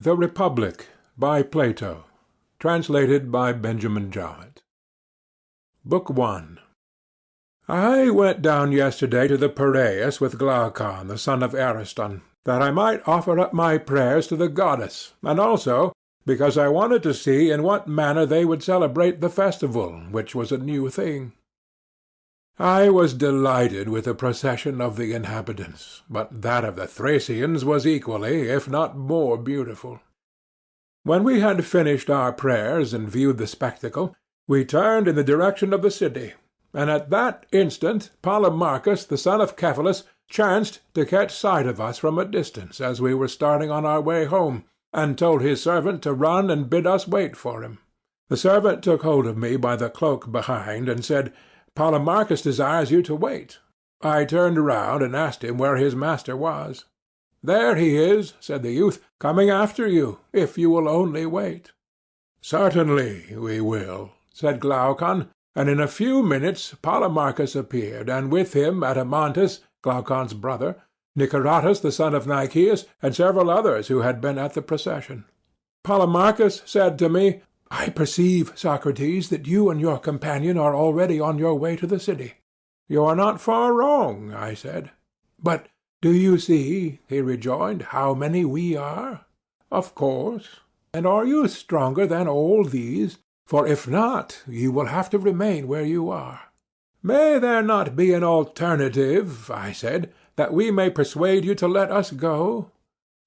The Republic, by Plato. Translated by Benjamin Jowett. Book 1. I went down yesterday to the Piraeus with Glaucon, the son of Ariston, that I might offer up my prayers to the goddess, and also because I wanted to see in what manner they would celebrate the festival, which was a new thing. I was delighted with the procession of the inhabitants, but that of the Thracians was equally, if not more, beautiful. When we had finished our prayers and viewed the spectacle, we turned in the direction of the city, and at that instant Polemarchus the son of Cephalus chanced to catch sight of us from a distance as we were starting on our way home, and told his servant to run and bid us wait for him. The servant took hold of me by the cloak behind, and said, "Polemarchus desires you to wait." I turned round and asked him where his master was. "There he is," said the youth, "coming after you, if you will only wait." "Certainly we will," said Glaucon, and in a few minutes Polemarchus appeared, and with him Adeimantus, Glaucon's brother, Niceratus the son of Nicias, and several others who had been at the procession. Polemarchus said to me, "I perceive, Socrates, that you and your companion are already on your way to the city." "You are not far wrong," I said. "But do you see," he rejoined, "how many we are?" "Of course." "And are you stronger than all these? For if not, you will have to remain where you are." "May there not be an alternative," I said, "that we may persuade you to let us go?"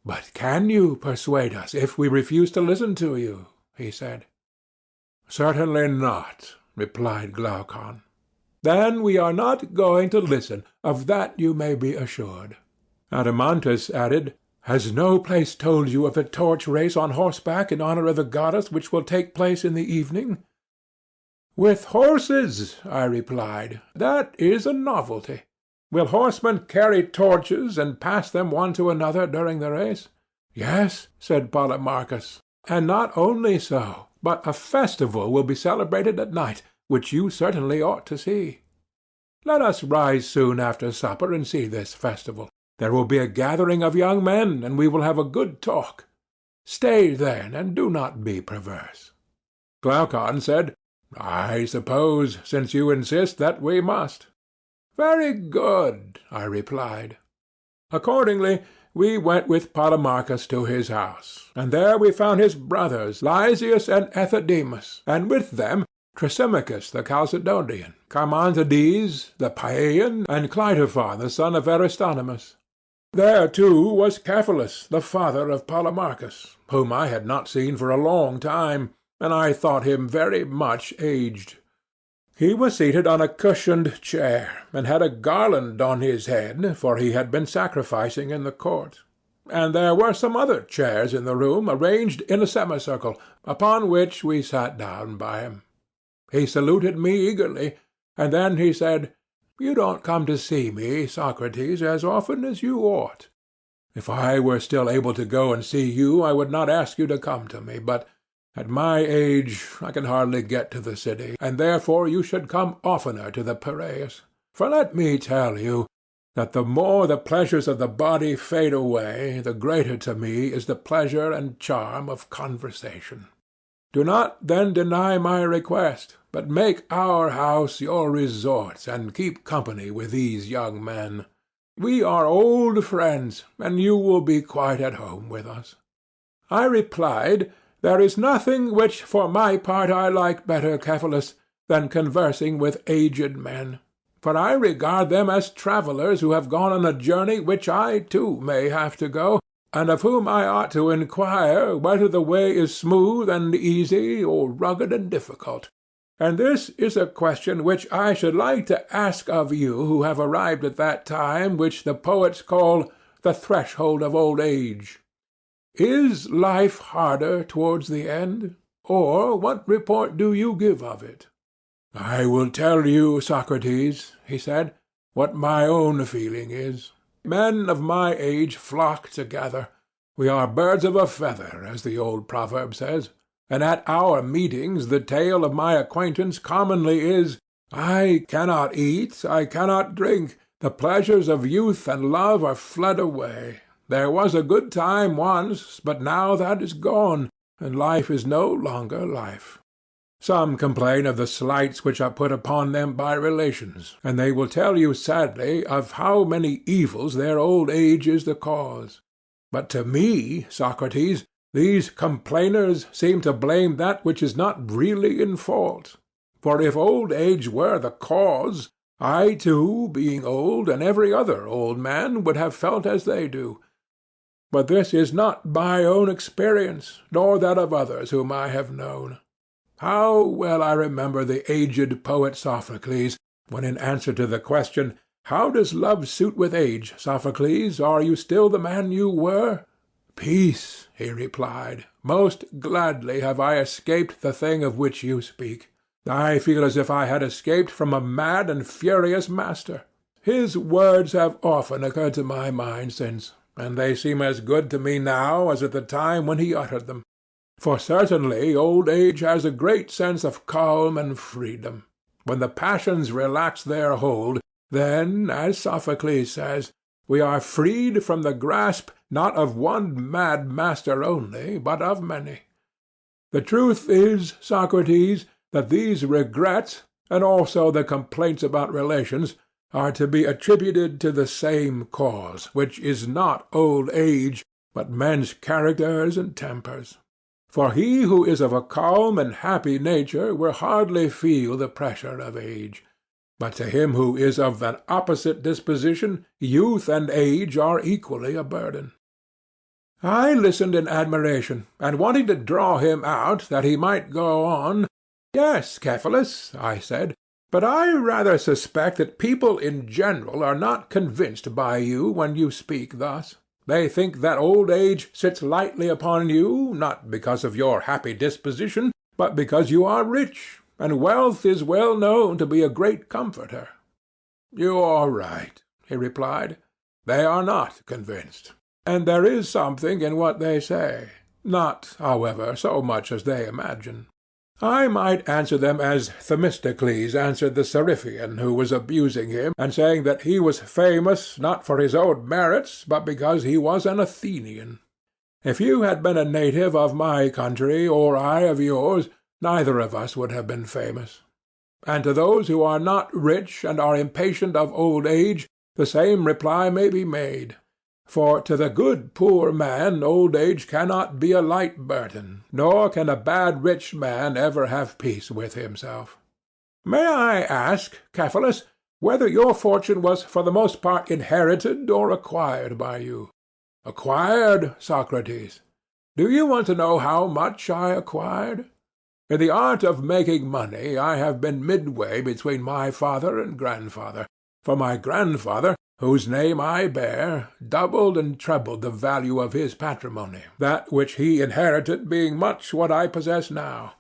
"But can you persuade us if we refuse to listen to you?" he said. "Certainly not," replied Glaucon. "Then we are not going to listen, of that you may be assured." Adeimantus added, "Has no place told you of a torch race on horseback in honor of the goddess which will take place in the evening?" "With horses," I replied. "That is a novelty. Will horsemen carry torches and pass them one to another during the race?" "Yes," said Polemarchus, "and not only so, but a festival will be celebrated at night, which you certainly ought to see. Let us rise soon after supper and see this festival. There will be a gathering of young men, and we will have a good talk. Stay then, and do not be perverse." Glaucon said, "I suppose, since you insist, that we must." "Very good," I replied. Accordingly, we went with Polemarchus to his house, and there we found his brothers Lysias and Euthydemus, and with them Thrasymachus the Chalcedonian, Charmantides the Paean, and Cleitophon the son of Aristonymus. There too was Cephalus, the father of Polemarchus, whom I had not seen for a long time, and I thought him very much aged. He was seated on a cushioned chair, and had a garland on his head, for he had been sacrificing in the court. And there were some other chairs in the room, arranged in a semicircle, upon which we sat down by him. He saluted me eagerly, and then he said, "You don't come to see me, Socrates, as often as you ought. If I were still able to go and see you, I would not ask you to come to me, but at my age I can hardly get to the city, and therefore you should come oftener to the Piraeus. For let me tell you that the more the pleasures of the body fade away, the greater to me is the pleasure and charm of conversation. Do not then deny my request, but make our house your resort, and keep company with these young men. We are old friends, and you will be quite at home with us." I replied, "There is nothing which for my part I like better, Cephalus, than conversing with aged men. For I regard them as travellers who have gone on a journey which I too may have to go, and of whom I ought to inquire whether the way is smooth and easy, or rugged and difficult. And this is a question which I should like to ask of you who have arrived at that time which the poets call the threshold of old age. Is life harder towards the end? Or what report do you give of it?" "I will tell you, Socrates," he said, "what my own feeling is. Men of my age flock together. We are birds of a feather, as the old proverb says. And at our meetings the tale of my acquaintance commonly is, 'I cannot eat, I cannot drink. The pleasures of youth and love are fled away. There was a good time once, but now that is gone, and life is no longer life. Some complain of the slights which are put upon them by relations, and they will tell you sadly of how many evils their old age is the cause. But to me, Socrates, these complainers seem to blame that which is not really in fault. For if old age were the cause, I too, being old, and every other old man, would have felt as they do. But this is not my own experience, nor that of others whom I have known. How well I remember the aged poet Sophocles, when in answer to the question, "How does love suit with age, Sophocles? Are you still the man you were?" "Peace," he replied. "Most gladly have I escaped the thing of which you speak. I feel as if I had escaped from a mad and furious master." His words have often occurred to my mind since, and they seem as good to me now as at the time when he uttered them. For certainly old age has a great sense of calm and freedom. When the passions relax their hold, then, as Sophocles says, we are freed from the grasp not of one mad master only, but of many. The truth is, Socrates, that these regrets, and also the complaints about relations, are to be attributed to the same cause, which is not old age, but men's characters and tempers. For he who is of a calm and happy nature will hardly feel the pressure of age. But to him who is of an opposite disposition, youth and age are equally a burden. I listened in admiration, and wanting to draw him out that he might go on, "Yes, Cephalus," I said, "but I rather suspect that people in general are not convinced by you when you speak thus. They think that old age sits lightly upon you, not because of your happy disposition, but because you are rich, and wealth is well known to be a great comforter." "You are right," he replied. "They are not convinced, and there is something in what they say, not, however, so much as they imagine. I might answer them as Themistocles answered the Seriphian who was abusing him, and saying that he was famous not for his own merits, but because he was an Athenian. If you had been a native of my country, or I of yours, neither of us would have been famous. And to those who are not rich and are impatient of old age, the same reply may be made. For to the good poor man old age cannot be a light burden, nor can a bad rich man ever have peace with himself. May I ask, Cephalus, whether your fortune was for the most part inherited or acquired by you?" "Acquired, Socrates." "Do you want to know how much I acquired? In the art of making money I have been midway between my father and grandfather, for my grandfather, whose name I bear, doubled and trebled the value of his patrimony, that which he inherited being much what I possess now.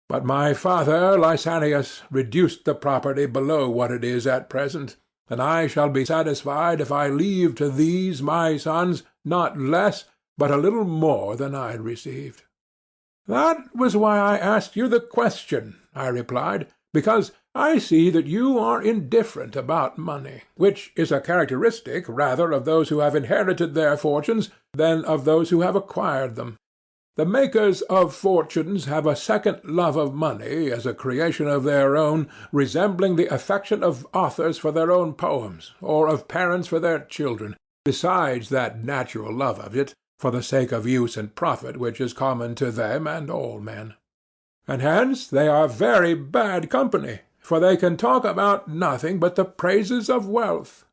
But my father, Lysanias, reduced the property below what it is at present, and I shall be satisfied if I leave to these my sons not less, but a little more than I received." "That was why I asked you the question," I replied, "because I see that you are indifferent about money, which is a characteristic rather of those who have inherited their fortunes than of those who have acquired them. The makers of fortunes have a second love of money as a creation of their own, resembling the affection of authors for their own poems, or of parents for their children, besides that natural love of it, for the sake of use and profit which is common to them and all men. And hence they are very bad company, for they can talk about nothing but the praises of wealth."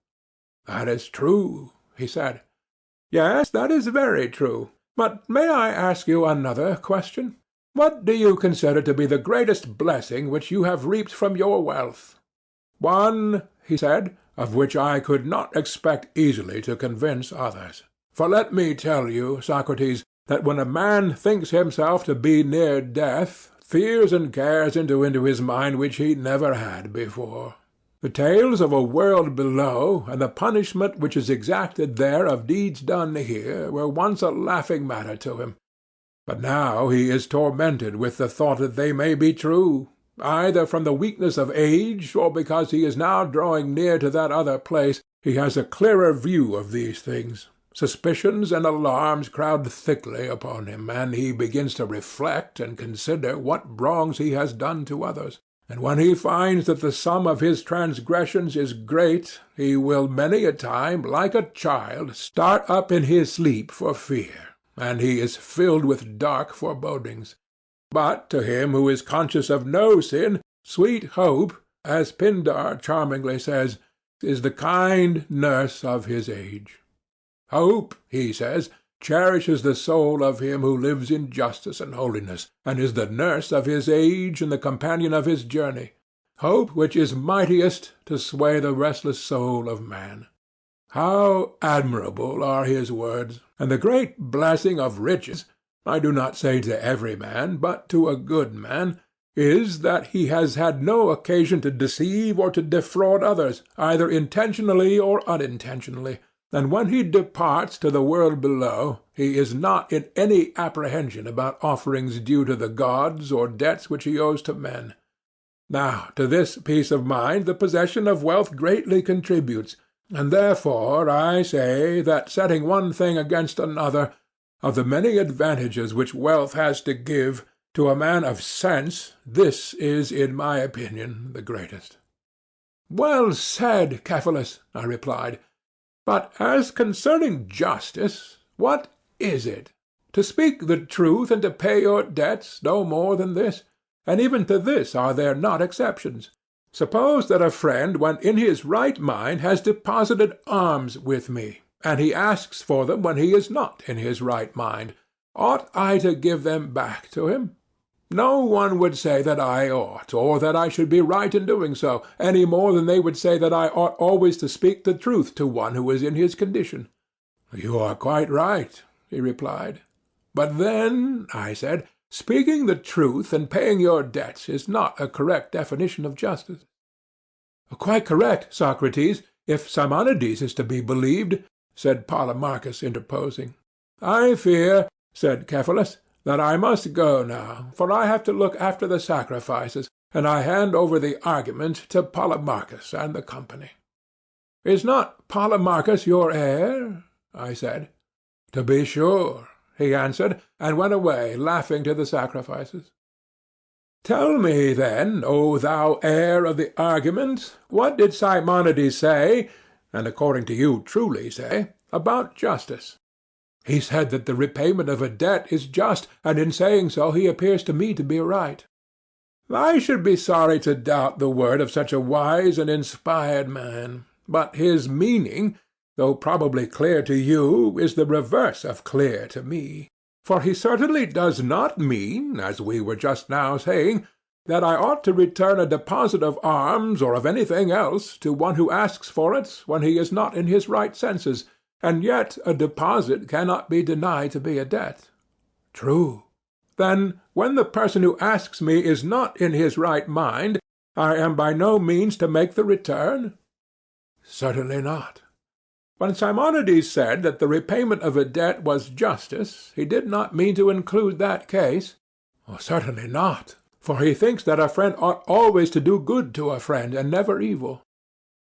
"That is true," he said. "Yes, that is very true. But may I ask you another question? What do you consider to be the greatest blessing which you have reaped from your wealth?" "One," he said, "of which I could not expect easily to convince others. For let me tell you, Socrates, that when a man thinks himself to be near death, fears and cares enter into his mind which he never had before. The tales of a world below, and the punishment which is exacted there of deeds done here, were once a laughing matter to him. But now he is tormented with the thought that they may be true, either from the weakness of age, or because he is now drawing near to that other place, he has a clearer view of these things. Suspicions and alarms crowd thickly upon him, and he begins to reflect and consider what wrongs he has done to others. And when he finds that the sum of his transgressions is great, he will many a time, like a child, start up in his sleep for fear, and he is filled with dark forebodings. But to him who is conscious of no sin, sweet hope, as Pindar charmingly says, is the kind nurse of his age. Hope, he says, cherishes the soul of him who lives in justice and holiness, and is the nurse of his age and the companion of his journey. Hope which is mightiest to sway the restless soul of man. How admirable are his words! And the great blessing of riches, I do not say to every man, but to a good man, is that he has had no occasion to deceive or to defraud others, either intentionally or unintentionally. And when he departs to the world below, he is not in any apprehension about offerings due to the gods or debts which he owes to men. Now, to this peace of mind the possession of wealth greatly contributes, and therefore I say that setting one thing against another, of the many advantages which wealth has to give, to a man of sense this is, in my opinion, the greatest. Well said, Cephalus, I replied. But as concerning justice, what is it? To speak the truth and to pay your debts, no more than this, and even to this are there not exceptions? Suppose that a friend when in his right mind has deposited alms with me, and he asks for them when he is not in his right mind. Ought I to give them back to him? No one would say that I ought, or that I should be right in doing so, any more than they would say that I ought always to speak the truth to one who is in his condition. You are quite right, he replied. But then, I said, speaking the truth and paying your debts is not a correct definition of justice. Quite correct, Socrates, if Simonides is to be believed, said Polemarchus, interposing. I fear, said Cephalus, that I must go now, for I have to look after the sacrifices, and I hand over the argument to Polemarchus and the company. Is not Polemarchus your heir? I said. To be sure, he answered, and went away, laughing to the sacrifices. Tell me, then, O thou heir of the argument, what did Simonides say, and according to you truly say, about justice? He said that the repayment of a debt is just, and in saying so he appears to me to be right. I should be sorry to doubt the word of such a wise and inspired man, but his meaning, though probably clear to you, is the reverse of clear to me. For he certainly does not mean, as we were just now saying, that I ought to return a deposit of alms or of anything else to one who asks for it when he is not in his right senses, and yet a deposit cannot be denied to be a debt. True. Then, when the person who asks me is not in his right mind, I am by no means to make the return? Certainly not. When Simonides said that the repayment of a debt was justice, he did not mean to include that case. Certainly not, for he thinks that a friend ought always to do good to a friend, and never evil.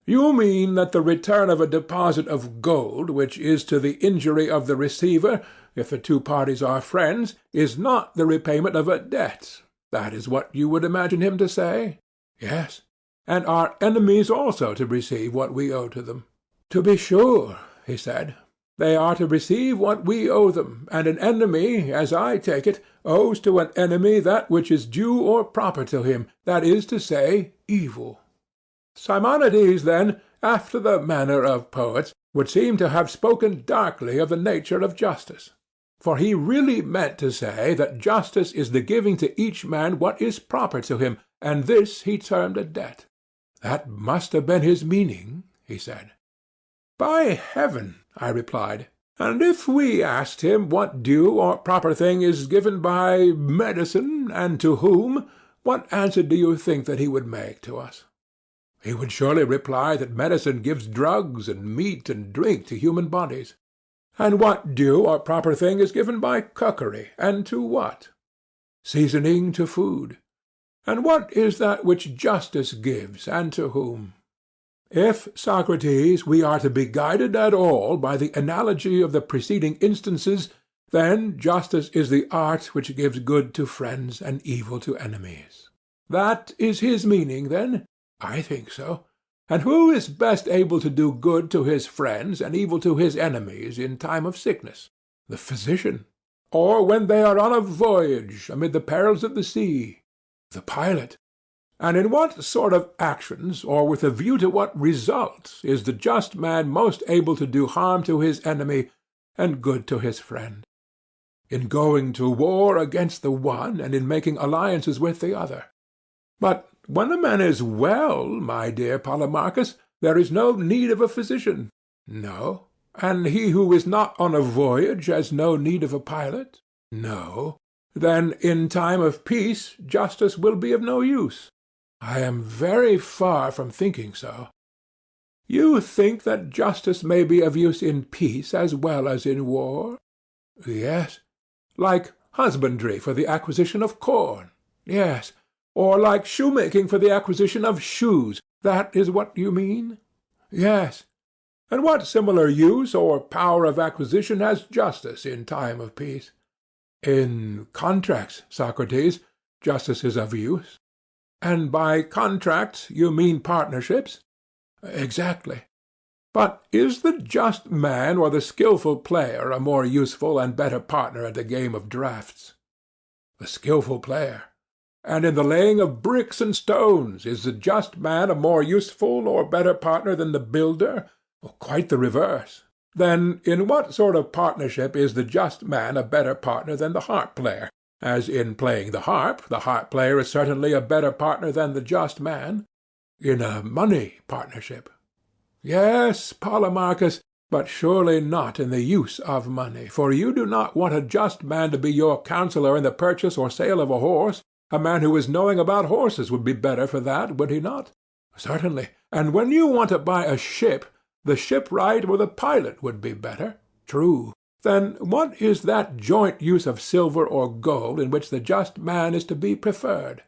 You mean that the return of a deposit of gold, which is to the injury of the receiver, if the two parties are friends, is not the repayment of a debt. That is what you would imagine him to say? Yes. And are enemies also to receive what we owe to them? To be sure, he said. They are to receive what we owe them, and an enemy, as I take it, owes to an enemy that which is due or proper to him, that is to say, evil. Simonides, then, after the manner of poets, would seem to have spoken darkly of the nature of justice. For he really meant to say that justice is the giving to each man what is proper to him, and this he termed a debt. That must have been his meaning, he said. By heaven, I replied, and if we asked him what due or proper thing is given by medicine, and to whom, what answer do you think that he would make to us? He would surely reply that medicine gives drugs and meat and drink to human bodies. And what due or proper thing is given by cookery, and to what? Seasoning to food. And what is that which justice gives, and to whom? If, Socrates, we are to be guided at all by the analogy of the preceding instances, then justice is the art which gives good to friends and evil to enemies. That is his meaning, then? I think so. And who is best able to do good to his friends and evil to his enemies in time of sickness? The physician. Or when they are on a voyage amid the perils of the sea? The pilot. And in what sort of actions, or with a view to what result, is the just man most able to do harm to his enemy and good to his friend? In going to war against the one, and in making alliances with the other. But when a man is well, my dear Polemarchus, there is no need of a physician. No. And he who is not on a voyage has no need of a pilot? No. Then in time of peace justice will be of no use. I am very far from thinking so. You think that justice may be of use in peace as well as in war? Yes. Like husbandry for the acquisition of corn? Yes. Or like shoemaking for the acquisition of shoes? That is what you mean? Yes. And what similar use or power of acquisition has justice in time of peace? In contracts, Socrates, justice is of use. And by contracts you mean partnerships? Exactly. But is the just man or the skilful player a more useful and better partner at the game of draughts? The skilful player. And in the laying of bricks and stones, is the just man a more useful or better partner than the builder? Quite the reverse. Then in what sort of partnership is the just man a better partner than the harp player? As in playing the harp player is certainly a better partner than the just man. In a money partnership. Yes, Polemarchus, but surely not in the use of money, for you do not want a just man to be your counsellor in the purchase or sale of a horse. A man who is knowing about horses would be better for that, would he not? Certainly. And when you want to buy a ship, the shipwright or the pilot would be better. True. Then what is that joint use of silver or gold in which the just man is to be preferred?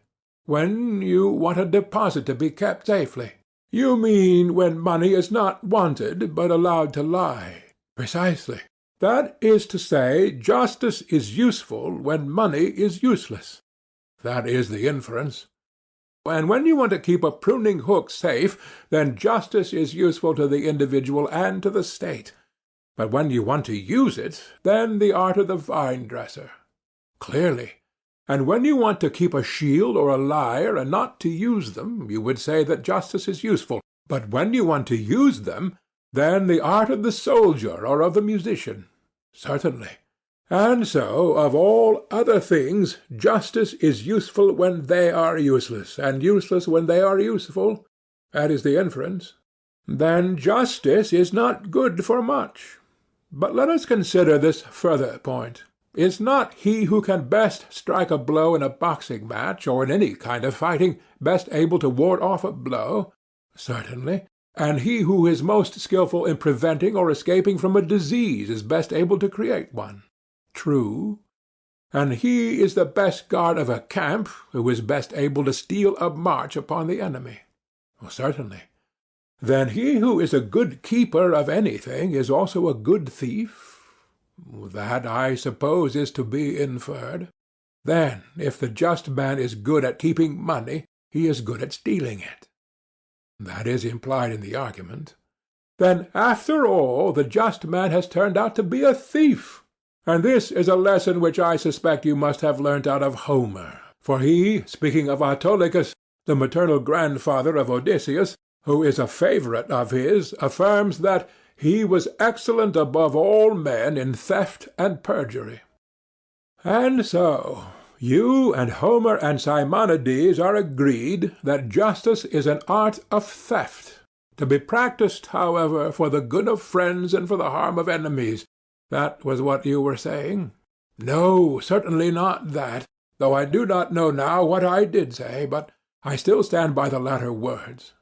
When you want a deposit to be kept safely. You mean when money is not wanted, but allowed to lie. Precisely. That is to say, justice is useful when money is useless. That is the inference. And when you want to keep a pruning hook safe, then justice is useful to the individual and to the state. But when you want to use it, then the art of the vine-dresser. Clearly. And when you want to keep a shield or a lyre and not to use them, you would say that justice is useful. But when you want to use them, then the art of the soldier or of the musician. Certainly. And so, of all other things, justice is useful when they are useless, and useless when they are useful. That is the inference. Then justice is not good for much. But let us consider this further point. Is not he who can best strike a blow in a boxing match, or in any kind of fighting, best able to ward off a blow? Certainly. And he who is most skilful in preventing or escaping from a disease is best able to create one. True. And he is the best guard of a camp who is best able to steal a march upon the enemy. Certainly. Then he who is a good keeper of anything is also a good thief? That, I suppose, is to be inferred. Then, if the just man is good at keeping money, he is good at stealing it. That is implied in the argument. Then, after all, the just man has turned out to be a thief. And this is a lesson which I suspect you must have learnt out of Homer. For he, speaking of Autolycus, the maternal grandfather of Odysseus, who is a favourite of his, affirms that he was excellent above all men in theft and perjury. And so, you and Homer and Simonides are agreed that justice is an art of theft, to be practised, however, for the good of friends and for the harm of enemies. That was what you were saying? No, certainly not that, though I do not know now what I did say, but I still stand by the latter words.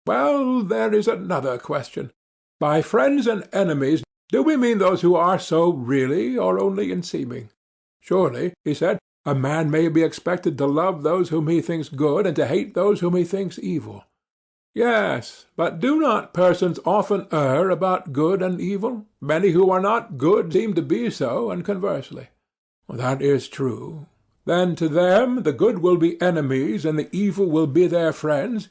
Well, there is another question. By friends and enemies, do we mean those who are so really, or only in seeming? Surely, he said, a man may be expected to love those whom he thinks good, and to hate those whom he thinks evil. Yes, but do not persons often err about good and evil? Many who are not good seem to be so, and conversely. That is true. Then to them the good will be enemies, and the evil will be their friends?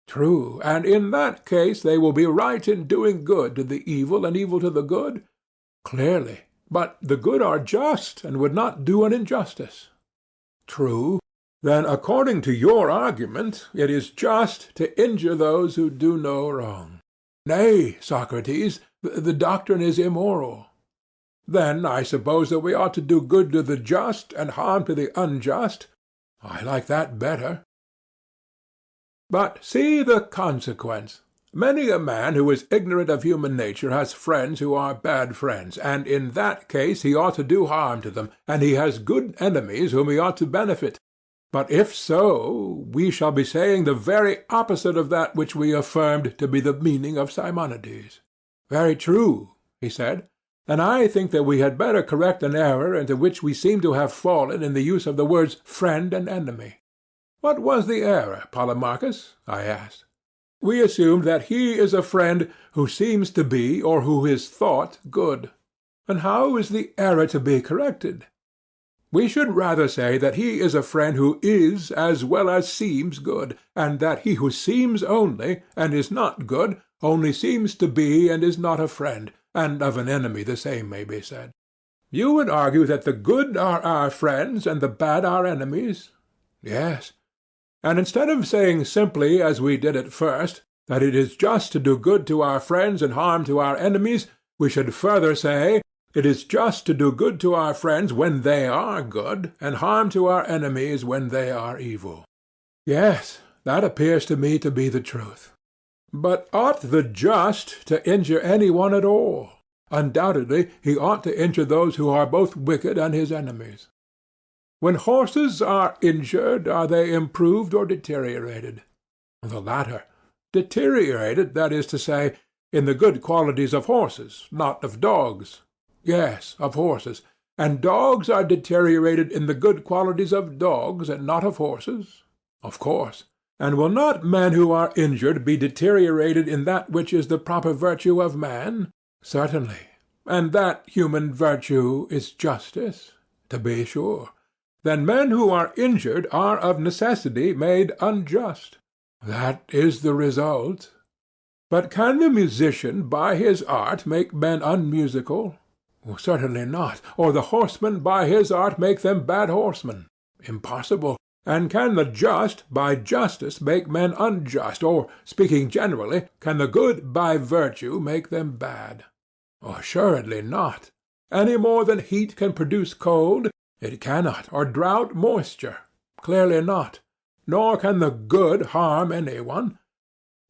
True, and in that case they will be right in doing good to the evil and evil to the good? Clearly. But the good are just, and would not do an injustice. True. Then according to your argument, it is just to injure those who do no wrong. Nay, Socrates, the doctrine is immoral. Then I suppose that we ought to do good to the just and harm to the unjust. I like that better. But see the consequence. Many a man who is ignorant of human nature has friends who are bad friends, and in that case he ought to do harm to them, and he has good enemies whom he ought to benefit. But if so, we shall be saying the very opposite of that which we affirmed to be the meaning of Simonides. Very true, he said, and I think that we had better correct an error into which we seem to have fallen in the use of the words friend and enemy. What was the error, Polemarchus? I asked. We assumed that he is a friend who seems to be, or who is thought, good. And how is the error to be corrected? We should rather say that he is a friend who is as well as seems good, and that he who seems only, and is not good, only seems to be and is not a friend, and of an enemy the same may be said. You would argue that the good are our friends and the bad our enemies? Yes. And instead of saying simply, as we did at first, that it is just to do good to our friends and harm to our enemies, we should further say, it is just to do good to our friends when they are good, and harm to our enemies when they are evil. Yes, that appears to me to be the truth. But ought the just to injure any one at all? Undoubtedly he ought to injure those who are both wicked and his enemies. When horses are injured, are they improved or deteriorated? The latter. Deteriorated, that is to say, in the good qualities of horses, not of dogs. Yes, of horses. And dogs are deteriorated in the good qualities of dogs, and not of horses? Of course. And will not men who are injured be deteriorated in that which is the proper virtue of man? Certainly. And that human virtue is justice? To be sure. Then men who are injured are of necessity made unjust. That is the result. But can the musician by his art make men unmusical? Certainly not. Or the horseman by his art make them bad horsemen? Impossible. And can the just by justice make men unjust? Or, speaking generally, can the good by virtue make them bad? Assuredly not. Any more than heat can produce cold, it cannot, or drought moisture. Clearly not. Nor can the good harm any one.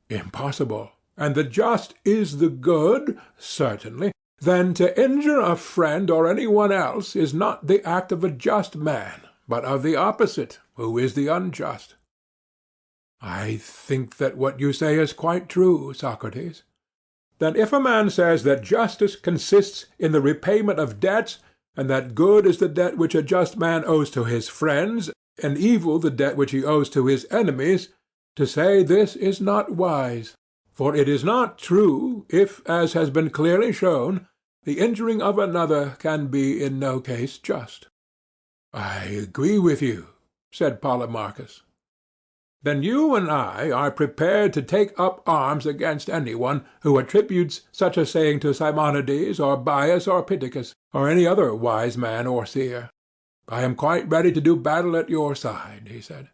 Impossible. And the just is the good? Certainly. Then to injure a friend or any one else is not the act of a just man, but of the opposite, who is the unjust. I think that what you say is quite true, Socrates. Then if a man says that justice consists in the repayment of debts, and that good is the debt which a just man owes to his friends, and evil the debt which he owes to his enemies, to say this is not wise. For it is not true, if, as has been clearly shown, the injuring of another can be in no case just. I agree with you, said Polemarchus. Then you and I are prepared to take up arms against any one who attributes such a saying to Simonides, or Bias, or Pittacus, or any other wise man or seer. I am quite ready to do battle at your side, he said.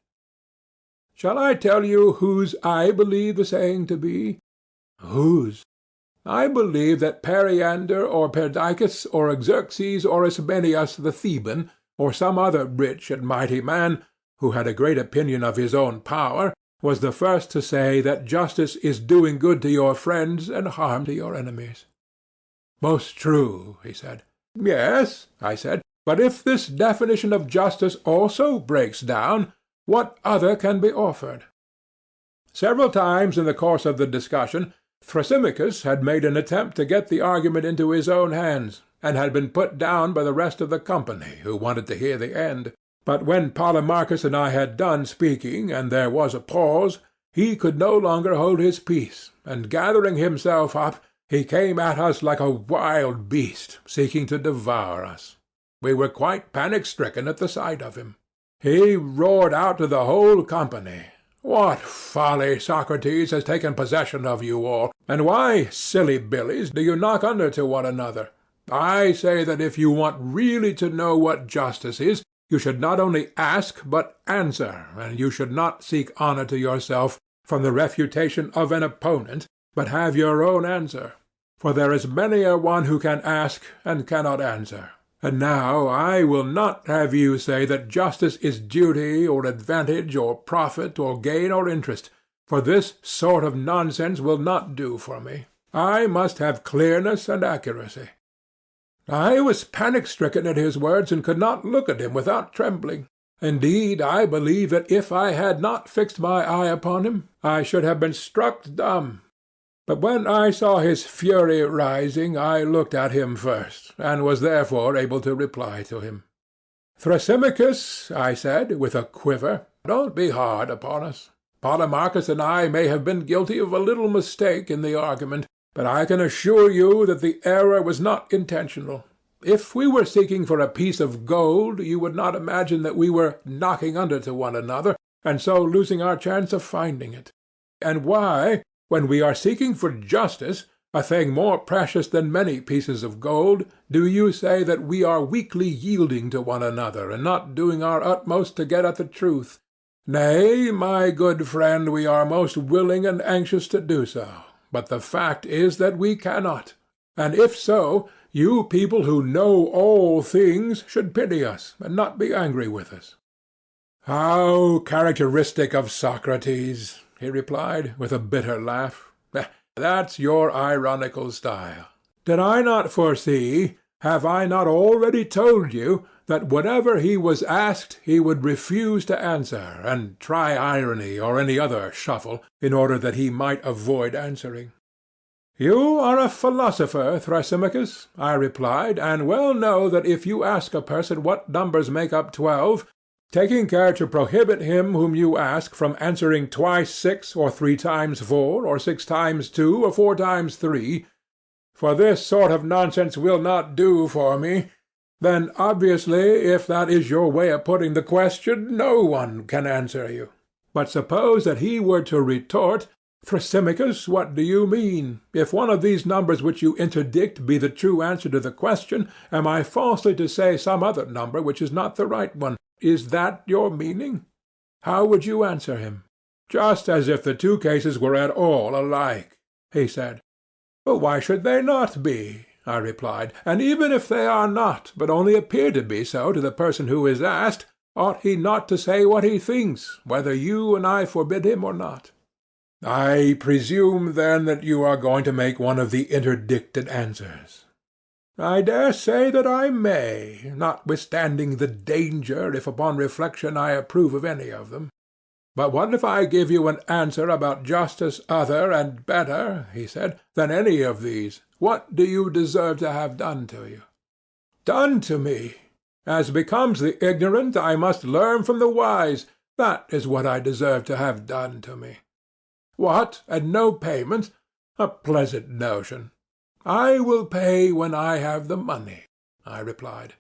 Shall I tell you whose I believe the saying to be? Whose? I believe that Periander, or Perdiccas, or Xerxes, or Ismenias the Theban, or some other rich and mighty man, who had a great opinion of his own power, was the first to say that justice is doing good to your friends and harm to your enemies. Most true, he said. Yes, I said, but if this definition of justice also breaks down, what other can be offered? Several times in the course of the discussion, Thrasymachus had made an attempt to get the argument into his own hands, and had been put down by the rest of the company, who wanted to hear the end. But when Polemarchus and I had done speaking, and there was a pause, He could no longer hold his peace, and gathering himself up, he came at us like a wild beast, seeking to devour us. We were quite panic-stricken at the sight of him. He roared out to the whole company, "What folly, Socrates, has taken possession of you all, and why, silly billies, do you knock under to one another? I say that if you want really to know what justice is, you should not only ask but answer, and you should not seek honor to yourself from the refutation of an opponent, but have your own answer. For there is many a one who can ask and cannot answer. And now I will not have you say that justice is duty or advantage or profit or gain or interest, for this sort of nonsense will not do for me. I must have clearness and accuracy." I was panic-stricken at his words, and could not look at him without trembling. Indeed, I believe that if I had not fixed my eye upon him, I should have been struck dumb. But when I saw his fury rising, I looked at him first, and was therefore able to reply to him. "Thrasymachus," I said, with a quiver, "don't be hard upon us. Polemarchus and I may have been guilty of a little mistake in the argument, but I can assure you that the error was not intentional. If we were seeking for a piece of gold, you would not imagine that we were knocking under to one another, and so losing our chance of finding it. And why, when we are seeking for justice, a thing more precious than many pieces of gold, do you say that we are weakly yielding to one another, and not doing our utmost to get at the truth? Nay, my good friend, we are most willing and anxious to do so, but the fact is that we cannot. And if so, you people who know all things should pity us, and not be angry with us." "How characteristic of Socrates!" he replied, with a bitter laugh. "That's your ironical style. Did I not foresee, have I not already told you, that whatever he was asked he would refuse to answer, and try irony or any other shuffle, in order that he might avoid answering?" "You are a philosopher, Thrasymachus," I replied, "and well know that if you ask a person what numbers make up 12, taking care to prohibit him whom you ask from answering twice 6, or 3 times 4, or 6 times 2, or 4 times 3, for this sort of nonsense will not do for me, then obviously, if that is your way of putting the question, no one can answer you. But suppose that he were to retort, 'Thrasymachus, what do you mean? If one of these numbers which you interdict be the true answer to the question, am I falsely to say some other number which is not the right one? Is that your meaning?' How would you answer him?" "Just as if the two cases were at all alike," he said. "But why should they not be?" I replied. "And even if they are not, but only appear to be so to the person who is asked, ought he not to say what he thinks, whether you and I forbid him or not?" "I presume, then, that you are going to make one of the interdicted answers." "I dare say that I may, notwithstanding the danger, if upon reflection I approve of any of them. But what if I give you an answer about justice other and better," he said, "than any of these? What do you deserve to have done to you?" "Done to me? As becomes the ignorant, I must learn from the wise. That is what I deserve to have done to me." "What, and no payment? A pleasant notion." "I will pay when I have the money," I replied.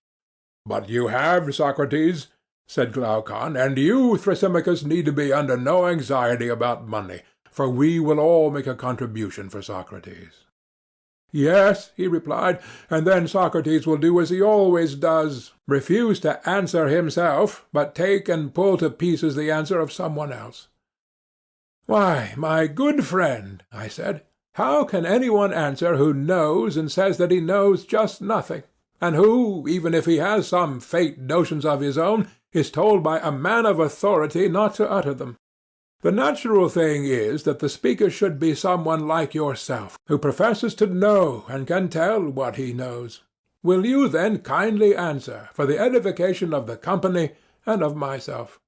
"But you have, Socrates," said Glaucon, "and you, Thrasymachus, need be under no anxiety about money, for we will all make a contribution for Socrates." "Yes," he replied, "and then Socrates will do as he always does, refuse to answer himself, but take and pull to pieces the answer of some one else." "Why, my good friend," I said, "how can any one answer who knows and says that he knows just nothing, and who, even if he has some faint notions of his own, is told by a man of authority not to utter them? The natural thing is that the speaker should be some one like yourself, who professes to know and can tell what he knows. Will you then kindly answer, for the edification of the company and of myself?"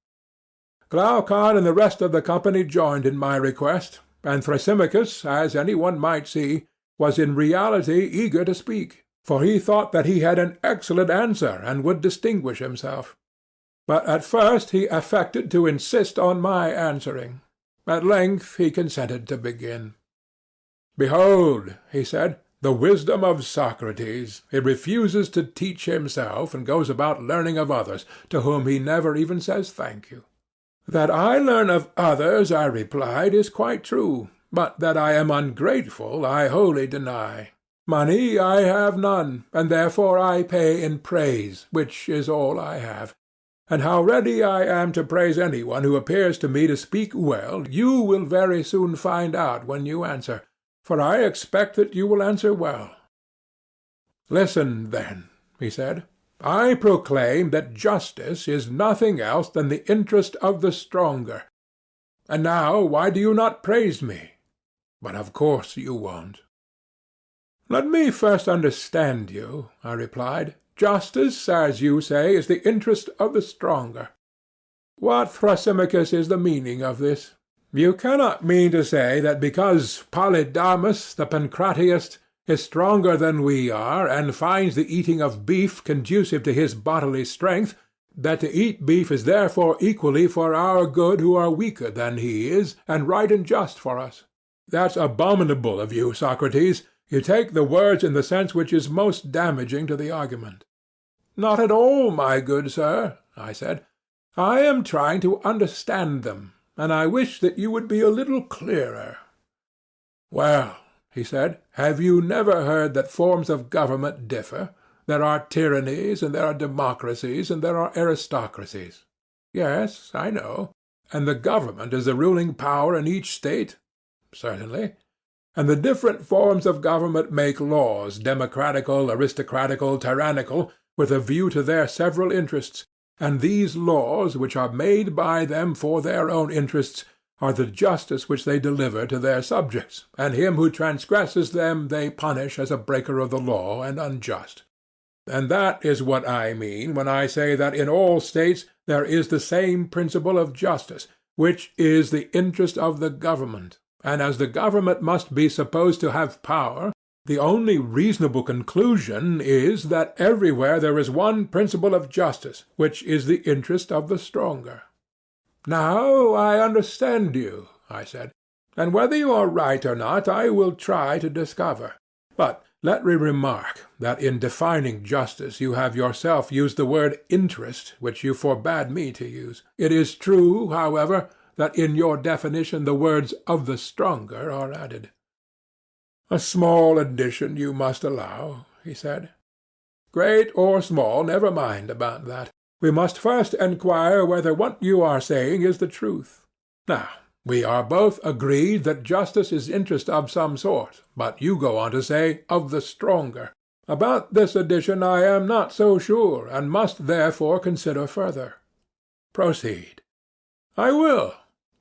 Glaucon and the rest of the company joined in my request, and Thrasymachus, as any one might see, was in reality eager to speak, for he thought that he had an excellent answer and would distinguish himself. But at first he affected to insist on my answering. At length he consented to begin. "Behold," he said, "the wisdom of Socrates. He refuses to teach himself, and goes about learning of others, to whom he never even says thank you." "That I learn of others," I replied, "is quite true, but that I am ungrateful I wholly deny. Money I have none, and therefore I pay in praise, which is all I have. And how ready I am to praise any one who appears to me to speak well, you will very soon find out when you answer, for I expect that you will answer well." "Listen, then," he said. "I proclaim that justice is nothing else than the interest of the stronger. And now why do you not praise me? But of course you won't." "Let me first understand you," I replied. "Justice, as you say, is the interest of the stronger. What, Thrasymachus, is the meaning of this? You cannot mean to say that because Polydamas the Pancratiast is stronger than we are, and finds the eating of beef conducive to his bodily strength, that to eat beef is therefore equally for our good who are weaker than he is, and right and just for us. That's abominable of you, Socrates. You take the words in the sense which is most damaging to the argument." "Not at all, my good sir," I said. "I am trying to understand them, and I wish that you would be a little clearer." "Well," he said, "have you never heard that forms of government differ? There are tyrannies, and there are democracies, and there are aristocracies." "Yes, I know." "And the government is the ruling power in each state?" "Certainly." "And the different forms of government make laws, democratical, aristocratical, tyrannical, with a view to their several interests, and these laws, which are made by them for their own interests, are the justice which they deliver to their subjects, and him who transgresses them they punish as a breaker of the law and unjust. And that is what I mean when I say that in all states there is the same principle of justice, which is the interest of the government. And as the government must be supposed to have power, the only reasonable conclusion is that everywhere there is one principle of justice, which is the interest of the stronger." "Now I understand you," I said, "and whether you are right or not I will try to discover. But let me remark that in defining justice you have yourself used the word interest, which you forbade me to use. It is true, however, that in your definition the words 'of the stronger' are added." "A small addition, you must allow," he said. "Great or small, never mind about that. We must first enquire whether what you are saying is the truth. Now, we are both agreed that justice is interest of some sort, but you go on to say 'of the stronger.' About this addition I am not so sure, and must therefore consider further." "Proceed." "I will.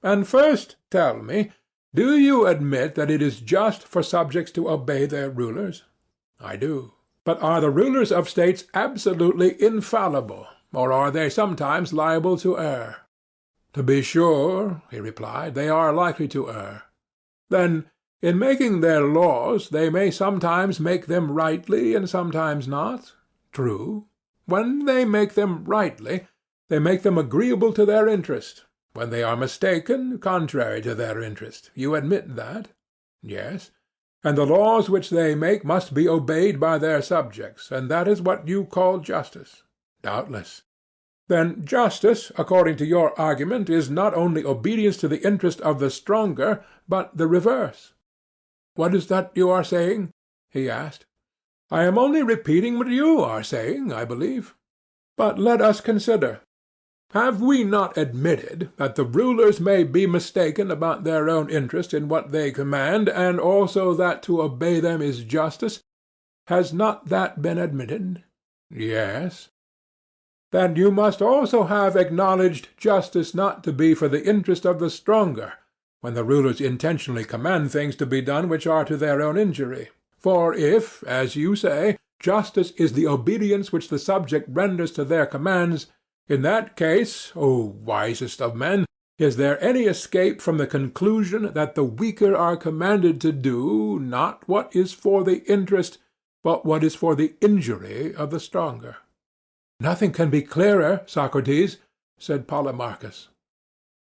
And first tell me, do you admit that it is just for subjects to obey their rulers?" "I do." "But are the rulers of states absolutely infallible, or are they sometimes liable to err?" "To be sure," he replied, "they are likely to err." "Then, in making their laws, they may sometimes make them rightly and sometimes not?" "True." "When they make them rightly, they make them agreeable to their interest. When they are mistaken, contrary to their interest. You admit that?" "Yes." "And the laws which they make must be obeyed by their subjects, and that is what you call justice?" "Doubtless." "Then justice, according to your argument, is not only obedience to the interest of the stronger, but the reverse." "What is that you are saying?" he asked. "I am only repeating what you are saying, I believe." "But let us consider. Have we not admitted that the rulers may be mistaken about their own interest in what they command, and also that to obey them is justice? Has not that been admitted?" "Yes." "Then you must also have acknowledged justice not to be for the interest of the stronger, when the rulers intentionally command things to be done which are to their own injury. For if, as you say, justice is the obedience which the subject renders to their commands, in that case, O wisest of men, is there any escape from the conclusion that the weaker are commanded to do, not what is for the interest, but what is for the injury of the stronger?" "Nothing can be clearer, Socrates," said Polemarchus.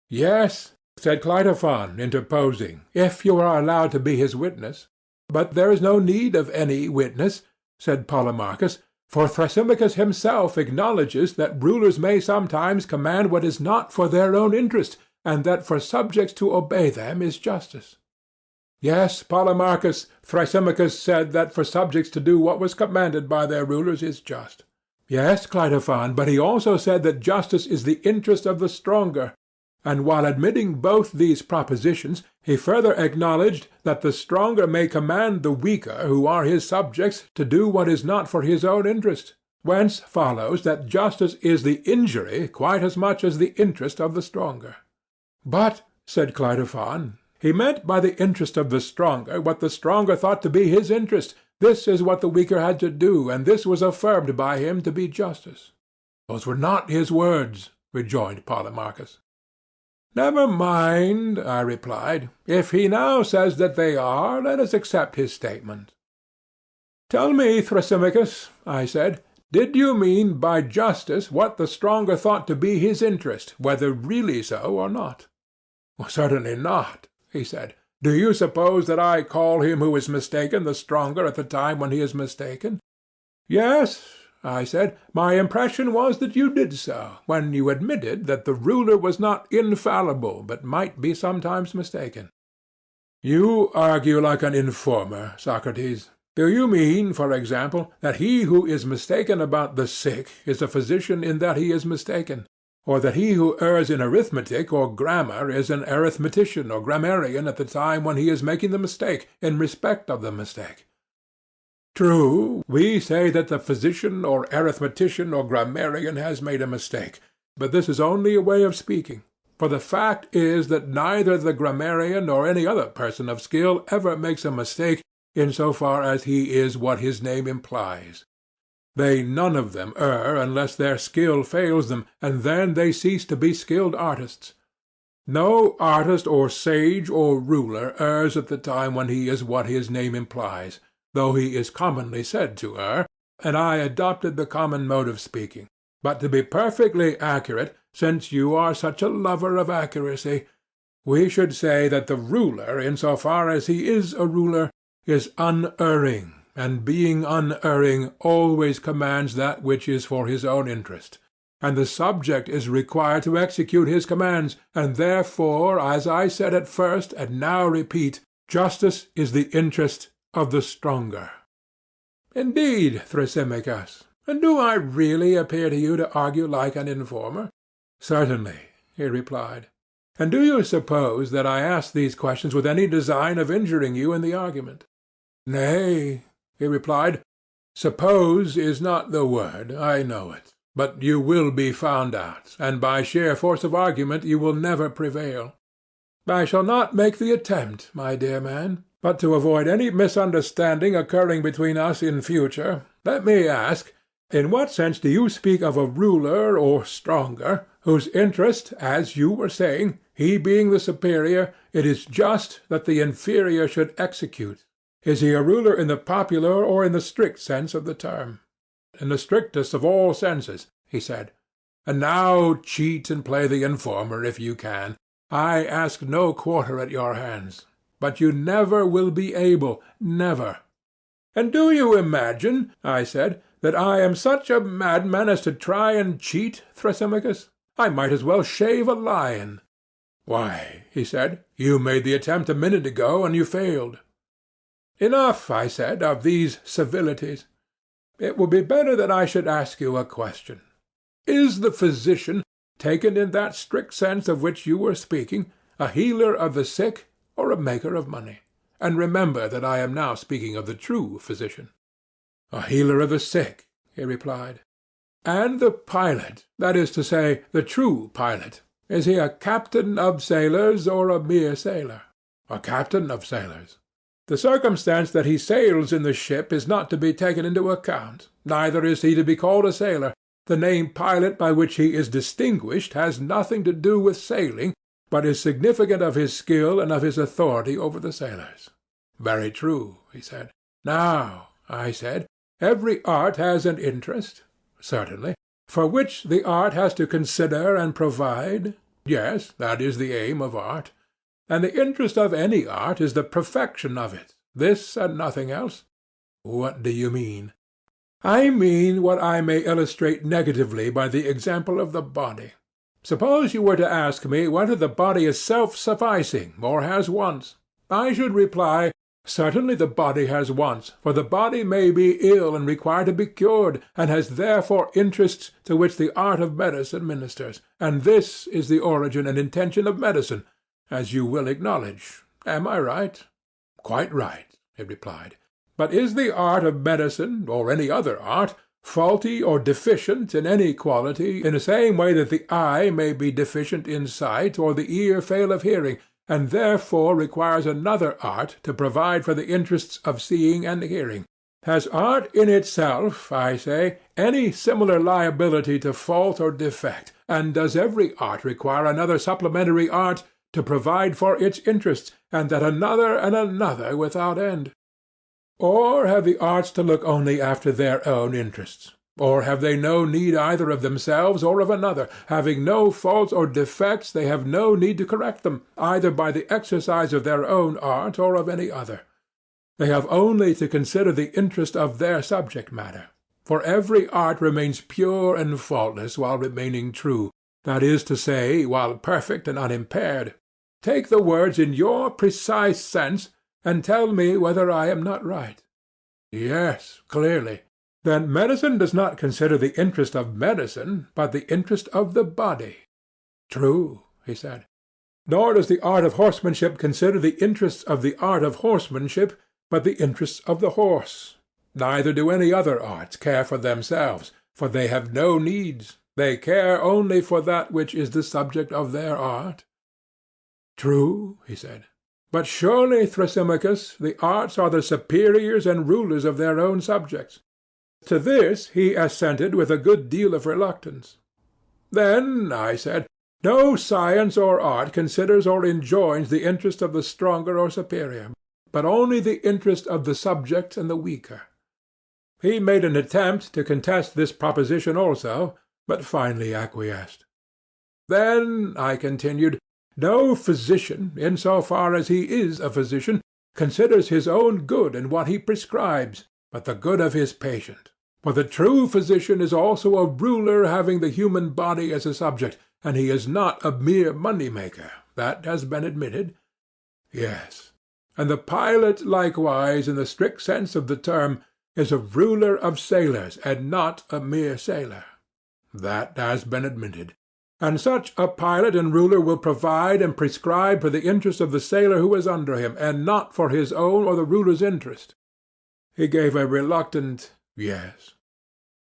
"Yes, said Cleitophon, interposing, if you are allowed to be his witness. But there is no need of any witness, said Polemarchus, for Thrasymachus himself acknowledges that rulers may sometimes command what is not for their own interest, and that for subjects to obey them is justice. Yes, Polemarchus, Thrasymachus said that for subjects to do what was commanded by their rulers is just. Yes, Cleitophon, but he also said that justice is the interest of the stronger, and while admitting both these propositions, he further acknowledged that the stronger may command the weaker, who are his subjects, to do what is not for his own interest, whence follows that justice is the injury quite as much as the interest of the stronger. But, said Cleitophon, he meant by the interest of the stronger what the stronger thought to be his interest. This is what the weaker had to do, and this was affirmed by him to be justice. Those were not his words, rejoined Polemarchus. Never mind, I replied. If he now says that they are, let us accept his statement. Tell me, Thrasymachus, I said, did you mean by justice what the stronger thought to be his interest, whether really so or not? Certainly not, he said. Do you suppose that I call him who is mistaken the stronger at the time when he is mistaken? Yes, I said, my impression was that you did so, when you admitted that the ruler was not infallible, but might be sometimes mistaken. You argue like an informer, Socrates. Do you mean, for example, that he who is mistaken about the sick is a physician in that he is mistaken, or that he who errs in arithmetic or grammar is an arithmetician or grammarian at the time when he is making the mistake, in respect of the mistake? True, we say that the physician or arithmetician or grammarian has made a mistake, but this is only a way of speaking, for the fact is that neither the grammarian nor any other person of skill ever makes a mistake in so far as he is what his name implies. They none of them err unless their skill fails them, and then they cease to be skilled artists. No artist or sage or ruler errs at the time when he is what his name implies, though he is commonly said to err, and I adopted the common mode of speaking. But to be perfectly accurate, since you are such a lover of accuracy, we should say that the ruler, in so far as he is a ruler, is unerring, and being unerring always commands that which is for his own interest, and the subject is required to execute his commands, and therefore, as I said at first and now repeat, justice is the interest of the stronger. Indeed, Thrasymachus, and do I really appear to you to argue like an informer? Certainly, he replied. And do you suppose that I ask these questions with any design of injuring you in the argument? Nay, he replied, suppose is not the word, I know it, but you will be found out, and by sheer force of argument you will never prevail. I shall not make the attempt, my dear man. But to avoid any misunderstanding occurring between us in future, let me ask, in what sense do you speak of a ruler or stronger, whose interest, as you were saying, he being the superior, it is just that the inferior should execute? Is he a ruler in the popular or in the strict sense of the term? In the strictest of all senses, he said. And now cheat and play the informer if you can. I ask no quarter at your hands. But you never will be able, never. And do you imagine, I said, that I am such a madman as to try and cheat, Thrasymachus? I might as well shave a lion. Why, he said, you made the attempt a minute ago, and you failed. Enough, I said, of these civilities. It would be better that I should ask you a question. Is the physician, taken in that strict sense of which you were speaking, a healer of the sick, or a maker of money? And remember that I am now speaking of the true physician. A healer of the sick, he replied. And the pilot, that is to say, the true pilot, is he a captain of sailors or a mere sailor? A captain of sailors. The circumstance that he sails in the ship is not to be taken into account, neither is he to be called a sailor. The name pilot by which he is distinguished has nothing to do with sailing, but is significant of his skill and of his authority over the sailors. Very true, he said. Now, I said, every art has an interest. Certainly. For which the art has to consider and provide. Yes, that is the aim of art. And the interest of any art is the perfection of it, this and nothing else. What do you mean? I mean what I may illustrate negatively by the example of the body. Suppose you were to ask me whether the body is self-sufficing, or has wants. I should reply, certainly the body has wants, for the body may be ill and require to be cured, and has therefore interests to which the art of medicine ministers, and this is the origin and intention of medicine, as you will acknowledge. Am I right? Quite right, he replied. But is the art of medicine, or any other art, faulty or deficient in any quality, in the same way that the eye may be deficient in sight, or the ear fail of hearing, and therefore requires another art to provide for the interests of seeing and hearing? Has art in itself, I say, any similar liability to fault or defect, and does every art require another supplementary art to provide for its interests, and that another and another without end? Or have the arts to look only after their own interests? Or have they no need either of themselves or of another? Having no faults or defects, they have no need to correct them, either by the exercise of their own art or of any other. They have only to consider the interest of their subject matter. For every art remains pure and faultless while remaining true, that is to say, while perfect and unimpaired. Take the words in your precise sense, and tell me whether I am not right. Yes, clearly. Then medicine does not consider the interest of medicine, but the interest of the body. True, he said. Nor does the art of horsemanship consider the interests of the art of horsemanship, but the interests of the horse. Neither do any other arts care for themselves, for they have no needs. They care only for that which is the subject of their art. True, he said. But surely, Thrasymachus, the arts are the superiors and rulers of their own subjects. To this he assented with a good deal of reluctance. Then, I said, no science or art considers or enjoins the interest of the stronger or superior, but only the interest of the subject and the weaker. He made an attempt to contest this proposition also, but finally acquiesced. Then, I continued, no physician, in so far as he is a physician, considers his own good in what he prescribes, but the good of his patient. For the true physician is also a ruler having the human body as a subject, and he is not a mere money-maker. That has been admitted. Yes. And the pilot likewise, in the strict sense of the term, is a ruler of sailors, and not a mere sailor. That has been admitted. And such a pilot and ruler will provide and prescribe for the interest of the sailor who is under him, and not for his own or the ruler's interest. He gave a reluctant yes.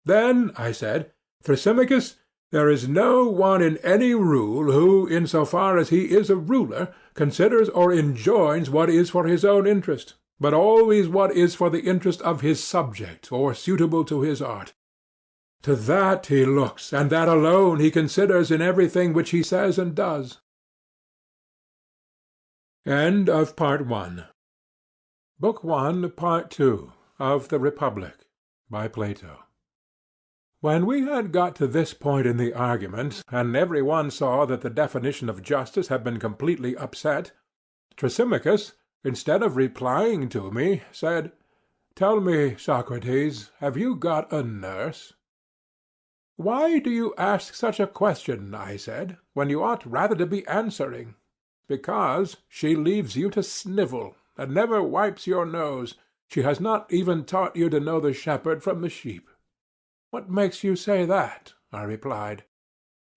Then, I said, Thrasymachus, there is no one in any rule who, in so far as he is a ruler, considers or enjoins what is for his own interest, but always what is for the interest of his subject, or suitable to his art. To that he looks, and that alone he considers in everything which he says and does. End of Part 1. Book 1, Part 2, of The Republic, by Plato. When we had got to this point in the argument, and every one saw that the definition of justice had been completely upset, Thrasymachus, instead of replying to me, said, "Tell me, Socrates, have you got a nurse?" "Why do you ask such a question," I said, "when you ought rather to be answering?" "Because she leaves you to snivel, and never wipes your nose. She has not even taught you to know the shepherd from the sheep." "What makes you say that?" I replied.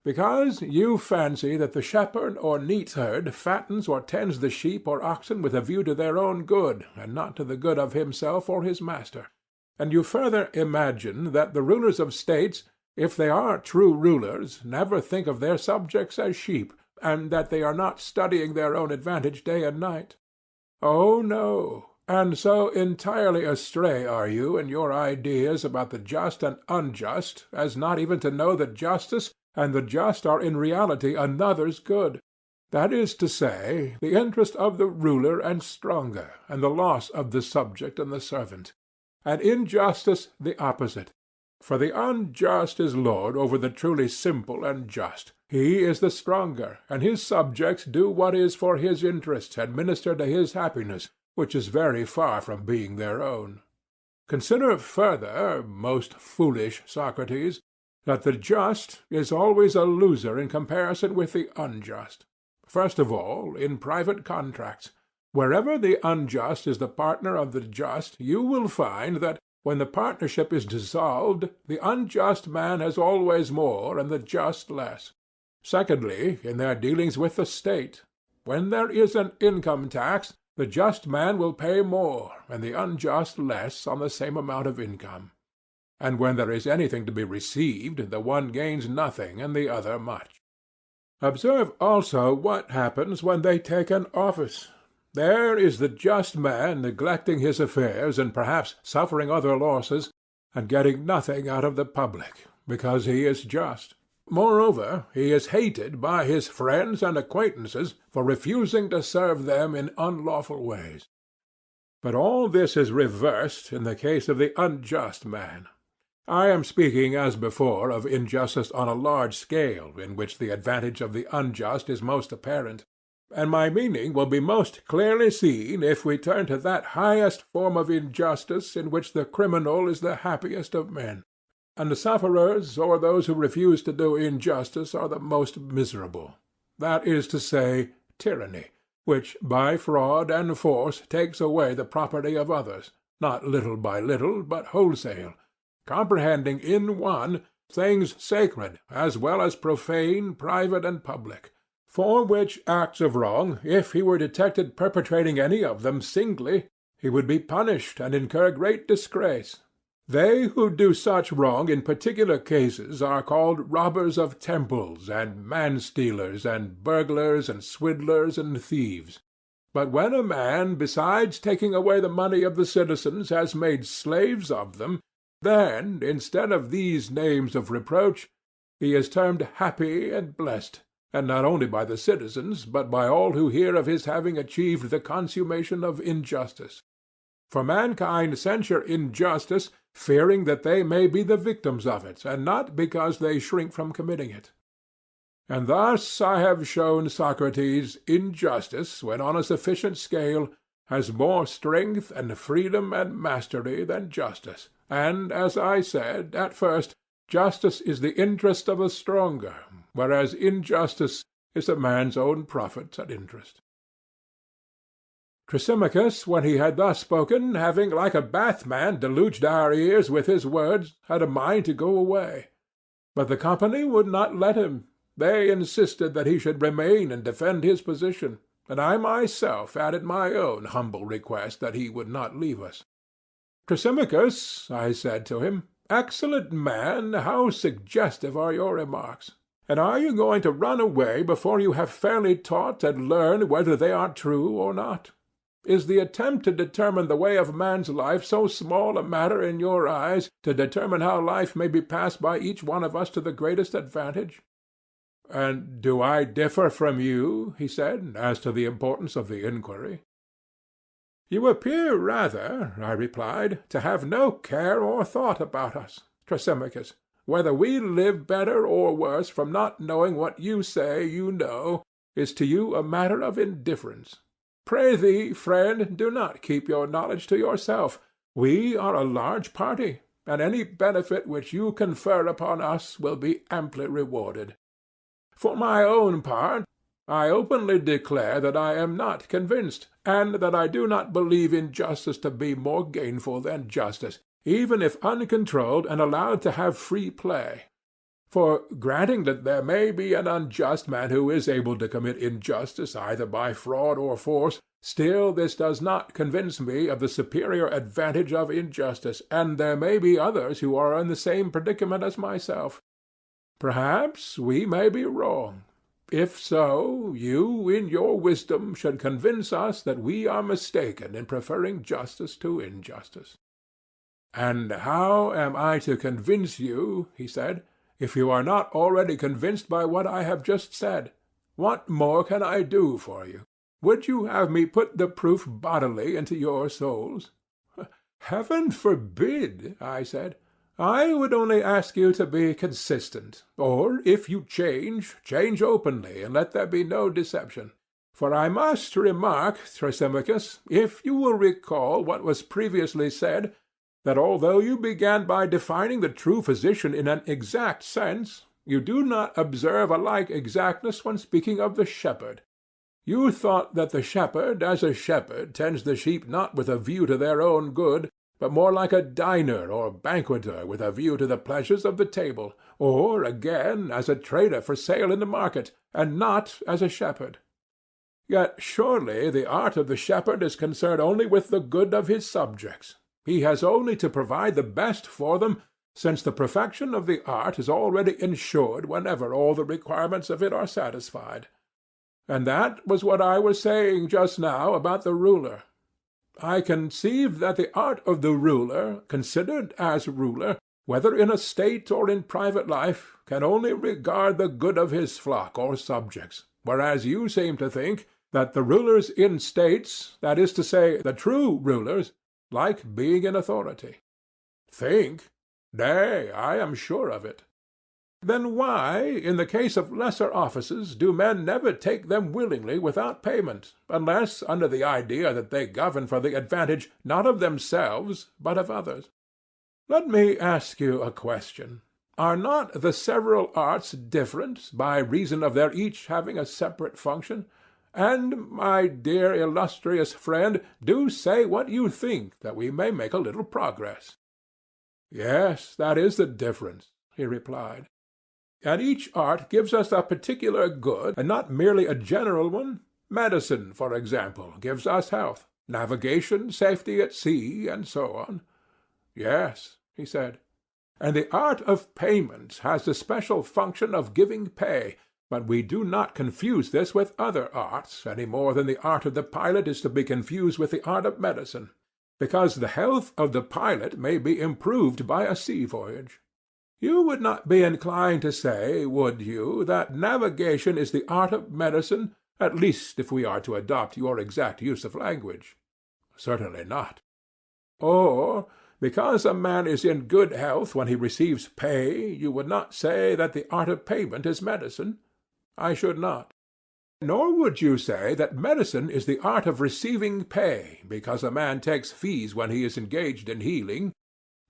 "Because you fancy that the shepherd or neatherd fattens or tends the sheep or oxen with a view to their own good, and not to the good of himself or his master. And you further imagine that the rulers of states, if they are true rulers, never think of their subjects as sheep, and that they are not studying their own advantage day and night. Oh, no, and so entirely astray are you in your ideas about the just and unjust, as not even to know that justice and the just are in reality another's good. That is to say, the interest of the ruler and stronger, and the loss of the subject and the servant. And injustice the opposite. For the unjust is lord over the truly simple and just. He is the stronger, and his subjects do what is for his interest and minister to his happiness, which is very far from being their own. Consider further, most foolish Socrates, that the just is always a loser in comparison with the unjust. First of all, in private contracts. Wherever the unjust is the partner of the just, you will find that, when the partnership is dissolved, the unjust man has always more and the just less. Secondly, in their dealings with the state. When there is an income tax, the just man will pay more, and the unjust less on the same amount of income. And when there is anything to be received, the one gains nothing and the other much. Observe also what happens when they take an office. There is the just man neglecting his affairs and perhaps suffering other losses, and getting nothing out of the public, because he is just. Moreover, he is hated by his friends and acquaintances for refusing to serve them in unlawful ways. But all this is reversed in the case of the unjust man. I am speaking, as before, of injustice on a large scale, in which the advantage of the unjust is most apparent. And my meaning will be most clearly seen if we turn to that highest form of injustice in which the criminal is the happiest of men, and the sufferers or those who refuse to do injustice are the most miserable. That is to say, tyranny, which by fraud and force takes away the property of others, not little by little, but wholesale, comprehending in one things sacred as well as profane, private and public. For which acts of wrong, if he were detected perpetrating any of them singly, he would be punished and incur great disgrace. They who do such wrong in particular cases are called robbers of temples, and man-stealers, and burglars, and swindlers, and thieves. But when a man, besides taking away the money of the citizens, has made slaves of them, then, instead of these names of reproach, he is termed happy and blessed, and not only by the citizens, but by all who hear of his having achieved the consummation of injustice. For mankind censure injustice, fearing that they may be the victims of it, and not because they shrink from committing it. And thus I have shown, Socrates, injustice, when on a sufficient scale, has more strength and freedom and mastery than justice, and, as I said at first, justice is the interest of the stronger, whereas injustice is a man's own profit and interest. Thrasymachus, when he had thus spoken, having like a bathman deluged our ears with his words, had a mind to go away. But the company would not let him. They insisted that he should remain and defend his position, and I myself added my own humble request that he would not leave us. "Thrasymachus," I said to him, "excellent man, how suggestive are your remarks! And are you going to run away before you have fairly taught and learned whether they are true or not? Is the attempt to determine the way of man's life so small a matter in your eyes, to determine how life may be passed by each one of us to the greatest advantage?" "And do I differ from you," he said, "as to the importance of the inquiry?" "You appear rather," I replied, "to have no care or thought about us, Thrasymachus. Whether we live better or worse from not knowing what you say you know, is to you a matter of indifference. Pray thee, friend, do not keep your knowledge to yourself. We are a large party, and any benefit which you confer upon us will be amply rewarded. For my own part, I openly declare that I am not convinced, and that I do not believe injustice to be more gainful than justice, even if uncontrolled and allowed to have free play. For, granting that there may be an unjust man who is able to commit injustice either by fraud or force, still this does not convince me of the superior advantage of injustice, and there may be others who are in the same predicament as myself. Perhaps we may be wrong. If so, you, in your wisdom, should convince us that we are mistaken in preferring justice to injustice." "And how am I to convince you," he said, "if you are not already convinced by what I have just said? What more can I do for you? Would you have me put the proof bodily into your souls?" "Heaven forbid," I said. I would only ask you to be consistent, or, if you change, change openly, and let there be no deception. For I must remark, Thrasymachus, if you will recall what was previously said, that although you began by defining the true physician in an exact sense, you do not observe a like exactness when speaking of the shepherd. You thought that the shepherd, as a shepherd, tends the sheep not with a view to their own good, but more like a diner or banqueter with a view to the pleasures of the table, or, again, as a trader for sale in the market, and not as a shepherd. Yet surely the art of the shepherd is concerned only with the good of his subjects. He has only to provide the best for them, since the perfection of the art is already ensured whenever all the requirements of it are satisfied. And that was what I was saying just now about the ruler. I conceive that the art of the ruler, considered as ruler, whether in a state or in private life, can only regard the good of his flock or subjects, whereas you seem to think that the rulers in states, that is to say, the true rulers, like being in authority. Think? Nay, I am sure of it. Then why, in the case of lesser offices, do men never take them willingly without payment, unless under the idea that they govern for the advantage not of themselves but of others? Let me ask you a question. Are not the several arts different, by reason of their each having a separate function? And, my dear illustrious friend, do say what you think, that we may make a little progress. Yes, that is the difference, he replied. And each art gives us a particular good, and not merely a general one. Medicine, for example, gives us health, navigation, safety at sea, and so on. Yes, he said. And the art of payment has the special function of giving pay, but we do not confuse this with other arts, any more than the art of the pilot is to be confused with the art of medicine, because the health of the pilot may be improved by a sea voyage. You would not be inclined to say, would you, that navigation is the art of medicine, at least if we are to adopt your exact use of language? Certainly not. Or, because a man is in good health when he receives pay, you would not say that the art of payment is medicine? I should not. Nor would you say that medicine is the art of receiving pay, because a man takes fees when he is engaged in healing?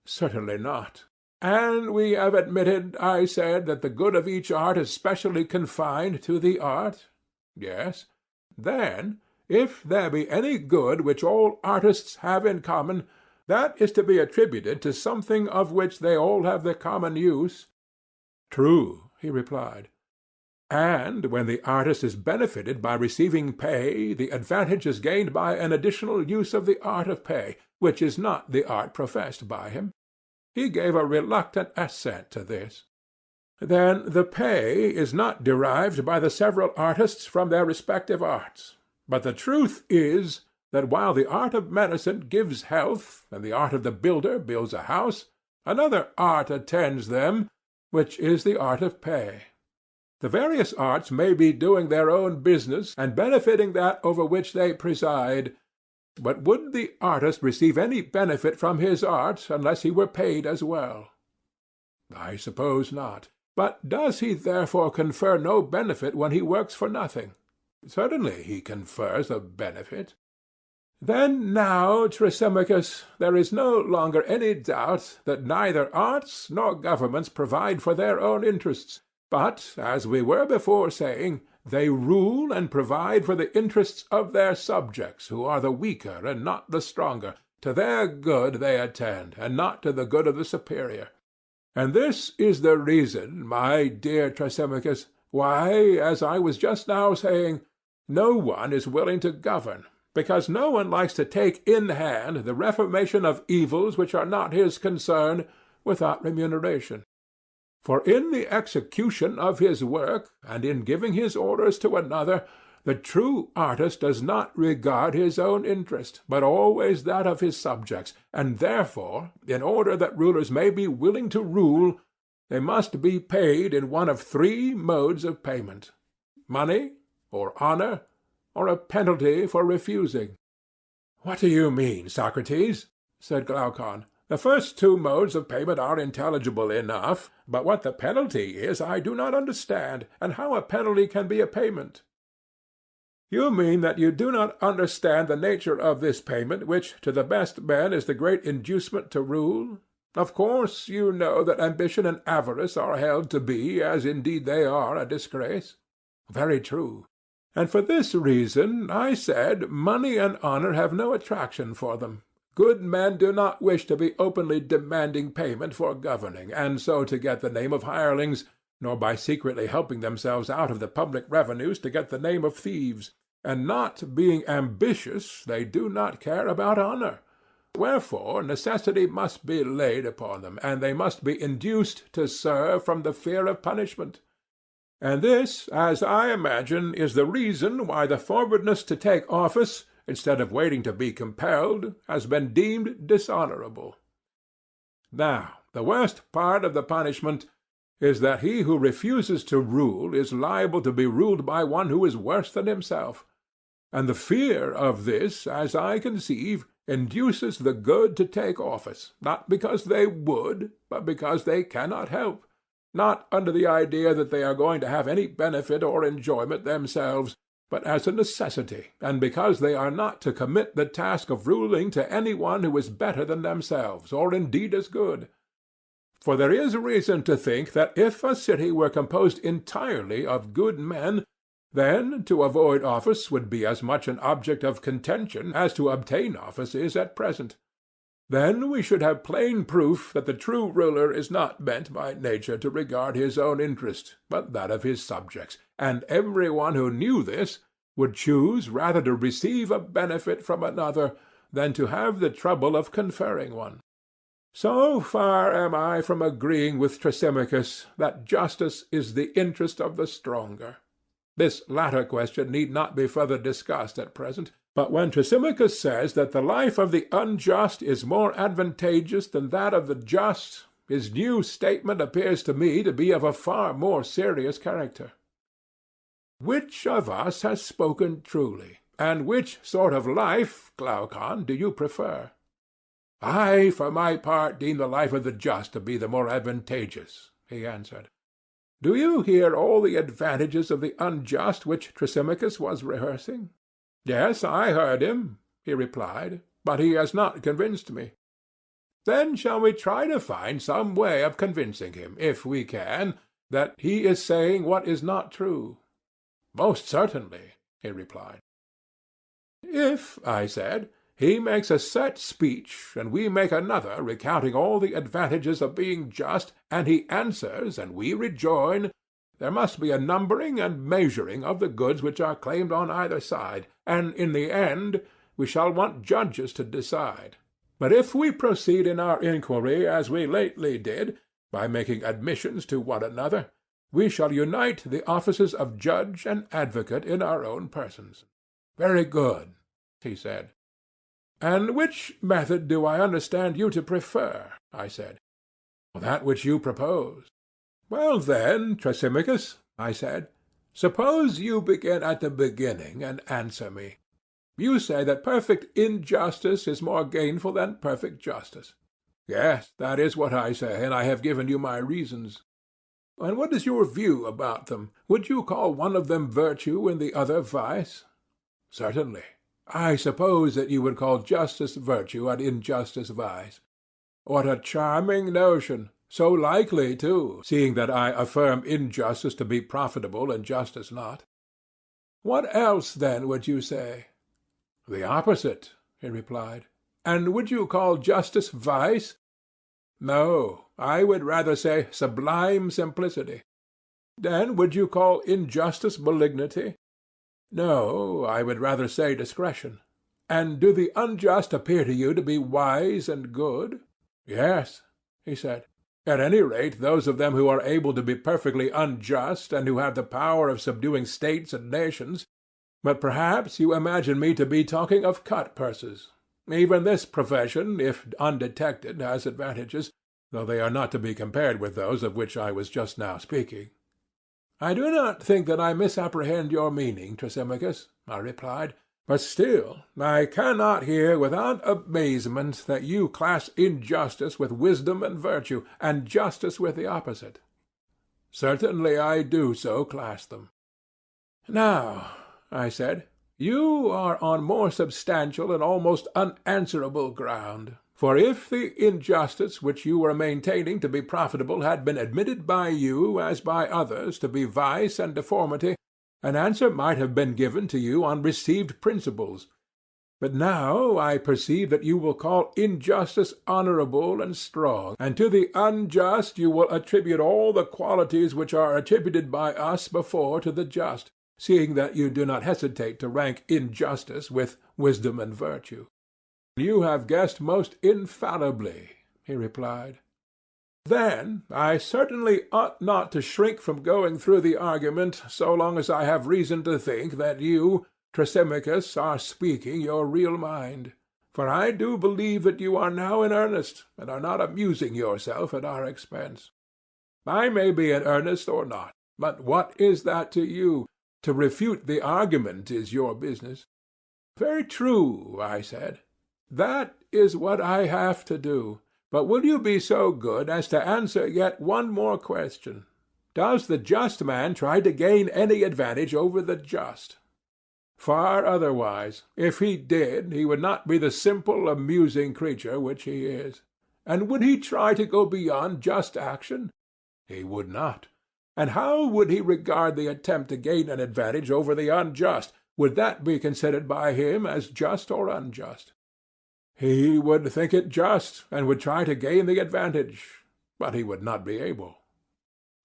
Certainly not. And we have admitted, I said, that the good of each art is specially confined to the art? Yes. Then, if there be any good which all artists have in common, that is to be attributed to something of which they all have the common use. True, he replied. And when the artist is benefited by receiving pay, the advantage is gained by an additional use of the art of pay, which is not the art professed by him. He gave a reluctant assent to this. Then the pay is not derived by the several artists from their respective arts. But the truth is that while the art of medicine gives health, and the art of the builder builds a house, another art attends them, which is the art of pay. The various arts may be doing their own business, and benefiting that over which they preside, but would the artist receive any benefit from his art unless he were paid as well? I suppose not. But does he therefore confer no benefit when he works for nothing? Certainly he confers a benefit. Then now, Thrasymachus, there is no longer any doubt that neither arts nor governments provide for their own interests, but, as we were before saying, they rule and provide for the interests of their subjects, who are the weaker and not the stronger. To their good they attend, and not to the good of the superior. And this is the reason, my dear Thrasymachus, why, as I was just now saying, no one is willing to govern, because no one likes to take in hand the reformation of evils which are not his concern, without remuneration. For in the execution of his work, and in giving his orders to another, the true artist does not regard his own interest, but always that of his subjects, and therefore, in order that rulers may be willing to rule, they must be paid in one of three modes of payment: money, or honor, or a penalty for refusing. What do you mean, Socrates? Said Glaucon. The first two modes of payment are intelligible enough, but what the penalty is I do not understand, and how a penalty can be a payment. You mean that you do not understand the nature of this payment, which to the best men is the great inducement to rule? Of course you know that ambition and avarice are held to be, as indeed they are, a disgrace. Very true. And for this reason, I said, money and honor have no attraction for them. Good men do not wish to be openly demanding payment for governing, and so to get the name of hirelings, nor by secretly helping themselves out of the public revenues to get the name of thieves. And not being ambitious, they do not care about honor. Wherefore necessity must be laid upon them, and they must be induced to serve from the fear of punishment. And this, as I imagine, is the reason why the forwardness to take office, instead of waiting to be compelled, has been deemed dishonorable. Now, the worst part of the punishment is that he who refuses to rule is liable to be ruled by one who is worse than himself. And the fear of this, as I conceive, induces the good to take office, not because they would, but because they cannot help, not under the idea that they are going to have any benefit or enjoyment themselves, but as a necessity, and because they are not to commit the task of ruling to any one who is better than themselves, or indeed as good. For there is reason to think that if a city were composed entirely of good men, then to avoid office would be as much an object of contention as to obtain office is at present. Then we should have plain proof that the true ruler is not meant by nature to regard his own interest, but that of his subjects, and every one who knew this would choose rather to receive a benefit from another than to have the trouble of conferring one. So far am I from agreeing with Thrasymachus that justice is the interest of the stronger. This latter question need not be further discussed at present, but when Thrasymachus says that the life of the unjust is more advantageous than that of the just, his new statement appears to me to be of a far more serious character. Which of us has spoken truly, and which sort of life, Glaucon, do you prefer? I, for my part, deem the life of the just to be the more advantageous, he answered. Do you hear all the advantages of the unjust which Thrasymachus was rehearsing? Yes, I heard him, he replied, but he has not convinced me. Then shall we try to find some way of convincing him, if we can, that he is saying what is not true? Most certainly, he replied. If, I said, he makes a set speech, and we make another recounting all the advantages of being just, and he answers, and we rejoin, there must be a numbering and measuring of the goods which are claimed on either side, and in the end we shall want judges to decide. But if we proceed in our inquiry as we lately did, by making admissions to one another, we shall unite the offices of judge and advocate in our own persons. Very good, he said. And which method do I understand you to prefer? I said. That which you propose. Well then, Thrasymachus, I said, suppose you begin at the beginning and answer me. You say that perfect injustice is more gainful than perfect justice. Yes, that is what I say, and I have given you my reasons. And what is your view about them? Would you call one of them virtue and the other vice? Certainly. I suppose that you would call justice virtue and injustice vice. What a charming notion! So likely, too, seeing that I affirm injustice to be profitable and justice not. What else, then, would you say? The opposite, he replied. And would you call justice vice? No, I would rather say sublime simplicity. Then would you call injustice malignity? No, I would rather say discretion. And do the unjust appear to you to be wise and good? Yes, he said. At any rate, those of them who are able to be perfectly unjust, and who have the power of subduing states and nations. But perhaps you imagine me to be talking of cut-purses. Even this profession, if undetected, has advantages, though they are not to be compared with those of which I was just now speaking. I do not think that I misapprehend your meaning, Thrasymachus, I replied, But still I cannot hear without amazement that you class injustice with wisdom and virtue, and justice with the opposite. Certainly I do so class them. Now, I said, you are on more substantial and almost unanswerable ground. For if the injustice which you were maintaining to be profitable had been admitted by you, as by others, to be vice and deformity, an answer might have been given to you on received principles. But now I perceive that you will call injustice honorable and strong, and to the unjust you will attribute all the qualities which are attributed by us before to the just, seeing that you do not hesitate to rank injustice with wisdom and virtue. You have guessed most infallibly, he replied. Then I certainly ought not to shrink from going through the argument so long as I have reason to think that you, Thrasymachus, are speaking your real mind. For I do believe that you are now in earnest, and are not amusing yourself at our expense. I may be in earnest or not, but what is that to you? To refute the argument is your business. Very true, I said. That is what I have to do. But will you be so good as to answer yet one more question? Does the just man try to gain any advantage over the just? Far otherwise. If he did, he would not be the simple, amusing creature which he is. And would he try to go beyond just action? He would not. And how would he regard the attempt to gain an advantage over the unjust? Would that be considered by him as just or unjust? He would think it just, and would try to gain the advantage, but he would not be able.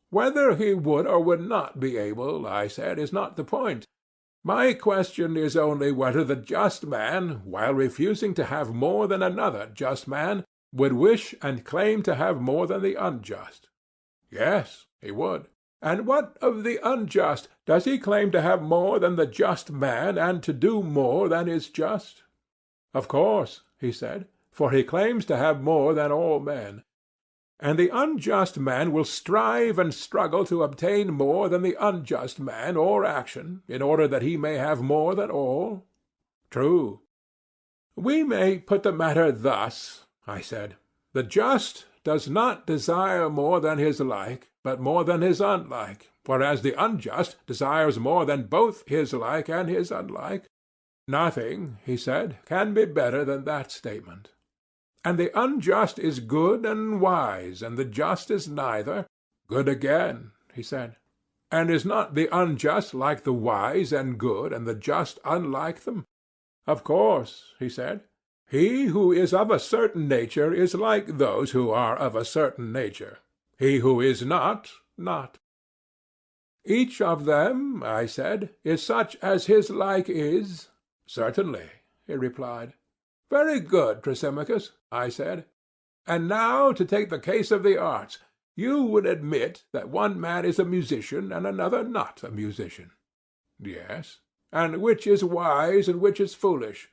Whether he would or would not be able, I said, is not the point. My question is only whether the just man, while refusing to have more than another just man, would wish and claim to have more than the unjust. Yes, he would. And what of the unjust? Does he claim to have more than the just man, and to do more than is just? Of course, he said, for he claims to have more than all men. And the unjust man will strive and struggle to obtain more than the unjust man or action, in order that he may have more than all? True. We may put the matter thus, I said. The just does not desire more than his like, but more than his unlike, whereas the unjust desires more than both his like and his unlike. Nothing, he said, can be better than that statement. And the unjust is good and wise, and the just is neither. Good again, he said. And is not the unjust like the wise and good, and the just unlike them? Of course, he said. He who is of a certain nature is like those who are of a certain nature. He who is not, not. Each of them, I said, is such as his like is. Certainly, he replied. Very good, Thrasymachus, I said. And now to take the case of the arts. You would admit that one man is a musician and another not a musician. Yes. And which is wise and which is foolish?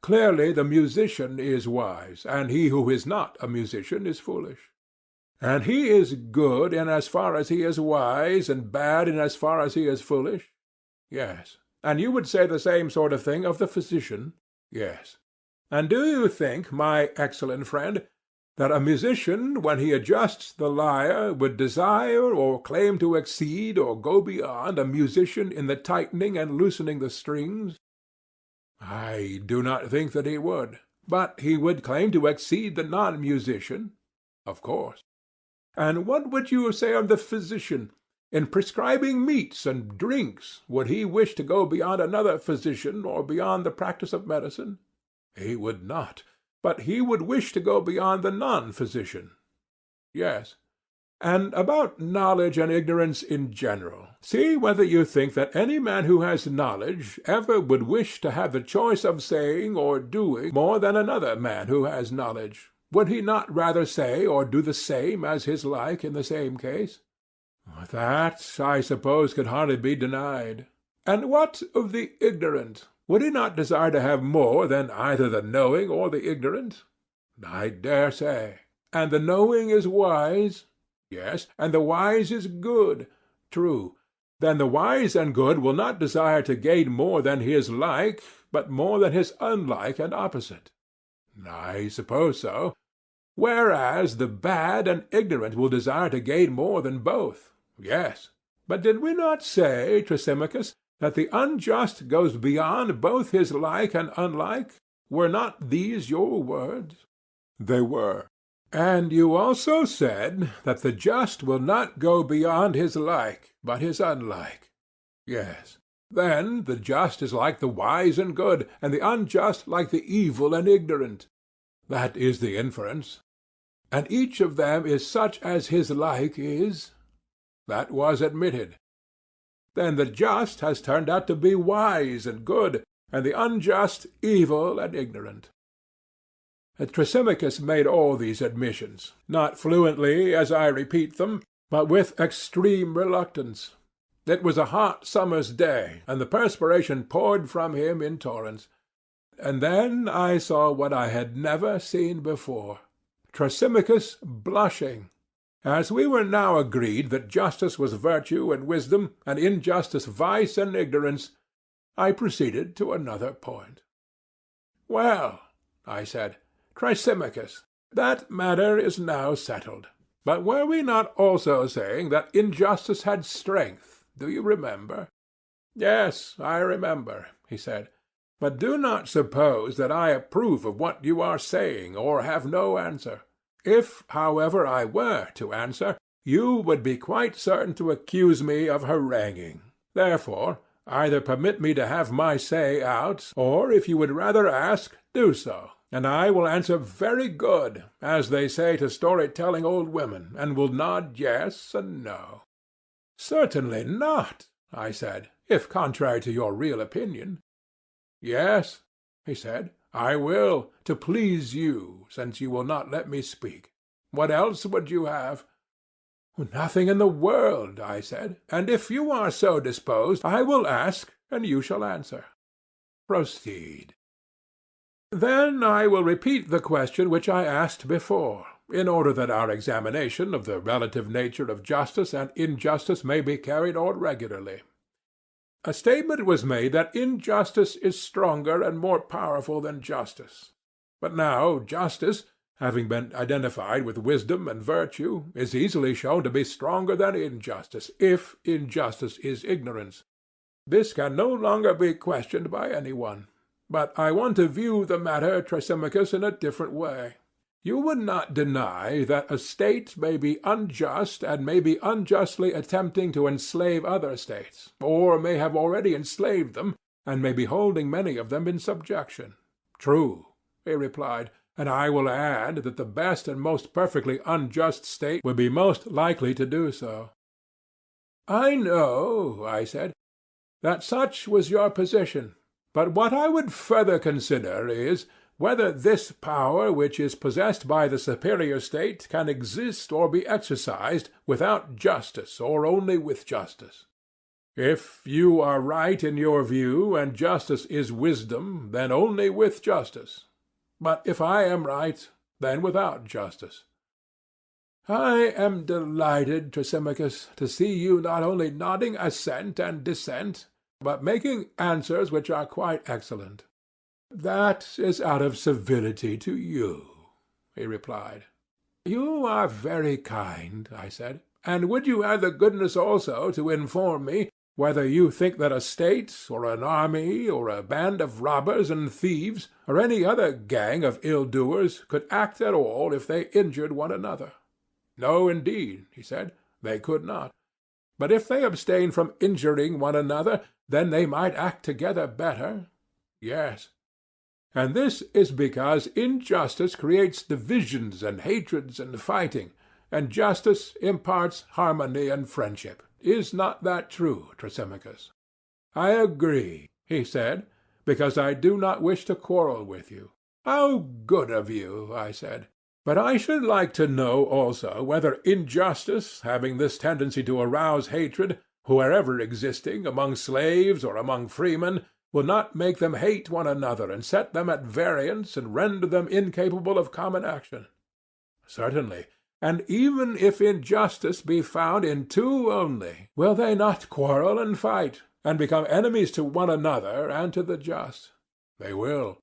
Clearly the musician is wise, and he who is not a musician is foolish. And he is good in as far as he is wise, and bad in as far as he is foolish? Yes. And you would say the same sort of thing of the physician? Yes. And do you think, my excellent friend, that a musician, when he adjusts the lyre, would desire or claim to exceed or go beyond a musician in the tightening and loosening the strings? I do not think that he would. But he would claim to exceed the non-musician? Of course. And what would you say of the physician? In prescribing meats and drinks, would he wish to go beyond another physician, or beyond the practice of medicine? He would not, but he would wish to go beyond the non-physician. Yes. And about knowledge and ignorance in general, see whether you think that any man who has knowledge ever would wish to have the choice of saying or doing more than another man who has knowledge. Would he not rather say or do the same as his like in the same case? That, I suppose, could hardly be denied. And what of the ignorant? Would he not desire to have more than either the knowing or the ignorant? I dare say. And the knowing is wise? Yes. And the wise is good? True. then the wise and good will not desire to gain more than his like, but more than his unlike and opposite. I suppose so. Whereas the bad and ignorant will desire to gain more than both. Yes. But did we not say, Thrasymachus, that the unjust goes beyond both his like and unlike? Were not these your words? They were. And you also said that the just will not go beyond his like, but his unlike. Yes. Then the just is like the wise and good, and the unjust like the evil and ignorant. That is the inference. And each of them is such as his like is. That was admitted. Then the just has turned out to be wise and good, and the unjust evil and ignorant. Thrasymachus made all these admissions, not fluently as I repeat them, but with extreme reluctance. It was a hot summer's day, and the perspiration poured from him in torrents. And then I saw what I had never seen before, Thrasymachus blushing. As we were now agreed that justice was virtue and wisdom, and injustice vice and ignorance, I proceeded to another point. Well, I said, Thrasymachus, that matter is now settled. But were we not also saying that injustice had strength? Do you remember? Yes, I remember, he said. But do not suppose that I approve of what you are saying, or have no answer. If, however, I were to answer, you would be quite certain to accuse me of haranguing. Therefore, either permit me to have my say out, or if you would rather ask, do so, and I will answer very good, as they say to story-telling old women, and will nod yes and no. Certainly not, I said, if contrary to your real opinion. Yes, he said, I will, to please you, since you will not let me speak. What else would you have? Nothing in the world, I said, and if you are so disposed, I will ask, and you shall answer. Proceed. Then I will repeat the question which I asked before, in order that our examination of the relative nature of justice and injustice may be carried on regularly. A statement was made that injustice is stronger and more powerful than justice. But now justice, having been identified with wisdom and virtue, is easily shown to be stronger than injustice, if injustice is ignorance. This can no longer be questioned by any one. But I want to view the matter, Thrasymachus, in a different way. You would not deny that a state may be unjust and may be unjustly attempting to enslave other states, or may have already enslaved them, and may be holding many of them in subjection. True, he replied, and I will add that the best and most perfectly unjust state would be most likely to do so. I know, I said, that such was your position, but what I would further consider is, whether this power which is possessed by the superior state can exist or be exercised without justice or only with justice. If you are right in your view, and justice is wisdom, then only with justice. But if I am right, then without justice. I am delighted, Thrasymachus, to see you not only nodding assent and dissent, but making answers which are quite excellent. That is out of civility to you, he replied. You are very kind, I said, and would you have the goodness also to inform me whether you think that a state, or an army, or a band of robbers and thieves, or any other gang of ill-doers could act at all if they injured one another? No, indeed, he said, they could not. But if they abstain from injuring one another, then they might act together better. Yes. And this is because injustice creates divisions and hatreds and fighting, and justice imparts harmony and friendship. Is not that true, Thrasymachus? I agree, he said, because I do not wish to quarrel with you. How good of you, I said. But I should like to know also whether injustice, having this tendency to arouse hatred, wherever existing, among slaves or among freemen, will not make them hate one another and set them at variance and render them incapable of common action. Certainly, And even if injustice be found in two only, will they not quarrel and fight, and become enemies to one another and to the just? They will.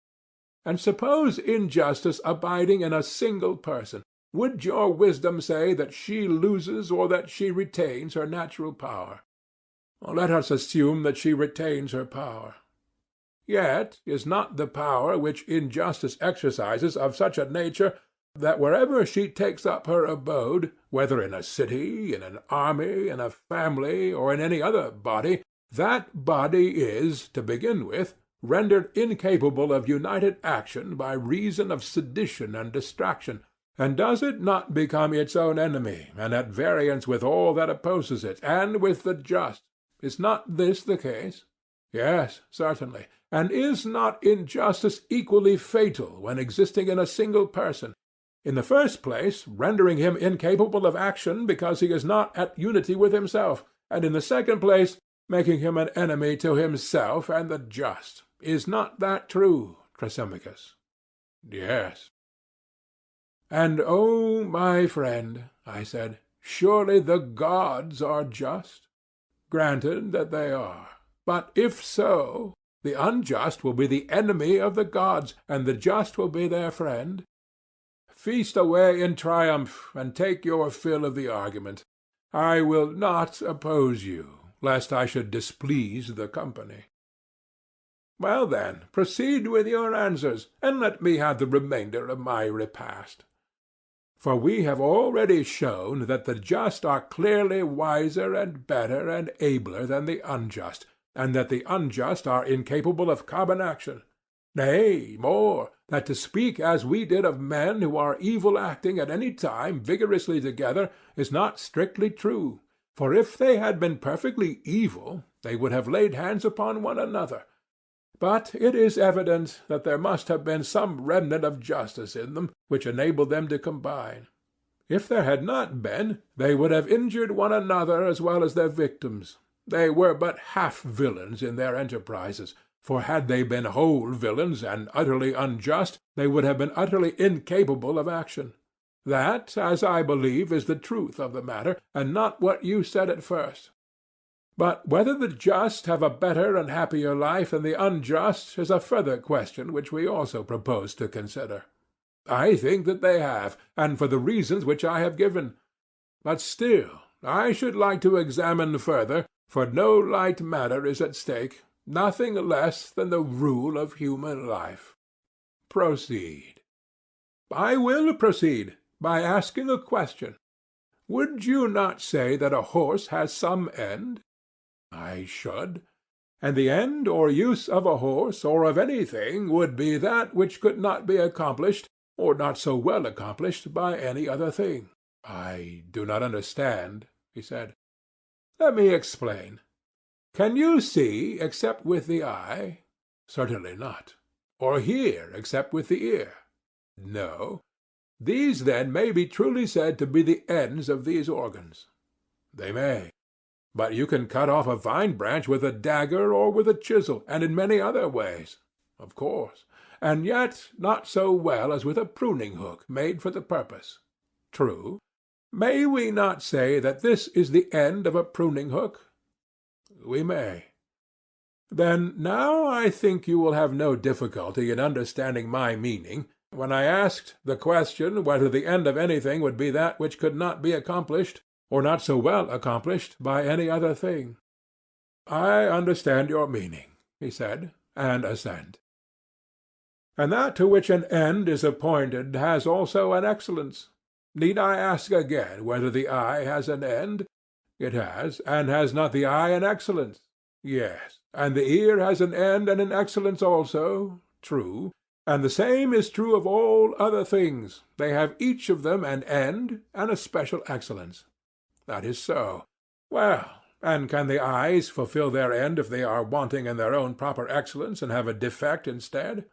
And suppose injustice abiding in a single person, would your wisdom say that she loses or that she retains her natural power? Let us assume that she retains her power. Yet is not the power which injustice exercises of such a nature that wherever she takes up her abode, whether in a city, in an army, in a family, or in any other body, that body is, to begin with, rendered incapable of united action by reason of sedition and distraction, and does it not become its own enemy, and at variance with all that opposes it, and with the just? Is not this the case? Yes, certainly. And is not injustice equally fatal when existing in a single person? In the first place, rendering him incapable of action because he is not at unity with himself, and in the second place, making him an enemy to himself and the just. Is not that true, Thrasymachus? Yes. And, oh, my friend, I said, surely the gods are just? Granted that they are. But if so, the unjust will be the enemy of the gods, and the just will be their friend. Feast away in triumph, and take your fill of the argument. I will not oppose you, lest I should displease the company. Well, then, proceed with your answers, and let me have the remainder of my repast. For we have already shown that the just are clearly wiser and better and abler than the unjust, and that the unjust are incapable of common action. Nay, more, that to speak as we did of men who are evil acting at any time vigorously together is not strictly true, for if they had been perfectly evil, they would have laid hands upon one another. But it is evident that there must have been some remnant of justice in them, which enabled them to combine. If there had not been, they would have injured one another as well as their victims. They were but half villains in their enterprises, for had they been whole villains and utterly unjust, they would have been utterly incapable of action. That, as I believe, is the truth of the matter, and not what you said at first. But whether the just have a better and happier life than the unjust is a further question which we also propose to consider. I think that they have, and for the reasons which I have given. But still, I should like to examine further, for no light matter is at stake, nothing less than the rule of human life. Proceed. I will proceed by asking a question. Would you not say that a horse has some end? I should. And the end or use of a horse or of anything would be that which could not be accomplished, or not so well accomplished, by any other thing. I do not understand, he said. Let me explain. Can you see except with the eye? Certainly not. Or hear except with the ear? No. These, then, may be truly said to be the ends of these organs. They may. But you can cut off a vine branch with a dagger or with a chisel, and in many other ways. Of course. And yet not so well as with a pruning hook made for the purpose. True. May we not say that this is the end of a pruning hook? We may. Then now I think you will have no difficulty in understanding my meaning, when I asked the question whether the end of anything would be that which could not be accomplished, or not so well accomplished, by any other thing. I understand your meaning, he said, and assent. And that to which an end is appointed has also an excellence. Need I ask again whether the eye has an end? It has, and has not the eye an excellence? Yes. And the ear has an end and an excellence also? True. And the same is true of all other things. They have each of them an end and a special excellence. That is so. Well, and can the eyes fulfill their end if they are wanting in their own proper excellence and have a defect instead?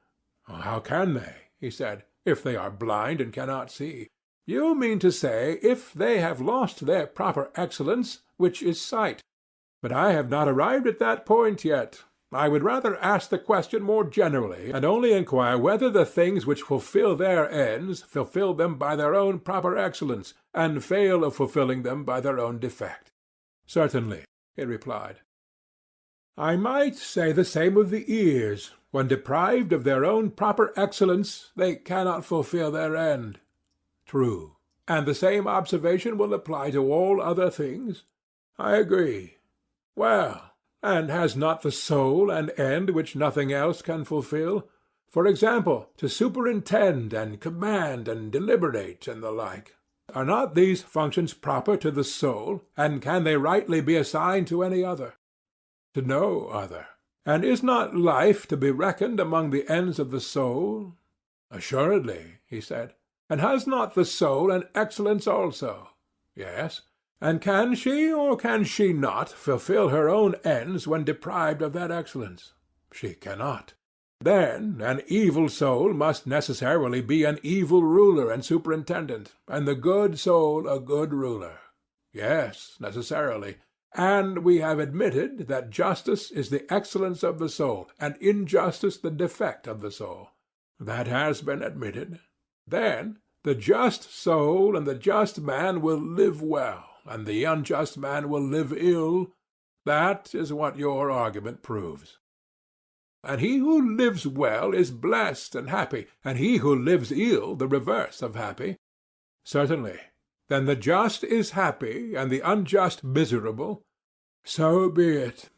How can they, he said, if they are blind and cannot see? You mean to say if they have lost their proper excellence, which is sight. But I have not arrived at that point yet. I would rather ask the question more generally, and only inquire whether the things which fulfill their ends fulfill them by their own proper excellence, and fail of fulfilling them by their own defect. Certainly, he replied. I might say the same of the ears. When deprived of their own proper excellence, they cannot fulfill their end. True. And the same observation will apply to all other things? I agree. Well, and has not the soul an end which nothing else can fulfill? For example, to superintend and command and deliberate and the like. Are not these functions proper to the soul, and can they rightly be assigned to any other? To no other. And is not life to be reckoned among the ends of the soul? Assuredly, he said. And has not the soul an excellence also? Yes. And can she or can she not fulfill her own ends when deprived of that excellence? She cannot. Then an evil soul must necessarily be an evil ruler and superintendent, and the good soul a good ruler. Yes, necessarily. And we have admitted that justice is the excellence of the soul, and injustice the defect of the soul. That has been admitted. Then the just soul and the just man will live well, and the unjust man will live ill. That is what your argument proves. And he who lives well is blessed and happy, and he who lives ill the reverse of happy. Certainly. Then the just is happy, and the unjust miserable? So be it.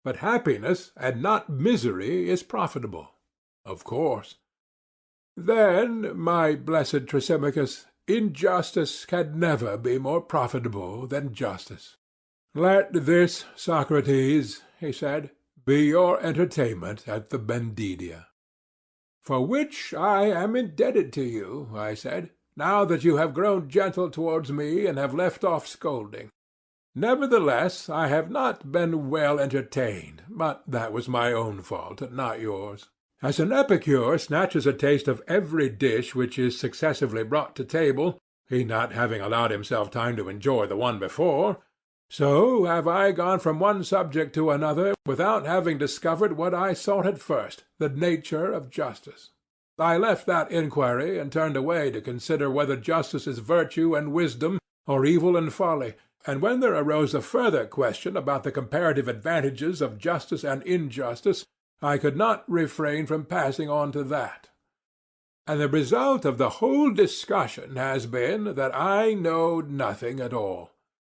But happiness, and not misery, is profitable. Of course. Then, my blessed Thrasymachus, injustice can never be more profitable than justice. Let this, Socrates, he said, be your entertainment at the Bendidia. For which I am indebted to you, I said, now that you have grown gentle towards me and have left off scolding. Nevertheless, I have not been well entertained, but that was my own fault, not yours. As an epicure snatches a taste of every dish which is successively brought to table, he not having allowed himself time to enjoy the one before, so have I gone from one subject to another without having discovered what I sought at first, the nature of justice. I left that inquiry and turned away to consider whether justice is virtue and wisdom, or evil and folly, and when there arose a further question about the comparative advantages of justice and injustice, I could not refrain from passing on to that. And the result of the whole discussion has been that I know nothing at all.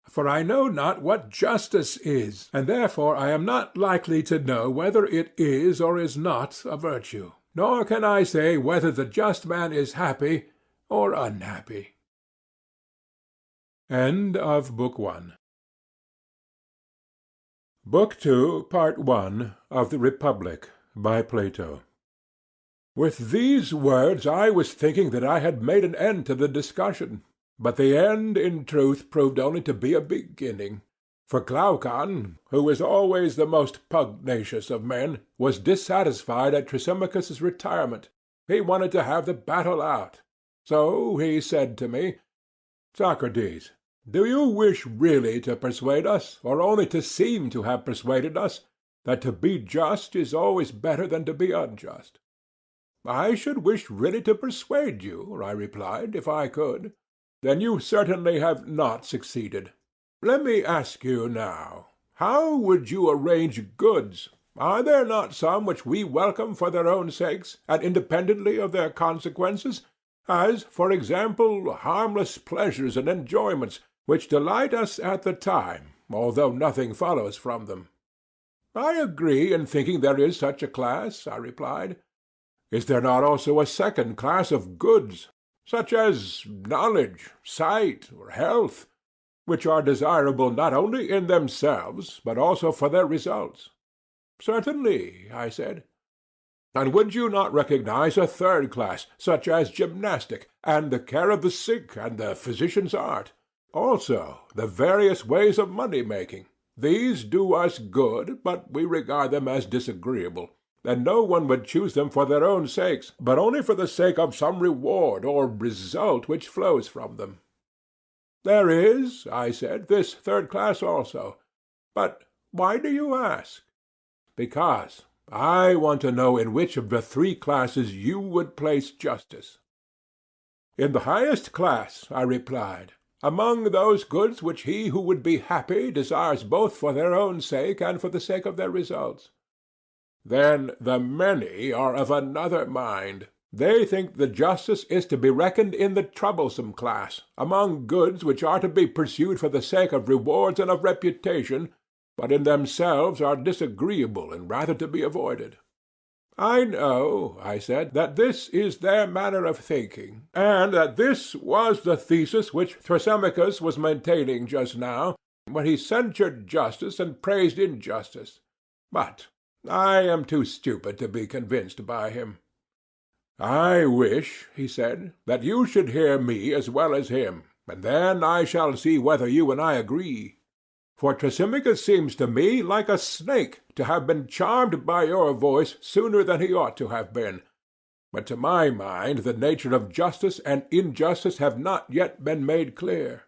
For I know not what justice is, and therefore I am not likely to know whether it is or is not a virtue, nor can I say whether the just man is happy or unhappy. End of Book 1. Book 2, Part 1 of the Republic, by Plato. With these words I was thinking that I had made an end to the discussion, but the end in truth proved only to be a beginning. For Glaucon, who is always the most pugnacious of men, was dissatisfied at Thrasymachus's retirement. He wanted to have the battle out. So he said to me, Socrates, do you wish really to persuade us, or only to seem to have persuaded us, that to be just is always better than to be unjust? I should wish really to persuade you, I replied, if I could. Then you certainly have not succeeded. Let me ask you now, how would you arrange goods? Are there not some which we welcome for their own sakes, and independently of their consequences, as, for example, harmless pleasures and enjoyments, which delight us at the time, although nothing follows from them? I agree in thinking there is such a class, I replied. Is there not also a second class of goods, such as knowledge, sight, or health, which are desirable not only in themselves, but also for their results? Certainly, I said. And would you not recognize a third class, such as gymnastic, and the care of the sick, and the physician's art? Also, the various ways of money-making. These do us good, but we regard them as disagreeable, and no one would choose them for their own sakes, but only for the sake of some reward or result which flows from them. There is, I said, this third class also. But why do you ask? Because, I want to know in which of the three classes you would place justice. In the highest class, I replied, among those goods which he who would be happy desires both for their own sake and for the sake of their results. Then the many are of another mind. They think the justice is to be reckoned in the troublesome class, among goods which are to be pursued for the sake of rewards and of reputation, but in themselves are disagreeable and rather to be avoided. I know, I said, that this is their manner of thinking, and that this was the thesis which Thrasymachus was maintaining just now, when he censured justice and praised injustice. But I am too stupid to be convinced by him. I wish, he said, that you should hear me as well as him, and then I shall see whether you and I agree. For Thrasymachus seems to me like a snake to have been charmed by your voice sooner than he ought to have been. But to my mind the nature of justice and injustice have not yet been made clear.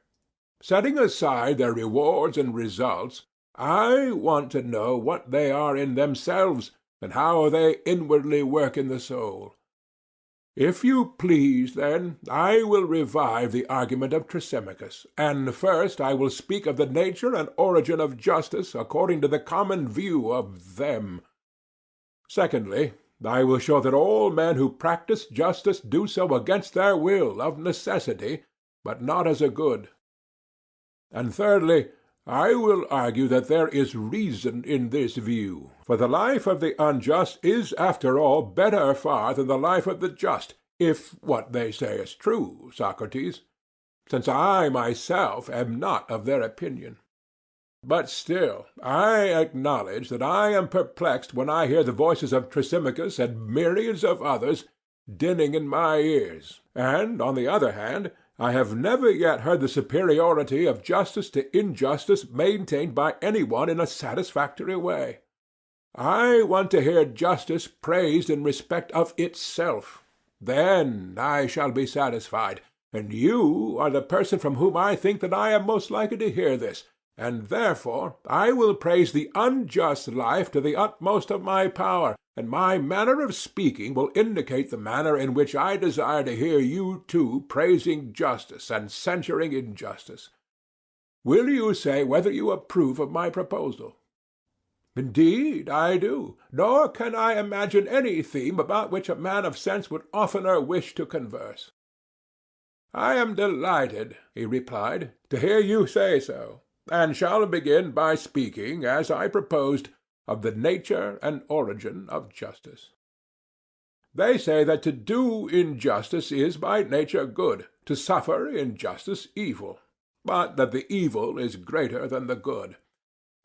Setting aside their rewards and results, I want to know what they are in themselves, and how they inwardly work in the soul. If you please, then, I will revive the argument of Thrasymachus, and first I will speak of the nature and origin of justice according to the common view of them. Secondly, I will show that all men who practice justice do so against their will, of necessity, but not as a good. And thirdly, I will argue that there is reason in this view, for the life of the unjust is after all better far than the life of the just, if what they say is true, Socrates, since I myself am not of their opinion. But still I acknowledge that I am perplexed when I hear the voices of Thrasymachus and myriads of others dinning in my ears, and, on the other hand, I have never yet heard the superiority of justice to injustice maintained by any one in a satisfactory way. I want to hear justice praised in respect of itself. Then I shall be satisfied, and you are the person from whom I think that I am most likely to hear this, and therefore I will praise the unjust life to the utmost of my power, and my manner of speaking will indicate the manner in which I desire to hear you too praising justice and censuring injustice. Will you say whether you approve of my proposal? Indeed, I do, nor can I imagine any theme about which a man of sense would oftener wish to converse. I am delighted, he replied, to hear you say so, and shall begin by speaking, as I proposed, of the nature and origin of justice. They say that to do injustice is by nature good, to suffer injustice evil, but that the evil is greater than the good.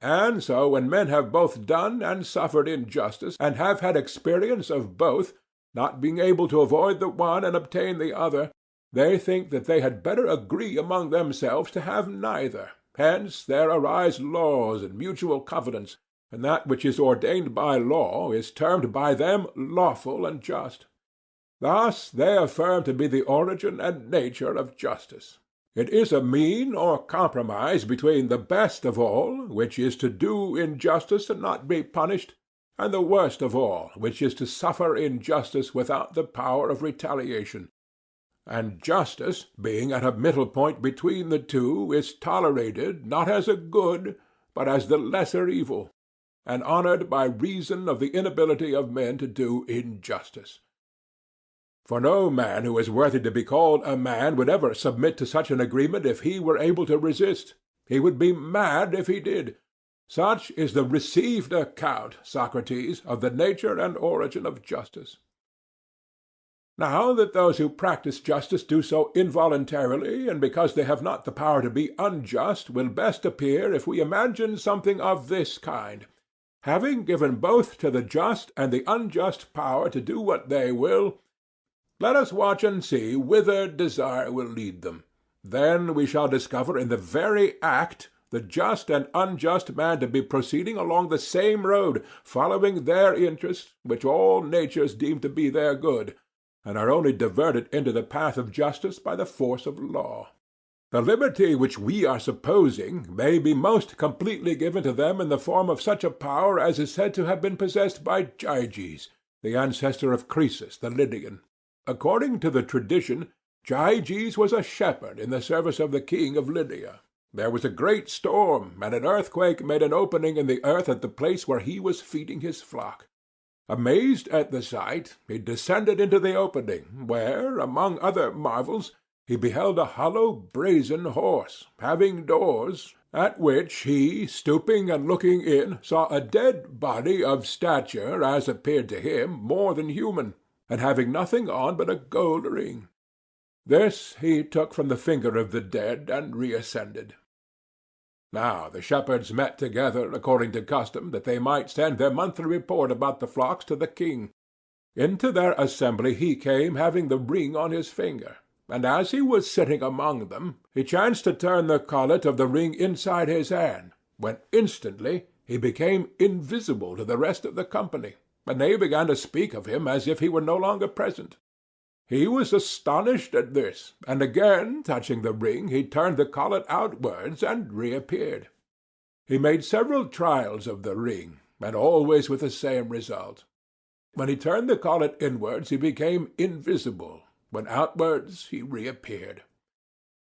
And so when men have both done and suffered injustice, and have had experience of both, not being able to avoid the one and obtain the other, they think that they had better agree among themselves to have neither. Hence there arise laws and mutual covenants, and that which is ordained by law is termed by them lawful and just. Thus they affirm to be the origin and nature of justice. It is a mean or compromise between the best of all, which is to do injustice and not be punished, and the worst of all, which is to suffer injustice without the power of retaliation. And justice, being at a middle point between the two, is tolerated not as a good, but as the lesser evil, and honored by reason of the inability of men to do injustice. For no man who is worthy to be called a man would ever submit to such an agreement if he were able to resist. He would be mad if he did. Such is the received account, Socrates, of the nature and origin of justice. Now that those who practice justice do so involuntarily, and because they have not the power to be unjust, will best appear if we imagine something of this kind. Having given both to the just and the unjust power to do what they will, let us watch and see whither desire will lead them. Then we shall discover in the very act the just and unjust man to be proceeding along the same road, following their interests, which all natures deem to be their good, and are only diverted into the path of justice by the force of law. The liberty which we are supposing may be most completely given to them in the form of such a power as is said to have been possessed by Gyges, the ancestor of Croesus the Lydian. According to the tradition, Gyges was a shepherd in the service of the king of Lydia. There was a great storm, and an earthquake made an opening in the earth at the place where he was feeding his flock. Amazed at the sight, he descended into the opening, where, among other marvels, he beheld a hollow brazen horse, having doors, at which he, stooping and looking in, saw a dead body of stature, as appeared to him, more than human, and having nothing on but a gold ring. This he took from the finger of the dead, and reascended. Now the shepherds met together, according to custom, that they might send their monthly report about the flocks to the king. Into their assembly he came, having the ring on his finger. And as he was sitting among them, he chanced to turn the collet of the ring inside his hand, when instantly he became invisible to the rest of the company, and they began to speak of him as if he were no longer present. He was astonished at this, and again touching the ring, he turned the collet outwards and reappeared. He made several trials of the ring, and always with the same result. When he turned the collet inwards, he became invisible. When outwards, he reappeared.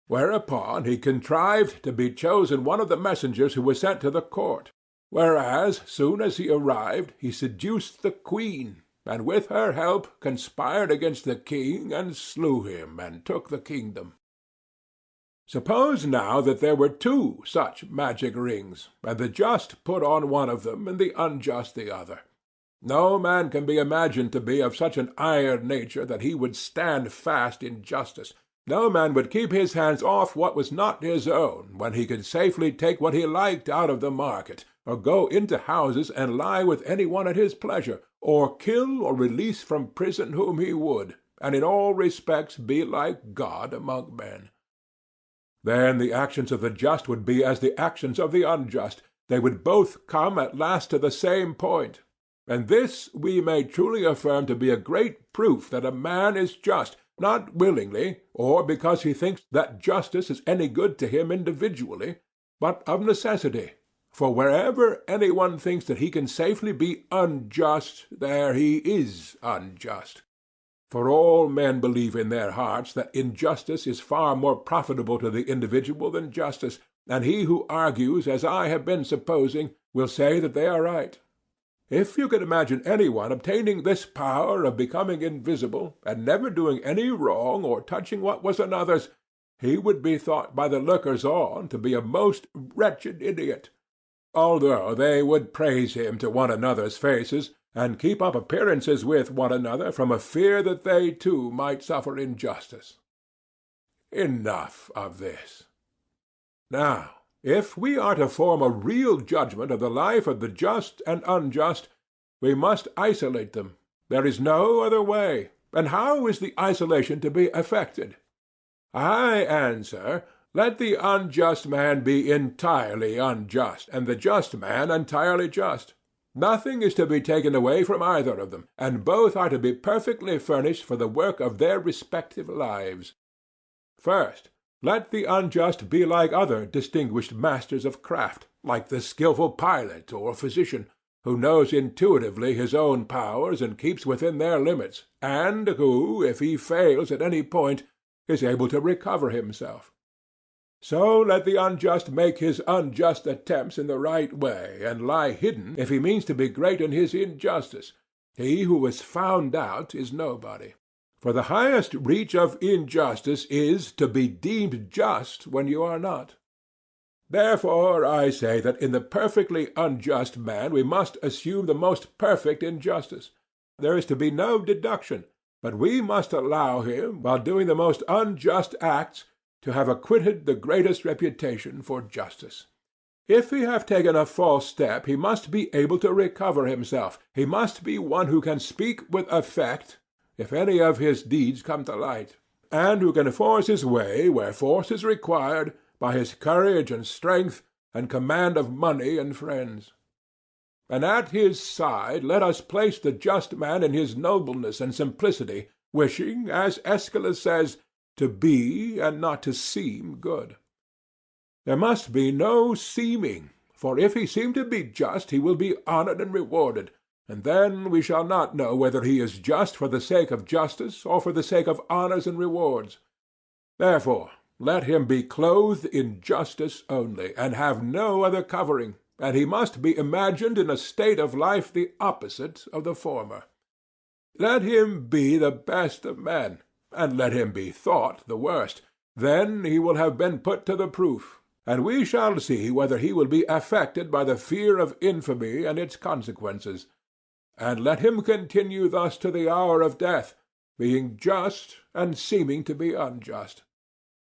Whereupon he contrived to be chosen one of the messengers who was sent to the court, whereas, soon as he arrived, he seduced the queen, and with her help conspired against the king, and slew him, and took the kingdom. Suppose now that there were two such magic rings, and the just put on one of them, and the unjust the other. No man can be imagined to be of such an iron nature that he would stand fast in justice. No man would keep his hands off what was not his own, when he could safely take what he liked out of the market, or go into houses and lie with any one at his pleasure, or kill or release from prison whom he would, and in all respects be like God among men. Then the actions of the just would be as the actions of the unjust. They would both come at last to the same point. And this we may truly affirm to be a great proof that a man is just, not willingly, or because he thinks that justice is any good to him individually, but of necessity. For wherever any one thinks that he can safely be unjust, there he is unjust. For all men believe in their hearts that injustice is far more profitable to the individual than justice, and he who argues, as I have been supposing, will say that they are right. If you could imagine any one obtaining this power of becoming invisible, and never doing any wrong or touching what was another's, he would be thought by the lookers-on to be a most wretched idiot, although they would praise him to one another's faces, and keep up appearances with one another from a fear that they too might suffer injustice. Enough of this. Now, if we are to form a real judgment of the life of the just and unjust, we must isolate them. There is no other way. And how is the isolation to be effected? I answer, let the unjust man be entirely unjust, and the just man entirely just. Nothing is to be taken away from either of them, and both are to be perfectly furnished for the work of their respective lives. First, let the unjust be like other distinguished masters of craft, like the skilful pilot or physician, who knows intuitively his own powers and keeps within their limits, and who, if he fails at any point, is able to recover himself. So let the unjust make his unjust attempts in the right way, and lie hidden if he means to be great in his injustice. He who is found out is nobody. For the highest reach of injustice is to be deemed just when you are not. Therefore I say that in the perfectly unjust man we must assume the most perfect injustice. There is to be no deduction, but we must allow him, while doing the most unjust acts, to have acquitted the greatest reputation for justice. If he have taken a false step, he must be able to recover himself. He must be one who can speak with effect if any of his deeds come to light, and who can force his way where force is required by his courage and strength and command of money and friends. And at his side let us place the just man in his nobleness and simplicity, wishing, as Aeschylus says, to be and not to seem good. There must be no seeming, for if he seem to be just he will be honored and rewarded, and then we shall not know whether he is just for the sake of justice or for the sake of honors and rewards. Therefore let him be clothed in justice only, and have no other covering, and he must be imagined in a state of life the opposite of the former. Let him be the best of men, and let him be thought the worst. Then he will have been put to the proof, and we shall see whether he will be affected by the fear of infamy and its consequences. And let him continue thus to the hour of death, being just and seeming to be unjust.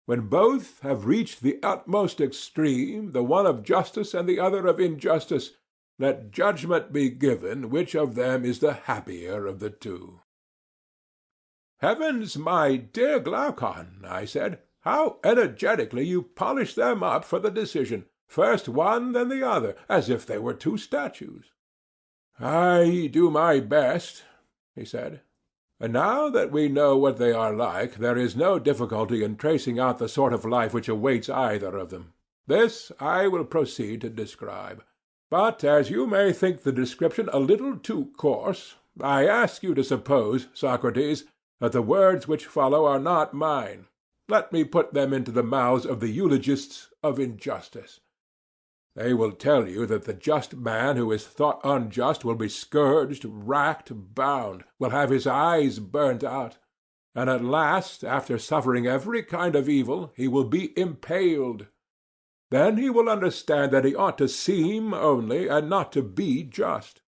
When both have reached the utmost extreme, the one of justice and the other of injustice, let judgment be given which of them is the happier of the two. "Heavens, my dear Glaucon," I said, "how energetically you polish them up for the decision, first one then the other, as if they were two statues." "I do my best," he said. "And now that we know what they are like, there is no difficulty in tracing out the sort of life which awaits either of them. This I will proceed to describe. But as you may think the description a little too coarse, I ask you to suppose, Socrates, that the words which follow are not mine. Let me put them into the mouths of the eulogists of injustice. They will tell you that the just man who is thought unjust will be scourged, racked, bound, will have his eyes burnt out, and at last, after suffering every kind of evil, he will be impaled. Then he will understand that he ought to seem only, and not to be just.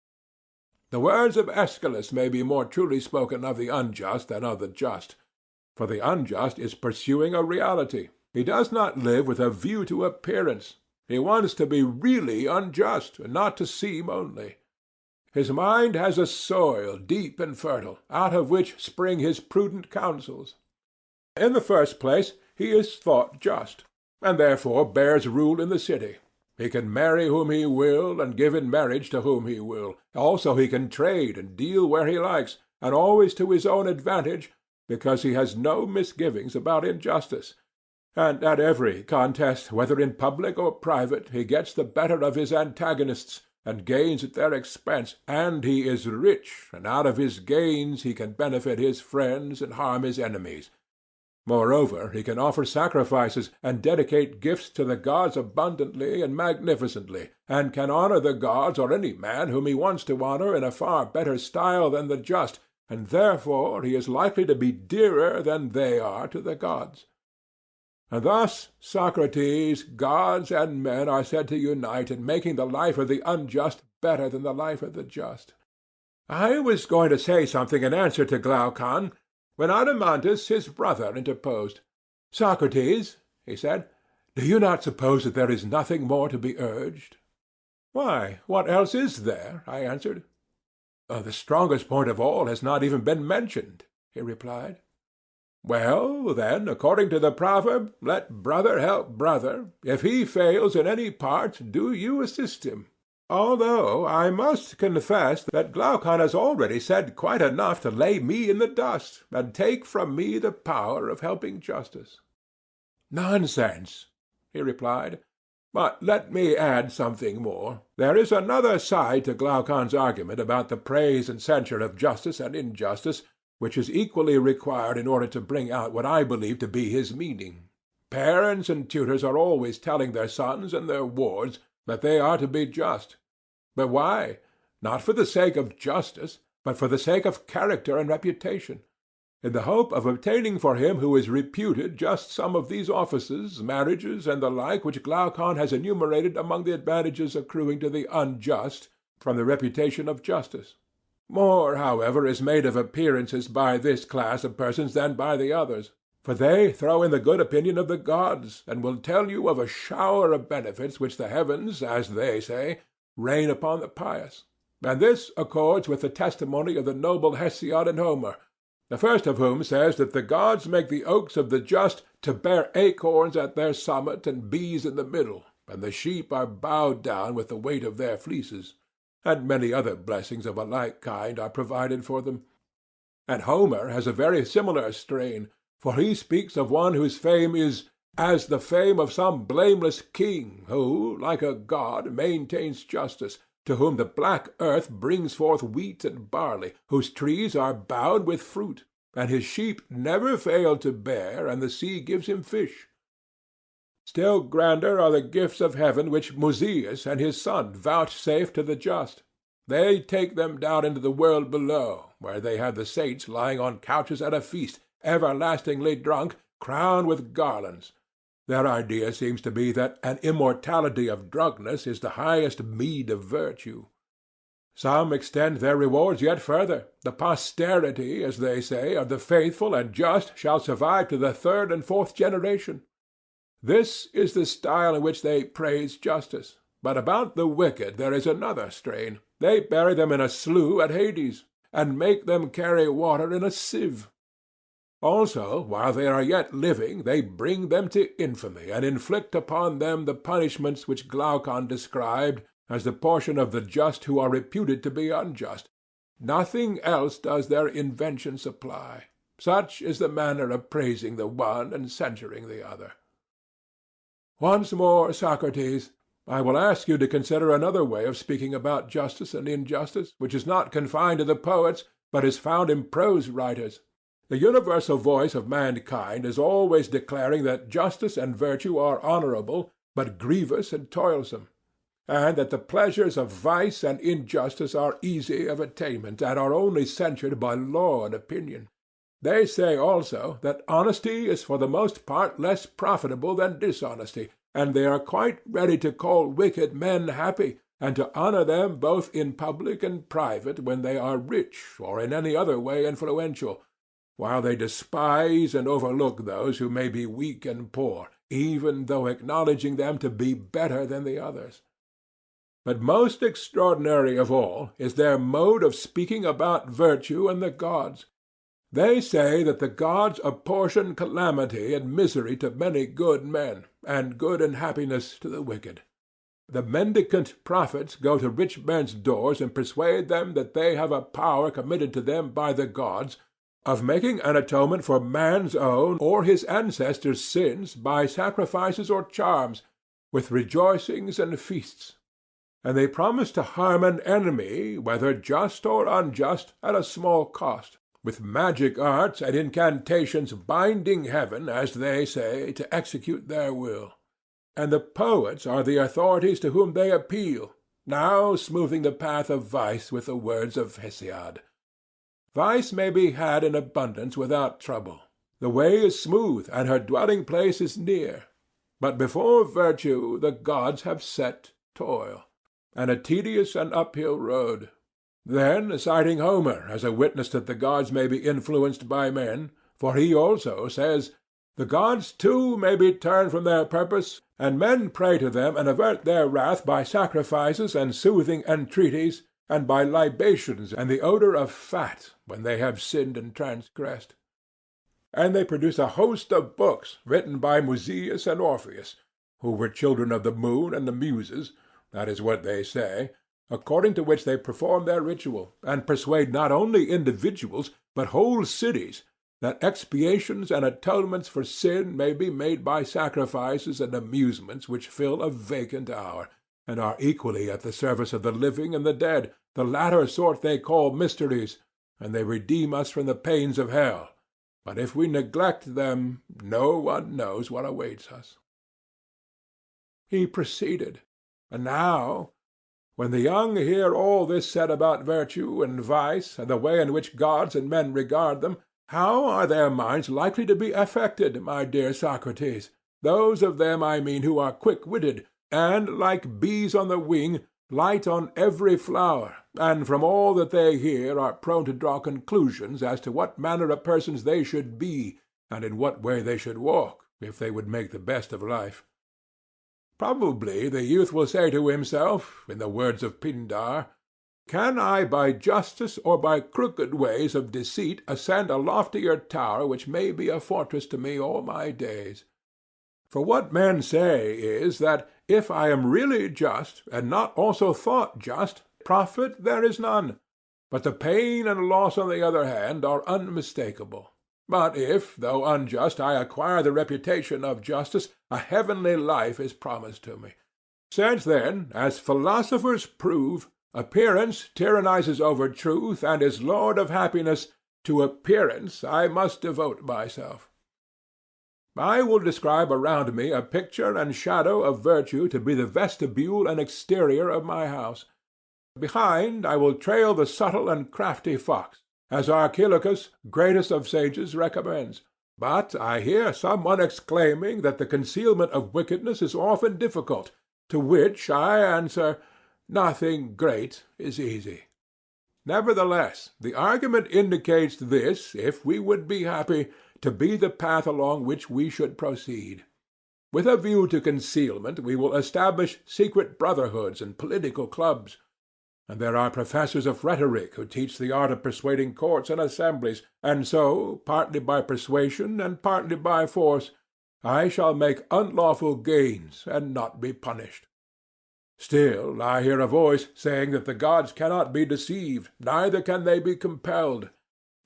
The words of Aeschylus may be more truly spoken of the unjust than of the just, for the unjust is pursuing a reality. He does not live with a view to appearance. He wants to be really unjust, and not to seem only. His mind has a soil deep and fertile, out of which spring his prudent counsels. In the first place, he is thought just, and therefore bears rule in the city. He can marry whom he will, and give in marriage to whom he will. Also he can trade and deal where he likes, and always to his own advantage, because he has no misgivings about injustice. And at every contest, whether in public or private, he gets the better of his antagonists, and gains at their expense, and he is rich, and out of his gains he can benefit his friends and harm his enemies. Moreover, he can offer sacrifices, and dedicate gifts to the gods abundantly and magnificently, and can honor the gods or any man whom he wants to honor in a far better style than the just, and therefore he is likely to be dearer than they are to the gods. And thus, Socrates, gods and men are said to unite in making the life of the unjust better than the life of the just. I was going to say something in answer to Glaucon, when Adeimantus his brother interposed. "Socrates," he said, "do you not suppose that there is nothing more to be urged?" "Why, what else is there?" I answered. "The strongest point of all has not even been mentioned," he replied. "Well, then, according to the proverb, let brother help brother. If he fails in any part, do you assist him. Although I must confess that Glaucon has already said quite enough to lay me in the dust, and take from me the power of helping justice." "Nonsense," he replied. "But let me add something more. There is another side to Glaucon's argument about the praise and censure of justice and injustice, which is equally required in order to bring out what I believe to be his meaning. Parents and tutors are always telling their sons and their wards that they are to be just. But why? Not for the sake of justice, but for the sake of character and reputation, in the hope of obtaining for him who is reputed just some of these offices, marriages, and the like which Glaucon has enumerated among the advantages accruing to the unjust from the reputation of justice. More, however, is made of appearances by this class of persons than by the others, for they throw in the good opinion of the gods, and will tell you of a shower of benefits which the heavens, as they say, rain upon the pious. And this accords with the testimony of the noble Hesiod and Homer, the first of whom says that the gods make the oaks of the just to bear acorns at their summit and bees in the middle, and the sheep are bowed down with the weight of their fleeces. And many other blessings of a like kind are provided for them. And Homer has a very similar strain, For he speaks of one whose fame is as the fame of some blameless king who, like a god, maintains justice, to whom the black earth brings forth wheat and barley, whose trees are bowed with fruit, and his sheep never fail to bear, and the sea gives him fish. Still grander are the gifts of heaven which Musaeus and his son vouchsafe to the just. They take them down into the world below, where they have the saints lying on couches at a feast, everlastingly drunk, crowned with garlands. Their idea seems to be that an immortality of drunkenness is the highest meed of virtue. Some extend their rewards yet further. The posterity, as they say, of the faithful and just shall survive to the third and fourth generation. This is the style in which they praise justice. But about the wicked there is another strain. They bury them in a slough at Hades, and make them carry water in a sieve. Also, while they are yet living, they bring them to infamy, and inflict upon them the punishments which Glaucon described as the portion of the just who are reputed to be unjust. Nothing else does their invention supply. Such is the manner of praising the one and censuring the other. Once more, Socrates, I will ask you to consider another way of speaking about justice and injustice, which is not confined to the poets, but is found in prose writers. The universal voice of mankind is always declaring that justice and virtue are honorable, but grievous and toilsome, and that the pleasures of vice and injustice are easy of attainment, and are only censured by law and opinion. They say also that honesty is for the most part less profitable than dishonesty, and they are quite ready to call wicked men happy, and to honor them both in public and private when they are rich or in any other way influential, while they despise and overlook those who may be weak and poor, even though acknowledging them to be better than the others. But most extraordinary of all is their mode of speaking about virtue and the gods. They say that the gods apportion calamity and misery to many good men, and good and happiness to the wicked. The mendicant prophets go to rich men's doors and persuade them that they have a power committed to them by the gods of making an atonement for man's own or his ancestors' sins by sacrifices or charms, with rejoicings and feasts. And they promise to harm an enemy, whether just or unjust, at a small cost, with magic arts and incantations binding heaven, as they say, to execute their will. And the poets are the authorities to whom they appeal, now smoothing the path of vice with the words of Hesiod. Vice may be had in abundance without trouble. The way is smooth, and her dwelling-place is near. But before virtue the gods have set toil, and a tedious and uphill road. Then, citing Homer as a witness that the gods may be influenced by men, for he also says, "The gods too may be turned from their purpose, and men pray to them and avert their wrath by sacrifices and soothing entreaties, and by libations and the odor of fat, when they have sinned and transgressed." And they produce a host of books written by Musaeus and Orpheus, who were children of the moon and the muses, that is what they say, according to which they perform their ritual, and persuade not only individuals, but whole cities, that expiations and atonements for sin may be made by sacrifices and amusements which fill a vacant hour, and are equally at the service of the living and the dead. The latter sort they call mysteries, and they redeem us from the pains of hell. But if we neglect them, no one knows what awaits us. He proceeded, and now, when the young hear all this said about virtue and vice, and the way in which gods and men regard them, how are their minds likely to be affected, my dear Socrates? Those of them, I mean, who are quick-witted, and, like bees on the wing, light on every flower, and from all that they hear are prone to draw conclusions as to what manner of persons they should be, and in what way they should walk, if they would make the best of life. Probably the youth will say to himself, in the words of Pindar, "Can I by justice or by crooked ways of deceit ascend a loftier tower which may be a fortress to me all my days?" For what men say is that, if I am really just, and not also thought just, profit there is none, but the pain and loss on the other hand are unmistakable. But if, though unjust, I acquire the reputation of justice, a heavenly life is promised to me. Since then, as philosophers prove, appearance tyrannizes over truth and is lord of happiness, to appearance I must devote myself. I will describe around me a picture and shadow of virtue to be the vestibule and exterior of my house. Behind I will trail the subtle and crafty fox, as Archilochus, greatest of sages, recommends. But I hear some one exclaiming that the concealment of wickedness is often difficult, to which I answer, nothing great is easy. Nevertheless, the argument indicates this, if we would be happy, to be the path along which we should proceed. With a view to concealment, we will establish secret brotherhoods and political clubs. And there are professors of rhetoric who teach the art of persuading courts and assemblies, and so, partly by persuasion and partly by force, I shall make unlawful gains and not be punished. Still I hear a voice saying that the gods cannot be deceived, neither can they be compelled.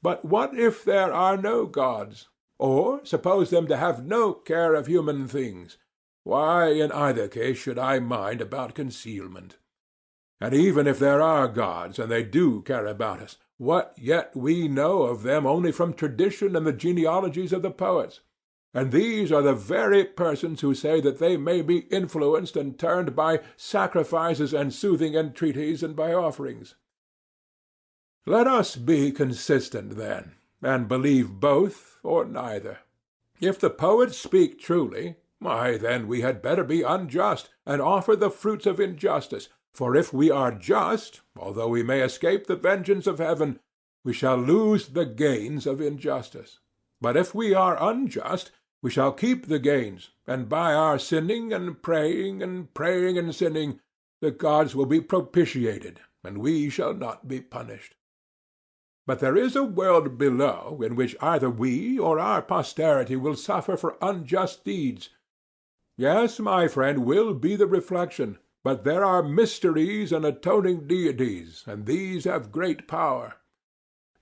But what if there are no gods? Or suppose them to have no care of human things? Why, in either case, should I mind about concealment? And even if there are gods, and they do care about us, what yet we know of them only from tradition and the genealogies of the poets? And these are the very persons who say that they may be influenced and turned by sacrifices and soothing entreaties and by offerings. Let us be consistent, then, and believe both or neither. If the poets speak truly, why, then we had better be unjust, and offer the fruits of injustice. For if we are just, although we may escape the vengeance of heaven, we shall lose the gains of injustice. But if we are unjust, we shall keep the gains, and by our sinning and praying and sinning, the gods will be propitiated, and we shall not be punished. But there is a world below in which either we or our posterity will suffer for unjust deeds. Yes, my friend, will be the reflection, but there are mysteries and atoning deities, and these have great power.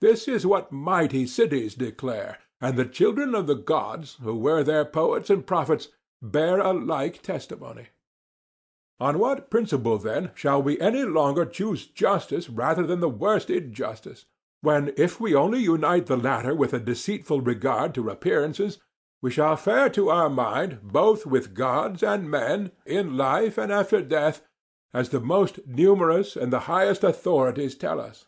This is what mighty cities declare, and the children of the gods, who were their poets and prophets, bear a like testimony. On what principle, then, shall we any longer choose justice rather than the worst injustice, when, if we only unite the latter with a deceitful regard to appearances, we shall fare to our mind, both with gods and men, in life and after death, as the most numerous and the highest authorities tell us?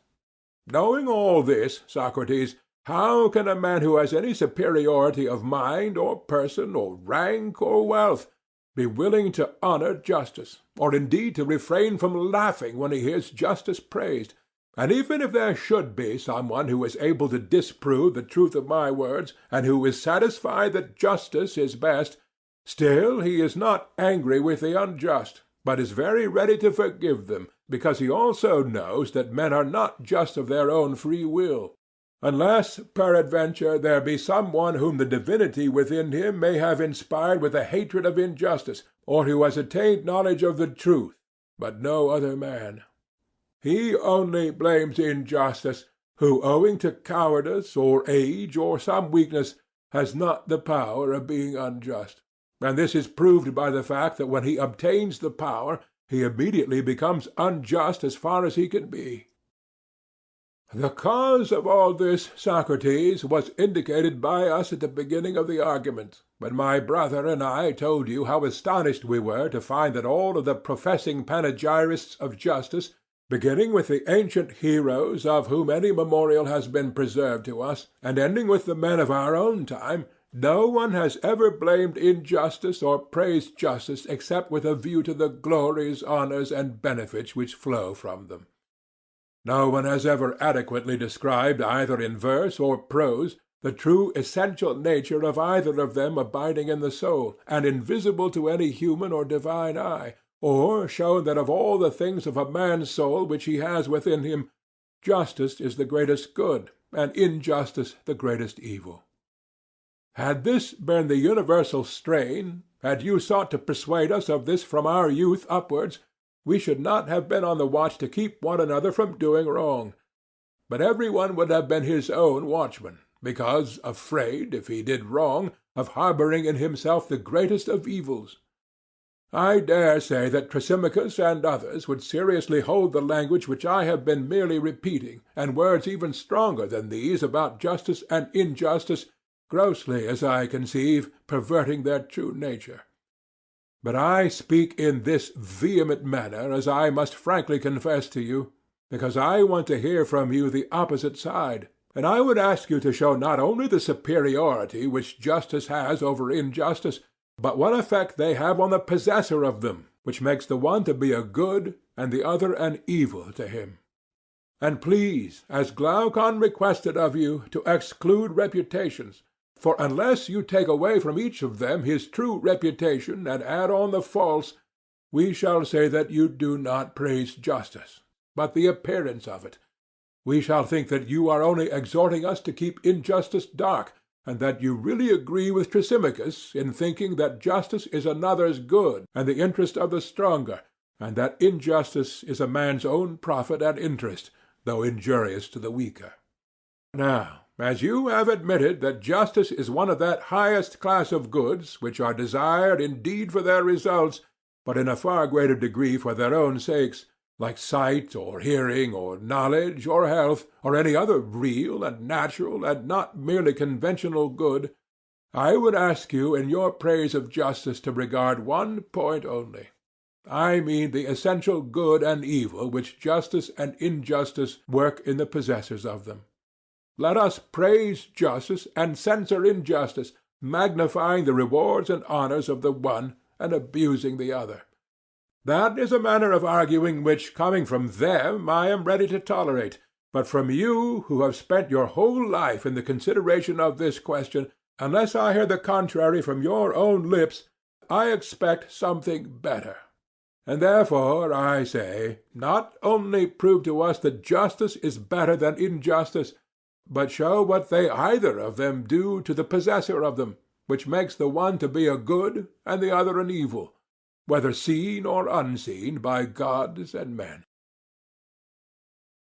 Knowing all this, Socrates, how can a man who has any superiority of mind or person or rank or wealth be willing to honor justice, or indeed to refrain from laughing when he hears justice praised? And even if there should be some one who is able to disprove the truth of my words, and who is satisfied that justice is best, still he is not angry with the unjust, but is very ready to forgive them, because he also knows that men are not just of their own free will, unless peradventure there be some one whom the divinity within him may have inspired with a hatred of injustice, or who has attained knowledge of the truth, but no other man. He only blames injustice who, owing to cowardice or age or some weakness, has not the power of being unjust. And this is proved by the fact that when he obtains the power, he immediately becomes unjust as far as he can be. The cause of all this, Socrates, was indicated by us at the beginning of the argument, when my brother and I told you how astonished we were to find that all of the professing panegyrists of justice, beginning with the ancient heroes of whom any memorial has been preserved to us, and ending with the men of our own time, no one has ever blamed injustice or praised justice except with a view to the glories, honors, and benefits which flow from them. No one has ever adequately described, either in verse or prose, the true essential nature of either of them abiding in the soul, and invisible to any human or divine eye, or shown that of all the things of a man's soul which he has within him, justice is the greatest good, and injustice the greatest evil. Had this been the universal strain, had you sought to persuade us of this from our youth upwards, we should not have been on the watch to keep one another from doing wrong. But every one would have been his own watchman, because afraid, if he did wrong, of harbouring in himself the greatest of evils. I dare say that Thrasymachus and others would seriously hold the language which I have been merely repeating, and words even stronger than these about justice and injustice, grossly, as I conceive, perverting their true nature. But I speak in this vehement manner, as I must frankly confess to you, because I want to hear from you the opposite side, and I would ask you to show not only the superiority which justice has over injustice, but what effect they have on the possessor of them, which makes the one to be a good and the other an evil to him. And please, as Glaucon requested of you, to exclude reputations, for unless you take away from each of them his true reputation and add on the false, we shall say that you do not praise justice, but the appearance of it. We shall think that you are only exhorting us to keep injustice dark, and that you really agree with Thrasymachus in thinking that justice is another's good and the interest of the stronger, and that injustice is a man's own profit and interest, though injurious to the weaker. Now, as you have admitted that justice is one of that highest class of goods which are desired indeed for their results, but in a far greater degree for their own sakes, like sight or hearing or knowledge or health or any other real and natural and not merely conventional good, I would ask you in your praise of justice to regard one point only. I mean the essential good and evil which justice and injustice work in the possessors of them. Let us praise justice and censure injustice, magnifying the rewards and honours of the one and abusing the other. That is a manner of arguing which, coming from them, I am ready to tolerate, but from you, who have spent your whole life in the consideration of this question, unless I hear the contrary from your own lips, I expect something better. And therefore, I say, not only prove to us that justice is better than injustice, but show what they either of them do to the possessor of them, which makes the one to be a good and the other an evil, whether seen or unseen by gods and men.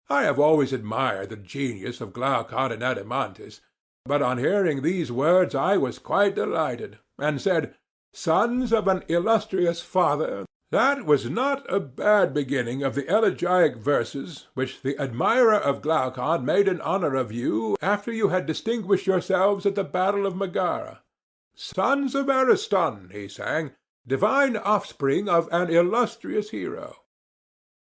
I have always admired the genius of Glaucon and Adeimantus, but on hearing these words I was quite delighted, and said, "Sons of an illustrious father, that was not a bad beginning of the elegiac verses which the admirer of Glaucon made in honour of you after you had distinguished yourselves at the battle of Megara. Sons of Ariston, he sang, divine offspring of an illustrious hero.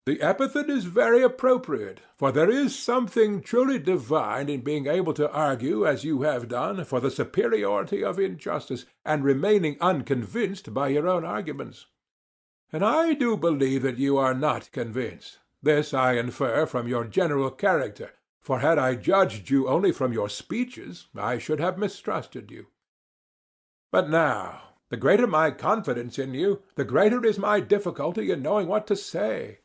The epithet is very appropriate, for there is something truly divine in being able to argue as you have done for the superiority of injustice, and remaining unconvinced by your own arguments. And I do believe that you are not convinced. This I infer from your general character, for had I judged you only from your speeches, I should have mistrusted you. But now, the greater my confidence in you, the greater is my difficulty in knowing what to say.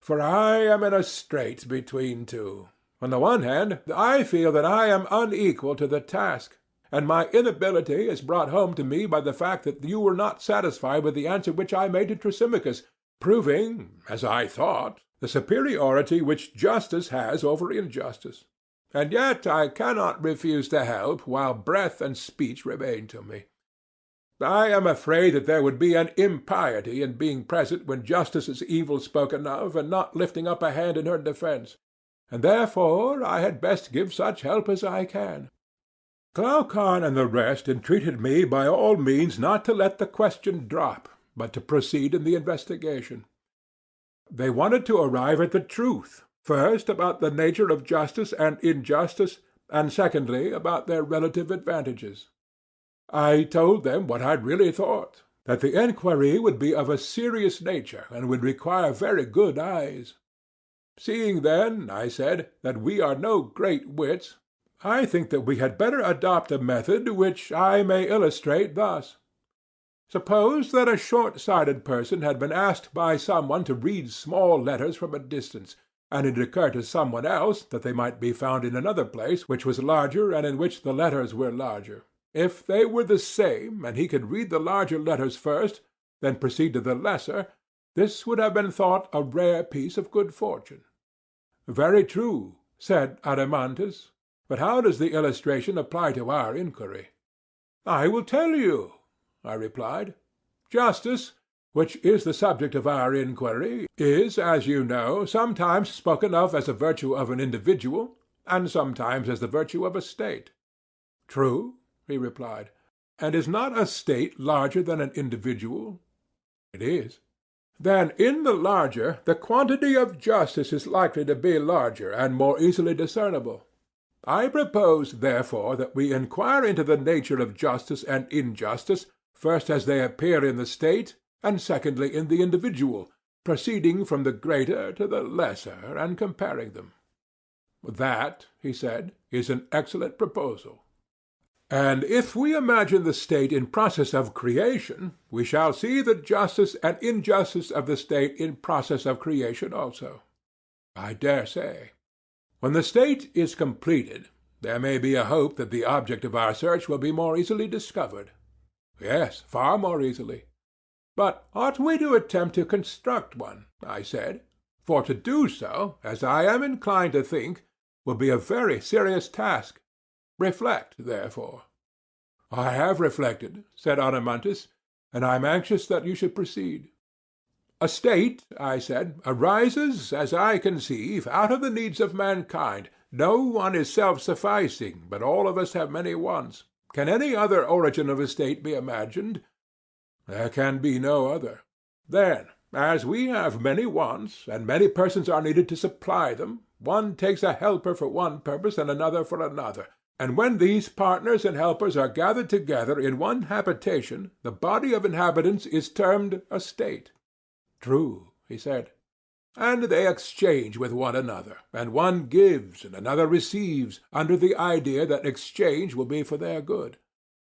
For I am in a strait between two. On the one hand, I feel that I am unequal to the task, and my inability is brought home to me by the fact that you were not satisfied with the answer which I made to Thrasymachus, proving, as I thought, the superiority which justice has over injustice. And yet I cannot refuse to help while breath and speech remain to me. I am afraid that there would be an impiety in being present when justice is evil spoken of, and not lifting up a hand in her defence, and therefore I had best give such help as I can. Glaucon and the rest entreated me by all means not to let the question drop, but to proceed in the investigation. They wanted to arrive at the truth, first about the nature of justice and injustice, and secondly about their relative advantages. I told them what I really thought, that the enquiry would be of a serious nature and would require very good eyes. Seeing, then, I said, that we are no great wits, I think that we had better adopt a method which I may illustrate thus. Suppose that a short-sighted person had been asked by someone to read small letters from a distance, and it occurred to someone else that they might be found in another place which was larger and in which the letters were larger. If they were the same, and he could read the larger letters first, then proceed to the lesser, this would have been thought a rare piece of good fortune. Very true, said Adeimantus. But how does the illustration apply to our inquiry? I will tell you, I replied. Justice, which is the subject of our inquiry, is, as you know, sometimes spoken of as a virtue of an individual, and sometimes as the virtue of a state. True, he replied. And is not a state larger than an individual? It is. Then in the larger, the quantity of justice is likely to be larger and more easily discernible. I propose, therefore, that we inquire into the nature of justice and injustice, first as they appear in the state, and secondly in the individual, proceeding from the greater to the lesser, and comparing them. That, he said, is an excellent proposal. And if we imagine the state in process of creation, we shall see the justice and injustice of the state in process of creation also. I dare say. When the state is completed, there may be a hope that the object of our search will be more easily discovered. Yes, far more easily. But ought we to attempt to construct one? I said. For to do so, as I am inclined to think, will be a very serious task. Reflect, therefore. I have reflected, said Adeimantus, and I am anxious that you should proceed. A state, I said, arises, as I conceive, out of the needs of mankind. No one is self-sufficing, but all of us have many wants. Can any other origin of a state be imagined? There can be no other. Then, as we have many wants, and many persons are needed to supply them, one takes a helper for one purpose and another for another. And when these partners and helpers are gathered together in one habitation, the body of inhabitants is termed a state. True, he said. And they exchange with one another, and one gives and another receives, under the idea that exchange will be for their good.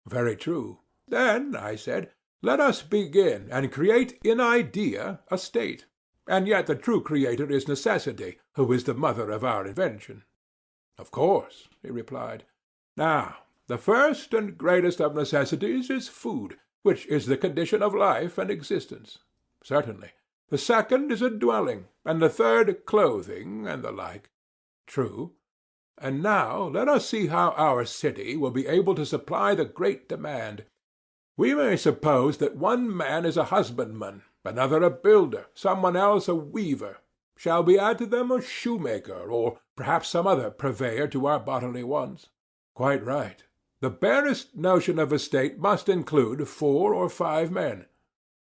Very true. Then, I said, let us begin and create in idea a state. And yet the true creator is necessity, who is the mother of our invention. Of course, he replied. Now, the first and greatest of necessities is food, which is the condition of life and existence. Certainly. The second is a dwelling, and the third clothing, and the like. True. And now let us see how our city will be able to supply the great demand. We may suppose that one man is a husbandman, another a builder, someone else a weaver. Shall we add to them a shoemaker, or perhaps some other purveyor to our bodily wants? Quite right. The barest notion of a state must include 4 or 5 men.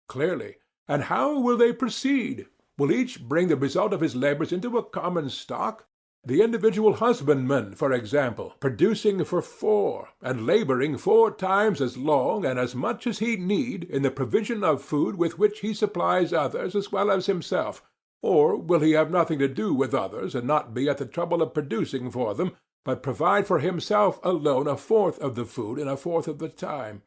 Clearly. And how will they proceed? Will each bring the result of his labors into a common stock? The individual husbandman, for example, producing for 4, and laboring 4 times as long and as much as he need in the provision of food with which he supplies others as well as himself, or will he have nothing to do with others and not be at the trouble of producing for them, but provide for himself alone 1/4 of the food in 1/4 of the time,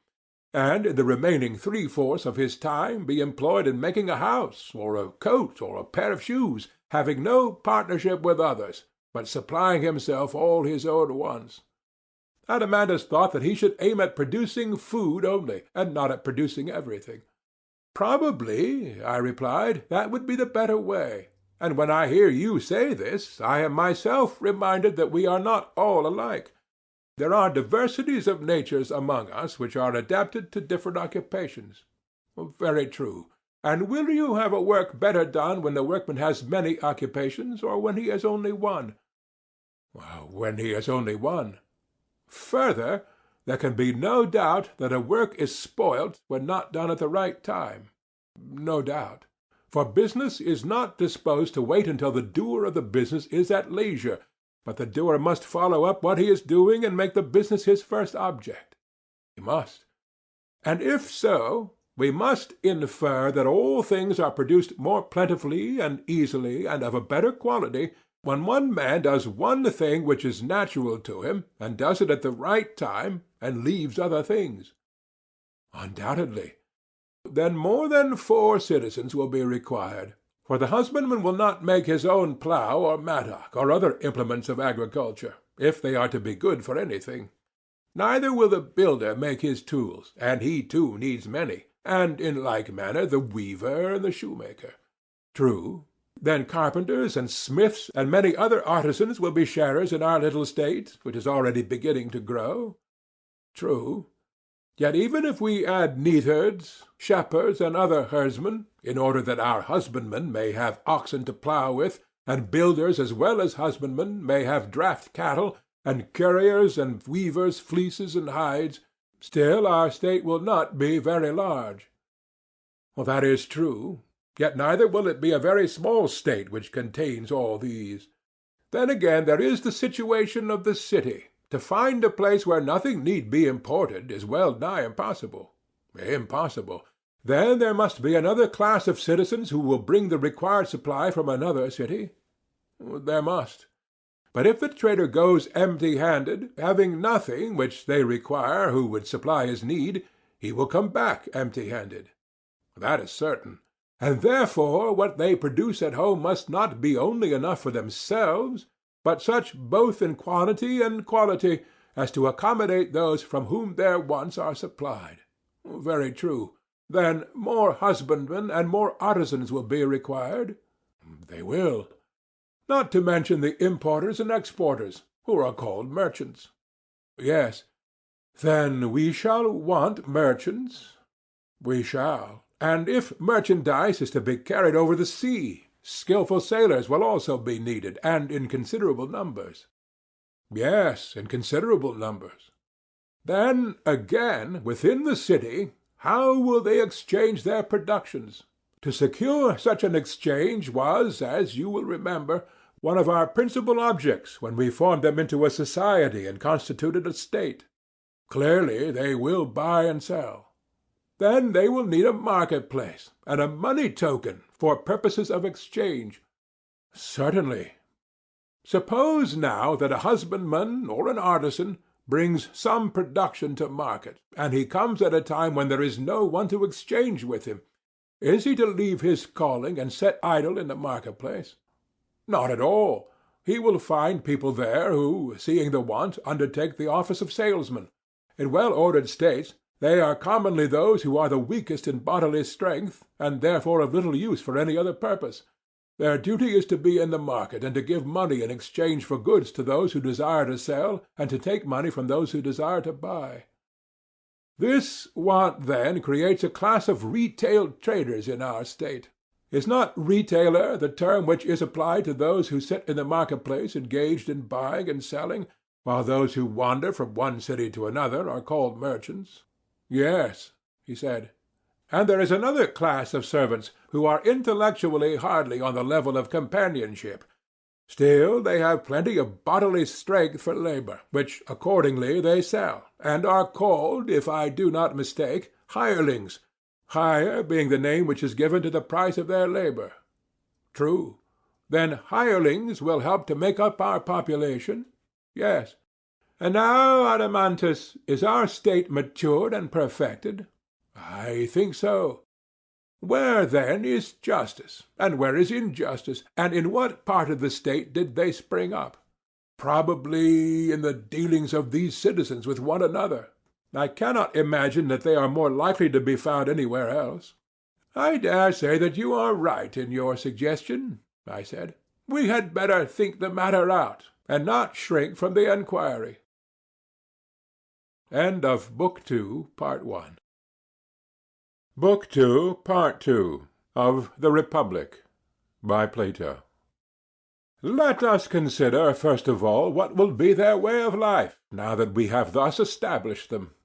and in the remaining 3/4 of his time be employed in making a house, or a coat, or a pair of shoes, having no partnership with others, but supplying himself all his own wants? Adeimantus thought that he should aim at producing food only, and not at producing everything. Probably, I replied, that would be the better way. And when I hear you say this, I am myself reminded that we are not all alike. There are diversities of natures among us which are adapted to different occupations. Very true. And will you have a work better done when the workman has many occupations, or when he has only one? When he has only one. Further, there can be no doubt that a work is spoilt when not done at the right time. No doubt. For business is not disposed to wait until the doer of the business is at leisure, but the doer must follow up what he is doing and make the business his first object. He must. And if so, we must infer that all things are produced more plentifully and easily and of a better quality when one man does one thing which is natural to him, and does it at the right time, and leaves other things. Undoubtedly. Then more than 4 citizens will be required, for the husbandman will not make his own plough or mattock or other implements of agriculture, if they are to be good for anything. Neither will the builder make his tools, and he too needs many, and in like manner the weaver and the shoemaker. True. then carpenters and smiths and many other artisans will be sharers in our little state, which is already beginning to grow. True. Yet even if we add neathers, shepherds, and other herdsmen, in order that our husbandmen may have oxen to plough with, and builders as well as husbandmen may have draught cattle, and curriers and weavers fleeces and hides, still our state will not be very large. Well, that is true. Yet neither will it be a very small state which contains all these. Then again there is the situation of the city. To find a place where nothing need be imported is well nigh impossible. Impossible. Then there must be another class of citizens who will bring the required supply from another city. There must. But if the trader goes empty-handed, having nothing which they require who would supply his need, he will come back empty-handed. That is certain. And therefore what they produce at home must not be only enough for themselves, but such both in quantity and quality as to accommodate those from whom their wants are supplied. Very true. Then more husbandmen and more artisans will be required. They will. Not to mention the importers and exporters, who are called merchants. Yes. Then we shall want merchants. We shall. And if merchandise is to be carried over the sea, skilful sailors will also be needed, and in considerable numbers. Yes, in considerable numbers. Then, again, within the city, how will they exchange their productions? To secure such an exchange was, as you will remember, one of our principal objects when we formed them into a society and constituted a state. Clearly they will buy and sell. Then they will need a market-place and a money-token for purposes of exchange. Certainly. Suppose now that a husbandman or an artisan brings some production to market, and he comes at a time when there is no one to exchange with him. Is he to leave his calling and sit idle in the market-place? Not at all. He will find people there who, seeing the want, undertake the office of salesmen. In well-ordered states they are commonly those who are the weakest in bodily strength, and therefore of little use for any other purpose. Their duty is to be in the market, and to give money in exchange for goods to those who desire to sell, and to take money from those who desire to buy. This want, then, creates a class of retail traders in our state. Is not retailer the term which is applied to those who sit in the market-place engaged in buying and selling, while those who wander from one city to another are called merchants? Yes, he said. And there is another class of servants who are intellectually hardly on the level of companionship. Still they have plenty of bodily strength for labor, which accordingly they sell, and are called, if I do not mistake, hirelings, hire being the name which is given to the price of their labor. True. Then hirelings will help to make up our population? Yes. And now, Adeimantus, is our state matured and perfected? I think so. Where, then, is justice, and where is injustice, and in what part of the state did they spring up? Probably in the dealings of these citizens with one another. I cannot imagine that they are more likely to be found anywhere else. I dare say that you are right in your suggestion, I said. We had better think the matter out, and not shrink from the enquiry. End of Book 2, Part 1. Book 2, Part 2, of The Republic, by Plato. Let us consider, first of all, what will be their way of life, now that we have thus established them.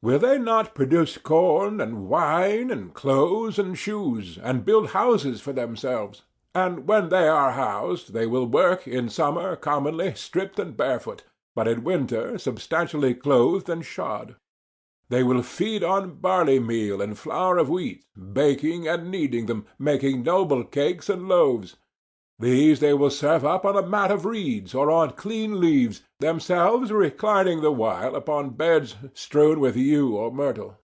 Will they not produce corn and wine and clothes and shoes, and build houses for themselves? And when they are housed, they will work in summer commonly stripped and barefoot, but in winter substantially clothed and shod. They will feed on barley meal and flour of wheat, baking and kneading them, making noble cakes and loaves. These they will serve up on a mat of reeds or on clean leaves, themselves reclining the while upon beds strewn with yew or myrtle.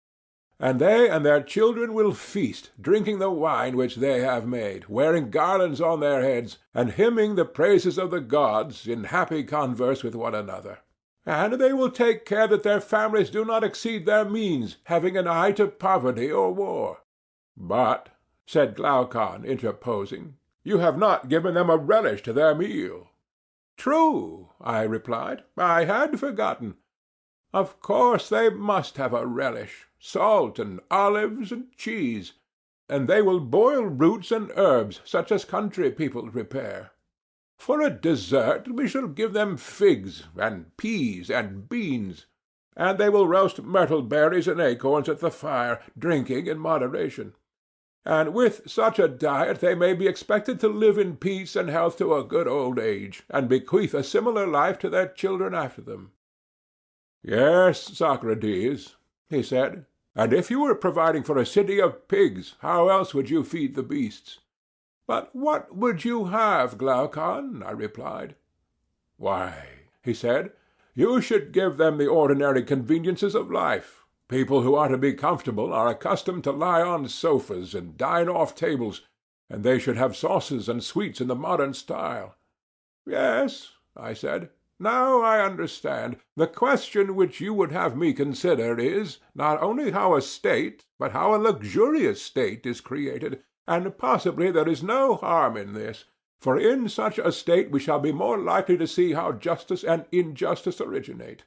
And they and their children will feast, drinking the wine which they have made, wearing garlands on their heads, and hymning the praises of the gods in happy converse with one another. And they will take care that their families do not exceed their means, having an eye to poverty or war. But, said Glaucon, interposing, You have not given them a relish to their meal." "True," I replied. "I had forgotten. Of course they must have a relish, salt and olives and cheese, and they will boil roots and herbs such as country people prepare. For a dessert we shall give them figs and peas and beans, and they will roast myrtle berries and acorns at the fire, drinking in moderation. And with such a diet they may be expected to live in peace and health to a good old age, and bequeath a similar life to their children after them." "Yes, Socrates," he said, "and if you were providing for a city of pigs, how else would you feed the beasts?" "But what would you have, Glaucon?" I replied. "Why," he said, "you should give them the ordinary conveniences of life. People who are to be comfortable are accustomed to lie on sofas and dine off tables, and they should have sauces and sweets in the modern style." "Yes," I said, "now I understand. The question which you would have me consider is, not only how a state, but how a luxurious state is created, and possibly there is no harm in this, for in such a state we shall be more likely to see how justice and injustice originate.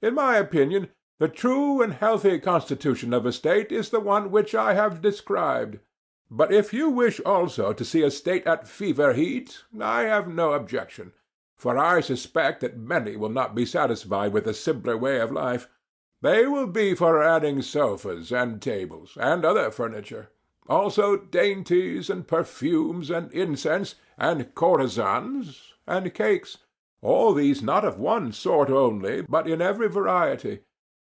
In my opinion, the true and healthy constitution of a state is the one which I have described. But if you wish also to see a state at fever heat, I have no objection, for I suspect that many will not be satisfied with a simpler way of life. They will be for adding sofas and tables, and other furniture; also dainties and perfumes and incense, and courtesans, and cakes, all these not of one sort only, but in every variety.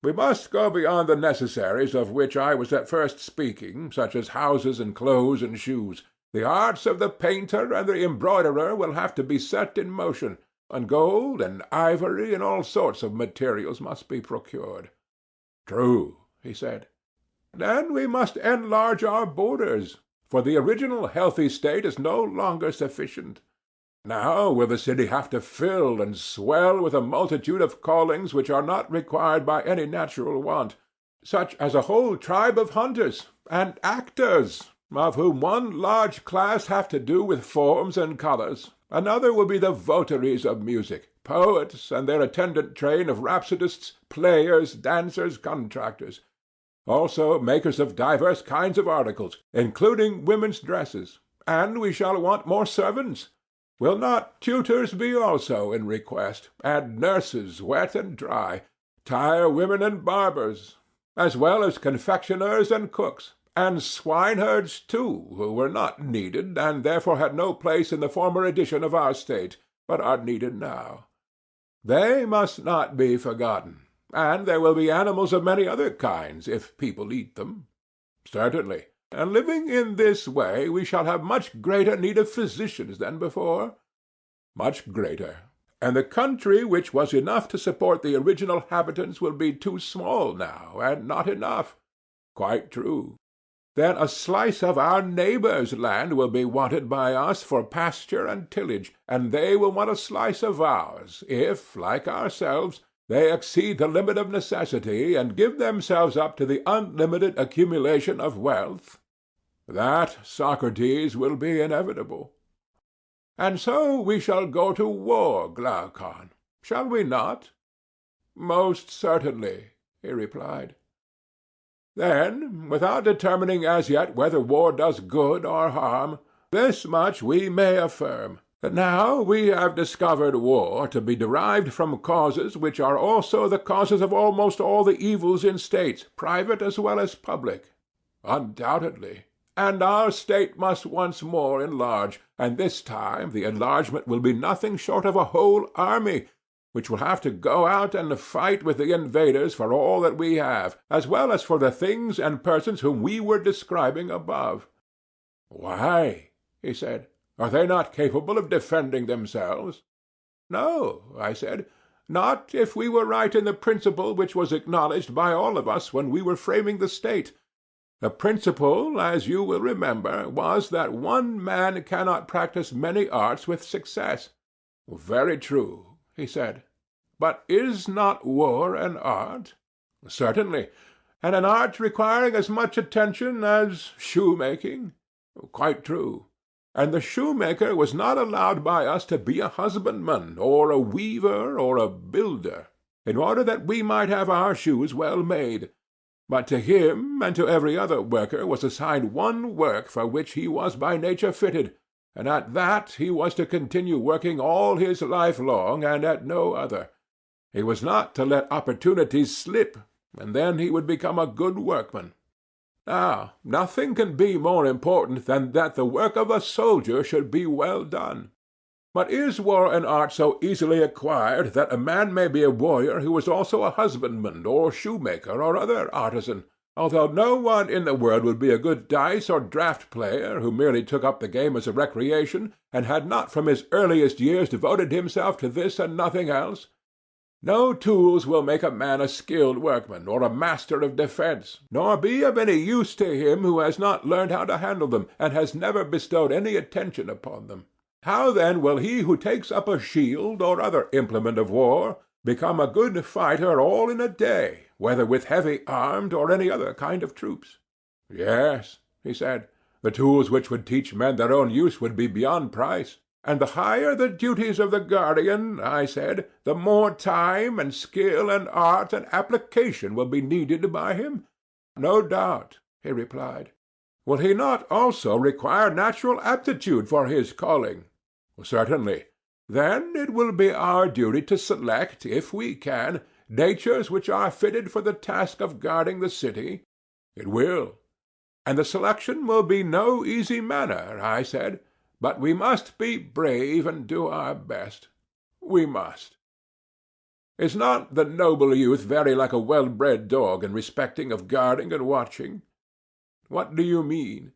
We must go beyond the necessaries of which I was at first speaking, such as houses and clothes and shoes. The arts of the painter and the embroiderer will have to be set in motion, and gold and ivory and all sorts of materials must be procured." "True," he said. "Then we must enlarge our borders, for the original healthy state is no longer sufficient. Now will the city have to fill and swell with a multitude of callings which are not required by any natural want, such as a whole tribe of hunters, and actors, of whom one large class have to do with forms and colours, another will be the votaries of music, poets, and their attendant train of rhapsodists, players, dancers, contractors; also makers of divers kinds of articles, including women's dresses, and we shall want more servants. Will not tutors be also in request, and nurses wet and dry, tire-women and barbers, as well as confectioners and cooks, and swineherds too, who were not needed, and therefore had no place in the former edition of our state, but are needed now? They must not be forgotten, and there will be animals of many other kinds, if people eat them." "Certainly. And living in this way we shall have much greater need of physicians than before." "Much greater. And the country which was enough to support the original habitants will be too small now, and not enough." "Quite true." "Then a slice of our neighbours' land will be wanted by us for pasture and tillage, and they will want a slice of ours, if, like ourselves, they exceed the limit of necessity, and give themselves up to the unlimited accumulation of wealth." "That, Socrates, will be inevitable." "And so we shall go to war, Glaucon. Shall we not?" "Most certainly," he replied. "Then, without determining as yet whether war does good or harm, this much we may affirm, that now we have discovered war to be derived from causes which are also the causes of almost all the evils in states, private as well as public." "Undoubtedly. And our state must once more enlarge, and this time the enlargement will be nothing short of a whole army, which will have to go out and fight with the invaders for all that we have, as well as for the things and persons whom we were describing above." "Why?" he said. "Are they not capable of defending themselves?" "No," I said, "not if we were right in the principle which was acknowledged by all of us when we were framing the state. The principle, as you will remember, was that one man cannot practice many arts with success." "Very true," he said. "But is not war an art?" "Certainly, and an art requiring as much attention as shoemaking." "Quite true." and the shoemaker was not allowed by us to be a husbandman, or a weaver, or a builder, in order that we might have our shoes well made. But to him and to every other worker was assigned one work for which he was by nature fitted, and at that he was to continue working all his life long, and at no other. He was not to let opportunities slip, and then he would become a good workman. Now, nothing can be more important than that the work of a soldier should be well done. But is war an art so easily acquired that a man may be a warrior who is also a husbandman, or shoemaker, or other artisan, although no one in the world would be a good dice or draught player who merely took up the game as a recreation, and had not from his earliest years devoted himself to this and nothing else? No tools will make a man a skilled workman, or a master of defence, nor be of any use to him who has not learned how to handle them, and has never bestowed any attention upon them. How then will he who takes up a shield, or other implement of war, become a good fighter all in a day, whether with heavy armed or any other kind of troops? Yes, he said, the tools which would teach men their own use would be beyond price. And the higher the duties of the guardian, I said, the more time and skill and art and application will be needed by him. No doubt, he replied. Will he not also require natural aptitude for his calling? Certainly. Then it will be our duty to select, if we can, natures which are fitted for the task of guarding the city. It will. And the selection will be no easy matter, I said. But we must be brave and do our best. We must. Is not the noble youth very like a well-bred dog in respecting of guarding and watching? What do you mean?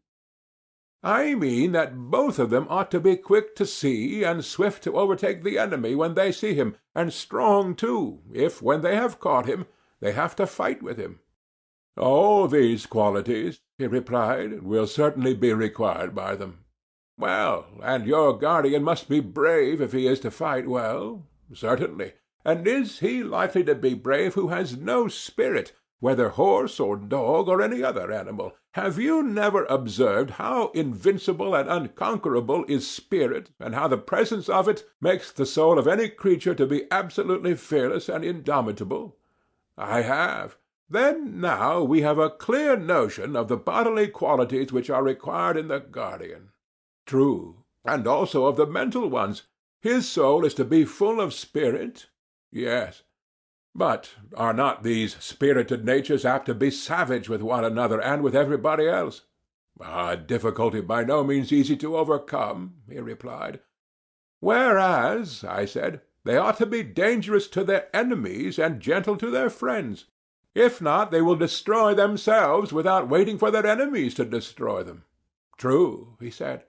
I mean that both of them ought to be quick to see and swift to overtake the enemy when they see him, and strong too, if, when they have caught him, they have to fight with him. All these qualities, he replied, will certainly be required by them. Well, and your guardian must be brave if he is to fight well. Certainly. And is he likely to be brave who has no spirit, whether horse or dog or any other animal? Have you never observed how invincible and unconquerable is spirit, and how the presence of it makes the soul of any creature to be absolutely fearless and indomitable? I have. Then now we have a clear notion of the bodily qualities which are required in the guardian. True, and also of the mental ones. His soul is to be full of spirit? Yes. But are not these spirited natures apt to be savage with one another and with everybody else? A difficulty by no means easy to overcome, he replied. Whereas, I said, they ought to be dangerous to their enemies and gentle to their friends. If not, they will destroy themselves without waiting for their enemies to destroy them. True, he said.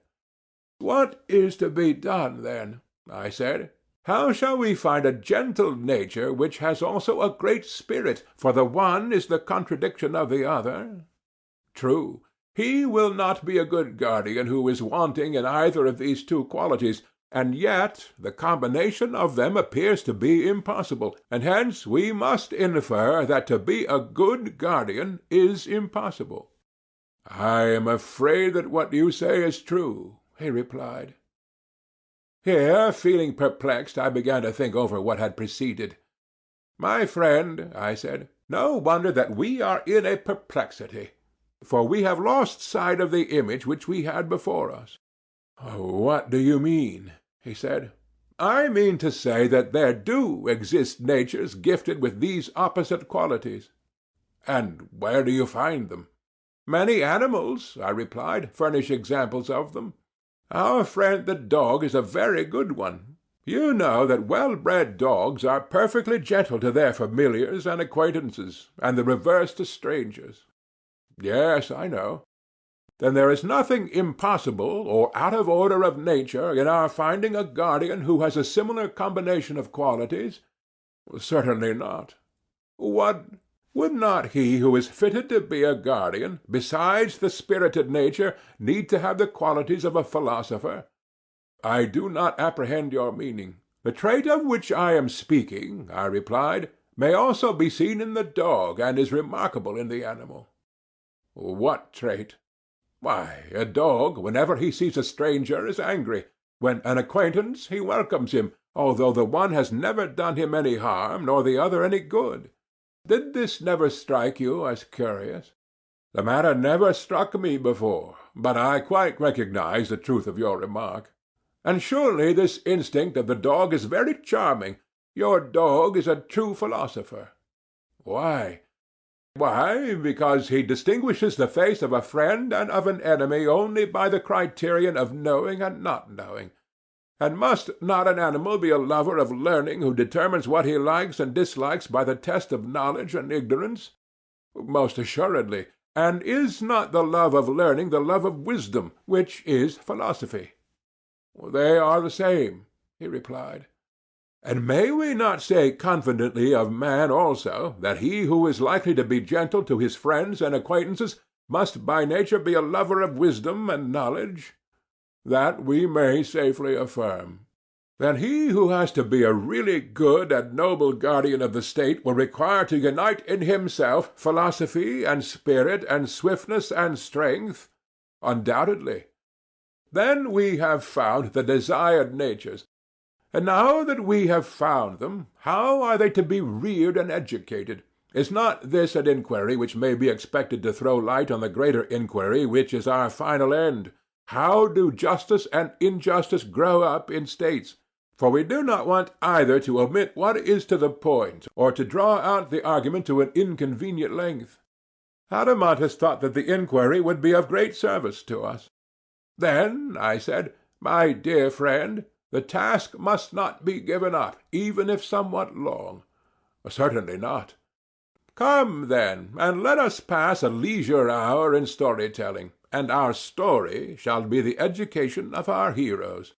What is to be done, then? I said. How shall we find a gentle nature which has also a great spirit, for the one is the contradiction of the other? True. He will not be a good guardian who is wanting in either of these two qualities, and yet the combination of them appears to be impossible, and hence we must infer that to be a good guardian is impossible. I am afraid that what you say is true, he replied. Here, feeling perplexed, I began to think over what had preceded. My friend, I said, no wonder that we are in a perplexity, for we have lost sight of the image which we had before us. What do you mean? He said. I mean to say that there do exist natures gifted with these opposite qualities. And where do you find them? Many animals, I replied, furnish examples of them. Our friend the dog is a very good one. You know that well-bred dogs are perfectly gentle to their familiars and acquaintances, and the reverse to strangers. Yes, I know. Then there is nothing impossible or out of order of nature in our finding a guardian who has a similar combination of qualities? Certainly not. What? Would not he who is fitted to be a guardian, besides the spirited nature, need to have the qualities of a philosopher? I do not apprehend your meaning. The trait of which I am speaking, I replied, may also be seen in the dog, and is remarkable in the animal. What trait? Why, a dog, whenever he sees a stranger, is angry. When an acquaintance, he welcomes him, although the one has never done him any harm, nor the other any good. Did this never strike you as curious? The matter never struck me before, but I quite recognize the truth of your remark. And surely this instinct of the dog is very charming. Your dog is a true philosopher. Why? Why, because he distinguishes the face of a friend and of an enemy only by the criterion of knowing and not knowing. And must not an animal be a lover of learning who determines what he likes and dislikes by the test of knowledge and ignorance? Most assuredly. And is not the love of learning the love of wisdom, which is philosophy? They are the same, he replied. And may we not say confidently of man also, that he who is likely to be gentle to his friends and acquaintances must by nature be a lover of wisdom and knowledge? That we may safely affirm. Then he who has to be a really good and noble guardian of the state will require to unite in himself philosophy and spirit and swiftness and strength? Undoubtedly. Then we have found the desired natures. And now that we have found them, how are they to be reared and educated? Is not this an inquiry which may be expected to throw light on the greater inquiry which is our final end? How do justice and injustice grow up in states? For we do not want either to omit what is to the point, or to draw out the argument to an inconvenient length. Adeimantus thought that the inquiry would be of great service to us. Then, I said, my dear friend, the task must not be given up, even if somewhat long. Certainly not. Come, then, and let us pass a leisure hour in story-telling, and our story shall be the education of our heroes.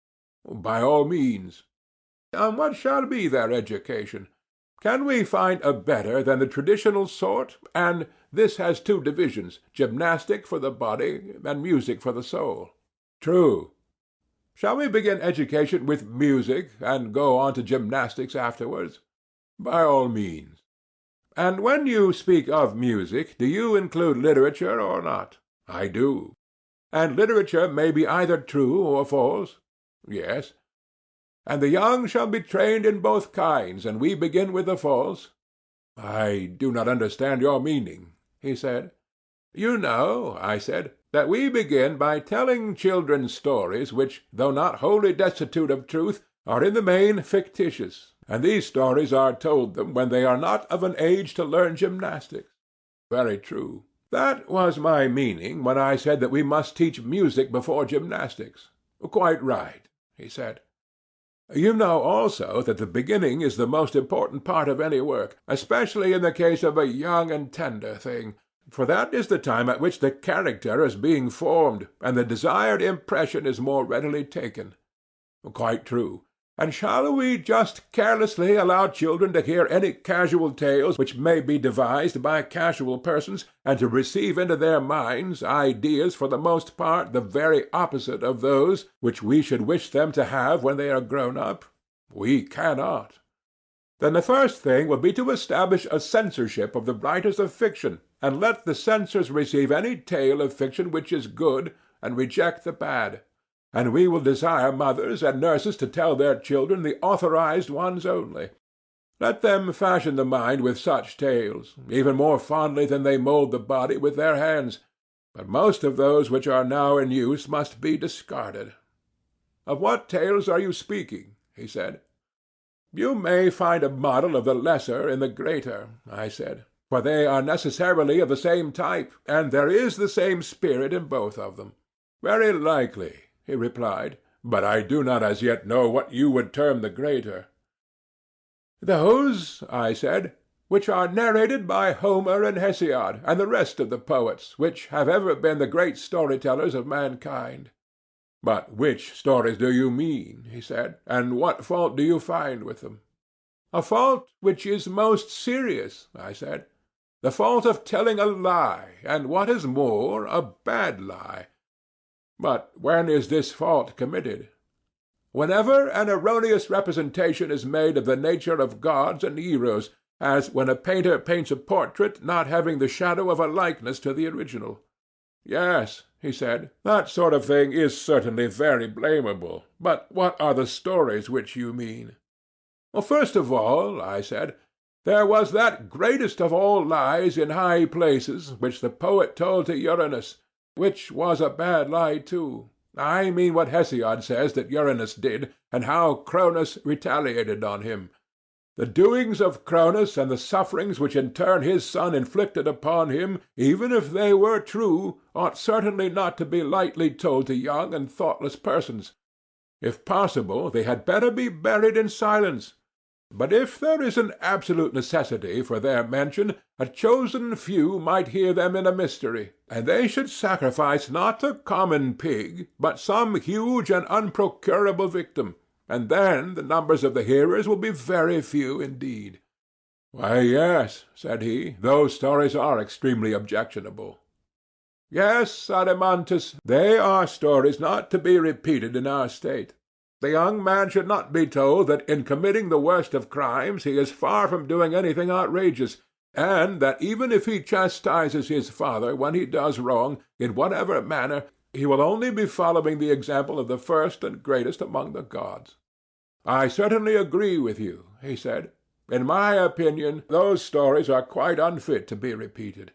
By all means. And what shall be their education? Can we find a better than the traditional sort? And this has two divisions, gymnastic for the body, and music for the soul. True. Shall we begin education with music, and go on to gymnastics afterwards? By all means. And when you speak of music, do you include literature or not? I do. And literature may be either true or false? Yes. And the young shall be trained in both kinds, and we begin with the false? I do not understand your meaning, he said. You know, I said, that we begin by telling children stories which, though not wholly destitute of truth, are in the main fictitious, and these stories are told them when they are not of an age to learn gymnastics. Very true. That was my meaning when I said that we must teach music before gymnastics. Quite right, he said. You know also that the beginning is the most important part of any work, especially in the case of a young and tender thing, for that is the time at which the character is being formed, and the desired impression is more readily taken. Quite true. And shall we just carelessly allow children to hear any casual tales which may be devised by casual persons, and to receive into their minds ideas for the most part the very opposite of those which we should wish them to have when they are grown up? We cannot. Then the first thing will be to establish a censorship of the writers of fiction, and let the censors receive any tale of fiction which is good, and reject the bad. And we will desire mothers and nurses to tell their children the authorized ones only. Let them fashion the mind with such tales, even more fondly than they mould the body with their hands, but most of those which are now in use must be discarded. Of what tales are you speaking? He said. You may find a model of the lesser in the greater, I said, for they are necessarily of the same type, and there is the same spirit in both of them. Very likely, he replied, but I do not as yet know what you would term the greater. Those, I said, which are narrated by Homer and Hesiod, and the rest of the poets, which have ever been the great story-tellers of mankind. But which stories do you mean? He said, and what fault do you find with them? A fault which is most serious, I said. The fault of telling a lie, and what is more, a bad lie. But when is this fault committed? Whenever an erroneous representation is made of the nature of gods and heroes, as when a painter paints a portrait not having the shadow of a likeness to the original. Yes, he said. "That sort of thing is certainly very blamable. But what are the stories which you mean?" "Well, first of all," I said, "there was that greatest of all lies in high places which the poet told to Uranus, which was a bad lie too. I mean what Hesiod says that Uranus did, and how Cronus retaliated on him. The doings of Cronus and the sufferings which in turn his son inflicted upon him, even if they were true, ought certainly not to be lightly told to young and thoughtless persons. If possible, they had better be buried in silence. But if there is an absolute necessity for their mention, a chosen few might hear them in a mystery, and they should sacrifice not a common pig, but some huge and unprocurable victim, and then the numbers of the hearers will be very few indeed." "Why, yes," said he, "those stories are extremely objectionable." "Yes, Adeimantus, they are stories not to be repeated in our state. The young man should not be told that in committing the worst of crimes he is far from doing anything outrageous, and that even if he chastises his father when he does wrong, in whatever manner, he will only be following the example of the first and greatest among the gods." "I certainly agree with you," he said. "In my opinion, those stories are quite unfit to be repeated.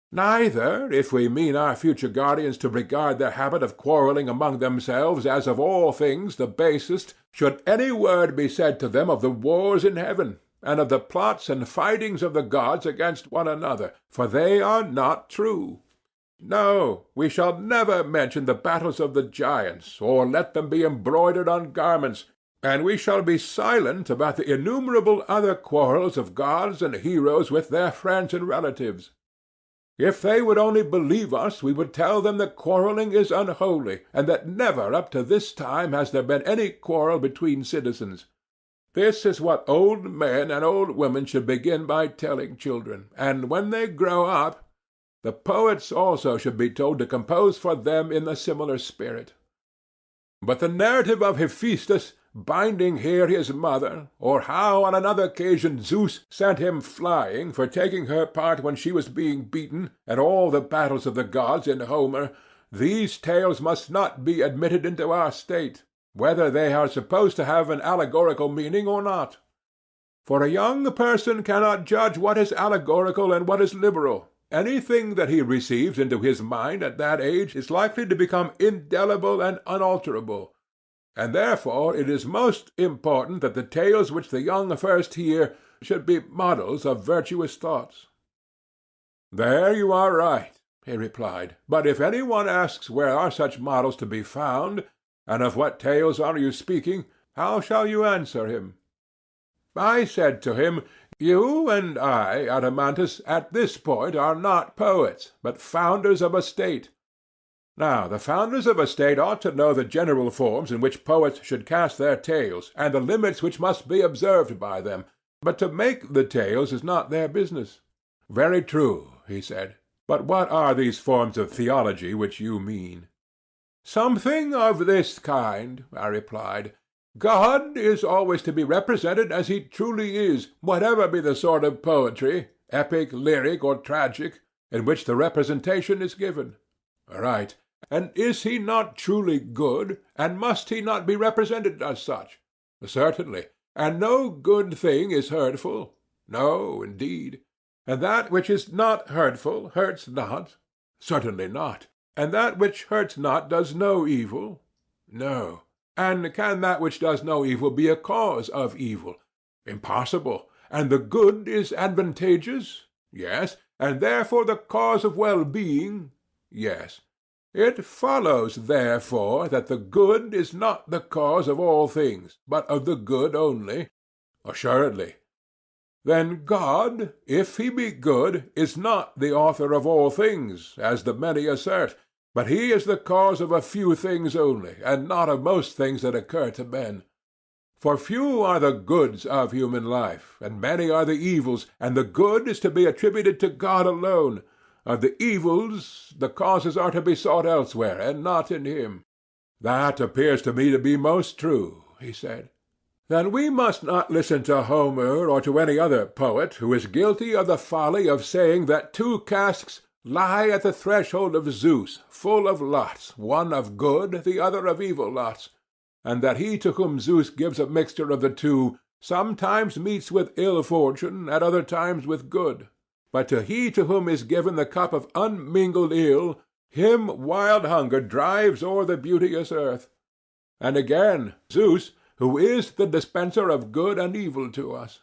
Neither, if we mean our future guardians to regard their habit of quarrelling among themselves as of all things the basest, should any word be said to them of the wars in heaven, and of the plots and fightings of the gods against one another, for they are not true. No, we shall never mention the battles of the giants, or let them be embroidered on garments, and we shall be silent about the innumerable other quarrels of gods and heroes with their friends and relatives. If they would only believe us, we would tell them that quarrelling is unholy, and that never up to this time has there been any quarrel between citizens. This is what old men and old women should begin by telling children, and when they grow up, the poets also should be told to compose for them in a similar spirit. But the narrative of Hephaestus binding here his mother, or how on another occasion Zeus sent him flying for taking her part when she was being beaten, and all the battles of the gods in Homer, these tales must not be admitted into our state, whether they are supposed to have an allegorical meaning or not. For a young person cannot judge what is allegorical and what is literal. Anything that he receives into his mind at that age is likely to become indelible and unalterable. And therefore it is most important that the tales which the young first hear should be models of virtuous thoughts." "There you are right," he replied. "But if any one asks where are such models to be found, and of what tales are you speaking, how shall you answer him?" I said to him, "You and I, Adeimantus, at this point are not poets, but founders of a state. Now, the founders of a state ought to know the general forms in which poets should cast their tales, and the limits which must be observed by them, but to make the tales is not their business." "Very true," he said. "But what are these forms of theology which you mean?" "Something of this kind," I replied. "God is always to be represented as he truly is, whatever be the sort of poetry, epic, lyric, or tragic, in which the representation is given." "Right. And is he not truly good, and must he not be represented as such?" "Certainly. And no good thing is hurtful?" "No, indeed." "And that which is not hurtful hurts not?" "Certainly not." "And that which hurts not does no evil?" "No." "And can that which does no evil be a cause of evil?" "Impossible." "And the good is advantageous?" "Yes." "And therefore the cause of well-being?" "Yes." "It follows, therefore, that the good is not the cause of all things, but of the good only?" "Assuredly." "Then God, if he be good, is not the author of all things, as the many assert, but he is the cause of a few things only, and not of most things that occur to men. For few are the goods of human life, and many are the evils, and the good is to be attributed to God alone. Of the evils, the causes are to be sought elsewhere, and not in him." "That appears to me to be most true," he said. "Then we must not listen to Homer or to any other poet who is guilty of the folly of saying that two casks lie at the threshold of Zeus, full of lots, one of good, the other of evil lots, and that he to whom Zeus gives a mixture of the two sometimes meets with ill fortune, at other times with good. But he to whom is given the cup of unmingled ill, him wild hunger drives o'er the beauteous earth. And again, Zeus, who is the dispenser of good and evil to us.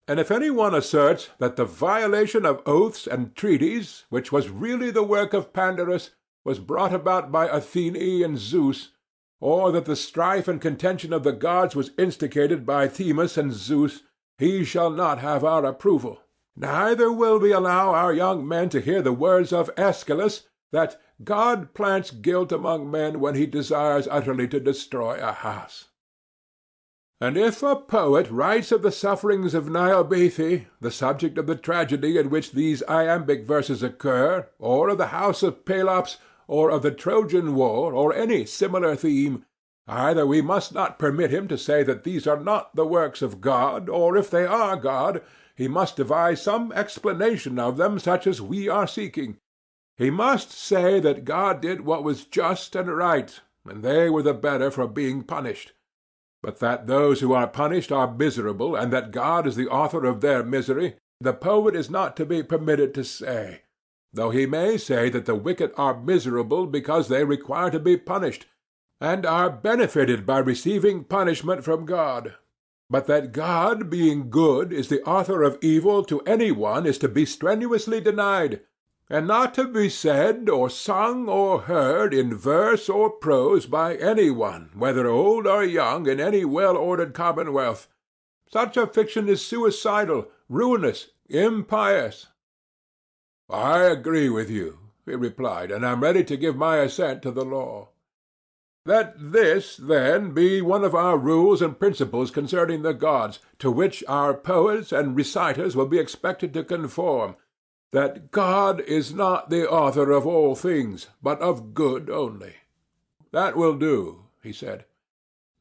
And if any one asserts that the violation of oaths and treaties, which was really the work of Pandarus, was brought about by Athene and Zeus, or that the strife and contention of the gods was instigated by Themis and Zeus, he shall not have our approval. Neither will we allow our young men to hear the words of Aeschylus, that God plants guilt among men when he desires utterly to destroy a house. And if a poet writes of the sufferings of Niobe, the subject of the tragedy in which these iambic verses occur, or of the house of Pelops, or of the Trojan War, or any similar theme, either we must not permit him to say that these are not the works of God, or if they are God, he must devise some explanation of them such as we are seeking. He must say that God did what was just and right, and they were the better for being punished. But that those who are punished are miserable, and that God is the author of their misery, the poet is not to be permitted to say, though he may say that the wicked are miserable because they require to be punished, and are benefited by receiving punishment from God. But that God, being good, is the author of evil to any one is to be strenuously denied, and not to be said or sung or heard in verse or prose by any one, whether old or young, in any well-ordered commonwealth. Such a fiction is suicidal, ruinous, impious. I agree with you, he replied, and am ready to give my assent to the law. Let this, then, be one of our rules and principles concerning the gods, to which our poets and reciters will be expected to conform, that God is not the author of all things, but of good only. That will do, he said.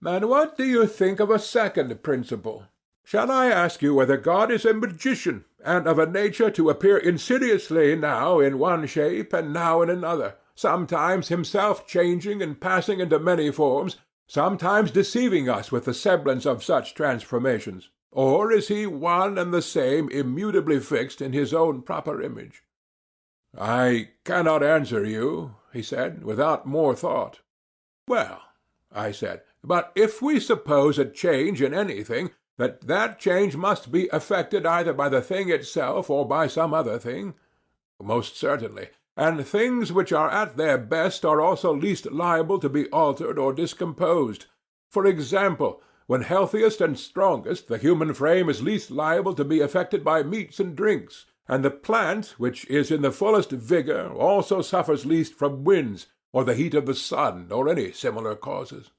And what do you think of a second principle? Shall I ask you whether God is a magician, and of a nature to appear insidiously now in one shape and now in another, sometimes himself changing and passing into many forms, sometimes deceiving us with the semblance of such transformations? Or is he one and the same, immutably fixed in his own proper image? I cannot answer you, he said, without more thought. Well, I said, but if we suppose a change in anything, that change must be effected either by the thing itself or by some other thing? Most certainly. And things which are at their best are also least liable to be altered or discomposed. For example, when healthiest and strongest, the human frame is least liable to be affected by meats and drinks, and the plant, which is in the fullest vigor, also suffers least from winds, or the heat of the sun, or any similar causes.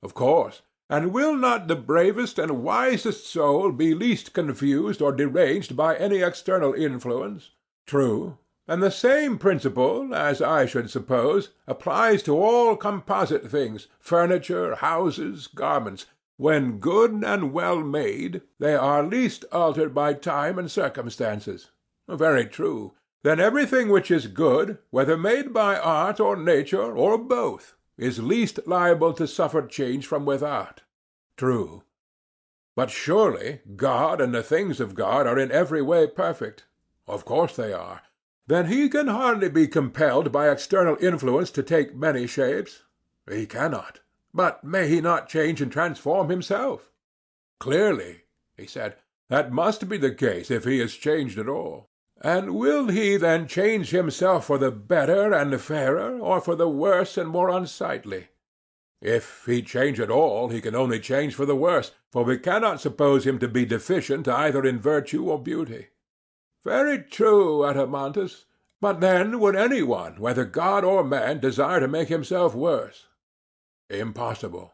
Of course. And will not the bravest and wisest soul be least confused or deranged by any external influence? True. And the same principle, as I should suppose, applies to all composite things, furniture, houses, garments. When good and well made, they are least altered by time and circumstances. Very true. Then everything which is good, whether made by art or nature, or both, is least liable to suffer change from without. True. But surely God and the things of God are in every way perfect. Of course they are. Then he can hardly be compelled by external influence to take many shapes. He cannot. But may he not change and transform himself? Clearly, he said, that must be the case if he is changed at all. And will he then change himself for the better and fairer, or for the worse and more unsightly? If he change at all, he can only change for the worse, for we cannot suppose him to be deficient either in virtue or beauty. Very true, Adeimantus. But then would any one, whether god or man, desire to make himself worse? Impossible.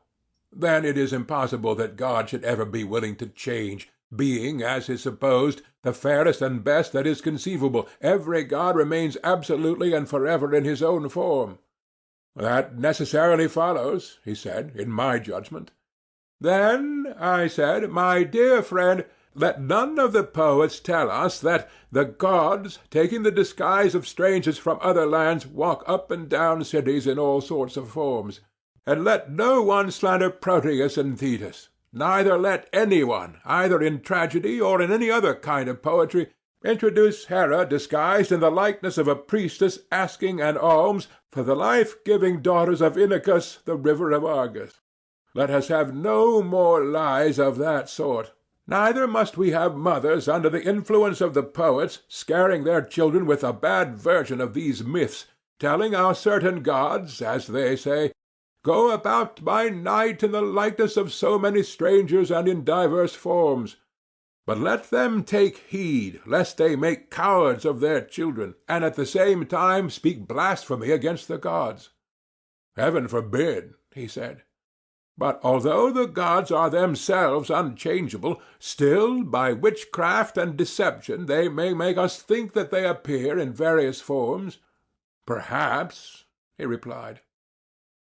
Then it is impossible that God should ever be willing to change, being, as is supposed, the fairest and best that is conceivable. Every god remains absolutely and forever in his own form. That necessarily follows, he said, in my judgment. Then, I said, my dear friend, Let none of the poets tell us that the gods, taking the disguise of strangers from other lands, walk up and down cities in all sorts of forms. And let no one slander Proteus and Thetis, neither let any one, either in tragedy or in any other kind of poetry, introduce Hera disguised in the likeness of a priestess asking an alms for the life-giving daughters of Inachus, the river of Argus. Let us have no more lies of that sort. Neither must we have mothers under the influence of the poets scaring their children with a bad version of these myths, telling how certain gods, as they say, go about by night in the likeness of so many strangers and in divers forms. But let them take heed lest they make cowards of their children, and at the same time speak blasphemy against the gods. Heaven forbid, he said. But although the gods are themselves unchangeable, still by witchcraft and deception they may make us think that they appear in various forms. Perhaps, he replied.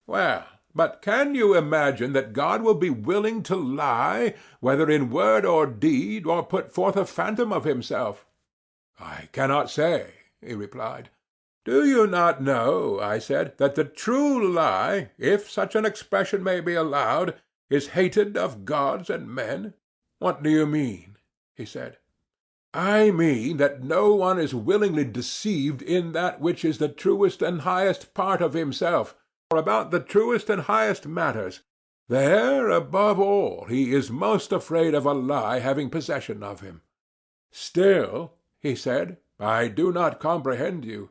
Well, but can you imagine that God will be willing to lie, whether in word or deed, or put forth a phantom of himself? I cannot say, he replied. Do you not know, I said, that the true lie, if such an expression may be allowed, is hated of gods and men? What do you mean? He said. I mean that no one is willingly deceived in that which is the truest and highest part of himself, or about the truest and highest matters. There, above all, he is most afraid of a lie having possession of him. Still, he said, I do not comprehend you.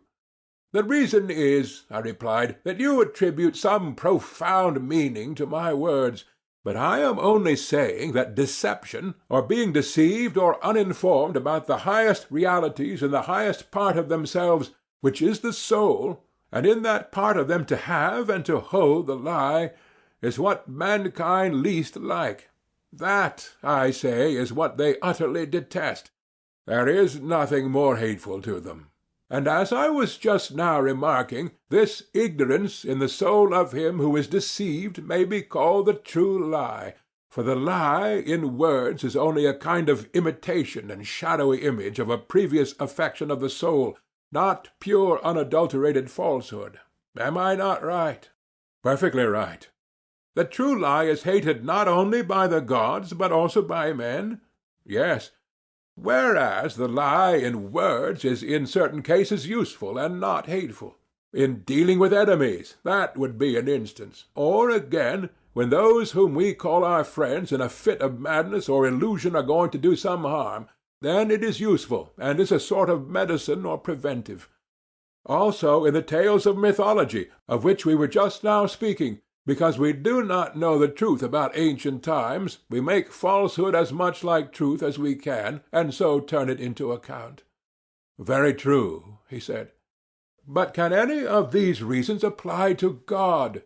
The reason is, I replied, that you attribute some profound meaning to my words, but I am only saying that deception, or being deceived or uninformed about the highest realities in the highest part of themselves, which is the soul, and in that part of them to have and to hold the lie, is what mankind least like. That, I say, is what they utterly detest. There is nothing more hateful to them. And as I was just now remarking, this ignorance in the soul of him who is deceived may be called the true lie, for the lie in words is only a kind of imitation and shadowy image of a previous affection of the soul, not pure unadulterated falsehood. Am I not right? Perfectly right. The true lie is hated not only by the gods, but also by men? Yes. Whereas the lie in words is in certain cases useful and not hateful. In dealing with enemies, that would be an instance. Or again, when those whom we call our friends in a fit of madness or illusion are going to do some harm, then it is useful, and is a sort of medicine or preventive. Also in the tales of mythology, of which we were just now speaking, because we do not know the truth about ancient times, we make falsehood as much like truth as we can, and so turn it into account. Very true, he said. But can any of these reasons apply to God?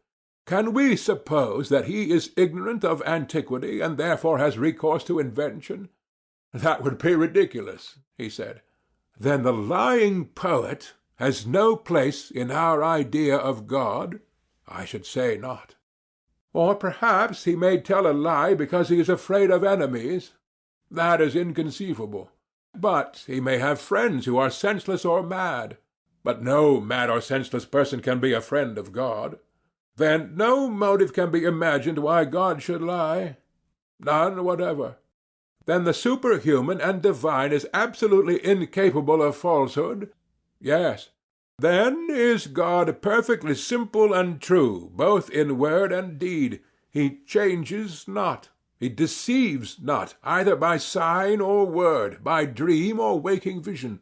Can we suppose that he is ignorant of antiquity, and therefore has recourse to invention? That would be ridiculous, he said. Then the lying poet has no place in our idea of God? I should say not. Or perhaps he may tell a lie because he is afraid of enemies. That is inconceivable. But he may have friends who are senseless or mad. But no mad or senseless person can be a friend of God. Then no motive can be imagined why God should lie. None whatever. Then the superhuman and divine is absolutely incapable of falsehood? Yes. Then is God perfectly simple and true, both in word and deed. He changes not. He deceives not, either by sign or word, by dream or waking vision.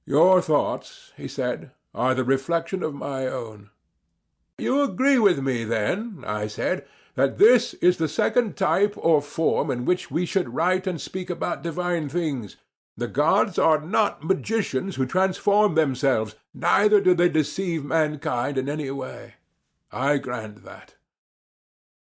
Your thoughts, he said, are the reflection of my own. You agree with me, then, I said, that this is the second type or form in which we should write and speak about divine things. The gods are not magicians who transform themselves, neither do they deceive mankind in any way. I grant that.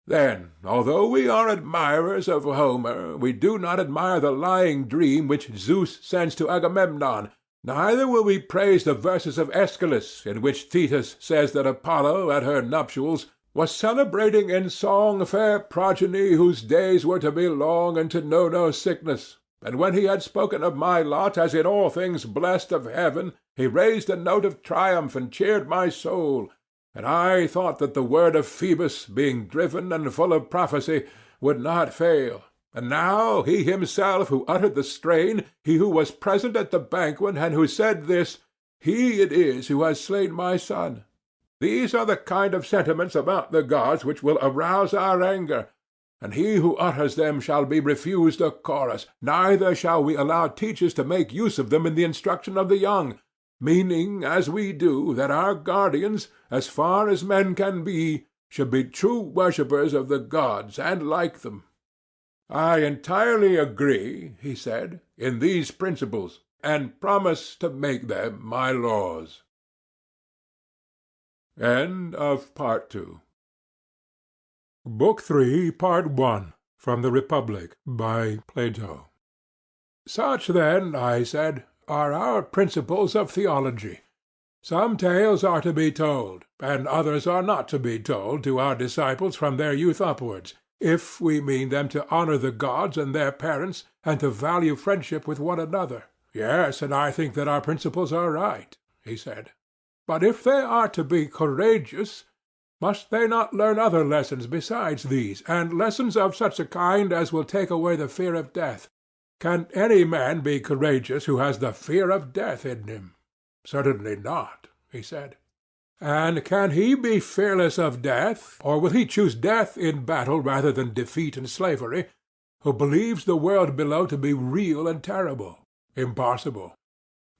Then, although we are admirers of Homer, we do not admire the lying dream which Zeus sends to Agamemnon, neither will we praise the verses of Aeschylus, in which Thetis says that Apollo, at her nuptials, was celebrating in song fair progeny whose days were to be long and to know no sickness, and when he had spoken of my lot as in all things blessed of heaven, he raised a note of triumph and cheered my soul, and I thought that the word of Phoebus, being driven and full of prophecy, would not fail. And now he himself who uttered the strain, he who was present at the banquet, and who said this, he it is who has slain my son. These are the kind of sentiments about the gods which will arouse our anger, and he who utters them shall be refused a chorus, neither shall we allow teachers to make use of them in the instruction of the young, meaning, as we do, that our guardians, as far as men can be, should be true worshippers of the gods, and like them. I entirely agree, he said, in these principles, and promise to make them my laws. End of Part 2. Book 3, Part 1, From the Republic, by Plato. Such, then, I said, are our principles of theology. Some tales are to be told, and others are not to be told, to our disciples from their youth upwards, if we mean them to honor the gods and their parents, and to value friendship with one another. Yes, and I think that our principles are right, he said. But if they are to be courageous, must they not learn other lessons besides these, and lessons of such a kind as will take away the fear of death? Can any man be courageous who has the fear of death in him? Certainly not, he said. And can he be fearless of death, or will he choose death in battle rather than defeat and slavery, who believes the world below to be real and terrible? Impossible.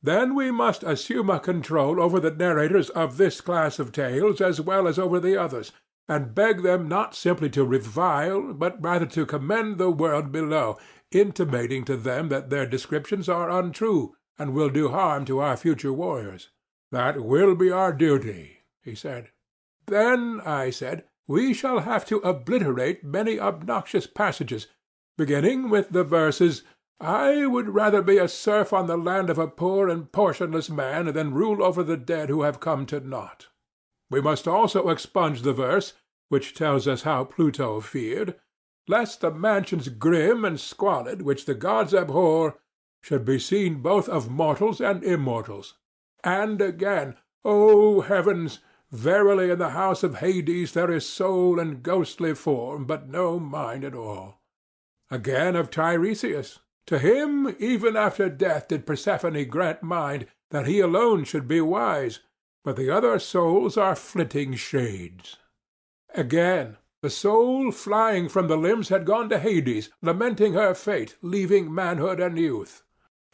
Then we must assume a control over the narrators of this class of tales as well as over the others, and beg them not simply to revile, but rather to commend the world below, intimating to them that their descriptions are untrue, and will do harm to our future warriors. That will be our duty, he said. Then, I said, we shall have to obliterate many obnoxious passages, beginning with the verses, I would rather be a serf on the land of a poor and portionless man than rule over the dead who have come to naught. We must also expunge the verse, which tells us how Pluto feared, lest the mansions grim and squalid, which the gods abhor, should be seen both of mortals and immortals. And again, O heavens, verily in the house of Hades there is soul and ghostly form, but no mind at all. Again of Tiresias, to him even after death did Persephone grant mind, that he alone should be wise, but the other souls are flitting shades. Again, the soul flying from the limbs had gone to Hades, lamenting her fate, leaving manhood and youth.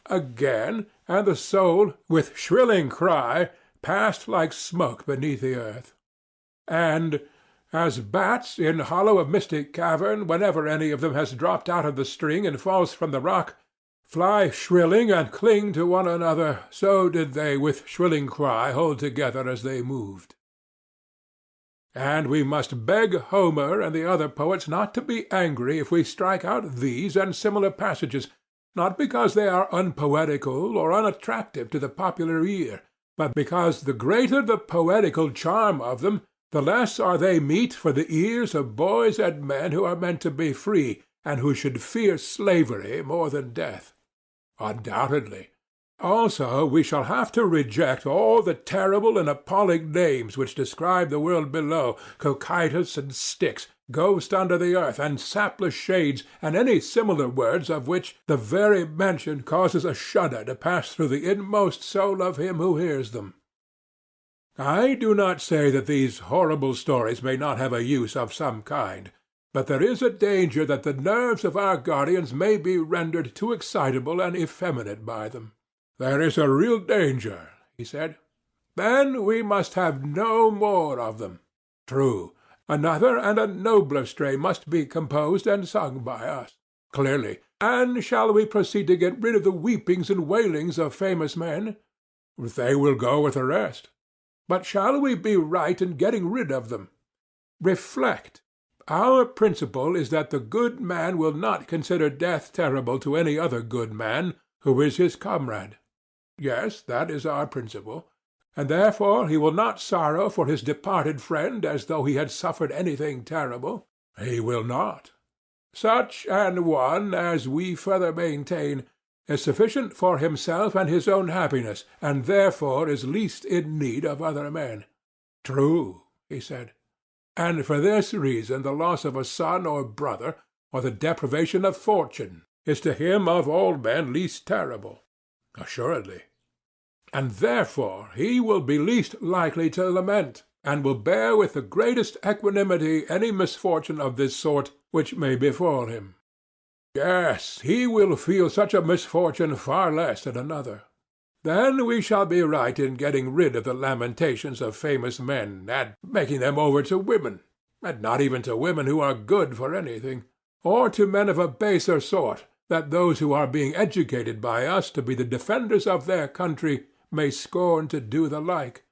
Again, and the soul, with shrilling cry, passed like smoke beneath the earth. And, as bats in hollow of mystic cavern, whenever any of them has dropped out of the string and falls from the rock, fly shrilling and cling to one another, so did they with shrilling cry hold together as they moved. And we must beg Homer and the other poets not to be angry if we strike out these and similar passages, not because they are unpoetical or unattractive to the popular ear, but because the greater the poetical charm of them, the less are they meet for the ears of boys and men who are meant to be free, and who should fear slavery more than death. Undoubtedly. Also we shall have to reject all the terrible and appalling names which describe the world below, Cocytus and Styx, ghost under the earth, and sapless shades, and any similar words of which the very mention causes a shudder to pass through the inmost soul of him who hears them. I do not say that these horrible stories may not have a use of some kind, but there is a danger that the nerves of our guardians may be rendered too excitable and effeminate by them. There is a real danger, he said. Then we must have no more of them. True. Another and a nobler strain must be composed and sung by us. Clearly. And shall we proceed to get rid of the weepings and wailings of famous men? They will go with the rest. But shall we be right in getting rid of them? Reflect. Our principle is that the good man will not consider death terrible to any other good man who is his comrade. Yes, that is our principle. And therefore he will not sorrow for his departed friend as though he had suffered anything terrible. He will not. Such an one, as we further maintain, is sufficient for himself and his own happiness, and therefore is least in need of other men. True, he said. And for this reason the loss of a son or brother, or the deprivation of fortune, is to him of all men least terrible. Assuredly. And therefore he will be least likely to lament, and will bear with the greatest equanimity any misfortune of this sort which may befall him. Yes, he will feel such a misfortune far less than another. Then we shall be right in getting rid of the lamentations of famous men, and making them over to women, and not even to women who are good for anything, or to men of a baser sort, that those who are being educated by us to be the defenders of their country may scorn to do the like.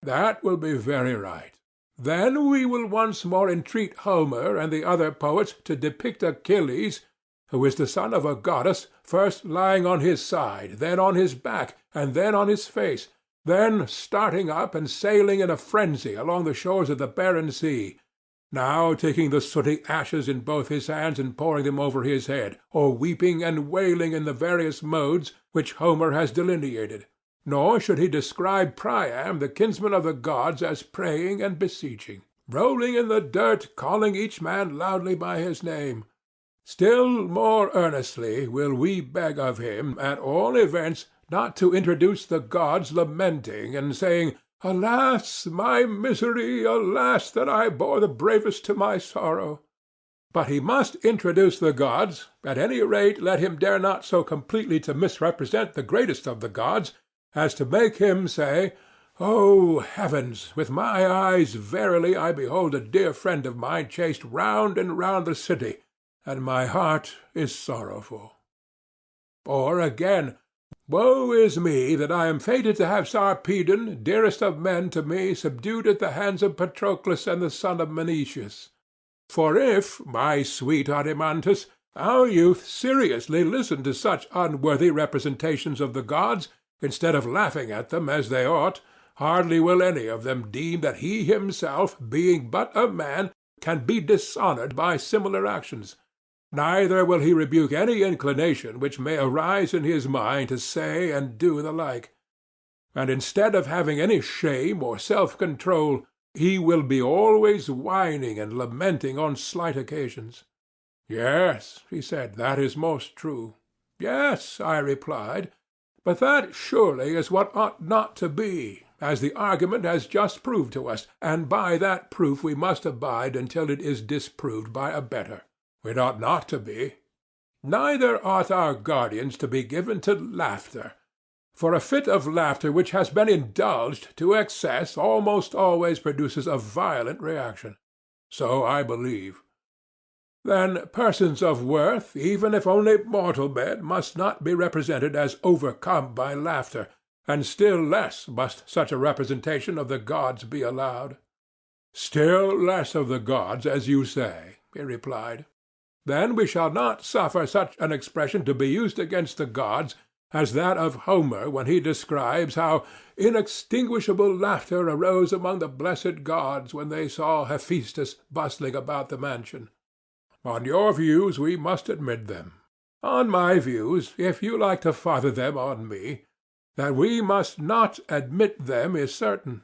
That will be very right. Then we will once more entreat Homer and the other poets to depict Achilles, who is the son of a goddess, first lying on his side, then on his back, and then on his face, then starting up and sailing in a frenzy along the shores of the barren sea, now taking the sooty ashes in both his hands and pouring them over his head, or weeping and wailing in the various modes which Homer has delineated. Nor should he describe Priam, the kinsman of the gods, as praying and beseeching, rolling in the dirt, calling each man loudly by his name. Still more earnestly will we beg of him, at all events, not to introduce the gods lamenting and saying, "Alas, my misery! Alas, that I bore the bravest to my sorrow!" But he must introduce the gods, at any rate let him dare not so completely to misrepresent the greatest of the gods, as to make him say, "O heavens! With my eyes verily I behold a dear friend of mine chased round and round the city, and my heart is sorrowful." Or again, "Woe is me that I am fated to have Sarpedon, dearest of men to me, subdued at the hands of Patroclus and the son of Menoetius. For if, my sweet Adeimantus, our youth seriously listen to such unworthy representations of the gods, instead of laughing at them as they ought, hardly will any of them deem that he himself, being but a man, can be dishonored by similar actions. Neither will he rebuke any inclination which may arise in his mind to say and do the like. And instead of having any shame or self-control, he will be always whining and lamenting on slight occasions." "Yes," he said, "that is most true." "Yes," I replied, "but that surely is what ought not to be, as the argument has just proved to us, and by that proof we must abide until it is disproved by a better. It ought not to be. Neither ought our guardians to be given to laughter, for a fit of laughter which has been indulged to excess almost always produces a violent reaction. So I believe. Then persons of worth, even if only mortal men, must not be represented as overcome by laughter, and still less must such a representation of the gods be allowed." "Still less of the gods, as you say," he replied. "Then we shall not suffer such an expression to be used against the gods as that of Homer when he describes how inextinguishable laughter arose among the blessed gods when they saw Hephaestus bustling about the mansion. On your views we must admit them. On my views, if you like to father them on me, that we must not admit them is certain.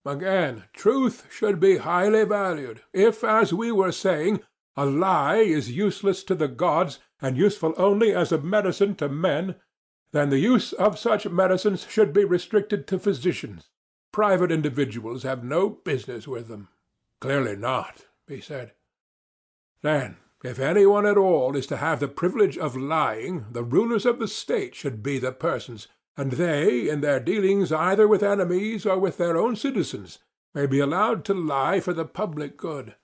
Again, truth should be highly valued. If, as we were saying, a lie is useless to the gods and useful only as a medicine to men, then the use of such medicines should be restricted to physicians. Private individuals have no business with them." "Clearly not," he said. "Then, if any one at all is to have the privilege of lying, the rulers of the state should be the persons, and they, in their dealings either with enemies or with their own citizens, may be allowed to lie for the public good.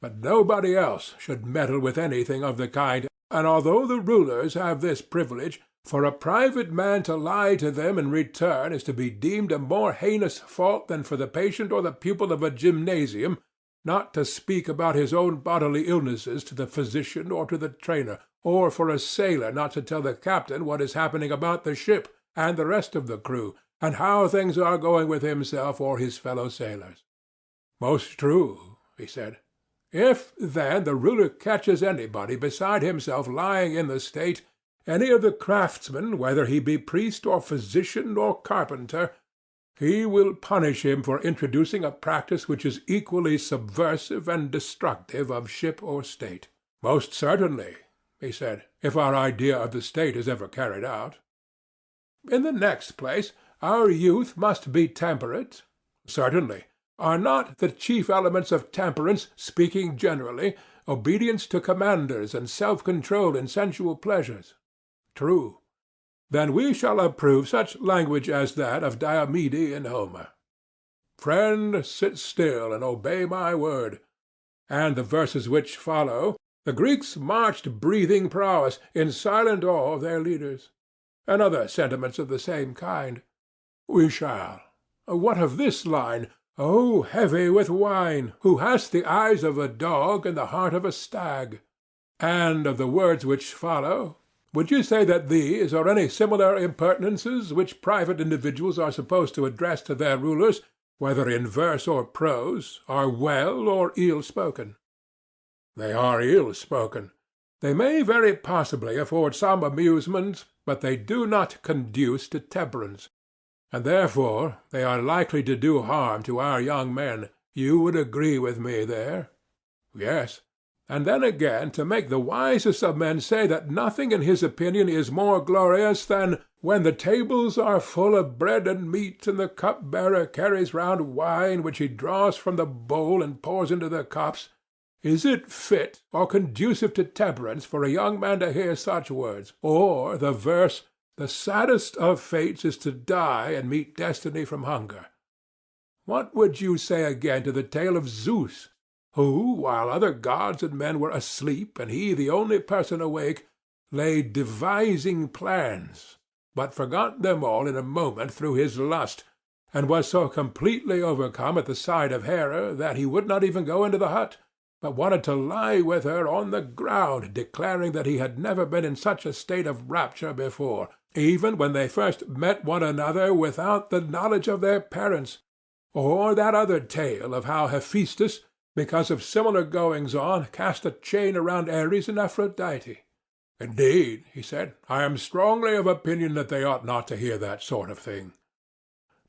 But nobody else should meddle with anything of the kind, and although the rulers have this privilege, for a private man to lie to them in return is to be deemed a more heinous fault than for the patient or the pupil of a gymnasium not to speak about his own bodily illnesses to the physician or to the trainer, or for a sailor not to tell the captain what is happening about the ship and the rest of the crew, and how things are going with himself or his fellow sailors." "Most true," he said. If, then, the ruler catches anybody beside himself lying in the state, any of the craftsmen, whether he be priest or physician or carpenter, he will punish him for introducing a practice which is equally subversive and destructive of ship or state. Most certainly, he said, if our idea of the state is ever carried out. In the next place, our youth must be temperate. Certainly. Are not the chief elements of temperance, speaking generally, obedience to commanders and self-control in sensual pleasures? True. Then we shall approve such language as that of Diomede in Homer. Friend, sit still and obey my word. And the verses which follow, the Greeks marched breathing prowess, in silent awe of their leaders. And other sentiments of the same kind. We shall. What of this line? O heavy with wine, who hast the eyes of a dog and the heart of a stag. And of the words which follow, would you say that these, or any similar impertinences which private individuals are supposed to address to their rulers, whether in verse or prose, are well or ill spoken? They are ill spoken. They may very possibly afford some amusement, but they do not conduce to temperance. And therefore they are likely to do harm to our young men. You would agree with me there? Yes. And then again, to make the wisest of men say that nothing in his opinion is more glorious than when the tables are full of bread and meat, and the cup-bearer carries round wine which he draws from the bowl and pours into the cups, is it fit or conducive to temperance for a young man to hear such words, or the verse, "The saddest of fates is to die and meet destiny from hunger"? What would you say again to the tale of Zeus, who, while other gods and men were asleep and he the only person awake, lay devising plans, but forgot them all in a moment through his lust, and was so completely overcome at the sight of Hera that he would not even go into the hut, but wanted to lie with her on the ground, declaring that he had never been in such a state of rapture before, even when they first met one another without the knowledge of their parents? Or that other tale of how Hephaestus, because of similar goings-on, cast a chain around Ares and Aphrodite. Indeed, he said, I am strongly of opinion that they ought not to hear that sort of thing.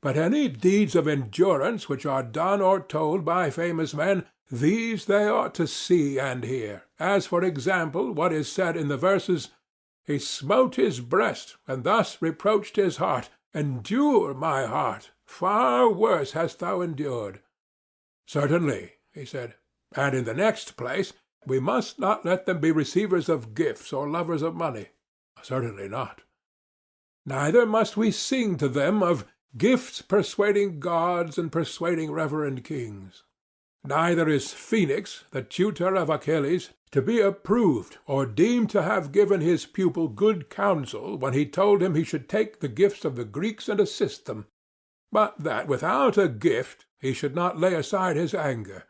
But any deeds of endurance which are done or told by famous men, these they ought to see and hear, as, for example, what is said in the verses, "He smote his breast, and thus reproached his heart, Endure, my heart, far worse hast thou endured." Certainly, he said. And in the next place, we must not let them be receivers of gifts or lovers of money. Certainly not. Neither must we sing to them of gifts persuading gods and persuading reverend kings. Neither is Phoenix, the tutor of Achilles, to be approved or deemed to have given his pupil good counsel when he told him he should take the gifts of the Greeks and assist them, but that without a gift he should not lay aside his anger.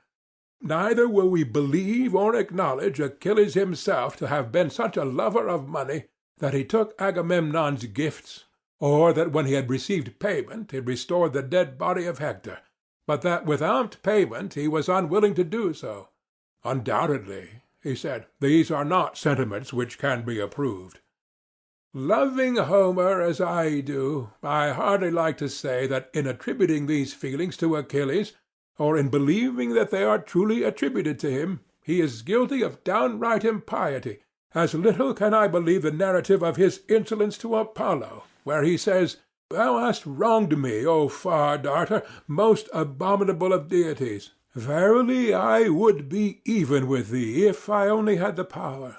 Neither will we believe or acknowledge Achilles himself to have been such a lover of money that he took Agamemnon's gifts, or that when he had received payment he restored the dead body of Hector, but that without payment he was unwilling to do so. Undoubtedly, he said, these are not sentiments which can be approved. Loving Homer as I do, I hardly like to say that in attributing these feelings to Achilles, or in believing that they are truly attributed to him, he is guilty of downright impiety. As little can I believe the narrative of his insolence to Apollo, where he says, "Thou hast wronged me, O Far Darter, most abominable of deities. Verily I would be even with thee, if I only had the power."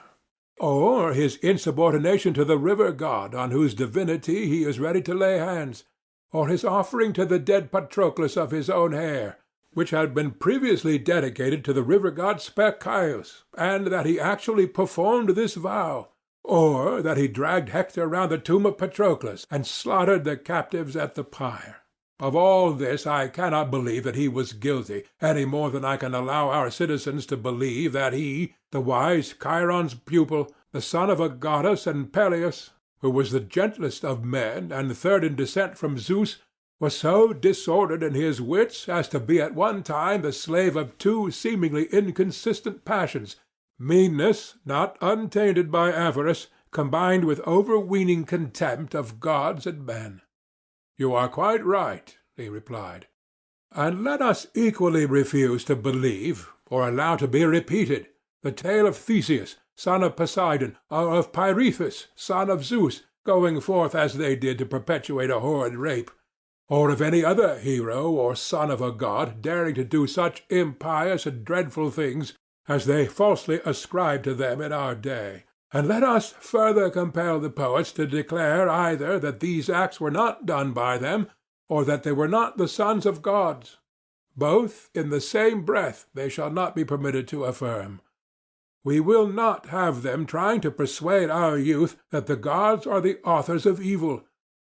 Or his insubordination to the river god, on whose divinity he is ready to lay hands. Or his offering to the dead Patroclus of his own hair, which had been previously dedicated to the river god Spercheius, and that he actually performed this vow. Or that he dragged Hector round the tomb of Patroclus, and slaughtered the captives at the pyre. Of all this I cannot believe that he was guilty, any more than I can allow our citizens to believe that he, the wise Chiron's pupil, the son of a goddess and Peleus, who was the gentlest of men and third in descent from Zeus, was so disordered in his wits as to be at one time the slave of two seemingly inconsistent passions, meanness not untainted by avarice, combined with overweening contempt of gods and men. You are quite right, he replied. And let us equally refuse to believe, or allow to be repeated, the tale of Theseus, son of Poseidon, or of Pirithous, son of Zeus, going forth as they did to perpetuate a horrid rape, or of any other hero or son of a god daring to do such impious and dreadful things as they falsely ascribe to them in our day. And let us further compel the poets to declare either that these acts were not done by them, or that they were not the sons of gods. Both in the same breath they shall not be permitted to affirm. We will not have them trying to persuade our youth that the gods are the authors of evil,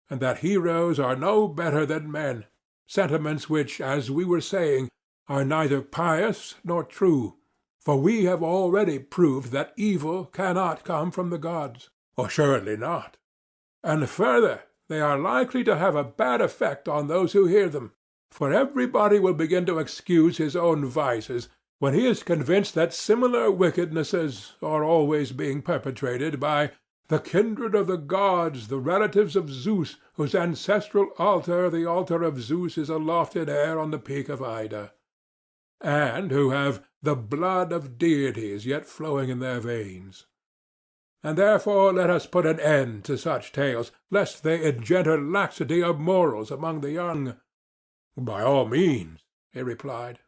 and that heroes are no better than men, sentiments which, as we were saying, are neither pious nor true, for we have already proved that evil cannot come from the gods, or surely not. And further, they are likely to have a bad effect on those who hear them, for everybody will begin to excuse his own vices when he is convinced that similar wickednesses are always being perpetrated by the kindred of the gods, the relatives of Zeus, whose ancestral altar, the altar of Zeus, is aloft in air on the peak of Ida, and who have the blood of deities yet flowing in their veins. And therefore let us put an end to such tales, lest they engender laxity of morals among the young. By all means, he replied.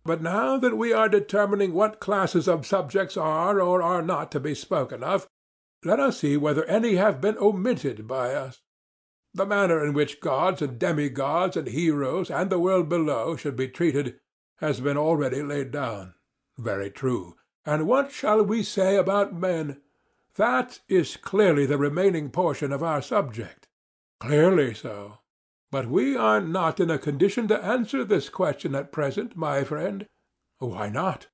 But now that we are determining what classes of subjects are or are not to be spoken of, let us see whether any have been omitted by us. The manner in which gods and demigods and heroes and the world below should be treated has been already laid down. Very true. And what shall we say about men? That is clearly the remaining portion of our subject. Clearly so. But we are not in a condition to answer this question at present, my friend. Why not?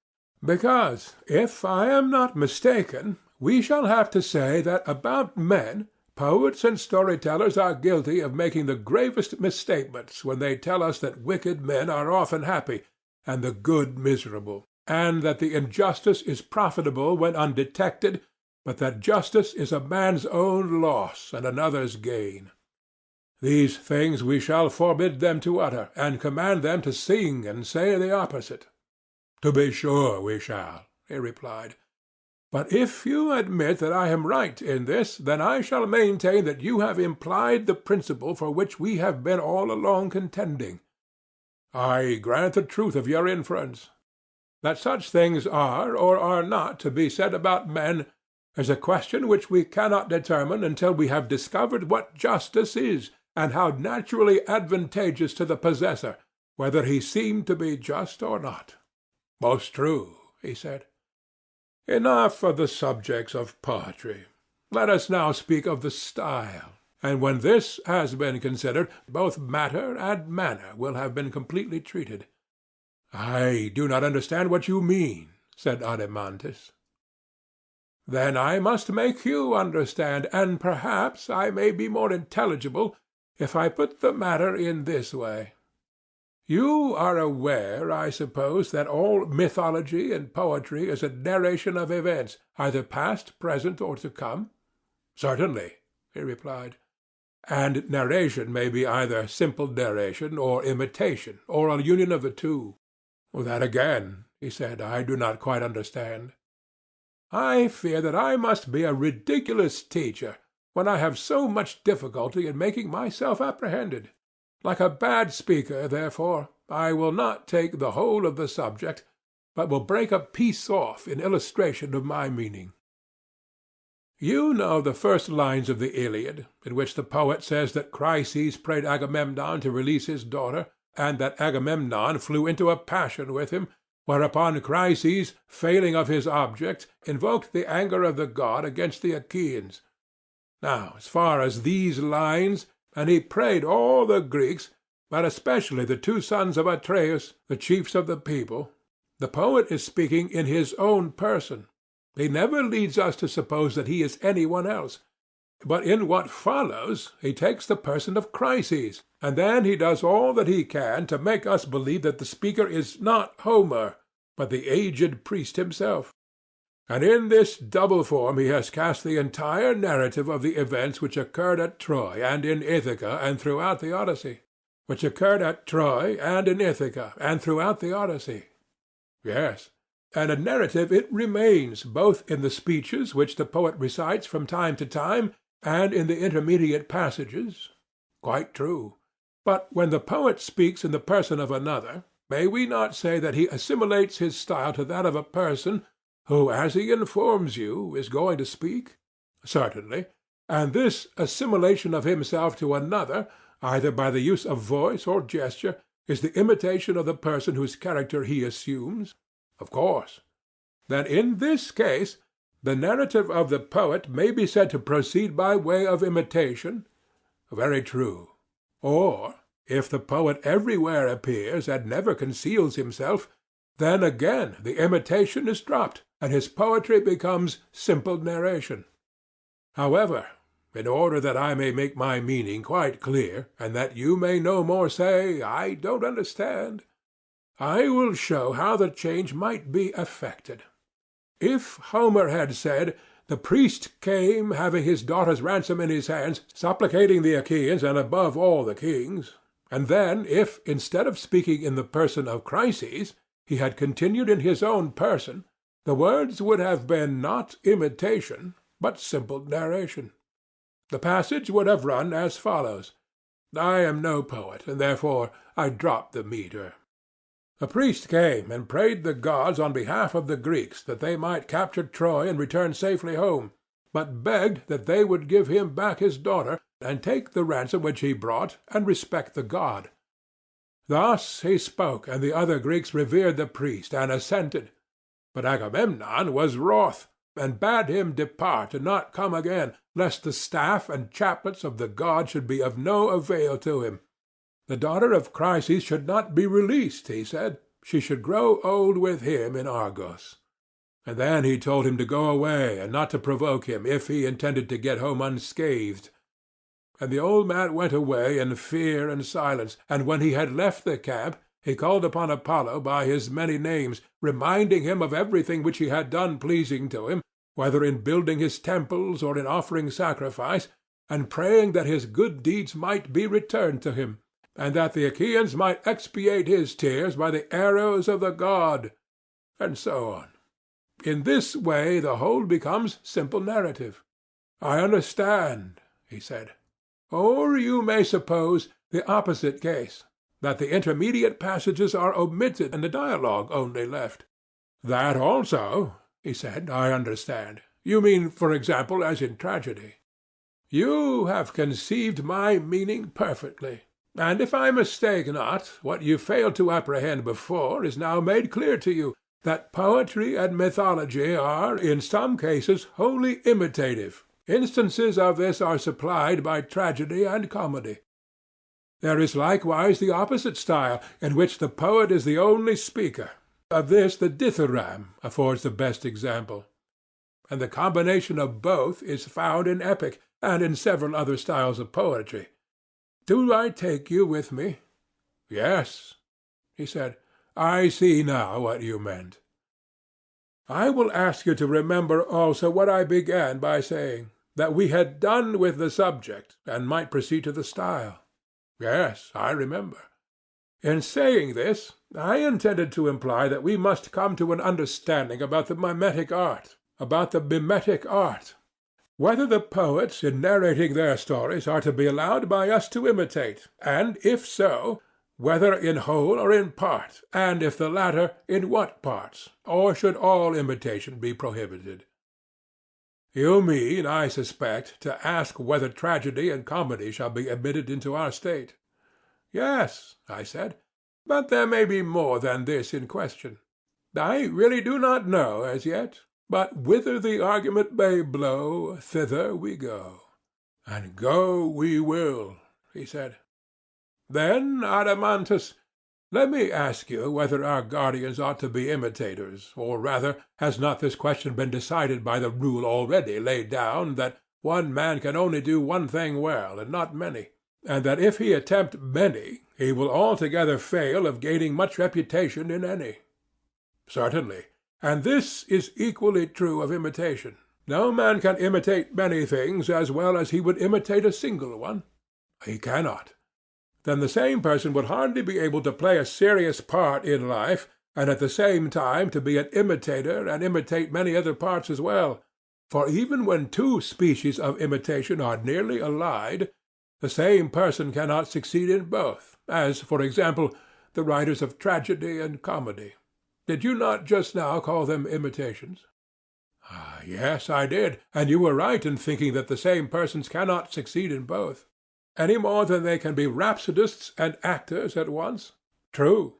Because, if I am not mistaken, we shall have to say that about men, poets and storytellers are guilty of making the gravest misstatements when they tell us that wicked men are often happy, and the good miserable, and that the injustice is profitable when undetected, but that justice is a man's own loss and another's gain. These things we shall forbid them to utter, and command them to sing and say the opposite. To be sure we shall, he replied. But if you admit that I am right in this, then I shall maintain that you have implied the principle for which we have been all along contending. I grant the truth of your inference. That such things are or are not to be said about men is a question which we cannot determine until we have discovered what justice is, and how naturally advantageous to the possessor, whether he seem to be just or not. Most true, he said. Enough of the subjects of poetry. Let us now speak of the style, and when this has been considered, both matter and manner will have been completely treated. I do not understand what you mean, said Adeimantus. Then I must make you understand, and perhaps I may be more intelligible if I put the matter in this way. You are aware, I suppose, that all mythology and poetry is a narration of events, either past, present, or to come? Certainly, he replied. And narration may be either simple narration or imitation, or a union of the two. That again, he said, I do not quite understand. I fear that I must be a ridiculous teacher, when I have so much difficulty in making myself apprehended. Like a bad speaker, therefore, I will not take the whole of the subject, but will break a piece off in illustration of my meaning. You know the first lines of the Iliad, in which the poet says that Chryses prayed Agamemnon to release his daughter, and that Agamemnon flew into a passion with him, whereupon Chryses, failing of his object, invoked the anger of the god against the Achaeans. Now, as far as these lines, and he prayed all the Greeks, but especially the two sons of Atreus, the chiefs of the people, the poet is speaking in his own person. He never leads us to suppose that he is any one else. But in what follows he takes the person of Chryses, and then he does all that he can to make us believe that the speaker is not Homer, but the aged priest himself. And in this double form he has cast the entire narrative of the events which occurred at Troy and in Ithaca and throughout the Odyssey. Yes, and a narrative it remains, both in the speeches which the poet recites from time to time, and in the intermediate passages. Quite true. But when the poet speaks in the person of another, may we not say that he assimilates his style to that of a person who, as he informs you, is going to speak? Certainly. And this assimilation of himself to another, either by the use of voice or gesture, is the imitation of the person whose character he assumes? Of course. Then in this case the narrative of the poet may be said to proceed by way of imitation? Very true. Or, if the poet everywhere appears and never conceals himself, then again the imitation is dropped, and his poetry becomes simple narration. However, in order that I may make my meaning quite clear, and that you may no more say, "I don't understand," I will show how the change might be effected. If Homer had said, "The priest came, having his daughter's ransom in his hands, supplicating the Achaeans and above all the kings," and then if, instead of speaking in the person of Chryses, he had continued in his own person, the words would have been not imitation, but simple narration. The passage would have run as follows. I am no poet, and therefore I drop the metre. A priest came and prayed the gods on behalf of the Greeks that they might capture Troy and return safely home, but begged that they would give him back his daughter, and take the ransom which he brought, and respect the god. Thus he spoke, and the other Greeks revered the priest, and assented. But Agamemnon was wroth, and bade him depart and not come again, lest the staff and chaplets of the god should be of no avail to him. The daughter of Chryses should not be released, he said. She should grow old with him in Argos. And then he told him to go away, and not to provoke him, if he intended to get home unscathed. And the old man went away in fear and silence, and when he had left the camp, he called upon Apollo by his many names, reminding him of everything which he had done pleasing to him, whether in building his temples or in offering sacrifice, and praying that his good deeds might be returned to him, and that the Achaeans might expiate his tears by the arrows of the god, and so on. In this way the whole becomes simple narrative. I understand, he said. Or you may suppose the opposite case, that the intermediate passages are omitted and the dialogue only left. That also, he said, I understand. You mean, for example, as in tragedy. You have conceived my meaning perfectly. And if I mistake not, what you failed to apprehend before is now made clear to you, that poetry and mythology are, in some cases, wholly imitative. Instances of this are supplied by tragedy and comedy. There is likewise the opposite style, in which the poet is the only speaker. Of this the dithyramb affords the best example. And the combination of both is found in epic, and in several other styles of poetry. Do I take you with me? Yes, he said. I see now what you meant. I will ask you to remember also what I began by saying, that we had done with the subject, and might proceed to the style. Yes, I remember. In saying this, I intended to imply that we must come to an understanding about the mimetic art, whether the poets in narrating their stories are to be allowed by us to imitate, and if so, whether in whole or in part, and if the latter, in what parts, or should all imitation be prohibited? You mean, I suspect, to ask whether tragedy and comedy shall be admitted into our state. Yes, I said, but there may be more than this in question. I really do not know as yet, but whither the argument may blow, thither we go. And go we will, he said. Then, Adeimantus, let me ask you whether our guardians ought to be imitators, or rather, has not this question been decided by the rule already laid down, that one man can only do one thing well, and not many, and that if he attempt many, he will altogether fail of gaining much reputation in any. Certainly. And this is equally true of imitation. No man can imitate many things as well as he would imitate a single one. He cannot. Then the same person would hardly be able to play a serious part in life, and at the same time to be an imitator and imitate many other parts as well. For even when two species of imitation are nearly allied, the same person cannot succeed in both, as, for example, the writers of tragedy and comedy. Did you not just now call them imitations? Yes, I did, and you were right in thinking that the same persons cannot succeed in both, any more than they can be rhapsodists and actors at once. True.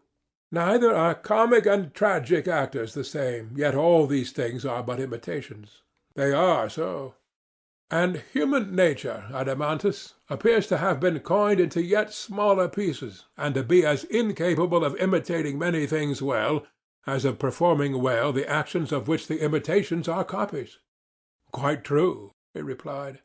Neither are comic and tragic actors the same, yet all these things are but imitations. They are so. And human nature, Adeimantus, appears to have been coined into yet smaller pieces, and to be as incapable of imitating many things well, as of performing well the actions of which the imitations are copies. Quite true, he replied.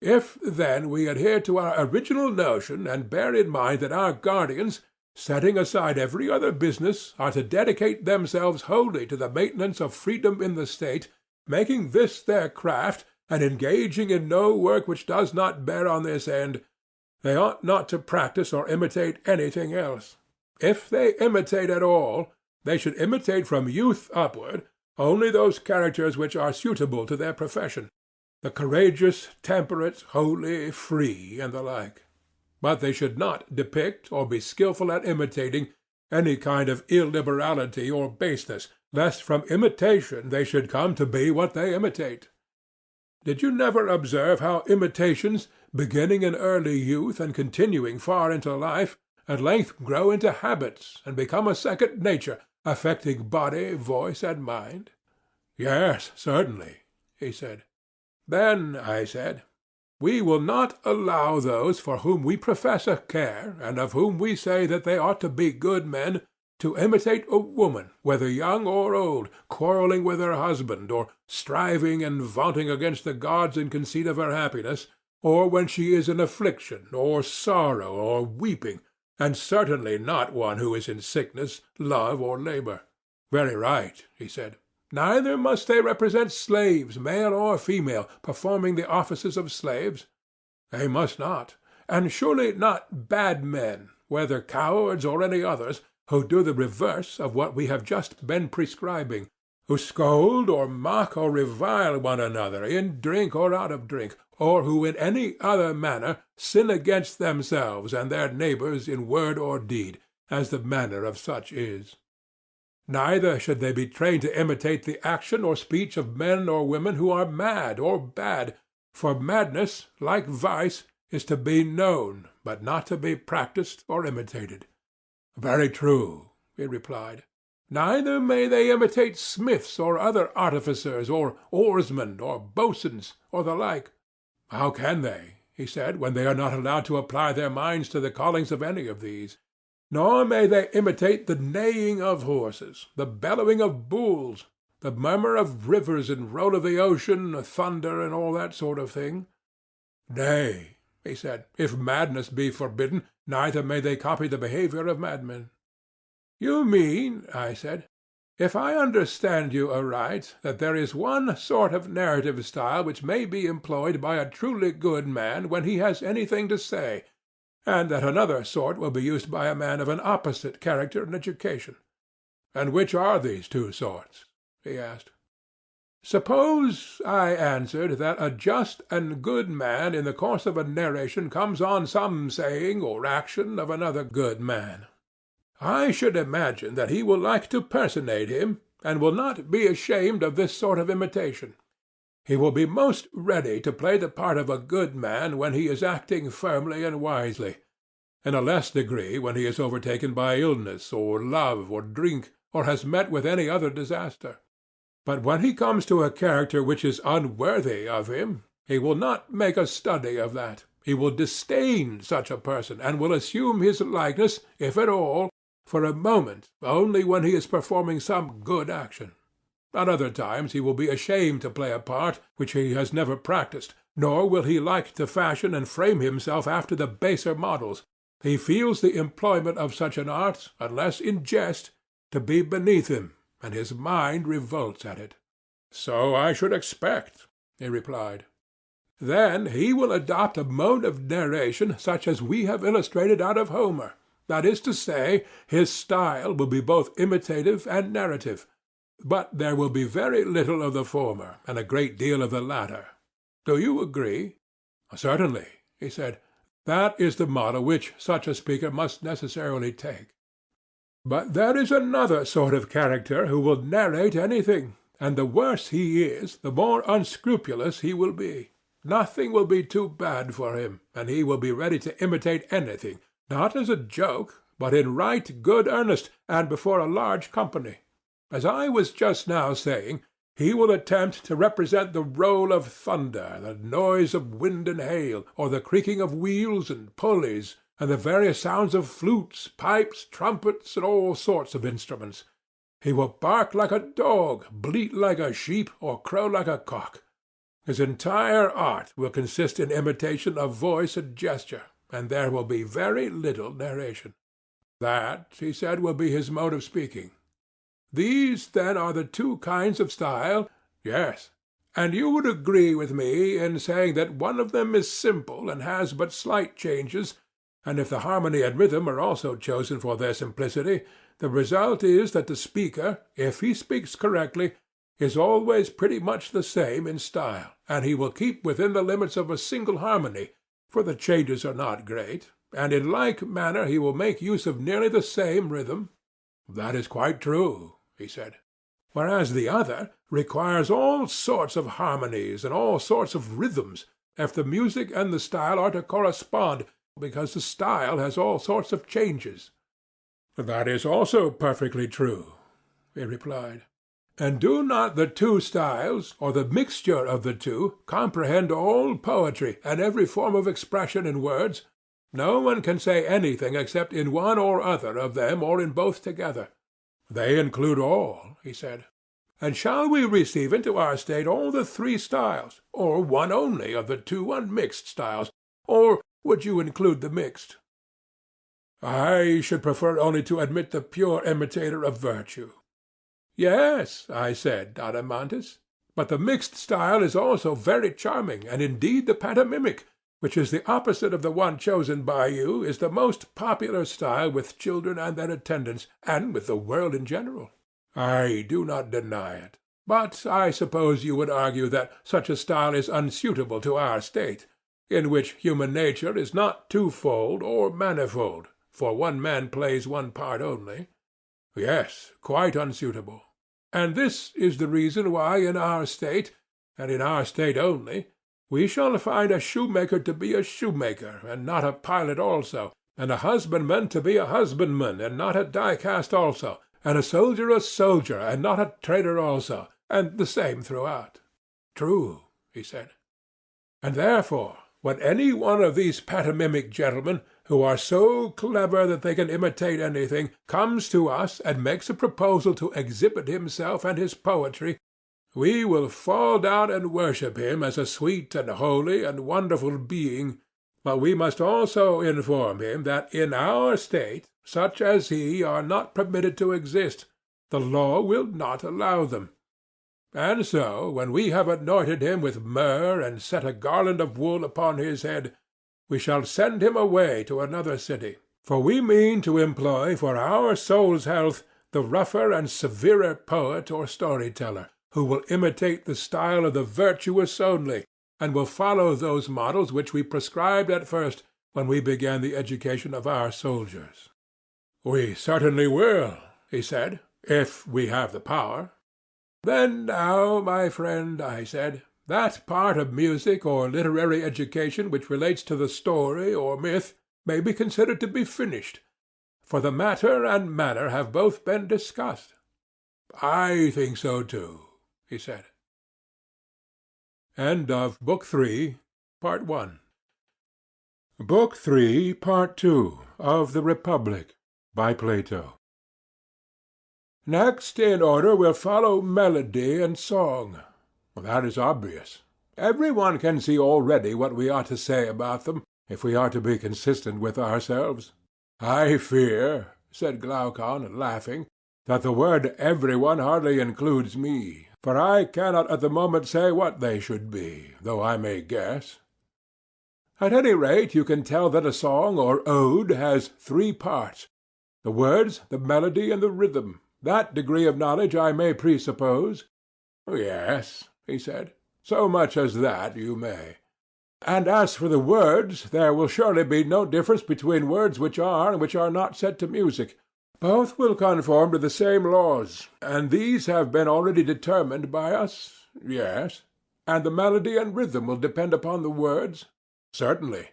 If, then, we adhere to our original notion, and bear in mind that our guardians, setting aside every other business, are to dedicate themselves wholly to the maintenance of freedom in the state, making this their craft, and engaging in no work which does not bear on this end, they ought not to practice or imitate anything else. If they imitate at all, they should imitate from youth upward only those characters which are suitable to their profession, the courageous, temperate, holy, free, and the like. But they should not depict or be skilful at imitating any kind of illiberality or baseness, lest from imitation they should come to be what they imitate. Did you never observe how imitations, beginning in early youth and continuing far into life, at length grow into habits and become a second nature, affecting body, voice, and mind? Yes, certainly, he said. Then, I said, we will not allow those for whom we profess a care, and of whom we say that they ought to be good men, to imitate a woman, whether young or old, quarrelling with her husband, or striving and vaunting against the gods in conceit of her happiness, or when she is in affliction, or sorrow, or weeping, and certainly not one who is in sickness, love, or labor. Very right, he said. Neither must they represent slaves, male or female, performing the offices of slaves. They must not, and surely not bad men, whether cowards or any others, who do the reverse of what we have just been prescribing, who scold or mock or revile one another, in drink or out of drink, or who in any other manner sin against themselves and their neighbors in word or deed, as the manner of such is. Neither should they be trained to imitate the action or speech of men or women who are mad or bad, for madness, like vice, is to be known, but not to be practised or imitated. Very true, he replied. Neither may they imitate smiths or other artificers, or oarsmen, or boatswains, or the like. How can they, he said, when they are not allowed to apply their minds to the callings of any of these? Nor may they imitate the neighing of horses, the bellowing of bulls, the murmur of rivers and roll of the ocean, thunder, and all that sort of thing. Nay, he said, if madness be forbidden, neither may they copy the behavior of madmen. You mean, I said, if I understand you aright, that there is one sort of narrative style which may be employed by a truly good man when he has anything to say, and that another sort will be used by a man of an opposite character and education. And which are these two sorts? He asked. Suppose, I answered, that a just and good man in the course of a narration comes on some saying or action of another good man. I should imagine that he will like to personate him, and will not be ashamed of this sort of imitation. He will be most ready to play the part of a good man when he is acting firmly and wisely, in a less degree when he is overtaken by illness, or love, or drink, or has met with any other disaster. But when he comes to a character which is unworthy of him, he will not make a study of that. He will disdain such a person, and will assume his likeness, if at all, for a moment only when he is performing some good action. At other times he will be ashamed to play a part which he has never practised, nor will he like to fashion and frame himself after the baser models. He feels the employment of such an art, unless in jest, to be beneath him, and his mind revolts at it. So I should expect, he replied. Then he will adopt a mode of narration such as we have illustrated out of Homer. That is to say, his style will be both imitative and narrative, but there will be very little of the former and a great deal of the latter. Do you agree? Certainly, he said. That is the model which such a speaker must necessarily take. But there is another sort of character who will narrate anything, and the worse he is, the more unscrupulous he will be. Nothing will be too bad for him, and he will be ready to imitate anything, not as a joke, but in right good earnest, and before a large company. As I was just now saying, he will attempt to represent the roll of thunder, the noise of wind and hail, or the creaking of wheels and pulleys, and the various sounds of flutes, pipes, trumpets, and all sorts of instruments. He will bark like a dog, bleat like a sheep, or crow like a cock. His entire art will consist in imitation of voice and gesture, and there will be very little narration. That, he said, will be his mode of speaking. These, then, are the two kinds of style? Yes. And you would agree with me in saying that one of them is simple and has but slight changes, and if the harmony and rhythm are also chosen for their simplicity, the result is that the speaker, if he speaks correctly, is always pretty much the same in style, and he will keep within the limits of a single harmony, for the changes are not great, and in like manner he will make use of nearly the same rhythm. That is quite true, he said. Whereas the other requires all sorts of harmonies and all sorts of rhythms, if the music and the style are to correspond, because the style has all sorts of changes. That is also perfectly true, he replied. And do not the two styles, or the mixture of the two, comprehend all poetry and every form of expression in words? No one can say anything except in one or other of them or in both together. They include all, he said. And shall we receive into our state all the three styles, or one only of the two unmixed styles, or would you include the mixed? I should prefer only to admit the pure imitator of virtue. Yes, I said, Adeimantus, but the mixed style is also very charming, and indeed the pantomimic, which is the opposite of the one chosen by you, is the most popular style with children and their attendants, and with the world in general. I do not deny it. But I suppose you would argue that such a style is unsuitable to our state, in which human nature is not twofold or manifold, for one man plays one part only. Yes, quite unsuitable. And this is the reason why in our state, and in our state only, we shall find a shoemaker to be a shoemaker, and not a pilot also, and a husbandman to be a husbandman, and not a die-cast also, and a soldier, and not a trader also, and the same throughout. True, he said. And therefore, when any one of these pantomimic gentlemen, who are so clever that they can imitate anything, comes to us and makes a proposal to exhibit himself and his poetry, we will fall down and worship him as a sweet and holy and wonderful being, but we must also inform him that in our state such as he are not permitted to exist. The law will not allow them. And so, when we have anointed him with myrrh and set a garland of wool upon his head, we shall send him away to another city, for we mean to employ for our soul's health the rougher and severer poet or story-teller, who will imitate the style of the virtuous only, and will follow those models which we prescribed at first when we began the education of our soldiers. We certainly will, he said, if we have the power. Then now, my friend, I said, that part of music or literary education which relates to the story or myth may be considered to be finished, for the matter and manner have both been discussed. I think so too, he said. End of Book 3, Part 1. Book 3, Part 2 of The Republic, by Plato. Next in order will follow melody and song. That is obvious. Every one can see already what we ought to say about them, if we are to be consistent with ourselves. I fear, said Glaucon, laughing, that the word every one hardly includes me, for I cannot at the moment say what they should be, though I may guess. At any rate, you can tell that a song or ode has 3 parts, the words, the melody, and the rhythm. That degree of knowledge I may presuppose. Yes, he said, so much as that you may. And as for the words, there will surely be no difference between words which are and which are not set to music. Both will conform to the same laws, and these have been already determined by us. Yes. And the melody and rhythm will depend upon the words. Certainly.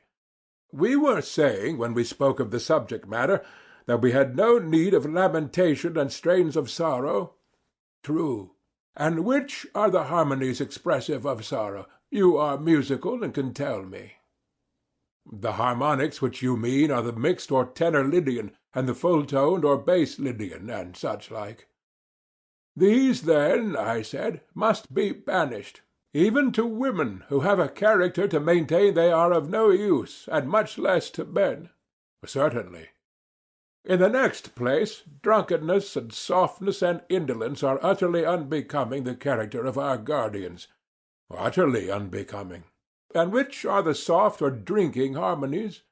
We were saying, when we spoke of the subject matter, that we had no need of lamentation and strains of sorrow. True. And which are the harmonies expressive of sorrow? You are musical, and can tell me. The harmonics which you mean are the mixed or tenor Lydian, and the full-toned or bass Lydian, and such like. These, then, I said, must be banished, even to women, who have a character to maintain they are of no use, and much less to men. Certainly. In the next place, drunkenness and softness and indolence are utterly unbecoming the character of our guardians. Utterly unbecoming. And which are the soft or drinking harmonies?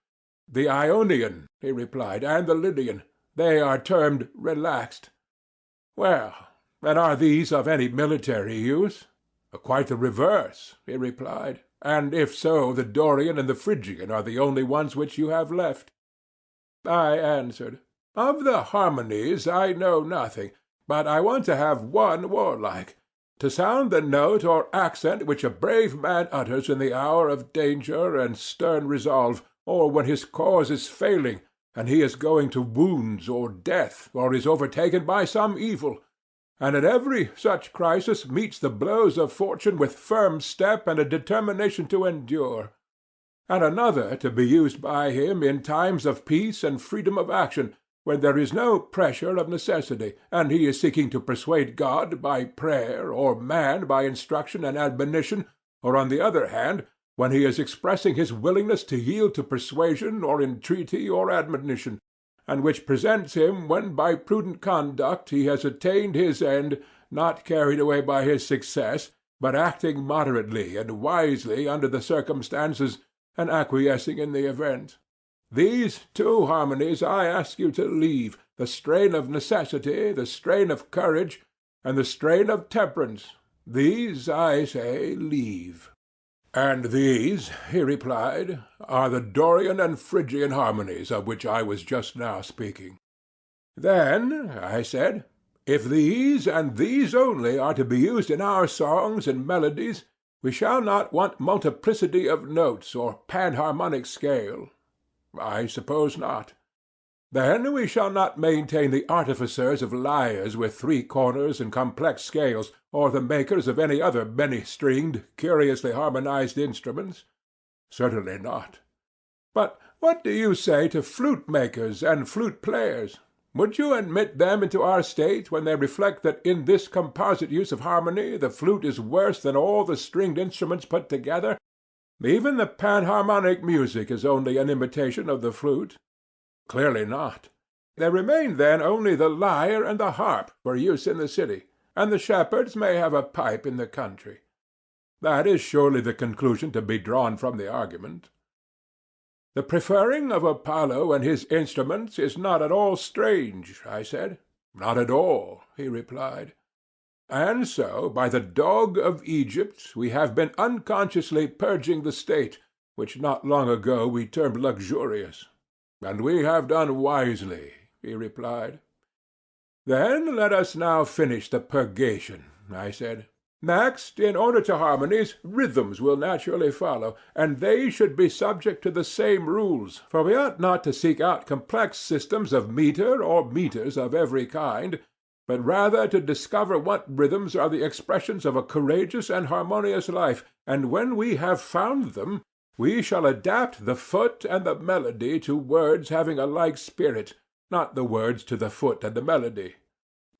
The Ionian, he replied, and the Lydian. They are termed relaxed. Well, and are these of any military use? Quite the reverse, he replied. And if so, the Dorian and the Phrygian are the only ones which you have left. I answered, of the harmonies I know nothing, but I want to have one warlike, to sound the note or accent which a brave man utters in the hour of danger and stern resolve, or when his cause is failing, and he is going to wounds or death, or is overtaken by some evil, and at every such crisis meets the blows of fortune with firm step and a determination to endure, and another to be used by him in times of peace and freedom of action, when there is no pressure of necessity, and he is seeking to persuade God by prayer, or man by instruction and admonition, or, on the other hand, when he is expressing his willingness to yield to persuasion or entreaty or admonition, and which presents him when by prudent conduct he has attained his end, not carried away by his success, but acting moderately and wisely under the circumstances, and acquiescing in the event. These 2 harmonies I ask you to leave, the strain of necessity, the strain of courage, and the strain of temperance. These, I say, leave. And these, he replied, are the Dorian and Phrygian harmonies of which I was just now speaking. Then, I said, if these and these only are to be used in our songs and melodies, we shall not want multiplicity of notes or panharmonic scale. I suppose not. Then we shall not maintain the artificers of lyres with 3 corners and complex scales, or the makers of any other many-stringed, curiously harmonized instruments. Certainly not. But what do you say to flute-makers and flute-players? Would you admit them into our state when they reflect that in this composite use of harmony the flute is worse than all the stringed instruments put together? Even the panharmonic music is only an imitation of the flute. Clearly not. There remain then only the lyre and the harp for use in the city, and the shepherds may have a pipe in the country. That is surely the conclusion to be drawn from the argument. The preferring of Apollo and his instruments is not at all strange, I said. Not at all, he replied. And so, by the dog of Egypt, we have been unconsciously purging the state, which not long ago we termed luxurious. And we have done wisely, he replied. Then let us now finish the purgation, I said. Next, in order to harmonies, rhythms will naturally follow, and they should be subject to the same rules, for we ought not to seek out complex systems of metre or metres of every kind, but rather to discover what rhythms are the expressions of a courageous and harmonious life, and when we have found them, we shall adapt the foot and the melody to words having a like spirit, not the words to the foot and the melody.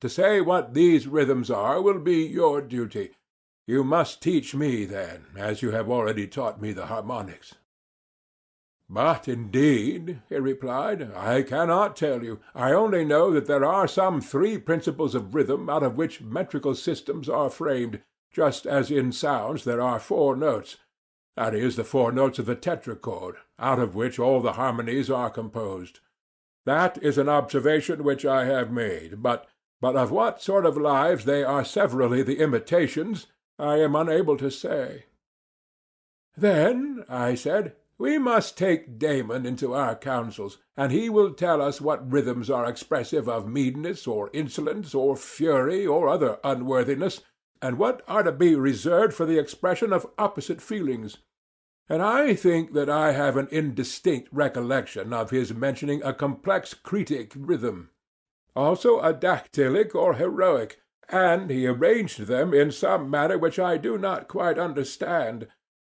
To say what these rhythms are will be your duty, You must teach me, then, as you have already taught me the harmonics. But, indeed, he replied, I cannot tell you. I only know that there are some 3 principles of rhythm out of which metrical systems are framed, just as in sounds there are 4 notes, that is, the 4 notes of the tetrachord, out of which all the harmonies are composed. That is an observation which I have made, but of what sort of lives they are severally the imitations, I am unable to say. Then, I said, we must take Damon into our counsels, and he will tell us what rhythms are expressive of meanness, or insolence, or fury, or other unworthiness, and what are to be reserved for the expression of opposite feelings. And I think that I have an indistinct recollection of his mentioning a complex Cretic rhythm, also a dactylic or heroic, and he arranged them in some manner which I do not quite understand,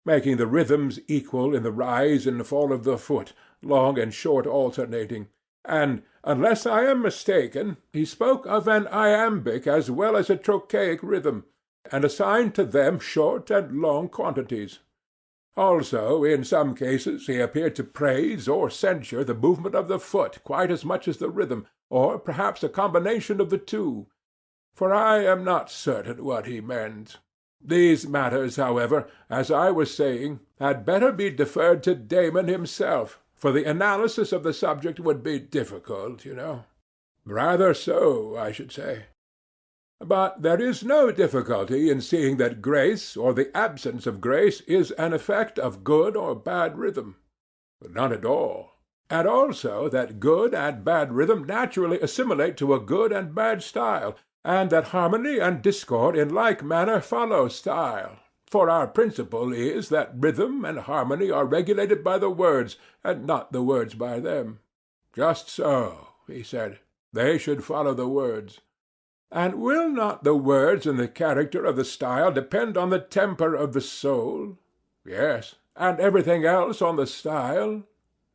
making the rhythms equal in the rise and fall of the foot, long and short alternating, and, unless I am mistaken, he spoke of an iambic as well as a trochaic rhythm, and assigned to them short and long quantities. Also, in some cases, he appeared to praise or censure the movement of the foot quite as much as the rhythm, or perhaps a combination of the 2. For I am not certain what he meant. These matters, however, as I was saying, had better be deferred to Damon himself, for the analysis of the subject would be difficult, you know. Rather so, I should say. But there is no difficulty in seeing that grace, or the absence of grace, is an effect of good or bad rhythm. None at all. And also that good and bad rhythm naturally assimilate to a good and bad style, and that harmony and discord in like manner follow style. For our principle is that rhythm and harmony are regulated by the words, and not the words by them. Just so, he said, they should follow the words. And will not the words and the character of the style depend on the temper of the soul? Yes. And everything else on the style?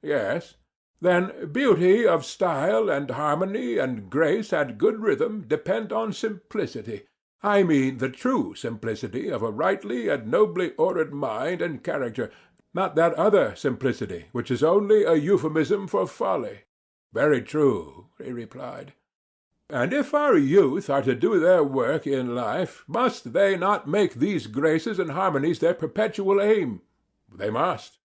Yes. Then beauty of style and harmony and grace and good rhythm depend on simplicity. I mean the true simplicity of a rightly and nobly ordered mind and character, not that other simplicity which is only a euphemism for folly. Very true, he replied. And if our youth are to do their work in life, must they not make these graces and harmonies their perpetual aim? They must.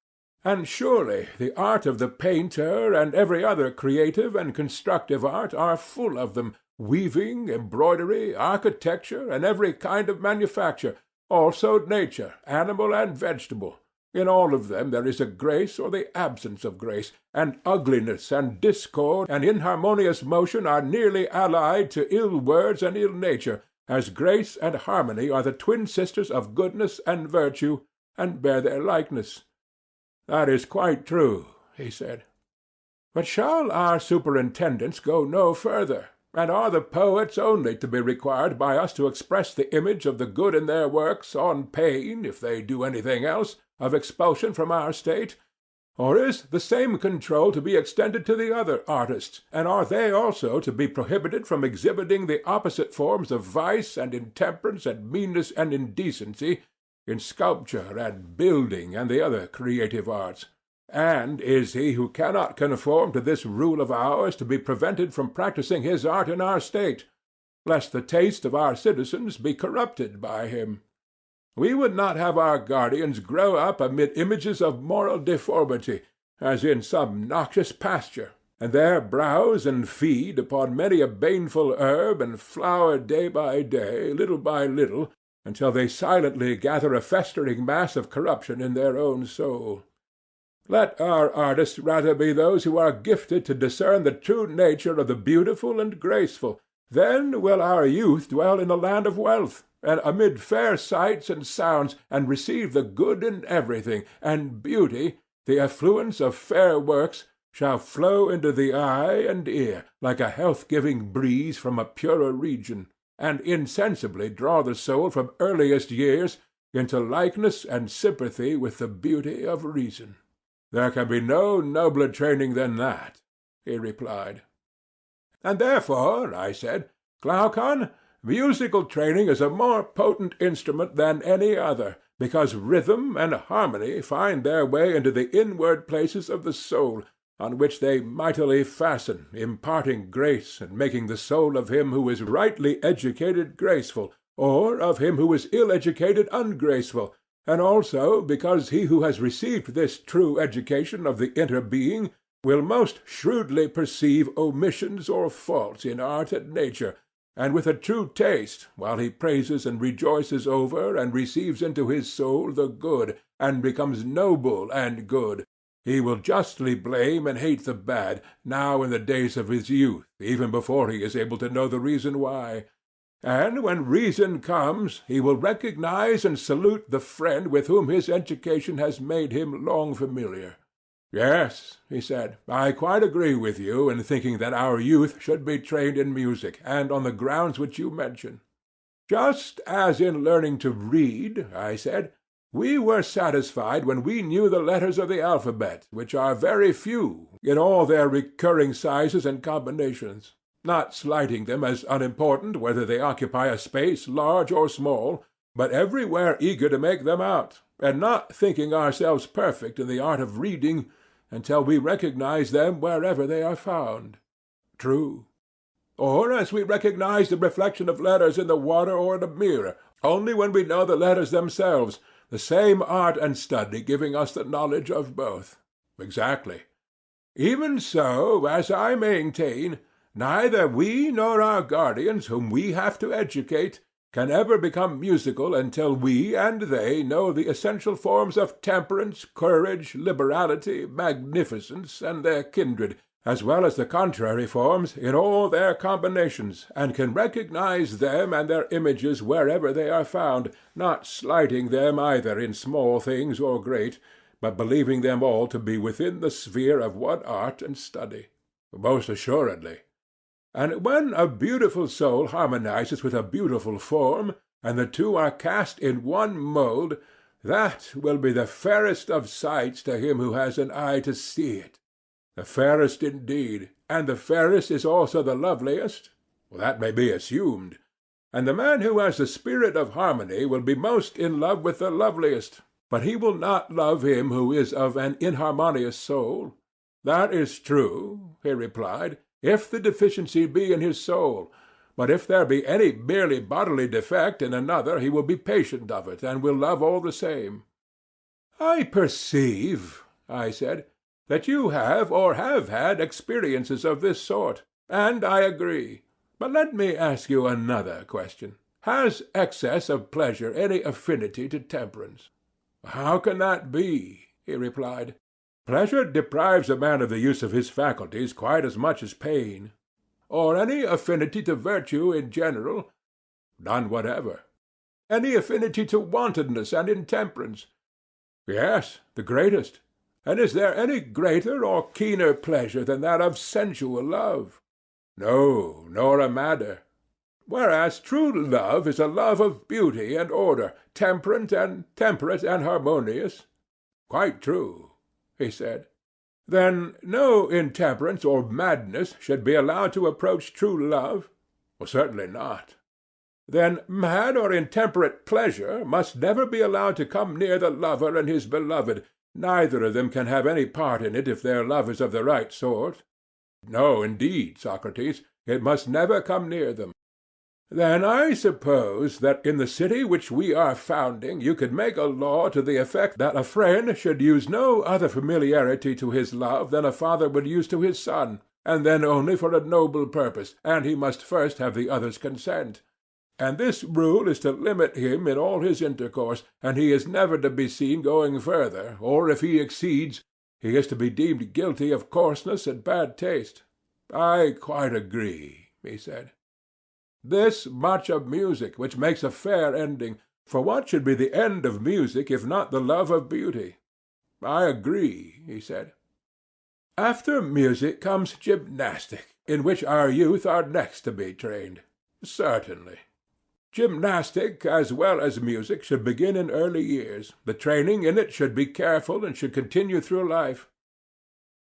And surely the art of the painter and every other creative and constructive art are full of them, weaving, embroidery, architecture, and every kind of manufacture, also nature, animal and vegetable. In all of them there is a grace or the absence of grace, and ugliness and discord and inharmonious motion are nearly allied to ill words and ill nature, as grace and harmony are the twin sisters of goodness and virtue, and bear their likeness. That is quite true, he said. But shall our superintendents go no further? And are the poets only to be required by us to express the image of the good in their works, on pain, if they do anything else, of expulsion from our state? Or is the same control to be extended to the other artists, and are they also to be prohibited from exhibiting the opposite forms of vice and intemperance and meanness and indecency in sculpture and building and the other creative arts? And is he who cannot conform to this rule of ours to be prevented from practising his art in our state, lest the taste of our citizens be corrupted by him? We would not have our guardians grow up amid images of moral deformity, as in some noxious pasture, and there browse and feed upon many a baneful herb and flower day by day, little by little, until they silently gather a festering mass of corruption in their own soul. Let our artists rather be those who are gifted to discern the true nature of the beautiful and graceful. Then will our youth dwell in a land of wealth, and amid fair sights and sounds, and receive the good in everything, and beauty, the effluence of fair works, shall flow into the eye and ear, like a health-giving breeze from a purer region, and insensibly draw the soul from earliest years into likeness and sympathy with the beauty of reason. There can be no nobler training than that, he replied. And therefore, I said, Glaucon, musical training is a more potent instrument than any other, because rhythm and harmony find their way into the inward places of the soul, on which they mightily fasten, imparting grace and making the soul of him who is rightly educated graceful, or of him who is ill-educated ungraceful, and also because he who has received this true education of the inner being will most shrewdly perceive omissions or faults in art and nature, and with a true taste, while he praises and rejoices over and receives into his soul the good, and becomes noble and good, he will justly blame and hate the bad, now in the days of his youth, even before he is able to know the reason why. And when reason comes, he will recognize and salute the friend with whom his education has made him long familiar. Yes, he said, I quite agree with you in thinking that our youth should be trained in music, and on the grounds which you mention. Just as in learning to read, I said, we were satisfied when we knew the letters of the alphabet, which are very few, in all their recurring sizes and combinations, not slighting them as unimportant whether they occupy a space large or small, but everywhere eager to make them out, and not thinking ourselves perfect in the art of reading until we recognize them wherever they are found. True. Or as we recognize the reflection of letters in the water or in a mirror, only when we know the letters themselves, the same art and study giving us the knowledge of both. Exactly. Even so, as I maintain, neither we nor our guardians, whom we have to educate, can ever become musical until we and they know the essential forms of temperance, courage, liberality, magnificence, and their kindred, as well as the contrary forms in all their combinations, and can recognize them and their images wherever they are found, not slighting them either in small things or great, but believing them all to be within the sphere of one art and study. Most assuredly. And when a beautiful soul harmonizes with a beautiful form, and the two are cast in one mould, that will be the fairest of sights to him who has an eye to see it. The fairest indeed, and the fairest is also the loveliest? Well, that may be assumed. And the man who has the spirit of harmony will be most in love with the loveliest, but he will not love him who is of an inharmonious soul. That is true, he replied, if the deficiency be in his soul, but if there be any merely bodily defect in another, he will be patient of it, and will love all the same. I perceive, I said, that you have or have had experiences of this sort, and I agree. But let me ask you another question. Has excess of pleasure any affinity to temperance? How can that be? He replied. Pleasure deprives a man of the use of his faculties quite as much as pain. Or any affinity to virtue in general? None whatever. Any affinity to wantonness and intemperance? Yes, the greatest. And is there any greater or keener pleasure than that of sensual love? No, nor a madder. Whereas true love is a love of beauty and order, temperate and harmonious. Quite true, he said. Then no intemperance or madness should be allowed to approach true love? Well, certainly not. Then mad or intemperate pleasure must never be allowed to come near the lover and his beloved. Neither of them can have any part in it if their love is of the right sort. No, indeed, Socrates, it must never come near them. Then I suppose that in the city which we are founding you could make a law to the effect that a friend should use no other familiarity to his love than a father would use to his son, and then only for a noble purpose, and he must first have the other's consent. And this rule is to limit him in all his intercourse, and he is never to be seen going further, or if he exceeds, he is to be deemed guilty of coarseness and bad taste. I quite agree, he said. This much of music, which makes a fair ending, for what should be the end of music if not the love of beauty? I agree, he said. After music comes gymnastic, in which our youth are next to be trained. Certainly. Gymnastic, as well as music, should begin in early years. The training in it should be careful and should continue through life.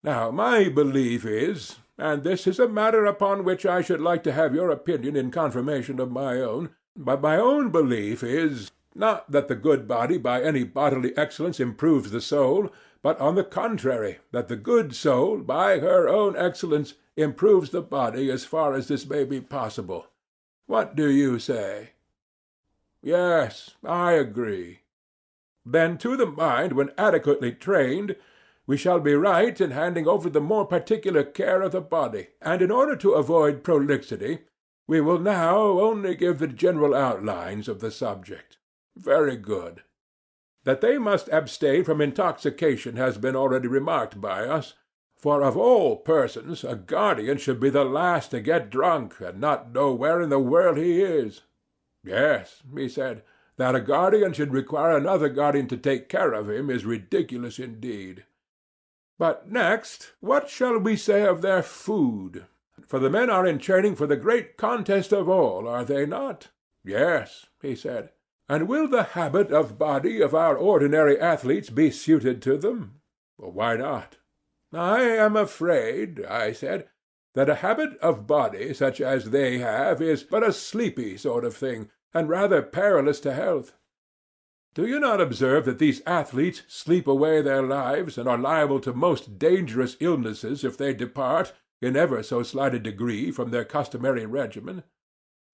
Now, my belief is, and this is a matter upon which I should like to have your opinion in confirmation of my own, but my own belief is, not that the good body by any bodily excellence improves the soul, but on the contrary, that the good soul by her own excellence improves the body as far as this may be possible. What do you say? Yes, I agree. Then to the mind, when adequately trained, we shall be right in handing over the more particular care of the body, and in order to avoid prolixity, we will now only give the general outlines of the subject. Very good. That they must abstain from intoxication has been already remarked by us, for of all persons a guardian should be the last to get drunk and not know where in the world he is. Yes, he said, that a guardian should require another guardian to take care of him is ridiculous indeed. But next, what shall we say of their food? For the men are in training for the great contest of all, are they not? Yes, he said. And will the habit of body of our ordinary athletes be suited to them? Why not? I am afraid, I said, that a habit of body such as they have is but a sleepy sort of thing, and rather perilous to health. Do you not observe that these athletes sleep away their lives, and are liable to most dangerous illnesses if they depart, in ever so slight a degree, from their customary regimen?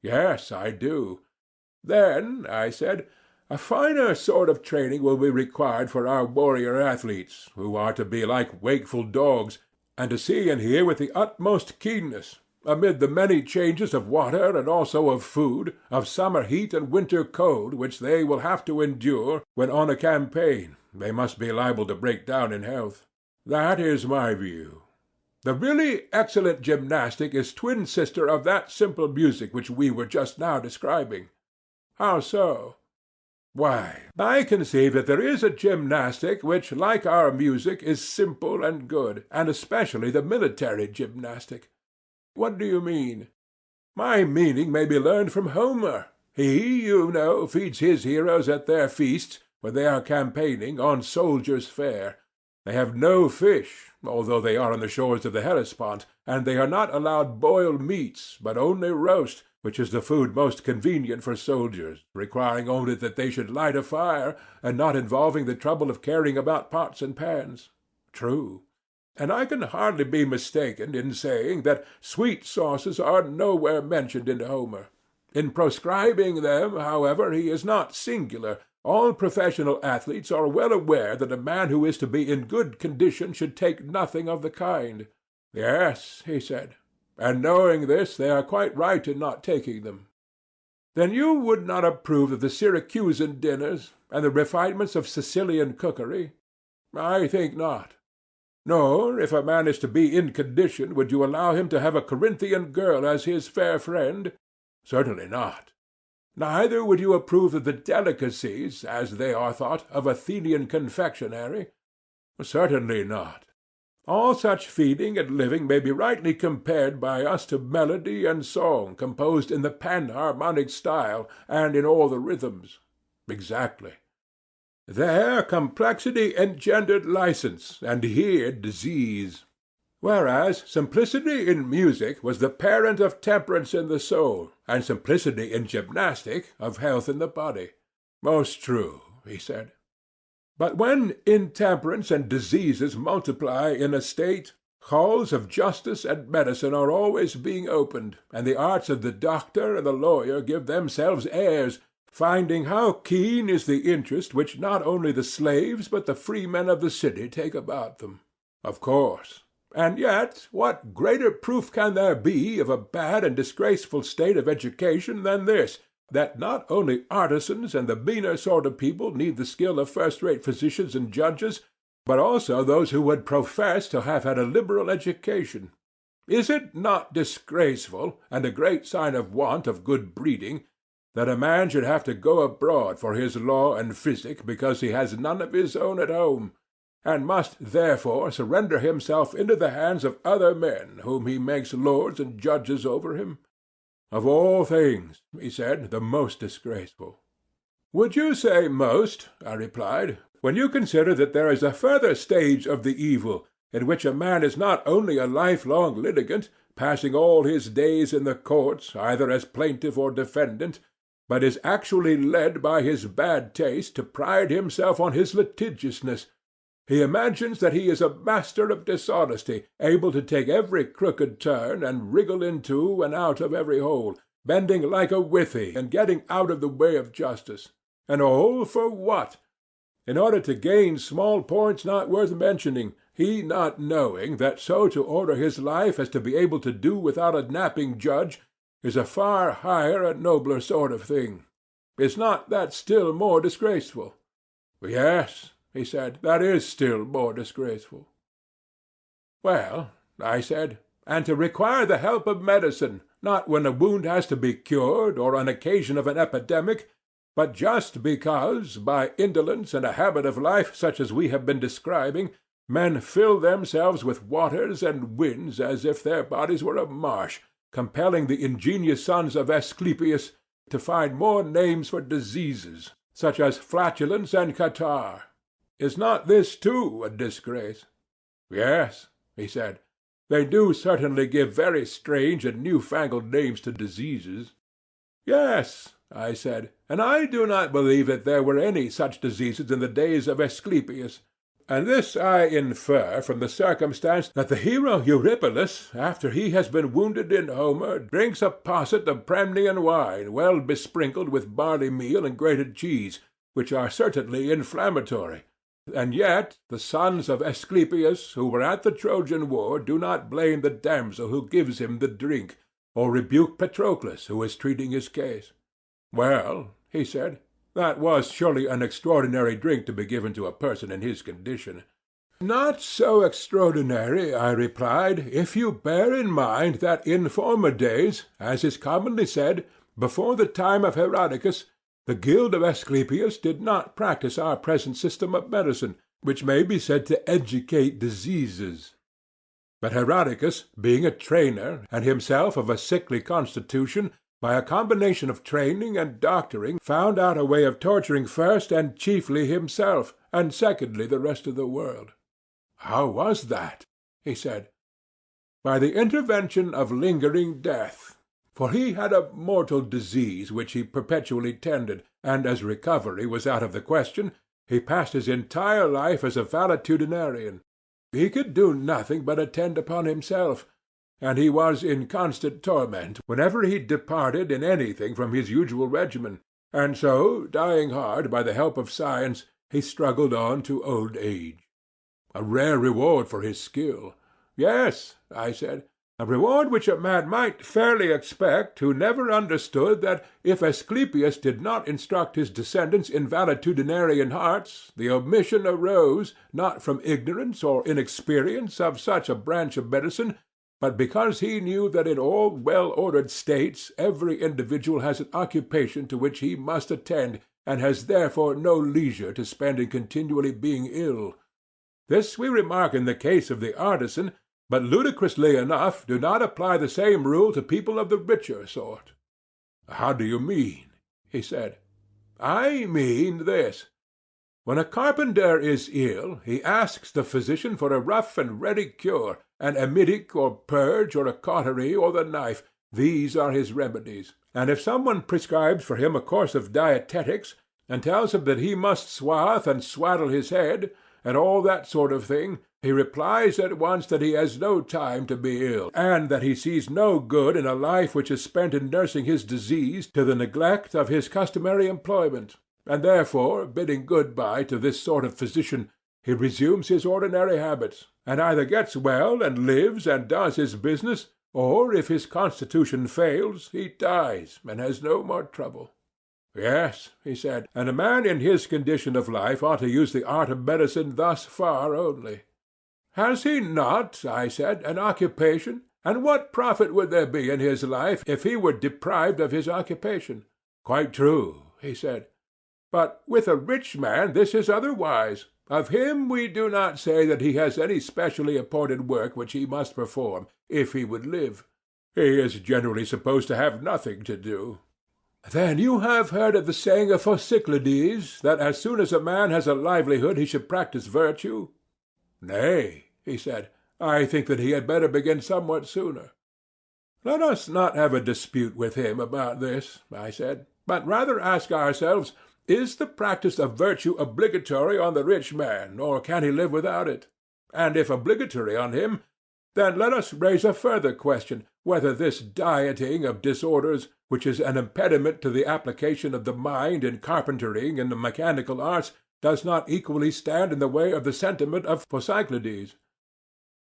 Yes, I do. Then, I said, a finer sort of training will be required for our warrior athletes, who are to be like wakeful dogs, and to see and hear with the utmost keenness, amid the many changes of water and also of food, of summer heat and winter cold, which they will have to endure when on a campaign. They must be liable to break down in health. That is my view. The really excellent gymnastic is twin sister of that simple music which we were just now describing. How so? Why, I conceive that there is a gymnastic which, like our music, is simple and good, and especially the military gymnastic. What do you mean? My meaning may be learned from Homer. He, you know, feeds his heroes at their feasts, when they are campaigning, on soldiers' fare. They have no fish, although they are on the shores of the Hellespont, and they are not allowed boiled meats, but only roast, which is the food most convenient for soldiers, requiring only that they should light a fire, and not involving the trouble of carrying about pots and pans. True. And I can hardly be mistaken in saying that sweet sauces are nowhere mentioned in Homer. In proscribing them, however, he is not singular. All professional athletes are well aware that a man who is to be in good condition should take nothing of the kind. Yes, he said, and knowing this, they are quite right in not taking them. Then you would not approve of the Syracusan dinners, and the refinements of Sicilian cookery? I think not. Nor, if a man is to be in condition, would you allow him to have a Corinthian girl as his fair friend? Certainly not. Neither would you approve of the delicacies, as they are thought, of Athenian confectionery? Certainly not. All such feeding and living may be rightly compared by us to melody and song composed in the panharmonic style, and in all the rhythms. Exactly. There complexity engendered license, and here disease. Whereas simplicity in music was the parent of temperance in the soul, and simplicity in gymnastic of health in the body. Most true, he said. But when intemperance and diseases multiply in a state, halls of justice and medicine are always being opened, and the arts of the doctor and the lawyer give themselves airs, finding how keen is the interest which not only the slaves but the freemen of the city take about them. Of course. And yet what greater proof can there be of a bad and disgraceful state of education than this, that not only artisans and the meaner sort of people need the skill of first-rate physicians and judges, but also those who would profess to have had a liberal education? Is it not disgraceful, and a great sign of want of good breeding, that a man should have to go abroad for his law and physic because he has none of his own at home, and must therefore surrender himself into the hands of other men whom he makes lords and judges over him? Of all things, he said, the most disgraceful. Would you say most, I replied, when you consider that there is a further stage of the evil, in which a man is not only a lifelong litigant, passing all his days in the courts either as plaintiff or defendant, but is actually led by his bad taste to pride himself on his litigiousness. He imagines that he is a master of dishonesty, able to take every crooked turn and wriggle into and out of every hole, bending like a withy and getting out of the way of justice. And all for what? In order to gain small points not worth mentioning, he not knowing that so to order his life as to be able to do without a napping judge is a far higher and nobler sort of thing. Is not that still more disgraceful? Yes, he said, that is still more disgraceful. Well, I said, and to require the help of medicine, not when a wound has to be cured or on occasion of an epidemic, but just because, by indolence and a habit of life such as we have been describing, men fill themselves with waters and winds as if their bodies were a marsh, compelling the ingenious sons of Asclepius to find more names for diseases, such as flatulence and catarrh. Is not this, too, a disgrace? Yes, he said, they do certainly give very strange and new-fangled names to diseases. Yes, I said, and I do not believe that there were any such diseases in the days of Asclepius. And this I infer from the circumstance that the hero Eurypylus, after he has been wounded in Homer, drinks a posset of Pramnian wine, well besprinkled with barley meal and grated cheese, which are certainly inflammatory. And yet the sons of Asclepius, who were at the Trojan war, do not blame the damsel who gives him the drink, or rebuke Patroclus, who is treating his case. Well, he said, that was surely an extraordinary drink to be given to a person in his condition. Not so extraordinary, I replied, if you bear in mind that in former days, as is commonly said, before the time of Herodicus, the guild of Asclepius did not practice our present system of medicine, which may be said to educate diseases. But Herodicus, being a trainer, and himself of a sickly constitution, by a combination of training and doctoring, found out a way of torturing first and chiefly himself, and secondly the rest of the world. How was that? He said. By the intervention of lingering death. For he had a mortal disease which he perpetually tended, and as recovery was out of the question, he passed his entire life as a valetudinarian. He could do nothing but attend upon himself, and he was in constant torment whenever he departed in anything from his usual regimen, and so, dying hard by the help of science, he struggled on to old age. A rare reward for his skill. Yes, I said, a reward which a man might fairly expect who never understood that if Asclepius did not instruct his descendants in valetudinarian arts, the omission arose, not from ignorance or inexperience of such a branch of medicine, but because he knew that in all well-ordered states every individual has an occupation to which he must attend, and has therefore no leisure to spend in continually being ill. This we remark in the case of the artisan, but ludicrously enough do not apply the same rule to people of the richer sort. How do you mean? He said. I mean this. When a carpenter is ill, he asks the physician for a rough and ready cure, an emetic or purge or a cautery or the knife. These are his remedies. And if someone prescribes for him a course of dietetics, and tells him that he must swathe and swaddle his head, and all that sort of thing, he replies at once that he has no time to be ill, and that he sees no good in a life which is spent in nursing his disease to the neglect of his customary employment, and therefore, bidding good-bye to this sort of physician, he resumes his ordinary habits, and either gets well and lives and does his business, or, if his constitution fails, he dies and has no more trouble. Yes, he said, and a man in his condition of life ought to use the art of medicine thus far only. Has he not, I said, an occupation? And what profit would there be in his life if he were deprived of his occupation? Quite true, he said. But with a rich man this is otherwise. Of him we do not say that he has any specially appointed work which he must perform, if he would live. He is generally supposed to have nothing to do. Then you have heard of the saying of Phocyclides, that as soon as a man has a livelihood he should practise virtue? Nay, he said. "I think that he had better begin somewhat sooner." "Let us not have a dispute with him about this," I said, "but rather ask ourselves, is the practice of virtue obligatory on the rich man, or can he live without it? And if obligatory on him, then let us raise a further question, whether this dieting of disorders, which is an impediment to the application of the mind in carpentering and the mechanical arts, does not equally stand in the way of the sentiment of Phocyclides."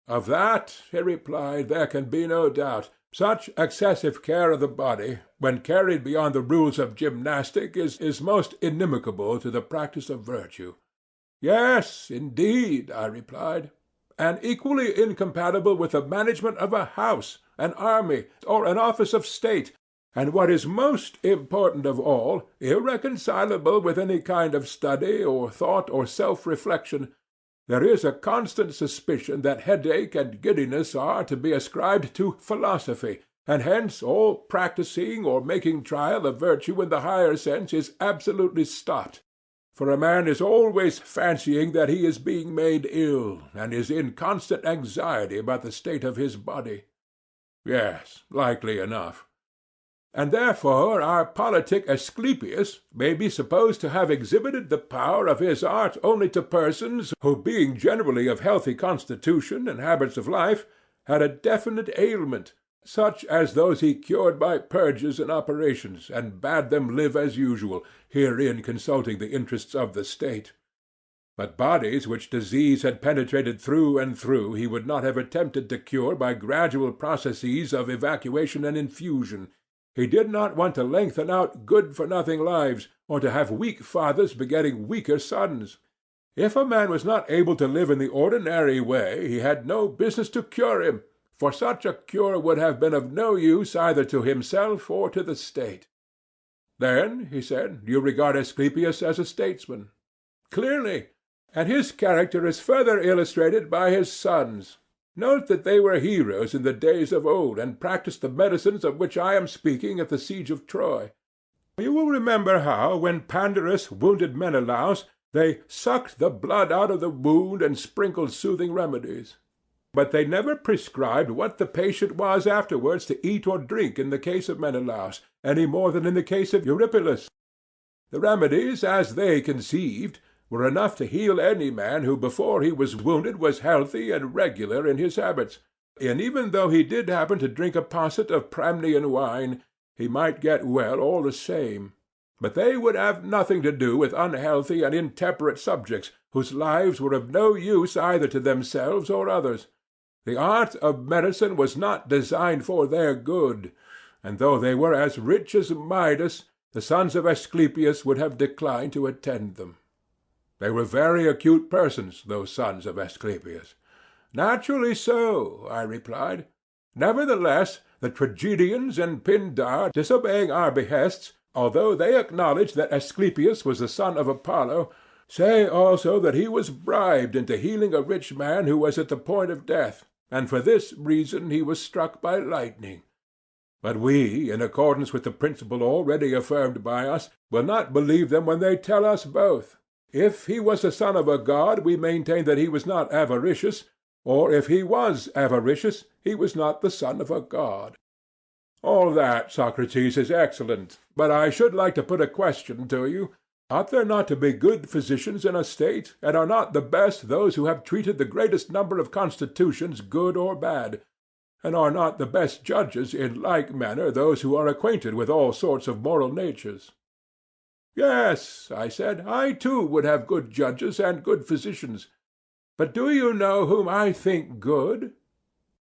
"Of that," he replied, "there can be no doubt. Such excessive care of the body, when carried beyond the rules of gymnastic, is most inimical to the practice of virtue." "Yes, indeed," I replied, "and equally incompatible with the management of a house, an army, or an office of state, and what is most important of all, irreconcilable with any kind of study, or thought, or self-reflection. There is a constant suspicion that headache and giddiness are to be ascribed to philosophy, and hence all practising or making trial of virtue in the higher sense is absolutely stopped. For a man is always fancying that he is being made ill, and is in constant anxiety about the state of his body." "Yes, likely enough." "And therefore our politic Asclepius may be supposed to have exhibited the power of his art only to persons who, being generally of healthy constitution and habits of life, had a definite ailment, such as those he cured by purges and operations, and bade them live as usual, herein consulting the interests of the state. But bodies which disease had penetrated through and through he would not have attempted to cure by gradual processes of evacuation and infusion. He did not want to lengthen out good-for-nothing lives, or to have weak fathers begetting weaker sons. If a man was not able to live in the ordinary way, he had no business to cure him, for such a cure would have been of no use either to himself or to the state." "Then," he said, "you regard Asclepius as a statesman." "Clearly, and his character is further illustrated by his sons. Note that they were heroes in the days of old, and practised the medicines of which I am speaking at the siege of Troy. You will remember how, when Pandarus wounded Menelaus, they sucked the blood out of the wound and sprinkled soothing remedies. But they never prescribed what the patient was afterwards to eat or drink in the case of Menelaus, any more than in the case of Eurypylus. The remedies, as they conceived, were enough to heal any man who before he was wounded was healthy and regular in his habits, and even though he did happen to drink a posset of Pramnian wine, he might get well all the same. But they would have nothing to do with unhealthy and intemperate subjects, whose lives were of no use either to themselves or others. The art of medicine was not designed for their good, and though they were as rich as Midas, the sons of Asclepius would have declined to attend them. They were very acute persons, those sons of Asclepius. Naturally so, I replied. Nevertheless, the tragedians and Pindar, disobeying our behests, although they acknowledge that Asclepius was the son of Apollo, say also that he was bribed into healing a rich man who was at the point of death, and for this reason he was struck by lightning. But we, in accordance with the principle already affirmed by us, will not believe them when they tell us both. If he was the son of a god, we maintain that he was not avaricious, or if he was avaricious, he was not the son of a god. All that, Socrates, is excellent, but I should like to put a question to you. Ought there not to be good physicians in a state, and are not the best those who have treated the greatest number of constitutions, good or bad? And are not the best judges in like manner those who are acquainted with all sorts of moral natures? Yes, I said, I too would have good judges and good physicians. But do you know whom I think good?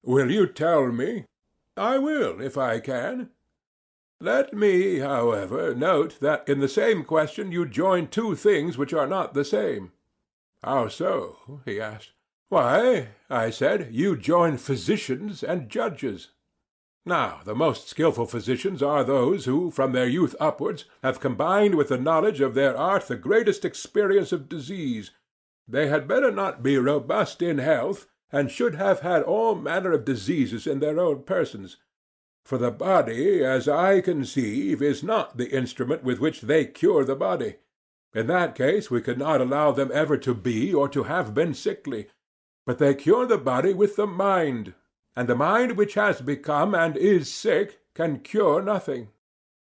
Will you tell me? I will, if I can. Let me, however, note that in the same question you join two things which are not the same. How so? He asked. Why, I said, you join physicians and judges. Now, the most skilful physicians are those who, from their youth upwards, have combined with the knowledge of their art the greatest experience of disease. They had better not be robust in health, and should have had all manner of diseases in their own persons. For the body, as I conceive, is not the instrument with which they cure the body. In that case we could not allow them ever to be or to have been sickly. but they cure the body with the mind, and the mind which has become and is sick can cure nothing.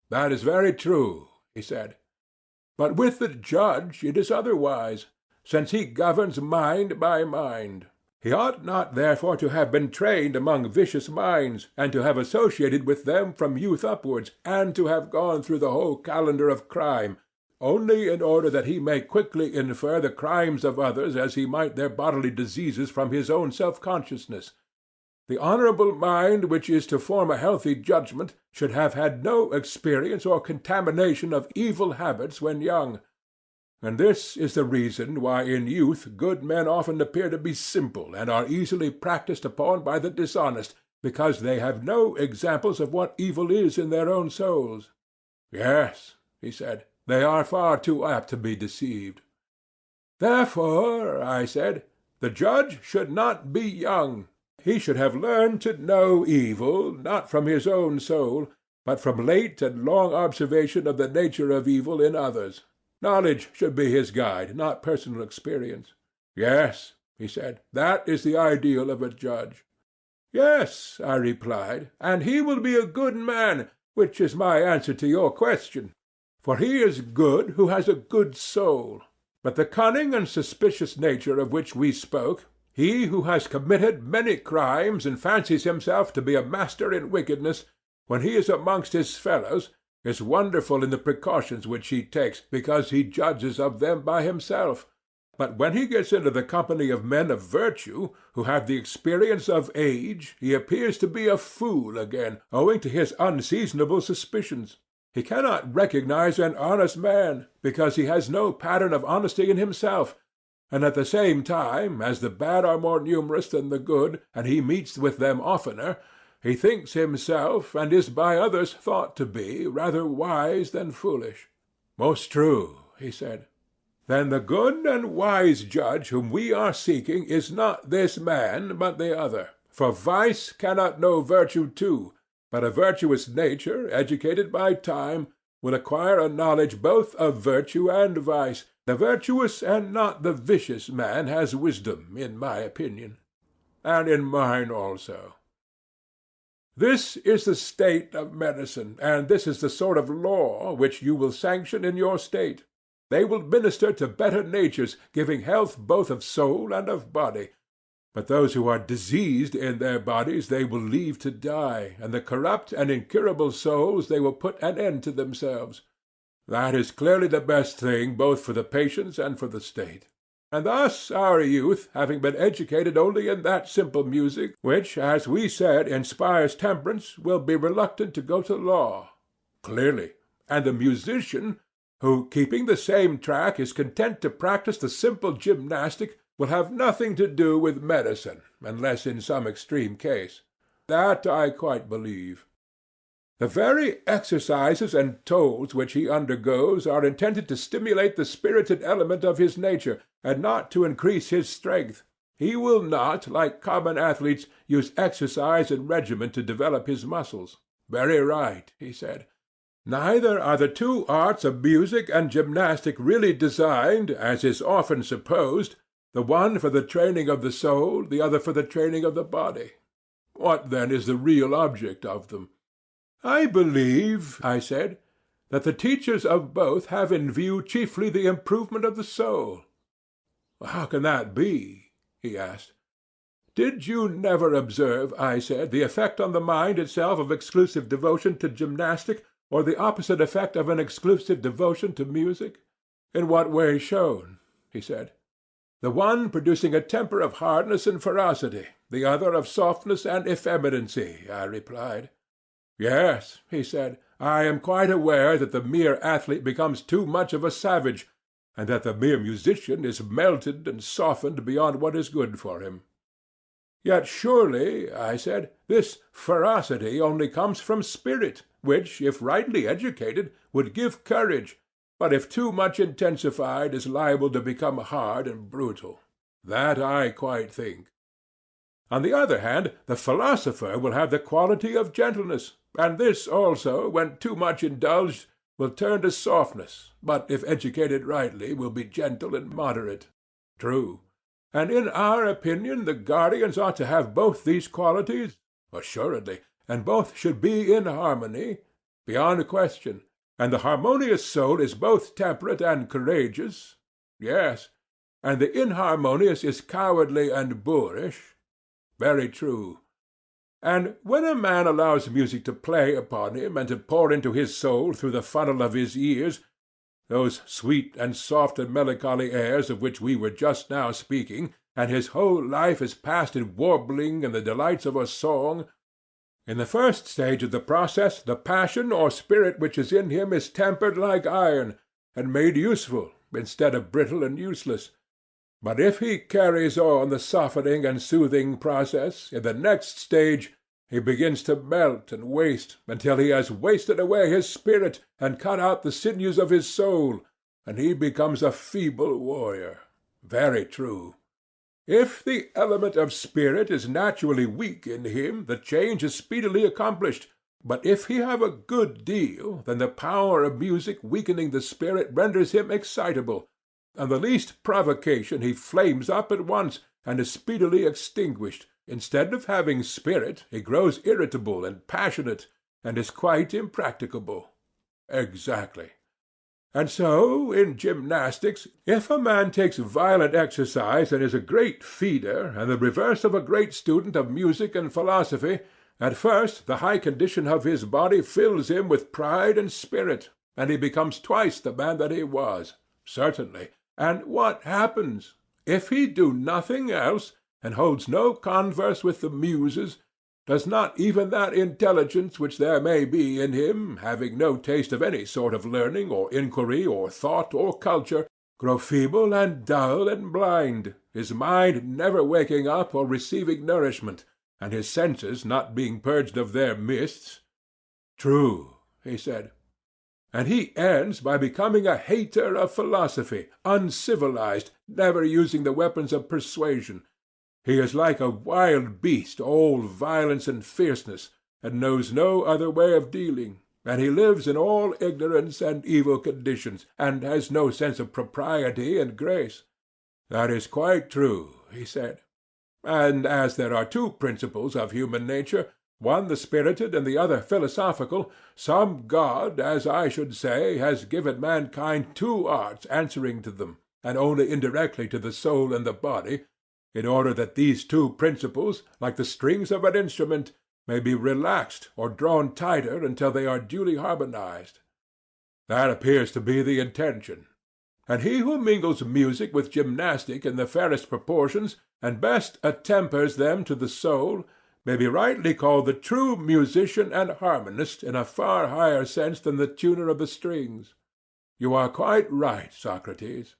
That is very true, he said. But with the judge it is otherwise, since he governs mind by mind. He ought not therefore to have been trained among vicious minds, and to have associated with them from youth upwards, and to have gone through the whole calendar of crime, only in order that he may quickly infer the crimes of others as he might their bodily diseases from his own self-consciousness. The honourable mind which is to form a healthy judgment should have had no experience or contamination of evil habits when young. And this is the reason why in youth good men often appear to be simple and are easily practised upon by the dishonest, because they have no examples of what evil is in their own souls. Yes, he said, they are far too apt to be deceived. Therefore, I said, the judge should not be young. He should have learned to know evil, not from his own soul, but from late and long observation of the nature of evil in others. Knowledge should be his guide, not personal experience. Yes, he said, that is the ideal of a judge. Yes, I replied, and he will be a good man, which is my answer to your question. For he is good who has a good soul. But the cunning and suspicious nature of which we spoke, he who has committed many crimes and fancies himself to be a master in wickedness, when he is amongst his fellows, is wonderful in the precautions which he takes, because he judges of them by himself. But when he gets into the company of men of virtue, who have the experience of age, he appears to be a fool again, owing to his unseasonable suspicions. He cannot recognize an honest man, because he has no pattern of honesty in himself, and at the same time, as the bad are more numerous than the good, and he meets with them oftener, he thinks himself, and is by others thought to be, rather wise than foolish. Most true, he said. Then the good and wise judge whom we are seeking is not this man, but the other. For vice cannot know virtue too, but a virtuous nature, educated by time, will acquire a knowledge both of virtue and vice. The virtuous and not the vicious man has wisdom, in my opinion, and in mine also. This is the state of medicine, and this is the sort of law which you will sanction in your state. They will minister to better natures, giving health both of soul and of body. But those who are diseased in their bodies they will leave to die, and the corrupt and incurable souls they will put an end to themselves. That is clearly the best thing both for the patients and for the state. And thus our youth, having been educated only in that simple music, which, as we said, inspires temperance, will be reluctant to go to law. Clearly. And the musician, who, keeping the same track, is content to practice the simple gymnastic, will have nothing to do with medicine, unless in some extreme case. That I quite believe. The very exercises and tolls which he undergoes are intended to stimulate the spirited element of his nature, and not to increase his strength. He will not, like common athletes, use exercise and regimen to develop his muscles. Very right, he said. Neither are the two arts of music and gymnastic really designed, as is often supposed, the one for the training of the soul, the other for the training of the body. What, then, is the real object of them? I believe, I said, that the teachers of both have in view chiefly the improvement of the soul. How can that be? He asked. Did you never observe, I said, the effect on the mind itself of exclusive devotion to gymnastic, or the opposite effect of an exclusive devotion to music? In what way shown? He said. The one producing a temper of hardness and ferocity, the other of softness and effeminacy, I replied. Yes, he said, I am quite aware that the mere athlete becomes too much of a savage, and that the mere musician is melted and softened beyond what is good for him. Yet surely, I said, this ferocity only comes from spirit, which, if rightly educated, would give courage, but if too much intensified is liable to become hard and brutal. That I quite think. On the other hand, the philosopher will have the quality of gentleness, and this also, when too much indulged, will turn to softness, but if educated rightly, will be gentle and moderate. True. And in our opinion the guardians ought to have both these qualities? Assuredly. And both should be in harmony? Beyond question. And the harmonious soul is both temperate and courageous? Yes. And the inharmonious is cowardly and boorish? Very true. And when a man allows music to play upon him and to pour into his soul through the funnel of his ears, those sweet and soft and melancholy airs of which we were just now speaking, and his whole life is passed in warbling and the delights of a song, in the first stage of the process the passion or spirit which is in him is tempered like iron, and made useful instead of brittle and useless. But if he carries on the softening and soothing process, in the next stage he begins to melt and waste, until he has wasted away his spirit and cut out the sinews of his soul, and he becomes a feeble warrior. Very true. If the element of spirit is naturally weak in him, the change is speedily accomplished. But if he have a good deal, then the power of music weakening the spirit renders him excitable. On the least provocation he flames up at once, and is speedily extinguished. Instead of having spirit, he grows irritable and passionate, and is quite impracticable. Exactly. And so, in gymnastics, if a man takes violent exercise and is a great feeder, and the reverse of a great student of music and philosophy, at first the high condition of his body fills him with pride and spirit, and he becomes twice the man that he was. Certainly. And what happens? If he do nothing else, and holds no converse with the Muses, does not even that intelligence which there may be in him, having no taste of any sort of learning, or inquiry, or thought, or culture, grow feeble and dull and blind, his mind never waking up or receiving nourishment, and his senses not being purged of their mists? True, he said. And he ends by becoming a hater of philosophy, uncivilized, never using the weapons of persuasion. He is like a wild beast, all violence and fierceness, and knows no other way of dealing, and he lives in all ignorance and evil conditions, and has no sense of propriety and grace. That is quite true, he said. And as there are two principles of human nature, one the spirited and the other philosophical, some god, as I should say, has given mankind two arts answering to them, and only indirectly to the soul and the body, in order that these two principles, like the strings of an instrument, may be relaxed or drawn tighter until they are duly harmonized. That appears to be the intention. And he who mingles music with gymnastic in the fairest proportions, and best attempers them to the soul, may be rightly called the true musician and harmonist in a far higher sense than the tuner of the strings. You are quite right, Socrates.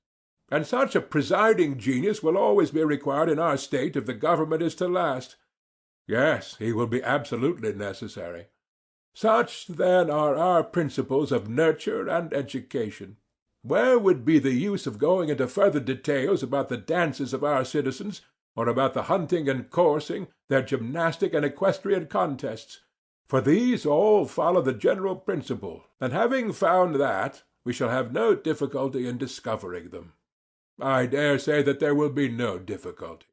And such a presiding genius will always be required in our state if the government is to last. Yes, he will be absolutely necessary. Such, then, are our principles of nurture and education. Where would be the use of going into further details about the dances of our citizens, or about the hunting and coursing, their gymnastic and equestrian contests? For these all follow the general principle, and having found that, we shall have no difficulty in discovering them. I dare say that there will be no difficulty.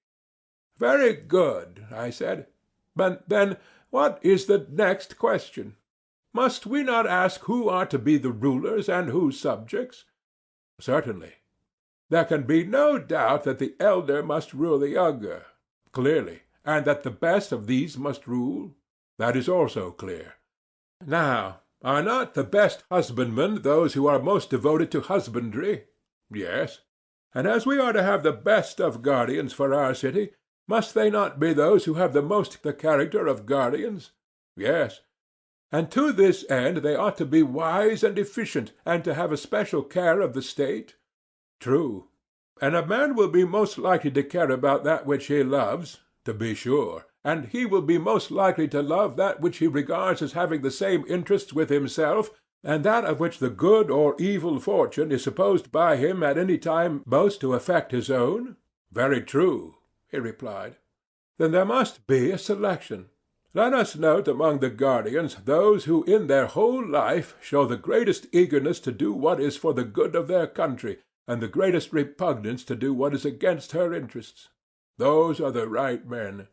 Very good, I said. But then what is the next question? Must we not ask who are to be the rulers and who subjects? Certainly. There can be no doubt that the elder must rule the younger. Clearly. And that the best of these must rule? That is also clear. Now, are not the best husbandmen those who are most devoted to husbandry? Yes. And as we are to have the best of guardians for our city, must they not be those who have the most the character of guardians? Yes. And to this end they ought to be wise and efficient, and to have a special care of the state? True. And a man will be most likely to care about that which he loves, to be sure, and he will be most likely to love that which he regards as having the same interests with himself, and that of which the good or evil fortune is supposed by him at any time most to affect his own? Very true, he replied. Then there must be a selection. Let us note among the guardians those who in their whole life show the greatest eagerness to do what is for the good of their country, and the greatest repugnance to do what is against her interests. Those are the right men.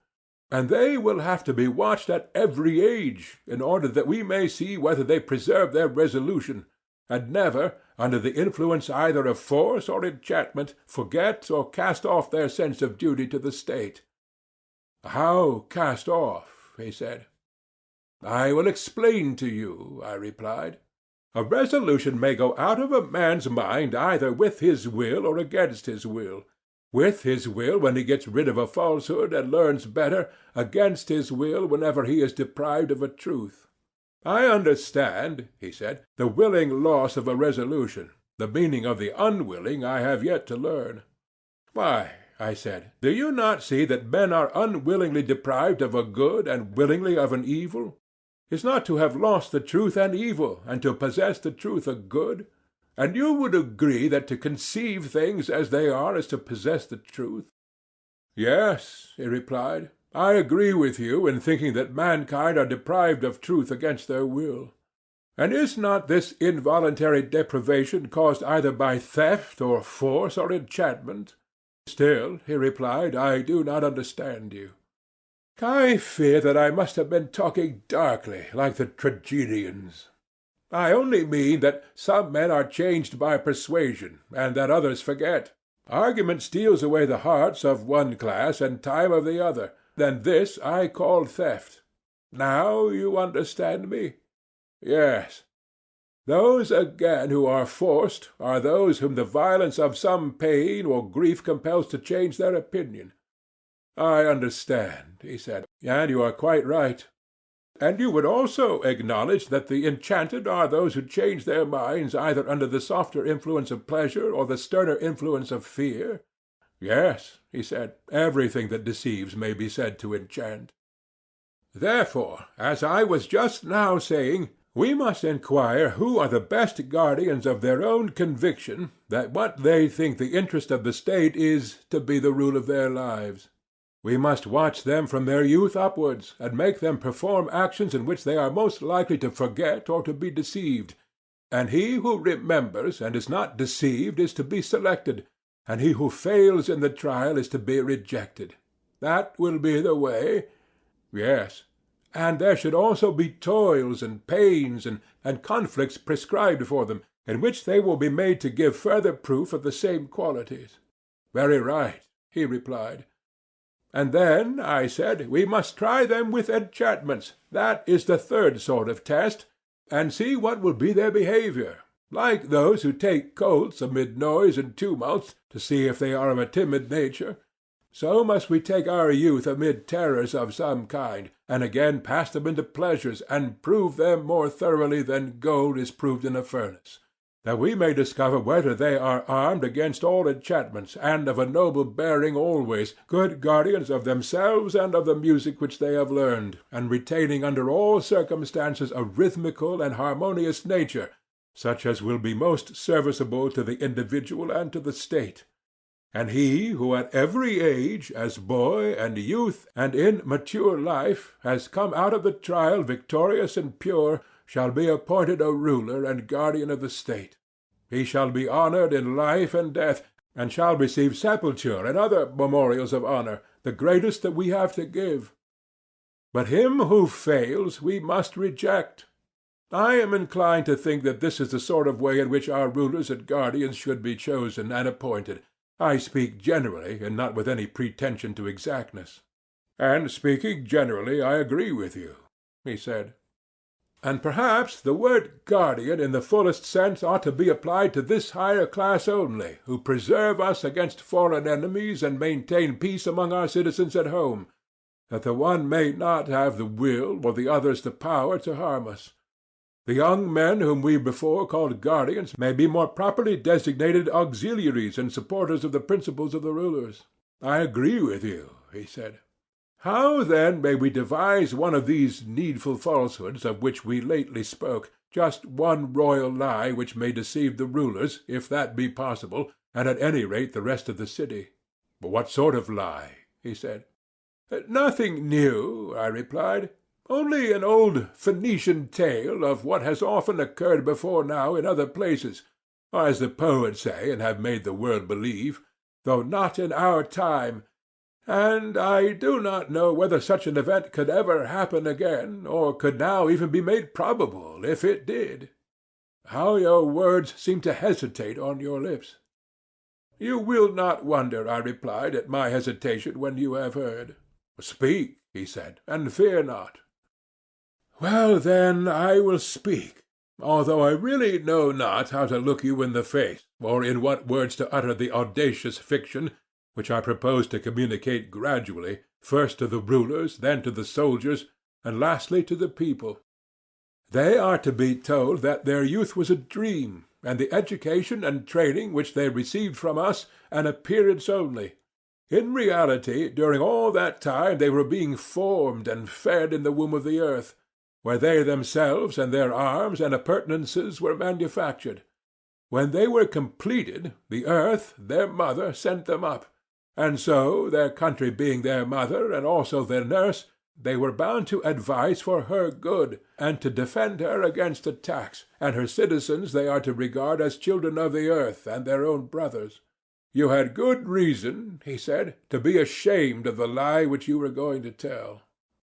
And they will have to be watched at every age, in order that we may see whether they preserve their resolution, and never, under the influence either of force or enchantment, forget or cast off their sense of duty to the state. How cast off? He said. I will explain to you, I replied. A resolution may go out of a man's mind either with his will or against his will. With his will when he gets rid of a falsehood and learns better, against his will whenever he is deprived of a truth. I understand, he said, the willing loss of a resolution. The meaning of the unwilling I have yet to learn. Why, I said, do you not see that men are unwillingly deprived of a good and willingly of an evil? Is not to have lost the truth an evil, and to possess the truth a good? And you would agree that to conceive things as they are is to possess the truth? Yes, he replied, I agree with you in thinking that mankind are deprived of truth against their will. And is not this involuntary deprivation caused either by theft or force or enchantment? Still, he replied, I do not understand you. I fear that I must have been talking darkly, like the tragedians. I only mean that some men are changed by persuasion, and that others forget. Argument steals away the hearts of one class and time of the other. Then this I call theft. Now you understand me? Yes. Those again who are forced are those whom the violence of some pain or grief compels to change their opinion. I understand, he said, and you are quite right. And you would also acknowledge that the enchanted are those who change their minds either under the softer influence of pleasure or the sterner influence of fear? Yes, he said, everything that deceives may be said to enchant. Therefore, as I was just now saying, we must inquire who are the best guardians of their own conviction that what they think the interest of the state is to be the rule of their lives. We must watch them from their youth upwards, and make them perform actions in which they are most likely to forget or to be deceived. And he who remembers and is not deceived is to be selected, and he who fails in the trial is to be rejected. That will be the way. Yes. And there should also be toils and pains and conflicts prescribed for them, in which they will be made to give further proof of the same qualities. Very right, he replied. And then, I said, we must try them with enchantments. That is the third sort of test, and see what will be their behavior, like those who take colts amid noise and tumults to see if they are of a timid nature. So must we take our youth amid terrors of some kind, and again pass them into pleasures, and prove them more thoroughly than gold is proved in a furnace, that we may discover whether they are armed against all enchantments, and of a noble bearing always, good guardians of themselves and of the music which they have learned, and retaining under all circumstances a rhythmical and harmonious nature, such as will be most serviceable to the individual and to the state. And he who at every age, as boy and youth and in mature life, has come out of the trial victorious and pure, shall be appointed a ruler and guardian of the state. He shall be honored in life and death, and shall receive sepulture and other memorials of honor, the greatest that we have to give. But him who fails we must reject. I am inclined to think that this is the sort of way in which our rulers and guardians should be chosen and appointed. I speak generally, and not with any pretension to exactness. And speaking generally, I agree with you, he said. And perhaps the word guardian in the fullest sense ought to be applied to this higher class only, who preserve us against foreign enemies and maintain peace among our citizens at home, that the one may not have the will or the others the power to harm us. The young men whom we before called guardians may be more properly designated auxiliaries and supporters of the principles of the rulers. I agree with you, he said. How then may we devise one of these needful falsehoods of which we lately spoke, just one royal lie which may deceive the rulers, if that be possible, and at any rate the rest of the city? What sort of lie? He said. Nothing new, I replied. Only an old Phoenician tale of what has often occurred before now in other places, as the poets say and have made the world believe, though not in our time, and I do not know whether such an event could ever happen again, or could now even be made probable if it did. How your words seem to hesitate on your lips!" "You will not wonder," I replied, "at my hesitation when you have heard." "Speak," he said, "and fear not." "Well, then, I will speak, although I really know not how to look you in the face, or in what words to utter the audacious fiction which I propose to communicate gradually, first to the rulers, then to the soldiers, and lastly to the people. They are to be told that their youth was a dream, and the education and training which they received from us an appearance only. In reality, during all that time they were being formed and fed in the womb of the earth, where they themselves and their arms and appurtenances were manufactured. When they were completed, the earth, their mother, sent them up, and so, their country being their mother and also their nurse, they were bound to advise for her good, and to defend her against attacks, and her citizens they are to regard as children of the earth and their own brothers. You had good reason, he said, to be ashamed of the lie which you were going to tell.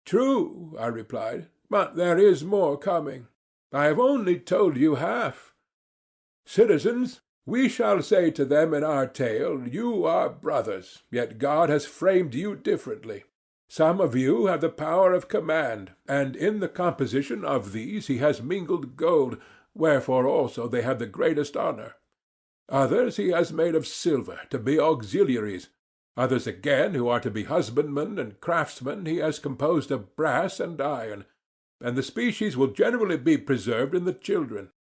True, I replied, but there is more coming. I have only told you half. Citizens, we shall say to them in our tale, you are brothers, yet God has framed you differently. Some of you have the power of command, and in the composition of these he has mingled gold, wherefore also they have the greatest honor. Others he has made of silver, to be auxiliaries. Others again, who are to be husbandmen and craftsmen, he has composed of brass and iron, and the species will generally be preserved in the children.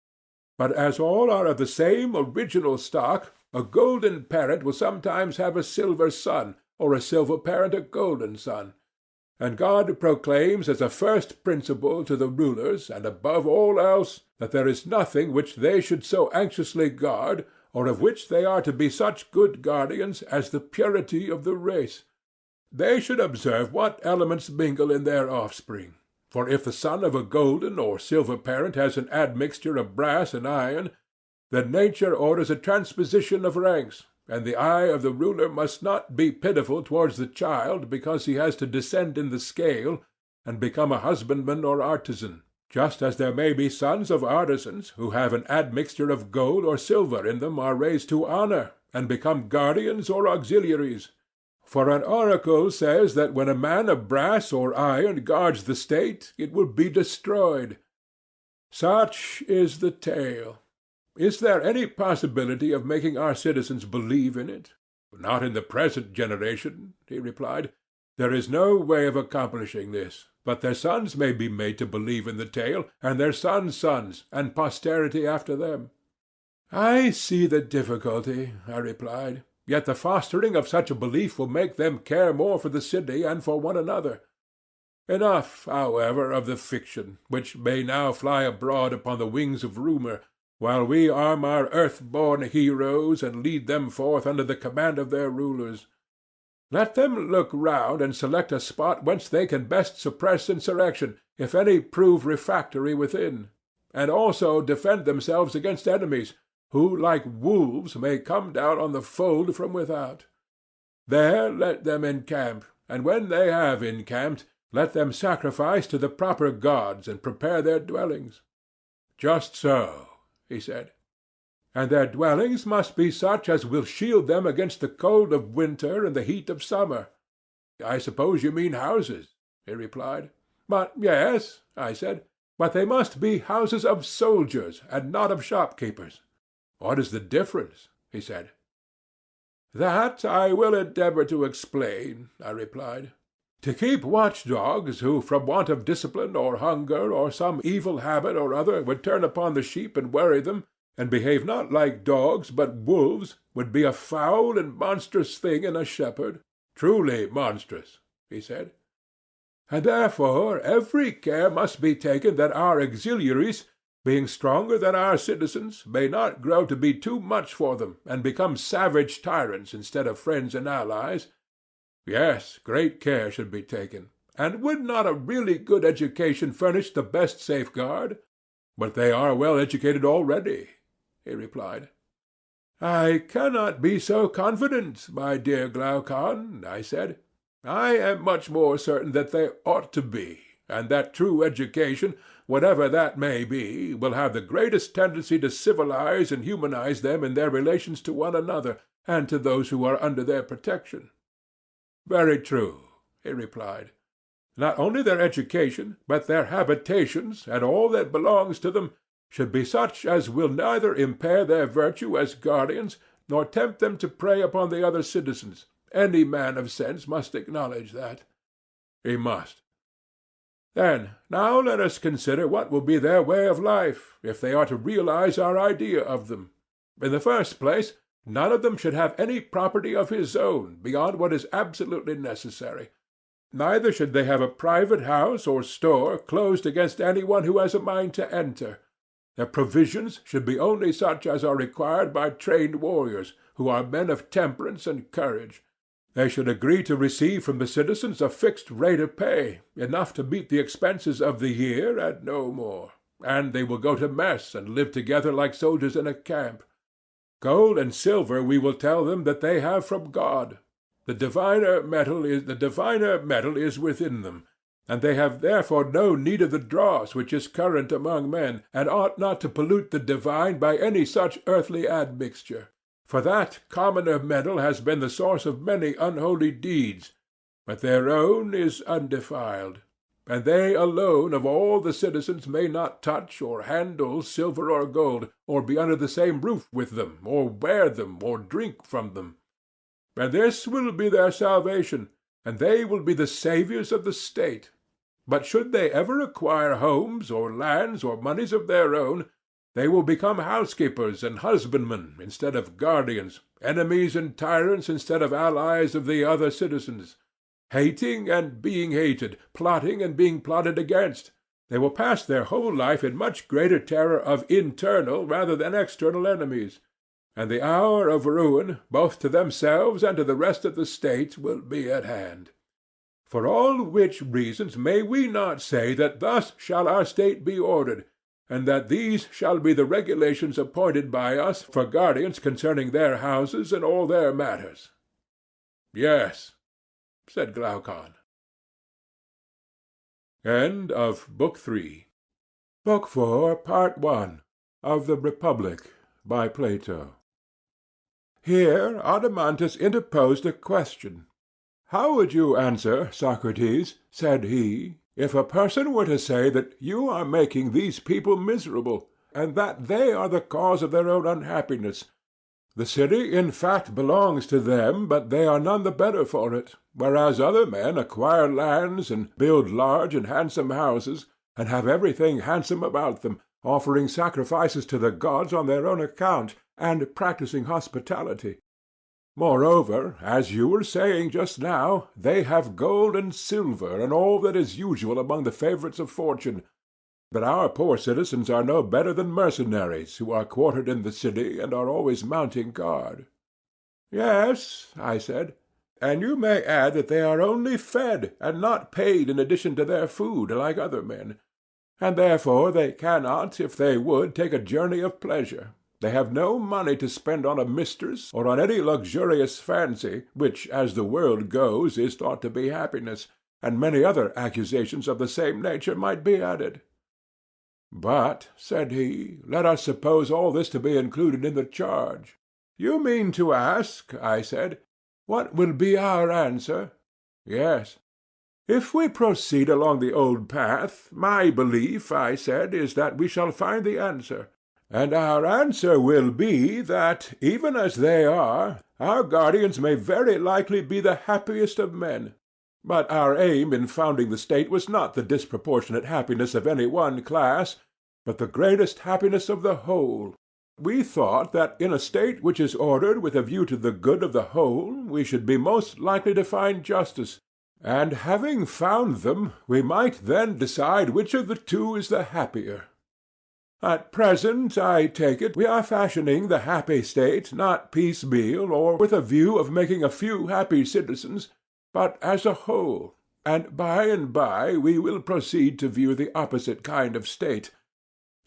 But as all are of the same original stock, a golden parent will sometimes have a silver son, or a silver parent a golden son. And God proclaims as a first principle to the rulers, and above all else, that there is nothing which they should so anxiously guard, or of which they are to be such good guardians, as the purity of the race. They should observe what elements mingle in their offspring. For if the son of a golden or silver parent has an admixture of brass and iron, then nature orders a transposition of ranks, and the eye of the ruler must not be pitiful towards the child because he has to descend in the scale and become a husbandman or artisan, just as there may be sons of artisans who have an admixture of gold or silver in them are raised to honor and become guardians or auxiliaries. For an oracle says that when a man of brass or iron guards the state, it will be destroyed. Such is the tale. Is there any possibility of making our citizens believe in it? Not in the present generation, he replied. There is no way of accomplishing this, but their sons may be made to believe in the tale, and their sons' sons, and posterity after them. I see the difficulty, I replied. Yet the fostering of such a belief will make them care more for the city and for one another. Enough, however, of the fiction, which may now fly abroad upon the wings of rumour, while we arm our earth-born heroes and lead them forth under the command of their rulers. Let them look round and select a spot whence they can best suppress insurrection, if any prove refractory within, and also defend themselves against enemies, who like wolves may come down on the fold from without. There let them encamp, and when they have encamped, let them sacrifice to the proper gods and prepare their dwellings. Just so, he said. And their dwellings must be such as will shield them against the cold of winter and the heat of summer. I suppose you mean houses, he replied. But yes, I said, but they must be houses of soldiers and not of shopkeepers. What is the difference? He said. That I will endeavor to explain, I replied. To keep watchdogs who from want of discipline or hunger or some evil habit or other would turn upon the sheep and worry them, and behave not like dogs but wolves, would be a foul and monstrous thing in a shepherd. Truly monstrous, he said. And therefore every care must be taken that our auxiliaries, being stronger than our citizens, may not grow to be too much for them, and become savage tyrants instead of friends and allies. Yes, great care should be taken. And would not a really good education furnish the best safeguard? But they are well educated already, he replied. "I cannot be so confident, my dear Glaucon," I said. "I am much more certain that they ought to be, and that true education, whatever that may be, will have the greatest tendency to civilize and humanize them in their relations to one another, and to those who are under their protection." "Very true," he replied. "Not only their education, but their habitations, and all that belongs to them, should be such as will neither impair their virtue as guardians, nor tempt them to prey upon the other citizens. Any man of sense must acknowledge that." "He must." "Then now let us consider what will be their way of life, if they are to realize our idea of them. In the first place, none of them should have any property of his own, beyond what is absolutely necessary. Neither should they have a private house or store closed against any one who has a mind to enter. Their provisions should be only such as are required by trained warriors, who are men of temperance and courage. They should agree to receive from the citizens a fixed rate of pay, enough to meet the expenses of the year and no more, and they will go to mess and live together like soldiers in a camp. Gold and silver we will tell them that they have from God. The diviner metal is within them, and they have therefore no need of the dross which is current among men, and ought not to pollute the divine by any such earthly admixture. For that commoner metal has been the source of many unholy deeds, but their own is undefiled, and they alone of all the citizens may not touch or handle silver or gold, or be under the same roof with them, or wear them, or drink from them. And this will be their salvation, and they will be the saviors of the state. But should they ever acquire homes, or lands, or moneys of their own, they will become housekeepers and husbandmen instead of guardians, enemies and tyrants instead of allies of the other citizens, hating and being hated, plotting and being plotted against. They will pass their whole life in much greater terror of internal rather than external enemies, and the hour of ruin, both to themselves and to the rest of the state, will be at hand. For all which reasons may we not say that thus shall our state be ordered, and that these shall be the regulations appointed by us for guardians concerning their houses and all their matters?" "Yes," said Glaucon. End of Book 3. Book 4, Part 1, of the Republic, by Plato. Here Adeimantus interposed a question. "How would you answer, Socrates," said he, "if a person were to say that you are making these people miserable, and that they are the cause of their own unhappiness? The city, in fact, belongs to them, but they are none the better for it, whereas other men acquire lands and build large and handsome houses, and have everything handsome about them, offering sacrifices to the gods on their own account, and practicing hospitality. Moreover, as you were saying just now, they have gold and silver and all that is usual among the favorites of fortune. But our poor citizens are no better than mercenaries who are quartered in the city and are always mounting guard." "Yes," I said, "and you may add that they are only fed, and not paid in addition to their food, like other men. And therefore they cannot, if they would, take a journey of pleasure. They have no money to spend on a mistress, or on any luxurious fancy, which, as the world goes, is thought to be happiness, and many other accusations of the same nature might be added." "But," said he, "let us suppose all this to be included in the charge." "You mean to ask," I said, "what will be our answer?" "Yes." "If we proceed along the old path, my belief," I said, "is that we shall find the answer. And our answer will be that, even as they are, our guardians may very likely be the happiest of men. But our aim in founding the state was not the disproportionate happiness of any one class, but the greatest happiness of the whole. We thought that in a state which is ordered with a view to the good of the whole, we should be most likely to find justice, and having found them, we might then decide which of the two is the happier. At present, I take it, we are fashioning the happy state not piecemeal or with a view of making a few happy citizens, but as a whole, and by we will proceed to view the opposite kind of state.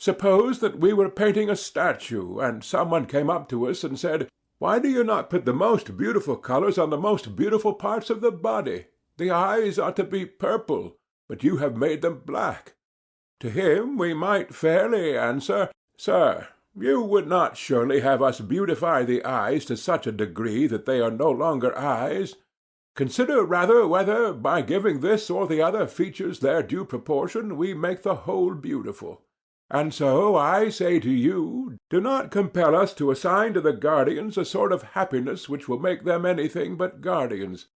Suppose that we were painting a statue, and someone came up to us and said, 'Why do you not put the most beautiful colors on the most beautiful parts of the body? The eyes ought to be purple, but you have made them black.' To him we might fairly answer, 'Sir, you would not surely have us beautify the eyes to such a degree that they are no longer eyes? Consider rather whether, by giving this or the other features their due proportion, we make the whole beautiful. And so I say to you, do not compel us to assign to the guardians a sort of happiness which will make them anything but guardians.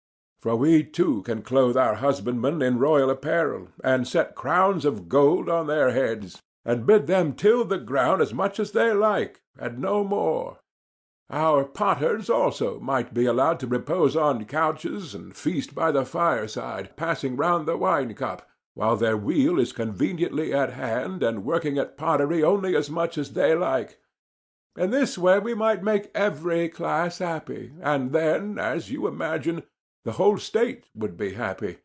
For we too can clothe our husbandmen in royal apparel, and set crowns of gold on their heads, and bid them till the ground as much as they like, and no more. Our potters also might be allowed to repose on couches, and feast by the fireside, passing round the wine-cup, while their wheel is conveniently at hand, and working at pottery only as much as they like. In this way we might make every class happy, and then, as you imagine, the whole state would be happy.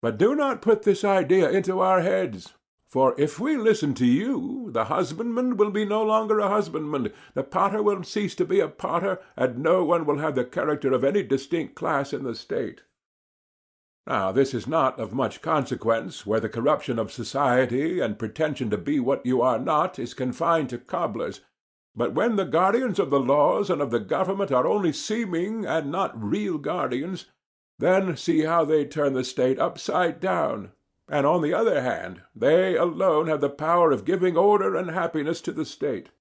But do not put this idea into our heads, for if we listen to you, the husbandman will be no longer a husbandman, the potter will cease to be a potter, and no one will have the character of any distinct class in the state. Now this is not of much consequence where the corruption of society and pretension to be what you are not is confined to cobblers, but when the guardians of the laws and of the government are only seeming and not real guardians, then see how they turn the state upside down, and on the other hand they alone have the power of giving order and happiness to the state.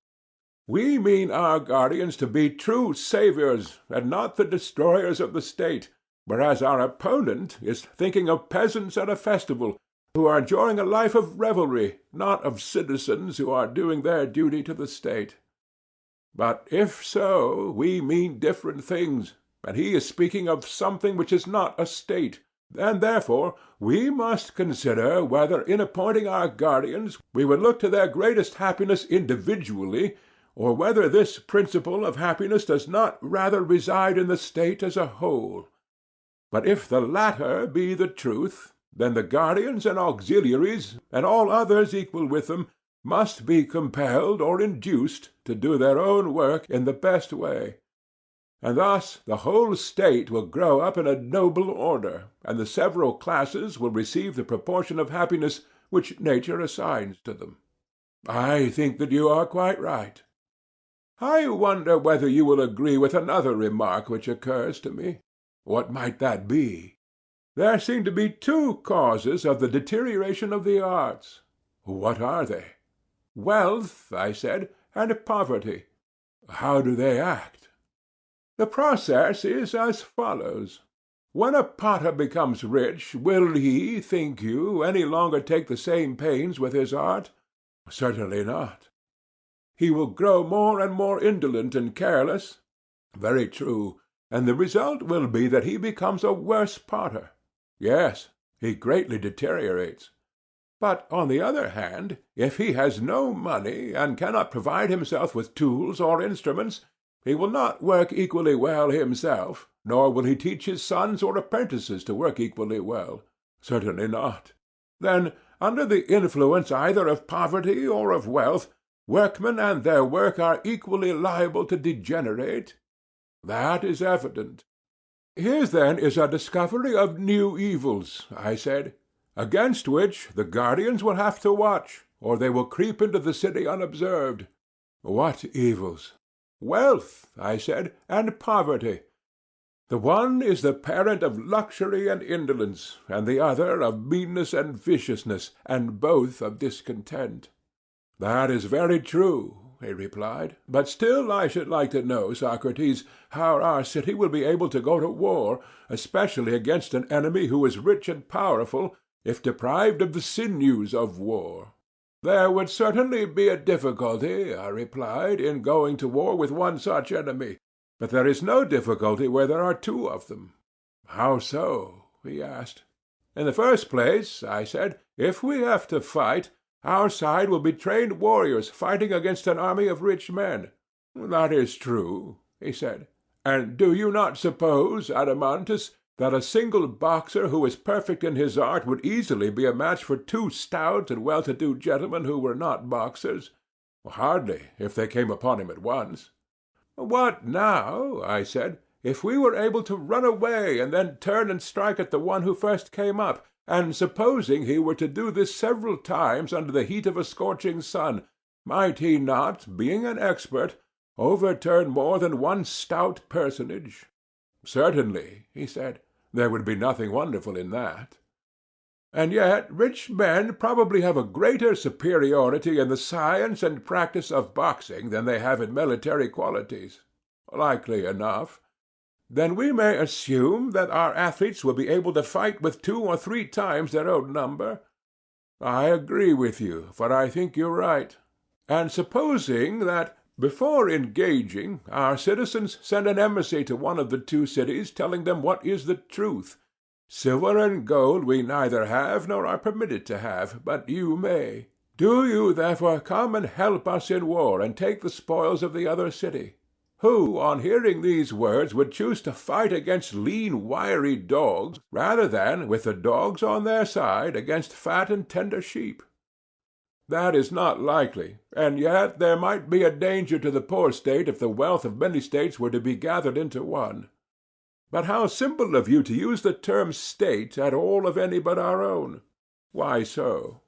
We mean our guardians to be true saviors, and not the destroyers of the state, whereas our opponent is thinking of peasants at a festival, who are enjoying a life of revelry, not of citizens who are doing their duty to the state. But if so, we mean different things, and he is speaking of something which is not a state, and therefore we must consider whether in appointing our guardians we would look to their greatest happiness individually, or whether this principle of happiness does not rather reside in the state as a whole. But if the latter be the truth, then the guardians and auxiliaries, and all others equal with them, must be compelled or induced to do their own work in the best way. And thus the whole state will grow up in a noble order, and the several classes will receive the proportion of happiness which nature assigns to them. I think that you are quite right. I wonder whether you will agree with another remark which occurs to me. What might that be? There seem to be two causes of the deterioration of the arts. What are they? Wealth, I said, and poverty. How do they act? The process is as follows. When a potter becomes rich, will he, think you, any longer take the same pains with his art? Certainly not. He will grow more and more indolent and careless. Very true. And the result will be that he becomes a worse potter. Yes, he greatly deteriorates. But, on the other hand, if he has no money, and cannot provide himself with tools or instruments, he will not work equally well himself, nor will he teach his sons or apprentices to work equally well. Certainly not. Then, under the influence either of poverty or of wealth, workmen and their work are equally liable to degenerate. That is evident. Here then is a discovery of new evils, I said, against which the guardians will have to watch, or they will creep into the city unobserved. What evils? Wealth, I said, and poverty. The one is the parent of luxury and indolence, and the other of meanness and viciousness, and both of discontent. That is very true, he replied. But still I should like to know, Socrates, how our city will be able to go to war, especially against an enemy who is rich and powerful, if deprived of the sinews of war. There would certainly be a difficulty, I replied, in going to war with one such enemy, but there is no difficulty where there are two of them. How so? He asked. In the first place, I said, if we have to fight, our side will be trained warriors fighting against an army of rich men. That is true, he said. And do you not suppose, Adeimantus, that a single boxer who is perfect in his art would easily be a match for two stout and well-to-do gentlemen who were not boxers? Hardly, if they came upon him at once. What now, I said, if we were able to run away and then turn and strike at the one who first came up, and supposing he were to do this several times under the heat of a scorching sun, might he not, being an expert, overturn more than one stout personage? Certainly, he said. There would be nothing wonderful in that. And yet rich men probably have a greater superiority in the science and practice of boxing than they have in military qualities. Likely enough. Then we may assume that our athletes will be able to fight with 2 or 3 times their own number? I agree with you, for I think you're right. And supposing that, before engaging, our citizens send an embassy to one of the 2 cities telling them what is the truth. Silver and gold we neither have nor are permitted to have, but you may. Do you therefore come and help us in war, and take the spoils of the other city? Who, on hearing these words, would choose to fight against lean, wiry dogs, rather than, with the dogs on their side, against fat and tender sheep? That is not likely, and yet there might be a danger to the poor state if the wealth of many states were to be gathered into one. But how simple of you to use the term state at all of any but our own! Why so?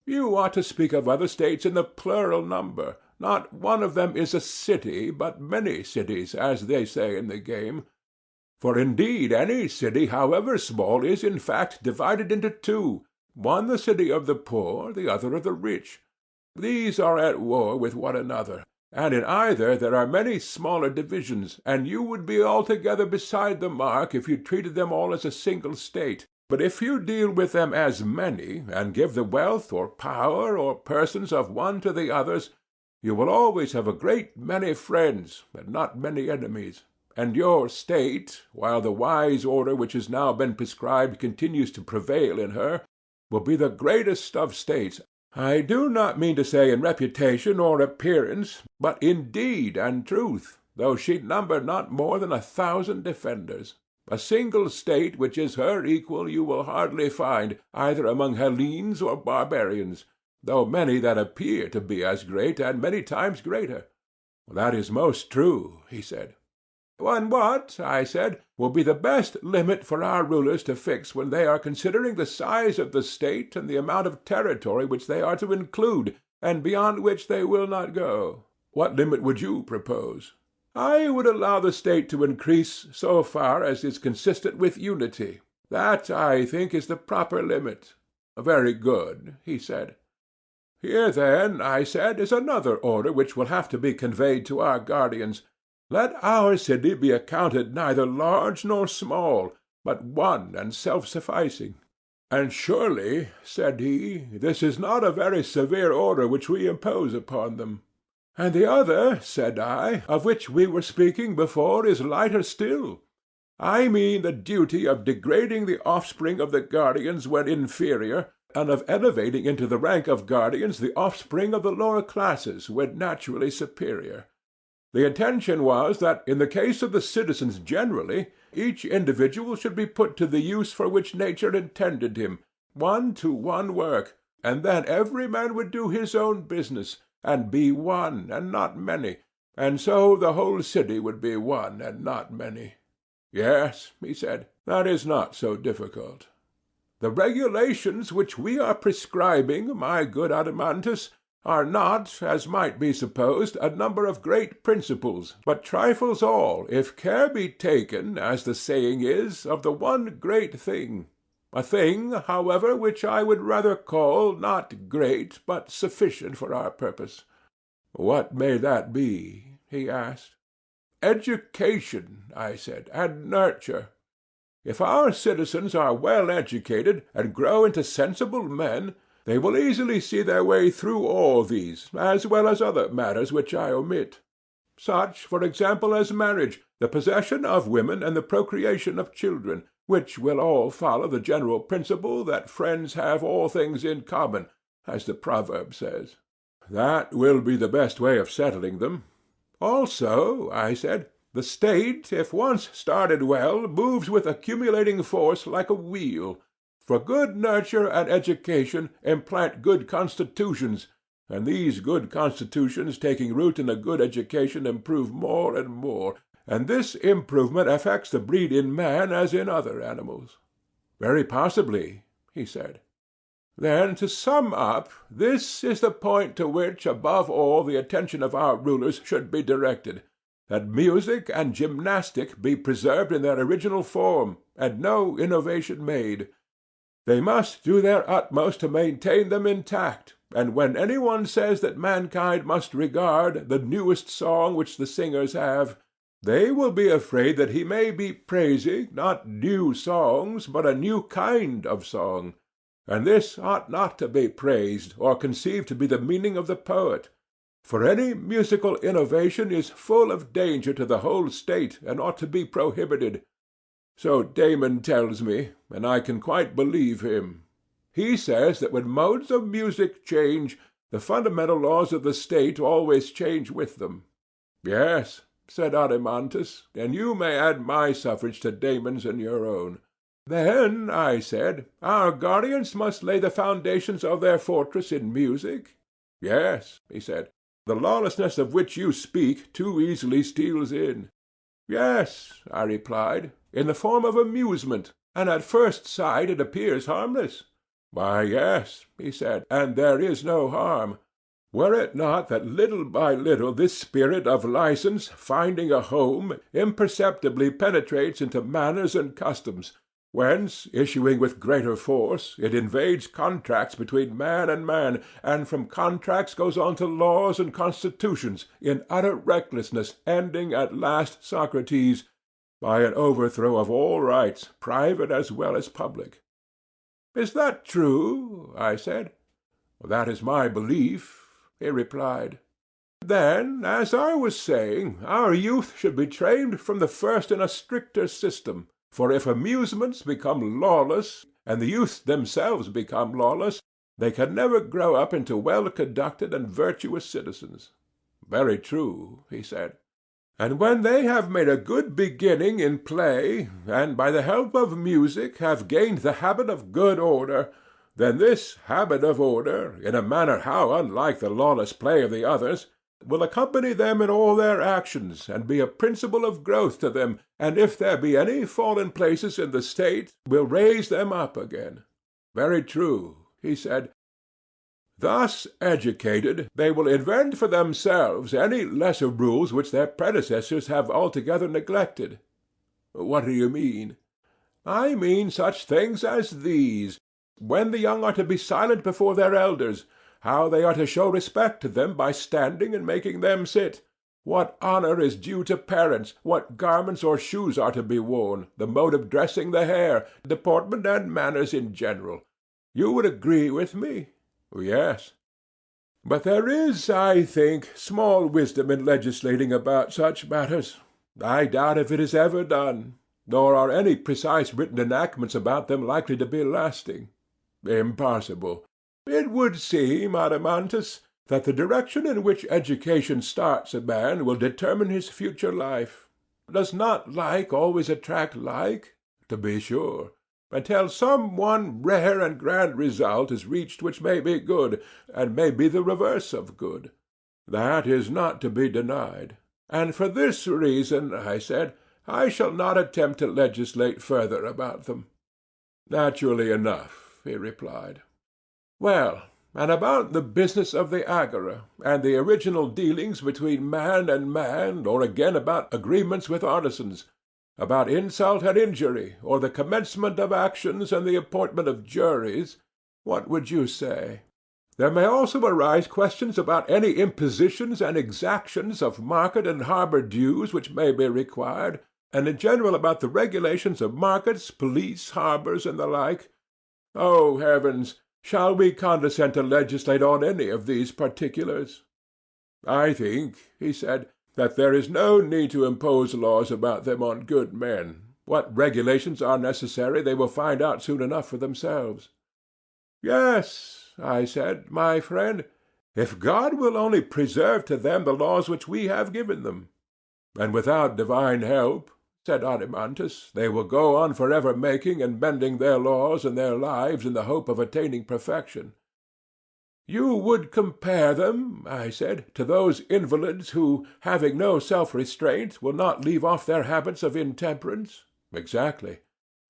You ought to speak of other states in the plural number. Not one of them is a city, but many cities, as they say in the game. For indeed any city, however small, is in fact divided into 2, one the city of the poor, the other of the rich. These are at war with one another, and in either there are many smaller divisions, and you would be altogether beside the mark if you treated them all as a single state. But if you deal with them as many, and give the wealth or power or persons of one to the others, you will always have a great many friends, and not many enemies. And your state, while the wise order which has now been prescribed continues to prevail in her, will be the greatest of states. I do not mean to say in reputation or appearance, but in deed and truth, though she number not more than 1,000 defenders. A single state which is her equal you will hardly find, either among Hellenes or barbarians, though many that appear to be as great and many times greater. That is most true, he said. And what, I said, will be the best limit for our rulers to fix when they are considering the size of the state and the amount of territory which they are to include, and beyond which they will not go? What limit would you propose? I would allow the state to increase so far as is consistent with unity. That, I think, is the proper limit. Very good, he said. Here, then, I said, is another order which will have to be conveyed to our guardians. Let our city be accounted neither large nor small, but one and self-sufficing. And surely, said he, this is not a very severe order which we impose upon them. And the other, said I, of which we were speaking before, is lighter still. I mean the duty of degrading the offspring of the guardians when inferior, and of elevating into the rank of guardians the offspring of the lower classes when naturally superior. The intention was that, in the case of the citizens generally, each individual should be put to the use for which nature intended him, one to one work, and then every man would do his own business, and be one and not many, and so the whole city would be one and not many. Yes, he said, that is not so difficult. The regulations which we are prescribing, my good Adeimantus, are not, as might be supposed, a number of great principles, but trifles all, if care be taken, as the saying is, of the one great thing. A thing, however, which I would rather call, not great, but sufficient for our purpose. What may that be? He asked. Education, I said, and nurture. If our citizens are well educated, and grow into sensible men, they will easily see their way through all these, as well as other matters which I omit. Such, for example, as marriage, the possession of women, and the procreation of children, which will all follow the general principle that friends have all things in common, as the proverb says. That will be the best way of settling them. Also, I said, The state, if once started well, moves with accumulating force like a wheel. For good nurture and education implant good constitutions, and these good constitutions taking root in a good education improve more and more, and this improvement affects the breed in man as in other animals. Very possibly, he said. Then, to sum up, this is the point to which, above all, the attention of our rulers should be directed, that music and gymnastic be preserved in their original form, and no innovation made. They must do their utmost to maintain them intact, and when any one says that mankind must regard the newest song which the singers have, they will be afraid that he may be praising, not new songs, but a new kind of song. And this ought not to be praised, or conceived to be the meaning of the poet. For any musical innovation is full of danger to the whole state, and ought to be prohibited. So Damon tells me, and I can quite believe him. He says that when modes of music change, the fundamental laws of the state always change with them. Yes, said Adeimantus, and you may add my suffrage to Damon's and your own. Then, I said, our guardians must lay the foundations of their fortress in music? Yes, he said, the lawlessness of which you speak too easily steals in. Yes, I replied, in the form of amusement, and at first sight it appears harmless. Why, yes, he said, and there is no harm. Were it not that little by little this spirit of license, finding a home, imperceptibly penetrates into manners and customs, whence, issuing with greater force, it invades contracts between man, and from contracts goes on to laws and constitutions, in utter recklessness, ending at last, Socrates, by an overthrow of all rights, private as well as public. Is that true? I said. That is my belief, he replied. Then, as I was saying, our youth should be trained from the first in a stricter system. For if amusements become lawless, and the youth themselves become lawless, they can never grow up into well-conducted and virtuous citizens. Very true, he said. And when they have made a good beginning in play, and by the help of music have gained the habit of good order, then this habit of order, in a manner how unlike the lawless play of the others, will accompany them in all their actions, and be a principle of growth to them, and if there be any fallen places in the state, will raise them up again. Very true, he said. Thus educated, they will invent for themselves any lesser rules which their predecessors have altogether neglected. What do you mean? I mean such things as these. When the young are to be silent before their elders, how they are to show respect to them by standing and making them sit, what honor is due to parents, what garments or shoes are to be worn, the mode of dressing the hair, deportment and manners in general. You would agree with me? Yes. But there is, I think, small wisdom in legislating about such matters. I doubt if it is ever done, nor are any precise written enactments about them likely to be lasting. Impossible. It would seem, Adeimantus, that the direction in which education starts a man will determine his future life. Does not like always attract like? To be sure. Until some one rare and grand result is reached which may be good, and may be the reverse of good. That is not to be denied. And for this reason, I said, I shall not attempt to legislate further about them. Naturally enough, he replied. Well, and about the business of the agora, and the original dealings between man and man, or again about agreements with artisans, about insult and injury, or the commencement of actions and the appointment of juries, what would you say? There may also arise questions about any impositions and exactions of market and harbour dues which may be required, and in general about the regulations of markets, police, harbours, and the like. Oh, heavens! Shall we condescend to legislate on any of these particulars? I think, he said, that there is no need to impose laws about them on good men. What regulations are necessary they will find out soon enough for themselves. Yes, I said, my friend, if God will only preserve to them the laws which we have given them. And without divine help, said Adeimantus, they will go on forever making and bending their laws and their lives in the hope of attaining perfection. You would compare them, I said, to those invalids who, having no self-restraint, will not leave off their habits of intemperance? Exactly.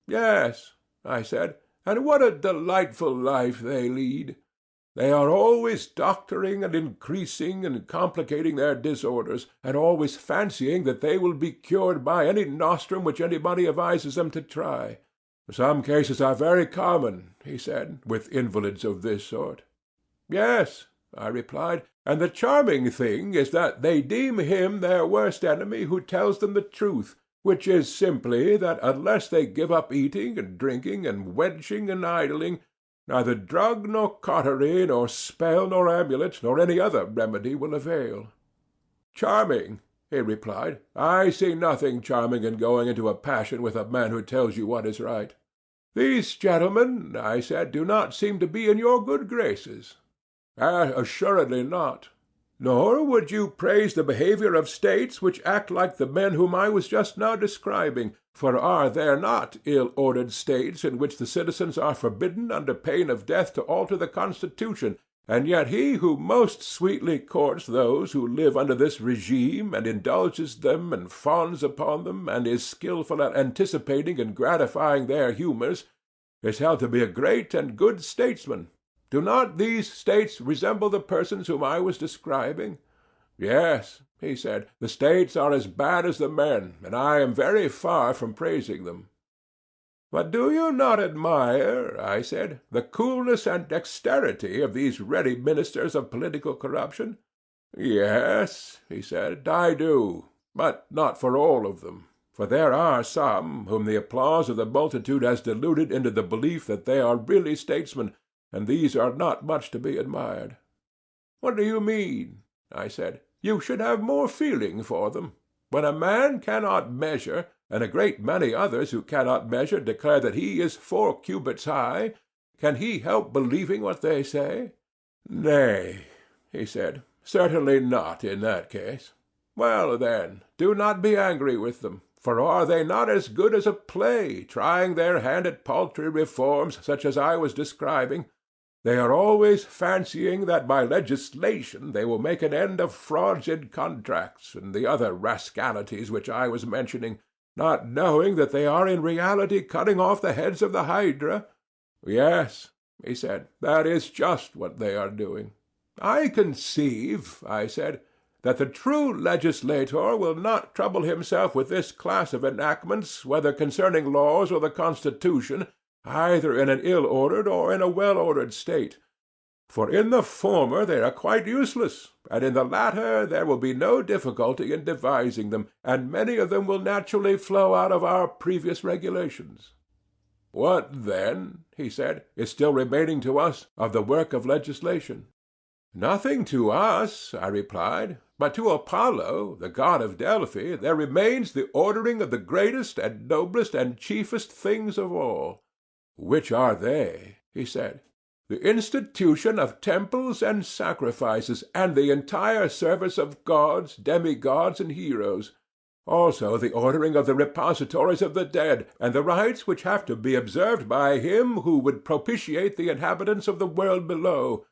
Yes, I said, and what a delightful life they lead! They are always doctoring and increasing and complicating their disorders, and always fancying that they will be cured by any nostrum which anybody advises them to try. Some cases are very common, he said, with invalids of this sort. Yes, I replied, and the charming thing is that they deem him their worst enemy who tells them the truth, which is simply that unless they give up eating and drinking and wenching and idling, neither drug nor cautery nor spell nor amulet nor any other remedy will avail. Charming, he replied. I see nothing charming in going into a passion with a man who tells you what is right. These gentlemen, I said, do not seem to be in your good graces. Assuredly not. Nor would you praise the behavior of states which act like the men whom I was just now describing, for are there not ill-ordered states in which the citizens are forbidden under pain of death to alter the constitution, and yet he who most sweetly courts those who live under this regime, and indulges them, and fawns upon them, and is skilful at anticipating and gratifying their humours, is held to be a great and good statesman? Do not these states resemble the persons whom I was describing? Yes, he said, the states are as bad as the men, and I am very far from praising them. But do you not admire, I said, the coolness and dexterity of these ready ministers of political corruption? Yes, he said, I do, but not for all of them. For there are some whom the applause of the multitude has deluded into the belief that they are really statesmen, and these are not much to be admired. What do you mean? I said. You should have more feeling for them. When a man cannot measure, and a great many others who cannot measure declare that he is 4 cubits high, can he help believing what they say? Nay, he said, certainly not in that case. Well, then, do not be angry with them, for are they not as good as a play, trying their hand at paltry reforms such as I was describing? They are always fancying that by legislation they will make an end of frauds in contracts and the other rascalities which I was mentioning, not knowing that they are in reality cutting off the heads of the hydra. Yes, he said, that is just what they are doing. I conceive, I said, that the true legislator will not trouble himself with this class of enactments, whether concerning laws or the Constitution, either in an ill-ordered or in a well-ordered state. For in the former they are quite useless, and in the latter there will be no difficulty in devising them, and many of them will naturally flow out of our previous regulations. What, then, he said, is still remaining to us of the work of legislation? Nothing to us, I replied, but to Apollo, the god of Delphi, there remains the ordering of the greatest and noblest and chiefest things of all. Which are they? He said. The institution of temples and sacrifices, and the entire service of gods, demigods, and heroes. Also the ordering of the repositories of the dead, and the rites which have to be observed by him who would propitiate the inhabitants of the world below.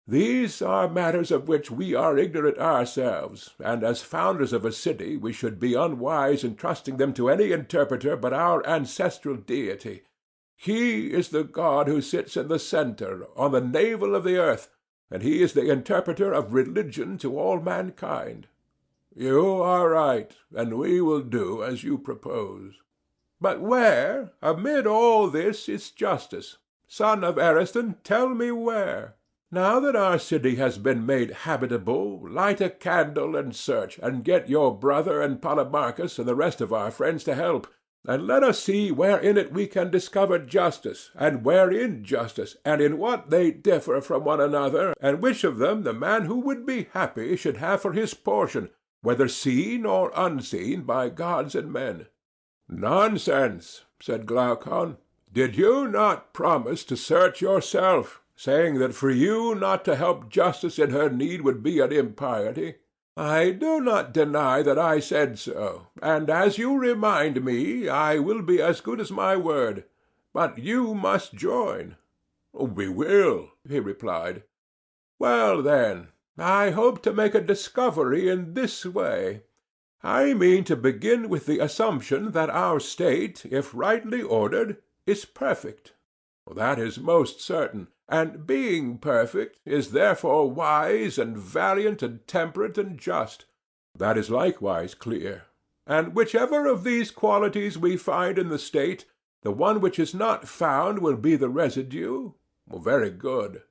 These are matters of which we are ignorant ourselves, and as founders of a city we should be unwise in trusting them to any interpreter but our ancestral deity. He is the god who sits in the centre, on the navel of the earth, and he is the interpreter of religion to all mankind. You are right, and we will do as you propose. But where, amid all this, is justice? Son of Ariston, tell me where. Now that our city has been made habitable, light a candle and search, and get your brother and Polemarchus and the rest of our friends to help, and let us see where in it we can discover justice, and where injustice, and in what they differ from one another, and which of them the man who would be happy should have for his portion, whether seen or unseen by gods and men. Nonsense, said Glaucon. Did you not promise to search yourself, saying that for you not to help justice in her need would be an impiety? I do not deny that I said so, and as you remind me, I will be as good as my word. But you must join. We will, he replied. Well, then, I hope to make a discovery in this way. I mean to begin with the assumption that our state, if rightly ordered, is perfect. That is most certain, and being perfect, is therefore wise and valiant and temperate and just. That is likewise clear. And whichever of these qualities we find in the state, the one which is not found will be the residue. Very good.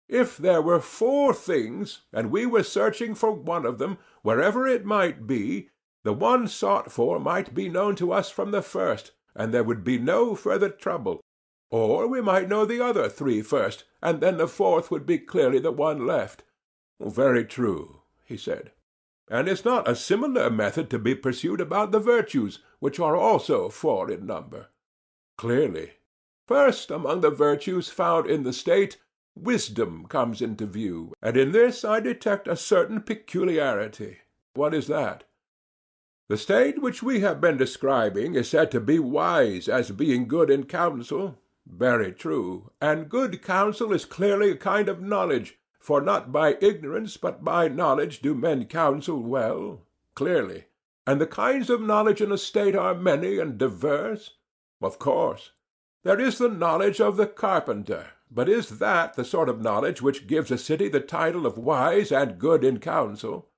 If there were 4 things, and we were searching for one of them, wherever it might be, the one sought for might be known to us from the first, and there would be no further trouble. Or we might know the other 3 first, and then the 4th would be clearly the one left. Very true, he said. And is not a similar method to be pursued about the virtues, which are also 4 in number? Clearly. First among the virtues found in the state, wisdom comes into view, and in this I detect a certain peculiarity. What is that? The state which we have been describing is said to be wise as being good in counsel. Very true. And good counsel is clearly a kind of knowledge, for not by ignorance but by knowledge do men counsel well. Clearly. And the kinds of knowledge in a state are many and diverse? Of course. There is the knowledge of the carpenter, but is that the sort of knowledge which gives a city the title of wise and good in counsel?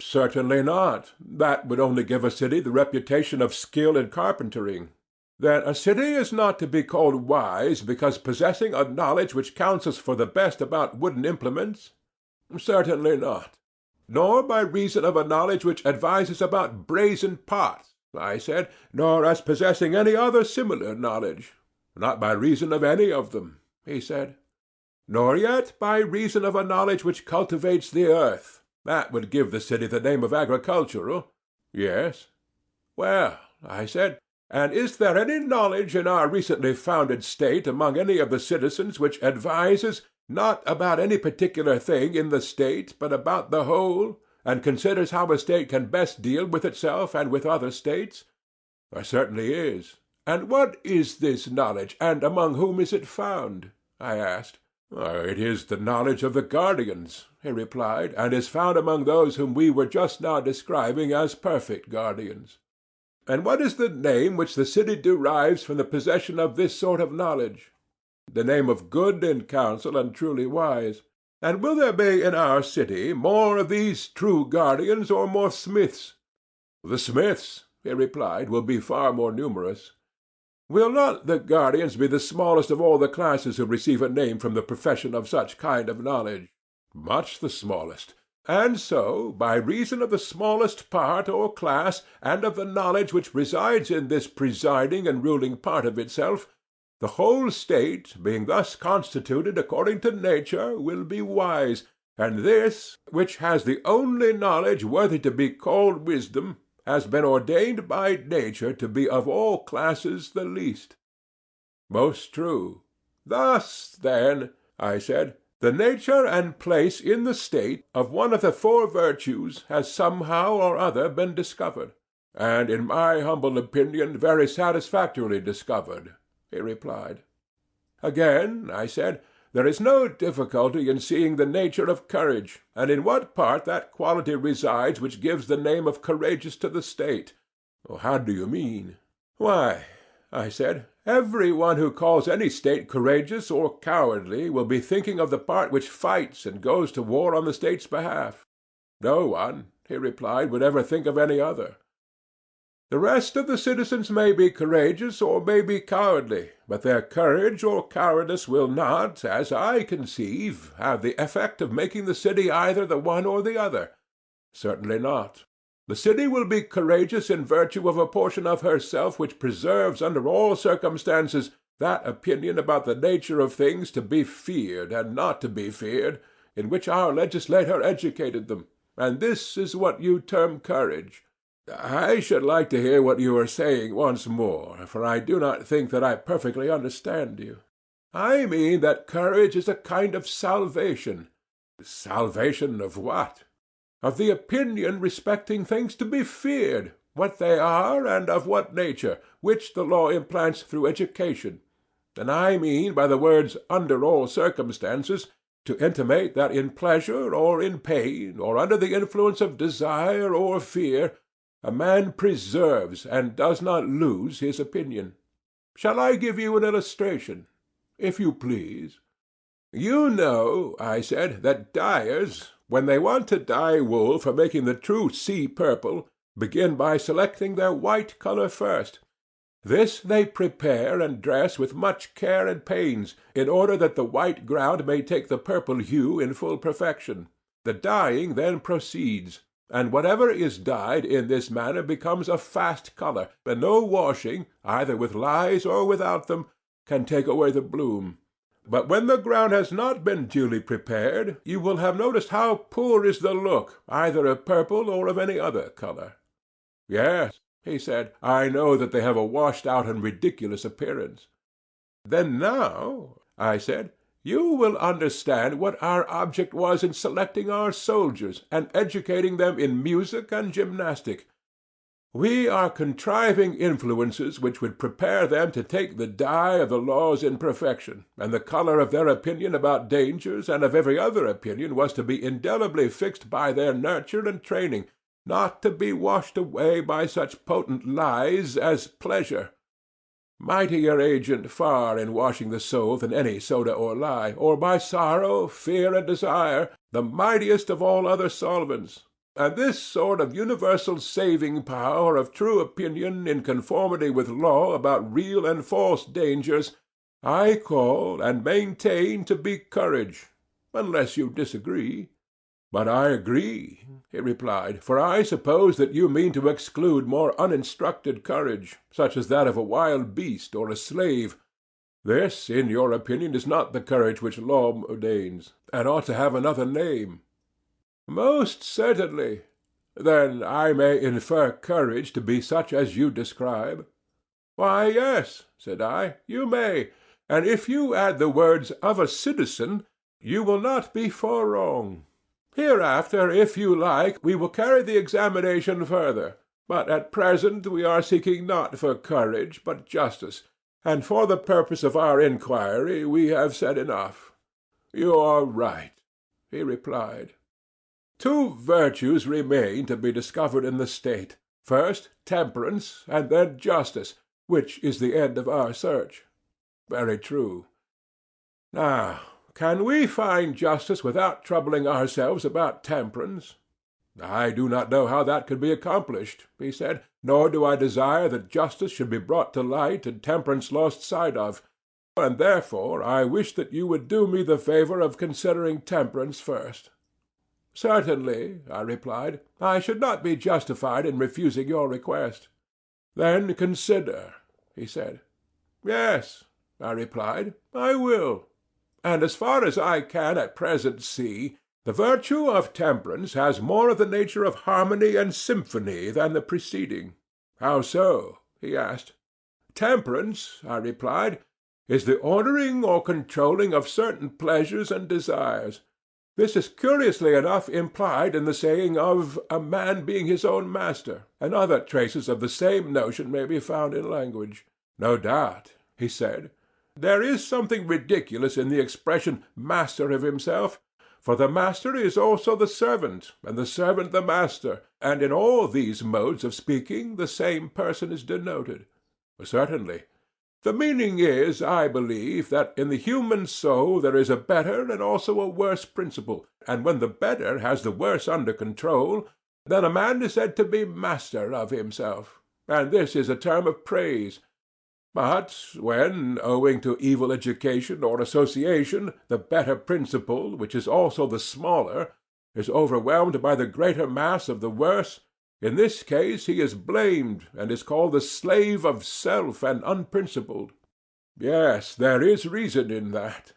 Certainly not. That would only give a city the reputation of skill in carpentering. Then a city is not to be called wise because possessing a knowledge which counsels for the best about wooden implements? Certainly not. Nor by reason of a knowledge which advises about brazen pots, I said, nor as possessing any other similar knowledge. Not by reason of any of them, he said. Nor yet by reason of a knowledge which cultivates the earth. That would give the city the name of agricultural. Yes. Well, I said, and is there any knowledge in our recently founded state among any of the citizens which advises, not about any particular thing in the state, but about the whole, and considers how a state can best deal with itself and with other states? There certainly is. And what is this knowledge, and among whom is it found? I asked. It is the knowledge of the guardians, he replied, and is found among those whom we were just now describing as perfect guardians. And what is the name which the city derives from the possession of this sort of knowledge? The name of good in counsel and truly wise. And will there be in our city more of these true guardians or more smiths? The smiths, he replied, will be far more numerous. Will not the guardians be the smallest of all the classes who receive a name from the profession of such kind of knowledge? Much the smallest. And so, by reason of the smallest part or class, and of the knowledge which resides in this presiding and ruling part of itself, the whole state, being thus constituted according to nature, will be wise, and this, which has the only knowledge worthy to be called wisdom, has been ordained by nature to be of all classes the least. Most true. Thus, then, I said, the nature and place in the state of one of the 4 virtues has somehow or other been discovered, and in my humble opinion very satisfactorily discovered, he replied. Again, I said, there is no difficulty in seeing the nature of courage, and in what part that quality resides which gives the name of courageous to the state. How do you mean? Why, I said, every one who calls any state courageous or cowardly will be thinking of the part which fights and goes to war on the state's behalf. No one, he replied, would ever think of any other. The rest of the citizens may be courageous or may be cowardly, but their courage or cowardice will not, as I conceive, have the effect of making the city either the one or the other. Certainly not. The city will be courageous in virtue of a portion of herself which preserves under all circumstances that opinion about the nature of things to be feared and not to be feared, in which our legislator educated them, and this is what you term courage. I should like to hear what you are saying once more, for I do not think that I perfectly understand you. I mean that courage is a kind of salvation. Salvation of what? of the opinion respecting things to be feared, what they are and of what nature, which the law implants through education. And I mean by the words under all circumstances to intimate that in pleasure or in pain, or under the influence of desire or fear, a man preserves and does not lose his opinion. Shall I give you an illustration? If you please. You know, I said, that dyers, when they want to dye wool for making the true sea purple, begin by selecting their white colour first. This they prepare and dress with much care and pains, in order that the white ground may take the purple hue in full perfection. The dyeing then proceeds, and whatever is dyed in this manner becomes a fast colour, and no washing, either with lyes or without them, can take away the bloom. But when the ground has not been duly prepared, you will have noticed how poor is the look, either of purple or of any other colour. Yes, he said, I know that they have a washed-out and ridiculous appearance. Then now, I said, you will understand what our object was in selecting our soldiers, and educating them in music and gymnastic. We are contriving influences which would prepare them to take the dye of the laws in perfection, and the colour of their opinion about dangers and of every other opinion was to be indelibly fixed by their nurture and training, not to be washed away by such potent lies as pleasure. Mightier agent far in washing the soul than any soda or lye, or by sorrow, fear, and desire, the mightiest of all other solvents. And this sort of universal saving power of true opinion in conformity with law about real and false dangers, I call and maintain to be courage, unless you disagree. But I agree, he replied, for I suppose that you mean to exclude more uninstructed courage, such as that of a wild beast or a slave. This, in your opinion, is not the courage which law ordains, and ought to have another name. Most certainly. Then I may infer courage to be such as you describe. Why, yes, said I, you may, and if you add the words of a citizen, you will not be far wrong. Hereafter, if you like, we will carry the examination further, but at present we are seeking not for courage, but justice, and for the purpose of our inquiry we have said enough. You are right, he replied. Two virtues remain to be discovered in the state, first temperance, and then justice, which is the end of our search. Very true. Now, can we find justice without troubling ourselves about temperance? I do not know how that could be accomplished, he said, nor do I desire that justice should be brought to light and temperance lost sight of, and therefore I wish that you would do me the favour of considering temperance first. Certainly, I replied, I should not be justified in refusing your request. Then consider, he said. Yes, I replied, I will. And as far as I can at present see, the virtue of temperance has more of the nature of harmony and symphony than the preceding. How so? He asked. Temperance, I replied, is the ordering or controlling of certain pleasures and desires. This is curiously enough implied in the saying of a man being his own master, and other traces of the same notion may be found in language. No doubt, he said, there is something ridiculous in the expression master of himself, for the master is also the servant, and the servant the master, and in all these modes of speaking the same person is denoted. Certainly. The meaning is, I believe, that in the human soul there is a better and also a worse principle, and when the better has the worse under control, then a man is said to be master of himself, and this is a term of praise. But when, owing to evil education or association, the better principle, which is also the smaller, is overwhelmed by the greater mass of the worse, in this case he is blamed, and is called the slave of self and unprincipled. Yes, there is reason in that.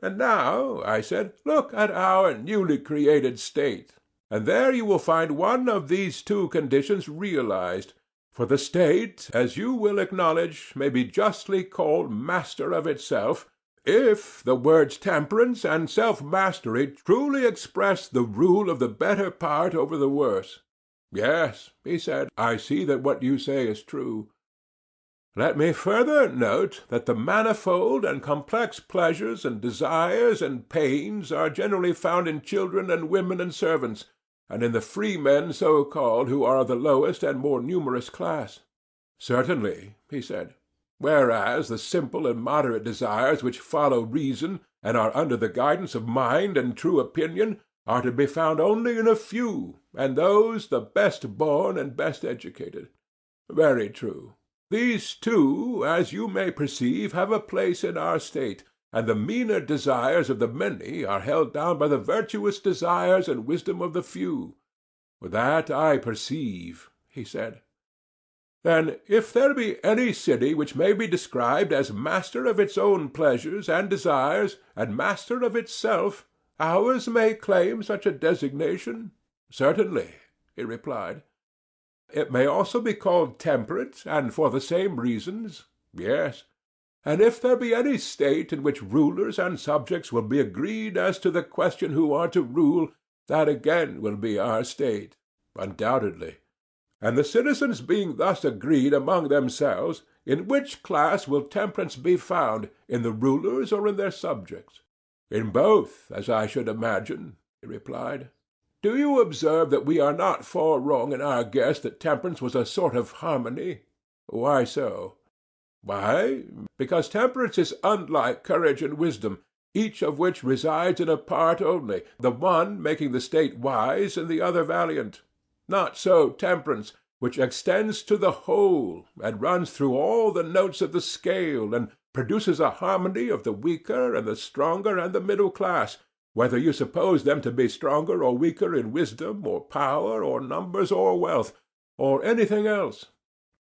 And now, I said, look at our newly created state, and there you will find one of these two conditions realized. For the state, as you will acknowledge, may be justly called master of itself, If the words temperance and self-mastery truly express the rule of the better part over the worse. Yes, he said, I see that what you say is true. Let me further note that the manifold and complex pleasures and desires and pains are generally found in children and women and servants, and in the freemen so-called, who are the lowest and more numerous class. Certainly, he said. Whereas the simple and moderate desires which follow reason, and are under the guidance of mind and true opinion, are to be found only in a few, and those the best born and best educated. Very true. These too, as you may perceive, have a place in our state, and the meaner desires of the many are held down by the virtuous desires and wisdom of the few. That I perceive, he said. Then, if there be any city which may be described as master of its own pleasures and desires, and master of itself, ours may claim such a designation? Certainly, he replied. It may also be called temperate, and for the same reasons? Yes. And if there be any state in which rulers and subjects will be agreed as to the question who are to rule, that again will be our state, undoubtedly. And the citizens being thus agreed among themselves, in which class will temperance be found, in the rulers or in their subjects? In both, as I should imagine, he replied. Do you observe that we are not far wrong in our guess that temperance was a sort of harmony? Why so? Why, because temperance is unlike courage and wisdom, each of which resides in a part only, the one making the state wise and the other valiant. Not so temperance, which extends to the whole, and runs through all the notes of the scale, and produces a harmony of the weaker and the stronger and the middle class, whether you suppose them to be stronger or weaker in wisdom or power or numbers or wealth, or anything else.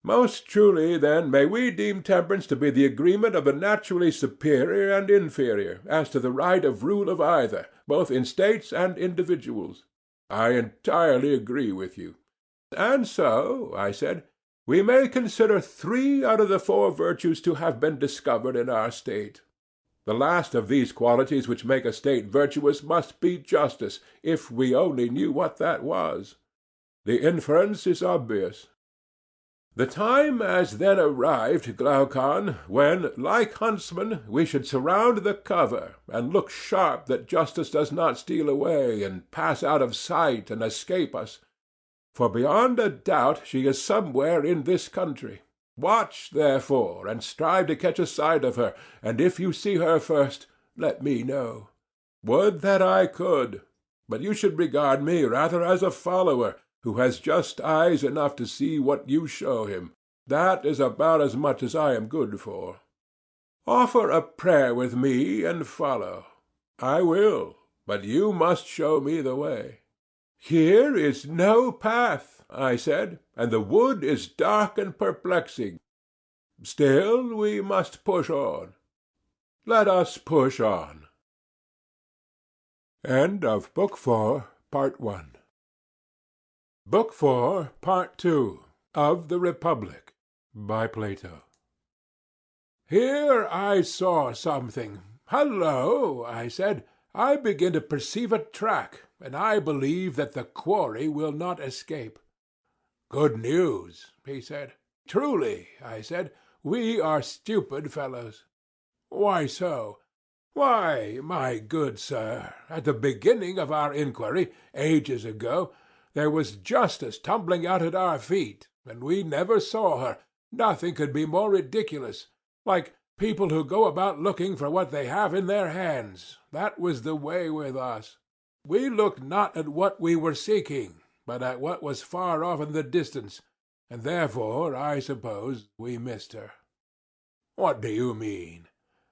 Most truly, then, may we deem temperance to be the agreement of the naturally superior and inferior, as to the right of rule of either, both in states and individuals. I entirely agree with you. And so, I said, we may consider 3 out of the 4 virtues to have been discovered in our state. The last of these qualities which make a state virtuous must be justice, if we only knew what that was. The inference is obvious. The time has then arrived, Glaucon, when, like huntsmen, we should surround the cover, and look sharp that justice does not steal away, and pass out of sight, and escape us. For beyond a doubt she is somewhere in this country. Watch, therefore, and strive to catch a sight of her, and if you see her first, let me know. Would that I could, but you should regard me rather as a follower, who has just eyes enough to see what you show him. That is about as much as I am good for. Offer a prayer with me and follow. I will, but you must show me the way. Here is no path, I said, and the wood is dark and perplexing. Still we must push on. Let us push on. End of Book 4, Part 1. Book 4, Part 2, of the Republic, by Plato. Here I saw something. Hullo, I said, I begin to perceive a track, and I believe that the quarry will not escape. Good news, he said. Truly, I said, we are stupid fellows. Why so? Why, my good sir, at the beginning of our inquiry, ages ago, there was justice tumbling out at our feet, and we never saw her. Nothing could be more ridiculous. Like people who go about looking for what they have in their hands. That was the way with us. We looked not at what we were seeking, but at what was far off in the distance, and therefore, I suppose, we missed her. What do you mean?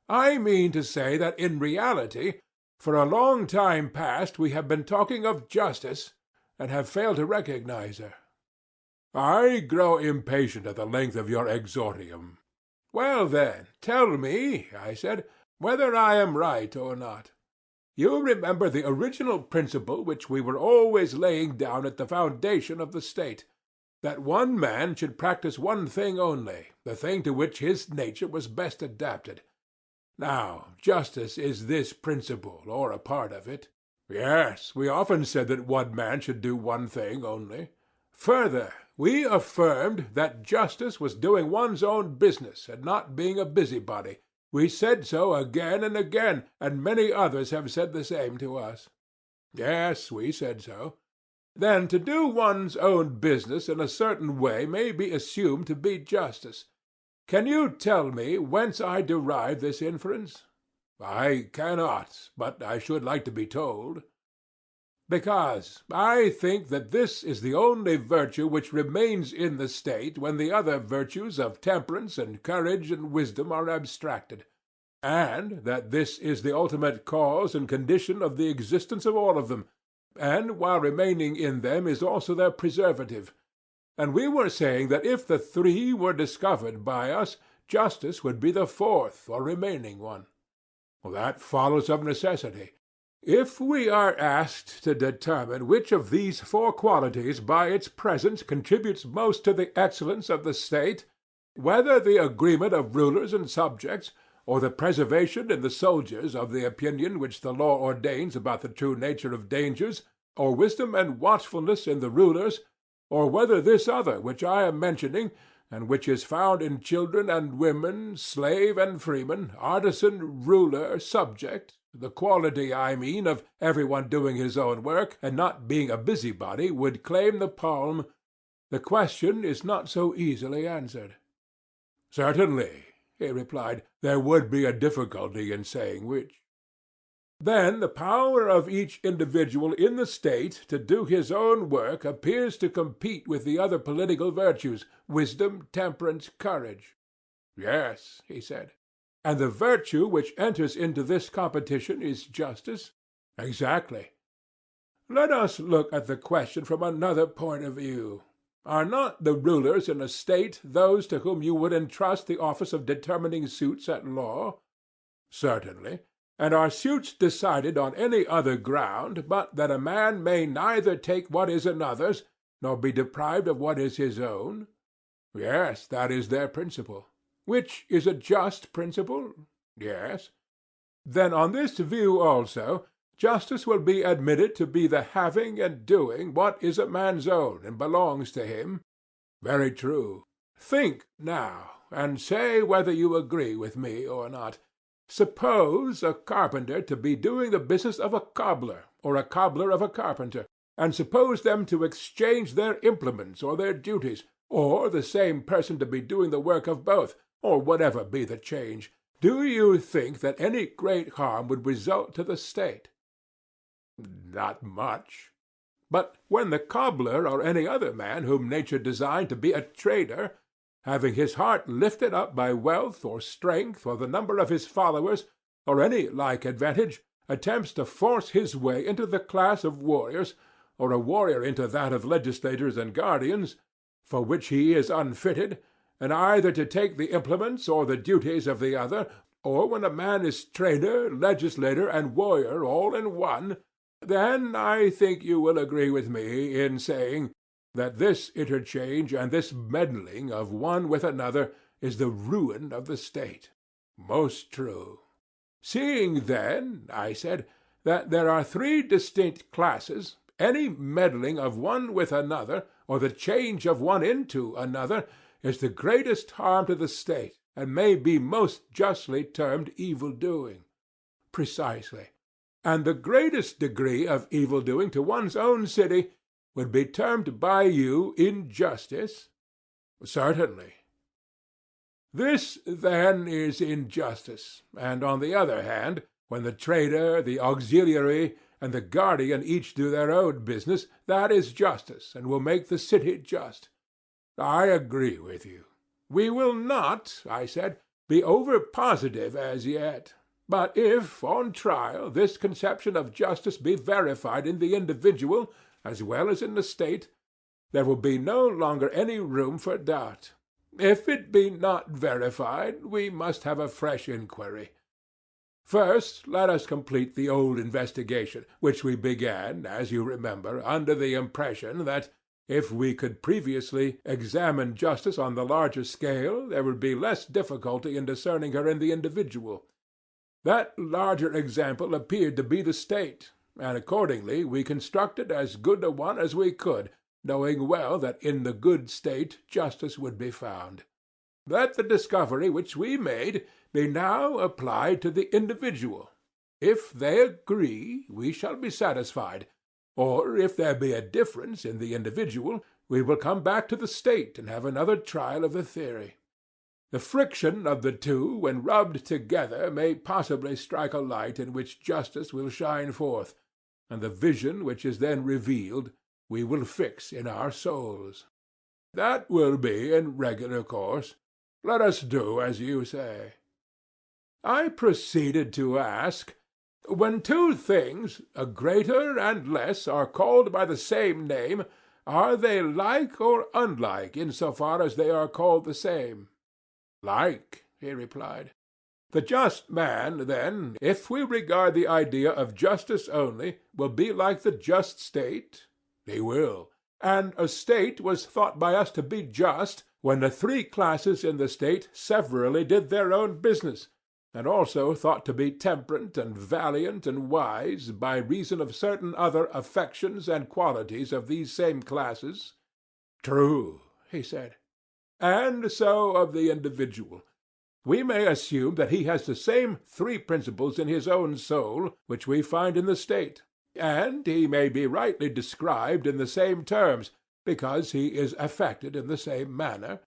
I mean to say that in reality, for a long time past we have been talking of justice, and have failed to recognize her. I grow impatient at the length of your exordium. Well, then, tell me, I said, whether I am right or not. You remember the original principle which we were always laying down at the foundation of the state, that one man should practice one thing only, the thing to which his nature was best adapted. Now, justice is this principle, or a part of it. Yes, we often said that one man should do one thing only. Further, we affirmed that justice was doing one's own business and not being a busybody. We said so again and again, and many others have said the same to us. Yes, we said so. Then to do one's own business in a certain way may be assumed to be justice. Can you tell me whence I derive this inference? I cannot, but I should like to be told. Because I think that this is the only virtue which remains in the state when the other virtues of temperance and courage and wisdom are abstracted, and that this is the ultimate cause and condition of the existence of all of them, and while remaining in them is also their preservative. And we were saying that if the three were discovered by us, justice would be the fourth or remaining one. Well, that follows of necessity. If we are asked to determine which of these four qualities by its presence contributes most to the excellence of the state, whether the agreement of rulers and subjects, or the preservation in the soldiers of the opinion which the law ordains about the true nature of dangers, or wisdom and watchfulness in the rulers, or whether this other which I am mentioning, and which is found in children and women, slave and freeman, artisan, ruler, subject, the quality, I mean, of every one doing his own work, and not being a busybody, would claim the palm, the question is not so easily answered. Certainly, he replied, there would be a difficulty in saying which. Then the power of each individual in the state to do his own work appears to compete with the other political virtues, wisdom, temperance, courage. Yes, he said. And the virtue which enters into this competition is justice? Exactly. Let us look at the question from another point of view. Are not the rulers in a state those to whom you would entrust the office of determining suits at law? Certainly. And are suits decided on any other ground but that a man may neither take what is another's, nor be deprived of what is his own? Yes, that is their principle. Which is a just principle? Yes. Then on this view also, justice will be admitted to be the having and doing what is a man's own and belongs to him? Very true. Think now, and say whether you agree with me or not. Suppose a carpenter to be doing the business of a cobbler, or a cobbler of a carpenter, and suppose them to exchange their implements or their duties, or the same person to be doing the work of both, or whatever be the change. Do you think that any great harm would result to the state? Not much. But when the cobbler or any other man whom nature designed to be a trader, having his heart lifted up by wealth or strength or the number of his followers, or any like advantage, attempts to force his way into the class of warriors, or a warrior into that of legislators and guardians, for which he is unfitted, and either to take the implements or the duties of the other, or when a man is trader, legislator, and warrior all in one, then I think you will agree with me in saying that this interchange and this meddling of one with another is the ruin of the state. Most true. Seeing, then, I said, that there are three distinct classes, any meddling of one with another, or the change of one into another, is the greatest harm to the state, and may be most justly termed evil-doing. Precisely. And the greatest degree of evil-doing to one's own city would be termed by you injustice? Certainly. This, then, is injustice, and on the other hand, when the trader, the auxiliary, and the guardian each do their own business, that is justice, and will make the city just. I agree with you. We will not, I said, be over-positive as yet. But if, on trial, this conception of justice be verified in the individual as well as in the state, there will be no longer any room for doubt. If it be not verified, we must have a fresh inquiry. First, let us complete the old investigation, which we began, as you remember, under the impression that, if we could previously examine justice on the larger scale, there would be less difficulty in discerning her in the individual. That larger example appeared to be the state, and accordingly we constructed as good a one as we could, knowing well that in the good state justice would be found. Let the discovery which we made be now applied to the individual. If they agree, we shall be satisfied, or if there be a difference in the individual, we will come back to the state and have another trial of the theory. The friction of the two, when rubbed together, may possibly strike a light in which justice will shine forth, and the vision which is then revealed we will fix in our souls. That will be in regular course. Let us do as you say. I proceeded to ask, when two things, a greater and less, are called by the same name, are they like or unlike in so far as they are called the same? Like, he replied. The just man, then, if we regard the idea of justice only, will be like the just state? He will. And a state was thought by us to be just when the three classes in the state severally did their own business, and also thought to be temperate and valiant and wise by reason of certain other affections and qualities of these same classes. True, he said. And so of the individual. We may assume that he has the same three principles in his own soul which we find in the state, and he may be rightly described in the same terms, because he is affected in the same manner.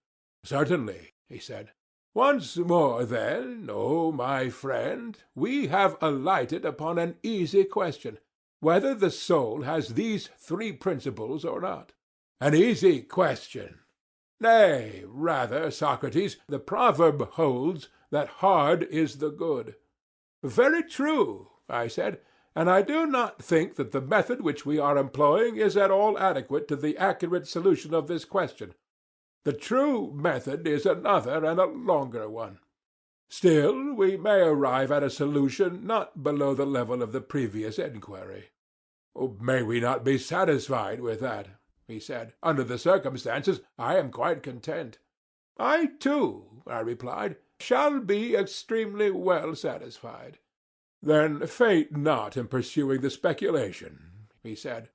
Certainly, he said. Once more, then, O my friend, we have alighted upon an easy question, whether the soul has these three principles or not. An easy question. Nay, rather, Socrates, the proverb holds that hard is the good. Very true, I said, and I do not think that the method which we are employing is at all adequate to the accurate solution of this question. The true method is another and a longer one. Still, we may arrive at a solution not below the level of the previous enquiry. May we not be satisfied with that? He said. Under the circumstances, I am quite content. I, too, I replied, shall be extremely well satisfied. Then faint not in pursuing the speculation, he said.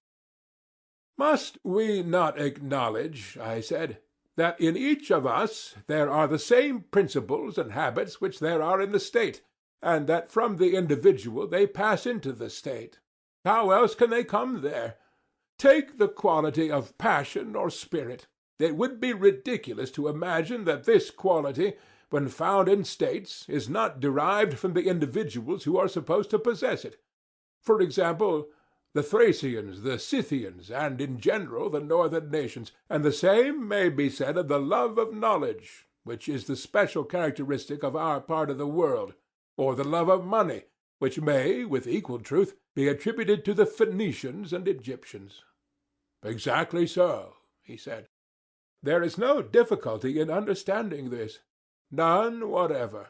Must we not acknowledge, I said, that in each of us there are the same principles and habits which there are in the state, and that from the individual they pass into the state? How else can they come there? Take the quality of passion or spirit. It would be ridiculous to imagine that this quality, when found in states, is not derived from the individuals who are supposed to possess it. For example, the Thracians, the Scythians, and in general the northern nations, and the same may be said of the love of knowledge, which is the special characteristic of our part of the world, or the love of money, which may, with equal truth, be attributed to the Phoenicians and Egyptians. Exactly so, he said. There is no difficulty in understanding this. None whatever.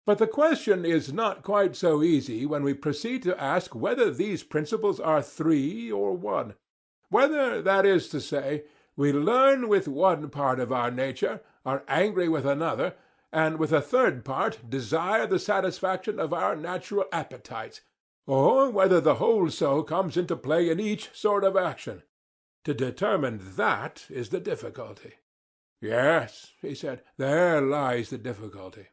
But the question is not quite so easy when we proceed to ask whether these principles are three or one. Whether, that is to say, we learn with one part of our nature, are angry with another, and with a third part desire the satisfaction of our natural appetites, or whether the whole soul comes into play in each sort of action. To determine that is the difficulty. Yes, he said, there lies the difficulty.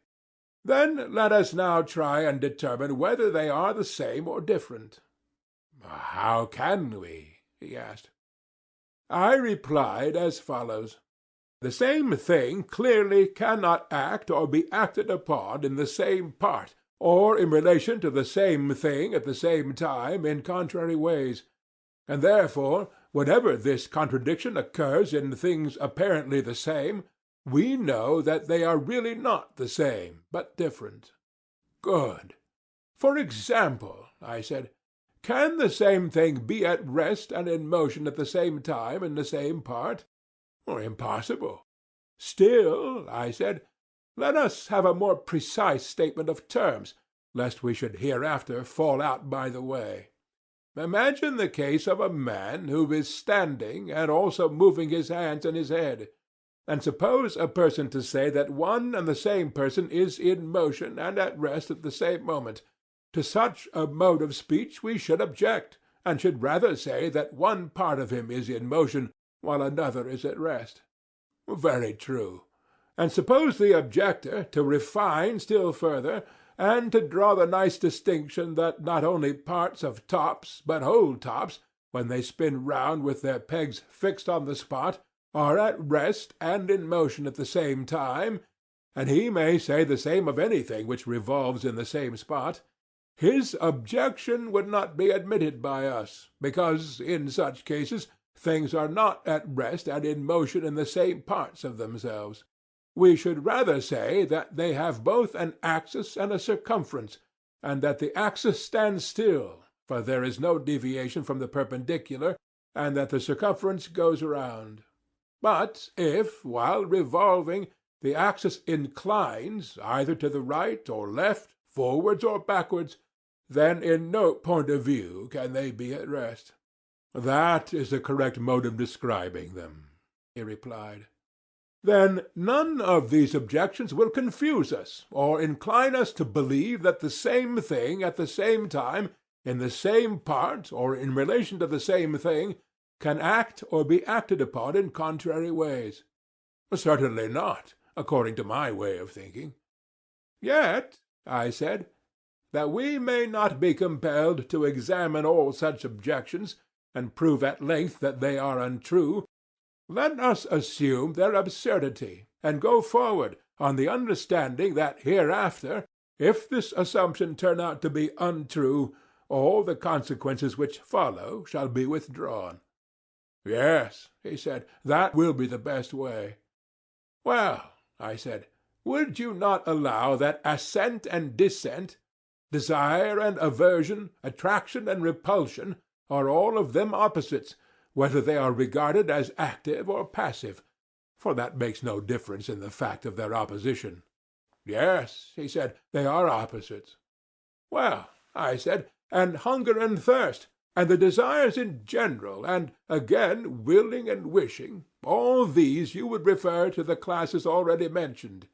Then let us now try and determine whether they are the same or different. How can we? He asked. I replied as follows. The same thing clearly cannot act or be acted upon in the same part, or in relation to the same thing at the same time in contrary ways, and therefore, whenever this contradiction occurs in things apparently the same, we know that they are really not the same, but different. Good. For example, I said, can the same thing be at rest and in motion at the same time in the same part? Impossible. Still, I said, let us have a more precise statement of terms, lest we should hereafter fall out by the way. Imagine the case of a man who is standing and also moving his hands and his head. And suppose a person to say that one and the same person is in motion and at rest at the same moment. To such a mode of speech we should object, and should rather say that one part of him is in motion while another is at rest. Very true. And suppose the objector to refine still further, and to draw the nice distinction that not only parts of tops, but whole tops, when they spin round with their pegs fixed on the spot, are at rest and in motion at the same time, and he may say the same of anything which revolves in the same spot, his objection would not be admitted by us, because in such cases things are not at rest and in motion in the same parts of themselves. We should rather say that they have both an axis and a circumference, and that the axis stands still, for there is no deviation from the perpendicular, and that the circumference goes round. But if, while revolving, the axis inclines either to the right or left, forwards or backwards, then in no point of view can they be at rest. That is the correct mode of describing them, he replied. Then none of these objections will confuse us, or incline us to believe that the same thing at the same time, in the same part, or in relation to the same thing, can act or be acted upon in contrary ways. Certainly not, according to my way of thinking. Yet, I said, that we may not be compelled to examine all such objections, and prove at length that they are untrue, let us assume their absurdity, and go forward on the understanding that hereafter, if this assumption turn out to be untrue, all the consequences which follow shall be withdrawn. Yes, he said, that will be the best way. Well, I said, would you not allow that assent and dissent, desire and aversion, attraction and repulsion, are all of them opposites, whether they are regarded as active or passive? For that makes no difference in the fact of their opposition. Yes, he said, they are opposites. Well, I said, and hunger and thirst, and the desires in general, and, again, willing and wishing, all these you would refer to the classes already mentioned.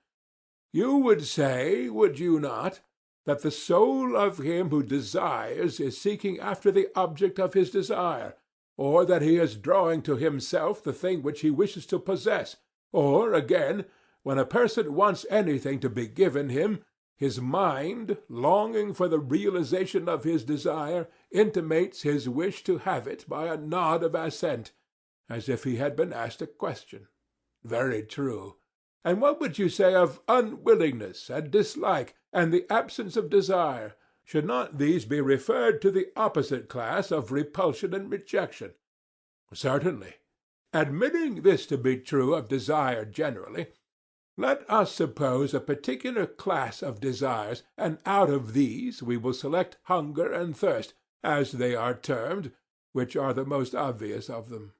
You would say, would you not, that the soul of him who desires is seeking after the object of his desire, or that he is drawing to himself the thing which he wishes to possess, or, again, when a person wants anything to be given him, his mind, longing for the realization of his desire, intimates his wish to have it by a nod of assent, as if he had been asked a question. Very true. And what would you say of unwillingness and dislike, and the absence of desire? Should not these be referred to the opposite class of repulsion and rejection? Certainly. Admitting this to be true of desire generally, let us suppose a particular class of desires, and out of these we will select hunger and thirst, as they are termed, which are the most obvious of them.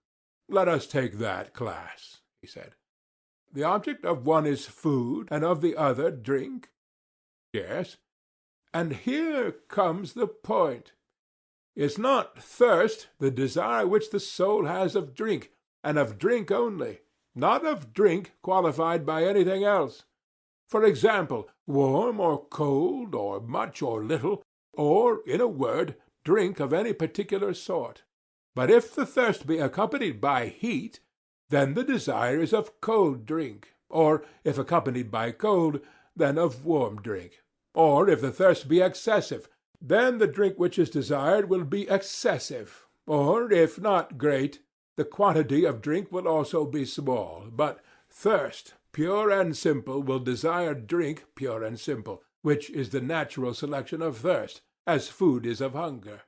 Let us take that class, he said. The object of one is food, and of the other drink? Yes. And here comes the point. Is not thirst the desire which the soul has of drink, and of drink only, not of drink qualified by anything else? For example, warm or cold, or much or little, or, in a word, drink of any particular sort. But if the thirst be accompanied by heat, then the desire is of cold drink, or, if accompanied by cold, then of warm drink. Or, if the thirst be excessive, then the drink which is desired will be excessive, or, if not great, the quantity of drink will also be small, but thirst, pure and simple, will desire drink pure and simple, which is the natural selection of thirst, as food is of hunger.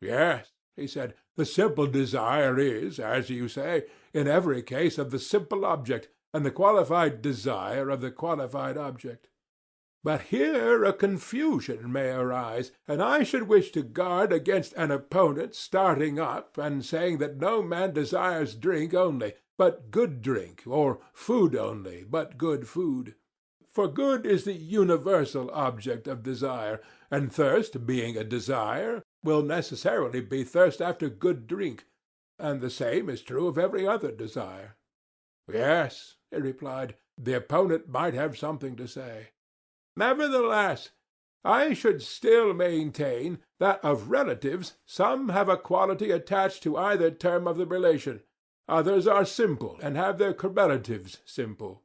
Yes, he said, the simple desire is, as you say, in every case of the simple object, and the qualified desire of the qualified object. But here a confusion may arise, and I should wish to guard against an opponent starting up and saying that no man desires drink only, but good drink, or food only, but good food. For good is the universal object of desire, and thirst, being a desire, will necessarily be thirst after good drink, and the same is true of every other desire. Yes, he replied, the opponent might have something to say. Nevertheless, I should still maintain that of relatives some have a quality attached to either term of the relation, others are simple and have their correlatives simple.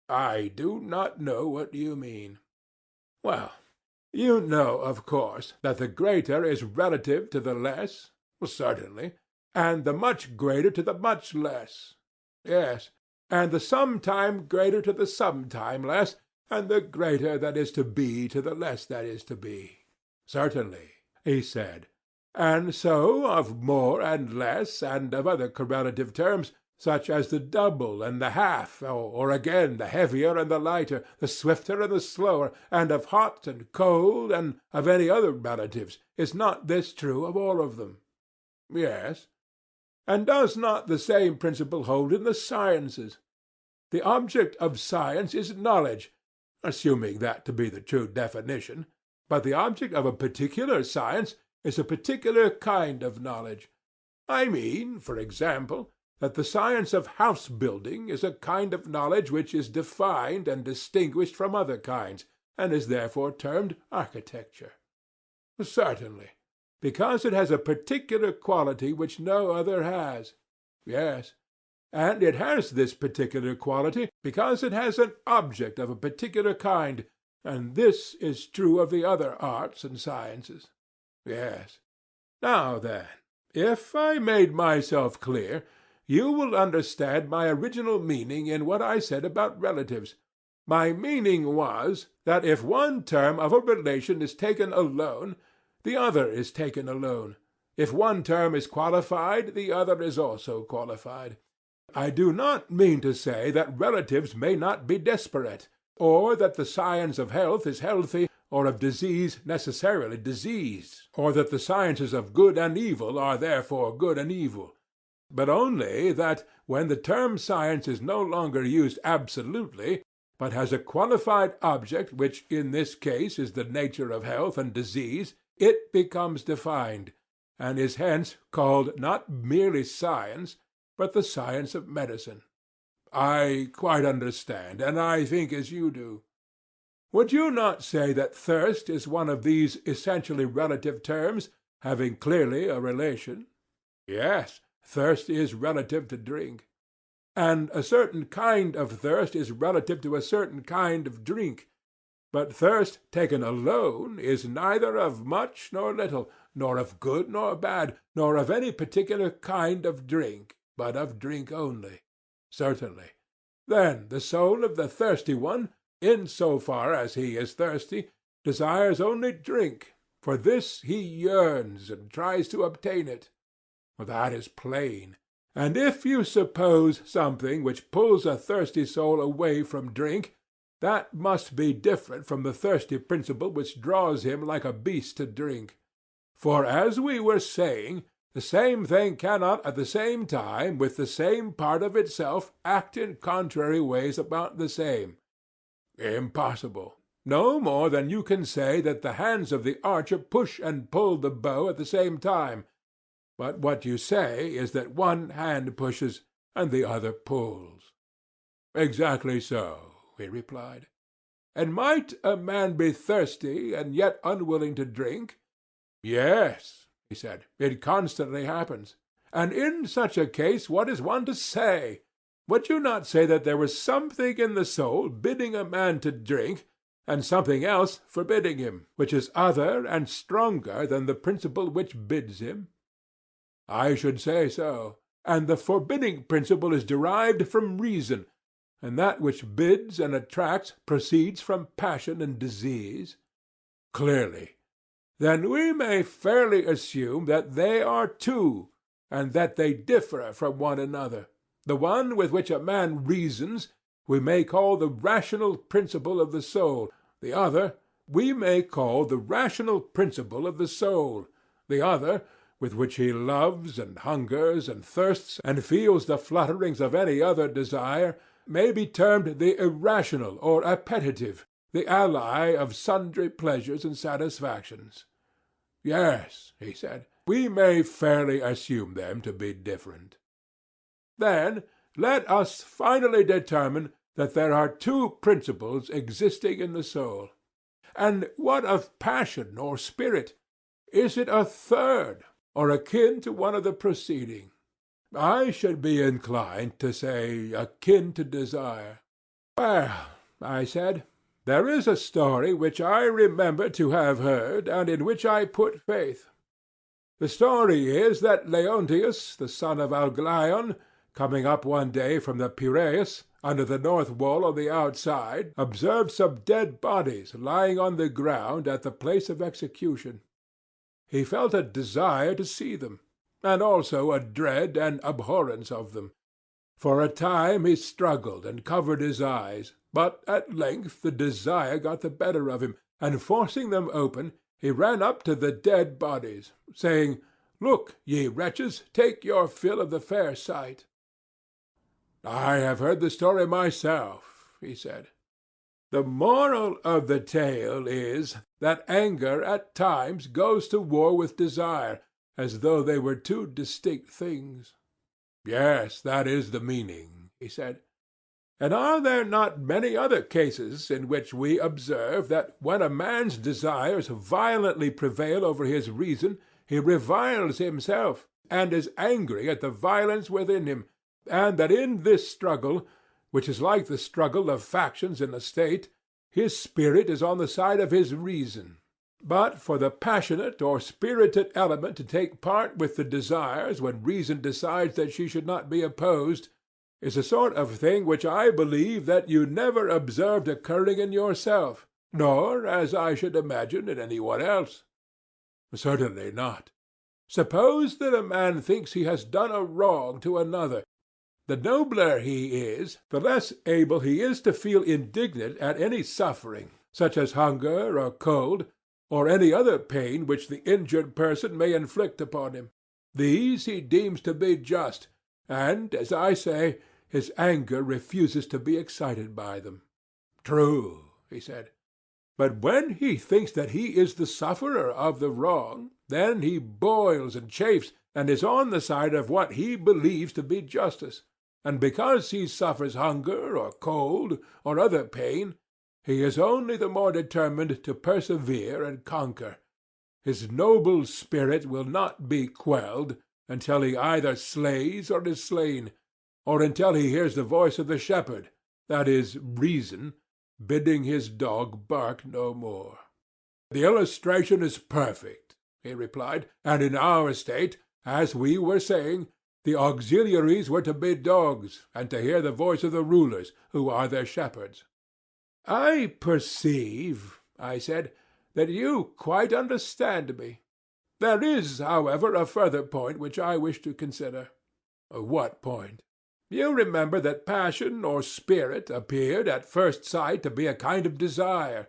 I do not know what you mean. Well, you know, of course, that the greater is relative to the less? Certainly. And the much greater to the much less? Yes. And the sometime greater to the sometime less, and the greater that is to be to the less that is to be? Certainly, he said. And so of more and less, and of other correlative terms, such as the double and the half, or again the heavier and the lighter, the swifter and the slower, and of hot and cold, and of any other relatives. Is not this true of all of them? Yes. And does not the same principle hold in the sciences? The object of science is knowledge, assuming that to be the true definition, but the object of a particular science is a particular kind of knowledge. I mean, for example, that the science of house-building is a kind of knowledge which is defined and distinguished from other kinds, and is therefore termed architecture. Certainly, because it has a particular quality which no other has. Yes, and it has this particular quality because it has an object of a particular kind, and this is true of the other arts and sciences. Yes. Now then, if I made myself clear, you will understand my original meaning in what I said about relatives. My meaning was that if one term of a relation is taken alone, the other is taken alone. If one term is qualified, the other is also qualified. I do not mean to say that relatives may not be disparate, or that the science of health is healthy, or of disease necessarily diseased, or that the sciences of good and evil are therefore good and evil, but only that, when the term science is no longer used absolutely, but has a qualified object which in this case is the nature of health and disease, it becomes defined, and is hence called not merely science, but the science of medicine. I quite understand, and I think as you do. Would you not say that thirst is one of these essentially relative terms, having clearly a relation? Yes, thirst is relative to drink. And a certain kind of thirst is relative to a certain kind of drink. But thirst taken alone is neither of much nor little, nor of good nor bad, nor of any particular kind of drink, but of drink only. Certainly. Then the soul of the thirsty one, in so far as he is thirsty, desires only drink. For this he yearns and tries to obtain it. That is plain. And if you suppose something which pulls a thirsty soul away from drink, that must be different from the thirsty principle which draws him like a beast to drink. For, as we were saying, the same thing cannot at the same time, with the same part of itself, act in contrary ways about the same. Impossible. No more than you can say that the hands of the archer push and pull the bow at the same time. But what you say is that one hand pushes and the other pulls. Exactly so, he replied. And might a man be thirsty and yet unwilling to drink? Yes, he said, it constantly happens. And in such a case what is one to say? Would you not say that there was something in the soul bidding a man to drink, and something else forbidding him, which is other and stronger than the principle which bids him? I should say so. And the forbidding principle is derived from reason, and that which bids and attracts proceeds from passion and disease? Clearly. Then we may fairly assume that they are two, and that they differ from one another. The one with which a man reasons we may call the rational principle of the soul, the other we may call the rational principle of the soul, the other, with which he loves and hungers and thirsts and feels the flutterings of any other desire, may be termed the irrational or appetitive, the ally of sundry pleasures and satisfactions. Yes, he said, we may fairly assume them to be different. Then, let us finally determine that there are two principles existing in the soul. And what of passion or spirit? Is it a third, or akin to one of the preceding? I should be inclined to say akin to desire. Well, I said, there is a story which I remember to have heard, and in which I put faith. The story is that Leontius, the son of Algleion, coming up one day from the Piraeus, under the north wall on the outside, observed some dead bodies lying on the ground at the place of execution. He felt a desire to see them, and also a dread and abhorrence of them. For a time he struggled and covered his eyes, but at length the desire got the better of him, and forcing them open, he ran up to the dead bodies, saying, "Look, ye wretches, take your fill of the fair sight." "I have heard the story myself," he said. "The moral of the tale is that anger at times goes to war with desire, as though they were two distinct things." "Yes, that is the meaning," he said. "And are there not many other cases in which we observe that when a man's desires violently prevail over his reason, he reviles himself, and is angry at the violence within him, and that in this struggle, which is like the struggle of factions in a state, his spirit is on the side of his reason? But for the passionate or spirited element to take part with the desires when reason decides that she should not be opposed, is a sort of thing which I believe that you never observed occurring in yourself, nor, as I should imagine, in any one else." "Certainly not." "Suppose that a man thinks he has done a wrong to another. The nobler he is, the less able he is to feel indignant at any suffering, such as hunger or cold, or any other pain which the injured person may inflict upon him. These he deems to be just, and, as I say, his anger refuses to be excited by them." "True," he said. "But when he thinks that he is the sufferer of the wrong, then he boils and chafes, and is on the side of what he believes to be justice. And because he suffers hunger or cold or other pain, he is only the more determined to persevere and conquer. His noble spirit will not be quelled until he either slays or is slain, or until he hears the voice of the shepherd, that is, reason, bidding his dog bark no more." "The illustration is perfect," he replied, "and in our state, as we were saying, the auxiliaries were to be dogs, and to hear the voice of the rulers, who are their shepherds." "I perceive," I said, "that you quite understand me. There is, however, a further point which I wish to consider." "What point?" "You remember that passion or spirit appeared at first sight to be a kind of desire.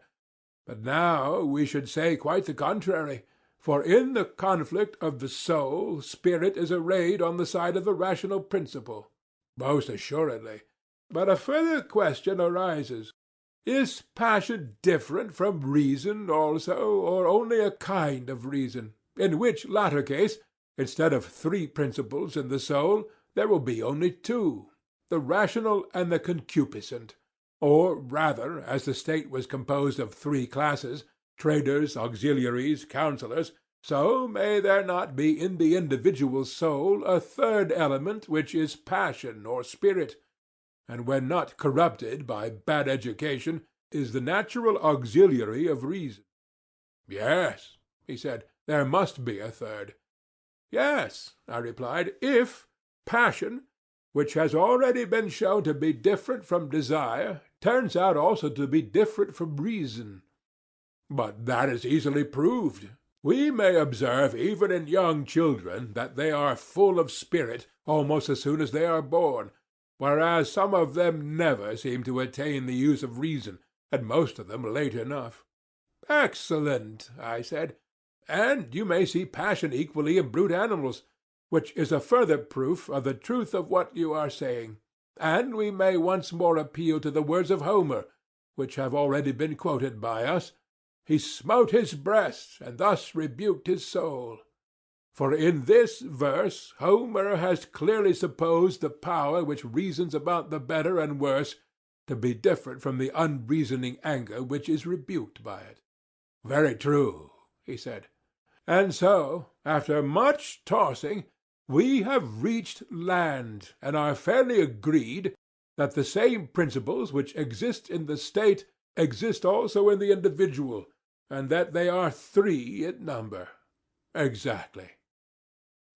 But now we should say quite the contrary, for in the conflict of the soul spirit is arrayed on the side of the rational principle." "Most assuredly." "But a further question arises. Is passion different from reason also, or only a kind of reason, in which latter case, instead of three principles in the soul, there will be only two, the rational and the concupiscent? Or rather, as the state was composed of three classes, traders, auxiliaries, counsellors, so may there not be in the individual soul a third element which is passion or spirit, and when not corrupted by bad education, is the natural auxiliary of reason?" "Yes," he said, "there must be a third." "Yes," I replied, "if passion, which has already been shown to be different from desire, turns out also to be different from reason." "But that is easily proved. We may observe even in young children that they are full of spirit almost as soon as they are born, whereas some of them never seem to attain the use of reason, and most of them late enough." "Excellent," I said. "And you may see passion equally in brute animals, which is a further proof of the truth of what you are saying. And we may once more appeal to the words of Homer, which have already been quoted by us. He smote his breast, and thus rebuked his soul." For in this verse Homer has clearly supposed the power which reasons about the better and worse to be different from the unreasoning anger which is rebuked by it. Very true, he said. And so, after much tossing, we have reached land, and are fairly agreed that the same principles which exist in the state exist also in the individual, and that they are three in number. Exactly.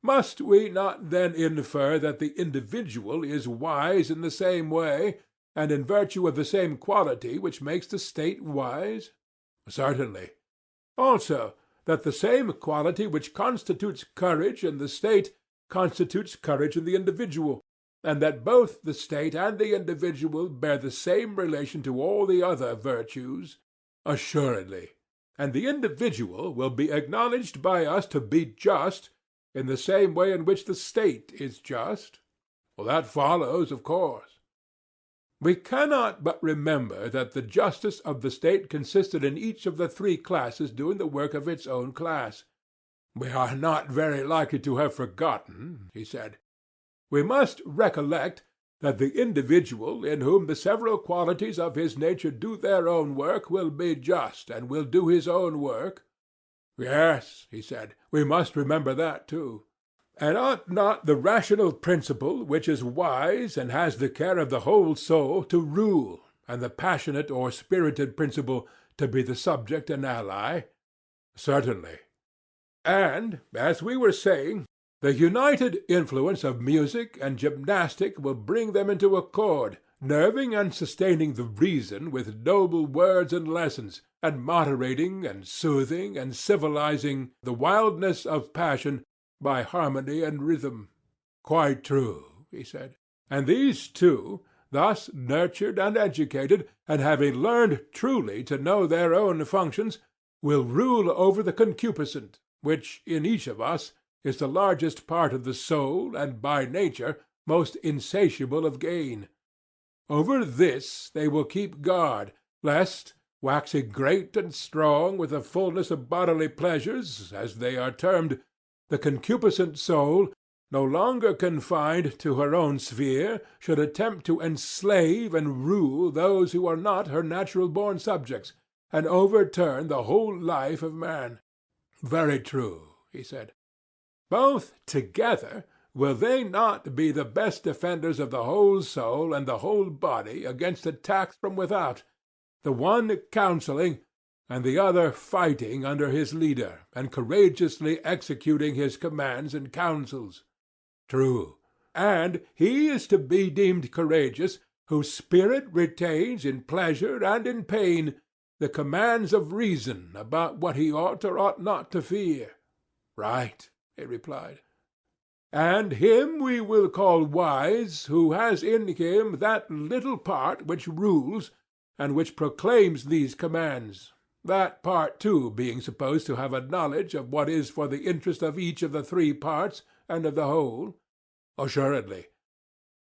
Must we not then infer that the individual is wise in the same way, and in virtue of the same quality which makes the state wise? Certainly. Also, that the same quality which constitutes courage in the state constitutes courage in the individual, and that both the state and the individual bear the same relation to all the other virtues? Assuredly. And the individual will be acknowledged by us to be just in the same way in which the state is just? Well, that follows, of course. We cannot but remember that the justice of the state consisted in each of the three classes doing the work of its own class. We are not very likely to have forgotten, he said. We must recollect that the individual in whom the several qualities of his nature do their own work will be just, and will do his own work. Yes, he said, we must remember that too. And ought not the rational principle, which is wise and has the care of the whole soul, to rule, and the passionate or spirited principle to be the subject and ally? Certainly. And, as we were saying, the united influence of music and gymnastic will bring them into accord, nerving and sustaining the reason with noble words and lessons, and moderating and soothing and civilizing the wildness of passion by harmony and rhythm. Quite true, he said. And these two, thus nurtured and educated, and having learned truly to know their own functions, will rule over the concupiscent, which in each of us is the largest part of the soul, and by nature most insatiable of gain. Over this they will keep guard, lest, waxing great and strong with the fullness of bodily pleasures, as they are termed, the concupiscent soul, no longer confined to her own sphere, should attempt to enslave and rule those who are not her natural-born subjects, and overturn the whole life of man. Very true, he said. Both together will they not be the best defenders of the whole soul and the whole body against attacks from without, the one counseling and the other fighting under his leader, and courageously executing his commands and counsels? True. And he is to be deemed courageous whose spirit retains in pleasure and in pain the commands of reason about what he ought or ought not to fear. Right, he replied. And him we will call wise who has in him that little part which rules and which proclaims these commands, that part too being supposed to have a knowledge of what is for the interest of each of the three parts and of the whole. Assuredly.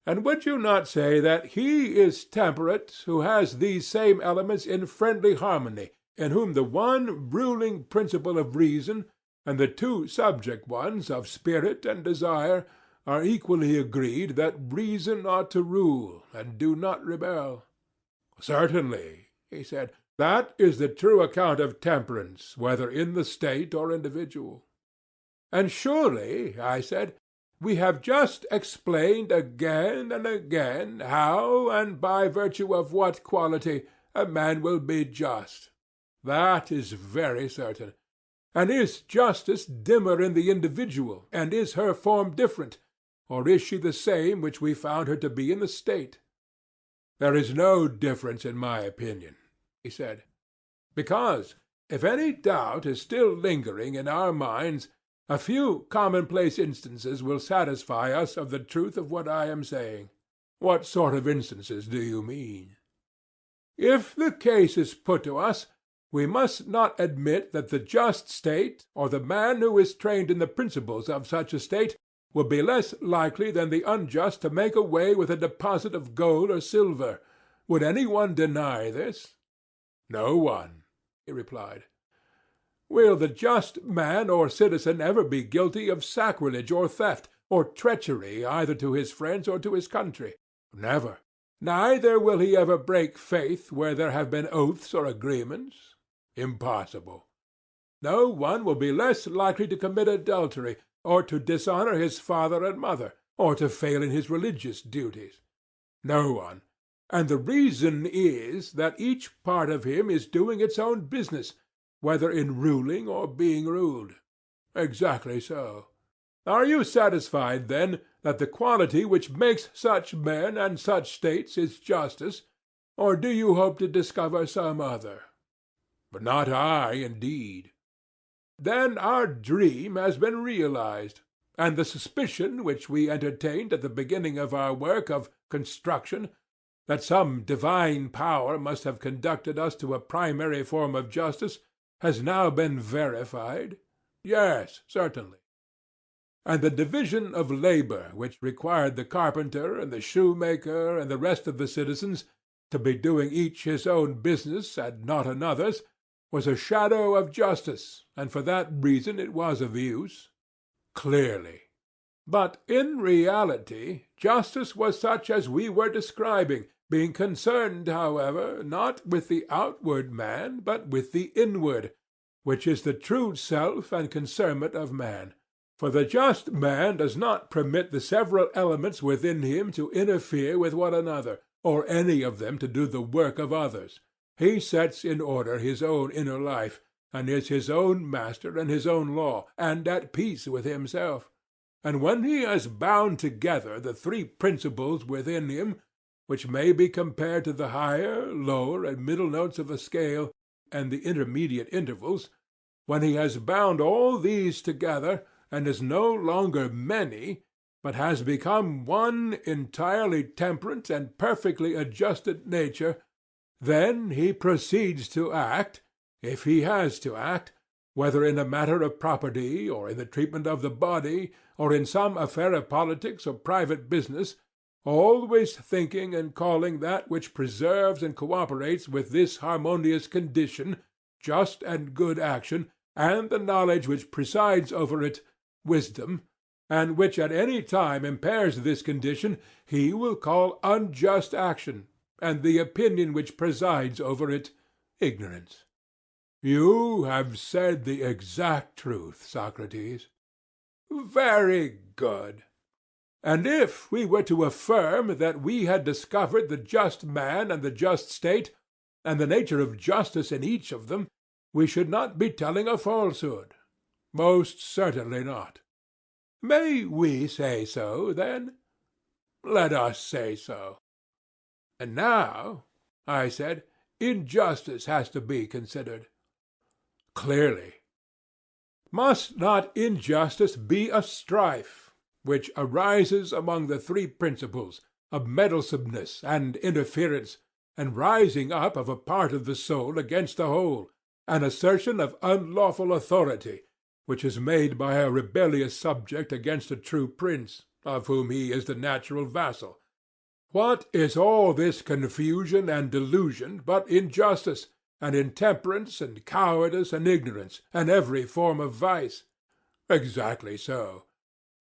And would you not say that he is temperate who has these same elements in friendly harmony, in whom the one ruling principle of reason and the two subject ones of spirit and desire are equally agreed that reason ought to rule and do not rebel? Certainly, he said. That is the true account of temperance, whether in the state or individual. And surely, I said, we have just explained again and again how and by virtue of what quality a man will be just. That is very certain. And is justice dimmer in the individual, and is her form different, or is she the same which we found her to be in the state? There is no difference in my opinion, he said, because, if any doubt is still lingering in our minds, a few commonplace instances will satisfy us of the truth of what I am saying. What sort of instances do you mean? If the case is put to us, we must not admit that the just state, or the man who is trained in the principles of such a state, will be less likely than the unjust to make away with a deposit of gold or silver. Would any one deny this? No one, he replied. Will the just man or citizen ever be guilty of sacrilege or theft, or treachery either to his friends or to his country? Never. Neither will he ever break faith where there have been oaths or agreements? Impossible. No one will be less likely to commit adultery, or to dishonor his father and mother, or to fail in his religious duties. No one. And the reason is that each part of him is doing its own business, whether in ruling or being ruled. Exactly so. Are you satisfied, then, that the quality which makes such men and such states is justice, or do you hope to discover some other? But not I, indeed. Then our dream has been realized, and the suspicion which we entertained at the beginning of our work of construction, that some divine power must have conducted us to a primary form of justice, has now been verified? Yes, certainly. And the division of labor which required the carpenter and the shoemaker and the rest of the citizens to be doing each his own business and not another's was a shadow of justice, and for that reason it was of use? Clearly. But in reality justice was such as we were describing, being concerned, however, not with the outward man, but with the inward, which is the true self and concernment of man. For the just man does not permit the several elements within him to interfere with one another, or any of them to do the work of others. He sets in order his own inner life, and is his own master and his own law, and at peace with himself. And when he has bound together the three principles within him, which may be compared to the higher, lower, and middle notes of a scale, and the intermediate intervals, when he has bound all these together, and is no longer many, but has become one entirely temperate and perfectly adjusted nature, then he proceeds to act, if he has to act, whether in a matter of property, or in the treatment of the body, or in some affair of politics or private business, always thinking and calling that which preserves and cooperates with this harmonious condition just and good action, and the knowledge which presides over it wisdom, and which at any time impairs this condition he will call unjust action, and the opinion which presides over it ignorance. You have said the exact truth, Socrates. Very good. And if we were to affirm that we had discovered the just man and the just state, and the nature of justice in each of them, we should not be telling a falsehood. Most certainly not. May we say so, then? Let us say so. And now, I said, injustice has to be considered. Clearly. Must not injustice be a strife, which arises among the three principles, of meddlesomeness and interference, and rising up of a part of the soul against the whole, an assertion of unlawful authority, which is made by a rebellious subject against a true prince, of whom he is the natural vassal? What is all this confusion and delusion but injustice, and intemperance, and cowardice, and ignorance, and every form of vice? Exactly so.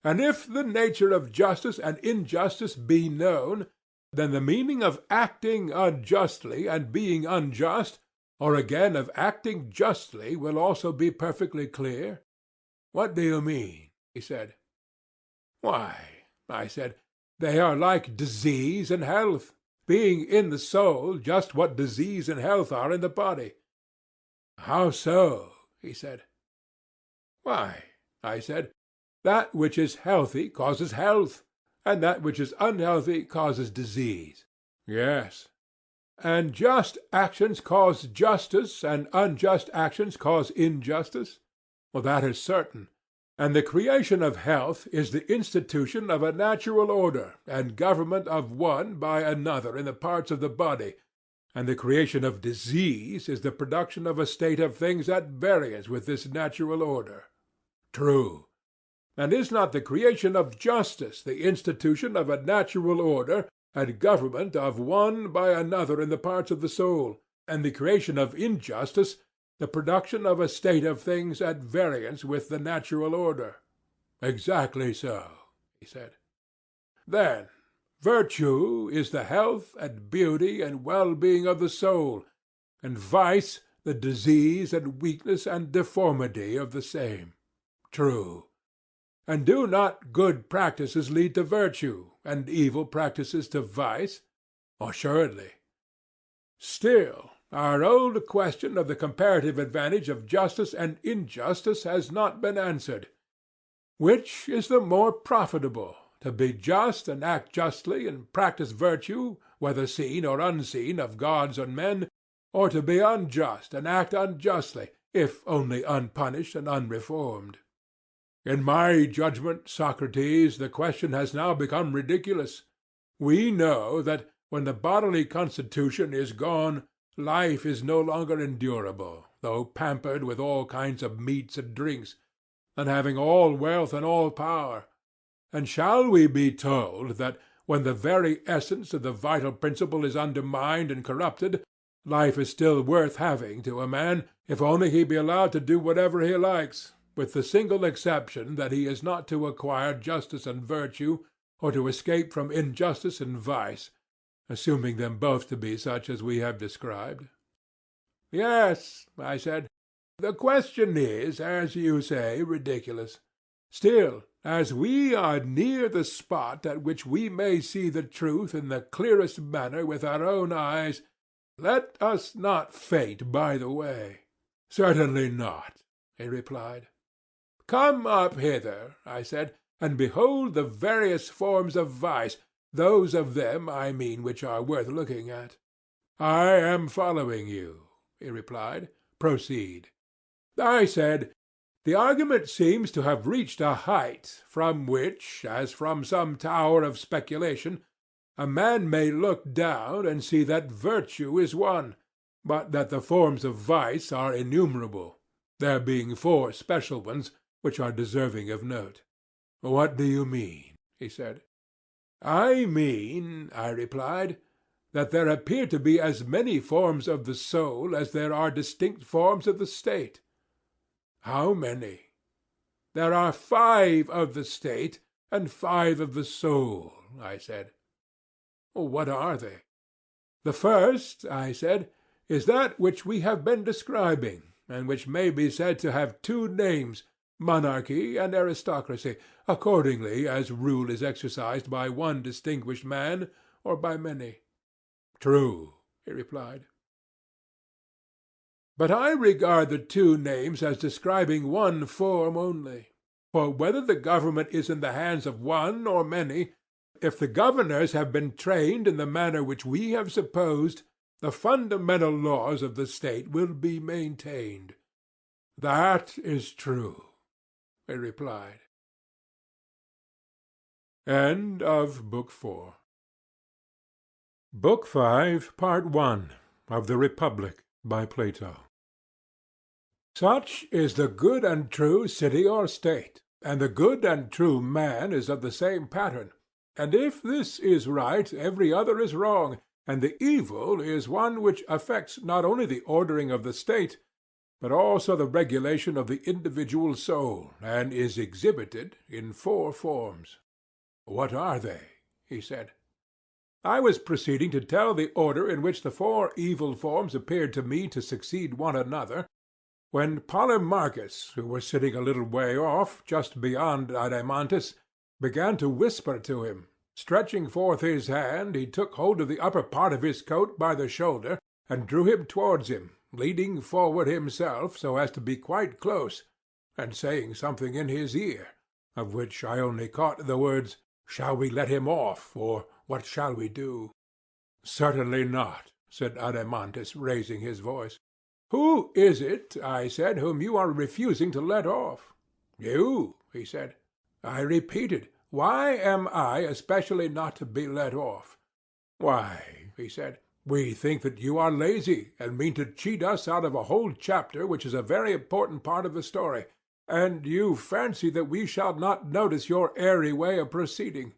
And if the nature of justice and injustice be known, then the meaning of acting unjustly and being unjust, or again of acting justly, will also be perfectly clear. What do you mean? He said. Why, I said, they are like disease and health, being in the soul just what disease and health are in the body. How so? He said. Why, I said, that which is healthy causes health, and that which is unhealthy causes disease. Yes. And just actions cause justice, and unjust actions cause injustice? Well, that is certain. And the creation of health is the institution of a natural order, and government of one by another in the parts of the body, and the creation of disease is the production of a state of things at variance with this natural order. True. And is not the creation of justice the institution of a natural order, and government of one by another in the parts of the soul, and the creation of injustice the production of a state of things at variance with the natural order. Exactly so, he said. Then virtue is the health and beauty and well-being of the soul, and vice the disease and weakness and deformity of the same. True. And do not good practices lead to virtue, and evil practices to vice? Assuredly. Still, our old question of the comparative advantage of justice and injustice has not been answered. Which is the more profitable, to be just and act justly and practice virtue, whether seen or unseen of gods or men, or to be unjust and act unjustly, if only unpunished and unreformed? In my judgment, Socrates, the question has now become ridiculous. We know that when the bodily constitution is gone, life is no longer endurable, though pampered with all kinds of meats and drinks, and having all wealth and all power. And shall we be told that when the very essence of the vital principle is undermined and corrupted, life is still worth having to a man, if only he be allowed to do whatever he likes, with the single exception that he is not to acquire justice and virtue, or to escape from injustice and vice, assuming them both to be such as we have described? Yes, I said, the question is, as you say, ridiculous. Still, as we are near the spot at which we may see the truth in the clearest manner with our own eyes, let us not faint by the way. Certainly not, he replied. Come up hither, I said, and behold the various forms of vice, those of them, I mean, which are worth looking at. I am following you, he replied. Proceed. I said, the argument seems to have reached a height from which, as from some tower of speculation, a man may look down and see that virtue is one, but that the forms of vice are innumerable, there being 4 special ones which are deserving of note. What do you mean? He said. I mean, I replied, that there appear to be as many forms of the soul as there are distinct forms of the state. How many? There are 5 of the state and 5 of the soul, I said. What are they? The first, I said, is that which we have been describing, and which may be said to have 2 names, monarchy and aristocracy, accordingly as rule is exercised by one distinguished man or by many. True, he replied. But I regard the 2 names as describing one form only. For whether the government is in the hands of one or many, if the governors have been trained in the manner which we have supposed, the fundamental laws of the state will be maintained. That is true, he replied. End of Book 4. Book 5, Part 1, of the Republic, by Plato. Such is the good and true city or state, and the good and true man is of the same pattern. And if this is right, every other is wrong, and the evil is one which affects not only the ordering of the state, but also the regulation of the individual soul, and is exhibited in 4 forms. What are they? He said. I was proceeding to tell the order in which the 4 evil forms appeared to me to succeed one another, when Polemarchus, who was sitting a little way off, just beyond Adeimantus, began to whisper to him. Stretching forth his hand, he took hold of the upper part of his coat by the shoulder, and drew him towards him, leaning forward himself so as to be quite close, and saying something in his ear, of which I only caught the words, "Shall we let him off?" or "What shall we do?" "Certainly not," said Adeimantus, raising his voice. "Who is it," I said, "whom you are refusing to let off?" "You," he said. I repeated, "Why am I especially not to be let off?" "Why," he said, "we think that you are lazy, and mean to cheat us out of a whole chapter which is a very important part of the story, and you fancy that we shall not notice your airy way of proceeding,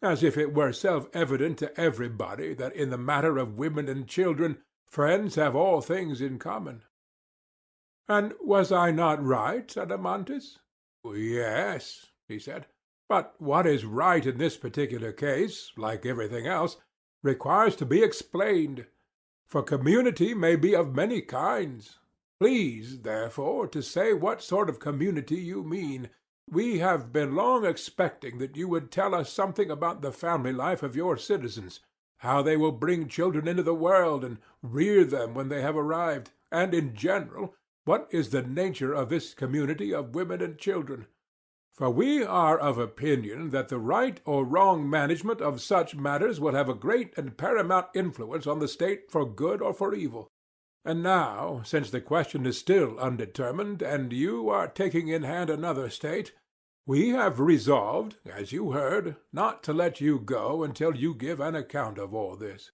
as if it were self-evident to everybody that in the matter of women and children friends have all things in common." And was I not right, Adeimantus? Yes, he said. But what is right in this particular case, like everything else, requires to be explained, for community may be of many kinds. Please, therefore, to say what sort of community you mean. We have been long expecting that you would tell us something about the family life of your citizens, how they will bring children into the world and rear them when they have arrived, and, in general, what is the nature of this community of women and children. For we are of opinion that the right or wrong management of such matters will have a great and paramount influence on the state for good or for evil. And now, since the question is still undetermined, and you are taking in hand another state, we have resolved, as you heard, not to let you go until you give an account of all this.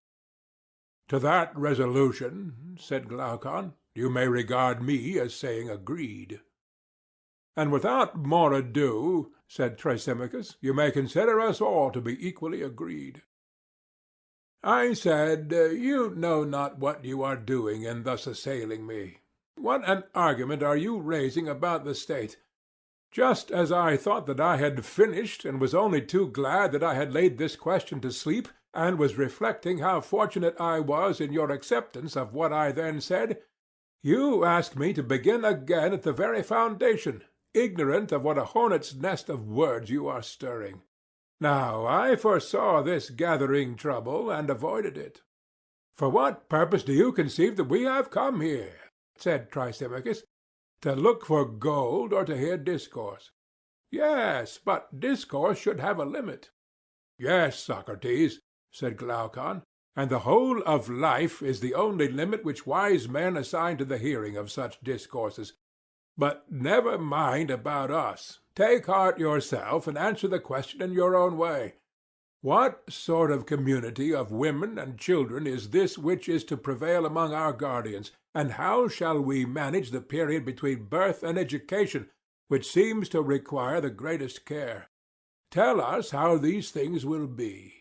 To that resolution, said Glaucon, you may regard me as saying agreed. And without more ado, said Thrasymachus, you may consider us all to be equally agreed. I said, you know not what you are doing in thus assailing me. What an argument are you raising about the state? Just as I thought that I had finished, and was only too glad that I had laid this question to sleep, and was reflecting how fortunate I was in your acceptance of what I then said, you ask me to begin again at the very foundation, ignorant of what a hornet's nest of words you are stirring. Now I foresaw this gathering trouble, and avoided it. For what purpose do you conceive that we have come here? Said Thrasymachus. To look for gold, or to hear discourse? Yes, but discourse should have a limit. Yes, Socrates, said Glaucon, and the whole of life is the only limit which wise men assign to the hearing of such discourses. But never mind about us. Take heart yourself, and answer the question in your own way. What sort of community of women and children is this which is to prevail among our guardians, and how shall we manage the period between birth and education, which seems to require the greatest care? Tell us how these things will be.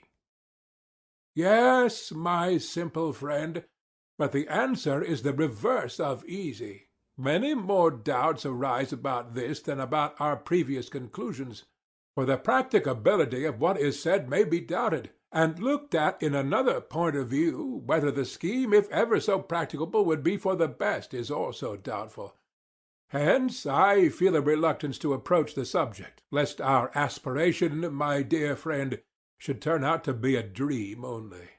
Yes, my simple friend, but the answer is the reverse of easy. Many more doubts arise about this than about our previous conclusions. For the practicability of what is said may be doubted, and looked at in another point of view, whether the scheme, if ever so practicable, would be for the best is also doubtful. Hence I feel a reluctance to approach the subject, lest our aspiration, my dear friend, should turn out to be a dream only.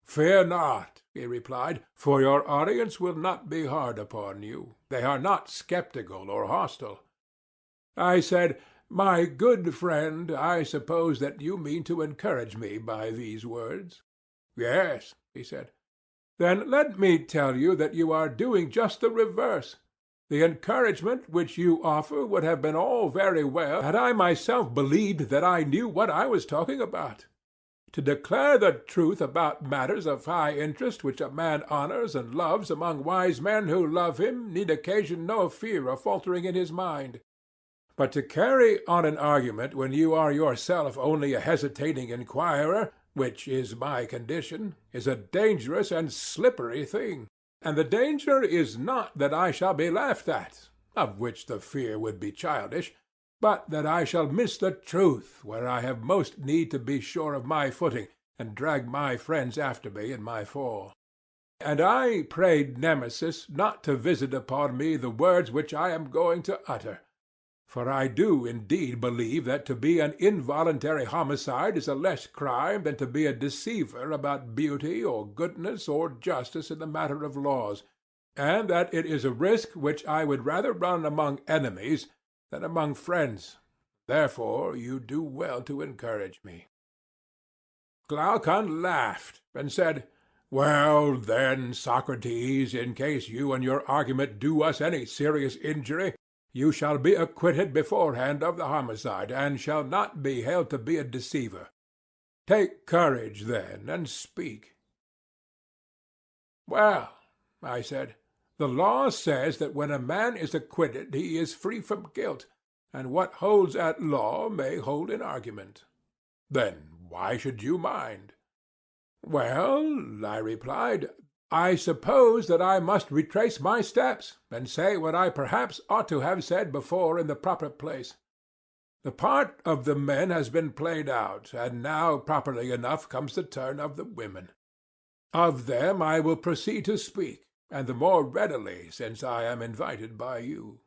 Fear not, he replied, for your audience will not be hard upon you. They are not skeptical or hostile. I said, my good friend, I suppose that you mean to encourage me by these words. Yes, he said. Then let me tell you that you are doing just the reverse. The encouragement which you offer would have been all very well had I myself believed that I knew what I was talking about. To declare the truth about matters of high interest which a man honors and loves among wise men who love him need occasion no fear of faltering in his mind. But to carry on an argument when you are yourself only a hesitating inquirer, which is my condition, is a dangerous and slippery thing. And the danger is not that I shall be laughed at, of which the fear would be childish, but that I shall miss the truth where I have most need to be sure of my footing, and drag my friends after me in my fall. And I prayed Nemesis not to visit upon me the words which I am going to utter. For I do indeed believe that to be an involuntary homicide is a less crime than to be a deceiver about beauty or goodness or justice in the matter of laws, and that it is a risk which I would rather run among enemies than among friends. Therefore you do well to encourage me. Glaucon laughed and said, Well, then, Socrates, in case you and your argument do us any serious injury, you shall be acquitted beforehand of the homicide, and shall not be held to be a deceiver. Take courage, then, and speak. Well, I said, the law says that when a man is acquitted he is free from guilt, and what holds at law may hold in argument. Then why should you mind? Well, I replied, I suppose that I must retrace my steps, and say what I perhaps ought to have said before in the proper place. The part of the men has been played out, and now properly enough comes the turn of the women. Of them I will proceed to speak, and the more readily since I am invited by you.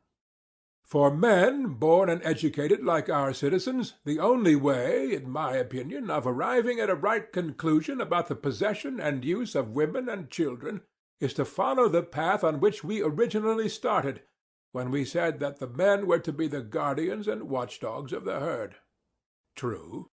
For men born and educated like our citizens, the only way, in my opinion, of arriving at a right conclusion about the possession and use of women and children is to follow the path on which we originally started, when we said that the men were to be the guardians and watchdogs of the herd. True.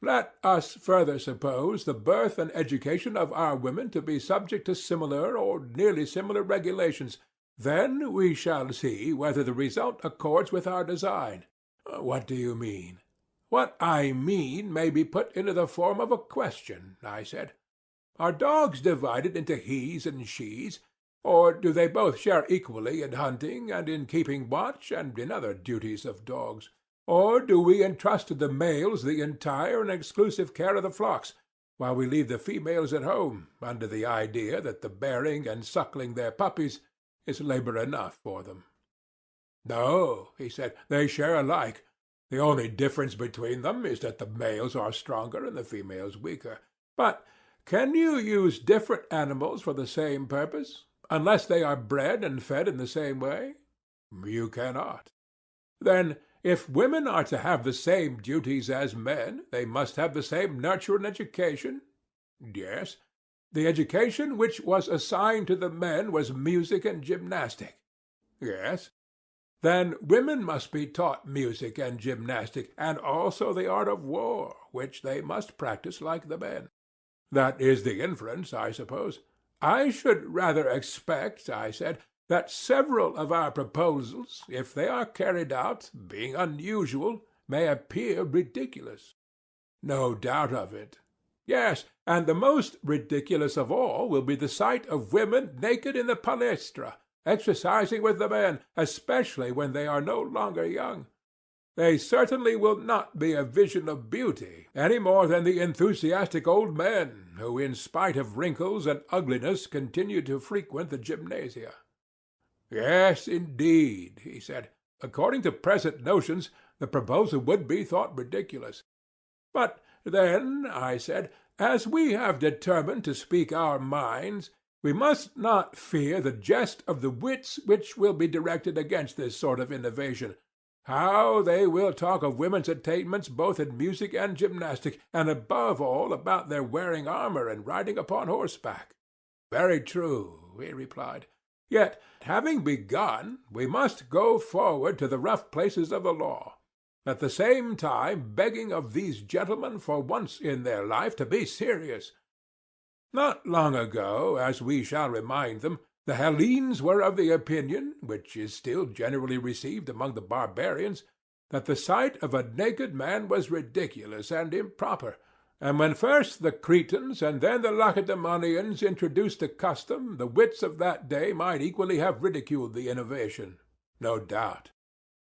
Let us further suppose the birth and education of our women to be subject to similar or nearly similar regulations. Then we shall see whether the result accords with our design. What do you mean? What I mean may be put into the form of a question, I said. Are dogs divided into hes and shes, or do they both share equally in hunting and in keeping watch and in other duties of dogs? Or do we entrust to the males the entire and exclusive care of the flocks, while we leave the females at home, under the idea that the bearing and suckling their puppies is labor enough for them? No, he said, they share alike. The only difference between them is that the males are stronger and the females weaker. But can you use different animals for the same purpose, unless they are bred and fed in the same way? You cannot. Then, if women are to have the same duties as men, they must have the same nurture and education? Yes. The education which was assigned to the men was music and gymnastic. Yes. Then women must be taught music and gymnastic, and also the art of war, which they must practice like the men. That is the inference, I suppose. I should rather expect, I said, that several of our proposals, if they are carried out, being unusual, may appear ridiculous. No doubt of it. Yes, and the most ridiculous of all will be the sight of women naked in the palestra, exercising with the men, especially when they are no longer young. They certainly will not be a vision of beauty, any more than the enthusiastic old men who, in spite of wrinkles and ugliness, continue to frequent the gymnasia. Yes, indeed, he said. According to present notions, the proposal would be thought ridiculous. But then, I said, as we have determined to speak our minds, we must not fear the jest of the wits which will be directed against this sort of innovation. How they will talk of women's attainments both in music and gymnastic, and above all about their wearing armor and riding upon horseback. Very true, he replied. Yet, having begun, we must go forward to the rough places of the law, at the same time begging of these gentlemen for once in their life to be serious. Not long ago, as we shall remind them, the Hellenes were of the opinion, which is still generally received among the barbarians, that the sight of a naked man was ridiculous and improper, and when first the Cretans and then the Lacedaemonians introduced the custom, the wits of that day might equally have ridiculed the innovation, no doubt.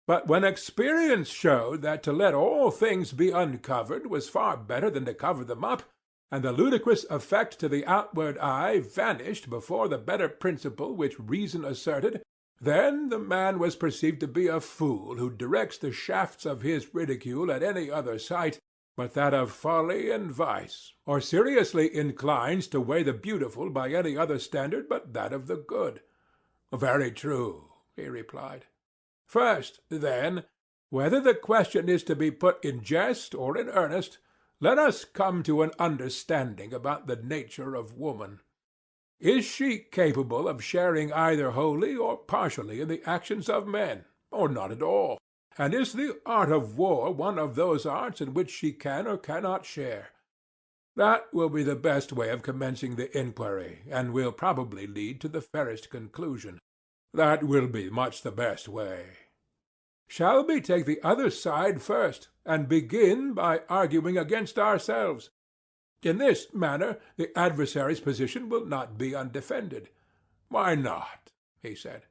But when experience showed that to let all things be uncovered was far better than to cover them up, and the ludicrous effect to the outward eye vanished before the better principle which reason asserted, then the man was perceived to be a fool who directs the shafts of his ridicule at any other sight but that of folly and vice, or seriously inclines to weigh the beautiful by any other standard but that of the good. Very true, he replied. First, then, whether the question is to be put in jest or in earnest, let us come to an understanding about the nature of woman. Is she capable of sharing either wholly or partially in the actions of men, or not at all? And is the art of war one of those arts in which she can or cannot share? That will be the best way of commencing the inquiry, and will probably lead to the fairest conclusion. That will be much the best way. Shall we take the other side first, and begin by arguing against ourselves? In this manner the adversary's position will not be undefended. Why not? He said.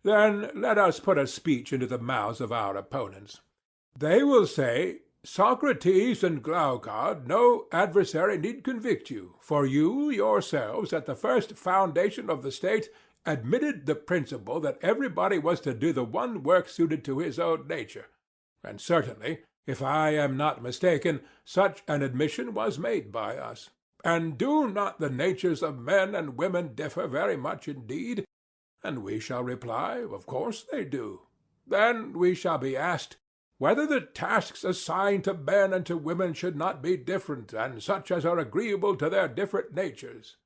Then let us put a speech into the mouths of our opponents. They will say, Socrates and Glaucon, no adversary need convict you, for you yourselves, at the first foundation of the state, admitted the principle that everybody was to do the one work suited to his own nature, and certainly, if I am not mistaken, such an admission was made by us. And do not the natures of men and women differ very much indeed? And we shall reply, of course they do. Then we shall be asked, whether the tasks assigned to men and to women should not be different, and such as are agreeable to their different natures.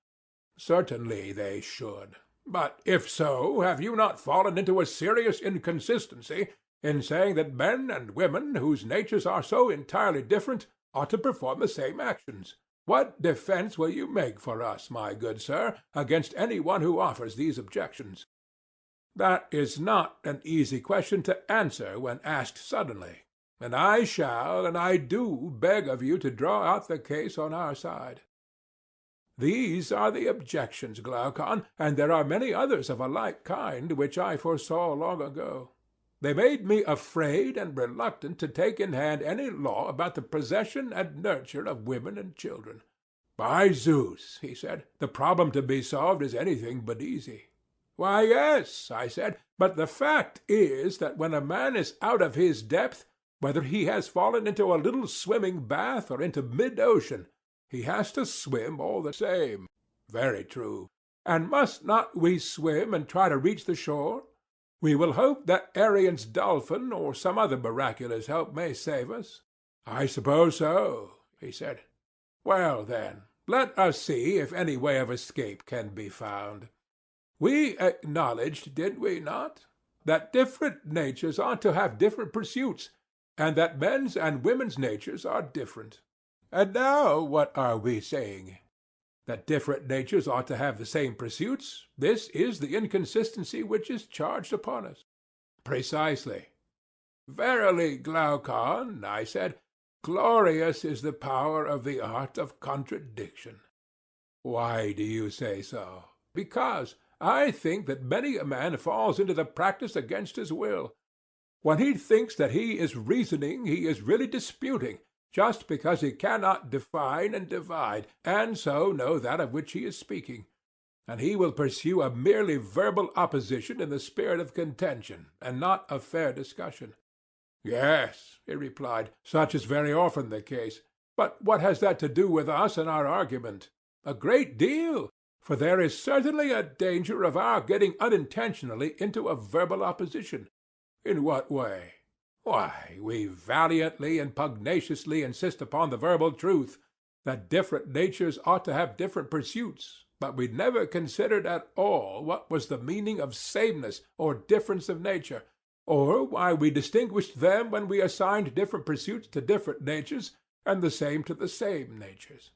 Certainly they should. But if so, have you not fallen into a serious inconsistency in saying that men and women, whose natures are so entirely different, ought to perform the same actions? What defence will you make for us, my good sir, against any one who offers these objections? That is not an easy question to answer when asked suddenly, and I shall and I do beg of you to draw out the case on our side. These are the objections, Glaucon, and there are many others of a like kind which I foresaw long ago. They made me afraid and reluctant to take in hand any law about the possession and nurture of women and children. By Zeus, he said, the problem to be solved is anything but easy. Why, yes, I said, but the fact is that when a man is out of his depth, whether he has fallen into a little swimming bath or into mid-ocean, he has to swim all the same. Very true. And must not we swim and try to reach the shore? We will hope that Arian's dolphin or some other miraculous help may save us. I suppose so, he said. Well, then, let us see if any way of escape can be found. We acknowledged, did we not, that different natures ought to have different pursuits, and that men's and women's natures are different. And now what are we saying? That different natures ought to have the same pursuits, this is the inconsistency which is charged upon us. Precisely. Verily, Glaucon, I said, glorious is the power of the art of contradiction. Why do you say so? Because I think that many a man falls into the practice against his will. When he thinks that he is reasoning, he is really disputing, just because he cannot define and divide, and so know that of which he is speaking. And he will pursue a merely verbal opposition in the spirit of contention, and not a fair discussion. Yes, he replied, such is very often the case. But what has that to do with us and our argument? A great deal, for there is certainly a danger of our getting unintentionally into a verbal opposition. In what way? Why, we valiantly and pugnaciously insist upon the verbal truth, that different natures ought to have different pursuits, but we never considered at all what was the meaning of sameness or difference of nature, or why we distinguished them when we assigned different pursuits to different natures, and the same to the same natures.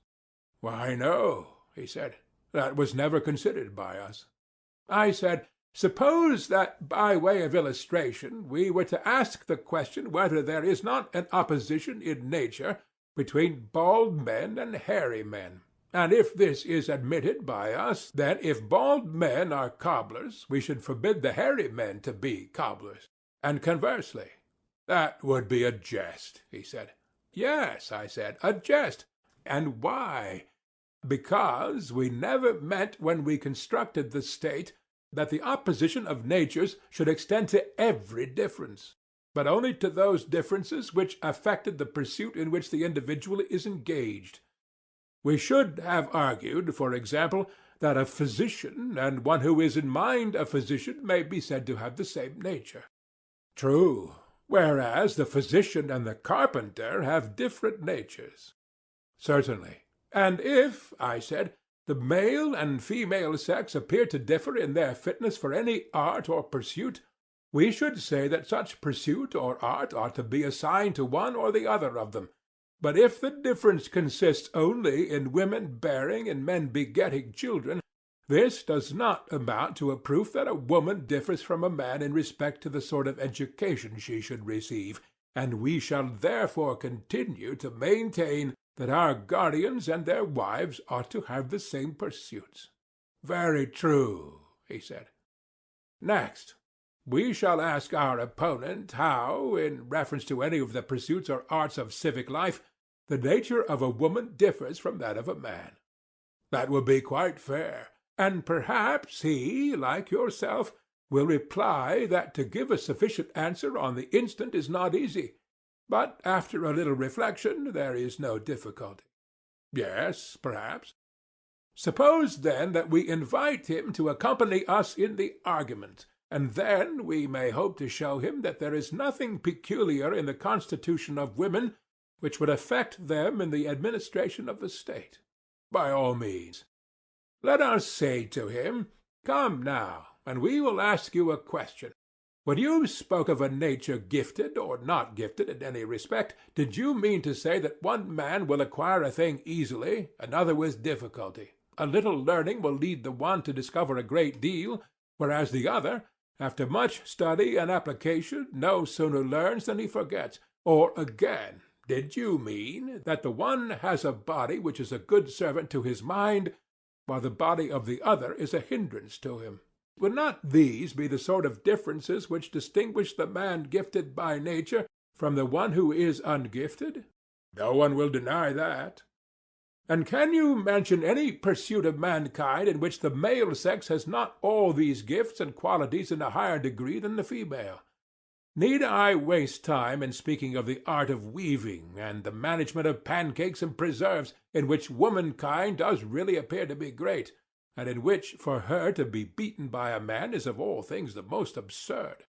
Why, no, he said, that was never considered by us. I said, suppose that by way of illustration we were to ask the question whether there is not an opposition in nature between bald men and hairy men, and if this is admitted by us, then if bald men are cobblers, we should forbid the hairy men to be cobblers, and conversely. That would be a jest, he said. Yes, I said, a jest. And why? Because we never meant when we constructed the state that the opposition of natures should extend to every difference, but only to those differences which affected the pursuit in which the individual is engaged. We should have argued, for example, that a physician and one who is in mind a physician may be said to have the same nature. True, whereas the physician and the carpenter have different natures. Certainly. And if, I said, the male and female sex appear to differ in their fitness for any art or pursuit, we should say that such pursuit or art ought to be assigned to one or the other of them. But if the difference consists only in women bearing and men begetting children, this does not amount to a proof that a woman differs from a man in respect to the sort of education she should receive, and we shall therefore continue to maintain that our guardians and their wives ought to have the same pursuits. Very true, he said. Next, We shall ask our opponent how, in reference to any of the pursuits or arts of civic life, the nature of a woman differs from that of a man. That will be quite fair, and perhaps he, like yourself, will reply that to give a sufficient answer on the instant is not easy, but after a little reflection there is no difficulty. Yes, perhaps. Suppose, then, that we invite him to accompany us in the argument, and then we may hope to show him that there is nothing peculiar in the constitution of women which would affect them in the administration of the state. By all means. Let us say to him, "Come now, and we will ask you a question. When you spoke of a nature gifted or not gifted in any respect, did you mean to say that one man will acquire a thing easily, another with difficulty? A little learning will lead the one to discover a great deal, whereas the other, after much study and application, no sooner learns than he forgets? Or again, did you mean that the one has a body which is a good servant to his mind, while the body of the other is a hindrance to him? Would not these be the sort of differences which distinguish the man gifted by nature from the one who is ungifted? No one will deny that. And can you mention any pursuit of mankind in which the male sex has not all these gifts and qualities in a higher degree than the female? Need I waste time in speaking of the art of weaving and the management of pancakes and preserves, in which womankind does really appear to be great, and in which for her to be beaten by a man is of all things the most absurd?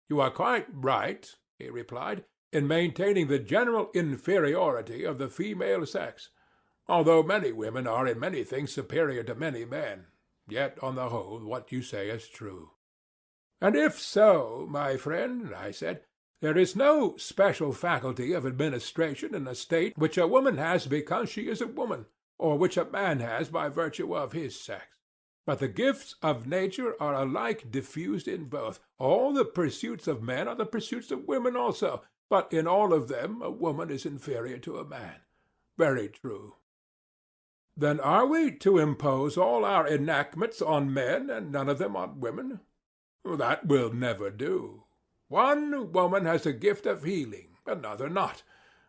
You are quite right, he replied, in maintaining the general inferiority of the female sex. Although many women are in many things superior to many men, yet on the whole what you say is true. And if so, my friend, I said, there is no special faculty of administration in a state which a woman has because she is a woman, or which a man has by virtue of his sex. But the gifts of nature are alike diffused in both. All the pursuits of men are the pursuits of women also, but in all of them a woman is inferior to a man. Very true. Then are we to impose all our enactments on men and none of them on women? That will never do. One woman has a gift of healing, another not.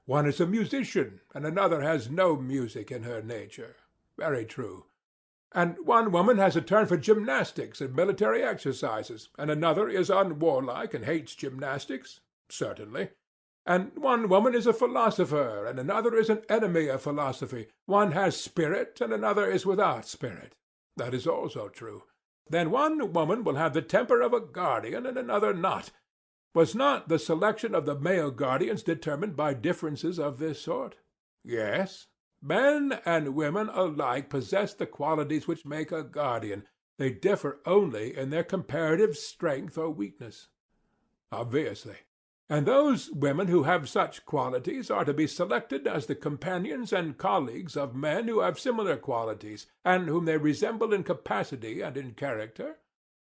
One is a musician, and another has no music in her nature. Very true. And one woman has a turn for gymnastics and military exercises, and another is unwarlike and hates gymnastics. Certainly. And one woman is a philosopher, and another is an enemy of philosophy. One has spirit, and another is without spirit. That is also true. Then one woman will have the temper of a guardian, and another not. Was not the selection of the male guardians determined by differences of this sort? Yes. Men and women alike possess the qualities which make a guardian. They differ only in their comparative strength or weakness. Obviously. And those women who have such qualities are to be selected as the companions and colleagues of men who have similar qualities, and whom they resemble in capacity and in character?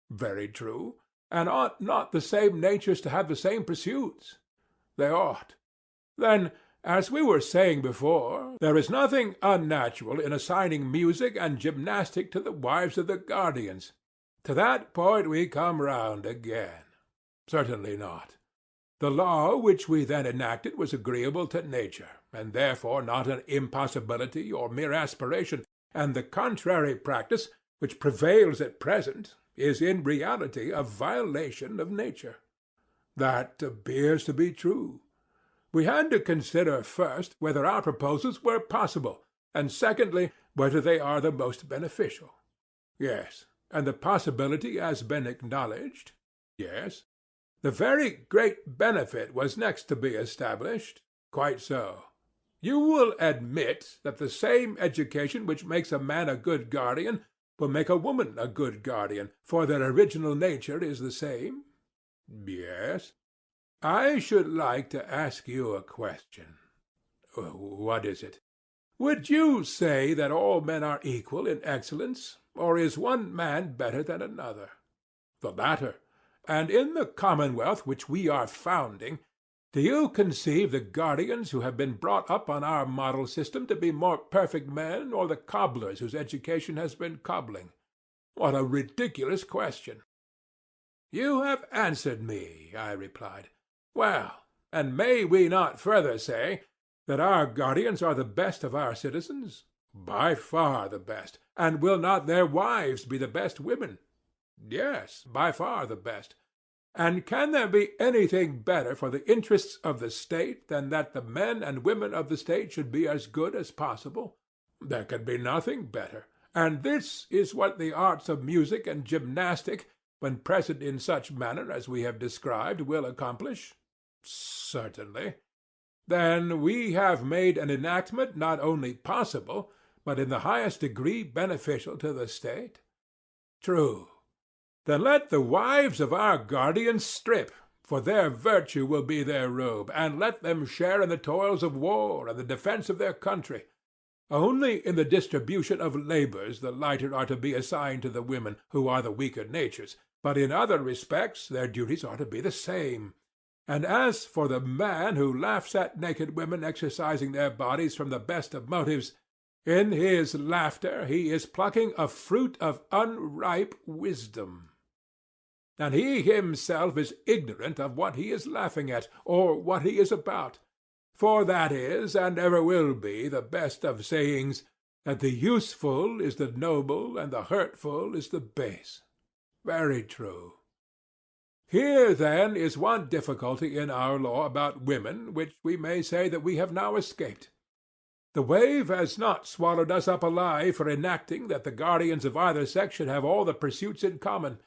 Very true. And ought not the same natures to have the same pursuits? They ought. Then, as we were saying before, there is nothing unnatural in assigning music and gymnastic to the wives of the guardians. To that point we come round again. Certainly not. The law which we then enacted was agreeable to nature, and therefore not an impossibility or mere aspiration, and the contrary practice, which prevails at present, is in reality a violation of nature. That appears to be true. We had to consider first whether our proposals were possible, and secondly, whether they are the most beneficial. Yes. And the possibility has been acknowledged? Yes. The very great benefit was next to be established? Quite so. You will admit that the same education which makes a man a good guardian will make a woman a good guardian, for their original nature is the same? Yes. I should like to ask you a question. What is it? Would you say that all men are equal in excellence, or is one man better than another? The latter. And in the commonwealth which we are founding, do you conceive the guardians who have been brought up on our model system to be more perfect men, or the cobblers whose education has been cobbling? What a ridiculous question! You have answered me, I replied. Well, and may we not further say that our guardians are the best of our citizens? By far the best. And will not their wives be the best women? Yes, by far the best. And can there be anything better for the interests of the state than that the men and women of the state should be as good as possible? There can be nothing better. And this is what the arts of music and gymnastic, when present in such manner as we have described, will accomplish? Certainly. Then we have made an enactment not only possible, but in the highest degree beneficial to the state? True. Then let the wives of our guardians strip, for their virtue will be their robe, and let them share in the toils of war and the defence of their country. Only in the distribution of labours the lighter are to be assigned to the women, who are the weaker natures, but in other respects their duties are to be the same. And as for the man who laughs at naked women exercising their bodies from the best of motives, in his laughter he is plucking a fruit of unripe wisdom. And he himself is ignorant of what he is laughing at, or what he is about. For that is, and ever will be, the best of sayings, that the useful is the noble, and the hurtful is the base. Very true. Here, then, is one difficulty in our law about women, which we may say that we have now escaped. The wave has not swallowed us up alive for enacting that the guardians of either sex should have all the pursuits in common.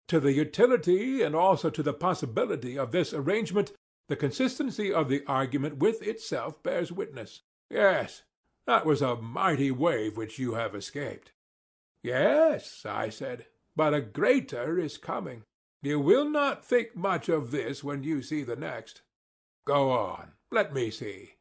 To the utility and also to the possibility of this arrangement, the consistency of the argument with itself bears witness. Yes, that was a mighty wave which you have escaped. Yes, I said, but a greater is coming. You will not think much of this when you see the next. Go on, let me see.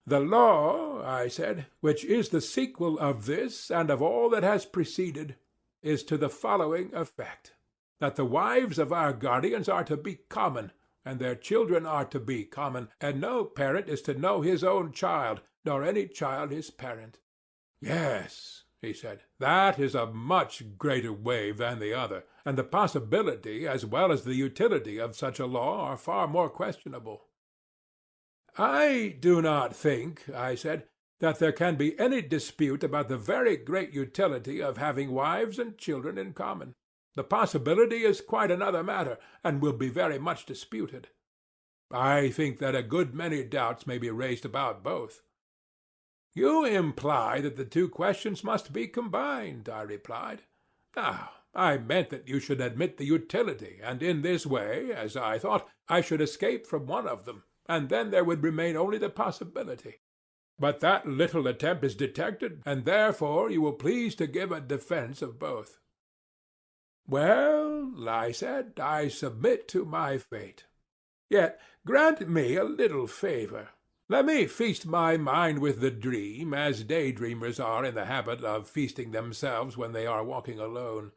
The law, I said, which is the sequel of this and of all that has preceded, is to the following effect, that the wives of our guardians are to be common, and their children are to be common, and no parent is to know his own child, nor any child his parent. Yes, he said, that is a much greater wave than the other, and the possibility as well as the utility of such a law are far more questionable. I do not think, I said, that there can be any dispute about the very great utility of having wives and children in common. The possibility is quite another matter, and will be very much disputed. I think that a good many doubts may be raised about both. You imply that the two questions must be combined, I replied. Now, I meant that you should admit the utility, and in this way, as I thought, I should escape from one of them, and then there would remain only the possibility. But that little attempt is detected, and therefore you will please to give a defence of both. Well, I said, I submit to my fate. Yet grant me a little favour. Let me feast my mind with the dream, as daydreamers are in the habit of feasting themselves when they are walking alone.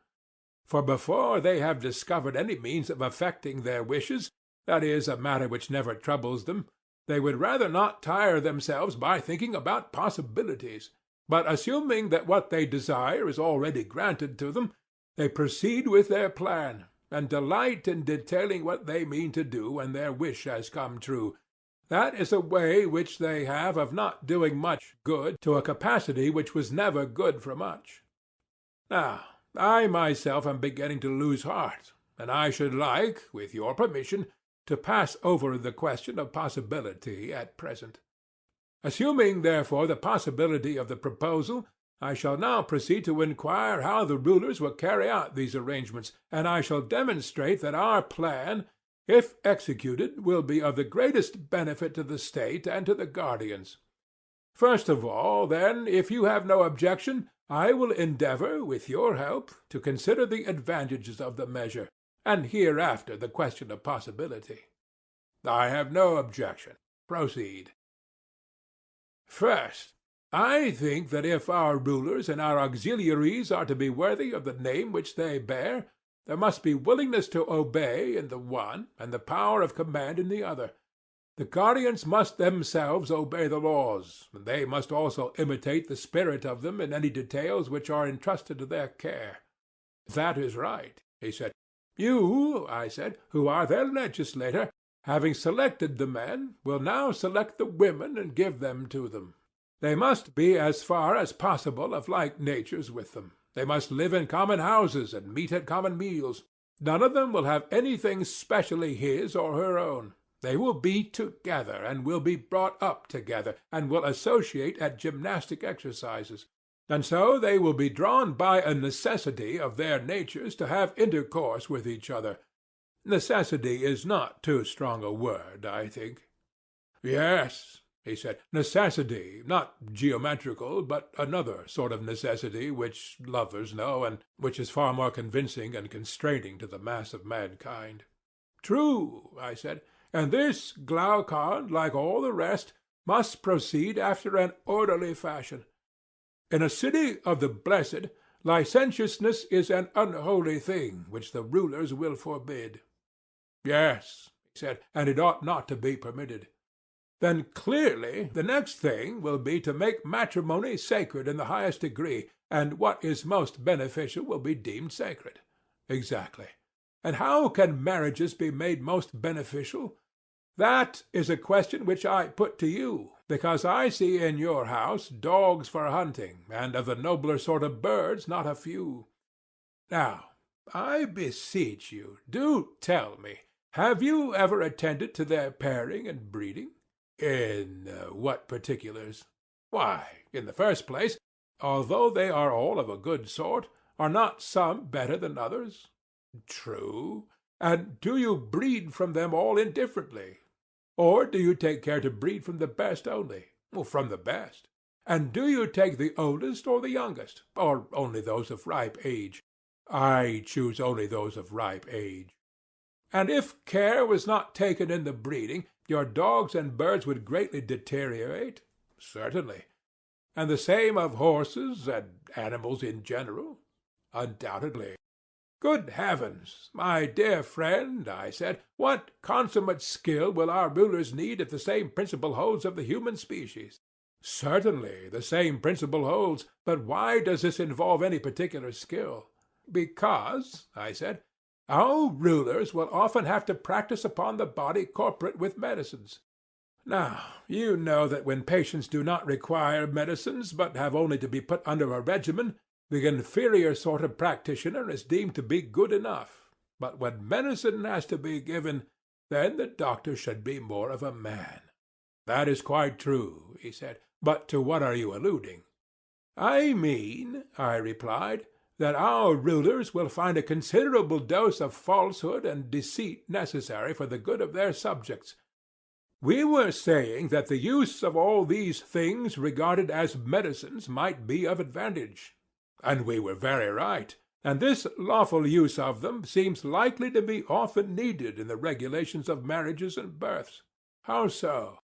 For before they have discovered any means of effecting their wishes, that is, a matter which never troubles them, they would rather not tire themselves by thinking about possibilities. But assuming that what they desire is already granted to them, they proceed with their plan, and delight in detailing what they mean to do when their wish has come true. That is a way which they have of not doing much good to a capacity which was never good for much. Now, I myself am beginning to lose heart, and I should like, with your permission, to pass over the question of possibility at present. Assuming, therefore, the possibility of the proposal, I shall now proceed to inquire how the rulers will carry out these arrangements, and I shall demonstrate that our plan, if executed, will be of the greatest benefit to the state and to the guardians. First of all, then, if you have no objection, I will endeavour, with your help, to consider the advantages of the measure, and hereafter the question of possibility. I have no objection. Proceed. First, I think that if our rulers and our auxiliaries are to be worthy of the name which they bear, there must be willingness to obey in the one, and the power of command in the other. The guardians must themselves obey the laws, and they must also imitate the spirit of them in any details which are entrusted to their care. That is right, he said. You, I said, who are their legislator, having selected the men, will now select the women and give them to them. They must be as far as possible of like natures with them. They must live in common houses and meet at common meals. None of them will have anything specially his or her own. They will be together, and will be brought up together, and will associate at gymnastic exercises. And so they will be drawn by a necessity of their natures to have intercourse with each other. Necessity is not too strong a word, I think. Yes, he said, necessity, not geometrical, but another sort of necessity which lovers know, and which is far more convincing and constraining to the mass of mankind. True, I said, and this Glaucon, like all the rest, must proceed after an orderly fashion. In a city of the blessed, licentiousness is an unholy thing which the rulers will forbid. Yes, he said, and it ought not to be permitted. Then clearly the next thing will be to make matrimony sacred in the highest degree, and what is most beneficial will be deemed sacred. Exactly. And how can marriages be made most beneficial? That is a question which I put to you, because I see in your house dogs for hunting, and of the nobler sort of birds not a few. Now, I beseech you, do tell me, have you ever attended to their pairing and breeding? In what particulars? Why, in the first place, although they are all of a good sort, are not some better than others? True. And do you breed from them all indifferently? Or do you take care to breed from the best only? From the best. And do you take the oldest or the youngest, or only those of ripe age? I choose only those of ripe age. And if care was not taken in the breeding, your dogs and birds would greatly deteriorate? Certainly. And the same of horses and animals in general? Undoubtedly. Good heavens, my dear friend, I said, what consummate skill will our rulers need if the same principle holds of the human species? Certainly, the same principle holds, but why does this involve any particular skill? Because, I said, our rulers will often have to practice upon the body corporate with medicines. Now, you know that when patients do not require medicines, but have only to be put under a regimen, the inferior sort of practitioner is deemed to be good enough. But when medicine has to be given, then the doctor should be more of a man. That is quite true, he said. But to what are you alluding? I mean, I replied, that our rulers will find a considerable dose of falsehood and deceit necessary for the good of their subjects. We were saying that the use of all these things regarded as medicines might be of advantage. And we were very right, and this lawful use of them seems likely to be often needed in the regulations of marriages and births. How so?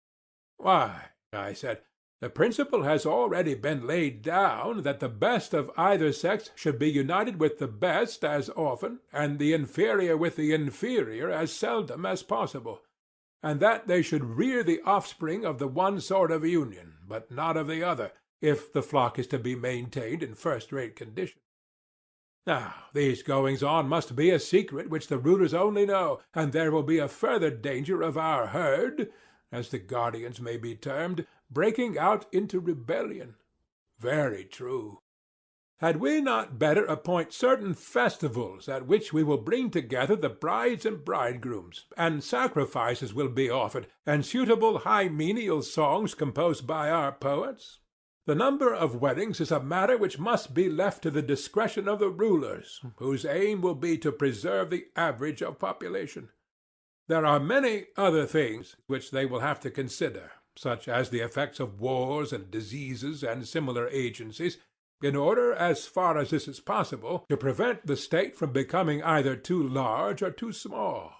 Why, I said, the principle has already been laid down that the best of either sex should be united with the best as often, and the inferior with the inferior as seldom as possible, and that they should rear the offspring of the one sort of union, but not of the other, if the flock is to be maintained in first-rate condition. Now, these goings-on must be a secret which the rulers only know, and there will be a further danger of our herd, as the guardians may be termed, breaking out into rebellion. Very true. Had we not better appoint certain festivals at which we will bring together the brides and bridegrooms, and sacrifices will be offered, and suitable hymeneal songs composed by our poets? The number of weddings is a matter which must be left to the discretion of the rulers, whose aim will be to preserve the average of population. There are many other things which they will have to consider, such as the effects of wars and diseases and similar agencies, in order, as far as this is possible, to prevent the state from becoming either too large or too small.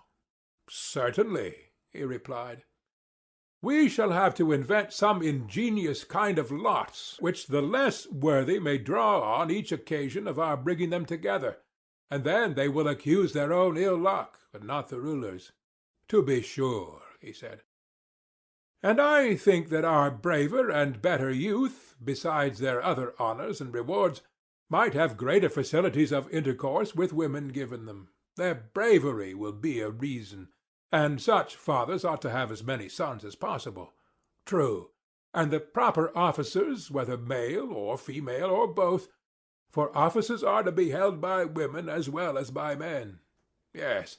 Certainly, he replied. We shall have to invent some ingenious kind of lots, which the less worthy may draw on each occasion of our bringing them together, and then they will accuse their own ill luck, and not the rulers. To be sure, he said. And I think that our braver and better youth, besides their other honors and rewards, might have greater facilities of intercourse with women given them. Their bravery will be a reason, and such fathers ought to have as many sons as possible. True, and the proper officers, whether male or female or both, for offices are to be held by women as well as by men. Yes,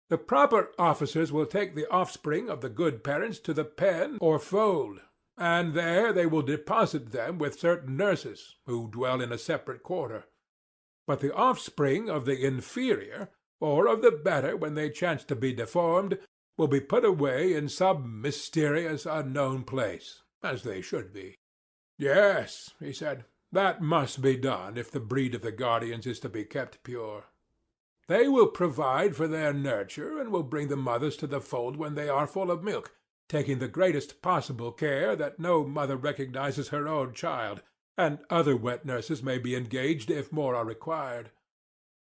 the proper officers will take the offspring of the good parents to the pen or fold, and there they will deposit them with certain nurses, who dwell in a separate quarter. But the offspring of the inferior, or of the better when they chance to be deformed, will be put away in some mysterious unknown place, as they should be. Yes, he said, that must be done if the breed of the guardians is to be kept pure. They will provide for their nurture, and will bring the mothers to the fold when they are full of milk, taking the greatest possible care that no mother recognizes her own child, and other wet nurses may be engaged if more are required.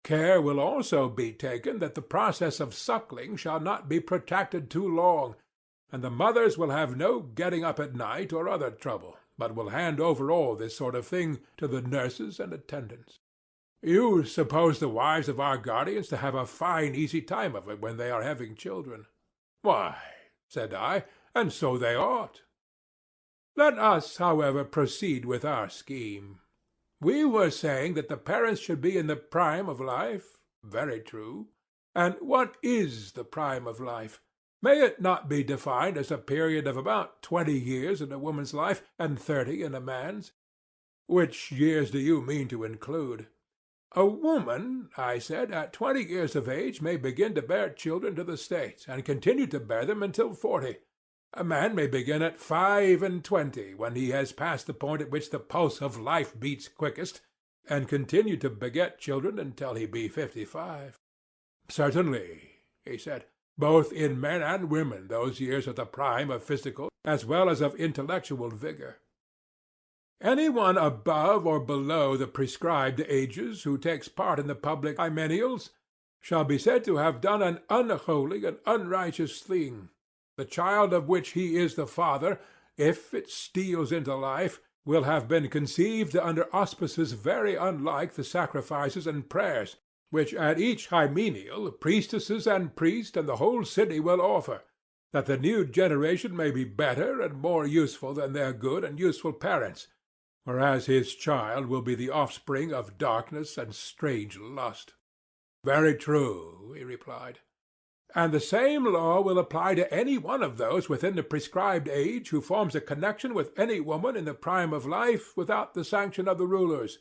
Care will also be taken that the process of suckling shall not be protracted too long, and the mothers will have no getting up at night or other trouble, but will hand over all this sort of thing to the nurses and attendants. You suppose the wives of our guardians to have a fine easy time of it when they are having children. Why, said I, and so they ought. Let us, however, proceed with our scheme. We were saying that the parents should be in the prime of life. Very true. And what is the prime of life? May it not be defined as a period of about 20 years in a woman's life and 30 in a man's? Which years do you mean to include? A woman, I said, at 20 years of age may begin to bear children to the state, and continue to bear them until 40. A man may begin at 25, when he has passed the point at which the pulse of life beats quickest, and continue to beget children until he be 55. Certainly, he said, both in men and women those years are the prime of physical as well as of intellectual vigor. Any one above or below the prescribed ages who takes part in the public hymeneals shall be said to have done an unholy and unrighteous thing. The child of which he is the father, if it steals into life, will have been conceived under auspices very unlike the sacrifices and prayers which at each hymeneal priestesses and priest and the whole city will offer, that the new generation may be better and more useful than their good and useful parents, whereas his child will be the offspring of darkness and strange lust. Very true, he replied. And the same law will apply to any one of those within the prescribed age who forms a connection with any woman in the prime of life without the sanction of the rulers.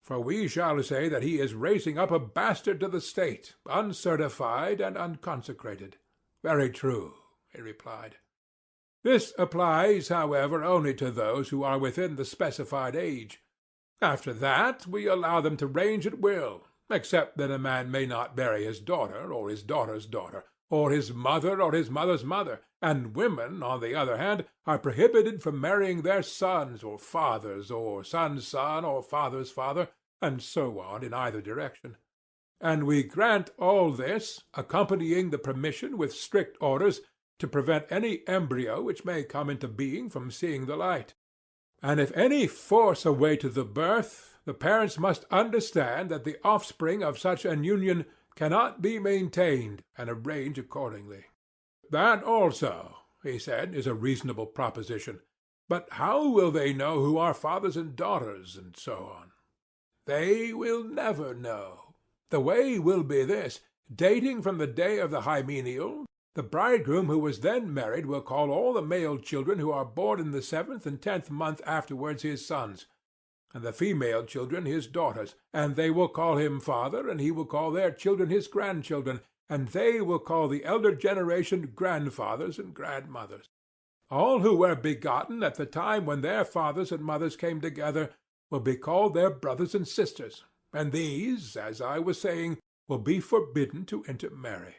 For we shall say that he is raising up a bastard to the state, uncertified and unconsecrated. Very true, he replied. This applies, however, only to those who are within the specified age. After that we allow them to range at will, except that a man may not marry his daughter, or his daughter's daughter, or his mother, or his mother's mother, and women, on the other hand, are prohibited from marrying their sons, or fathers, or son's son, or father's father, and so on in either direction. And we grant all this, accompanying the permission with strict orders to prevent any embryo which may come into being from seeing the light. And if any force away to the birth, the parents must understand that the offspring of such an union cannot be maintained, and arrange accordingly. That also, he said, is a reasonable proposition. But how will they know who are fathers and daughters, and so on? They will never know. The way will be this. Dating from the day of the hymeneal, the bridegroom who was then married will call all the male children who are born in the 7th and 10th month afterwards his sons, and the female children his daughters, and they will call him father, and he will call their children his grandchildren, and they will call the elder generation grandfathers and grandmothers. All who were begotten at the time when their fathers and mothers came together will be called their brothers and sisters, and these, as I was saying, will be forbidden to intermarry.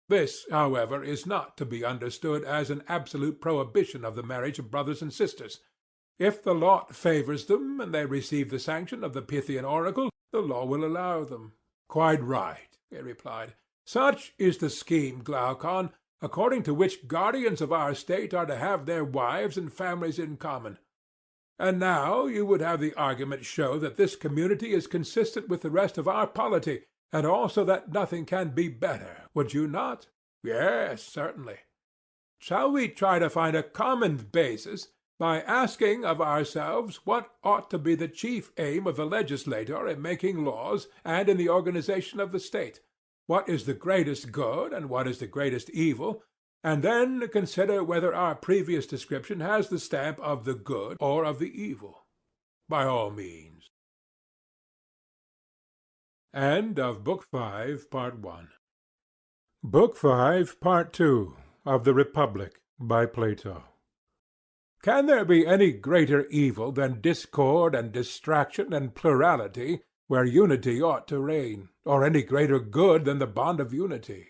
This, however, is not to be understood as an absolute prohibition of the marriage of brothers and sisters. If the lot favors them, and they receive the sanction of the Pythian oracle, the law will allow them. Quite right, he replied. Such is the scheme, Glaucon, according to which guardians of our state are to have their wives and families in common. And now you would have the argument show that this community is consistent with the rest of our polity, and also that nothing can be better, would you not? Yes, certainly. Shall we try to find a common basis by asking of ourselves what ought to be the chief aim of the legislator in making laws and in the organization of the state? What is the greatest good and what is the greatest evil? And then consider whether our previous description has the stamp of the good or of the evil. By all means. End of Book 5, Part 1. Book 5, Part 2 of the Republic, by Plato. Can there be any greater evil than discord and distraction and plurality, where unity ought to reign, or any greater good than the bond of unity?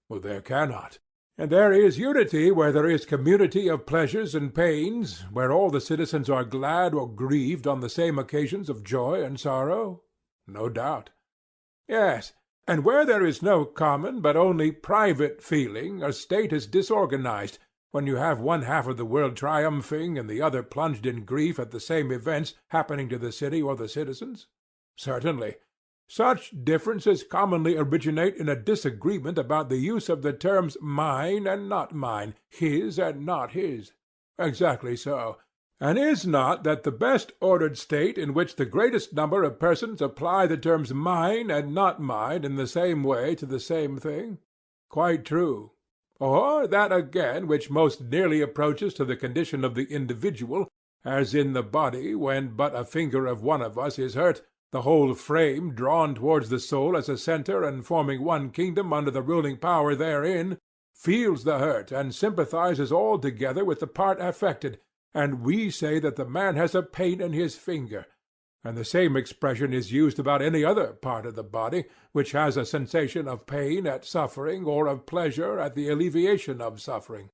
Well, there cannot. And there is unity where there is community of pleasures and pains, where all the citizens are glad or grieved on the same occasions of joy and sorrow? No doubt. Yes, and where there is no common but only private feeling, a state is disorganized, when you have one half of the world triumphing and the other plunged in grief at the same events happening to the city or the citizens? Certainly. Such differences commonly originate in a disagreement about the use of the terms mine and not mine, his and not his. Exactly so. And is not that the best ordered state in which the greatest number of persons apply the terms mine and not mine in the same way to the same thing? Quite true. Or that again which most nearly approaches to the condition of the individual, as in the body when but a finger of one of us is hurt, the whole frame drawn towards the soul as a centre and forming one kingdom under the ruling power therein, feels the hurt and sympathizes altogether with the part affected, and we say that the man has a pain in his finger, and the same expression is used about any other part of the body which has a sensation of pain at suffering or of pleasure at the alleviation of suffering.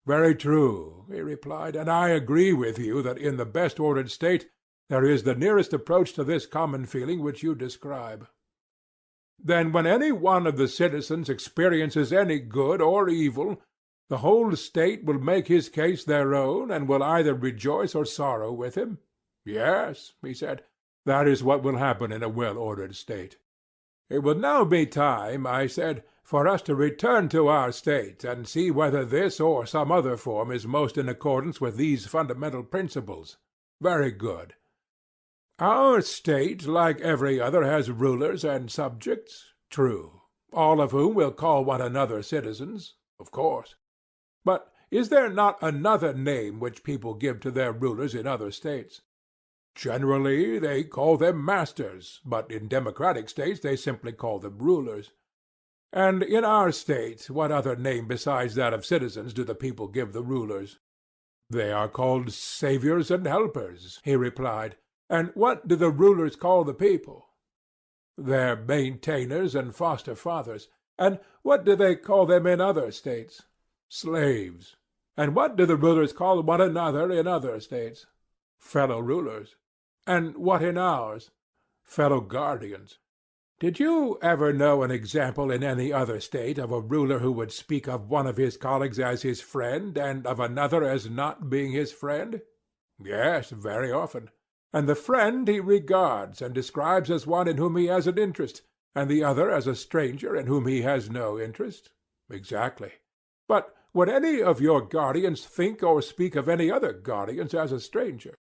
Very true, he replied, and I agree with you that in the best ordered state there is the nearest approach to this common feeling which you describe. Then when any one of the citizens experiences any good or evil, the whole state will make his case their own, and will either rejoice or sorrow with him? Yes, he said, that is what will happen in a well-ordered state. It will now be time, I said, for us to return to our state, and see whether this or some other form is most in accordance with these fundamental principles. Very good. Our state, like every other, has rulers and subjects. True. All of whom will call one another citizens. Of course. But is there not another name which people give to their rulers in other states? Generally they call them masters, but in democratic states they simply call them rulers. And in our state what other name besides that of citizens do the people give the rulers? They are called saviors and helpers, he replied. And what do the rulers call the people? Their maintainers and foster fathers. And what do they call them in other states? Slaves. And what do the rulers call one another in other states? Fellow rulers. And what in ours? Fellow guardians. Did you ever know an example in any other state of a ruler who would speak of one of his colleagues as his friend, and of another as not being his friend? Yes, very often. And the friend he regards and describes as one in whom he has an interest, and the other as a stranger in whom he has no interest? Exactly. But would any of your guardians think or speak of any other guardians as a stranger?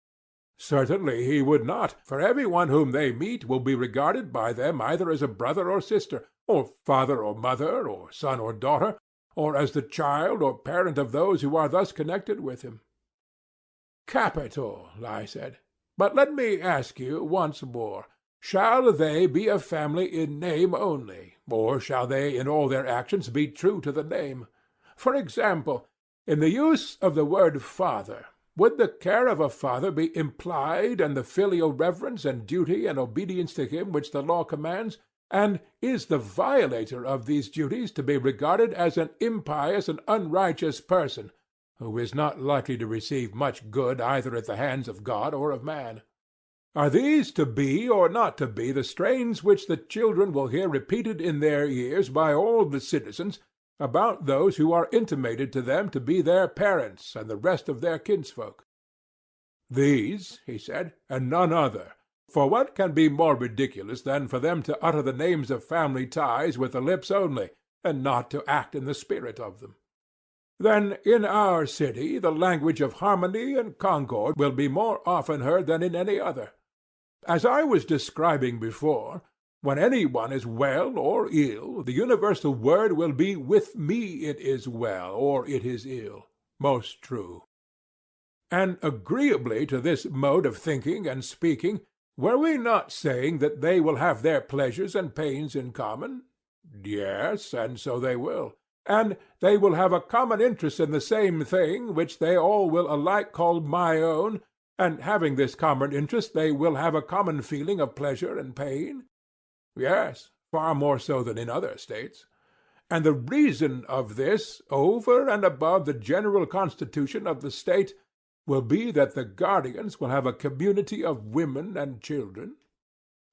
Certainly he would not, for every one whom they meet will be regarded by them either as a brother or sister, or father or mother, or son or daughter, or as the child or parent of those who are thus connected with him. Capital, I said. But let me ask you once more, shall they be a family in name only, or shall they in all their actions be true to the name? For example, in the use of the word father, would the care of a father be implied, and the filial reverence and duty and obedience to him which the law commands? And is the violator of these duties to be regarded as an impious and unrighteous person, who is not likely to receive much good either at the hands of God or of man? Are these to be or not to be the strains which the children will hear repeated in their ears by all the citizens about those who are intimated to them to be their parents and the rest of their kinsfolk? These, he said, and none other, For what can be more ridiculous than for them to utter the names of family ties with the lips only, and not to act in the spirit of them? Then in our city the language of harmony and concord will be more often heard than in any other. As I was describing before, when any one is well or ill, the universal word will be, "With me it is well," or "it is ill." Most true. And agreeably to this mode of thinking and speaking, were we not saying that they will have their pleasures and pains in common? Yes, and so they will. And they will have a common interest in the same thing, which they all will alike call my own, and having this common interest they will have a common feeling of pleasure and pain? Yes, far more so than in other states. And the reason of this, over and above the general constitution of the state, will be that the guardians will have a community of women and children.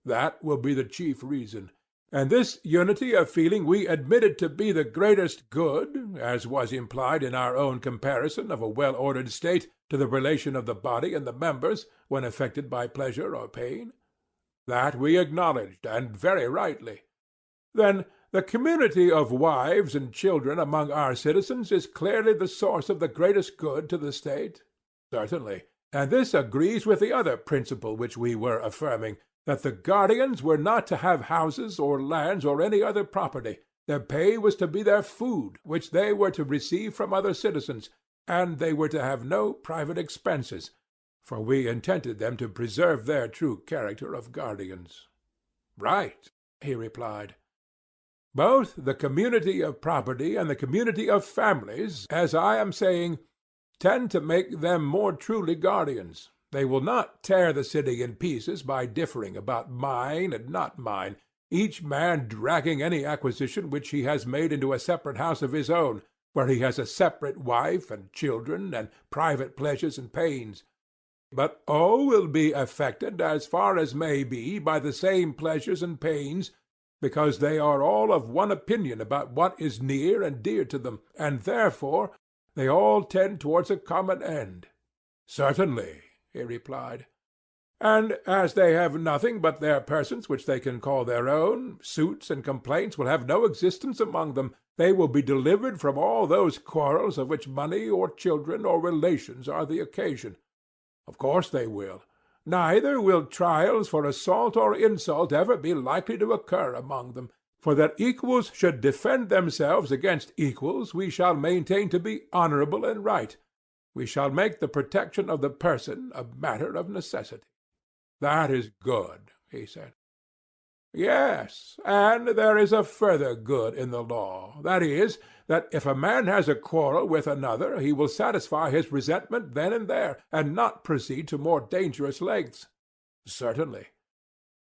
That will be the chief reason. And this unity of feeling we admitted to be the greatest good, as was implied in our own comparison of a well-ordered state to the relation of the body and the members, when affected by pleasure or pain. That we acknowledged, and very rightly. Then the community of wives and children among our citizens is clearly the source of the greatest good to the state? Certainly. And this agrees with the other principle which we were affirming, that the guardians were not to have houses or lands or any other property. Their pay was to be their food, which they were to receive from other citizens, and they were to have no private expenses, for we intended them to preserve their true character of guardians. Right, he replied. Both the community of property and the community of families, as I am saying, tend to make them more truly guardians. They will not tear the city in pieces by differing about mine and not mine, each man dragging any acquisition which he has made into a separate house of his own, where he has a separate wife and children and private pleasures and pains. But all will be affected as far as may be by the same pleasures and pains, because they are all of one opinion about what is near and dear to them, and therefore they all tend towards a common end. Certainly, he replied. And as they have nothing but their persons which they can call their own, suits and complaints will have no existence among them. They will be delivered from all those quarrels of which money or children or relations are the occasion. Of course they will. Neither will trials for assault or insult ever be likely to occur among them, for that equals should defend themselves against equals we shall maintain to be honorable and right. We shall make the protection of the person a matter of necessity. That is good, he said. Yes, and there is a further good in the law. That is, that if a man has a quarrel with another, he will satisfy his resentment then and there, and not proceed to more dangerous lengths. Certainly.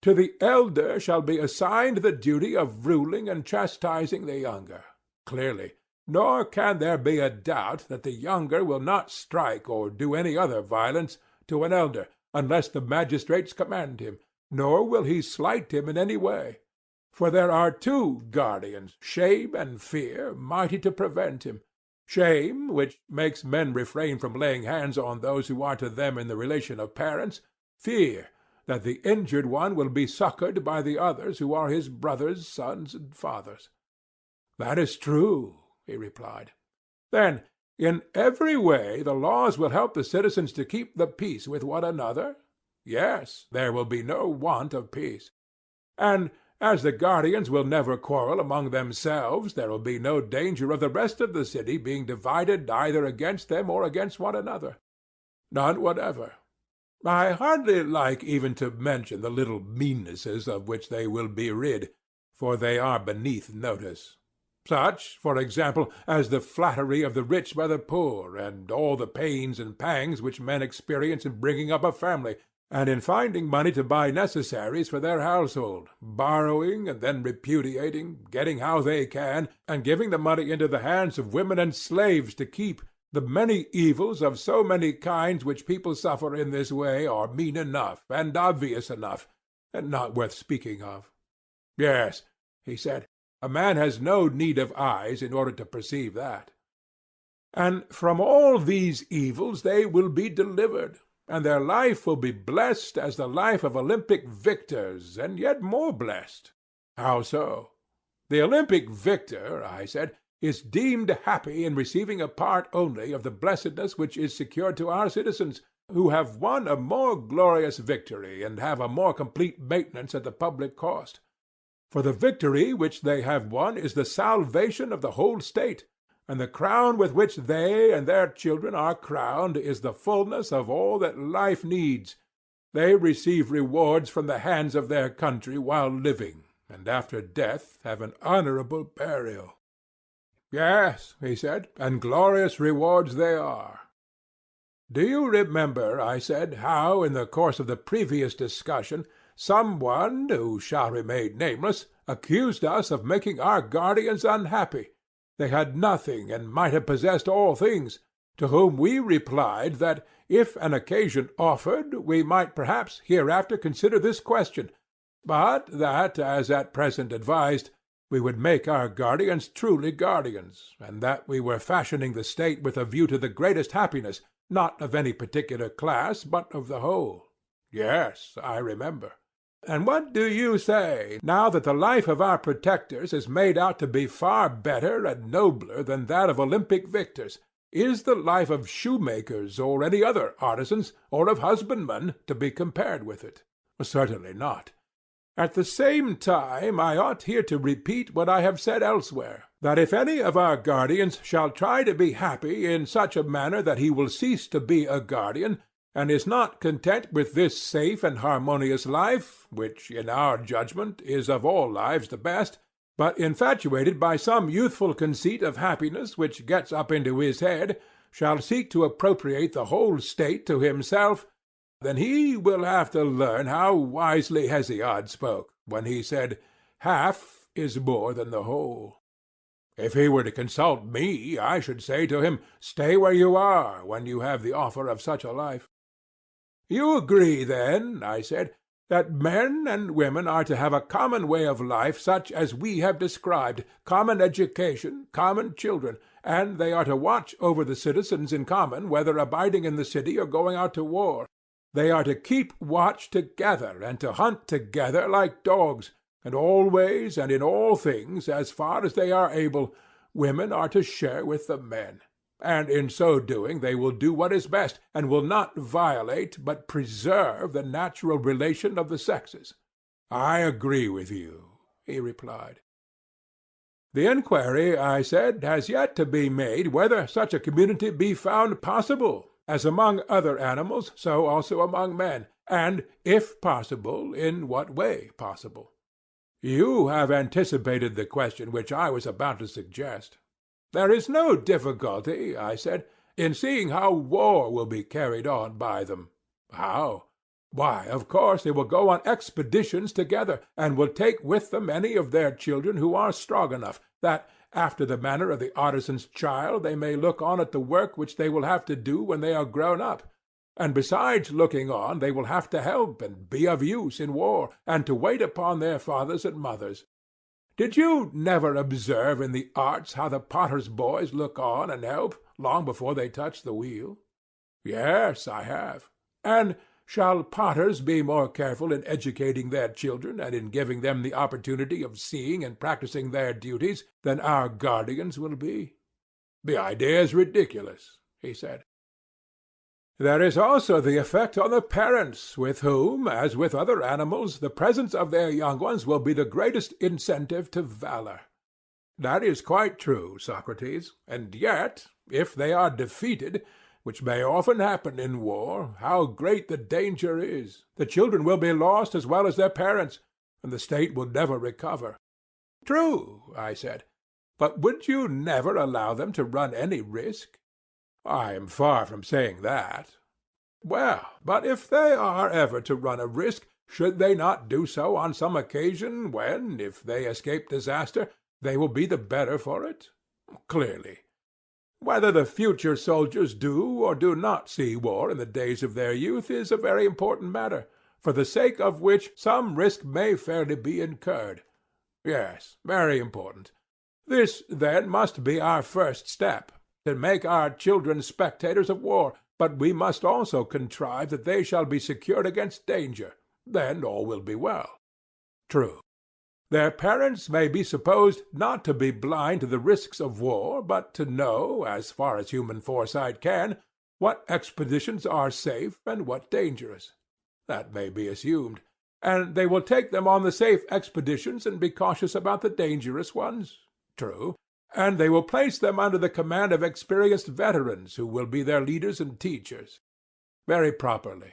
To the elder shall be assigned the duty of ruling and chastising the younger. Clearly. Nor can there be a doubt that the younger will not strike or do any other violence to an elder, unless the magistrates command him, nor will he slight him in any way. For there are two guardians, shame and fear, mighty to prevent him. Shame, which makes men refrain from laying hands on those who are to them in the relation of parents. Fear, that the injured one will be succored by the others who are his brothers, sons, and fathers. That is true, he replied. Then, in every way the laws will help the citizens to keep the peace with one another? Yes, there will be no want of peace. And as the guardians will never quarrel among themselves, there will be no danger of the rest of the city being divided either against them or against one another. None whatever. I hardly like even to mention the little meannesses of which they will be rid, for they are beneath notice. Such, for example, as the flattery of the rich by the poor, and all the pains and pangs which men experience in bringing up a family, and in finding money to buy necessaries for their household, borrowing and then repudiating, getting how they can, and giving the money into the hands of women and slaves to keep. The many evils of so many kinds which people suffer in this way are mean enough and obvious enough, and not worth speaking of. Yes, he said. A man has no need of eyes in order to perceive that. And from all these evils they will be delivered, and their life will be blessed as the life of Olympic victors, and yet more blessed. How so? The Olympic victor, I said, is deemed happy in receiving a part only of the blessedness which is secured to our citizens, who have won a more glorious victory and have a more complete maintenance at the public cost. For the victory which they have won is the salvation of the whole state, and the crown with which they and their children are crowned is the fullness of all that life needs. They receive rewards from the hands of their country while living, and after death have an honorable burial. Yes, he said, and glorious rewards they are. Do you remember, I said, how in the course of the previous discussion some one, who shall remain nameless, accused us of making our guardians unhappy? They had nothing and might have possessed all things, to whom we replied that if an occasion offered we might perhaps hereafter consider this question, but that, as at present advised, we would make our guardians truly guardians, and that we were fashioning the state with a view to the greatest happiness, not of any particular class, but of the whole. Yes, I remember. And what do you say, now that the life of our protectors is made out to be far better and nobler than that of Olympic victors? Is the life of shoemakers or any other artisans, or of husbandmen, to be compared with it? Certainly not. At the same time I ought here to repeat what I have said elsewhere, that if any of our guardians shall try to be happy in such a manner that he will cease to be a guardian, and is not content with this safe and harmonious life, which in our judgment is of all lives the best, but infatuated by some youthful conceit of happiness which gets up into his head, shall seek to appropriate the whole state to himself, then he will have to learn how wisely Hesiod spoke, when he said, "Half is more than the whole." If he were to consult me, I should say to him, "Stay where you are, when you have the offer of such a life." You agree, then, I said, that men and women are to have a common way of life such as we have described, common education, common children, and they are to watch over the citizens in common whether abiding in the city or going out to war. They are to keep watch together and to hunt together like dogs, and always and in all things, as far as they are able, women are to share with the men. And in so doing they will do what is best, and will not violate but preserve the natural relation of the sexes. I agree with you, he replied. The inquiry, I said, has yet to be made whether such a community be found possible, as among other animals, so also among men, and, if possible, in what way possible. You have anticipated the question which I was about to suggest. There is no difficulty, I said, in seeing how war will be carried on by them. How? Why, of course they will go on expeditions together, and will take with them any of their children who are strong enough, that, after the manner of the artisan's child, they may look on at the work which they will have to do when they are grown up. And besides looking on, they will have to help and be of use in war, and to wait upon their fathers and mothers. Did you never observe in the arts how the potter's boys look on and help, long before they touch the wheel? Yes, I have. And shall potters be more careful in educating their children and in giving them the opportunity of seeing and practicing their duties than our guardians will be? The idea is ridiculous, he said. There is also the effect on the parents, with whom, as with other animals, the presence of their young ones will be the greatest incentive to valor. That is quite true, Socrates, and yet, if they are defeated, which may often happen in war, how great the danger is! The children will be lost as well as their parents, and the state will never recover. True, I said, but would you never allow them to run any risk? I am far from saying that. Well, but if they are ever to run a risk, should they not do so on some occasion when, if they escape disaster, they will be the better for it? Clearly. Whether the future soldiers do or do not see war in the days of their youth is a very important matter, for the sake of which some risk may fairly be incurred. Yes, very important. This, then, must be our first step, to make our children spectators of war, but we must also contrive that they shall be secured against danger. Then all will be well. True. Their parents may be supposed not to be blind to the risks of war, but to know, as far as human foresight can, what expeditions are safe and what dangerous. That may be assumed. And they will take them on the safe expeditions and be cautious about the dangerous ones. True. And they will place them under the command of experienced veterans who will be their leaders and teachers. Very properly.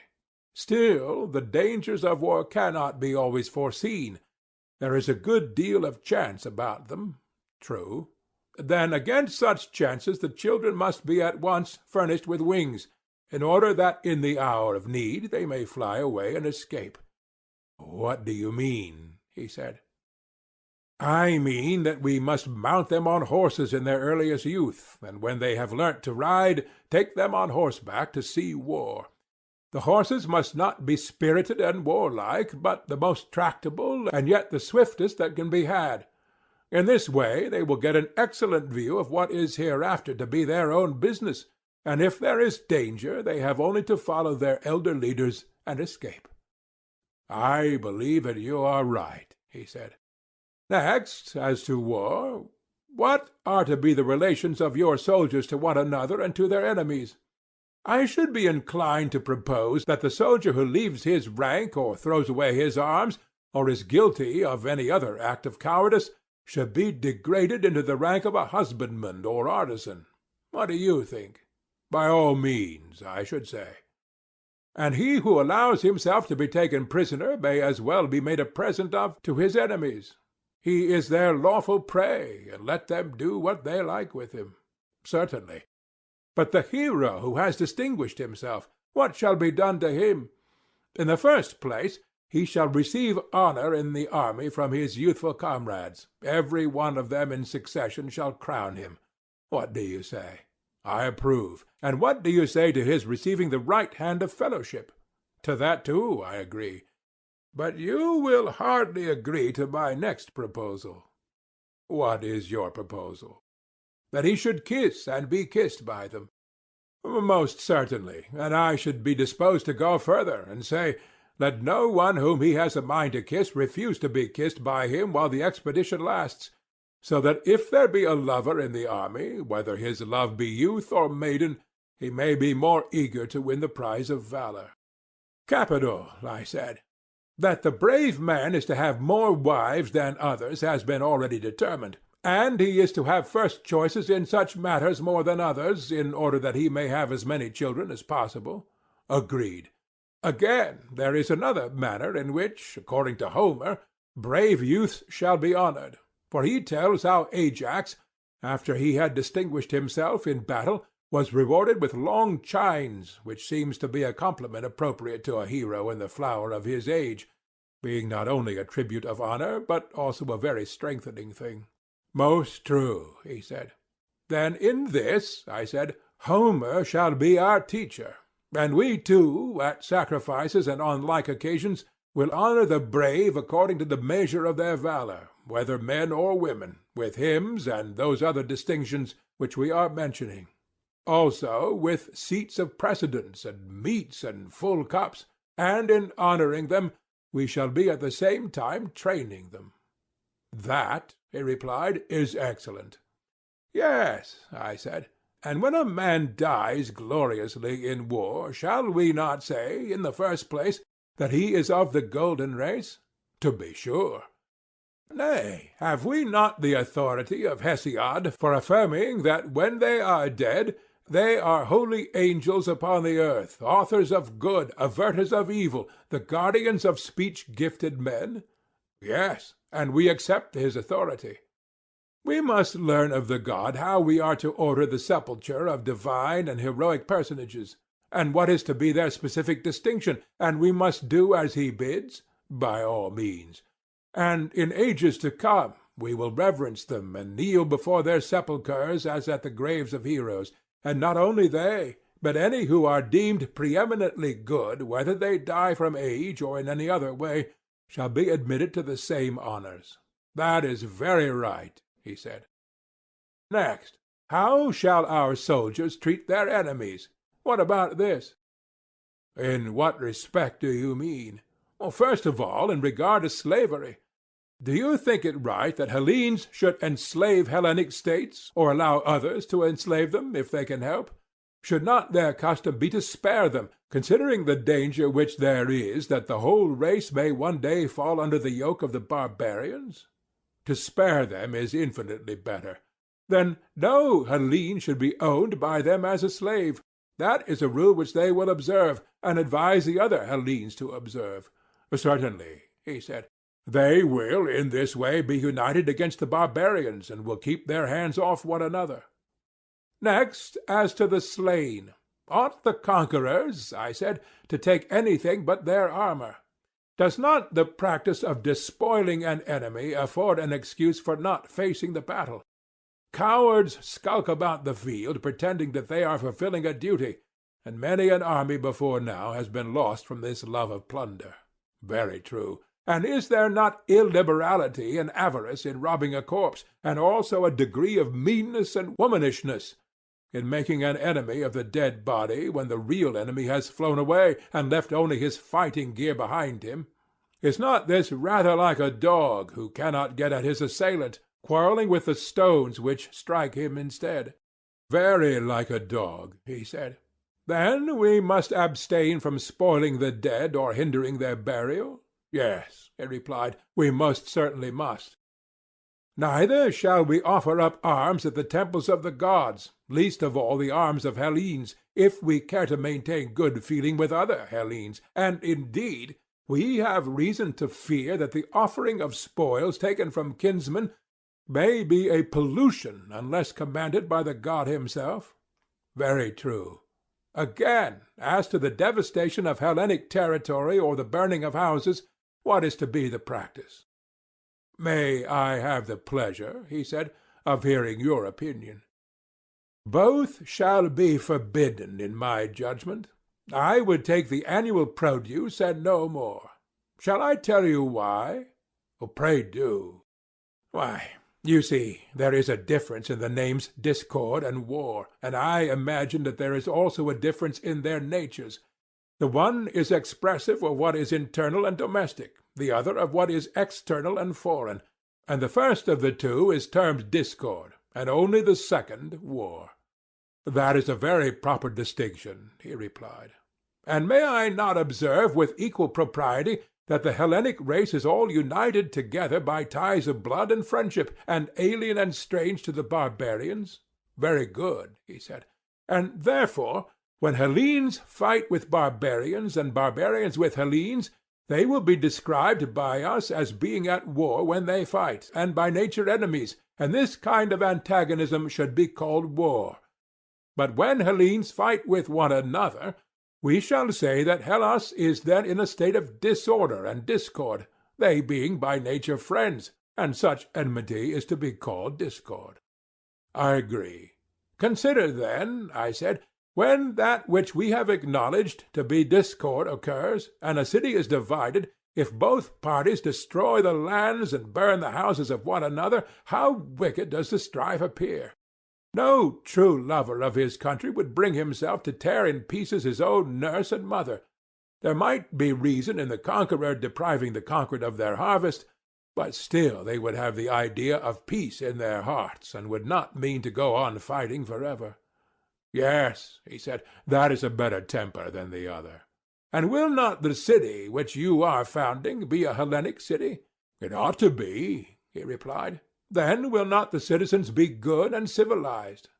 Still, the dangers of war cannot be always foreseen. There is a good deal of chance about them. True. Then against such chances the children must be at once furnished with wings, in order that in the hour of need they may fly away and escape. What do you mean? He said. I mean that we must mount them on horses in their earliest youth, and when they have learnt to ride, take them on horseback to see war. The horses must not be spirited and warlike, but the most tractable and yet the swiftest that can be had. In this way they will get an excellent view of what is hereafter to be their own business, and if there is danger they have only to follow their elder leaders and escape. I believe that you are right, he said. Next, as to war, what are to be the relations of your soldiers to one another and to their enemies? I should be inclined to propose that the soldier who leaves his rank or throws away his arms, or is guilty of any other act of cowardice, should be degraded into the rank of a husbandman or artisan. What do you think? By all means, I should say. And he who allows himself to be taken prisoner may as well be made a present of to his enemies. He is their lawful prey, and let them do what they like with him. Certainly. But the hero who has distinguished himself, what shall be done to him? In the first place, he shall receive honor in the army from his youthful comrades. Every one of them in succession shall crown him. What do you say? I approve. And what do you say to his receiving the right hand of fellowship? To that, too, I agree. But you will hardly agree to my next proposal. What is your proposal? That he should kiss and be kissed by them. Most certainly, and I should be disposed to go further, and say, let no one whom he has a mind to kiss refuse to be kissed by him while the expedition lasts, so that if there be a lover in the army, whether his love be youth or maiden, he may be more eager to win the prize of valor. Capital, I said. That the brave man is to have more wives than others has been already determined, and he is to have first choices in such matters more than others, in order that he may have as many children as possible. Agreed. Again, there is another manner in which, according to Homer, brave youths shall be honored, for he tells how Ajax, after he had distinguished himself in battle, was rewarded with long chines, which seems to be a compliment appropriate to a hero in the flower of his age, being not only a tribute of honor, but also a very strengthening thing. Most true, he said. Then in this, I said, Homer shall be our teacher, and we too, at sacrifices and on like occasions, will honor the brave according to the measure of their valor, whether men or women, with hymns and those other distinctions which we are mentioning. Also with seats of precedence and meats and full cups, and in honoring them we shall be at the same time training them. That, he replied, is excellent. Yes, I said, and when a man dies gloriously in war, shall we not say, in the first place, that he is of the golden race? To be sure. Nay, have we not the authority of Hesiod for affirming that when they are dead, they are holy angels upon the earth, authors of good, averters of evil, the guardians of speech-gifted men? Yes, and we accept his authority. We must learn of the god how we are to order the sepulture of divine and heroic personages, and what is to be their specific distinction, and we must do as he bids, by all means. And in ages to come we will reverence them and kneel before their sepulchres as at the graves of heroes, and not only they, but any who are deemed preeminently good, whether they die from age or in any other way, shall be admitted to the same honors. That is very right, he said. Next, how shall our soldiers treat their enemies? What about this?" "In what respect do you mean?" "Well, first of all, in regard to slavery. Do you think it right that Hellenes should enslave Hellenic states, or allow others to enslave them, if they can help? Should not their custom be to spare them, considering the danger which there is that the whole race may one day fall under the yoke of the barbarians? To spare them is infinitely better. Then no Hellene should be owned by them as a slave. That is a rule which they will observe, and advise the other Hellenes to observe." "Certainly," he said. "They will in this way be united against the barbarians, and will keep their hands off one another." "Next, as to the slain. Ought the conquerors," I said, "to take anything but their armor? Does not the practice of despoiling an enemy afford an excuse for not facing the battle? Cowards skulk about the field, pretending that they are fulfilling a duty, and many an army before now has been lost from this love of plunder." "Very true. And is there not illiberality and avarice in robbing a corpse, and also a degree of meanness and womanishness in making an enemy of the dead body when the real enemy has flown away, and left only his fighting gear behind him? Is not this rather like a dog who cannot get at his assailant, quarrelling with the stones which strike him instead?" "Very like a dog," he said. "Then we must abstain from spoiling the dead or hindering their burial?" "Yes," he replied, "we most certainly must." "Neither shall we offer up arms at the temples of the gods, least of all the arms of Hellenes, if we care to maintain good feeling with other Hellenes, and indeed we have reason to fear that the offering of spoils taken from kinsmen may be a pollution unless commanded by the god himself." "Very true. Again, as to the devastation of Hellenic territory or the burning of houses, what is to be the practice?" "May I have the pleasure," he said, "of hearing your opinion?" "Both shall be forbidden in my judgment. I would take the annual produce and no more. Shall I tell you why?" "Pray do." "Why, you see, there is a difference in the names discord and war, and I imagine that there is also a difference in their natures. The one is expressive of what is internal and domestic, the other of what is external and foreign, and the first of the two is termed discord, and only the second war." "That is a very proper distinction," he replied. "And may I not observe with equal propriety that the Hellenic race is all united together by ties of blood and friendship, and alien and strange to the barbarians?" "Very good," he said. "And therefore, when Hellenes fight with barbarians, and barbarians with Hellenes, they will be described by us as being at war when they fight, and by nature enemies, and this kind of antagonism should be called war. But when Hellenes fight with one another, we shall say that Hellas is then in a state of disorder and discord, they being by nature friends, and such enmity is to be called discord." "I agree." "Consider then," I said, "when that which we have acknowledged to be discord occurs, and a city is divided, if both parties destroy the lands and burn the houses of one another, how wicked does the strife appear! No true lover of his country would bring himself to tear in pieces his own nurse and mother. There might be reason in the conqueror depriving the conquered of their harvest, but still they would have the idea of peace in their hearts, and would not mean to go on fighting forever." "Yes," he said, "that is a better temper than the other." "And will not the city which you are founding be a Hellenic city?" "It ought to be," he replied. "Then will not the citizens be good and civilized?"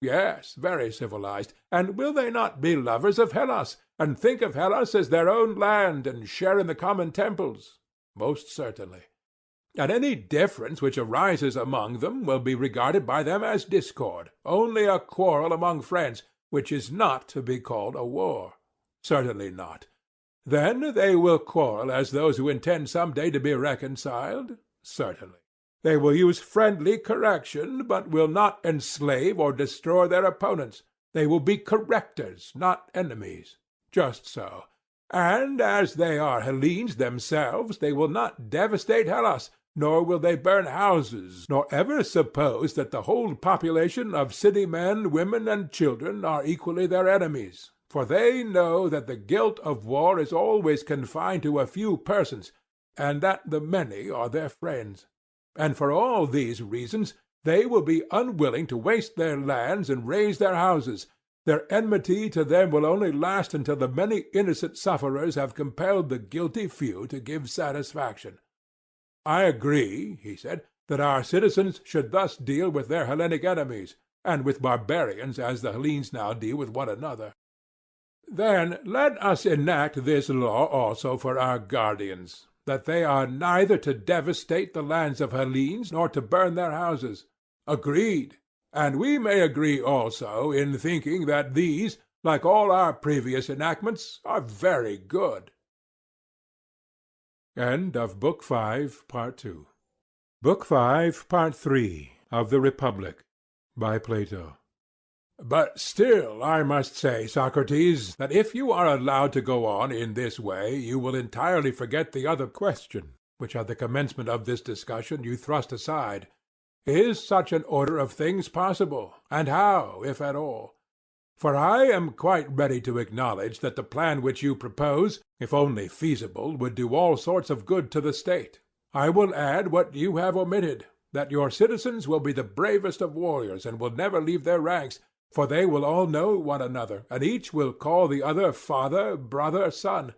"Yes, very civilized. And will they not be lovers of Hellas, and think of Hellas as their own land, and share in the common temples?" "Most certainly." "And any difference which arises among them will be regarded by them as discord, only a quarrel among friends, which is not to be called a war?" "Certainly not." "Then they will quarrel as those who intend some day to be reconciled?" "Certainly." "They will use friendly correction, but will not enslave or destroy their opponents. They will be correctors, not enemies." "Just so." "And as they are Hellenes themselves, they will not devastate Hellas, nor will they burn houses, nor ever suppose that the whole population of city men, women, and children are equally their enemies, For they know that the guilt of war is always confined to a few persons, and that the many are their friends. And for all these reasons they will be unwilling to waste their lands and raze their houses. Their enmity to them will only last until the many innocent sufferers have compelled the guilty few to give satisfaction. I agree, he said, that our citizens should thus deal with their Hellenic enemies, and with barbarians as the Hellenes now deal with one another. Then let us enact this law also for our guardians, that they are neither to devastate the lands of Hellenes nor to burn their houses. Agreed. And we may agree also in thinking that these, like all our previous enactments, are very good. End of Book 5, Part 2. Book 5, Part 3 of the Republic, by Plato. But still I must say, Socrates, that if you are allowed to go on in this way, you will entirely forget the other question, which at the commencement of this discussion you thrust aside. Is such an order of things possible, and how, if at all? For I am quite ready to acknowledge that the plan which you propose, if only feasible, would do all sorts of good to the state. I will add what you have omitted, that your citizens will be the bravest of warriors and will never leave their ranks, for they will all know one another, and each will call the other father, brother, son.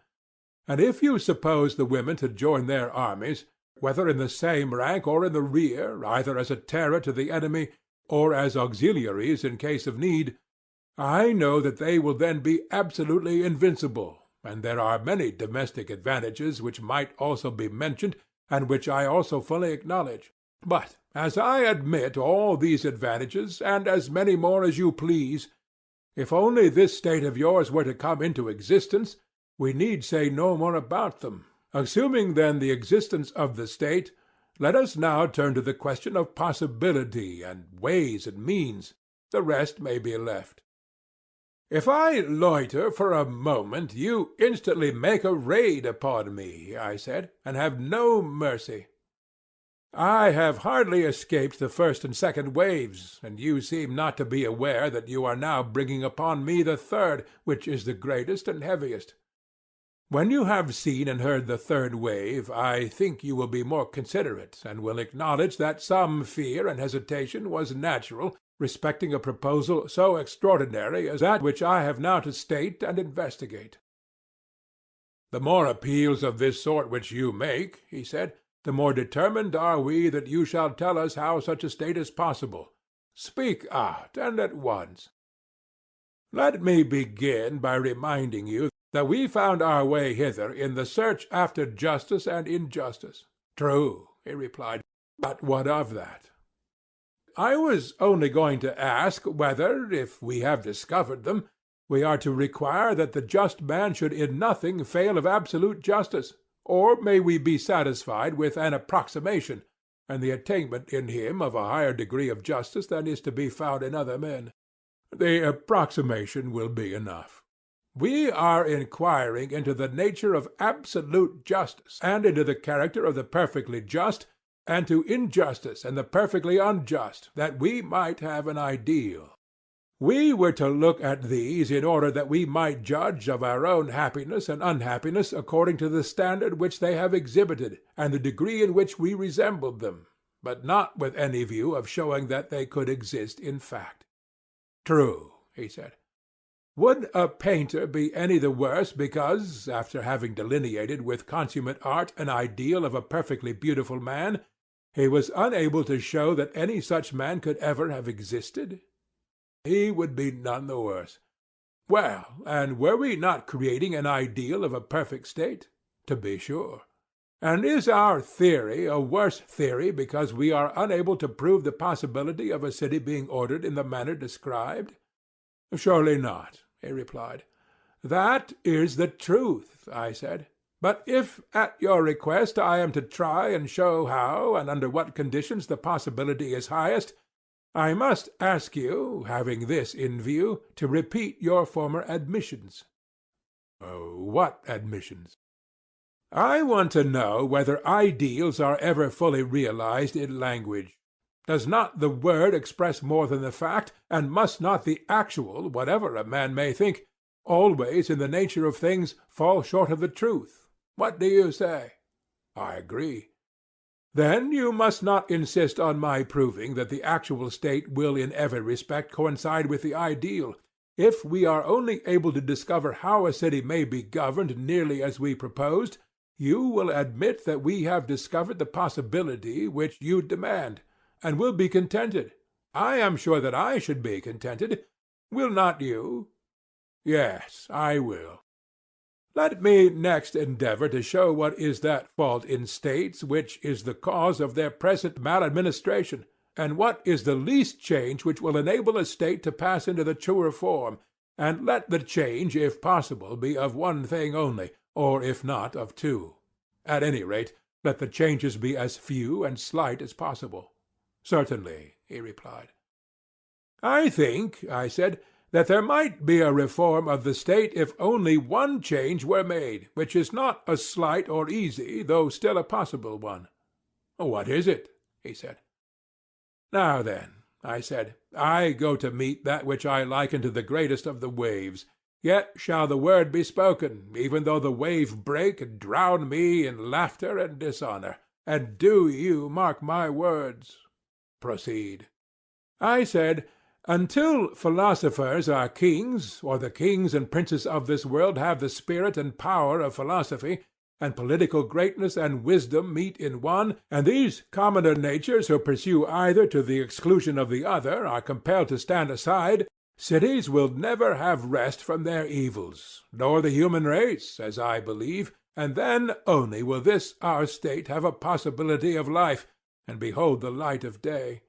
And if you suppose the women to join their armies, whether in the same rank or in the rear, either as a terror to the enemy or as auxiliaries in case of need, I know that they will then be absolutely invincible, and there are many domestic advantages which might also be mentioned, and which I also fully acknowledge. But as I admit all these advantages, and as many more as you please, if only this state of yours were to come into existence, we need say no more about them. Assuming then the existence of the state, let us now turn to the question of possibility and ways and means. The rest may be left. If I loiter for a moment, you instantly make a raid upon me, I said, and have no mercy. I have hardly escaped the first and second waves, and you seem not to be aware that you are now bringing upon me the third, which is the greatest and heaviest. When you have seen and heard the third wave, I think you will be more considerate, and will acknowledge that some fear and hesitation was natural respecting a proposal so extraordinary as that which I have now to state and investigate. The more appeals of this sort which you make, he said, the more determined are we that you shall tell us how such a state is possible. Speak out, and at once. Let me begin by reminding you that we found our way hither in the search after justice and injustice. True, he replied, but what of that? I was only going to ask whether, if we have discovered them, we are to require that the just man should in nothing fail of absolute justice, or may we be satisfied with an approximation, and the attainment in him of a higher degree of justice than is to be found in other men? The approximation will be enough. We are inquiring into the nature of absolute justice, and into the character of the perfectly just, and to injustice and the perfectly unjust, that we might have an ideal. We were to look at these in order that we might judge of our own happiness and unhappiness according to the standard which they have exhibited, and the degree in which we resembled them, but not with any view of showing that they could exist in fact. True, he said. Would a painter be any the worse because, after having delineated with consummate art an ideal of a perfectly beautiful man, he was unable to show that any such man could ever have existed? He would be none the worse. Well, and were we not creating an ideal of a perfect state? To be sure. And is our theory a worse theory because we are unable to prove the possibility of a city being ordered in the manner described? Surely not, he replied. That is the truth, I said. But if at your request I am to try and show how and under what conditions the possibility is highest, I must ask you, having this in view, to repeat your former admissions. What admissions? I want to know whether ideals are ever fully realized in language. Does not the word express more than the fact, and must not the actual, whatever a man may think, always in the nature of things fall short of the truth. What do you say? I agree. Then you must not insist on my proving that the actual state will in every respect coincide with the ideal. If we are only able to discover how a city may be governed nearly as we proposed, you will admit that we have discovered the possibility which you demand, and will be contented. I am sure that I should be contented. Will not you? Yes, I will. Let me next endeavor to show what is that fault in states which is the cause of their present maladministration, and what is the least change which will enable a state to pass into the truer form, and let the change, if possible, be of one thing only, or if not, of two. At any rate, let the changes be as few and slight as possible. Certainly, he replied. I think, I said, that there might be a reform of the state if only one change were made, which is not a slight or easy, though still a possible one. What is it? He said. Now then, I said, I go to meet that which I liken to the greatest of the waves. Yet shall the word be spoken, even though the wave break and drown me in laughter and dishonor. And do you mark my words? Proceed. I said, until philosophers are kings, or the kings and princes of this world have the spirit and power of philosophy, and political greatness and wisdom meet in one, and these commoner natures who pursue either to the exclusion of the other are compelled to stand aside, cities will never have rest from their evils, nor the human race, as I believe, and then only will this our state have a possibility of life, and behold the light of day.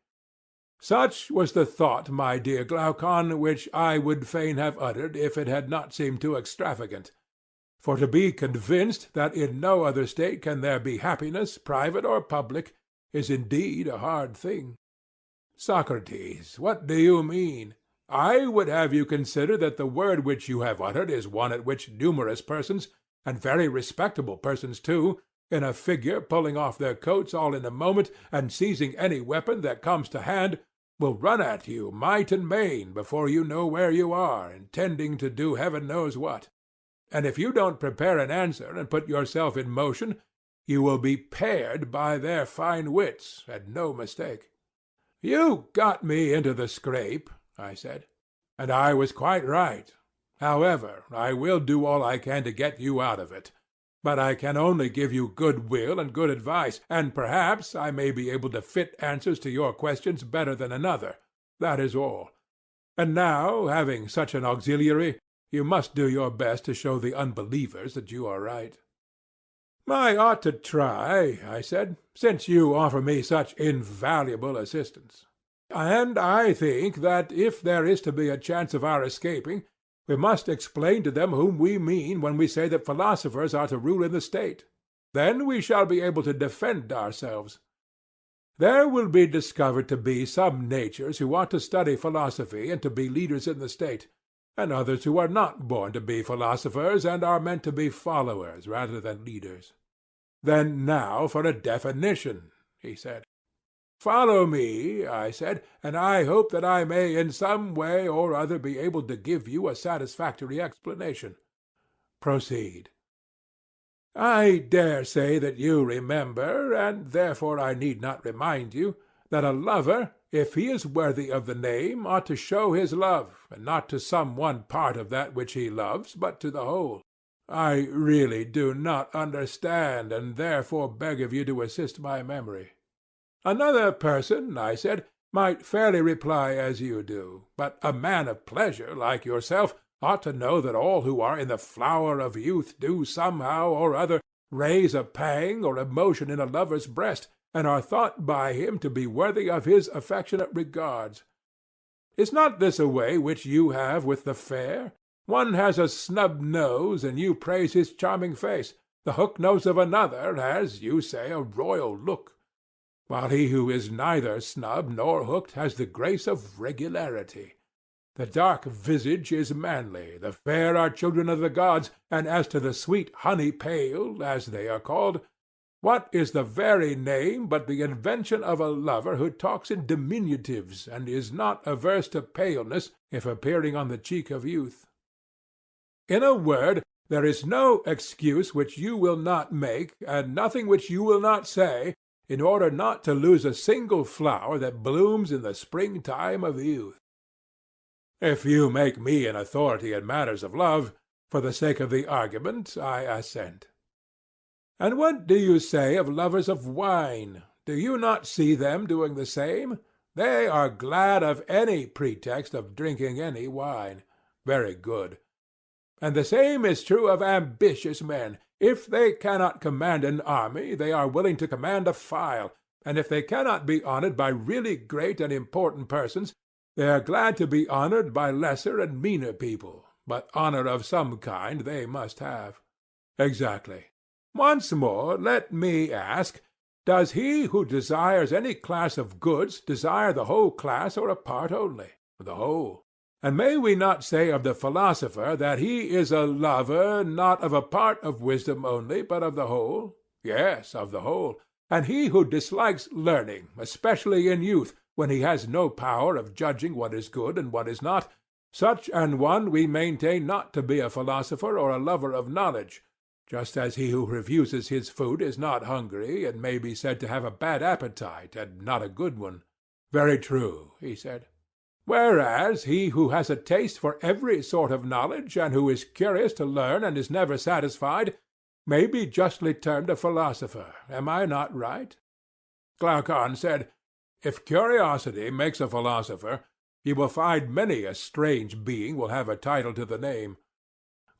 Such was the thought, my dear Glaucon, which I would fain have uttered if it had not seemed too extravagant. For to be convinced that in no other state can there be happiness, private or public, is indeed a hard thing. Socrates, what do you mean? I would have you consider that the word which you have uttered is one at which numerous persons, and very respectable persons too, in a figure pulling off their coats all in a moment, and seizing any weapon that comes to hand, will run at you might and main before you know where you are, intending to do heaven knows what. And if you don't prepare an answer and put yourself in motion, you will be pared by their fine wits, and no mistake. You got me into the scrape, I said, and I was quite right. However, I will do all I can to get you out of it. But I can only give you good will and good advice, and perhaps I may be able to fit answers to your questions better than another. That is all. And now, having such an auxiliary, you must do your best to show the unbelievers that you are right. I ought to try, I said, since you offer me such invaluable assistance. And I think that if there is to be a chance of our escaping, we must explain to them whom we mean when we say that philosophers are to rule in the state. Then we shall be able to defend ourselves. There will be discovered to be some natures who ought to study philosophy and to be leaders in the state, and others who are not born to be philosophers and are meant to be followers rather than leaders. Then now for a definition, he said. Follow me, I said, and I hope that I may in some way or other be able to give you a satisfactory explanation. Proceed. I dare say that you remember, and therefore I need not remind you, that a lover, if he is worthy of the name, ought to show his love, and not to some one part of that which he loves, but to the whole. I really do not understand, and therefore beg of you to assist my memory. Another person, I said, might fairly reply as you do, but a man of pleasure like yourself ought to know that all who are in the flower of youth do somehow or other raise a pang or emotion in a lover's breast, and are thought by him to be worthy of his affectionate regards. Is not this a way which you have with the fair? One has a snub nose, and you praise his charming face. The hook nose of another has, you say, a royal look, while he who is neither snub nor hooked has the grace of regularity. The dark visage is manly, the fair are children of the gods, and as to the sweet honey pale, as they are called, what is the very name but the invention of a lover who talks in diminutives, and is not averse to paleness if appearing on the cheek of youth? In a word, there is no excuse which you will not make, and nothing which you will not say, in order not to lose a single flower that blooms in the springtime of youth. If you make me an authority in matters of love, for the sake of the argument, I assent. And what do you say of lovers of wine? Do you not see them doing the same? They are glad of any pretext of drinking any wine. Very good. And the same is true of ambitious men. If they cannot command an army, they are willing to command a file, and if they cannot be honored by really great and important persons, they are glad to be honored by lesser and meaner people, but honor of some kind they must have. Exactly. Once more, let me ask, does he who desires any class of goods desire the whole class or a part only? The whole. And may we not say of the philosopher that he is a lover, not of a part of wisdom only, but of the whole? Yes, of the whole. And he who dislikes learning, especially in youth, when he has no power of judging what is good and what is not, such an one we maintain not to be a philosopher or a lover of knowledge, just as he who refuses his food is not hungry, and may be said to have a bad appetite, and not a good one. Very true, he said. Whereas he who has a taste for every sort of knowledge, and who is curious to learn and is never satisfied, may be justly termed a philosopher. Am I not right? Glaucon said, If curiosity makes a philosopher, you will find many a strange being will have a title to the name.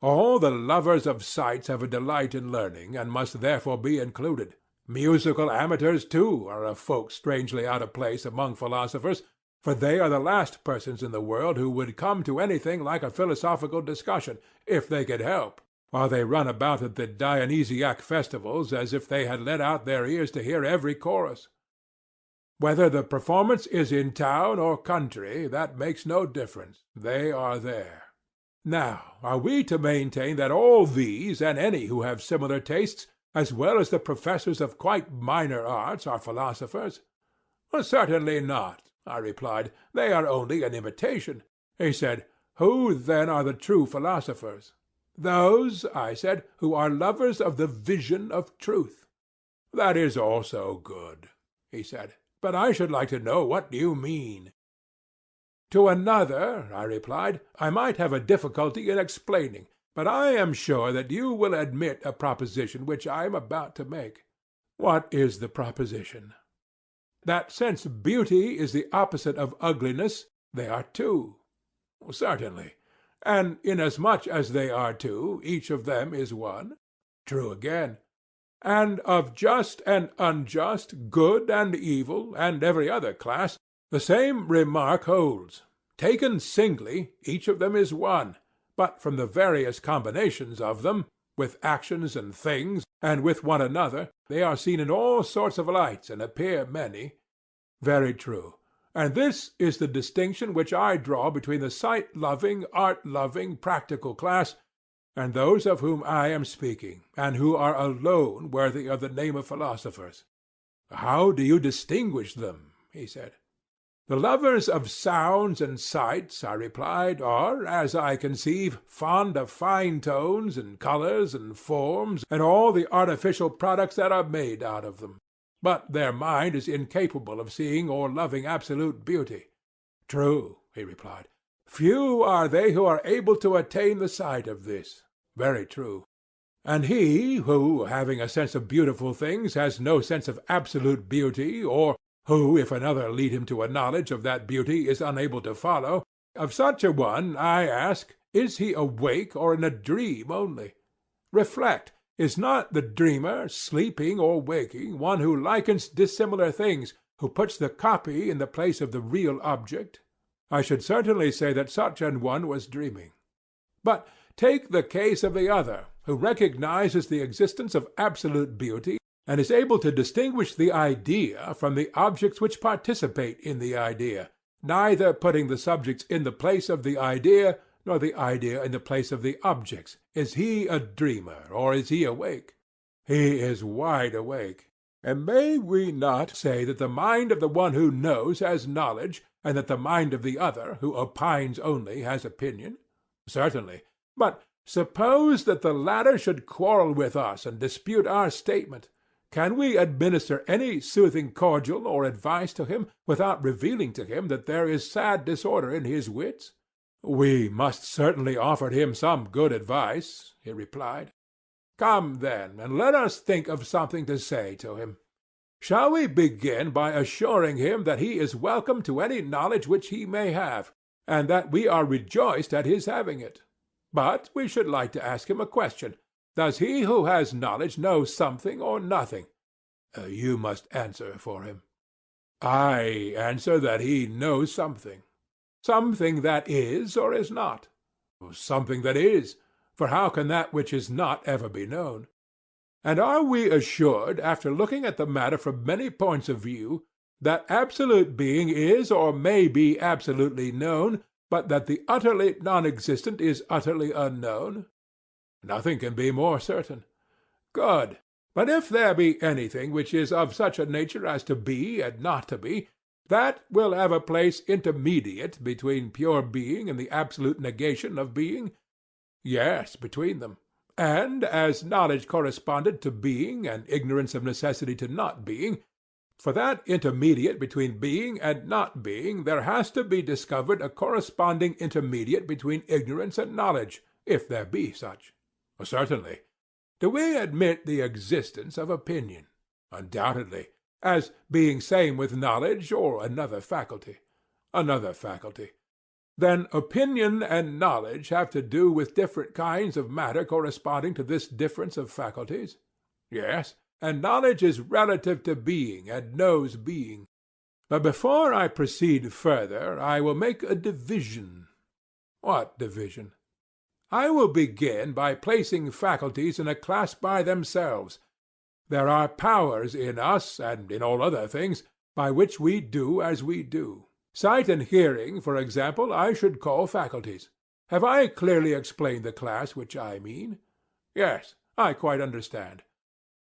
All the lovers of sights have a delight in learning, and must therefore be included. Musical amateurs, too, are a folk strangely out of place among philosophers, for they are the last persons in the world who would come to anything like a philosophical discussion, if they could help, while they run about at the Dionysiac festivals as if they had let out their ears to hear every chorus. Whether the performance is in town or country, that makes no difference. They are there. Now, are we to maintain that all these, and any who have similar tastes, as well as the professors of quite minor arts, are philosophers? Certainly not, I replied. They are only an imitation. He said, Who then are the true philosophers? Those, I said, who are lovers of the vision of truth. That is also good, he said. But I should like to know what you mean. To another, I replied, I might have a difficulty in explaining, but I am sure that you will admit a proposition which I am about to make. What is the proposition? That since beauty is the opposite of ugliness, they are two. Certainly. And inasmuch as they are two, each of them is one. True again. And of just and unjust, good and evil, and every other class, the same remark holds. Taken singly, each of them is one, but from the various combinations of them, with actions and things, and with one another, they are seen in all sorts of lights and appear many. Very true. And this is the distinction which I draw between the sight-loving, art-loving, practical class, and those of whom I am speaking, and who are alone worthy of the name of philosophers. How do you distinguish them? He said. The lovers of sounds and sights, I replied, are, as I conceive, fond of fine tones and colors and forms and all the artificial products that are made out of them. But their mind is incapable of seeing or loving absolute beauty. True, he replied. Few are they who are able to attain the sight of this. Very true. And he who, having a sense of beautiful things, has no sense of absolute beauty, or who, if another lead him to a knowledge of that beauty, is unable to follow, of such a one, I ask, is he awake or in a dream only? Reflect, is not the dreamer, sleeping or waking, one who likens dissimilar things, who puts the copy in the place of the real object? I should certainly say that such an one was dreaming. But take the case of the other, who recognizes the existence of absolute beauty, and is able to distinguish the idea from the objects which participate in the idea, neither putting the subjects in the place of the idea, nor the idea in the place of the objects. Is he a dreamer, or is he awake? He is wide awake. And may we not say that the mind of the one who knows has knowledge, and that the mind of the other, who opines only, has opinion? Certainly. But Suppose that the latter should quarrel with us and dispute our statement. Can we administer any soothing cordial or advice to him without revealing to him that there is sad disorder in his wits? We must certainly offer him some good advice, he replied. Come, then, and let us think of something to say to him. Shall we begin by assuring him that he is welcome to any knowledge which he may have, and that we are rejoiced at his having it? But we should like to ask him a question. Does he who has knowledge know something or nothing? You must answer for him. I answer that he knows something. Something that is or is not? Something that is, for how can that which is not ever be known? And are we assured, after looking at the matter from many points of view, that absolute being is or may be absolutely known, but that the utterly non-existent is utterly unknown? Nothing can be more certain. Good. But if there be anything which is of such a nature as to be and not to be, that will have a place intermediate between pure being and the absolute negation of being? Yes, between them. And as knowledge corresponded to being and ignorance of necessity to not being, for that intermediate between being and not being there has to be discovered a corresponding intermediate between ignorance and knowledge, if there be such. Certainly. Do we admit the existence of opinion? Undoubtedly. As being same with knowledge or another faculty? Another faculty. Then opinion and knowledge have to do with different kinds of matter corresponding to this difference of faculties? Yes, and knowledge is relative to being and knows being. But before I proceed further, I will make a division. What division? I will begin by placing faculties in a class by themselves. There are powers in us, and in all other things, by which we do as we do. Sight and hearing, for example, I should call faculties. Have I clearly explained the class which I mean? Yes, I quite understand.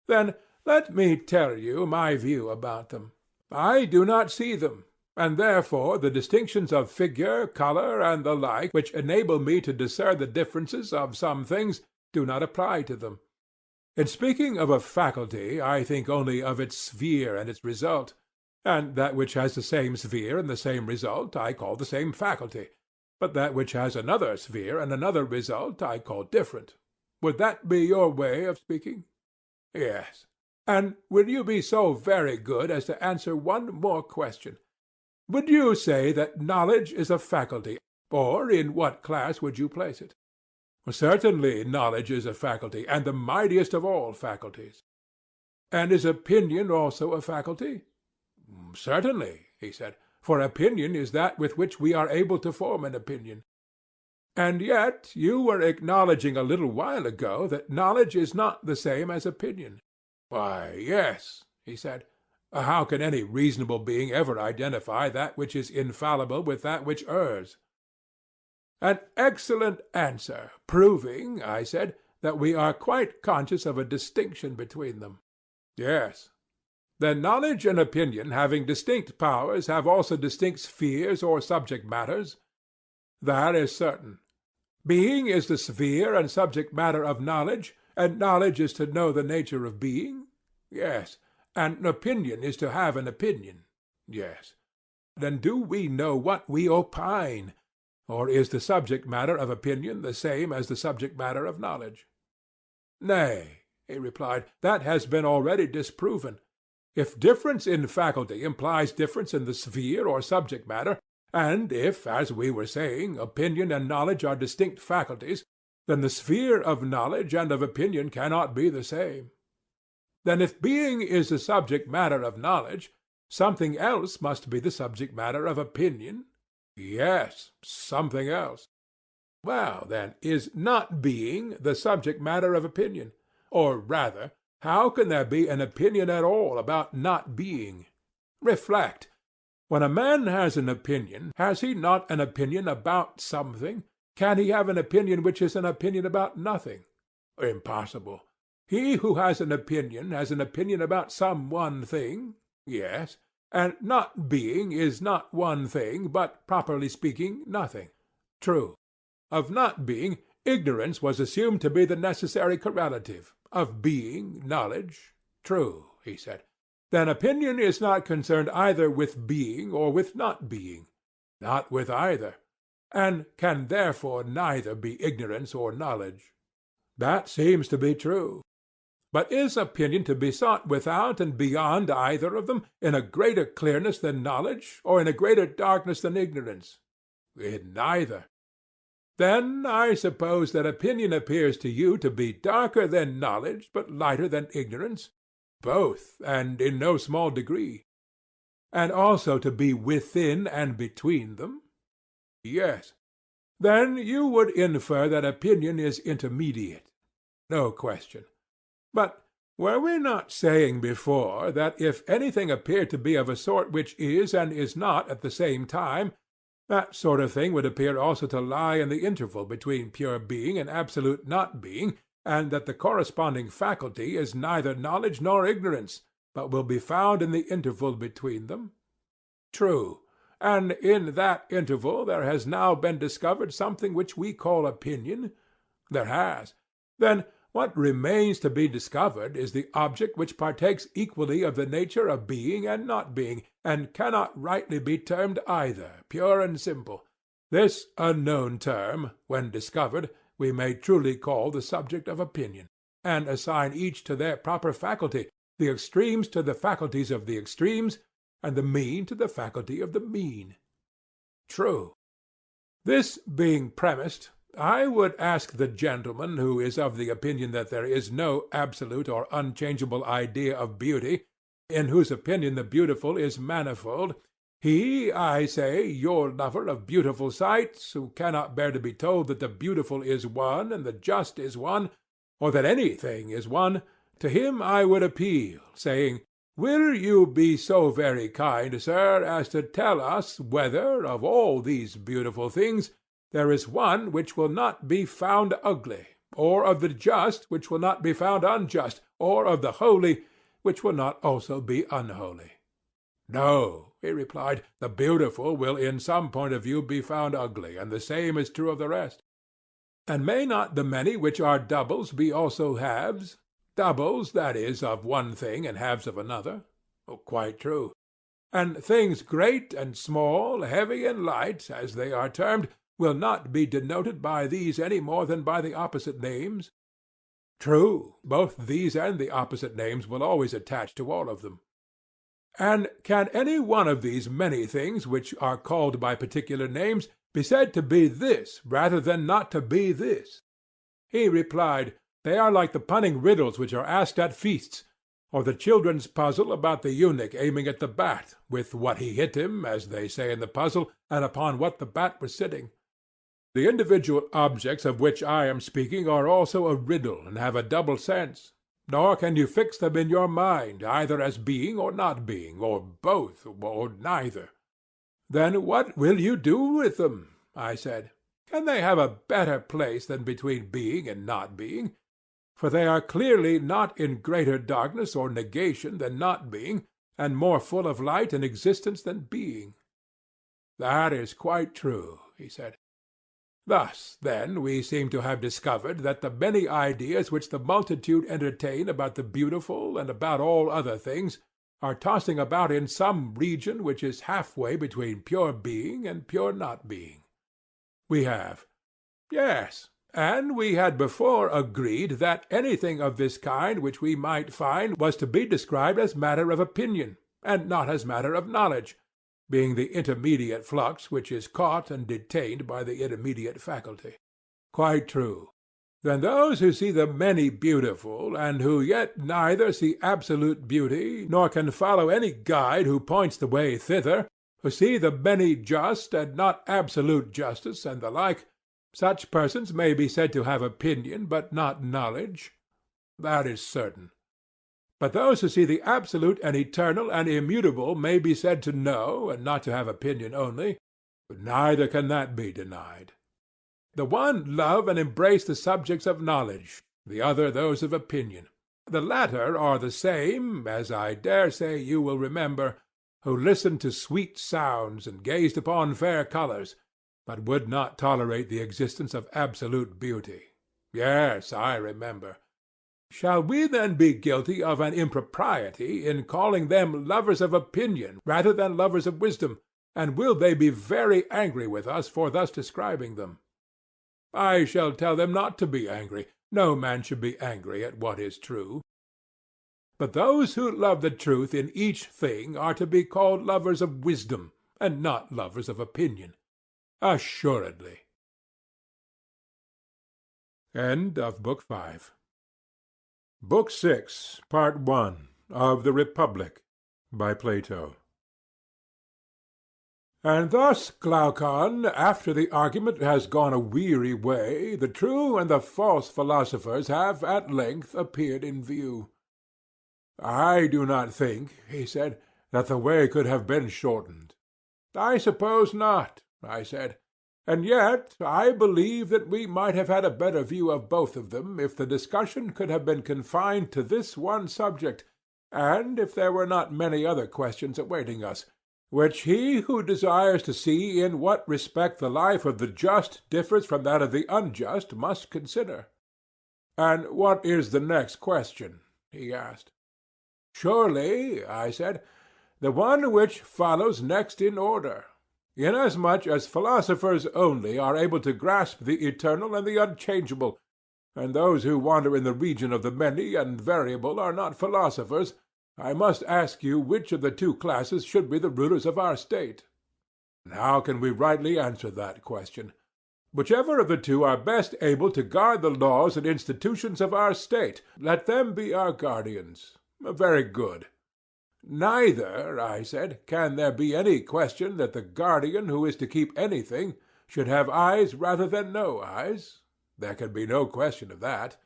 Then let me tell you my view about them. I do not see them, and therefore the distinctions of figure, colour, and the like, which enable me to discern the differences of some things, do not apply to them. In speaking of a faculty, I think only of its sphere and its result, and that which has the same sphere and the same result I call the same faculty, but that which has another sphere and another result I call different. Would that be your way of speaking? Yes. And will you be so very good as to answer one more question? Would you say that knowledge is a faculty, or in what class would you place it? Certainly knowledge is a faculty, and the mightiest of all faculties. And is opinion also a faculty? Certainly, he said, for opinion is that with which we are able to form an opinion. And yet you were acknowledging a little while ago that knowledge is not the same as opinion. Why, yes, he said. How can any reasonable being ever identify that which is infallible with that which errs? An excellent answer, proving, I said, that we are quite conscious of a distinction between them. Yes. Then knowledge and opinion, having distinct powers, have also distinct spheres or subject matters? That is certain. Being is the sphere and subject matter of knowledge, and knowledge is to know the nature of being? Yes. And opinion is to have an opinion? Yes. Then do we know what we opine? Or is the subject matter of opinion the same as the subject matter of knowledge? Nay, he replied, that has been already disproven. If difference in faculty implies difference in the sphere or subject matter, and if, as we were saying, opinion and knowledge are distinct faculties, then the sphere of knowledge and of opinion cannot be the same. Then if being is the subject matter of knowledge, something else must be the subject matter of opinion? Yes, something else. Well, then, is not being the subject matter of opinion? Or rather, how can there be an opinion at all about not being? Reflect. When a man has an opinion, has he not an opinion about something? Can he have an opinion which is an opinion about nothing? Impossible. He who has an opinion about some one thing? Yes. And not being is not one thing, but, properly speaking, nothing. True. Of not being, ignorance was assumed to be the necessary correlative of being, knowledge. True, he said. Then opinion is not concerned either with being or with not being. Not with either, and can therefore neither be ignorance or knowledge. That seems to be true. But is opinion to be sought without and beyond either of them, in a greater clearness than knowledge, or in a greater darkness than ignorance? In neither. Then I suppose that opinion appears to you to be darker than knowledge, but lighter than ignorance? Both, and in no small degree. And also to be within and between them? Yes. Then you would infer that opinion is intermediate. No question. But were we not saying before that if anything appeared to be of a sort which is and is not at the same time, that sort of thing would appear also to lie in the interval between pure being and absolute not being, and that the corresponding faculty is neither knowledge nor ignorance, but will be found in the interval between them? True. And in that interval there has now been discovered something which we call opinion? There has. Then what remains to be discovered is the object which partakes equally of the nature of being and not being, and cannot rightly be termed either, pure and simple. This unknown term, when discovered, we may truly call the subject of opinion, and assign each to their proper faculty, the extremes to the faculties of the extremes, and the mean to the faculty of the mean. True. This being premised, I would ask the gentleman who is of the opinion that there is no absolute or unchangeable idea of beauty, in whose opinion the beautiful is manifold, he, I say, your lover of beautiful sights, who cannot bear to be told that the beautiful is one and the just is one, or that anything is one, to him I would appeal, saying, Will you be so very kind, sir, as to tell us whether, of all these beautiful things, there is one which will not be found ugly, or of the just which will not be found unjust, or of the holy which will not also be unholy? No, he replied, the beautiful will in some point of view be found ugly, and the same is true of the rest. And may not the many which are doubles be also halves? Doubles, that is, of one thing and halves of another? Quite true. And things great and small, heavy and light, as they are termed, will not be denoted by these any more than by the opposite names? True, both these and the opposite names will always attach to all of them. And can any one of these many things which are called by particular names be said to be this rather than not to be this? He replied, They are like the punning riddles which are asked at feasts, or the children's puzzle about the eunuch aiming at the bat, with what he hit him, as they say in the puzzle, and upon what the bat was sitting. The individual objects of which I am speaking are also a riddle, and have a double sense, nor can you fix them in your mind, either as being or not being, or both, or neither. Then what will you do with them? I said. Can they have a better place than between being and not being? For they are clearly not in greater darkness or negation than not being, and more full of light and existence than being. That is quite true, he said. Thus, then, we seem to have discovered that the many ideas which the multitude entertain about the beautiful and about all other things are tossing about in some region which is halfway between pure being and pure not being. We have. Yes, and we had before agreed that anything of this kind which we might find was to be described as matter of opinion, and not as matter of knowledge, being the intermediate flux which is caught and detained by the intermediate faculty. Quite true. Then those who see the many beautiful, and who yet neither see absolute beauty, nor can follow any guide who points the way thither, who see the many just and not absolute justice, and the like, such persons may be said to have opinion, but not knowledge? That is certain. But those who see the absolute and eternal and immutable may be said to know, and not to have opinion only. Neither can that be denied. The one love and embrace the subjects of knowledge, the other those of opinion. The latter are the same, as I dare say you will remember, who listened to sweet sounds and gazed upon fair colours. but would not tolerate the existence of absolute beauty. Yes, I remember. Shall we then be guilty of an impropriety in calling them lovers of opinion rather than lovers of wisdom, and will they be very angry with us for thus describing them? I shall tell them not to be angry. No man should be angry at what is true. But those who love the truth in each thing are to be called lovers of wisdom, and not lovers of opinion. Assuredly. End of Book 5. Book 6, Part 1, of the Republic, by Plato. And thus, Glaucon, after the argument has gone a weary way, the true and the false philosophers have at length appeared in view. I do not think, he said, that the way could have been shortened. I suppose not, I said, and yet I believe that we might have had a better view of both of them if the discussion could have been confined to this one subject, and if there were not many other questions awaiting us, which he who desires to see in what respect the life of the just differs from that of the unjust must consider. And what is the next question? He asked. Surely, I said, the one which follows next in order, inasmuch as philosophers only are able to grasp the eternal and the unchangeable, and those who wander in the region of the many and variable are not philosophers. I must ask you which of the two classes should be the rulers of our state. And how can we rightly answer that question? Whichever of the two are best able to guard the laws and institutions of our state, let them be our guardians. Very good. Neither, I said, can there be any question that the guardian who is to keep anything should have eyes rather than no eyes. There can be no question of that.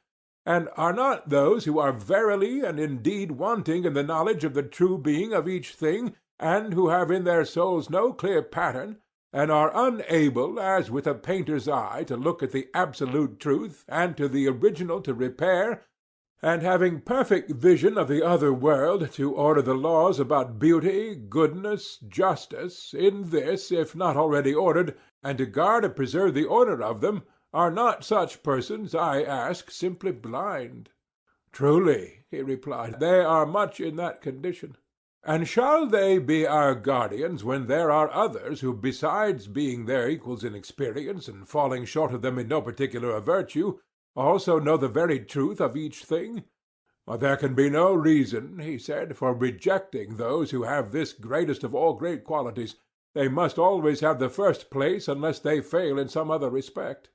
And are not those who are verily and indeed wanting in the knowledge of the true being of each thing, and who have in their souls no clear pattern, and are unable, as with a painter's eye, to look at the absolute truth, and to the original to repair, and having perfect vision of the other world, to order the laws about beauty, goodness, justice, in this, if not already ordered, and to guard and preserve the order of them, are not such persons, I ask, simply blind? Truly, he replied, they are much in that condition. And shall they be our guardians when there are others who, besides being their equals in experience and falling short of them in no particular virtue, also know the very truth of each thing? Well, there can be no reason, he said, for rejecting those who have this greatest of all great qualities. They must always have the first place unless they fail in some other respect.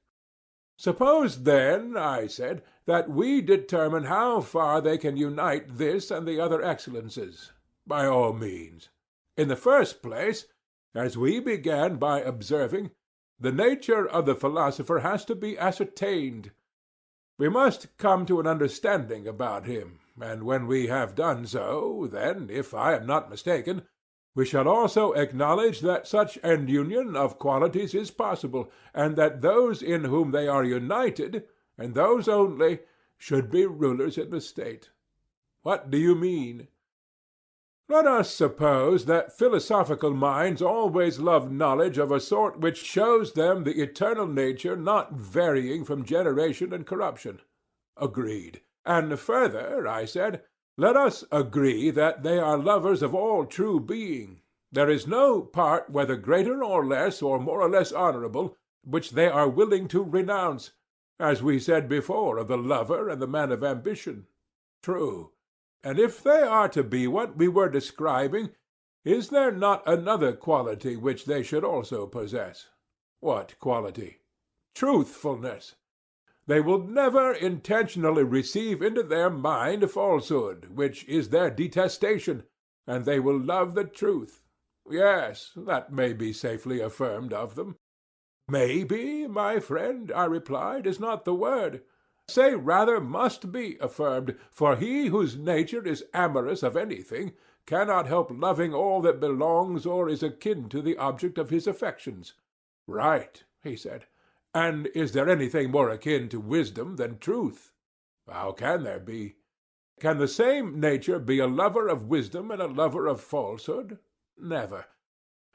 Suppose, then, I said, that we determine how far they can unite this and the other excellences. By all means. In the first place, as we began by observing, the nature of the philosopher has to be ascertained. We must come to an understanding about him, and when we have done so, then, if I am not mistaken, we shall also acknowledge that such an union of qualities is possible, and that those in whom they are united, and those only, should be rulers in the state. What do you mean? Let us suppose that philosophical minds always love knowledge of a sort which shows them the eternal nature not varying from generation and corruption. Agreed. And further, I said, let us agree that they are lovers of all true being. There is no part, whether greater or less, or more or less honorable, which they are willing to renounce, as we said before of the lover and the man of ambition. True. And if they are to be what we were describing, is there not another quality which they should also possess? What quality? Truthfulness. They will never intentionally receive into their mind falsehood, which is their detestation, and they will love the truth. Yes, that may be safely affirmed of them. Maybe, my friend, I replied, is not the word. Say rather must be affirmed, for he whose nature is amorous of anything cannot help loving all that belongs or is akin to the object of his affections. Right, he said. And is there anything more akin to wisdom than truth? How can there be? Can the same nature be a lover of wisdom and a lover of falsehood? Never.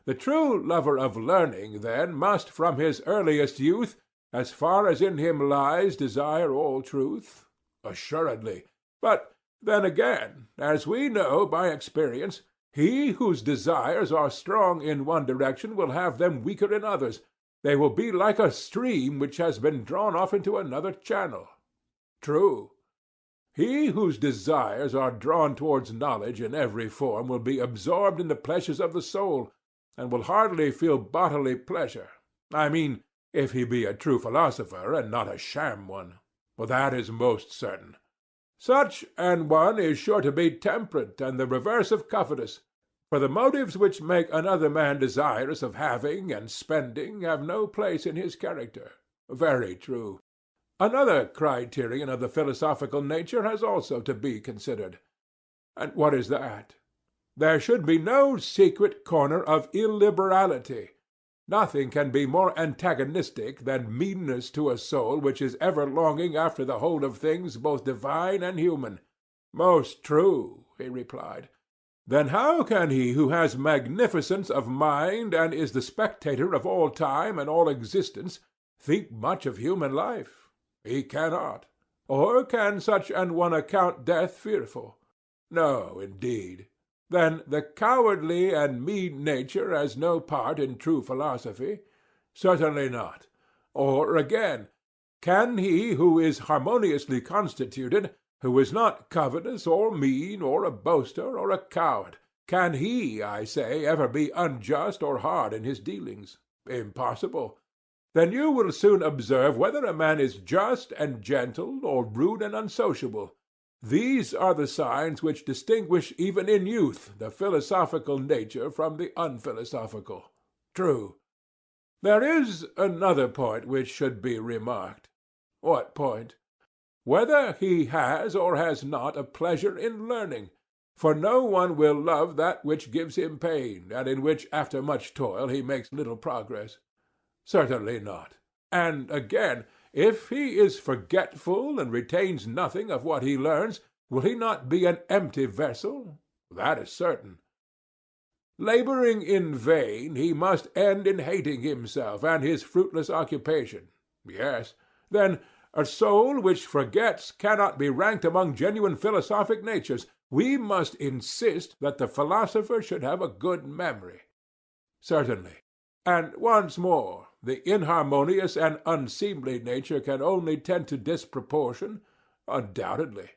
The true lover of learning, then, must from his earliest youth, as far as in him lies, desire all truth? Assuredly. But then again, as we know by experience, he whose desires are strong in one direction will have them weaker in others. They will be like a stream which has been drawn off into another channel. True. He whose desires are drawn towards knowledge in every form will be absorbed in the pleasures of the soul, and will hardly feel bodily pleasure. I mean, if he be a true philosopher, and not a sham one. For that is most certain. Such an one is sure to be temperate and the reverse of covetous, for the motives which make another man desirous of having and spending have no place in his character. Very true. Another criterion of the philosophical nature has also to be considered. And what is that? There should be no secret corner of illiberality. Nothing can be more antagonistic than meanness to a soul which is ever longing after the whole of things both divine and human. Most true, he replied. Then how can he who has magnificence of mind and is the spectator of all time and all existence think much of human life? He cannot. Or can such an one account death fearful? No, indeed. Then the cowardly and mean nature has no part in true philosophy? Certainly not. Or again, can he who is harmoniously constituted, who is not covetous or mean or a boaster or a coward, can he, I say, ever be unjust or hard in his dealings? Impossible. Then you will soon observe whether a man is just and gentle, or rude and unsociable. These are the signs which distinguish even in youth the philosophical nature from the unphilosophical. True. There is another point which should be remarked. What point? Whether he has or has not a pleasure in learning. For no one will love that which gives him pain, and in which after much toil he makes little progress. Certainly not. And again, if he is forgetful and retains nothing of what he learns, will he not be an empty vessel? That is certain. Laboring in vain, he must end in hating himself and his fruitless occupation. Yes. Then a soul which forgets cannot be ranked among genuine philosophic natures. We must insist that the philosopher should have a good memory. Certainly. And once more, the inharmonious and unseemly nature can only tend to disproportion? Undoubtedly.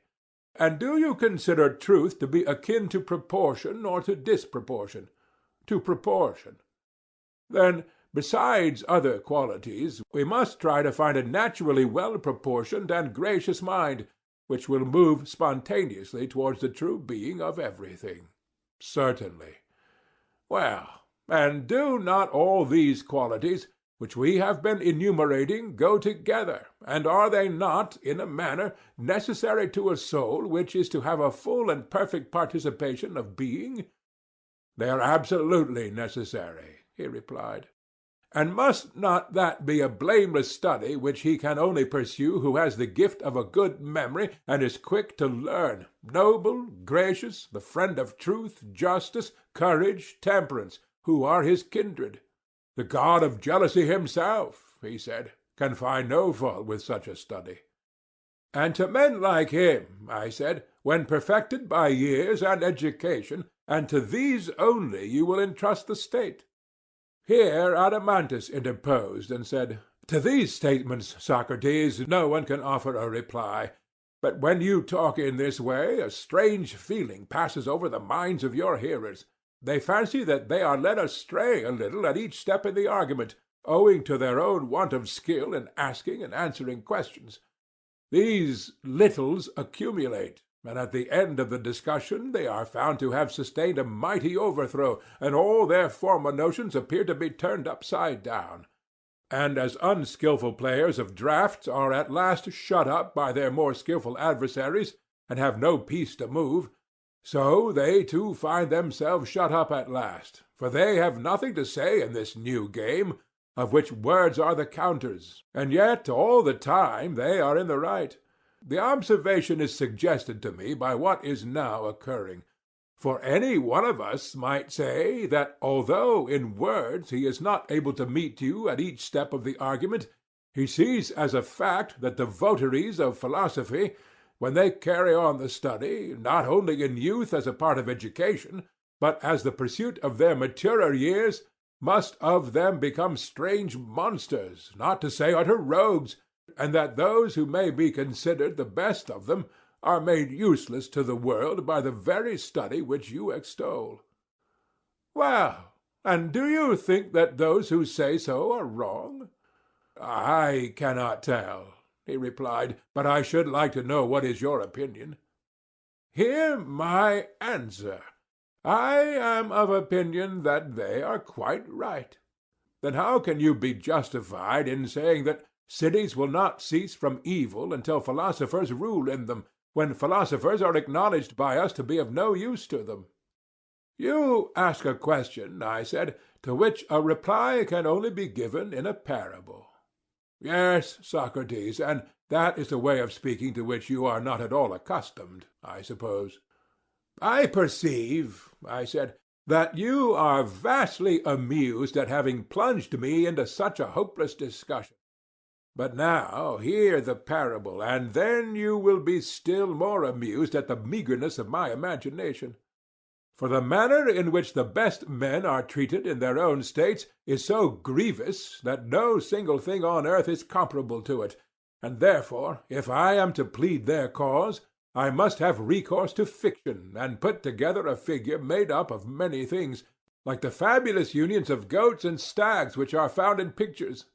And do you consider truth to be akin to proportion or to disproportion? To proportion. Then, besides other qualities, we must try to find a naturally well-proportioned and gracious mind, which will move spontaneously towards the true being of everything. Certainly. Well, and do not all these qualities, which we have been enumerating, go together, and are they not, in a manner, necessary to a soul which is to have a full and perfect participation of being? They are absolutely necessary, he replied. And must not that be a blameless study which he can only pursue who has the gift of a good memory and is quick to learn, noble, gracious, the friend of truth, justice, courage, temperance, who are his kindred? The god of jealousy himself, he said, can find no fault with such a study. And to men like him, I said, when perfected by years and education, and to these only you will entrust the state. Here Adeimantus interposed and said, To these statements, Socrates, no one can offer a reply. But when you talk in this way, a strange feeling passes over the minds of your hearers. They fancy that they are led astray a little at each step in the argument, owing to their own want of skill in asking and answering questions. These littles accumulate, and at the end of the discussion they are found to have sustained a mighty overthrow, and all their former notions appear to be turned upside down. And as unskilful players of draughts are at last shut up by their more skilful adversaries, and have no peace to move, so they too find themselves shut up at last, for they have nothing to say in this new game, of which words are the counters, and yet all the time they are in the right. The observation is suggested to me by what is now occurring. For any one of us might say that although in words he is not able to meet you at each step of the argument, he sees as a fact that the votaries of philosophy, when they carry on the study, not only in youth as a part of education, but as the pursuit of their maturer years, must of them become strange monsters, not to say utter rogues, and that those who may be considered the best of them are made useless to the world by the very study which you extol. Well, and do you think that those who say so are wrong? I cannot tell, he replied, but I should like to know what is your opinion. Hear my answer. I am of opinion that they are quite right. Then how can you be justified in saying that cities will not cease from evil until philosophers rule in them, when philosophers are acknowledged by us to be of no use to them? You ask a question, I said, to which a reply can only be given in a parable. Yes, Socrates, and that is the way of speaking to which you are not at all accustomed, I suppose. I perceive, I said, that you are vastly amused at having plunged me into such a hopeless discussion. But now hear the parable, and then you will be still more amused at the meagreness of my imagination. For the manner in which the best men are treated in their own states is so grievous that no single thing on earth is comparable to it, and therefore, if I am to plead their cause, I must have recourse to fiction, and put together a figure made up of many things, like the fabulous unions of goats and stags which are found in pictures.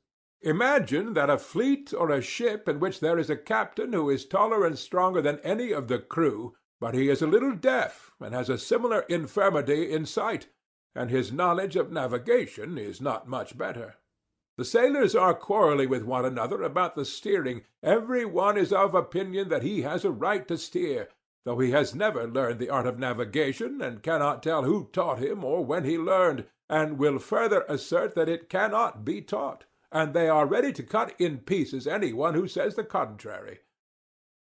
Imagine that a fleet or a ship in which there is a captain who is taller and stronger than any of the crew, but he is a little deaf, and has a similar infirmity in sight, and his knowledge of navigation is not much better. The sailors are quarrelling with one another about the steering. Every one is of opinion that he has a right to steer, though he has never learned the art of navigation, and cannot tell who taught him or when he learned, and will further assert that it cannot be taught, and they are ready to cut in pieces any one who says the contrary.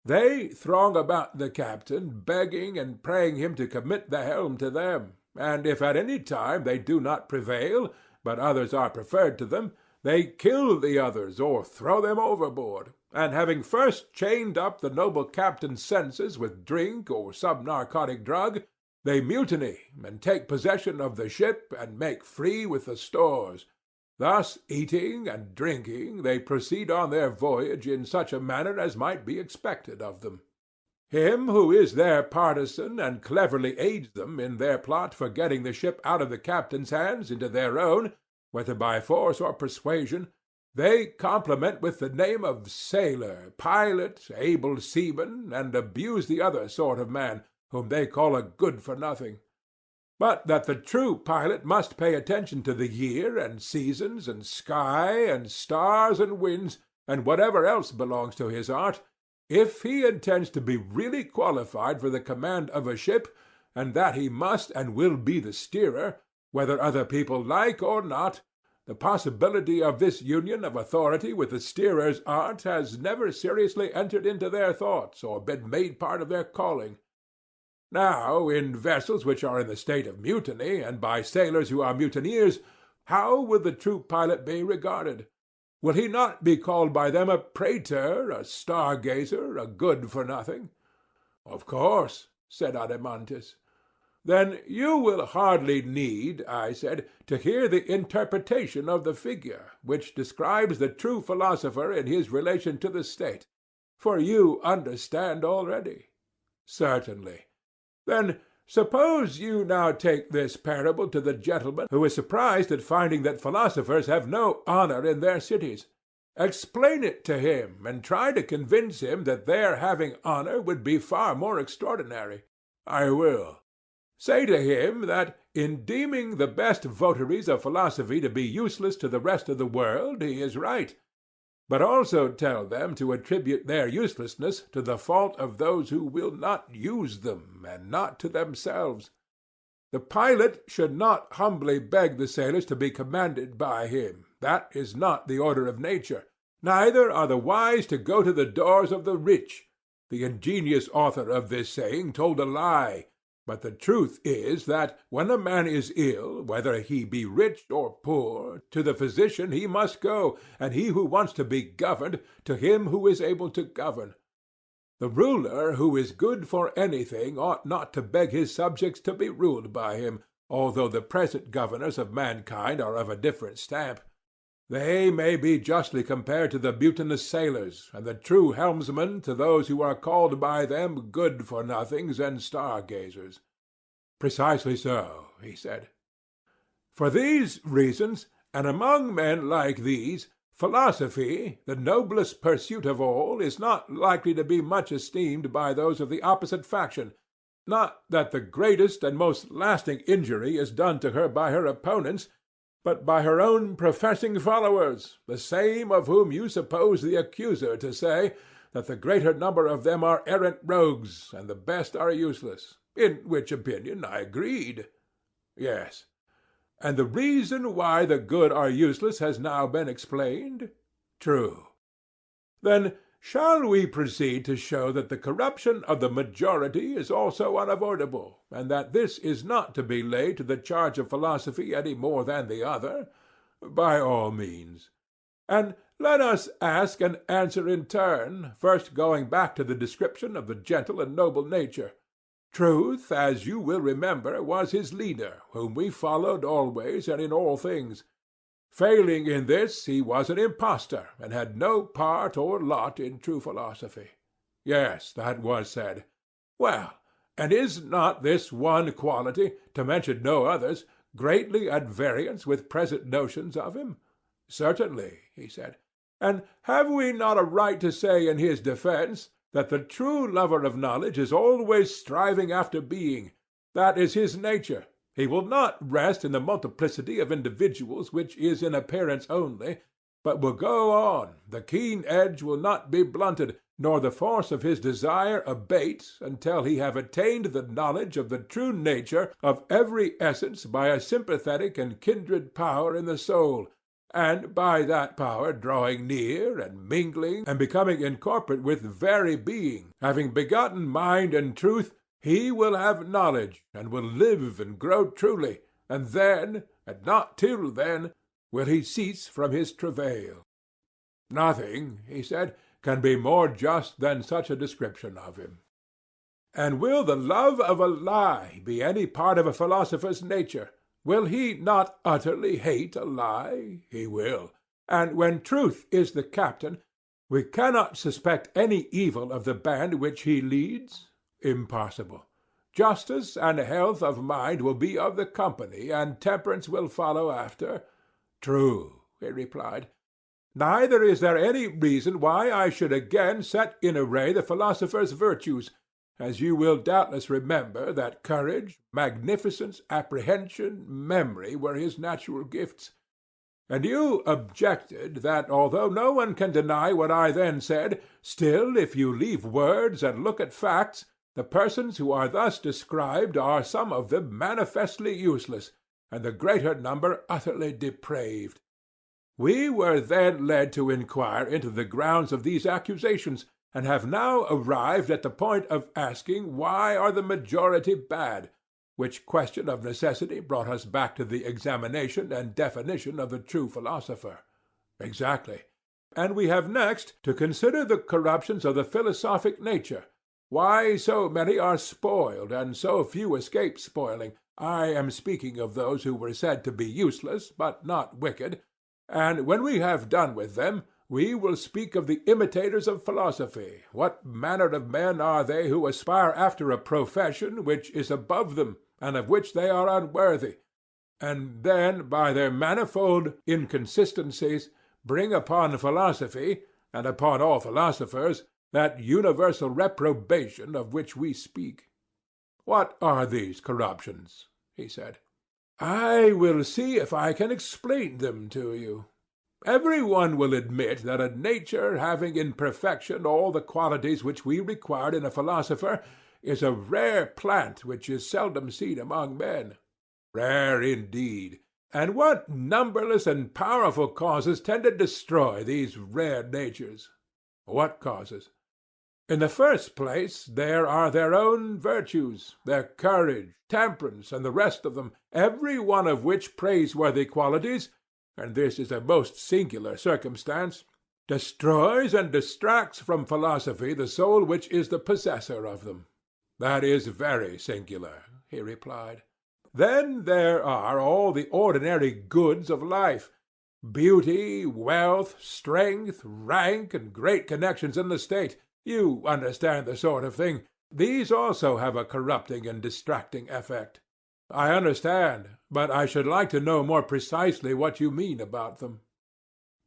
They throng about the captain, begging and praying him to commit the helm to them, and if at any time they do not prevail, but others are preferred to them, they kill the others or throw them overboard, and having first chained up the noble captain's senses with drink or some narcotic drug, they mutiny and take possession of the ship and make free with the stores. Thus eating and drinking, they proceed on their voyage in such a manner as might be expected of them. Him who is their partisan and cleverly aids them in their plot for getting the ship out of the captain's hands into their own, whether by force or persuasion, they compliment with the name of sailor, pilot, able seaman, and abuse the other sort of man, whom they call a good-for-nothing. But that the true pilot must pay attention to the year and seasons and sky and stars and winds and whatever else belongs to his art, if he intends to be really qualified for the command of a ship, and that he must and will be the steerer, whether other people like or not, the possibility of this union of authority with the steerer's art has never seriously entered into their thoughts or been made part of their calling. Now, in vessels which are in the state of mutiny, and by sailors who are mutineers, how will the true pilot be regarded? Will he not be called by them a prater, a star-gazer, a good-for-nothing? Of course, said Adeimantus. Then you will hardly need, I said, to hear the interpretation of the figure, which describes the true philosopher in his relation to the state, for you understand already. Certainly. Then suppose you now take this parable to the gentleman who is surprised at finding that philosophers have no honor in their cities. Explain it to him, and try to convince him that their having honor would be far more extraordinary. I will. Say to him that, in deeming the best votaries of philosophy to be useless to the rest of the world, he is right, but also tell them to attribute their uselessness to the fault of those who will not use them, and not to themselves. The pilot should not humbly beg the sailors to be commanded by him. That is not the order of nature. Neither are the wise to go to the doors of the rich. The ingenious author of this saying told a lie. But the truth is that, when a man is ill, whether he be rich or poor, to the physician he must go, and he who wants to be governed, to him who is able to govern. The ruler who is good for anything ought not to beg his subjects to be ruled by him, although the present governors of mankind are of a different stamp. They may be justly compared to the mutinous sailors, and the true helmsmen to those who are called by them good-for-nothings and star-gazers. Precisely so, he said. For these reasons, and among men like these, philosophy, the noblest pursuit of all, is not likely to be much esteemed by those of the opposite faction. Not that the greatest and most lasting injury is done to her by her opponents, but by her own professing followers, the same of whom you suppose the accuser to say that the greater number of them are errant rogues, and the best are useless, in which opinion I agreed. Yes. And the reason why the good are useless has now been explained? True. Then shall we proceed to show that the corruption of the majority is also unavoidable, and that this is not to be laid to the charge of philosophy any more than the other? By all means. And let us ask and answer in turn, first going back to the description of the gentle and noble nature. Truth, as you will remember, was his leader, whom we followed always and in all things. Failing in this, he was an impostor, and had no part or lot in true philosophy. Yes, that was said. Well, and is not this one quality, to mention no others, greatly at variance with present notions of him? Certainly, he said. And have we not a right to say in his defense that the true lover of knowledge is always striving after being? That is his nature. He will not rest in the multiplicity of individuals which is in appearance only, but will go on, the keen edge will not be blunted, nor the force of his desire abate, until he have attained the knowledge of the true nature of every essence by a sympathetic and kindred power in the soul, and by that power drawing near, and mingling, and becoming incorporate with very being, having begotten mind and truth, he will have knowledge, and will live and grow truly, and then, and not till then, will he cease from his travail. Nothing, he said, can be more just than such a description of him. And will the love of a lie be any part of a philosopher's nature? Will he not utterly hate a lie? He will. And when truth is the captain, we cannot suspect any evil of the band which he leads? Impossible. Justice and health of mind will be of the company, and temperance will follow after? True, he replied. Neither is there any reason why I should again set in array the philosopher's virtues, as you will doubtless remember that courage, magnificence, apprehension, memory were his natural gifts. And you objected that, although no one can deny what I then said, still if you leave words and look at facts, the persons who are thus described are some of them manifestly useless, and the greater number utterly depraved. We were then led to inquire into the grounds of these accusations, and have now arrived at the point of asking why are the majority bad, which question of necessity brought us back to the examination and definition of the true philosopher. Exactly. And we have next to consider the corruptions of the philosophic nature. Why so many are spoiled, and so few escape spoiling. I am speaking of those who were said to be useless, but not wicked. And when we have done with them, we will speak of the imitators of philosophy. What manner of men are they who aspire after a profession which is above them, and of which they are unworthy, and then by their manifold inconsistencies bring upon philosophy, and upon all philosophers, that universal reprobation of which we speak? What are these corruptions? He said. I will see if I can explain them to you. Every one will admit that a nature having in perfection all the qualities which we require in a philosopher is a rare plant which is seldom seen among men. Rare indeed. And what numberless and powerful causes tend to destroy these rare natures? What causes? In the first place, there are their own virtues, their courage, temperance, and the rest of them, every one of which praiseworthy qualities, and this is a most singular circumstance, destroys and distracts from philosophy the soul which is the possessor of them. That is very singular, he replied. Then there are all the ordinary goods of life, beauty, wealth, strength, rank, and great connections in the state. You understand the sort of thing. These also have a corrupting and distracting effect. I understand, but I should like to know more precisely what you mean about them.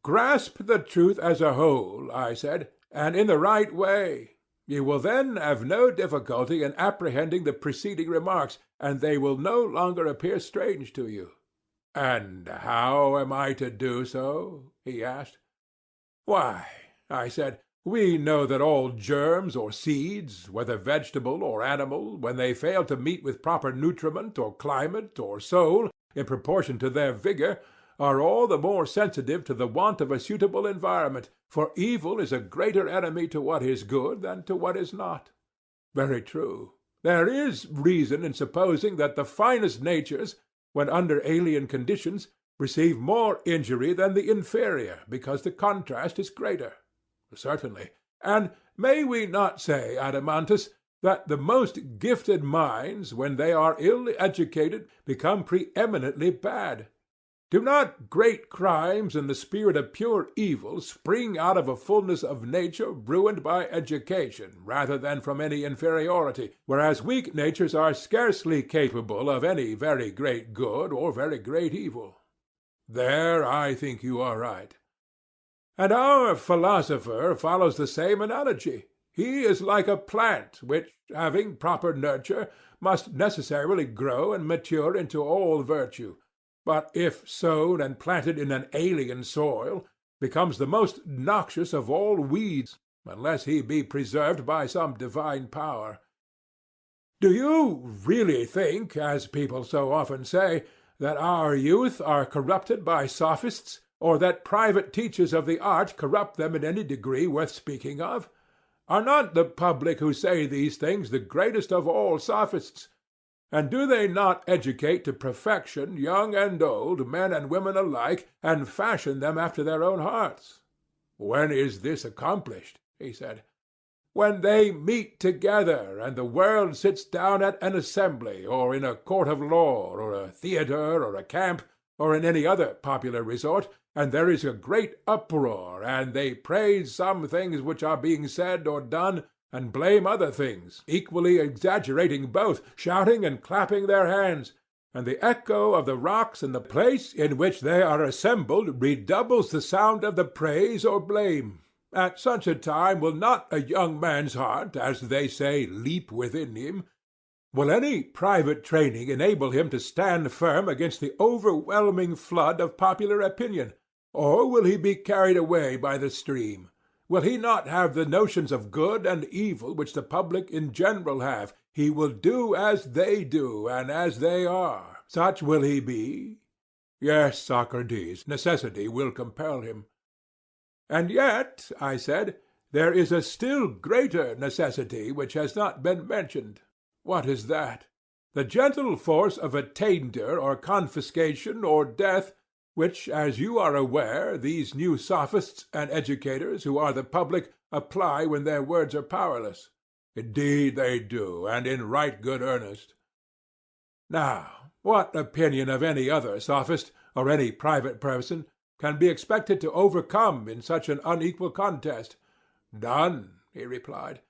Grasp the truth as a whole, I said, and in the right way. You will then have no difficulty in apprehending the preceding remarks, and they will no longer appear strange to you. And how am I to do so? He asked. Why, I said, we know that all germs or seeds, whether vegetable or animal, when they fail to meet with proper nutriment or climate or soil in proportion to their vigor, are all the more sensitive to the want of a suitable environment, for evil is a greater enemy to what is good than to what is not. Very true. There is reason in supposing that the finest natures, when under alien conditions, receive more injury than the inferior, because the contrast is greater. Certainly. And may we not say, Adeimantus, that the most gifted minds, when they are ill educated, become preeminently bad? Do not great crimes in the spirit of pure evil spring out of a fullness of nature ruined by education rather than from any inferiority, whereas weak natures are scarcely capable of any very great good or very great evil? There I think you are right. And our philosopher follows the same analogy. He is like a plant which, having proper nurture, must necessarily grow and mature into all virtue, but if sown and planted in an alien soil, becomes the most noxious of all weeds, unless he be preserved by some divine power. Do you really think, as people so often say, that our youth are corrupted by sophists, or that private teachers of the art corrupt them in any degree worth speaking of? Are not the public who say these things the greatest of all sophists? And do they not educate to perfection young and old, men and women alike, and fashion them after their own hearts? When is this accomplished? He said. When they meet together, and the world sits down at an assembly, or in a court of law, or a theatre, or a camp, or in any other popular resort, and there is a great uproar, and they praise some things which are being said or done, and blame other things, equally exaggerating both, shouting and clapping their hands, and the echo of the rocks in the place in which they are assembled redoubles the sound of the praise or blame. At such a time will not a young man's heart, as they say, leap within him? Will any private training enable him to stand firm against the overwhelming flood of popular opinion, or will he be carried away by the stream? Will he not have the notions of good and evil which the public in general have? He will do as they do, and as they are. Such will he be? Yes, Socrates, necessity will compel him. And yet, I said, there is a still greater necessity which has not been mentioned. What is that? The gentle force of attainder or confiscation or death, which, as you are aware, these new sophists and educators, who are the public, apply when their words are powerless. Indeed they do, and in right good earnest. Now, what opinion of any other sophist, or any private person, can be expected to overcome in such an unequal contest? None, he replied.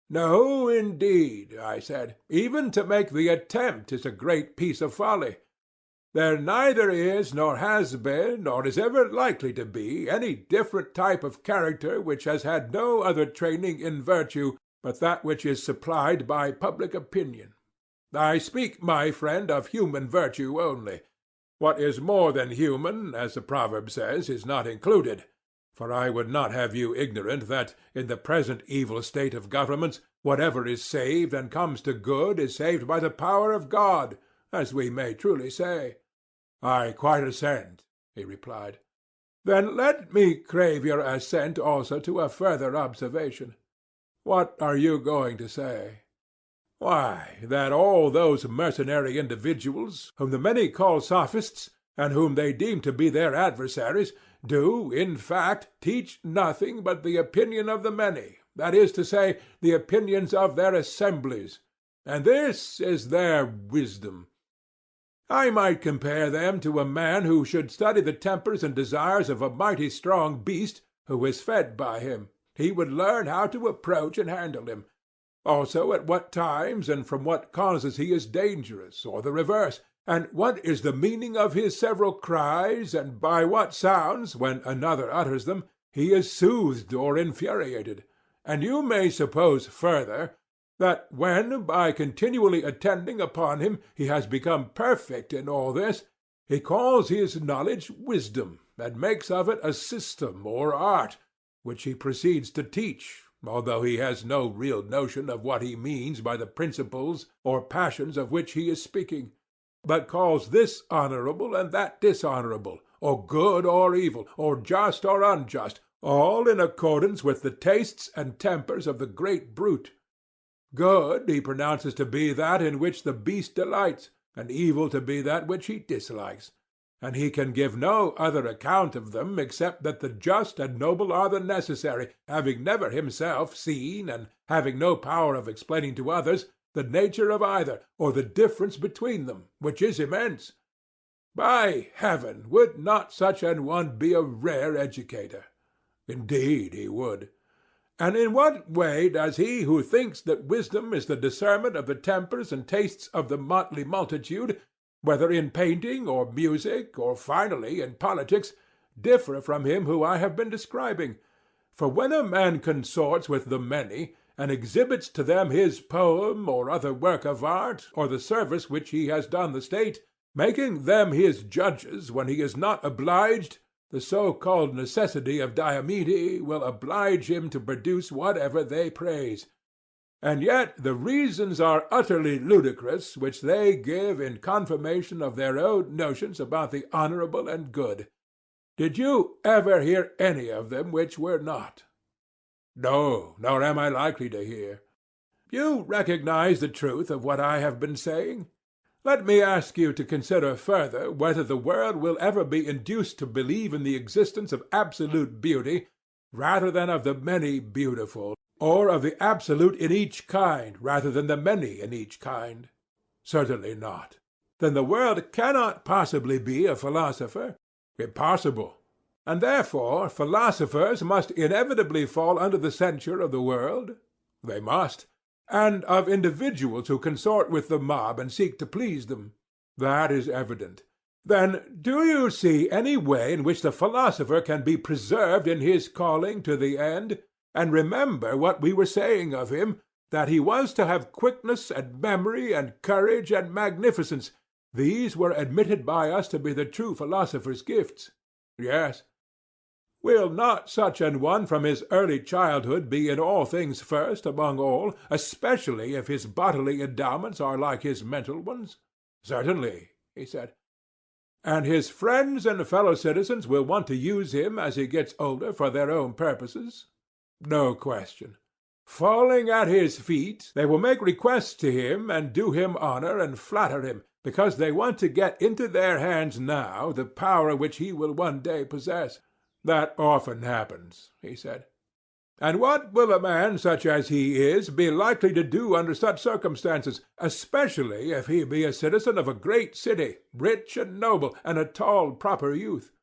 No, indeed, I said. Even to make the attempt is a great piece of folly. There neither is, nor has been, nor is ever likely to be, any different type of character which has had no other training in virtue but that which is supplied by public opinion. I speak, my friend, of human virtue only. What is more than human, as the proverb says, is not included, for I would not have you ignorant that, in the present evil state of governments, whatever is saved and comes to good is saved by the power of God, as we may truly say. I quite assent, he replied. Then let me crave your assent also to a further observation. What are you going to say? Why, that all those mercenary individuals, whom the many call sophists, and whom they deem to be their adversaries, do, in fact, teach nothing but the opinion of the many, that is to say, the opinions of their assemblies, and this is their wisdom. I might compare them to a man who should study the tempers and desires of a mighty strong beast who is fed by him. He would learn how to approach and handle him; also at what times and from what causes he is dangerous, or the reverse, and what is the meaning of his several cries, and by what sounds, when another utters them, he is soothed or infuriated. And you may suppose further, that when, by continually attending upon him, he has become perfect in all this, he calls his knowledge wisdom, and makes of it a system or art, which he proceeds to teach, although he has no real notion of what he means by the principles or passions of which he is speaking, but calls this honorable and that dishonorable, or good or evil, or just or unjust, all in accordance with the tastes and tempers of the great brute. Good he pronounces to be that in which the beast delights, and evil to be that which he dislikes; and he can give no other account of them except that the just and noble are the necessary, having never himself seen, and having no power of explaining to others, the nature of either, or the difference between them, which is immense. By heaven, would not such an one be a rare educator? Indeed he would. And in what way does he who thinks that wisdom is the discernment of the tempers and tastes of the motley multitude, whether in painting or music, or finally in politics, differ from him whom I have been describing? For when a man consorts with the many, and exhibits to them his poem or other work of art, or the service which he has done the state, making them his judges when he is not obliged, the so-called necessity of Diomede will oblige him to produce whatever they praise. And yet the reasons are utterly ludicrous which they give in confirmation of their own notions about the honorable and good. Did you ever hear any of them which were not? No, nor am I likely to hear. You recognize the truth of what I have been saying? Let me ask you to consider further whether the world will ever be induced to believe in the existence of absolute beauty rather than of the many beautiful, or of the absolute in each kind rather than the many in each kind. Certainly not. Then the world cannot possibly be a philosopher? Impossible. And therefore philosophers must inevitably fall under the censure of the world? They must. And of individuals who consort with the mob and seek to please them? That is evident. Then do you see any way in which the philosopher can be preserved in his calling to the end? And remember what we were saying of him, that he was to have quickness and memory and courage and magnificence. These were admitted by us to be the true philosopher's gifts. Yes. Will not such an one from his early childhood be in all things first among all, especially if his bodily endowments are like his mental ones? Certainly, he said. And his friends and fellow citizens will want to use him as he gets older for their own purposes? No question. Falling at his feet, they will make requests to him and do him honor and flatter him, because they want to get into their hands now the power which he will one day possess. That often happens, he said. And what will a man such as he is be likely to do under such circumstances, especially if he be a citizen of a great city, rich and noble, and a tall proper youth?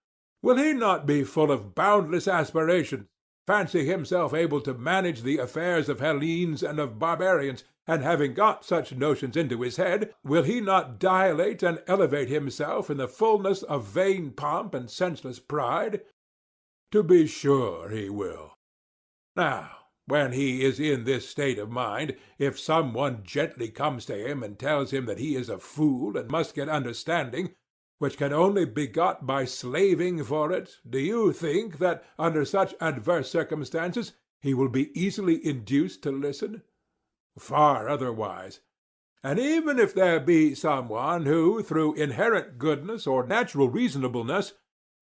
Will he not be full of boundless aspirations, fancy himself able to manage the affairs of Hellenes and of barbarians, and having got such notions into his head, will he not dilate and elevate himself in the fullness of vain pomp and senseless pride? To be sure he will. Now, when he is in this state of mind, if some one gently comes to him and tells him that he is a fool and must get understanding, which can only be got by slaving for it, do you think that, under such adverse circumstances, he will be easily induced to listen? Far otherwise. And even if there be some one who, through inherent goodness or natural reasonableness,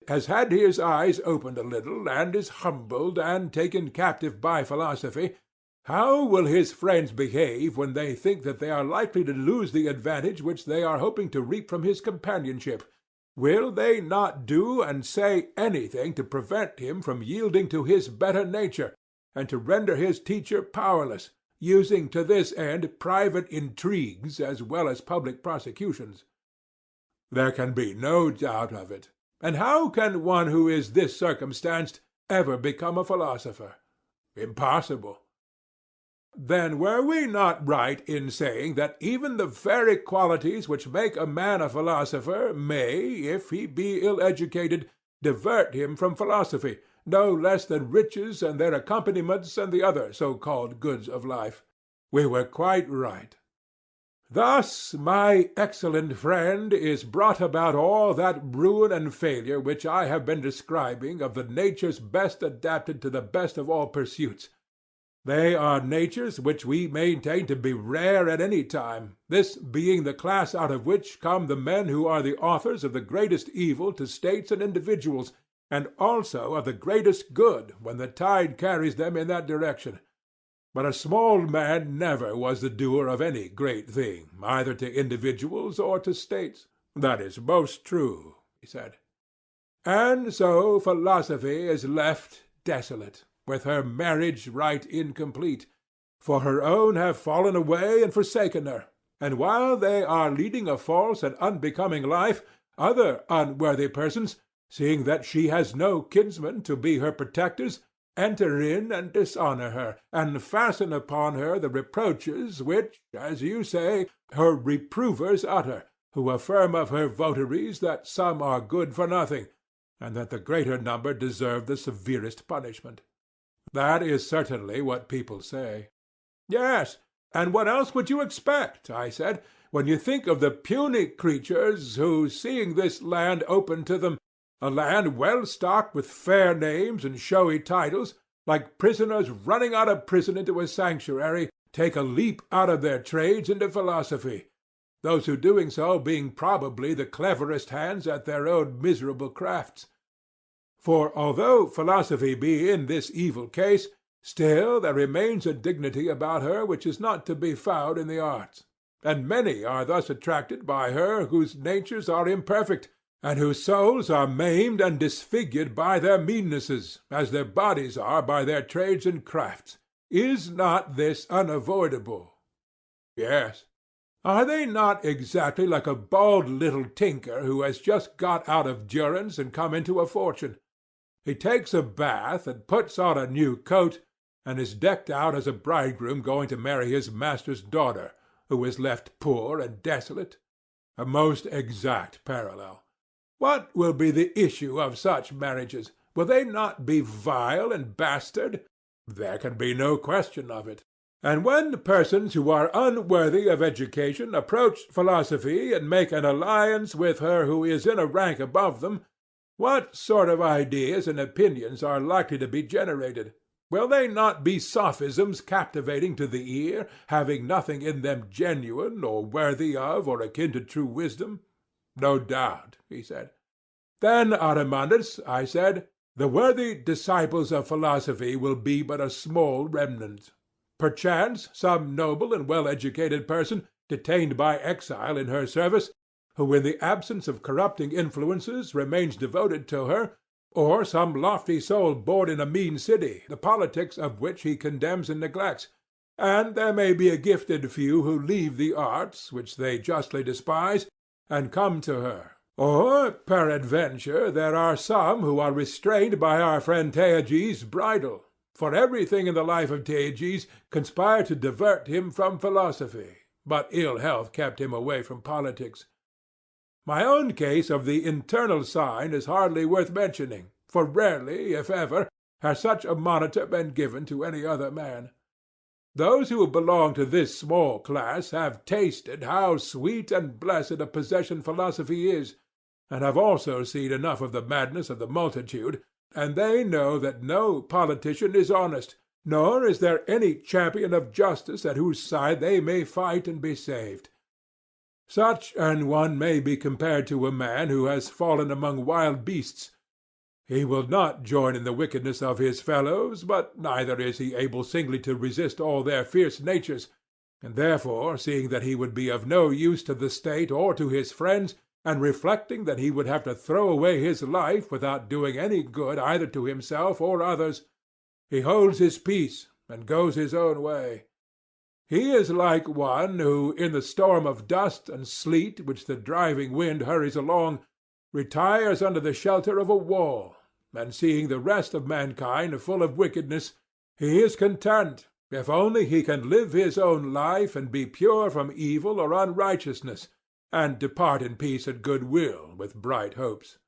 has had his eyes opened a little, and is humbled and taken captive by philosophy, How will his friends behave when they think that they are likely to lose the advantage which they are hoping to reap from his companionship? Will they not do and say anything to prevent him from yielding to his better nature, and to render his teacher powerless, using to this end private intrigues as well as public prosecutions? There can be no doubt of it. And how can one who is thus circumstanced ever become a philosopher? Impossible. Then were we not right in saying that even the very qualities which make a man a philosopher may, if he be ill-educated, divert him from philosophy, no less than riches and their accompaniments and the other so-called goods of life? We were quite right. Thus, my excellent friend, is brought about all that ruin and failure which I have been describing of the natures best adapted to the best of all pursuits. They are natures which we maintain to be rare at any time, this being the class out of which come the men who are the authors of the greatest evil to states and individuals, and also of the greatest good when the tide carries them in that direction. But a small man never was the doer of any great thing, either to individuals or to states. That is most true, he said. And so philosophy is left desolate, with her marriage rite incomplete, for her own have fallen away and forsaken her, and while they are leading a false and unbecoming life, other unworthy persons, seeing that she has no kinsmen to be her protectors, enter in and dishonor her, and fasten upon her the reproaches which, as you say, her reprovers utter, who affirm of her votaries that some are good for nothing, and that the greater number deserve the severest punishment. That is certainly what people say. Yes, and what else would you expect, I said, when you think of the puny creatures who, seeing this land open to them, a land well stocked with fair names and showy titles, like prisoners running out of prison into a sanctuary, take a leap out of their trades into philosophy, those who doing so being probably the cleverest hands at their own miserable crafts. For although philosophy be in this evil case, still there remains a dignity about her which is not to be found in the arts, and many are thus attracted by her whose natures are imperfect, and whose souls are maimed and disfigured by their meannesses, as their bodies are by their trades and crafts. Is not this unavoidable? Yes. Are they not exactly like a bald little tinker who has just got out of durance and come into a fortune? He takes a bath and puts on a new coat, and is decked out as a bridegroom going to marry his master's daughter, who is left poor and desolate. A most exact parallel. What will be the issue of such marriages? Will they not be vile and bastard? There can be no question of it. And when persons who are unworthy of education approach philosophy and make an alliance with her who is in a rank above them, what sort of ideas and opinions are likely to be generated? Will they not be sophisms captivating to the ear, having nothing in them genuine, or worthy of, or akin to true wisdom? No doubt, he said. Then, Adeimantus, I said, the worthy disciples of philosophy will be but a small remnant. Perchance some noble and well-educated person, detained by exile in her service, who in the absence of corrupting influences remains devoted to her, or some lofty soul born in a mean city, the politics of which he condemns and neglects, and there may be a gifted few who leave the arts, which they justly despise, and come to her. Or, peradventure, there are some who are restrained by our friend Theages' bridle, for everything in the life of Theages conspired to divert him from philosophy, but ill health kept him away from politics. My own case of the internal sign is hardly worth mentioning, for rarely, if ever, has such a monitor been given to any other man. Those who belong to this small class have tasted how sweet and blessed a possession philosophy is, and have also seen enough of the madness of the multitude, and they know that no politician is honest, nor is there any champion of justice at whose side they may fight and be saved. Such an one may be compared to a man who has fallen among wild beasts. He will not join in the wickedness of his fellows, but neither is he able singly to resist all their fierce natures, and therefore, seeing that he would be of no use to the state or to his friends, and reflecting that he would have to throw away his life without doing any good either to himself or others, he holds his peace and goes his own way. He is like one who, in the storm of dust and sleet which the driving wind hurries along, retires under the shelter of a wall, and seeing the rest of mankind full of wickedness, he is content, if only he can live his own life and be pure from evil or unrighteousness, and depart in peace and good will with bright hopes.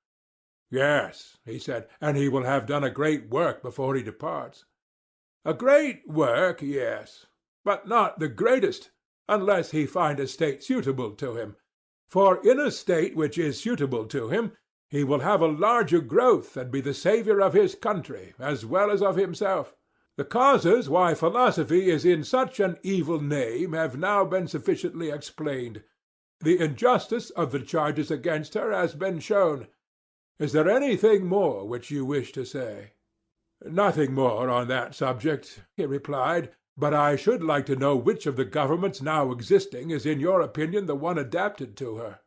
Yes, he said, and he will have done a great work before he departs. A great work, yes, but not the greatest, unless he find a state suitable to him. For in a state which is suitable to him, he will have a larger growth and be the saviour of his country as well as of himself. The causes why philosophy is in such an evil name have now been sufficiently explained. The injustice of the charges against her has been shown. Is there anything more which you wish to say? Nothing more on that subject, he replied, but I should like to know which of the governments now existing is in your opinion the one adapted to her.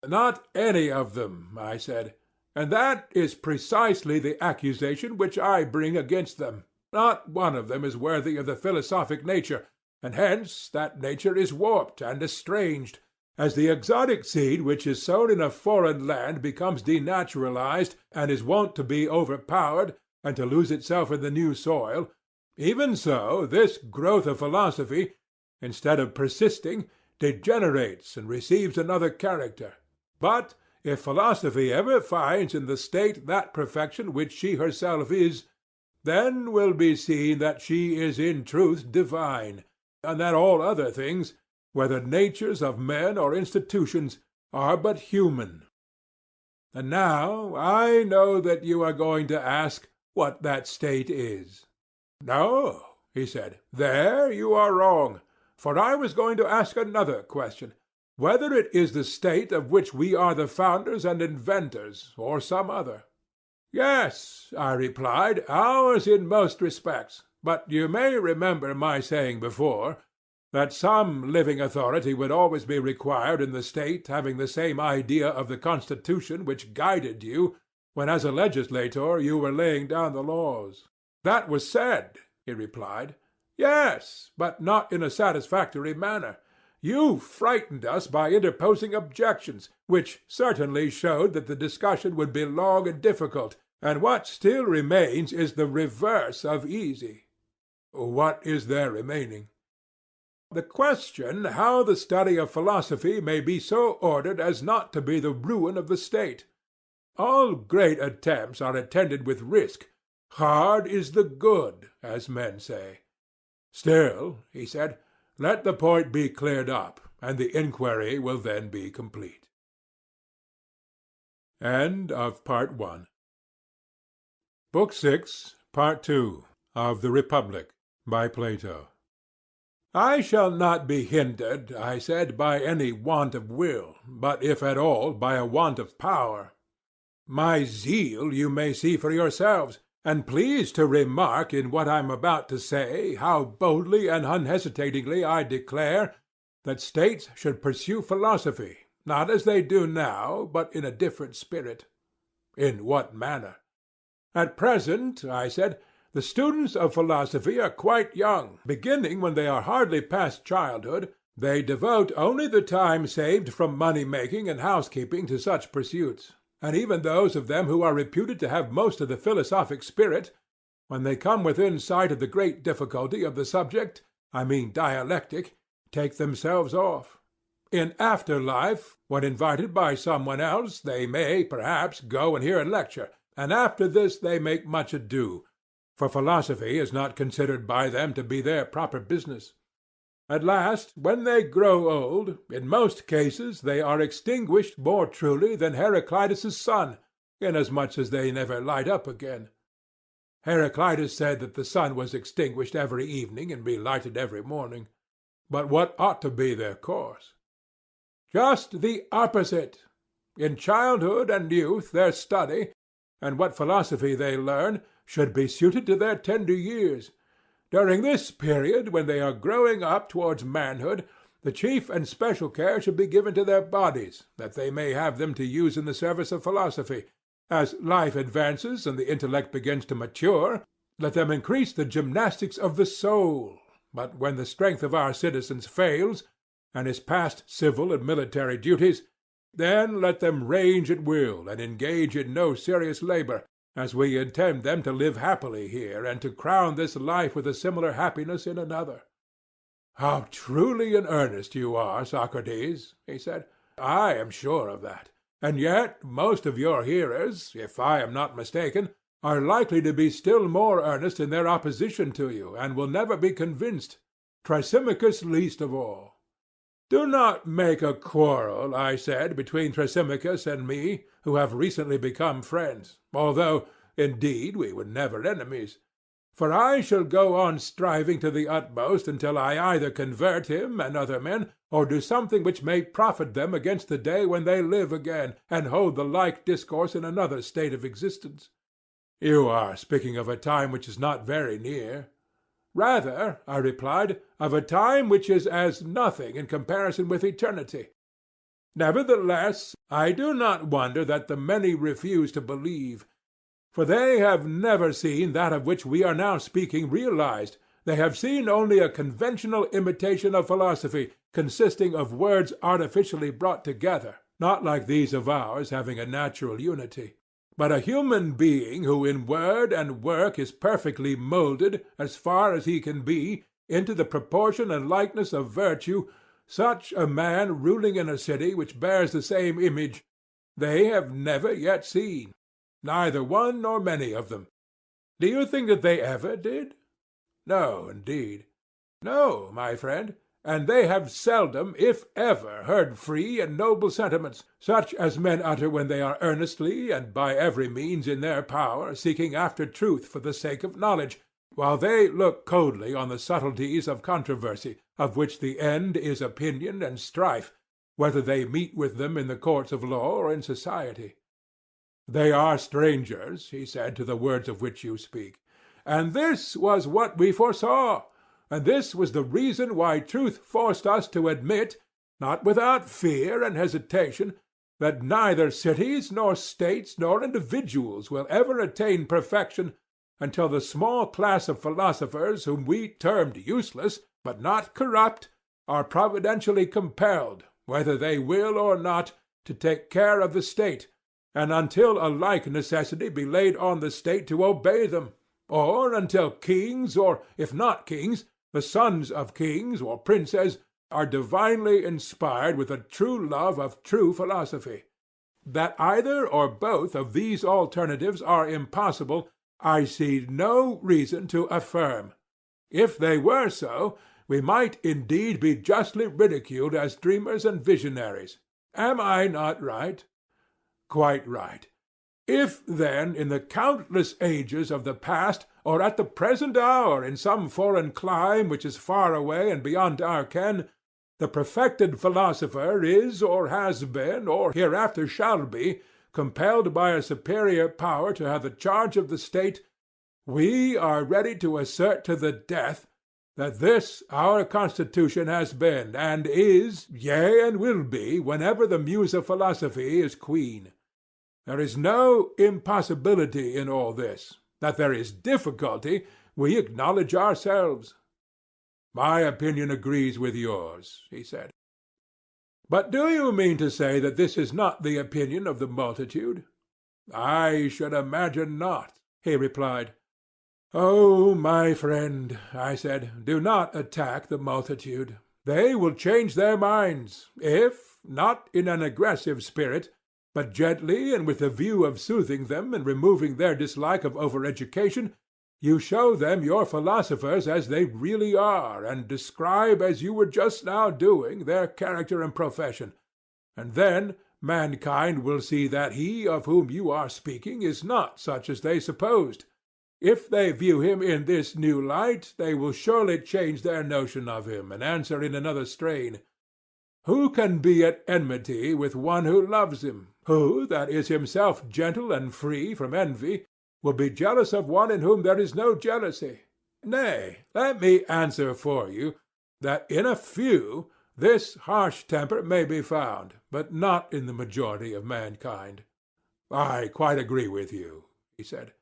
Not any of them, I said, and that is precisely the accusation which I bring against them. Not one of them is worthy of the philosophic nature, and hence that nature is warped and estranged. As the exotic seed which is sown in a foreign land becomes denaturalized and is wont to be overpowered and to lose itself in the new soil, even so this growth of philosophy, instead of persisting, degenerates and receives another character. But if philosophy ever finds in the state that perfection which she herself is, then will be seen that she is in truth divine, and that all other things, whether natures of men or institutions, are but human. And now I know that you are going to ask what that state is. No, he said, there you are wrong, for I was going to ask another question, whether it is the state of which we are the founders and inventors, or some other. Yes, I replied, ours in most respects, but you may remember my saying before that some living authority would always be required in the state having the same idea of the constitution which guided you when as a legislator you were laying down the laws. That was said, he replied. Yes, but not in a satisfactory manner. You frightened us by interposing objections, which certainly showed that the discussion would be long and difficult, and what still remains is the reverse of easy. What is there remaining? The question how the study of philosophy may be so ordered as not to be the ruin of the state. All great attempts are attended with risk. Hard is the good, as men say. Still, he said, let the point be cleared up, and the inquiry will then be complete. End of Part 1. Book 6, Part 2, of The Republic, by Plato. I shall not be hindered, I said, by any want of will, but if at all, by a want of power. My zeal you may see for yourselves, and please to remark in what I am about to say how boldly and unhesitatingly I declare that states should pursue philosophy, not as they do now, but in a different spirit. In what manner? At present, I said, the students of philosophy are quite young. Beginning when they are hardly past childhood, they devote only the time saved from money-making and housekeeping to such pursuits. And even those of them who are reputed to have most of the philosophic spirit, when they come within sight of the great difficulty of the subject, I mean dialectic, take themselves off. In after life, when invited by someone else, they may, perhaps, go and hear a lecture, and after this they make much ado, for philosophy is not considered by them to be their proper business. At last, when they grow old, in most cases they are extinguished more truly than Heraclitus's sun, inasmuch as they never light up again. Heraclitus said that the sun was extinguished every evening and relighted every morning. But what ought to be their course? Just the opposite. In childhood and youth their study, and what philosophy they learn should be suited to their tender years. During this period, when they are growing up towards manhood, the chief and special care should be given to their bodies, that they may have them to use in the service of philosophy. As life advances and the intellect begins to mature, let them increase the gymnastics of the soul. But when the strength of our citizens fails, and is past civil and military duties, then let them range at will and engage in no serious labor, as we intend them to live happily here, and to crown this life with a similar happiness in another. How truly in earnest you are, Socrates, he said. I am sure of that. And yet most of your hearers, if I am not mistaken, are likely to be still more earnest in their opposition to you, and will never be convinced, Thrasymachus least of all. Do not make a quarrel, I said, between Thrasymachus and me, who have recently become friends, although, indeed, we were never enemies. For I shall go on striving to the utmost until I either convert him and other men, or do something which may profit them against the day when they live again, and hold the like discourse in another state of existence. You are speaking of a time which is not very near. Rather, I replied, of a time which is as nothing in comparison with eternity. Nevertheless, I do not wonder that the many refuse to believe. For they have never seen that of which we are now speaking realized. They have seen only a conventional imitation of philosophy, consisting of words artificially brought together, not like these of ours having a natural unity. But a human being who in word and work is perfectly moulded, as far as he can be, into the proportion and likeness of virtue, such a man ruling in a city which bears the same image, they have never yet seen, neither one nor many of them. Do you think that they ever did? No, indeed. No, my friend. And they have seldom, if ever, heard free and noble sentiments, such as men utter when they are earnestly, and by every means in their power, seeking after truth for the sake of knowledge, while they look coldly on the subtleties of controversy, of which the end is opinion and strife, whether they meet with them in the courts of law or in society. They are strangers, he said, to the words of which you speak. And this was what we foresaw. And this was the reason why truth forced us to admit, not without fear and hesitation, that neither cities nor states nor individuals will ever attain perfection until the small class of philosophers whom we termed useless, but not corrupt, are providentially compelled, whether they will or not, to take care of the state, and until a like necessity be laid on the state to obey them, or until kings, or, if not kings, the sons of kings or princes, are divinely inspired with a true love of true philosophy. That either or both of these alternatives are impossible, I see no reason to affirm. If they were so, we might indeed be justly ridiculed as dreamers and visionaries. Am I not right? Quite right. If, then, in the countless ages of the past, or at the present hour in some foreign clime which is far away and beyond our ken, the perfected philosopher is, or has been, or hereafter shall be, compelled by a superior power to have the charge of the state, we are ready to assert to the death that this our constitution has been, and is, yea, and will be, whenever the muse of philosophy is queen. There is no impossibility in all this. That there is difficulty, we acknowledge ourselves. My opinion agrees with yours, he said. But do you mean to say that this is not the opinion of the multitude? I should imagine not, he replied. Oh, my friend, I said, do not attack the multitude. They will change their minds, if, not in an aggressive spirit, but gently and with the view of soothing them and removing their dislike of over-education, you show them your philosophers as they really are, and describe, as you were just now doing, their character and profession, and then mankind will see that he of whom you are speaking is not such as they supposed. If they view him in this new light, they will surely change their notion of him, and answer in another strain. Who can be at enmity with one who loves him? Who, that is himself gentle and free from envy, will be jealous of one in whom there is no jealousy? Nay, let me answer for you, that in a few this harsh temper may be found, but not in the majority of mankind. I quite agree with you, he said.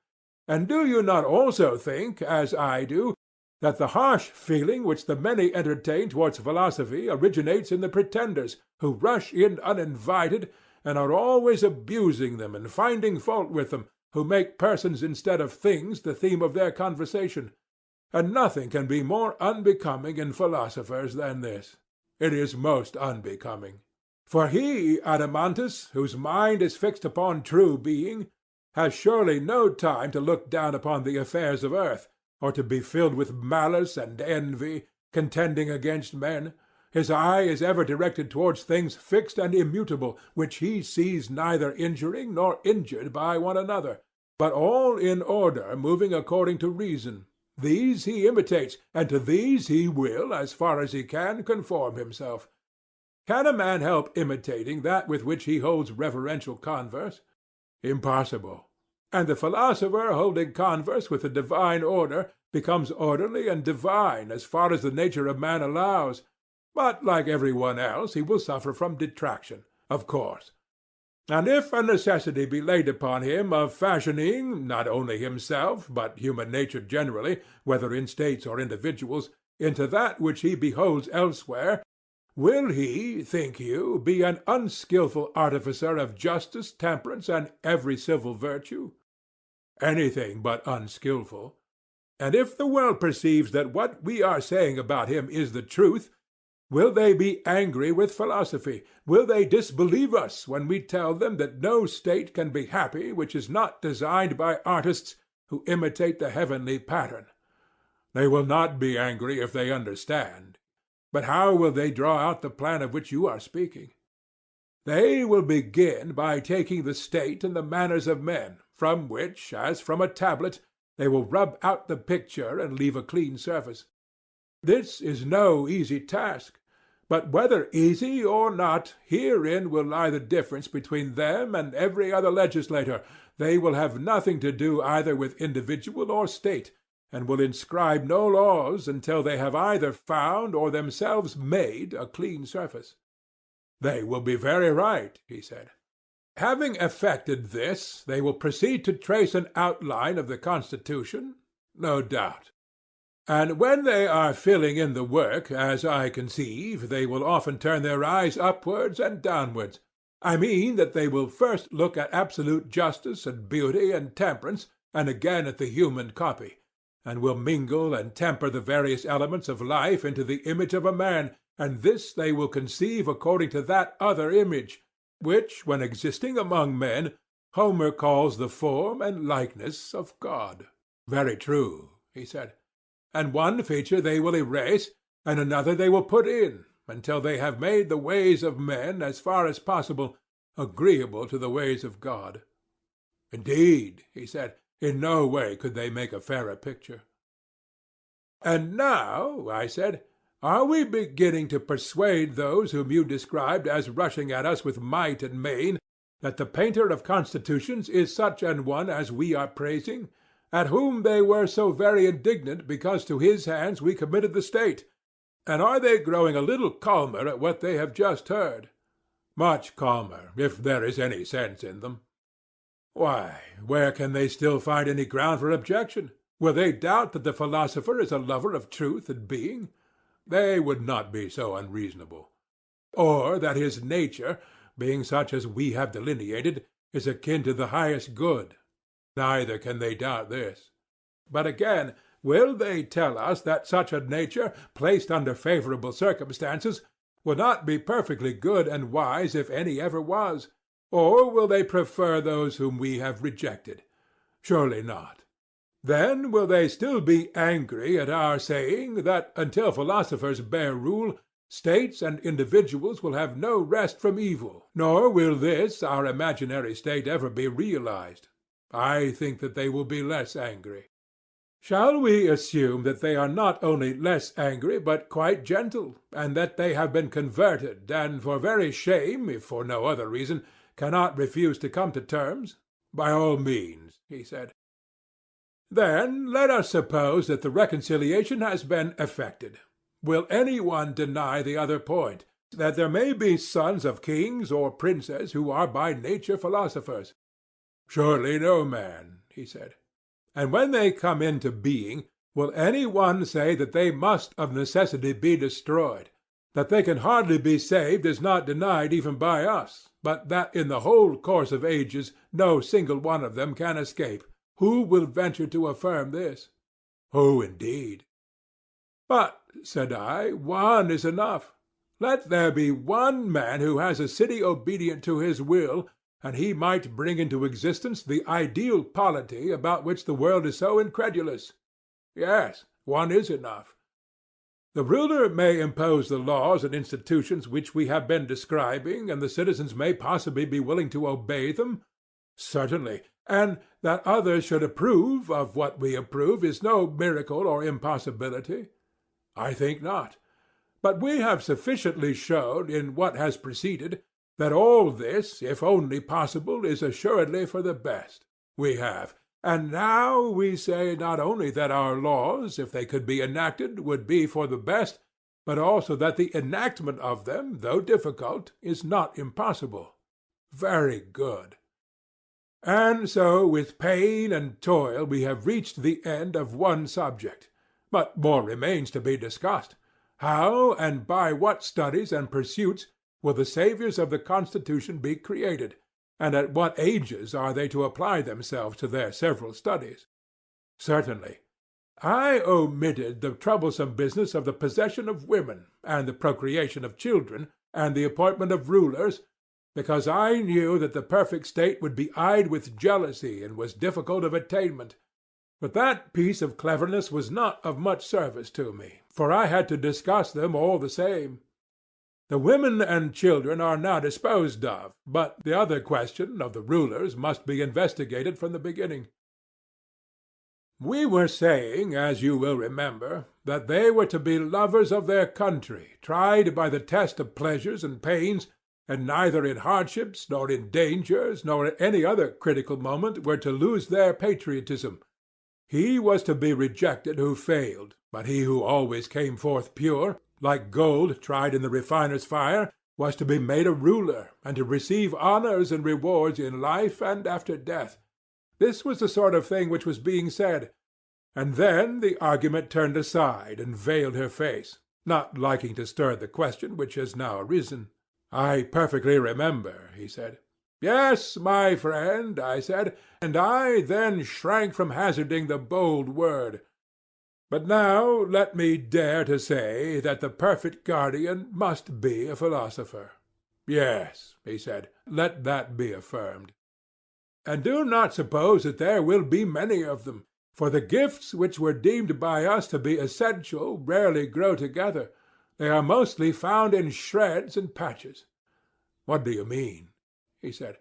And do you not also think, as I do, that the harsh feeling which the many entertain towards philosophy originates in the pretenders, who rush in uninvited, and are always abusing them and finding fault with them, who make persons instead of things the theme of their conversation? And nothing can be more unbecoming in philosophers than this. It is most unbecoming. For he, Adeimantus, whose mind is fixed upon true being, has surely no time to look down upon the affairs of earth, or to be filled with malice and envy, contending against men. His eye is ever directed towards things fixed and immutable, which he sees neither injuring nor injured by one another, but all in order, moving according to reason. These he imitates, and to these he will, as far as he can, conform himself. Can a man help imitating that with which he holds reverential converse? Impossible. And the philosopher holding converse with the divine order becomes orderly and divine as far as the nature of man allows, but like every one else he will suffer from detraction, of course. And if a necessity be laid upon him of fashioning, not only himself, but human nature generally, whether in states or individuals, into that which he beholds elsewhere, will he, think you, be an unskilful artificer of justice, temperance, and every civil virtue? Anything but unskilful. And if the world perceives that what we are saying about him is the truth, will they be angry with philosophy? Will they disbelieve us when we tell them that no state can be happy which is not designed by artists who imitate the heavenly pattern? They will not be angry if they understand. But how will they draw out the plan of which you are speaking? They will begin by taking the state and the manners of men, from which, as from a tablet, they will rub out the picture and leave a clean surface. This is no easy task, but whether easy or not, herein will lie the difference between them and every other legislator. They will have nothing to do either with individual or state, and will inscribe no laws until they have either found or themselves made a clean surface. They will be very right, he said. Having effected this, they will proceed to trace an outline of the Constitution? No doubt. And when they are filling in the work, as I conceive, they will often turn their eyes upwards and downwards. I mean that they will first look at absolute justice and beauty and temperance, and again at the human copy, and will mingle and temper the various elements of life into the image of a man, and this they will conceive according to that other image, which, when existing among men, Homer calls the form and likeness of God. Very true, he said. And one feature they will erase, and another they will put in, until they have made the ways of men, as far as possible, agreeable to the ways of God. Indeed, he said, in no way could they make a fairer picture. And now, I said, are we beginning to persuade those whom you described as rushing at us with might and main, that the painter of constitutions is such an one as we are praising, at whom they were so very indignant because to his hands we committed the state? And are they growing a little calmer at what they have just heard? Much calmer, if there is any sense in them. Why, where can they still find any ground for objection? Will they doubt that the philosopher is a lover of truth and being? They would not be so unreasonable. Or that his nature, being such as we have delineated, is akin to the highest good. Neither can they doubt this. But again, will they tell us that such a nature, placed under favorable circumstances, will not be perfectly good and wise if any ever was? Or will they prefer those whom we have rejected? Surely not. Then will they still be angry at our saying that, until philosophers bear rule, states and individuals will have no rest from evil, nor will this our imaginary state ever be realized? I think that they will be less angry. Shall we assume that they are not only less angry, but quite gentle, and that they have been converted, and for very shame, if for no other reason, cannot refuse to come to terms? By all means, he said. Then let us suppose that the reconciliation has been effected. Will any one deny the other point, that there may be sons of kings or princes who are by nature philosophers? Surely no man, he said. And when they come into being, will any one say that they must of necessity be destroyed? That they can hardly be saved is not denied even by us, but that in the whole course of ages no single one of them can escape. Who will venture to affirm this? Who indeed? But, said I, one is enough. Let there be one man who has a city obedient to his will, and he might bring into existence the ideal polity about which the world is so incredulous. Yes, one is enough. The ruler may impose the laws and institutions which we have been describing, and the citizens may possibly be willing to obey them. Certainly, and that others should approve of what we approve is no miracle or impossibility. I think not. But we have sufficiently shown in what has preceded that all this, if only possible, is assuredly for the best. We have. And now we say not only that our laws, if they could be enacted, would be for the best, but also that the enactment of them, though difficult, is not impossible. Very good. And so with pain and toil we have reached the end of one subject. But more remains to be discussed. How and by what studies and pursuits will the saviors of the Constitution be created, and at what ages are they to apply themselves to their several studies? Certainly. I omitted the troublesome business of the possession of women, and the procreation of children, and the appointment of rulers, because I knew that the perfect state would be eyed with jealousy and was difficult of attainment. But that piece of cleverness was not of much service to me, for I had to discuss them all the same. The women and children are now disposed of, but the other question of the rulers must be investigated from the beginning. We were saying, as you will remember, that they were to be lovers of their country, tried by the test of pleasures and pains, and neither in hardships, nor in dangers, nor at any other critical moment were to lose their patriotism. He was to be rejected who failed, but he who always came forth pure, like gold tried in the refiner's fire, was to be made a ruler, and to receive honors and rewards in life and after death. This was the sort of thing which was being said, and then the argument turned aside and veiled her face, not liking to stir the question which has now arisen. I perfectly remember, he said. Yes, my friend, I said, and I then shrank from hazarding the bold word. But now let me dare to say that the perfect guardian must be a philosopher. Yes, he said, let that be affirmed. And do not suppose that there will be many of them, for the gifts which were deemed by us to be essential rarely grow together. They are mostly found in shreds and patches. What do you mean? He said.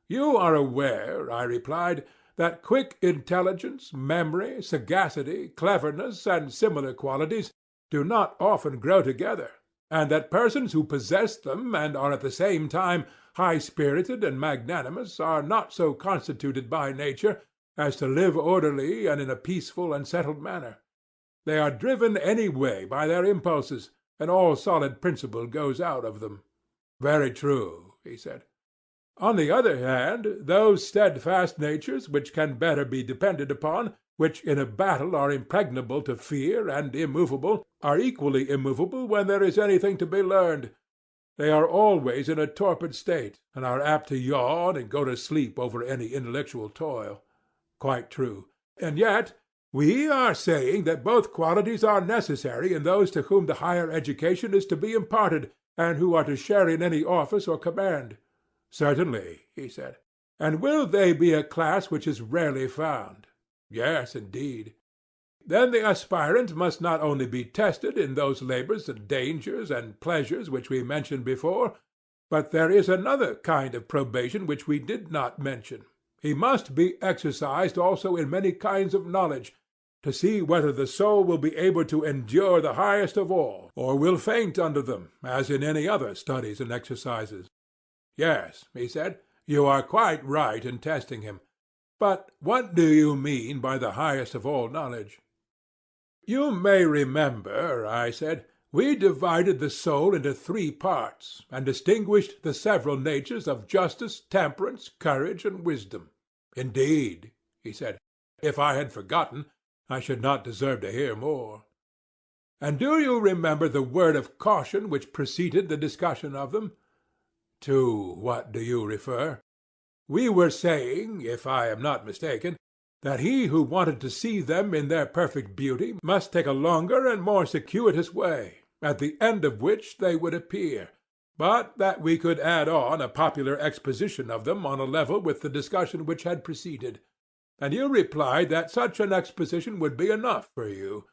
You are aware, I replied, that quick intelligence, memory, sagacity, cleverness, and similar qualities do not often grow together, and that persons who possess them and are at the same time high-spirited and magnanimous are not so constituted by nature as to live orderly and in a peaceful and settled manner. They are driven any way by their impulses, and all solid principle goes out of them. Very true, he said. On the other hand, those steadfast natures which can better be depended upon, which in a battle are impregnable to fear and immovable, are equally immovable when there is anything to be learned. They are always in a torpid state, and are apt to yawn and go to sleep over any intellectual toil. Quite true. And yet we are saying that both qualities are necessary in those to whom the higher education is to be imparted, and who are to share in any office or command. Certainly, he said. And will they be a class which is rarely found? Yes, indeed. Then the aspirant must not only be tested in those labors and dangers and pleasures which we mentioned before, but there is another kind of probation which we did not mention. He must be exercised also in many kinds of knowledge, to see whether the soul will be able to endure the highest of all, or will faint under them, as in any other studies and exercises. Yes, he said, you are quite right in testing him. But what do you mean by the highest of all knowledge? You may remember, I said, we divided the soul into 3 parts, and distinguished the several natures of justice, temperance, courage, and wisdom. Indeed, he said, if I had forgotten, I should not deserve to hear more. And do you remember the word of caution which preceded the discussion of them? To what do you refer? We were saying, if I am not mistaken, that he who wanted to see them in their perfect beauty must take a longer and more circuitous way, at the end of which they would appear, but that we could add on a popular exposition of them on a level with the discussion which had preceded. And you replied that such an exposition would be enough for you,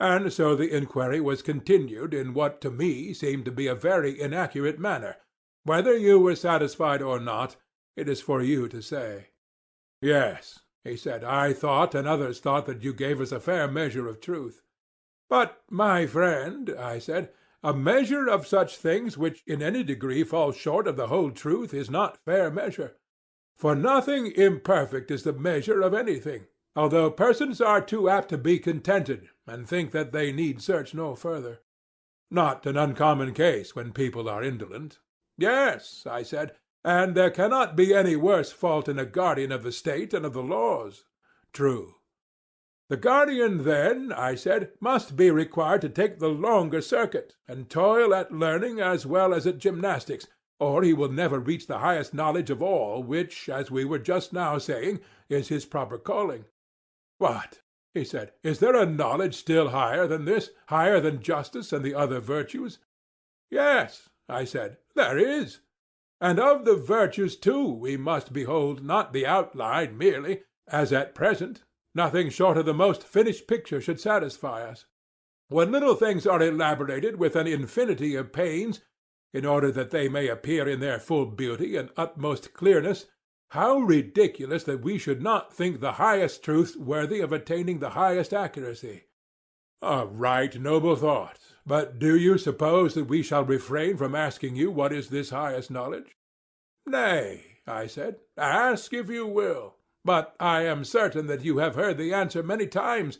and so the inquiry was continued in what to me seemed to be a very inaccurate manner. Whether you were satisfied or not, it is for you to say. Yes, he said, I thought and others thought that you gave us a fair measure of truth. But, my friend, I said, a measure of such things which in any degree falls short of the whole truth is not fair measure. For nothing imperfect is the measure of anything, although persons are too apt to be contented and think that they need search no further. Not an uncommon case when people are indolent. Yes, I said, and there cannot be any worse fault in a guardian of the state than of the laws. True. The guardian, then, I said, must be required to take the longer circuit, and toil at learning as well as at gymnastics, or he will never reach the highest knowledge of all, which, as we were just now saying, is his proper calling. What? He said, is there a knowledge still higher than this, higher than justice and the other virtues? Yes, I said, there is. And of the virtues, too, we must behold not the outline merely, as at present. Nothing short of the most finished picture should satisfy us. When little things are elaborated with an infinity of pains, in order that they may appear in their full beauty and utmost clearness, how ridiculous that we should not think the highest truth worthy of attaining the highest accuracy! A right noble thought. But do you suppose that we shall refrain from asking you what is this highest knowledge? Nay, I said, ask if you will. But I am certain that you have heard the answer many times,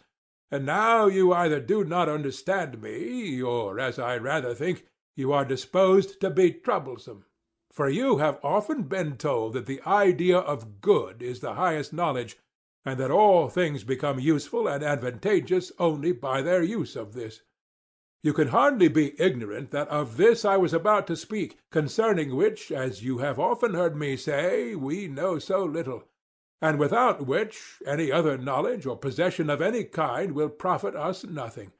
and now you either do not understand me, or, as I rather think, you are disposed to be troublesome. For you have often been told that the idea of good is the highest knowledge, and that all things become useful and advantageous only by their use of this. You can hardly be ignorant that of this I was about to speak, concerning which, as you have often heard me say, we know so little, and without which any other knowledge or possession of any kind will profit us nothing.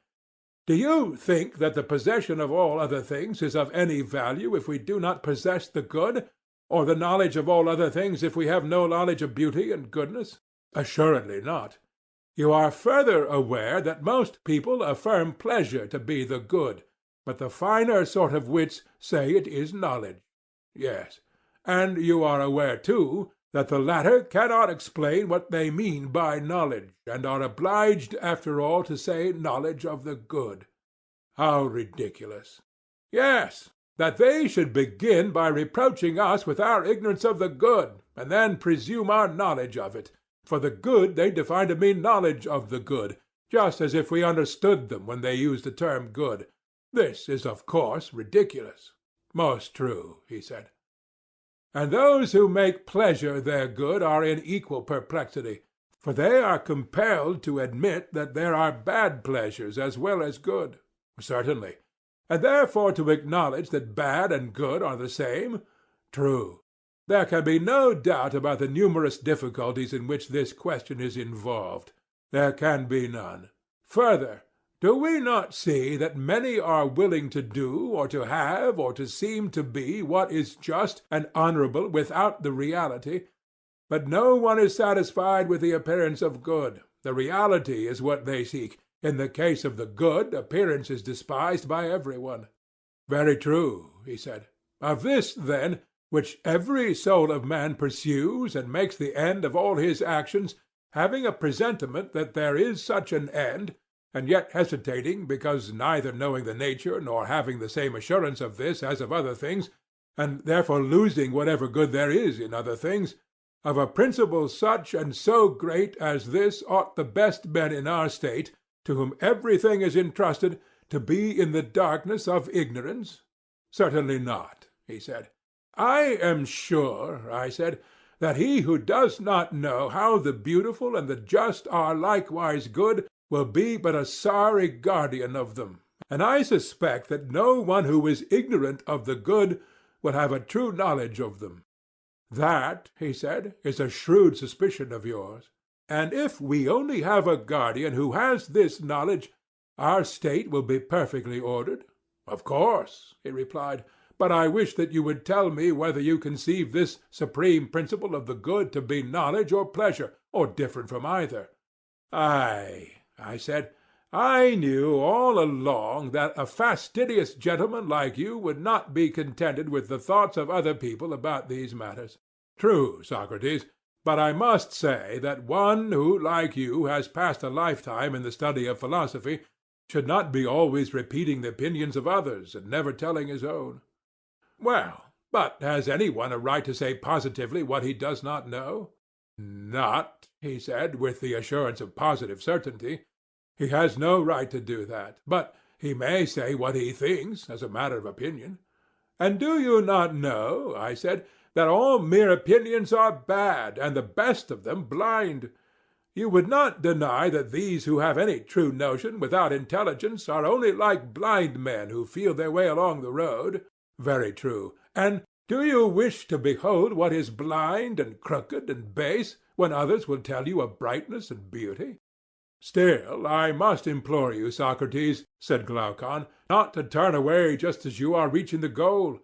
Do you think that the possession of all other things is of any value if we do not possess the good, or the knowledge of all other things if we have no knowledge of beauty and goodness? Assuredly not. You are further aware that most people affirm pleasure to be the good, but the finer sort of wits say it is knowledge. Yes, and you are aware, too, that the latter cannot explain what they mean by knowledge, and are obliged, after all, to say knowledge of the good. How ridiculous! Yes, that they should begin by reproaching us with our ignorance of the good, and then presume our knowledge of it. For the good they define to mean knowledge of the good, just as if we understood them when they use the term good. This is, of course, ridiculous. Most true, he said. And those who make pleasure their good are in equal perplexity, for they are compelled to admit that there are bad pleasures as well as good. Certainly. And therefore to acknowledge that bad and good are the same? True. There can be no doubt about the numerous difficulties in which this question is involved. There can be none. Further, do we not see that many are willing to do, or to have, or to seem to be what is just and honorable without the reality? But no one is satisfied with the appearance of good. The reality is what they seek. In the case of the good, appearance is despised by everyone. Very true, he said. Of this, then, which every soul of man pursues and makes the end of all his actions, having a presentiment that there is such an end, and yet hesitating because neither knowing the nature nor having the same assurance of this as of other things, and therefore losing whatever good there is in other things, of a principle such and so great as this ought the best men in our state, to whom everything is entrusted, to be in the darkness of ignorance? Certainly not, he said. I am sure, I said, that he who does not know how the beautiful and the just are likewise good will be but a sorry guardian of them, and I suspect that no one who is ignorant of the good will have a true knowledge of them. That, he said, is a shrewd suspicion of yours. And if we only have a guardian who has this knowledge, our state will be perfectly ordered. Of course, he replied, but I wish that you would tell me whether you conceive this supreme principle of the good to be knowledge or pleasure, or different from either. Aye, I said, I knew all along that a fastidious gentleman like you would not be contented with the thoughts of other people about these matters. True, Socrates, but I must say that one who, like you, has passed a lifetime in the study of philosophy should not be always repeating the opinions of others and never telling his own. Well, but has any one a right to say positively what he does not know? Not, he said, with the assurance of positive certainty. He has no right to do that, but he may say what he thinks, as a matter of opinion. And do you not know, I said, that all mere opinions are bad, and the best of them blind? You would not deny that these who have any true notion without intelligence are only like blind men who feel their way along the road. Very true. And do you wish to behold what is blind and crooked and base, when others will tell you of brightness and beauty? Still, I must implore you, Socrates, said Glaucon, not to turn away just as you are reaching the goal.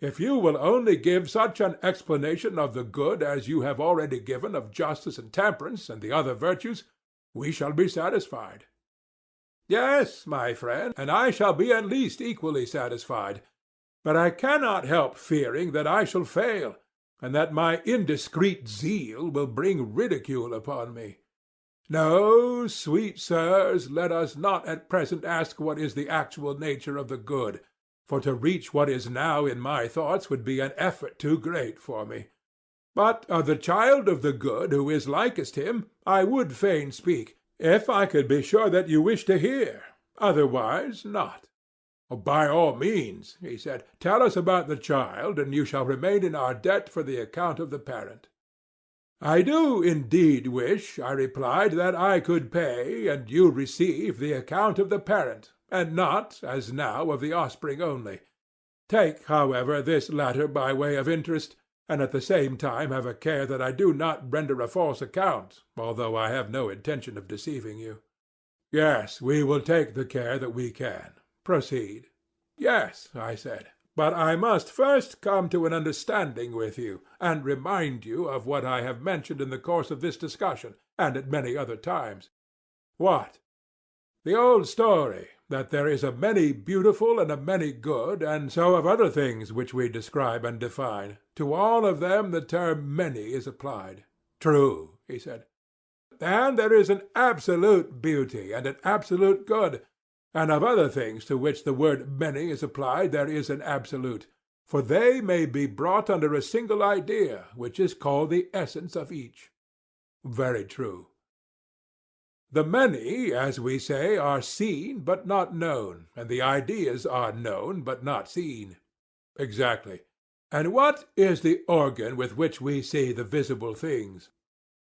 If you will only give such an explanation of the good as you have already given of justice and temperance and the other virtues, we shall be satisfied. Yes, my friend, and I shall be at least equally satisfied. But I cannot help fearing that I shall fail, and that my indiscreet zeal will bring ridicule upon me. No, sweet sirs, let us not at present ask what is the actual nature of the good, for to reach what is now in my thoughts would be an effort too great for me. But of the child of the good who is likest him, I would fain speak, if I could be sure that you wish to hear, otherwise not. By all means, he said, tell us about the child, and you shall remain in our debt for the account of the parent. I do indeed wish, I replied, that I could pay, and you receive, the account of the parent, and not, as now, of the offspring only. Take, however, this latter by way of interest, and at the same time have a care that I do not render a false account, although I have no intention of deceiving you. Yes, we will take the care that we can. Proceed. Yes, I said, but I must first come to an understanding with you, and remind you of what I have mentioned in the course of this discussion, and at many other times. What? The old story, that there is a many beautiful and a many good, and so of other things which we describe and define. To all of them the term many is applied. True, he said. And there is an absolute beauty and an absolute good, and of other things to which the word many is applied there is an absolute, for they may be brought under a single idea, which is called the essence of each. Very true. The many, as we say, are seen but not known, and the ideas are known but not seen. Exactly. And what is the organ with which we see the visible things?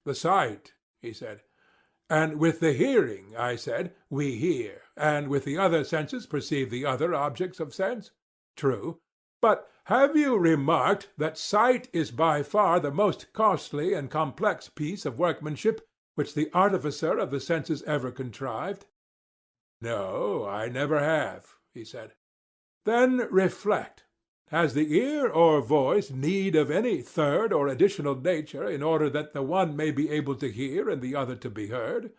The sight, he said. And with the hearing, I said, we hear, and with the other senses perceive the other objects of sense? True. But have you remarked that sight is by far the most costly and complex piece of workmanship which the artificer of the senses ever contrived? No, I never have, he said. Then reflect. Has the ear or voice need of any third or additional nature in order that the one may be able to hear and the other to be heard?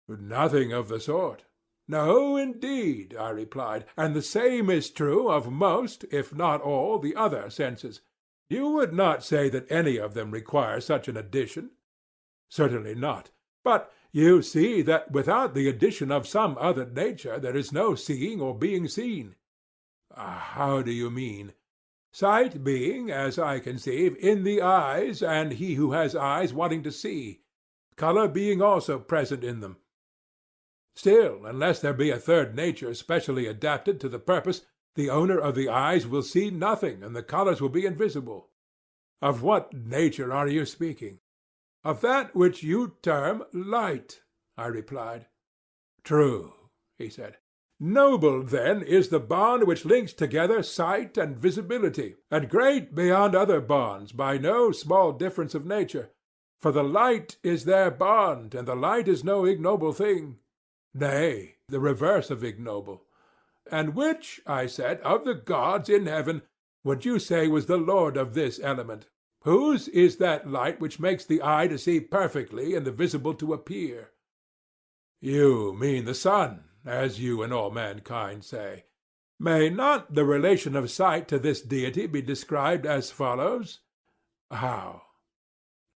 Nothing of the sort. No, indeed, I replied, and the same is true of most, if not all, the other senses. You would not say that any of them require such an addition? Certainly not. But you see that without the addition of some other nature there is no seeing or being seen. How do you mean? Sight being, as I conceive, in the eyes, and he who has eyes wanting to see; colour being also present in them. Still, unless there be a third nature specially adapted to the purpose, the owner of the eyes will see nothing, and the colours will be invisible. Of what nature are you speaking? Of that which you term light, I replied. True, he said. Noble, then, is the bond which links together sight and visibility, and great beyond other bonds by no small difference of nature. For the light is their bond, and the light is no ignoble thing. Nay, the reverse of ignoble. And which, I said, of the gods in heaven would you say was the lord of this element? Whose is that light which makes the eye to see perfectly and the visible to appear? You mean the sun, as you and all mankind say. May not the relation of sight to this deity be described as follows? How?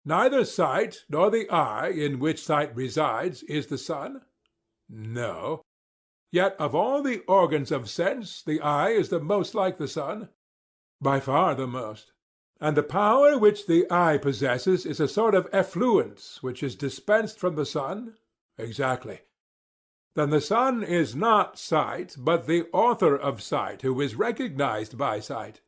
Neither sight nor the eye in which sight resides is the sun? No. Yet of all the organs of sense the eye is the most like the sun? By far the most. And the power which the eye possesses is a sort of effluence which is dispensed from the sun? Exactly. Then the sun is not sight, but the author of sight, who is recognized by sight.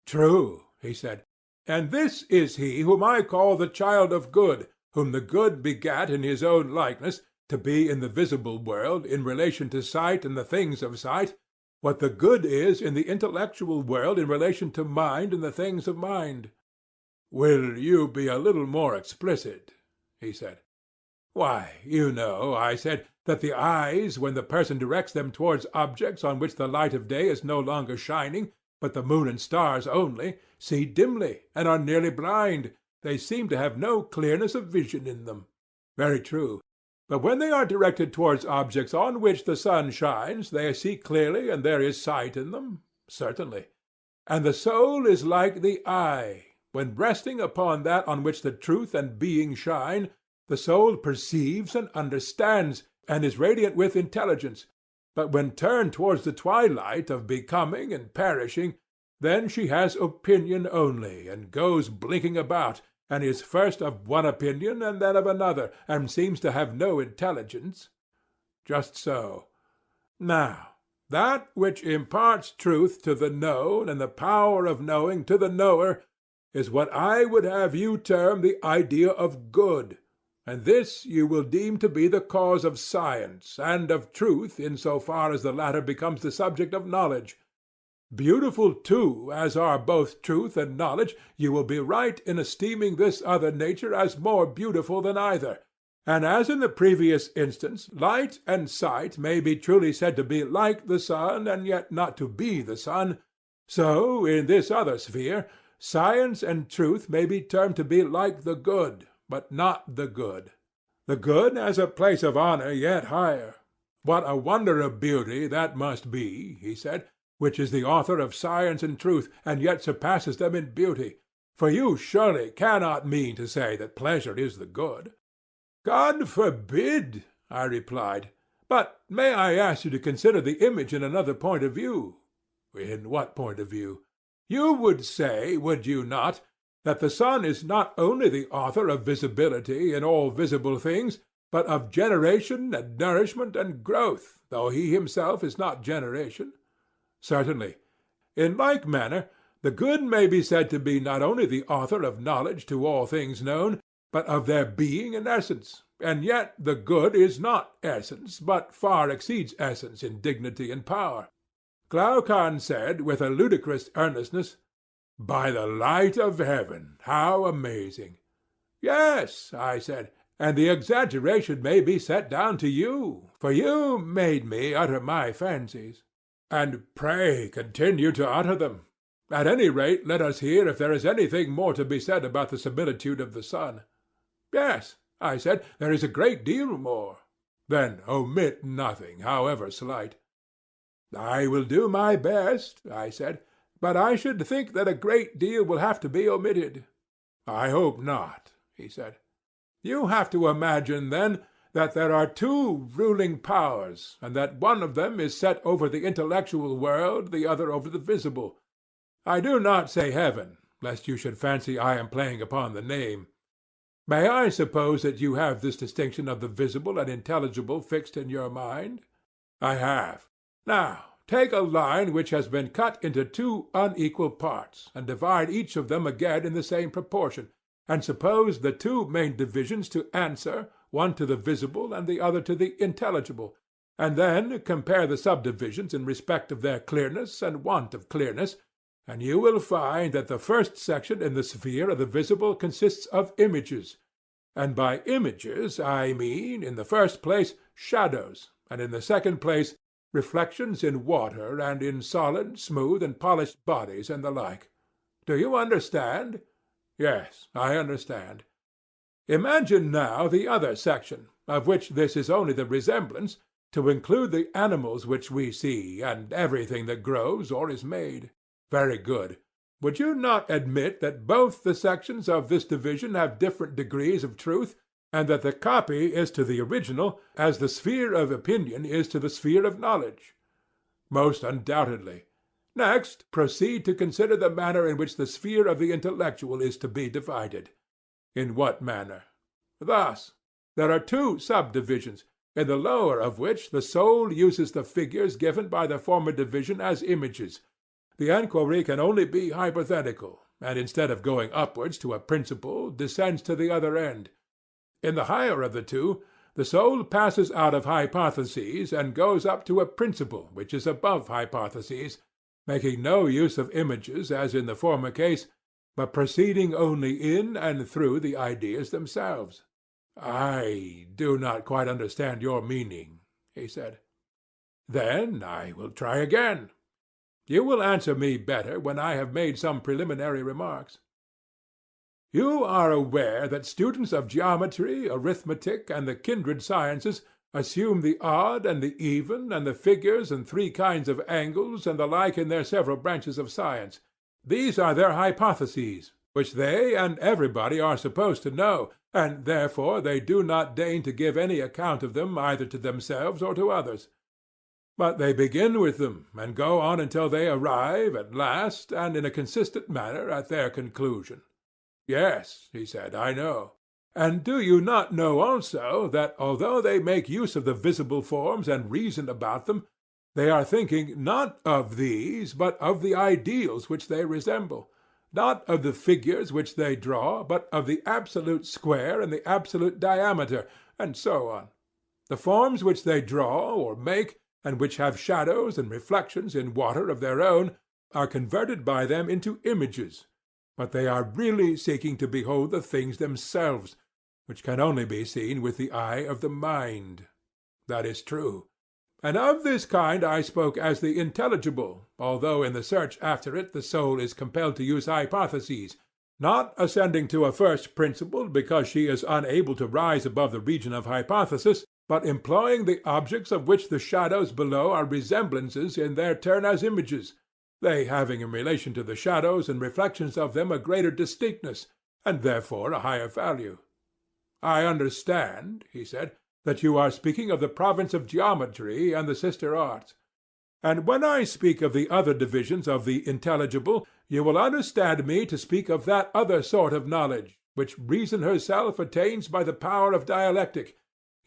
True, he said. And this is he whom I call the child of good, whom the good begat in his own likeness, to be in the visible world, in relation to sight and the things of sight, what the good is in the intellectual world in relation to mind and the things of mind. Will you be a little more explicit? He said. Why, you know, I said, that the eyes, when the person directs them towards objects on which the light of day is no longer shining, but the moon and stars only, see dimly, and are nearly blind. They seem to have no clearness of vision in them. Very true. But when they are directed towards objects on which the sun shines, they see clearly, and there is sight in them? Certainly. And the soul is like the eye. When resting upon that on which the truth and being shine, the soul perceives and understands, and is radiant with intelligence. But when turned towards the twilight of becoming and perishing, then she has opinion only, and goes blinking about, and is first of one opinion and then of another, and seems to have no intelligence. Just so. Now, that which imparts truth to the known and the power of knowing to the knower is what I would have you term the idea of good, and this you will deem to be the cause of science, and of truth in so far as the latter becomes the subject of knowledge. Beautiful, too, as are both truth and knowledge, you will be right in esteeming this other nature as more beautiful than either. And as in the previous instance, light and sight may be truly said to be like the sun, and yet not to be the sun, so, in this other sphere, science and truth may be termed to be like the good, but not the good. The good has a place of honor yet higher. What a wonder of beauty that must be, he said, which is the author of science and truth, and yet surpasses them in beauty. For you surely cannot mean to say that pleasure is the good. God forbid, I replied. But may I ask you to consider the image in another point of view? In what point of view? You would say, would you not, that the sun is not only the author of visibility in all visible things, but of generation and nourishment and growth, though he himself is not generation? Certainly. In like manner, the good may be said to be not only the author of knowledge to all things known, but of their being and essence, and yet the good is not essence, but far exceeds essence in dignity and power. Glaucon said, with a ludicrous earnestness, "By the light of heaven, how amazing!" Yes, I said, and the exaggeration may be set down to you, for you made me utter my fancies. And pray continue to utter them. At any rate, let us hear if there is anything more to be said about the similitude of the sun. Yes, I said, there is a great deal more. Then omit nothing, however slight. I will do my best, I said, but I should think that a great deal will have to be omitted. I hope not, he said. You have to imagine, then, that there are two ruling powers, and that one of them is set over the intellectual world, the other over the visible. I do not say heaven, lest you should fancy I am playing upon the name. May I suppose that you have this distinction of the visible and intelligible fixed in your mind? I have. Now, take a line which has been cut into two unequal parts, and divide each of them again in the same proportion, and suppose the two main divisions to answer, one to the visible and the other to the intelligible, and then compare the subdivisions in respect of their clearness and want of clearness, and you will find that the first section in the sphere of the visible consists of images, and by images I mean, in the first place, shadows, and in the second place, reflections in water and in solid, smooth, and polished bodies and the like. Do you understand? Yes, I understand. Imagine now the other section, of which this is only the resemblance, to include the animals which we see, and everything that grows or is made. Very good. Would you not admit that both the sections of this division have different degrees of truth, and that the copy is to the original as the sphere of opinion is to the sphere of knowledge? Most undoubtedly. Next, proceed to consider the manner in which the sphere of the intellectual is to be divided. In what manner? Thus. There are two subdivisions, in the lower of which the soul uses the figures given by the former division as images. The enquiry can only be hypothetical, and instead of going upwards to a principle, descends to the other end. In the higher of the two, the soul passes out of hypotheses and goes up to a principle which is above hypotheses, making no use of images as in the former case, but proceeding only in and through the ideas themselves. I do not quite understand your meaning, he said. Then I will try again. You will answer me better when I have made some preliminary remarks. You are aware that students of geometry, arithmetic, and the kindred sciences assume the odd and the even, and the figures and three kinds of angles, and the like in their several branches of science. These are their hypotheses, which they and everybody are supposed to know, and therefore they do not deign to give any account of them either to themselves or to others. But they begin with them, and go on until they arrive, at last, and in a consistent manner, at their conclusion. Yes, he said, I know. And do you not know also that although they make use of the visible forms and reason about them, they are thinking not of these, but of the ideals which they resemble, not of the figures which they draw, but of the absolute square and the absolute diameter, and so on. The forms which they draw or make, and which have shadows and reflections in water of their own, are converted by them into images, but they are really seeking to behold the things themselves, which can only be seen with the eye of the mind. That is true. And of this kind I spoke as the intelligible, although in the search after it the soul is compelled to use hypotheses, not ascending to a first principle because she is unable to rise above the region of hypothesis, but employing the objects of which the shadows below are resemblances in their turn as images, they having in relation to the shadows and reflections of them a greater distinctness, and therefore a higher value. I understand, he said, that you are speaking of the province of geometry and the sister arts. And when I speak of the other divisions of the intelligible, you will understand me to speak of that other sort of knowledge, which reason herself attains by the power of dialectic,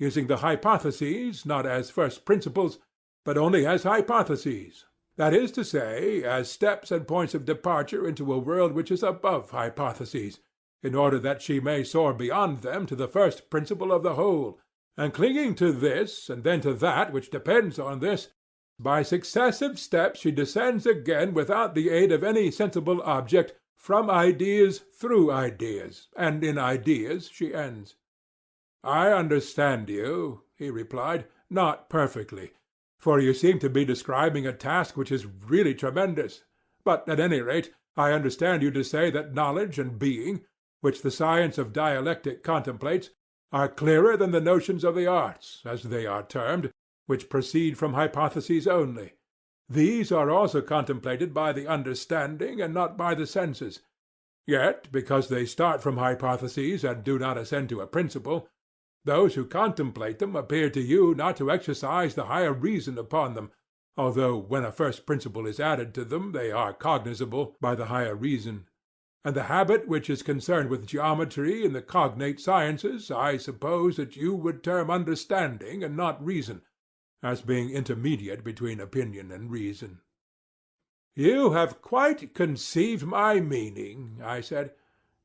using the hypotheses not as first principles, but only as hypotheses, that is to say, as steps and points of departure into a world which is above hypotheses, in order that she may soar beyond them to the first principle of the whole, and clinging to this and then to that which depends on this, by successive steps she descends again without the aid of any sensible object, from ideas through ideas, and in ideas she ends. I understand you, he replied, not perfectly, for you seem to be describing a task which is really tremendous. But at any rate, I understand you to say that knowledge and being, which the science of dialectic contemplates, are clearer than the notions of the arts, as they are termed, which proceed from hypotheses only. These are also contemplated by the understanding and not by the senses. Yet, because they start from hypotheses and do not ascend to a principle, those who contemplate them appear to you not to exercise the higher reason upon them, although when a first principle is added to them they are cognizable by the higher reason. And the habit which is concerned with geometry and the cognate sciences I suppose that you would term understanding and not reason, as being intermediate between opinion and reason. You have quite conceived my meaning, I said.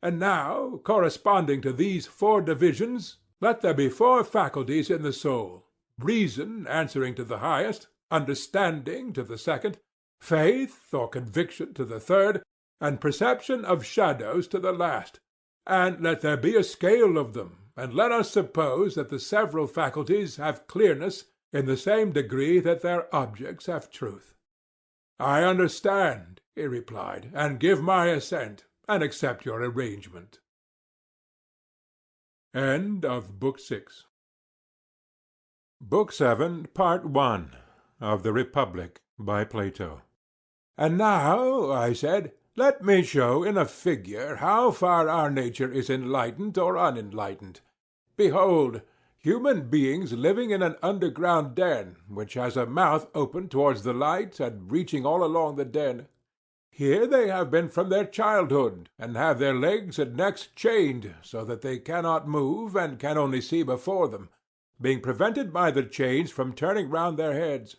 And now, corresponding to these four divisions, let there be four faculties in the soul: reason answering to the highest, understanding to the second, faith or conviction to the third, and perception of shadows to the last. And let there be a scale of them, and let us suppose that the several faculties have clearness in the same degree that their objects have truth. I understand, he replied, and give my assent, and accept your arrangement. End of Book 6. Book 7, Part 1 of The Republic, by Plato. And now, I said, let me show in a figure how far our nature is enlightened or unenlightened. Behold, human beings living in an underground den, which has a mouth open towards the light and reaching all along the den. Here they have been from their childhood, and have their legs and necks chained, so that they cannot move and can only see before them, being prevented by the chains from turning round their heads.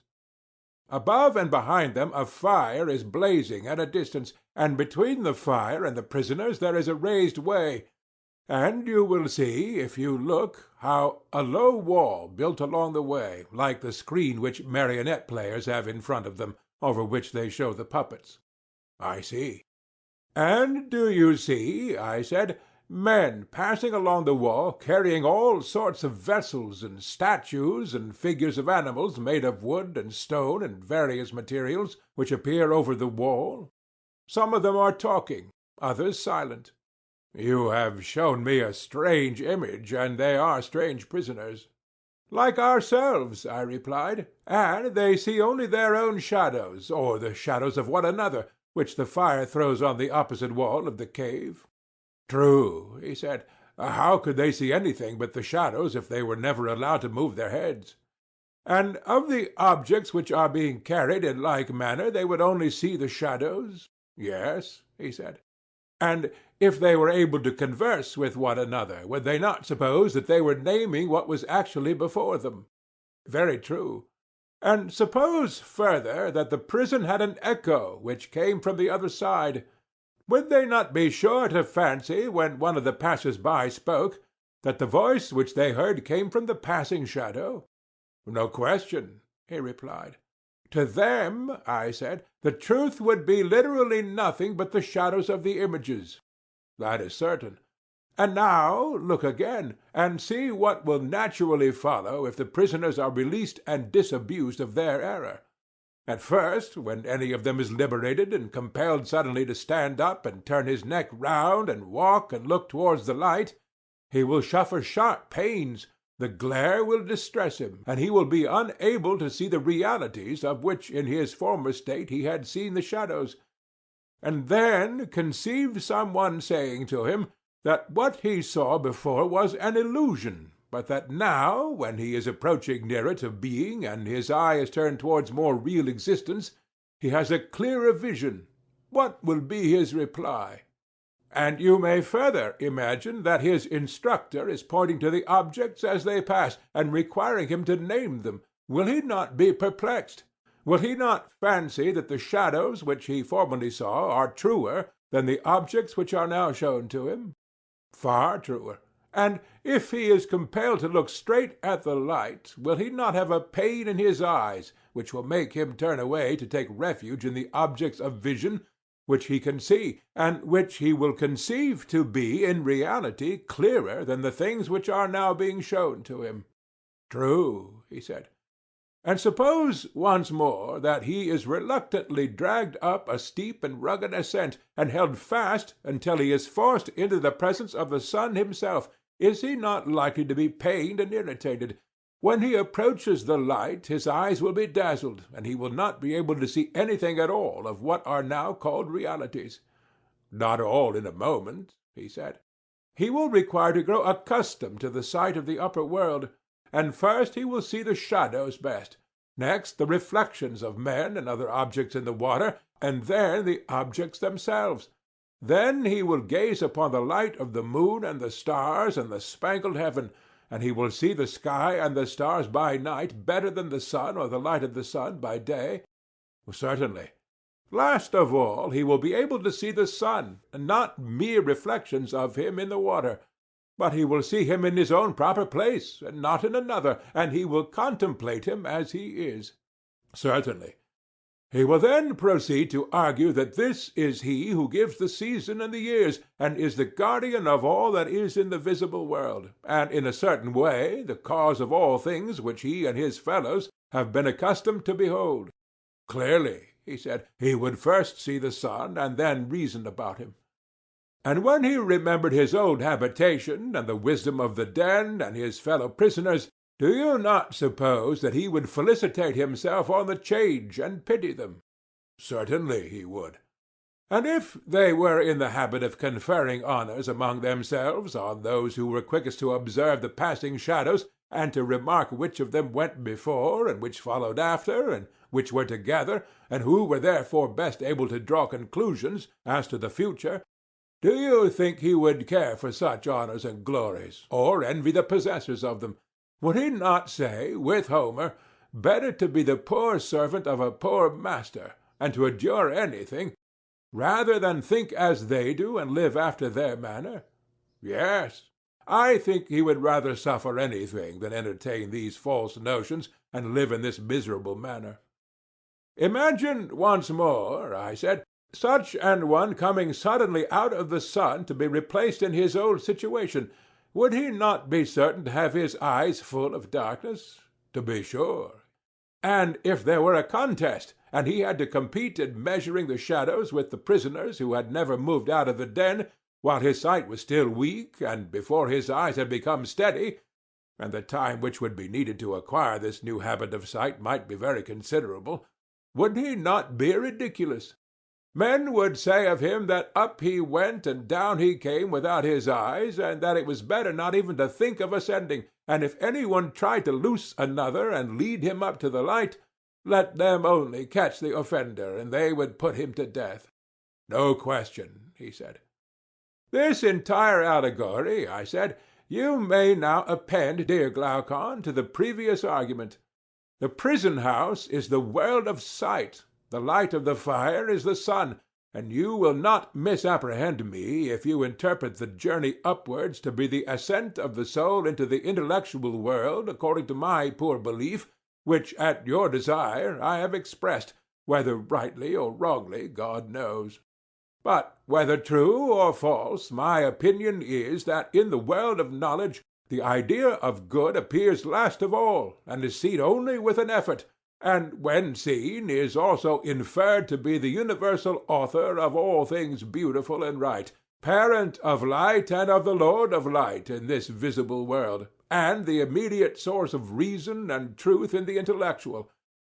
Above and behind them a fire is blazing at a distance, and between the fire and the prisoners there is a raised way, and you will see, if you look, how a low wall built along the way, like the screen which marionette players have in front of them, over which they show the puppets. I see. And do you see, I said, men passing along the wall carrying all sorts of vessels and statues and figures of animals made of wood and stone and various materials, which appear over the wall? Some of them are talking, others silent. You have shown me a strange image, and they are strange prisoners. Like ourselves, I replied, and they see only their own shadows, or the shadows of one another, which the fire throws on the opposite wall of the cave. True, he said. How could they see anything but the shadows if they were never allowed to move their heads? And of the objects which are being carried in like manner they would only see the shadows? Yes, he said. And if they were able to converse with one another, would they not suppose that they were naming what was actually before them? Very true. And suppose, further, that the prison had an echo which came from the other side, would they not be sure to fancy, when one of the passers-by spoke, that the voice which they heard came from the passing shadow? No question, he replied. To them, I said, the truth would be literally nothing but the shadows of the images. That is certain. And now look again, and see what will naturally follow if the prisoners are released and disabused of their error. At first, when any of them is liberated and compelled suddenly to stand up and turn his neck round and walk and look towards the light, he will suffer sharp pains, the glare will distress him, and he will be unable to see the realities of which in his former state he had seen the shadows. And then conceive some one saying to him that what he saw before was an illusion, but that now, when he is approaching nearer to being and his eye is turned towards more real existence, he has a clearer vision. What will be his reply? And you may further imagine that his instructor is pointing to the objects as they pass, and requiring him to name them. Will he not be perplexed? Will he not fancy that the shadows which he formerly saw are truer than the objects which are now shown to him? Far truer. And if he is compelled to look straight at the light, will he not have a pain in his eyes, which will make him turn away to take refuge in the objects of vision which he can see, and which he will conceive to be in reality clearer than the things which are now being shown to him? True, he said. And suppose once more that he is reluctantly dragged up a steep and rugged ascent, and held fast until he is forced into the presence of the sun himself, is he not likely to be pained and irritated? When he approaches the light his eyes will be dazzled, and he will not be able to see anything at all of what are now called realities. Not all in a moment," he said. "He will require to grow accustomed to the sight of the upper world, and first he will see the shadows best, next the reflections of men and other objects in the water, and then the objects themselves. Then he will gaze upon the light of the moon and the stars and the spangled heaven, and he will see the sky and the stars by night better than the sun or the light of the sun by day." "Certainly." "Last of all, he will be able to see the sun, and not mere reflections of him in the water. But he will see him in his own proper place, and not in another, and he will contemplate him as he is." "Certainly." "He will then proceed to argue that this is he who gives the season and the years, and is the guardian of all that is in the visible world, and in a certain way the cause of all things which he and his fellows have been accustomed to behold." "Clearly," he said, "he would first see the sun, and then reason about him." "And when he remembered his old habitation, and the wisdom of the den, and his fellow prisoners, do you not suppose that he would felicitate himself on the change, and pity them?" "Certainly he would." "And if they were in the habit of conferring honors among themselves on those who were quickest to observe the passing shadows, and to remark which of them went before, and which followed after, and which were together, and who were therefore best able to draw conclusions as to the future, do you think he would care for such honors and glories, or envy the possessors of them? Would he not say, with Homer, better to be the poor servant of a poor master, and to endure anything, rather than think as they do and live after their manner? Yes, I think he would rather suffer anything than entertain these false notions and live in this miserable manner. Imagine once more, I said, such an one coming suddenly out of the sun to be replaced in his old situation. Would he not be certain to have his eyes full of darkness? To be sure. And if there were a contest, and he had to compete in measuring the shadows with the prisoners who had never moved out of the den, while his sight was still weak, and before his eyes had become steady, and the time which would be needed to acquire this new habit of sight might be very considerable, would he not be ridiculous? Men would say of him that up he went and down he came without his eyes, and that it was better not even to think of ascending, and if any one tried to loose another and lead him up to the light, let them only catch the offender, and they would put him to death. No question, he said. This entire allegory, I said, you may now append, dear Glaucon, to the previous argument. The prison-house is the world of sight. The light of the fire is the sun, and you will not misapprehend me if you interpret the journey upwards to be the ascent of the soul into the intellectual world according to my poor belief, which at your desire I have expressed, whether rightly or wrongly, God knows. But whether true or false, my opinion is that in the world of knowledge the idea of good appears last of all, and is seen only with an effort, and when seen is also inferred to be the universal author of all things beautiful and right, parent of light and of the Lord of light in this visible world, and the immediate source of reason and truth in the intellectual,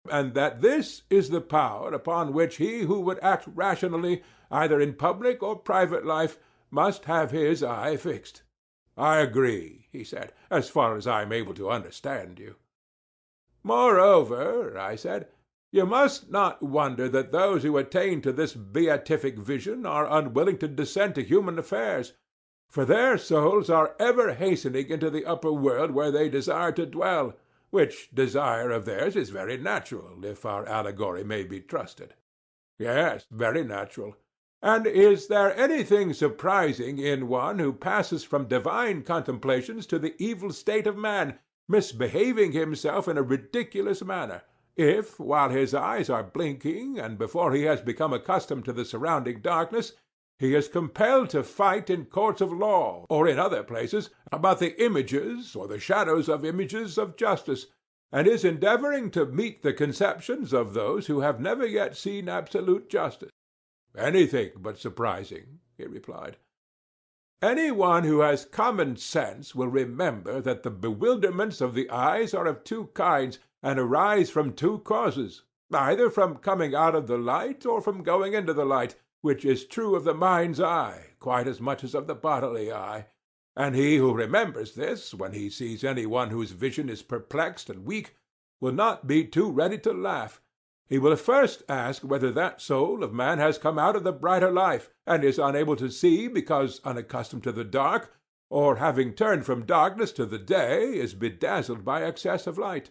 and that this is the power upon which he who would act rationally, either in public or private life, must have his eye fixed. I agree, he said, as far as I am able to understand you. Moreover, I said, you must not wonder that those who attain to this beatific vision are unwilling to descend to human affairs, for their souls are ever hastening into the upper world where they desire to dwell, which desire of theirs is very natural, if our allegory may be trusted. Yes, very natural. And is there anything surprising in one who passes from divine contemplations to the evil state of man, misbehaving himself in a ridiculous manner, if, while his eyes are blinking, and before he has become accustomed to the surrounding darkness, he is compelled to fight in courts of law, or in other places, about the images, or the shadows of images, of justice, and is endeavoring to meet the conceptions of those who have never yet seen absolute justice? Anything but surprising, he replied. Any one who has common sense will remember that the bewilderments of the eyes are of two kinds, and arise from two causes, either from coming out of the light or from going into the light, which is true of the mind's eye quite as much as of the bodily eye. And he who remembers this, when he sees any one whose vision is perplexed and weak, will not be too ready to laugh. He will first ask whether that soul of man has come out of the brighter life, and is unable to see because unaccustomed to the dark, or having turned from darkness to the day, is bedazzled by excess of light.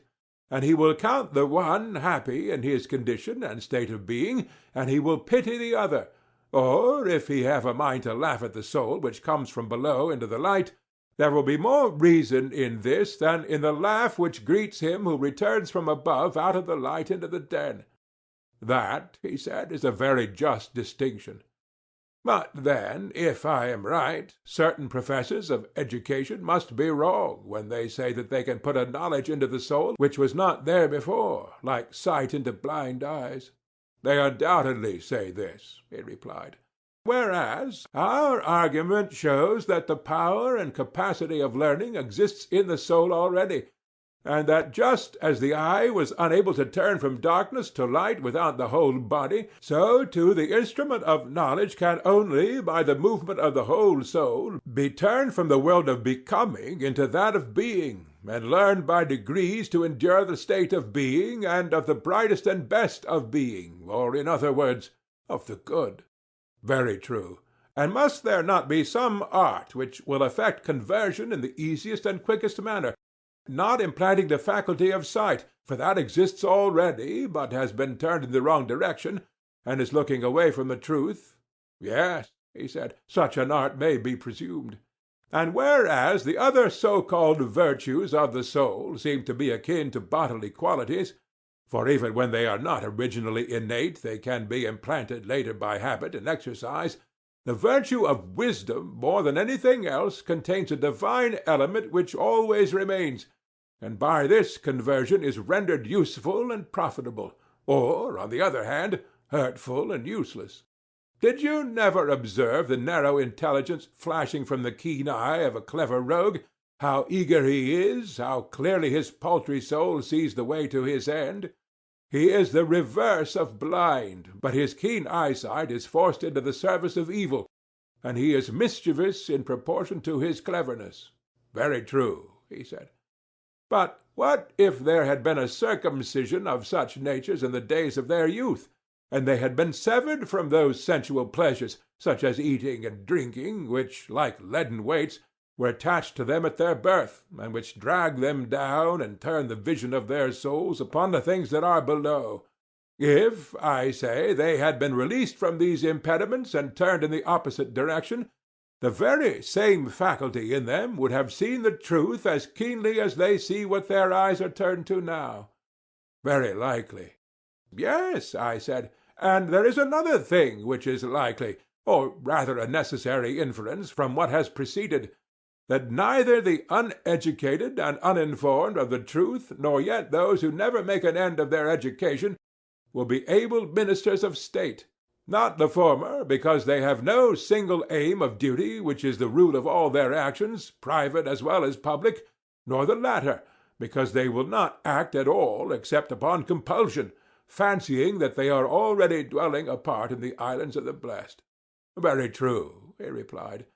And he will count the one happy in his condition and state of being, and he will pity the other. Or, if he have a mind to laugh at the soul which comes from below into the light, there will be more reason in this than in the laugh which greets him who returns from above out of the light into the den. That, he said, is a very just distinction. But then, if I am right, certain professors of education must be wrong when they say that they can put a knowledge into the soul which was not there before, like sight into blind eyes. They undoubtedly say this, he replied. Whereas our argument shows that the power and capacity of learning exists in the soul already, and that just as the eye was unable to turn from darkness to light without the whole body, so too the instrument of knowledge can only, by the movement of the whole soul, be turned from the world of becoming into that of being, and learn by degrees to endure the state of being and of the brightest and best of being, or, in other words, of the good. Very true. And must there not be some art which will effect conversion in the easiest and quickest manner, not implanting the faculty of sight, for that exists already, but has been turned in the wrong direction, and is looking away from the truth? Yes, he said, such an art may be presumed. And whereas the other so-called virtues of the soul seem to be akin to bodily qualities, for even when they are not originally innate they can be implanted later by habit and exercise, the virtue of wisdom more than anything else contains a divine element which always remains, and by this conversion is rendered useful and profitable, or, on the other hand, hurtful and useless. Did you never observe the narrow intelligence flashing from the keen eye of a clever rogue, how eager he is, how clearly his paltry soul sees the way to his end? He is the reverse of blind, but his keen eyesight is forced into the service of evil, and he is mischievous in proportion to his cleverness. Very true, he said. But what if there had been a circumcision of such natures in the days of their youth, and they had been severed from those sensual pleasures, such as eating and drinking, which, like leaden weights, were attached to them at their birth, and which drag them down and turn the vision of their souls upon the things that are below? If, I say, they had been released from these impediments and turned in the opposite direction, the very same faculty in them would have seen the truth as keenly as they see what their eyes are turned to now. Very likely. Yes, I said, and there is another thing which is likely, or rather a necessary inference from what has preceded, that neither the uneducated and uninformed of the truth, nor yet those who never make an end of their education, will be able ministers of state. Not the former, because they have no single aim of duty which is the rule of all their actions, private as well as public, nor the latter, because they will not act at all except upon compulsion, fancying that they are already dwelling apart in the islands of the blessed. Very true, he replied.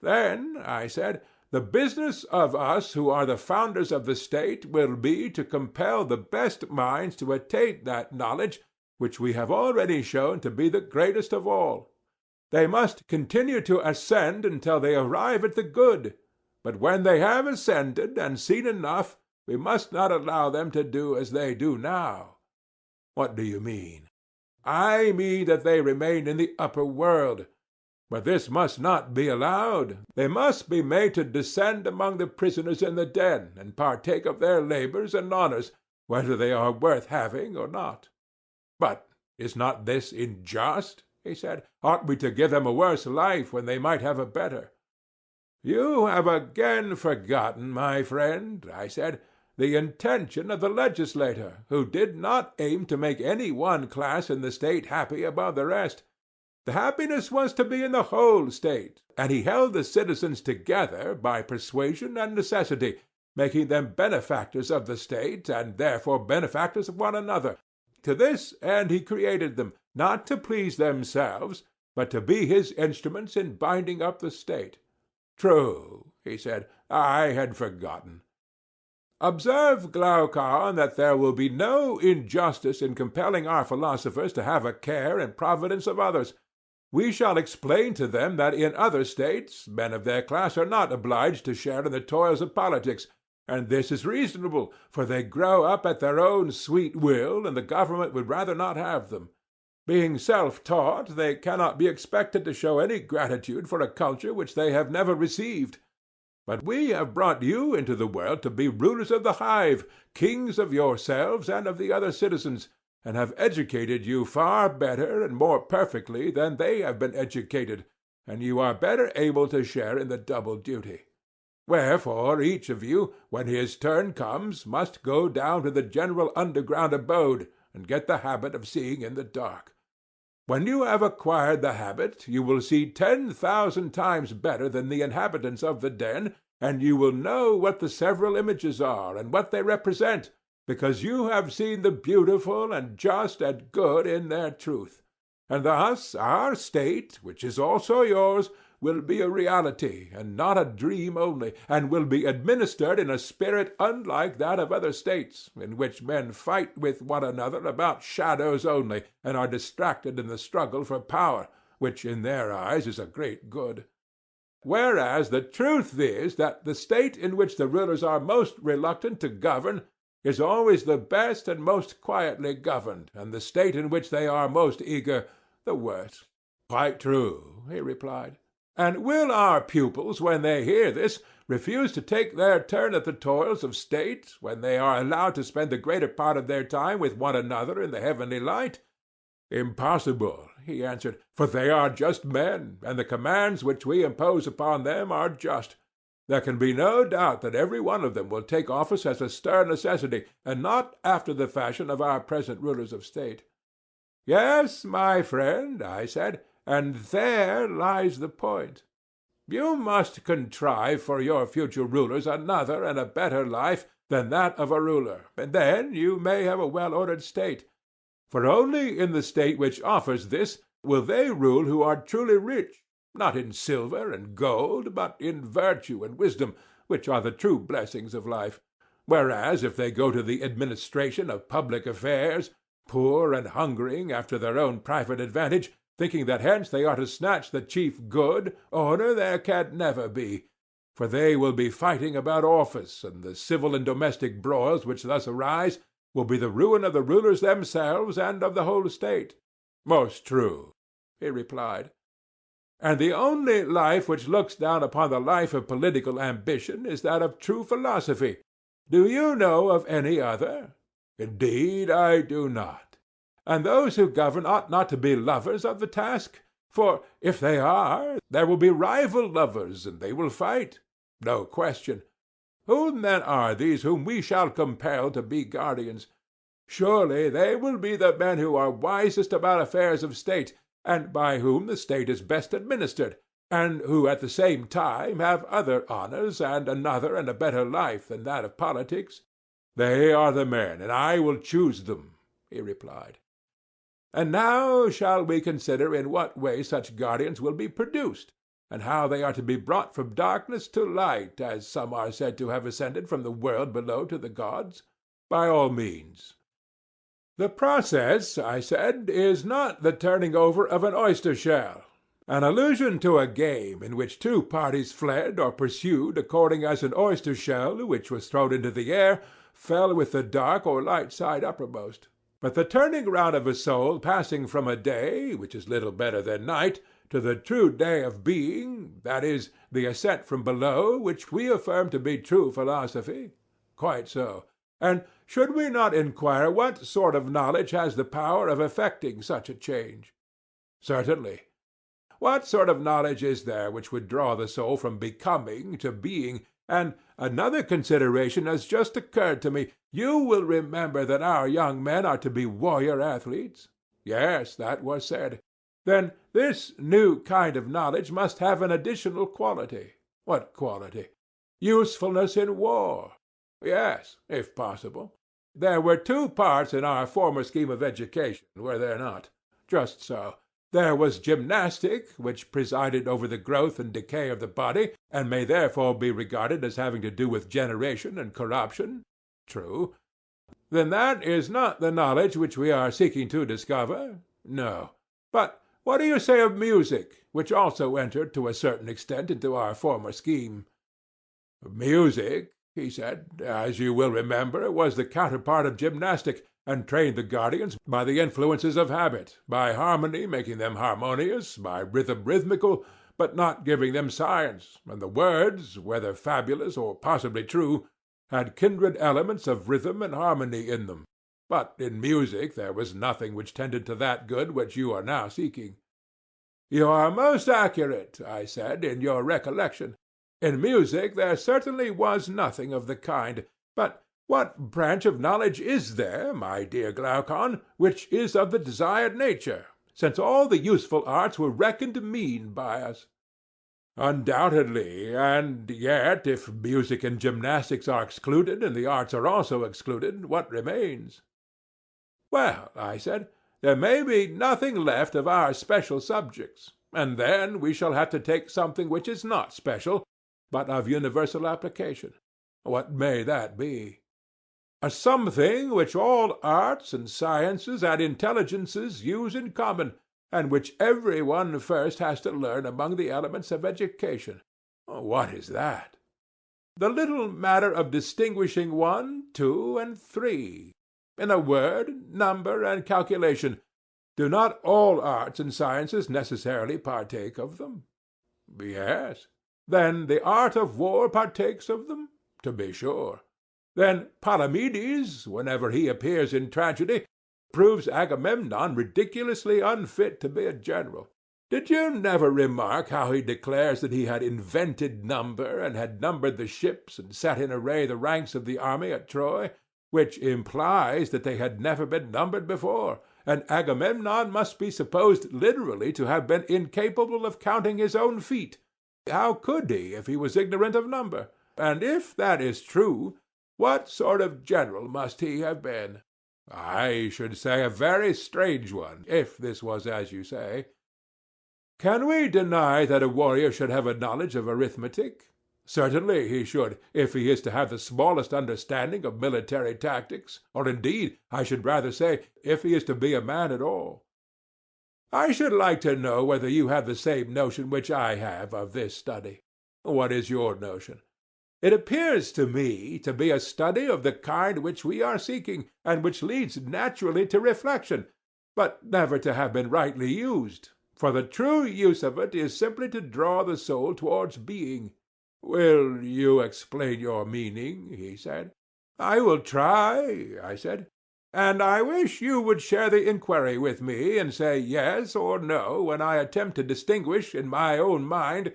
Then, I said, the business of us who are the founders of the state will be to compel the best minds to attain that knowledge which we have already shown to be the greatest of all. They must continue to ascend until they arrive at the good, but when they have ascended and seen enough, we must not allow them to do as they do now. What do you mean? I mean that they remain in the upper world. But this must not be allowed. They must be made to descend among the prisoners in the den, and partake of their labors and honors, whether they are worth having or not. But is not this unjust? He said. Ought we to give them a worse life when they might have a better? You have again forgotten, my friend, I said, the intention of the legislator, who did not aim to make any one class in the state happy above the rest. The happiness was to be in the whole state, and he held the citizens together by persuasion and necessity, making them benefactors of the state, and therefore benefactors of one another. To this end he created them, not to please themselves, but to be his instruments in binding up the state. True, he said, I had forgotten. Observe, Glaucon, that there will be no injustice in compelling our philosophers to have a care and providence of others. We shall explain to them that in other states men of their class are not obliged to share in the toils of politics, and this is reasonable, for they grow up at their own sweet will, and the government would rather not have them. Being self-taught, they cannot be expected to show any gratitude for a culture which they have never received. But we have brought you into the world to be rulers of the hive, kings of yourselves and of the other citizens, and have educated you far better and more perfectly than they have been educated, and you are better able to share in the double duty. Wherefore each of you, when his turn comes, must go down to the general underground abode, and get the habit of seeing in the dark. When you have acquired the habit, you will see 10,000 times better than the inhabitants of the den, and you will know what the several images are, and what they represent, because you have seen the beautiful and just and good in their truth. And thus our state, which is also yours, will be a reality, and not a dream only, and will be administered in a spirit unlike that of other states, in which men fight with one another about shadows only, and are distracted in the struggle for power, which in their eyes is a great good. Whereas the truth is that the state in which the rulers are most reluctant to govern is always the best and most quietly governed, and the state in which they are most eager the worst. Quite true, he replied. And will our pupils, when they hear this, refuse to take their turn at the toils of state, when they are allowed to spend the greater part of their time with one another in the heavenly light? Impossible, he answered, for they are just men, and the commands which we impose upon them are just. There can be no doubt that every one of them will take office as a stern necessity, and not after the fashion of our present rulers of state. Yes, my friend, I said, and there lies the point. You must contrive for your future rulers another and a better life than that of a ruler, and then you may have a well-ordered state. For only in the state which offers this will they rule who are truly rich, not in silver and gold, but in virtue and wisdom, which are the true blessings of life. Whereas if they go to the administration of public affairs, poor and hungering after their own private advantage, thinking that hence they are to snatch the chief good, honor there can never be, for they will be fighting about office, and the civil and domestic broils which thus arise will be the ruin of the rulers themselves and of the whole state. Most true, he replied. And the only life which looks down upon the life of political ambition is that of true philosophy. Do you know of any other? Indeed, I do not. And those who govern ought not to be lovers of the task, for if they are, there will be rival lovers, and they will fight. No question. Whom then are these whom we shall compel to be guardians? Surely they will be the men who are wisest about affairs of state, and by whom the state is best administered, and who at the same time have other honors and another and a better life than that of politics. They are the men, and I will choose them, he replied. And now shall we consider in what way such guardians will be produced, and how they are to be brought from darkness to light, as some are said to have ascended from the world below to the gods? By all means. The process, I said, is not the turning over of an oyster-shell, an allusion to a game in which two parties fled or pursued according as an oyster-shell, which was thrown into the air, fell with the dark or light side uppermost. But the turning round of a soul passing from a day, which is little better than night, to the true day of being, that is, the ascent from below, which we affirm to be true philosophy? Quite so. And should we not inquire what sort of knowledge has the power of effecting such a change? Certainly. What sort of knowledge is there which would draw the soul from becoming to being? And another consideration has just occurred to me. You will remember that our young men are to be warrior athletes? Yes, that was said. Then this new kind of knowledge must have an additional quality. What quality? Usefulness in war. Yes, if possible. There were two parts in our former scheme of education, were there not? Just so. There was gymnastic, which presided over the growth and decay of the body, and may therefore be regarded as having to do with generation and corruption. True. Then that is not the knowledge which we are seeking to discover? No. But what do you say of music, which also entered to a certain extent into our former scheme? Music, he said, as you will remember, was the counterpart of gymnastic, and trained the guardians by the influences of habit, by harmony making them harmonious, by rhythm rhythmical, but not giving them science, and the words, whether fabulous or possibly true, had kindred elements of rhythm and harmony in them. But in music there was nothing which tended to that good which you are now seeking. You are most accurate, I said, in your recollection. In music there certainly was nothing of the kind. But what branch of knowledge is there, my dear Glaucon, which is of the desired nature, since all the useful arts were reckoned mean by us? Undoubtedly, and yet if music and gymnastics are excluded, and the arts are also excluded, what remains? Well, I said, there may be nothing left of our special subjects, and then we shall have to take something which is not special, but of universal application. What may that be? A something which all arts and sciences and intelligences use in common, and which every one first has to learn among the elements of education. What is that? The little matter of distinguishing 1, 2, and 3. In a word, number and calculation. Do not all arts and sciences necessarily partake of them? Yes. Then the art of war partakes of them? To be sure. Then Palamedes, whenever he appears in tragedy, proves Agamemnon ridiculously unfit to be a general. Did you never remark how he declares that he had invented number, and had numbered the ships, and set in array the ranks of the army at Troy, which implies that they had never been numbered before, and Agamemnon must be supposed literally to have been incapable of counting his own feet? How could he, if he was ignorant of number? And if that is true, what sort of general must he have been? I should say a very strange one, if this was as you say. Can we deny that a warrior should have a knowledge of arithmetic? Certainly he should, if he is to have the smallest understanding of military tactics, or indeed, I should rather say, if he is to be a man at all. I should like to know whether you have the same notion which I have of this study. What is your notion? It appears to me to be a study of the kind which we are seeking, and which leads naturally to reflection, but never to have been rightly used, for the true use of it is simply to draw the soul towards being. Will you explain your meaning? He said. I will try, I said, and I wish you would share the inquiry with me, and say yes or no when I attempt to distinguish in my own mind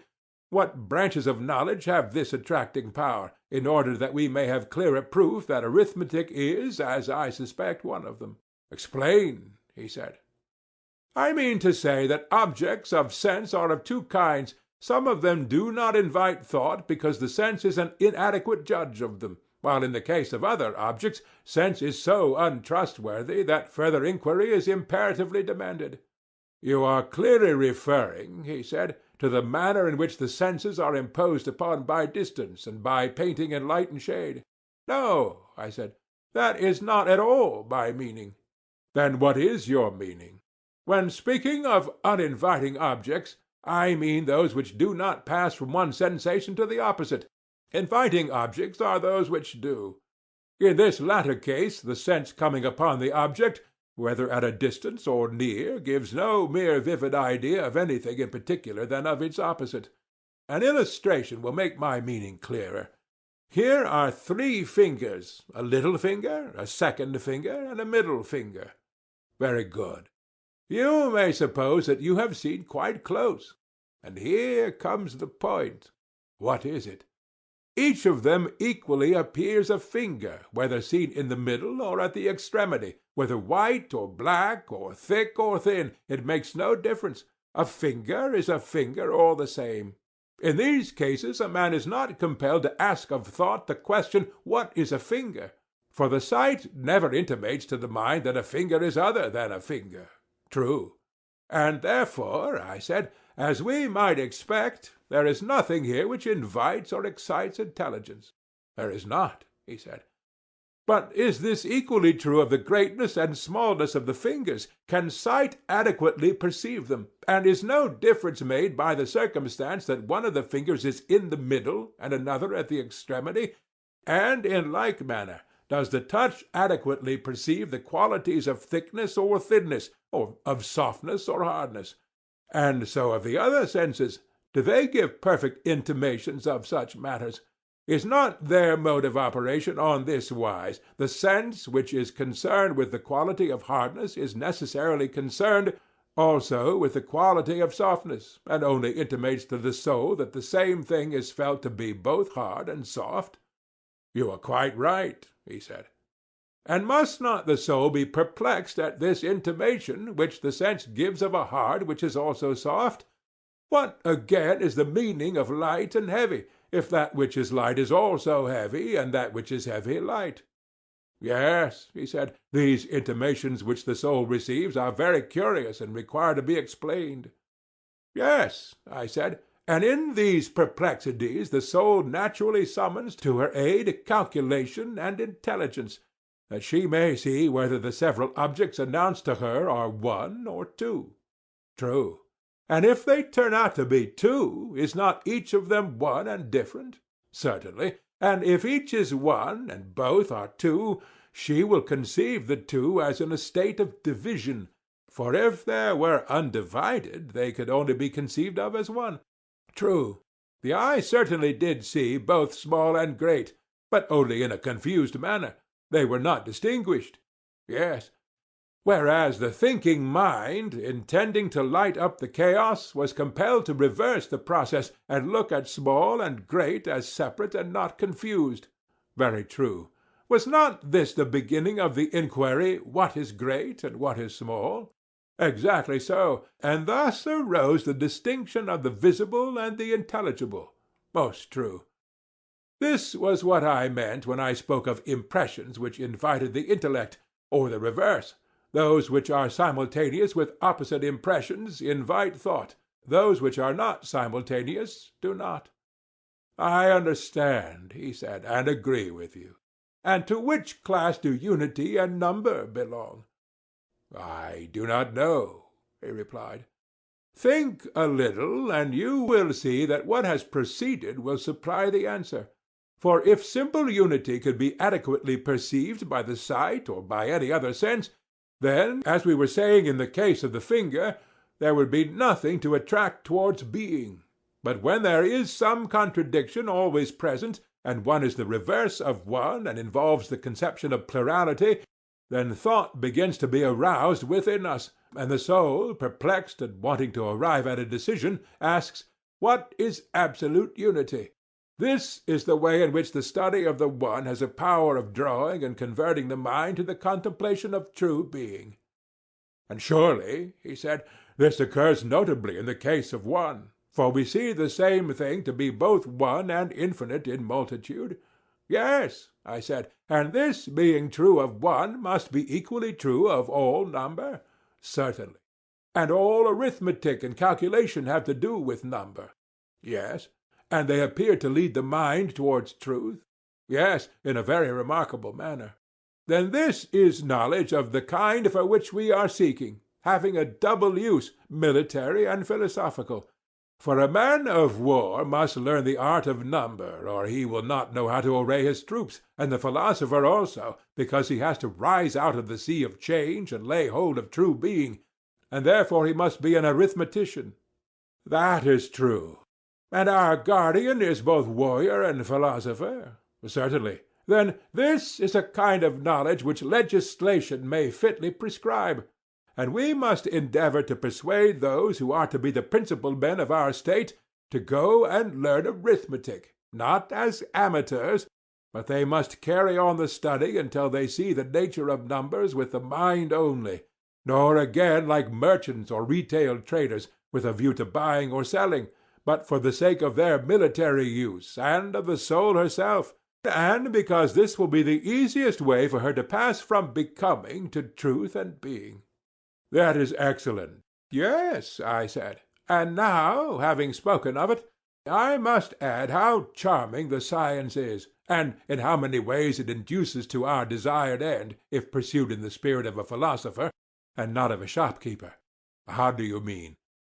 what branches of knowledge have this attracting power, in order that we may have clearer proof that arithmetic is, as I suspect, one of them. Explain, he said. I mean to say that objects of sense are of two kinds. Some of them do not invite thought because the sense is an inadequate judge of them, while in the case of other objects, sense is so untrustworthy that further inquiry is imperatively demanded. You are clearly referring, he said, to the manner in which the senses are imposed upon by distance and by painting in light and shade. No, I said, that is not at all my meaning. Then what is your meaning? When speaking of uninviting objects, I mean those which do not pass from one sensation to the opposite. Inviting objects are those which do. In this latter case, the sense coming upon the object, whether at a distance or near, gives no mere vivid idea of anything in particular than of its opposite. An illustration will make my meaning clearer. Here are 3 fingers, a little finger, a second finger, and a middle finger. Very good. You may suppose that you have seen quite close. And here comes the point. What is it? Each of them equally appears a finger, whether seen in the middle or at the extremity, whether white or black, or thick or thin, it makes no difference. A finger is a finger all the same. In these cases a man is not compelled to ask of thought the question, what is a finger? For the sight never intimates to the mind that a finger is other than a finger. True. And therefore, I said, as we might expect, there is nothing here which invites or excites intelligence. There is not, he said. But is this equally true of the greatness and smallness of the fingers? Can sight adequately perceive them? And is no difference made by the circumstance that one of the fingers is in the middle and another at the extremity? And in like manner, does the touch adequately perceive the qualities of thickness or thinness, or of softness or hardness? And so of the other senses, do they give perfect intimations of such matters? Is not their mode of operation on this wise: the sense which is concerned with the quality of hardness is necessarily concerned also with the quality of softness, and only intimates to the soul that the same thing is felt to be both hard and soft? You are quite right, he said. And must not the soul be perplexed at this intimation which the sense gives of a hard which is also soft? What, again, is the meaning of light and heavy, if that which is light is also heavy, and that which is heavy light? Yes, he said, these intimations which the soul receives are very curious and require to be explained. Yes, I said, and in these perplexities the soul naturally summons to her aid calculation and intelligence, that she may see whether the several objects announced to her are one or two. True. And if they turn out to be two, is not each of them one and different? Certainly. And if each is one, and both are two, she will conceive the two as in a state of division. For if there were undivided, they could only be conceived of as one. True. The eye certainly did see both small and great, but only in a confused manner. They were not distinguished. Yes. Whereas the thinking mind, intending to light up the chaos, was compelled to reverse the process, and look at small and great as separate and not confused. Very true. Was not this the beginning of the inquiry, what is great and what is small? Exactly so, and thus arose the distinction of the visible and the intelligible. Most true. This was what I meant when I spoke of impressions which invited the intellect, or the reverse. Those which are simultaneous with opposite impressions invite thought. Those which are not simultaneous do not. I understand, he said, and agree with you. And to which class do unity and number belong? I do not know, he replied. Think a little, and you will see that what has preceded will supply the answer. For if simple unity could be adequately perceived by the sight or by any other sense, then, as we were saying in the case of the finger, there would be nothing to attract towards being. But when there is some contradiction always present, and one is the reverse of one and involves the conception of plurality, then thought begins to be aroused within us, and the soul, perplexed and wanting to arrive at a decision, asks, what is absolute unity? This is the way in which the study of the one has a power of drawing and converting the mind to the contemplation of true being. And surely, he said, this occurs notably in the case of one, for we see the same thing to be both one and infinite in multitude. Yes, I said, and this being true of one must be equally true of all number? Certainly. And all arithmetic and calculation have to do with number? Yes. And they appear to lead the mind towards truth? Yes, in a very remarkable manner. Then this is knowledge of the kind for which we are seeking, having a double use, military and philosophical. For a man of war must learn the art of number, or he will not know how to array his troops, and the philosopher also, because he has to rise out of the sea of change and lay hold of true being, and therefore he must be an arithmetician. That is true. And our guardian is both warrior and philosopher? Certainly. Then this is a kind of knowledge which legislation may fitly prescribe, and we must endeavor to persuade those who are to be the principal men of our state to go and learn arithmetic, not as amateurs, but they must carry on the study until they see the nature of numbers with the mind only, nor again like merchants or retail traders, with a view to buying or selling, but for the sake of their military use, and of the soul herself, and because this will be the easiest way for her to pass from becoming to truth and being. That is excellent. Yes, I said. And now, having spoken of it, I must add how charming the science is, and in how many ways it induces to our desired end, if pursued in the spirit of a philosopher, and not of a shopkeeper. How do you mean?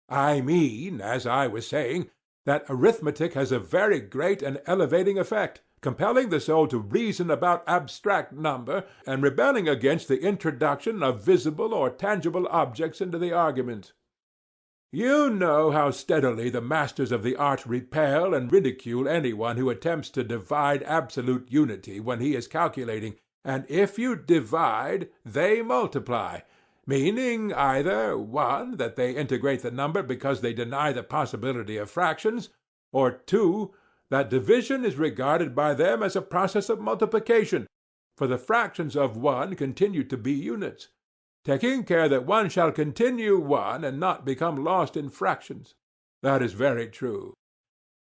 I mean, as I was saying, that arithmetic has a very great and elevating effect, compelling the soul to reason about abstract number, and rebelling against the introduction of visible or tangible objects into the argument. You know how steadily the masters of the art repel and ridicule any one who attempts to divide absolute unity when he is calculating, and if you divide, they multiply, meaning either, 1, that they integrate the number because they deny the possibility of fractions, or 2, that division is regarded by them as a process of multiplication, for the fractions of 1 continue to be units, taking care that 1 shall continue 1 and not become lost in fractions. That is very true.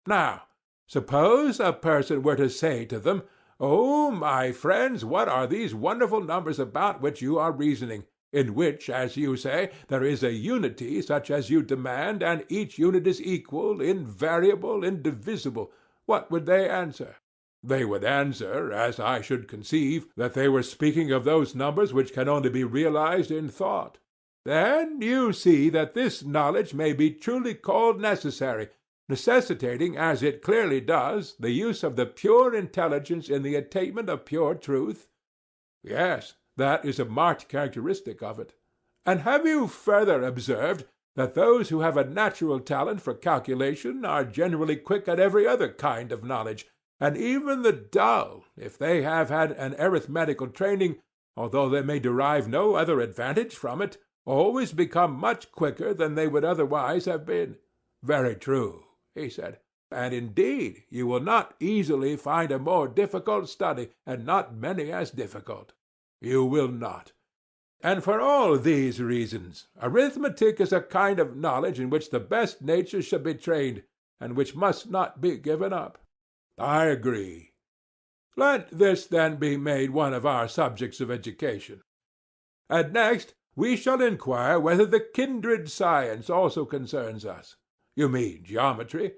Now, suppose a person were to say to them, "Oh, my friends, what are these wonderful numbers about which you are reasoning, in which, as you say, there is a unity such as you demand, and each unit is equal, invariable, indivisible?" What would they answer? They would answer, as I should conceive, that they were speaking of those numbers which can only be realized in thought. Then you see that this knowledge may be truly called necessary, necessitating, as it clearly does, the use of the pure intelligence in the attainment of pure truth. Yes, that is a marked characteristic of it. And have you further observed that those who have a natural talent for calculation are generally quick at every other kind of knowledge, and even the dull, if they have had an arithmetical training, although they may derive no other advantage from it, always become much quicker than they would otherwise have been? Very true, he said. And indeed you will not easily find a more difficult study, and not many as difficult. You will not. And for all these reasons, arithmetic is a kind of knowledge in which the best natures should be trained, and which must not be given up. I agree. Let this then be made one of our subjects of education. And next we shall inquire whether the kindred science also concerns us. You mean geometry?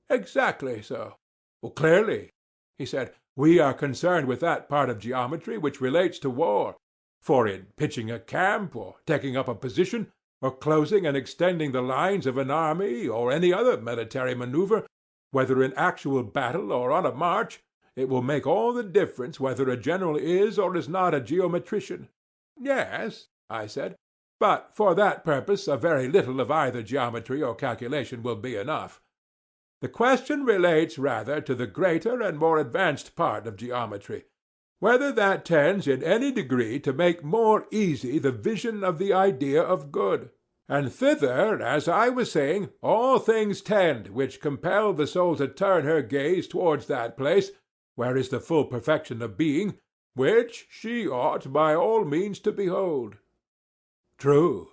Exactly so. Well, clearly, he said, we are concerned with that part of geometry which relates to war. For in pitching a camp, or taking up a position, or closing and extending the lines of an army, or any other military maneuver, whether in actual battle or on a march, it will make all the difference whether a general is or is not a geometrician. Yes, I said, but for that purpose a very little of either geometry or calculation will be enough. The question relates rather to the greater and more advanced part of geometry, whether that tends in any degree to make more easy the vision of the idea of good. And thither, as I was saying, all things tend which compel the soul to turn her gaze towards that place where is the full perfection of being, which she ought by all means to behold. True.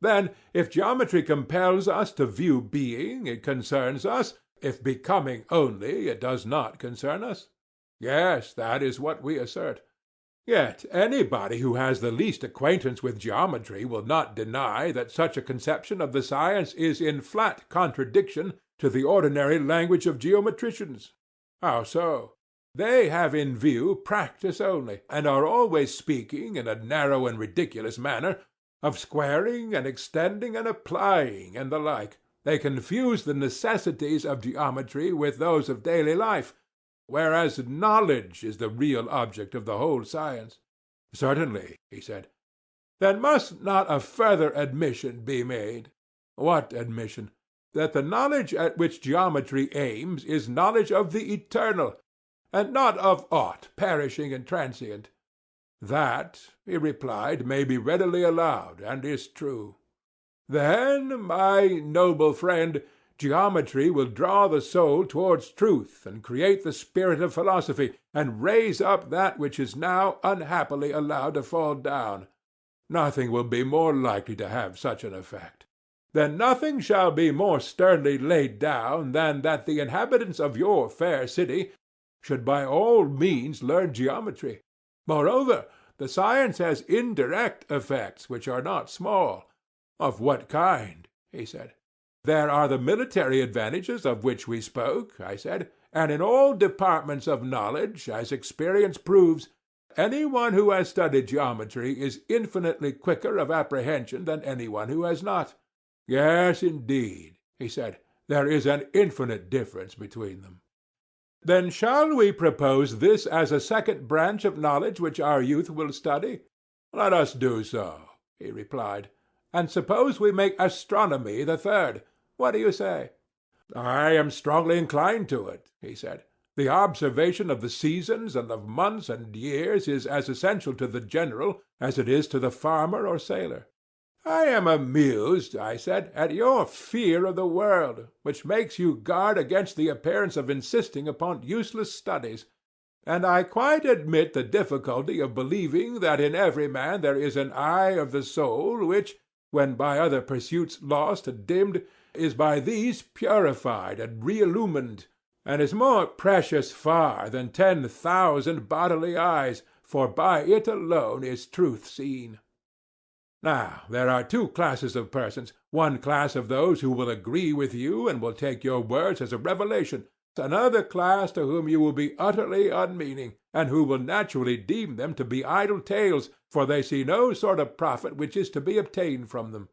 Then, if geometry compels us to view being, it concerns us; if becoming only, it does not concern us. Yes, that is what we assert. Yet anybody who has the least acquaintance with geometry will not deny that such a conception of the science is in flat contradiction to the ordinary language of geometricians. How so? They have in view practice only, and are always speaking, in a narrow and ridiculous manner, of squaring and extending and applying, and the like. They confuse the necessities of geometry with those of daily life, whereas knowledge is the real object of the whole science. Certainly, he said. Then must not a further admission be made? What admission? That the knowledge at which geometry aims is knowledge of the eternal, and not of aught perishing and transient. That, he replied, may be readily allowed, and is true. Then, my noble friend, geometry will draw the soul towards truth, and create the spirit of philosophy, and raise up that which is now unhappily allowed to fall down. Nothing will be more likely to have such an effect. Then nothing shall be more sternly laid down than that the inhabitants of your fair city should by all means learn geometry. Moreover, the science has indirect effects which are not small. Of what kind? He said. There are the military advantages of which we spoke, I said, and in all departments of knowledge, as experience proves, any one who has studied geometry is infinitely quicker of apprehension than any one who has not. Yes, indeed, he said, there is an infinite difference between them. Then shall we propose this as a second branch of knowledge which our youth will study? Let us do so, he replied. And suppose we make astronomy the third. What do you say? I am strongly inclined to it, he said. The observation of the seasons and of months and years is as essential to the general as it is to the farmer or sailor. I am amused, I said, at your fear of the world, which makes you guard against the appearance of insisting upon useless studies. And I quite admit the difficulty of believing that in every man there is an eye of the soul which, when by other pursuits lost and dimmed, is by these purified and re-illumined, and is more precious far than 10,000 bodily eyes, for by it alone is truth seen. Now, there are two classes of persons, one class of those who will agree with you and will take your words as a revelation, another class to whom you will be utterly unmeaning, and who will naturally deem them to be idle tales, for they see no sort of profit which is to be obtained from them.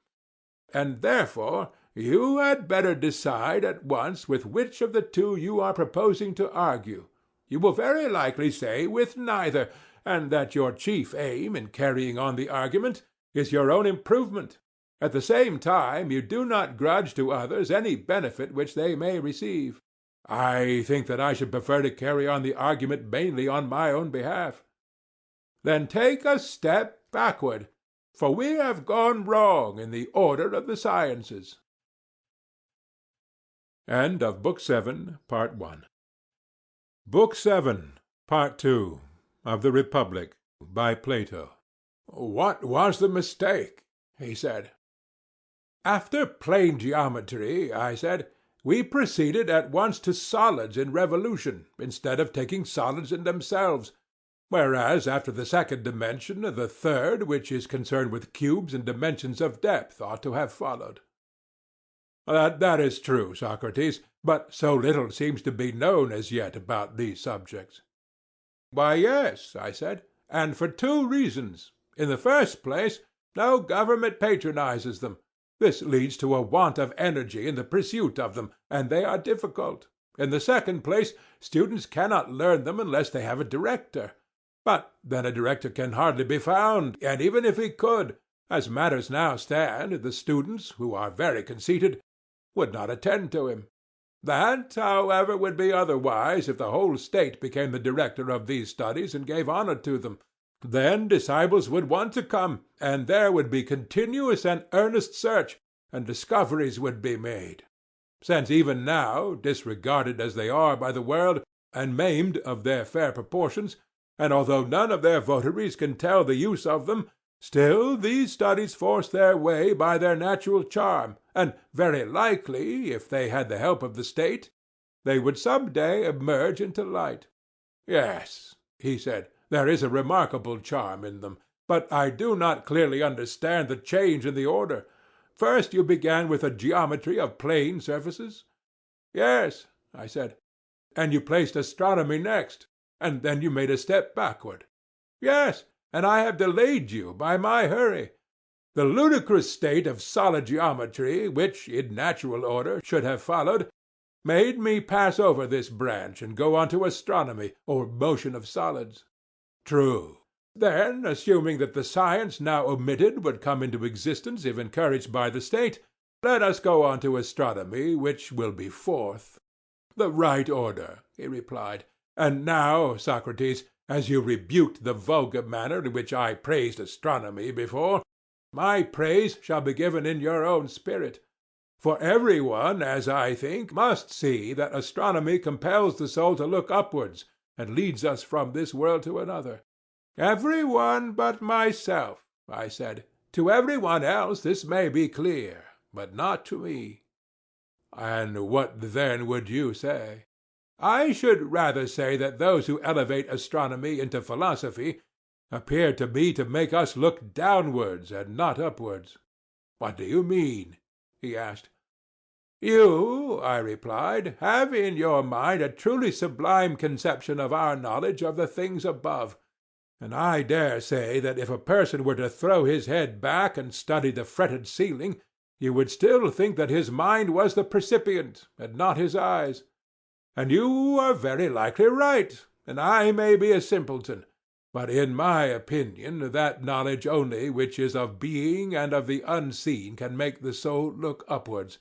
And therefore you had better decide at once with which of the two you are proposing to argue. You will very likely say with neither, and that your chief aim in carrying on the argument is your own improvement. At the same time you do not grudge to others any benefit which they may receive. I think that I should prefer to carry on the argument mainly on my own behalf. Then take a step backward, for we have gone wrong in the order of the sciences. End of Book 7, Part 1. Book 7, Part 2, of the Republic, by Plato. What was the mistake? He said. After plane geometry, I said, we proceeded at once to solids in revolution, instead of taking solids in themselves, whereas after the second dimension, the third, which is concerned with cubes and dimensions of depth, ought to have followed. That is true, Socrates, but so little seems to be known as yet about these subjects. Why, yes, I said, and for two reasons. In the first place, no government patronizes them. This leads to a want of energy in the pursuit of them, and they are difficult. In the second place, students cannot learn them unless they have a director. But then a director can hardly be found, and even if he could, as matters now stand, the students, who are very conceited, would not attend to him. That, however, would be otherwise if the whole state became the director of these studies and gave honor to them. Then disciples would want to come, and there would be continuous and earnest search, and discoveries would be made. Since even now, disregarded as they are by the world, and maimed of their fair proportions, and although none of their votaries can tell the use of them, still these studies force their way by their natural charm, and very likely, if they had the help of the state, they would some day emerge into light. Yes, he said, there is a remarkable charm in them, but I do not clearly understand the change in the order. First you began with a geometry of plane surfaces? Yes, I said. And you placed astronomy next, and then you made a step backward. Yes, and I have delayed you by my hurry. The ludicrous state of solid geometry, which, in natural order, should have followed, made me pass over this branch and go on to astronomy, or motion of solids. True. Then, assuming that the science now omitted would come into existence if encouraged by the state, let us go on to astronomy, which will be fourth. The right order, he replied. And now, Socrates, as you rebuked the vulgar manner in which I praised astronomy before, my praise shall be given in your own spirit. For every one, as I think, must see that astronomy compels the soul to look upwards, and leads us from this world to another. Every one but myself, I said. To every one else this may be clear, but not to me. And what then would you say? I should rather say that those who elevate astronomy into philosophy appear to me to make us look downwards and not upwards. "What do you mean?" he asked. "You," I replied, "have in your mind a truly sublime conception of our knowledge of the things above, and I dare say that if a person were to throw his head back and study the fretted ceiling, you would still think that his mind was the percipient, and not his eyes. And you are very likely right, and I may be a simpleton, but in my opinion that knowledge only which is of being and of the unseen can make the soul look upwards,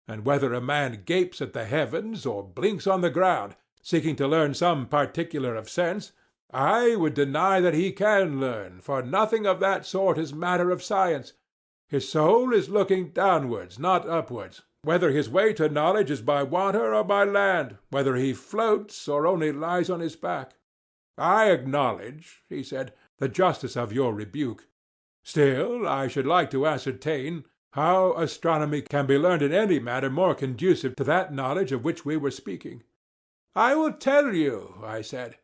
and whether a man gapes at the heavens or blinks on the ground, seeking to learn some particular of sense, I would deny that he can learn, for nothing of that sort is matter of science. His soul is looking downwards, not upwards, whether his way to knowledge is by water or by land, whether he floats or only lies on his back. I acknowledge," he said, "the justice of your rebuke. Still, I should like to ascertain how astronomy can be learned in any manner more conducive to that knowledge of which we were speaking." "I will tell you," I said.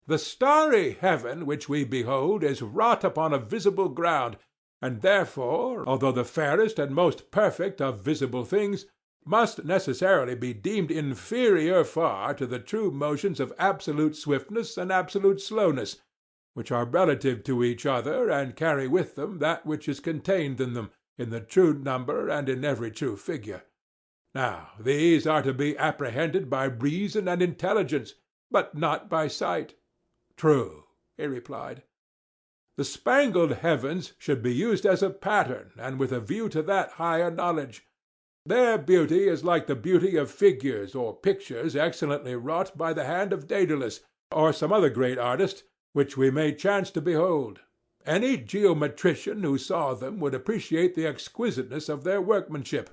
"The starry heaven which we behold is wrought upon a visible ground, and therefore, although the fairest and most perfect of visible things, must necessarily be deemed inferior far to the true motions of absolute swiftness and absolute slowness, which are relative to each other and carry with them that which is contained in them, in the true number and in every true figure. Now these are to be apprehended by reason and intelligence, but not by sight." "True," he replied. "The spangled heavens should be used as a pattern and with a view to that higher knowledge. Their beauty is like the beauty of figures or pictures excellently wrought by the hand of Daedalus, or some other great artist, which we may chance to behold. Any geometrician who saw them would appreciate the exquisiteness of their workmanship,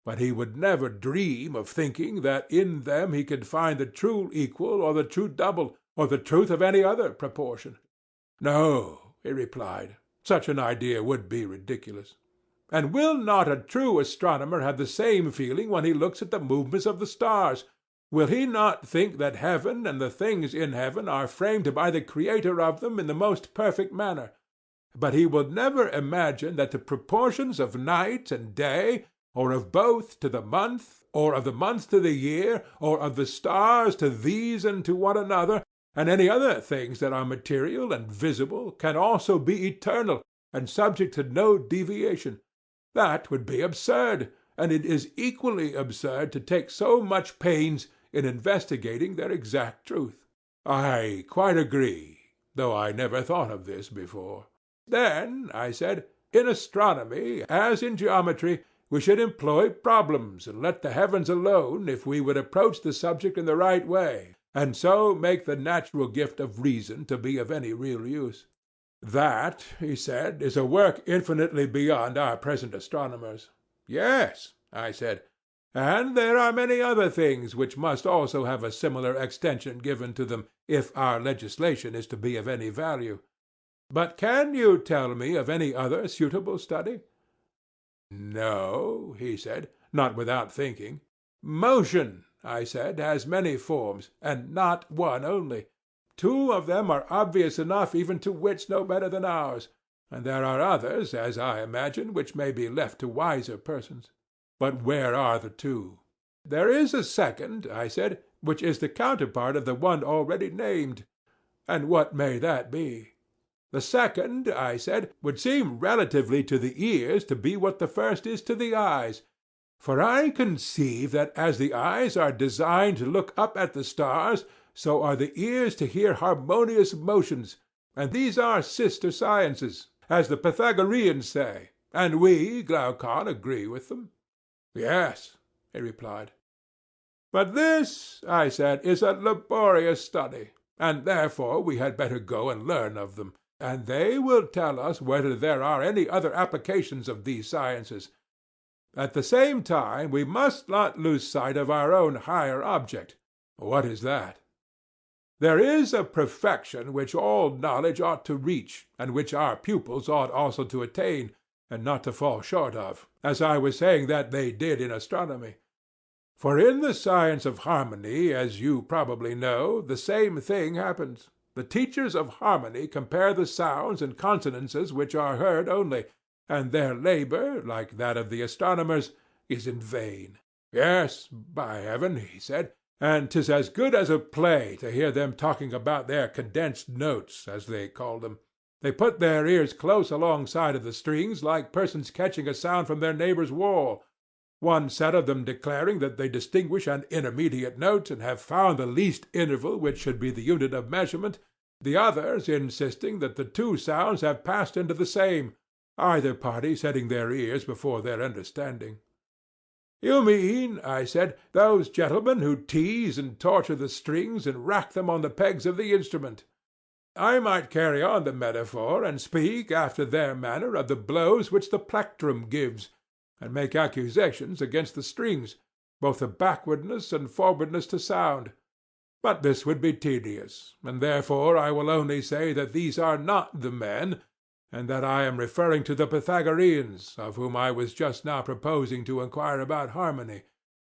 but he would never dream of thinking that in them he could find the true equal or the true double, or the truth of any other proportion." "No," he replied, "such an idea would be ridiculous." "And will not a true astronomer have the same feeling when he looks at the movements of the stars? Will he not think that heaven and the things in heaven are framed by the Creator of them in the most perfect manner? But he will never imagine that the proportions of night and day, or of both to the month, or of the month to the year, or of the stars to these and to one another, and any other things that are material and visible, can also be eternal and subject to no deviation. That would be absurd, and it is equally absurd to take so much pains in investigating their exact truth." "I quite agree, though I never thought of this before." "Then," I said, "in astronomy, as in geometry, we should employ problems and let the heavens alone if we would approach the subject in the right way, and so make the natural gift of reason to be of any real use." "That," he said, "is a work infinitely beyond our present astronomers." "Yes," I said, "and there are many other things which must also have a similar extension given to them, if our legislation is to be of any value. But can you tell me of any other suitable study?" "No," he said, not without thinking. "Motion," I said, "has many forms, and not one only. Two of them are obvious enough even to wits no better than ours, and there are others, as I imagine, which may be left to wiser persons." "But where are the two?" "There is a second," I said, "which is the counterpart of the one already named." "And what may that be?" "The second," I said, "would seem relatively to the ears to be what the first is to the eyes. For I conceive that as the eyes are designed to look up at the stars, so are the ears to hear harmonious motions, and these are sister sciences, as the Pythagoreans say, and we, Glaucon, agree with them." "Yes," he replied. "But this," I said, "is a laborious study, and therefore we had better go and learn of them, and they will tell us whether there are any other applications of these sciences. At the same time we must not lose sight of our own higher object." "What is that?" "There is a perfection which all knowledge ought to reach, and which our pupils ought also to attain, and not to fall short of, as I was saying that they did in astronomy. For in the science of harmony, as you probably know, the same thing happens. The teachers of harmony compare the sounds and consonances which are heard only, and their labour, like that of the astronomers, is in vain. Yes, by heaven, he said, and 'tis as good as a play to hear them talking about their condensed notes, as they call them. They put their ears close alongside of the strings, like persons catching a sound from their neighbour's wall, one set of them declaring that they distinguish an intermediate note, and have found the least interval which should be the unit of measurement, the others insisting that the two sounds have passed into the same, either party setting their ears before their understanding. "You mean," I said, "those gentlemen who tease and torture the strings and rack them on the pegs of the instrument. I might carry on the metaphor, and speak, after their manner, of the blows which the plectrum gives, and make accusations against the strings, both of backwardness and forwardness to sound. But this would be tedious, and therefore I will only say that these are not the men, and that I am referring to the Pythagoreans, of whom I was just now proposing to inquire about harmony.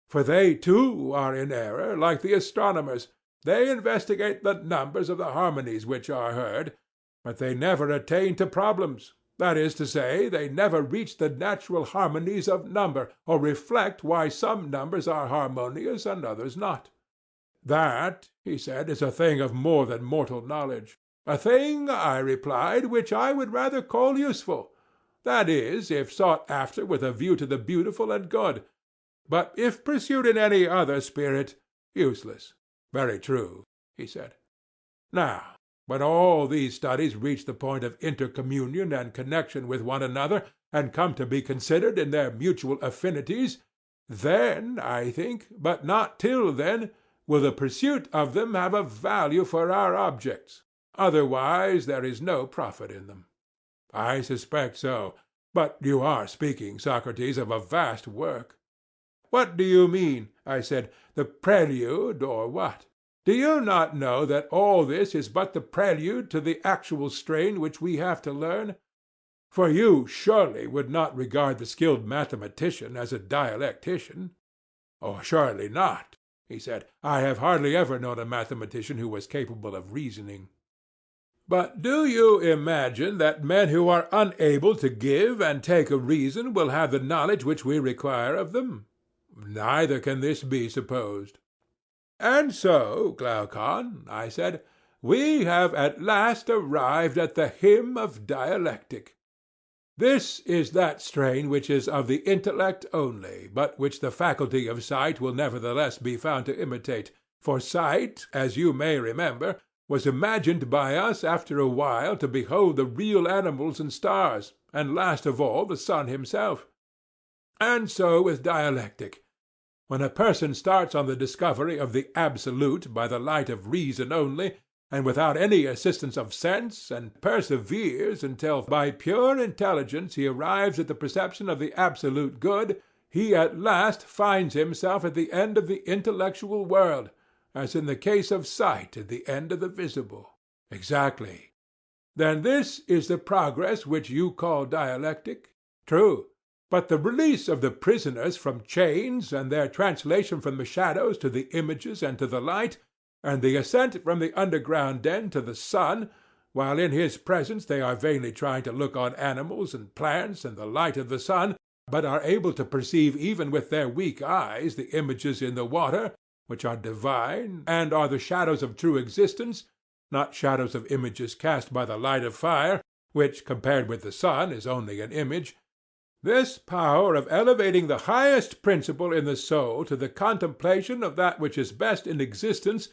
For they too are in error, like the astronomers. They investigate the numbers of the harmonies which are heard, but they never attain to problems. That is to say, they never reach the natural harmonies of number, or reflect why some numbers are harmonious and others not. That, he said, is a thing of more than mortal knowledge. A thing, I replied, which I would rather call useful. That is, if sought after with a view to the beautiful and good, but if pursued in any other spirit, useless. Very true, he said. Now, when all these studies reach the point of intercommunion and connection with one another, and come to be considered in their mutual affinities, then, I think, but not till then, will the pursuit of them have a value for our objects. Otherwise there is no profit in them. I suspect so. But you are speaking, Socrates, of a vast work. What do you mean? I said. The prelude, or what? Do you not know that all this is but the prelude to the actual strain which we have to learn? For you surely would not regard the skilled mathematician as a dialectician. Oh, surely not, he said. I have hardly ever known a mathematician who was capable of reasoning. But do you imagine that men who are unable to give and take a reason will have the knowledge which we require of them? Neither can this be supposed. And so, Glaucon, I said, we have at last arrived at the hymn of dialectic. This is that strain which is of the intellect only, but which the faculty of sight will nevertheless be found to imitate. For sight, as you may remember, was imagined by us after a while to behold the real animals and stars, and last of all the sun himself. And so with dialectic. When a person starts on the discovery of the absolute by the light of reason only, and without any assistance of sense, and perseveres until by pure intelligence he arrives at the perception of the absolute good, he at last finds himself at the end of the intellectual world, as in the case of sight at the end of the visible. Exactly. Then this is the progress which you call dialectic? True. But the release of the prisoners from chains, and their translation from the shadows to the images and to the light, and the ascent from the underground den to the sun, while in his presence they are vainly trying to look on animals and plants and the light of the sun, but are able to perceive even with their weak eyes the images in the water, which are divine, and are the shadows of true existence, not shadows of images cast by the light of fire, which, compared with the sun, is only an image. This power of elevating the highest principle in the soul to the contemplation of that which is best in existence,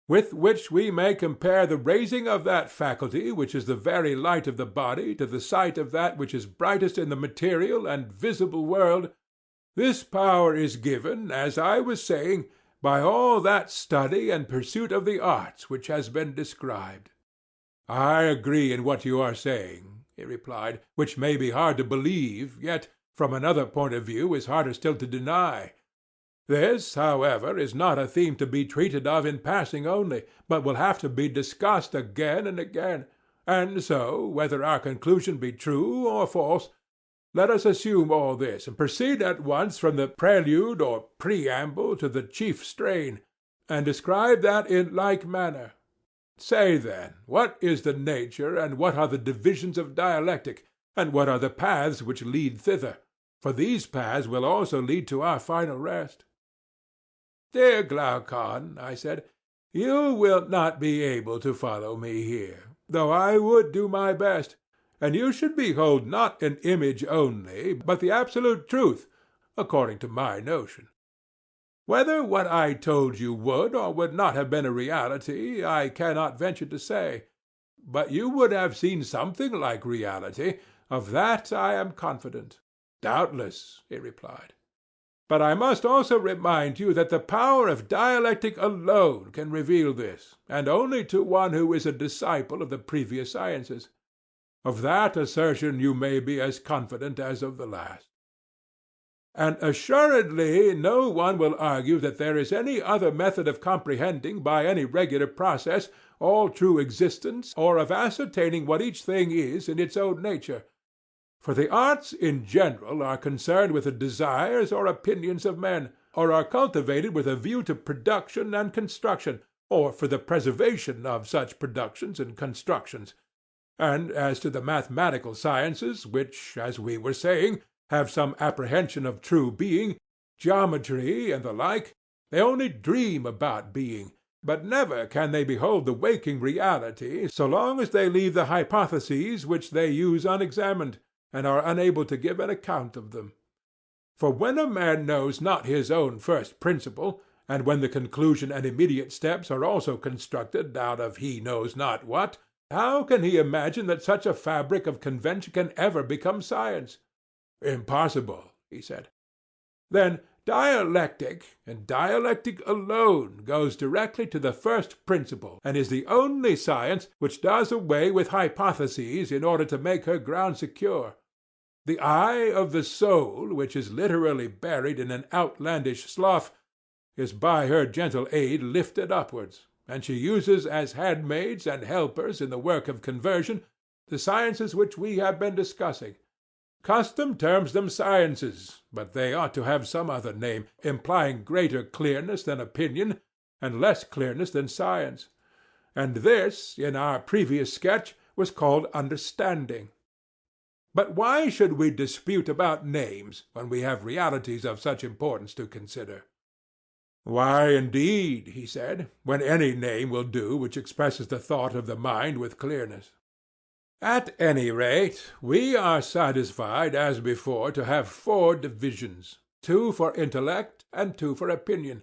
with which we may compare the raising of that faculty which is the very light of the body to the sight of that which is brightest in the material and visible world, this power is given, as I was saying, by all that study and pursuit of the arts which has been described. I agree in what you are saying, he replied, which may be hard to believe, yet from another point of view is harder still to deny. This, however, is not a theme to be treated of in passing only, but will have to be discussed again and again. And so, whether our conclusion be true or false, let us assume all this, and proceed at once from the prelude or preamble to the chief strain, and describe that in like manner. Say, then, what is the nature and what are the divisions of dialectic, and what are the paths which lead thither? For these paths will also lead to our final rest. Dear Glaucon, I said, you will not be able to follow me here, though I would do my best, and you should behold not an image only, but the absolute truth, according to my notion. Whether what I told you would or would not have been a reality, I cannot venture to say, but you would have seen something like reality, of that I am confident. Doubtless, he replied. But I must also remind you that the power of dialectic alone can reveal this, and only to one who is a disciple of the previous sciences. Of that assertion you may be as confident as of the last. And assuredly no one will argue that there is any other method of comprehending by any regular process all true existence, or of ascertaining what each thing is in its own nature. For the arts in general are concerned with the desires or opinions of men, or are cultivated with a view to production and construction, or for the preservation of such productions and constructions. And as to the mathematical sciences, which, as we were saying, have some apprehension of true being, geometry and the like, they only dream about being, but never can they behold the waking reality so long as they leave the hypotheses which they use unexamined, and are unable to give an account of them. For when a man knows not his own first principle, and when the conclusion and immediate steps are also constructed out of he knows not what, how can he imagine that such a fabric of convention can ever become science? Impossible, he said. Then dialectic, and dialectic alone, goes directly to the first principle, and is the only science which does away with hypotheses in order to make her ground secure. The eye of the soul, which is literally buried in an outlandish slough, is by her gentle aid lifted upwards, and she uses as handmaids and helpers in the work of conversion the sciences which we have been discussing. Custom terms them sciences, but they ought to have some other name, implying greater clearness than opinion, and less clearness than science. And this, in our previous sketch, was called understanding. But why should we dispute about names, when we have realities of such importance to consider? Why, indeed, he said, when any name will do which expresses the thought of the mind with clearness. At any rate, we are satisfied, as before, to have 4 divisions, 2 for intellect and 2 for opinion,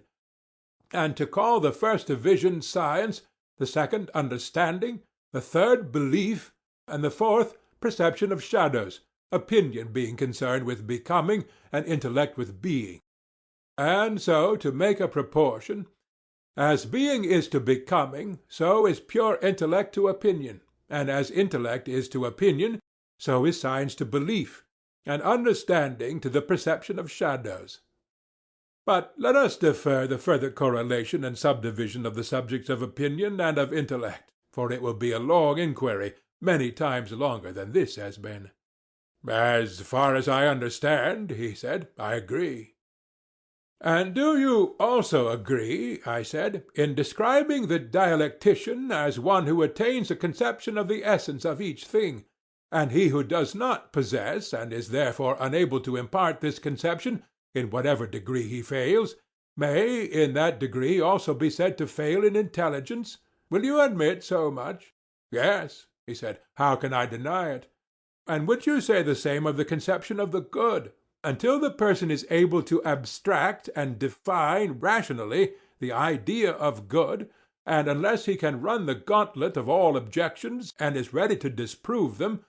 and to call the first division science, the second understanding, the third belief, and the fourth perception of shadows, opinion being concerned with becoming, and intellect with being. And so, to make a proportion, as being is to becoming, so is pure intellect to opinion. And as intellect is to opinion, so is science to belief, and understanding to the perception of shadows. But let us defer the further correlation and subdivision of the subjects of opinion and of intellect, for it will be a long inquiry, many times longer than this has been. As far as I understand, he said, I agree. And do you also agree, I said, in describing the dialectician as one who attains a conception of the essence of each thing, and he who does not possess, and is therefore unable to impart this conception, in whatever degree he fails, may in that degree also be said to fail in intelligence? Will you admit so much? Yes, he said, how can I deny it? And would you say the same of the conception of the good? Until the person is able to abstract and define rationally the idea of good, and unless he can run the gauntlet of all objections and is ready to disprove them,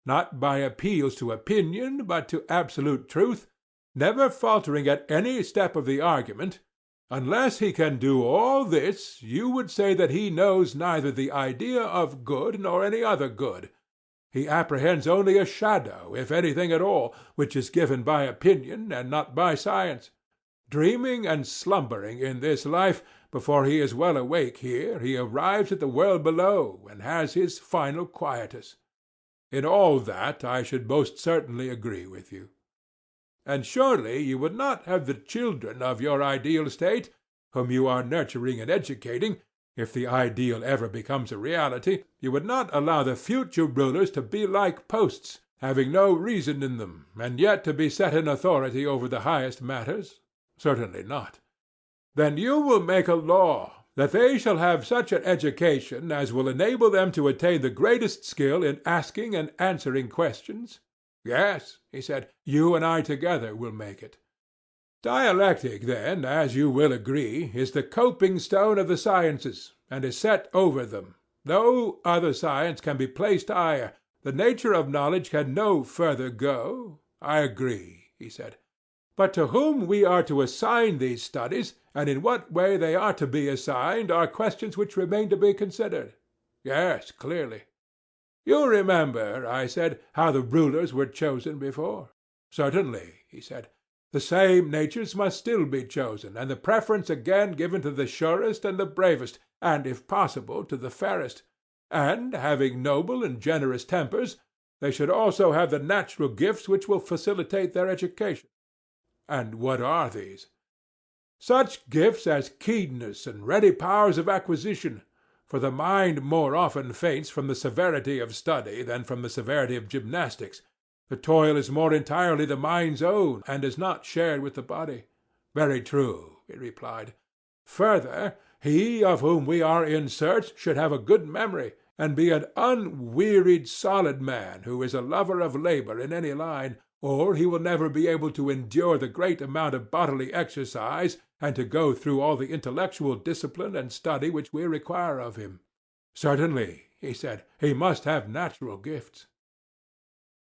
not by appeals to opinion but to absolute truth, never faltering at any step of the argument, unless he can do all this, you would say that he knows neither the idea of good nor any other good. He apprehends only a shadow, if anything at all, which is given by opinion and not by science. Dreaming and slumbering in this life, before he is well awake here, he arrives at the world below, and has his final quietus. In all that I should most certainly agree with you. And surely you would not have the children of your ideal state, whom you are nurturing and educating, if the ideal ever becomes a reality, you would not allow the future rulers to be like posts, having no reason in them, and yet to be set in authority over the highest matters? Certainly not. Then you will make a law that they shall have such an education as will enable them to attain the greatest skill in asking and answering questions? Yes, he said, you and I together will make it. Dialectic, then, as you will agree, is the coping stone of the sciences, and is set over them. No other science can be placed higher. The nature of knowledge can no further go. I agree, he said. But to whom we are to assign these studies, and in what way they are to be assigned, are questions which remain to be considered. Yes, clearly. You remember, I said, how the rulers were chosen before? Certainly, he said. The same natures must still be chosen, and the preference again given to the surest and the bravest, and, if possible, to the fairest. And, having noble and generous tempers, they should also have the natural gifts which will facilitate their education. And what are these? Such gifts as keenness and ready powers of acquisition, for the mind more often faints from the severity of study than from the severity of gymnastics. The toil is more entirely the mind's own, and is not shared with the body. Very true, he replied. Further, he of whom we are in search should have a good memory, and be an unwearied solid man who is a lover of labor in any line, or he will never be able to endure the great amount of bodily exercise and to go through all the intellectual discipline and study which we require of him. Certainly, he said, he must have natural gifts.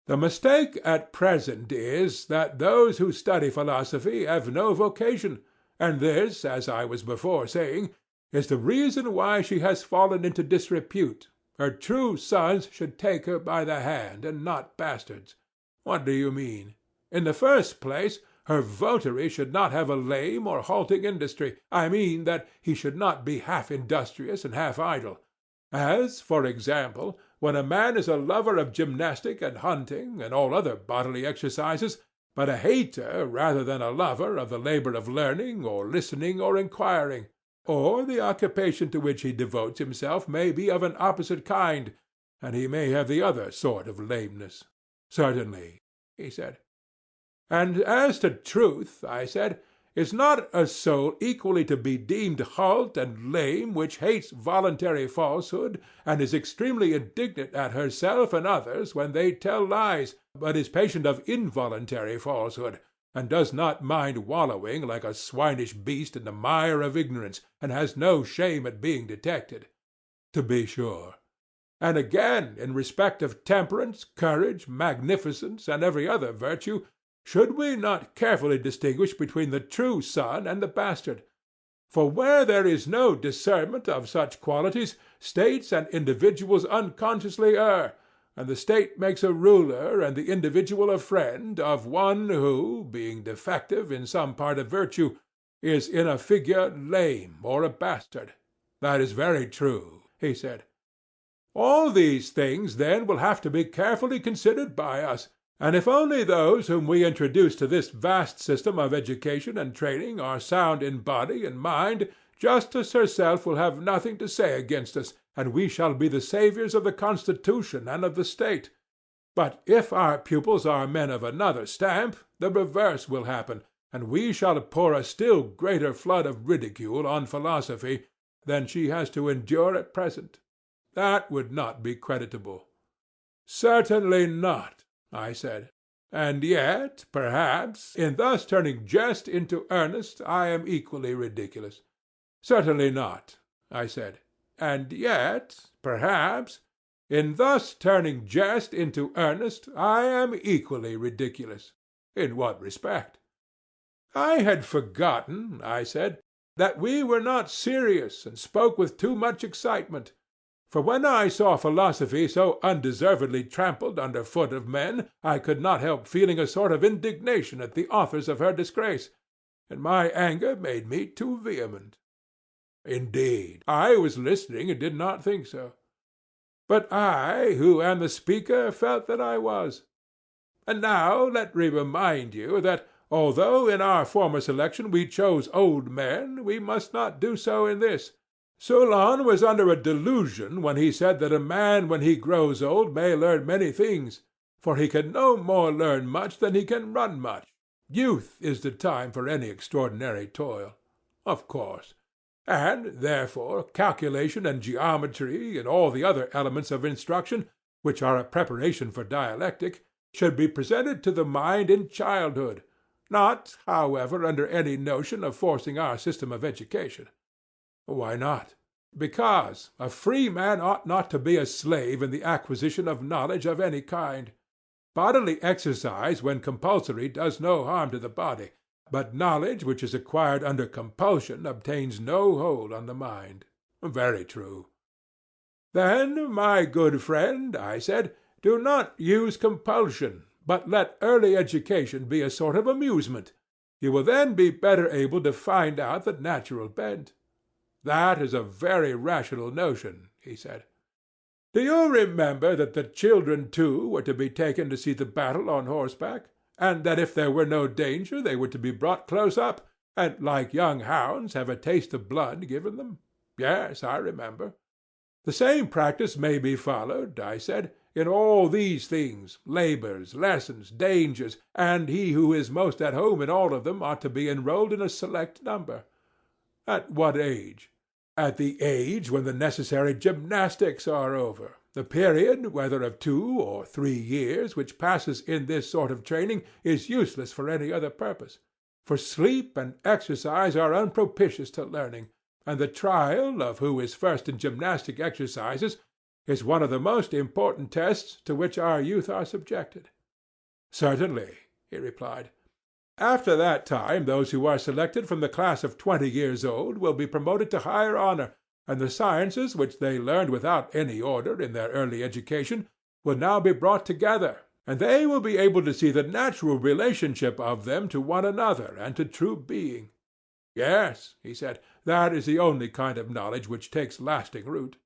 The mistake at present is that those who study philosophy have no vocation, and this, as I was before saying, is the reason why she has fallen into disrepute. Her true sons should take her by the hand, and not bastards. What do you mean? In the first place, her votary should not have a lame or halting industry. I mean that he should not be half industrious and half idle. As, for example, when a man is a lover of gymnastic and hunting and all other bodily exercises, but a hater rather than a lover of the labor of learning or listening or inquiring, or the occupation to which he devotes himself may be of an opposite kind, and he may have the other sort of lameness. Certainly, he said. And as to truth, I said, is not a soul equally to be deemed halt and lame which hates voluntary falsehood, and is extremely indignant at herself and others when they tell lies, but is patient of involuntary falsehood, and does not mind wallowing like a swinish beast in the mire of ignorance, and has no shame at being detected? To be sure. And again, in respect of temperance, courage, magnificence, and every other virtue, should we not carefully distinguish between the true son and the bastard? For where there is no discernment of such qualities, states and individuals unconsciously err, and the state makes a ruler and the individual a friend of one who, being defective in some part of virtue, is in a figure lame or a bastard. That is very true, he said. All these things, then, will have to be carefully considered by us, and if only those whom we introduce to this vast system of education and training are sound in body and mind, justice herself will have nothing to say against us, and we shall be the saviors of the Constitution and of the State. But if our pupils are men of another stamp, the reverse will happen, and we shall pour a still greater flood of ridicule on philosophy than she has to endure at present. That would not be creditable. Certainly not, I said. And yet, perhaps, in thus turning jest into earnest, I am equally ridiculous. Certainly not, I said. And yet, perhaps, in thus turning jest into earnest, I am equally ridiculous. In what respect? I had forgotten, I said, that we were not serious and spoke with too much excitement. For when I saw philosophy so undeservedly trampled under foot of men, I could not help feeling a sort of indignation at the authors of her disgrace, and my anger made me too vehement. Indeed, I was listening and did not think so. But I, who am the speaker, felt that I was. And now let me remind you that, although in our former selection we chose old men, we must not do so in this. Solon was under a delusion when he said that a man when he grows old may learn many things, for he can no more learn much than he can run much. Youth is the time for any extraordinary toil. Of course. And, therefore, calculation and geometry, and all the other elements of instruction, which are a preparation for dialectic, should be presented to the mind in childhood, not, however, under any notion of forcing our system of education. Why not? Because a free man ought not to be a slave in the acquisition of knowledge of any kind. Bodily exercise when compulsory does no harm to the body, but knowledge which is acquired under compulsion obtains no hold on the mind. Very true. Then, my good friend, I said, do not use compulsion, but let early education be a sort of amusement. You will then be better able to find out the natural bent. That is a very rational notion, he said. Do you remember that the children, too, were to be taken to see the battle on horseback, and that if there were no danger they were to be brought close up, and, like young hounds, have a taste of blood given them? Yes, I remember. The same practice may be followed, I said, in all these things, labors, lessons, dangers, and he who is most at home in all of them ought to be enrolled in a select number. At what age? At the age when the necessary gymnastics are over. The period, whether of 2 or 3 years, which passes in this sort of training, is useless for any other purpose. For sleep and exercise are unpropitious to learning, and the trial of who is first in gymnastic exercises is one of the most important tests to which our youth are subjected. Certainly, he replied. After that time those who are selected from the class of 20 years old will be promoted to higher honor, and the sciences which they learned without any order in their early education will now be brought together, and they will be able to see the natural relationship of them to one another and to true being. Yes, he said, that is the only kind of knowledge which takes lasting root.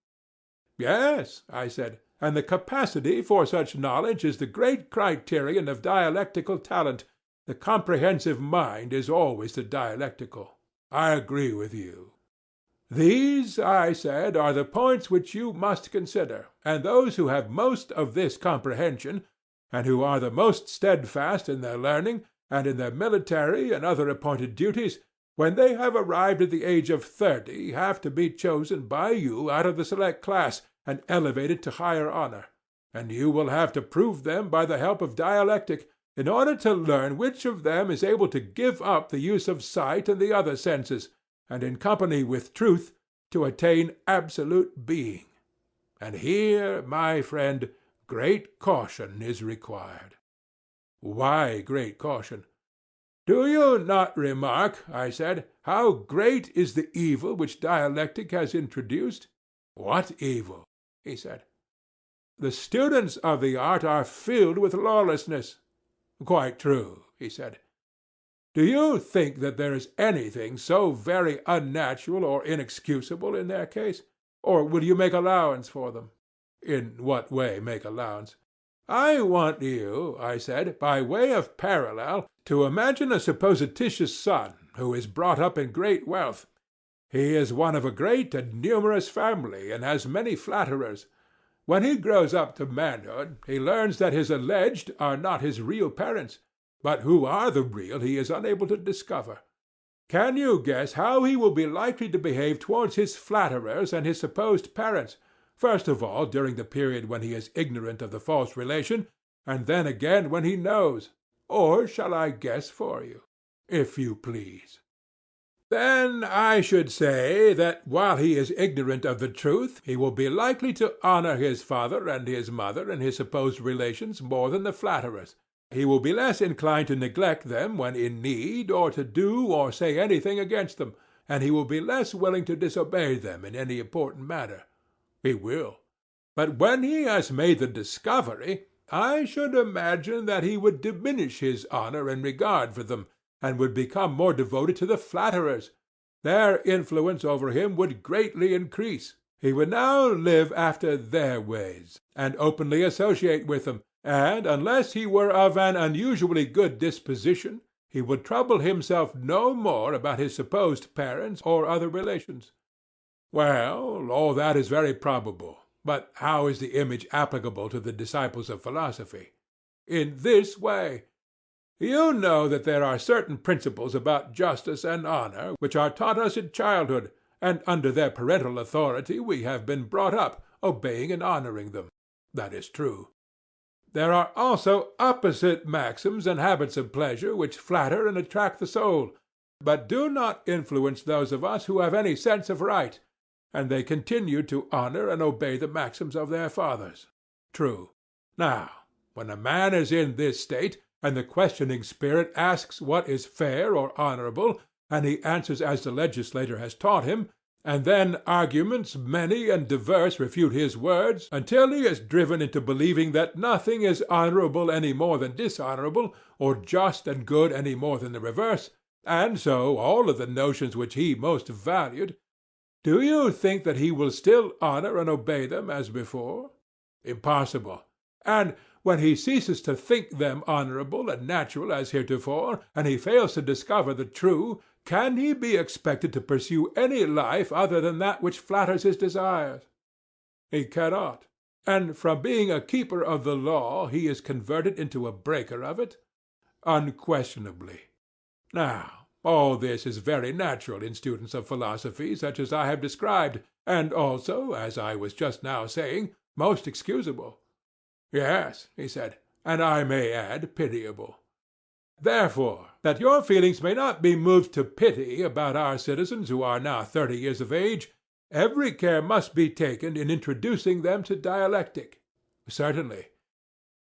Yes, I said, and the capacity for such knowledge is the great criterion of dialectical talent. The comprehensive mind is always the dialectical. I agree with you. These, I said, are the points which you must consider, and those who have most of this comprehension, and who are the most steadfast in their learning, and in their military and other appointed duties, when they have arrived at the age of 30, have to be chosen by you out of the select class, and elevated to higher honor, and you will have to prove them by the help of dialectic, in order to learn which of them is able to give up the use of sight and the other senses, and in company with truth to attain absolute being. And here, my friend, great caution is required. Why great caution? Do you not remark, I said, how great is the evil which dialectic has introduced? What evil? He said. The students of the art are filled with lawlessness. Quite true, he said. Do you think that there is anything so very unnatural or inexcusable in their case? Or will you make allowance for them? In what way make allowance? I want you, I said, by way of parallel, to imagine a supposititious son who is brought up in great wealth. He is one of a great and numerous family, and has many flatterers. When he grows up to manhood, he learns that his alleged are not his real parents, but who are the real he is unable to discover. Can you guess how he will be likely to behave towards his flatterers and his supposed parents, first of all during the period when he is ignorant of the false relation, and then again when he knows? Or shall I guess for you? If you please. Then I should say that while he is ignorant of the truth, he will be likely to honor his father and his mother and his supposed relations more than the flatterers. He will be less inclined to neglect them when in need, or to do or say anything against them, and he will be less willing to disobey them in any important matter. He will. But when he has made the discovery, I should imagine that he would diminish his honor and regard for them, and would become more devoted to the flatterers. Their influence over him would greatly increase. He would now live after their ways, and openly associate with them, and, unless he were of an unusually good disposition, he would trouble himself no more about his supposed parents or other relations. Well, all that is very probable, but how is the image applicable to the disciples of philosophy? In this way. You know that there are certain principles about justice and honor which are taught us in childhood, and under their parental authority we have been brought up, obeying and honoring them. That is true. There are also opposite maxims and habits of pleasure which flatter and attract the soul, but do not influence those of us who have any sense of right, and they continue to honor and obey the maxims of their fathers. True. Now, when a man is in this state, and the questioning spirit asks what is fair or honorable, and he answers as the legislator has taught him, and then arguments many and diverse refute his words, until he is driven into believing that nothing is honorable any more than dishonorable, or just and good any more than the reverse, and so all of the notions which he most valued, do you think that he will still honor and obey them as before? Impossible. And when he ceases to think them honorable and natural as heretofore, and he fails to discover the true, can he be expected to pursue any life other than that which flatters his desires? He cannot. And from being a keeper of the law he is converted into a breaker of it? Unquestionably. Now, all this is very natural in students of philosophy such as I have described, and also, as I was just now saying, most excusable. Yes, he said, and I may add pitiable. Therefore, that your feelings may not be moved to pity about our citizens who are now 30 years of age, every care must be taken in introducing them to dialectic. Certainly.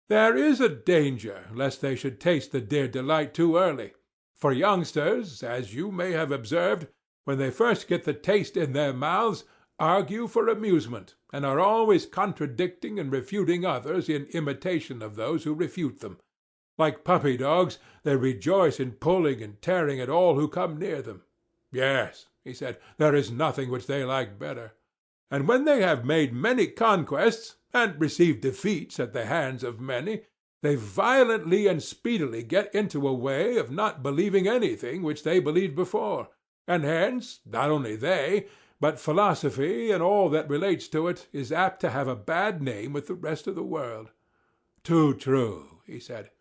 There is a danger lest they should taste the dear delight too early. For youngsters, as you may have observed, when they first get the taste in their mouths, argue for amusement, and are always contradicting and refuting others in imitation of those who refute them. Like puppy dogs, they rejoice in pulling and tearing at all who come near them. Yes, he said, there is nothing which they like better. And when they have made many conquests, and received defeats at the hands of many, they violently and speedily get into a way of not believing anything which they believed before, and hence, not only they, but philosophy and all that relates to it is apt to have a bad name with the rest of the world. Too true, he said.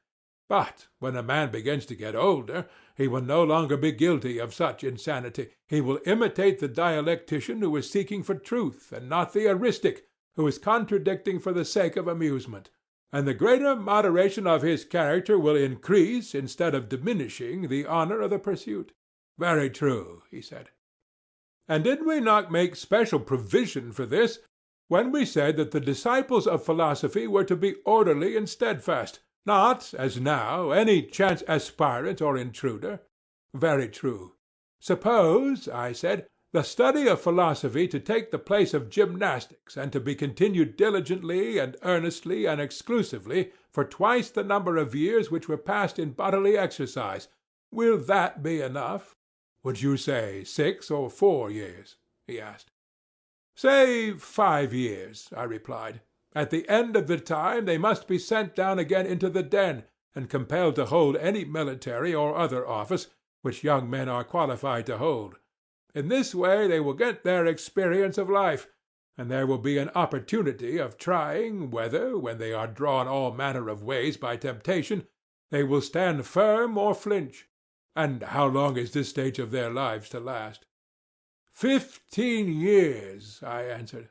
But when a man begins to get older, he will no longer be guilty of such insanity. He will imitate the dialectician who is seeking for truth, and not the eristic, who is contradicting for the sake of amusement. And the greater moderation of his character will increase, instead of diminishing, the honor of the pursuit. Very true, he said. And did we not make special provision for this, when we said that the disciples of philosophy were to be orderly and steadfast, not, as now, any chance aspirant or intruder? Very true. Suppose, I said, the study of philosophy to take the place of gymnastics, and to be continued diligently and earnestly and exclusively for twice the number of years which were passed in bodily exercise. Will that be enough? Would you say 6 or 4 years? He asked. Say 5 years, I replied. At the end of the time they must be sent down again into the den, and compelled to hold any military or other office which young men are qualified to hold. In this way they will get their experience of life, and there will be an opportunity of trying whether, when they are drawn all manner of ways by temptation, they will stand firm or flinch. And how long is this stage of their lives to last? 15 years, I answered.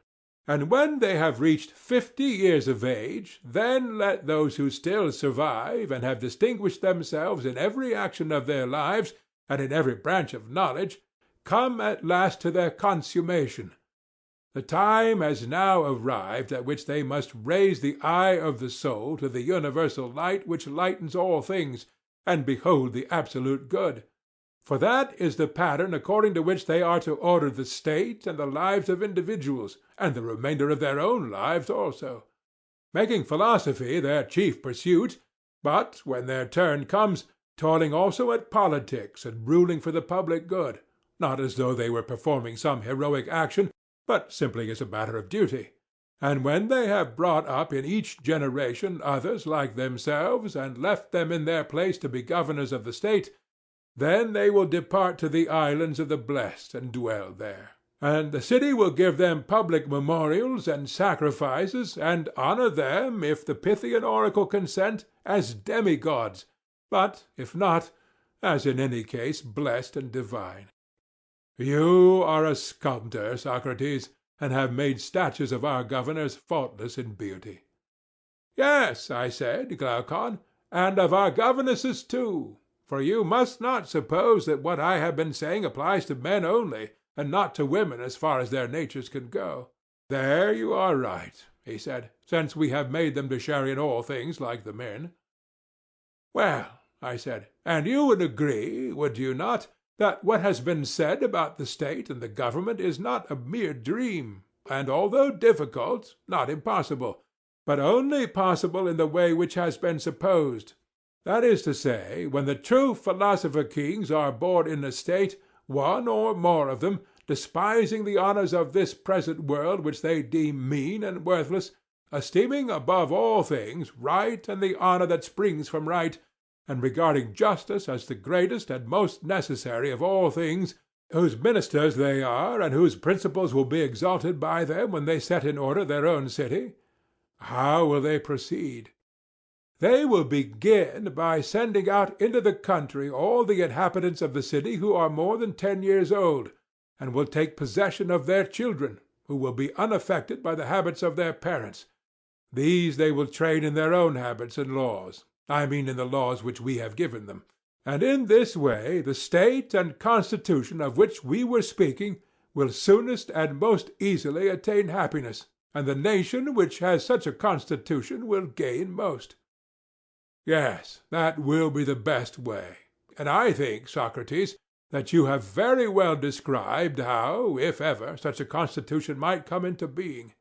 And when they have reached 50 years of age, then let those who still survive, and have distinguished themselves in every action of their lives, and in every branch of knowledge, come at last to their consummation. The time has now arrived at which they must raise the eye of the soul to the universal light which lightens all things, and behold the absolute good. For that is the pattern according to which they are to order the state and the lives of individuals, and the remainder of their own lives also. Making philosophy their chief pursuit, but, when their turn comes, toiling also at politics and ruling for the public good, not as though they were performing some heroic action, but simply as a matter of duty. And when they have brought up in each generation others like themselves, and left them in their place to be governors of the state, then they will depart to the islands of the blest and dwell there. and the city will give them public memorials and sacrifices, and honor them, if the Pythian oracle consent, as demigods, but, if not, as in any case blessed and divine. You are a sculptor, Socrates, and have made statues of our governors faultless in beauty. Yes, I said, Glaucon, and of our governesses too, for you must not suppose that what I have been saying applies to men only, and not to women as far as their natures can go. There you are right, he said, since we have made them to share in all things like the men. Well, I said, and you would agree, would you not, that what has been said about the state and the government is not a mere dream, and although difficult, not impossible, but only possible in the way which has been supposed. That is to say, when the true philosopher-kings are born in a state, one or more of them, despising the honors of this present world which they deem mean and worthless, esteeming above all things right and the honor that springs from right, and regarding justice as the greatest and most necessary of all things, whose ministers they are, and whose principles will be exalted by them when they set in order their own city. How will they proceed? They will begin by sending out into the country all the inhabitants of the city who are more than 10 years old, and will take possession of their children, who will be unaffected by the habits of their parents. These they will train in their own habits and laws, I mean in the laws which we have given them. And in this way the state and constitution of which we were speaking will soonest and most easily attain happiness, and the nation which has such a constitution will gain most. Yes, that will be the best way. And I think, Socrates, that you have very well described how, if ever, such a constitution might come into being.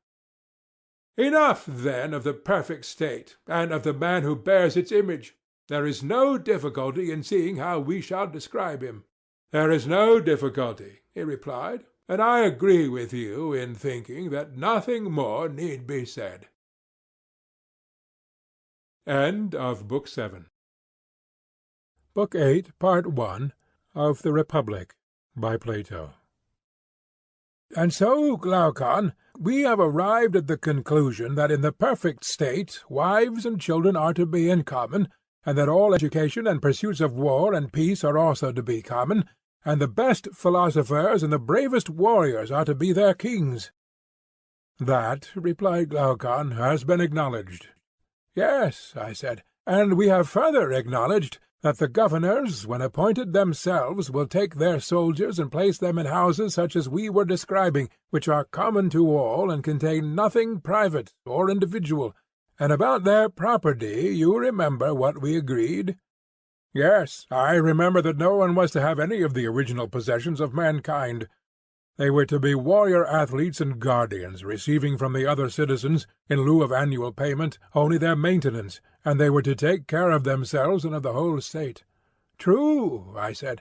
Enough, then, of the perfect state, and of the man who bears its image. There is no difficulty in seeing how we shall describe him. There is no difficulty, he replied, and I agree with you in thinking that nothing more need be said. End of Book 7. Book 8, Part 1, of the Republic, by Plato. And so, Glaucon, we have arrived at the conclusion that in the perfect state wives and children are to be in common, and that all education and pursuits of war and peace are also to be common, and the best philosophers and the bravest warriors are to be their kings. That, replied Glaucon, has been acknowledged. Yes, I said, and we have further acknowledged that the governors, when appointed themselves, will take their soldiers and place them in houses such as we were describing, which are common to all and contain nothing private or individual. And about their property you remember what we agreed? Yes, I remember that no one was to have any of the original possessions of mankind. They were to be warrior athletes and guardians, receiving from the other citizens, in lieu of annual payment, only their maintenance, and they were to take care of themselves and of the whole state. True, I said.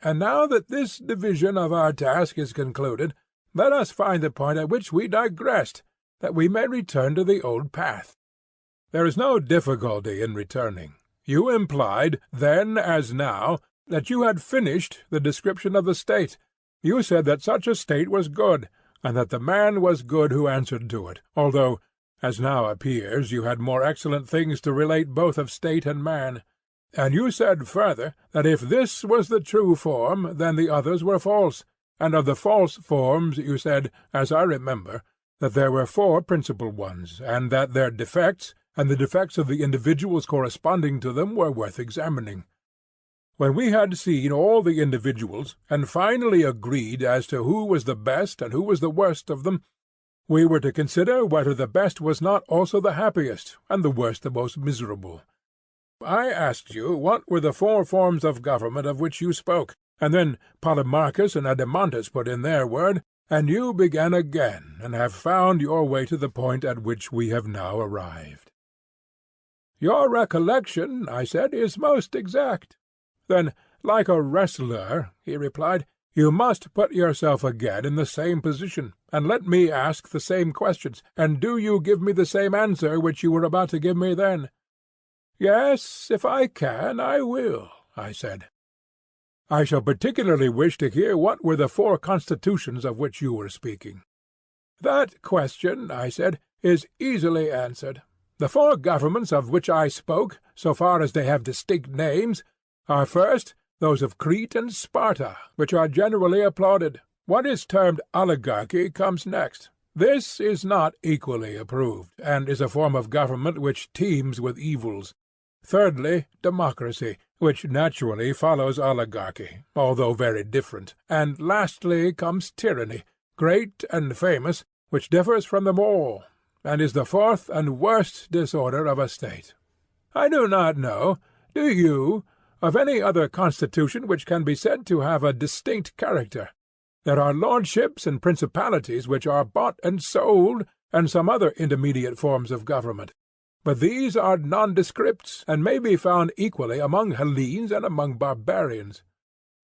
And now that this division of our task is concluded, let us find the point at which we digressed, that we may return to the old path. There is no difficulty in returning. You implied, then as now, that you had finished the description of the state. You said that such a state was good, and that the man was good who answered to it, although, as now appears, you had more excellent things to relate both of state and man. And you said further that if this was the true form, then the others were false, and of the false forms you said, as I remember, that there were 4 principal ones, and that their defects, and the defects of the individuals corresponding to them, were worth examining. When we had seen all the individuals, and finally agreed as to who was the best and who was the worst of them, we were to consider whether the best was not also the happiest, and the worst the most miserable. I asked you what were the 4 forms of government of which you spoke, and then Polemarchus and Adeimantus put in their word, and you began again, and have found your way to the point at which we have now arrived. Your recollection, I said, is most exact. Then, like a wrestler, he replied, you must put yourself again in the same position, and let me ask the same questions, and do you give me the same answer which you were about to give me then. Yes, if I can, I will, I said. I shall particularly wish to hear what were the 4 constitutions of which you were speaking. That question, I said, is easily answered. The 4 governments of which I spoke, so far as they have distinct names, are first those of Crete and Sparta, which are generally applauded. What is termed oligarchy comes next. This is not equally approved, and is a form of government which teems with evils. Thirdly, democracy, which naturally follows oligarchy, although very different. And lastly comes tyranny, great and famous, which differs from them all, and is the 4th and worst disorder of a state. I do not know, do you, of any other constitution which can be said to have a distinct character. There are lordships and principalities which are bought and sold, and some other intermediate forms of government. But these are nondescript, and may be found equally among Hellenes and among barbarians.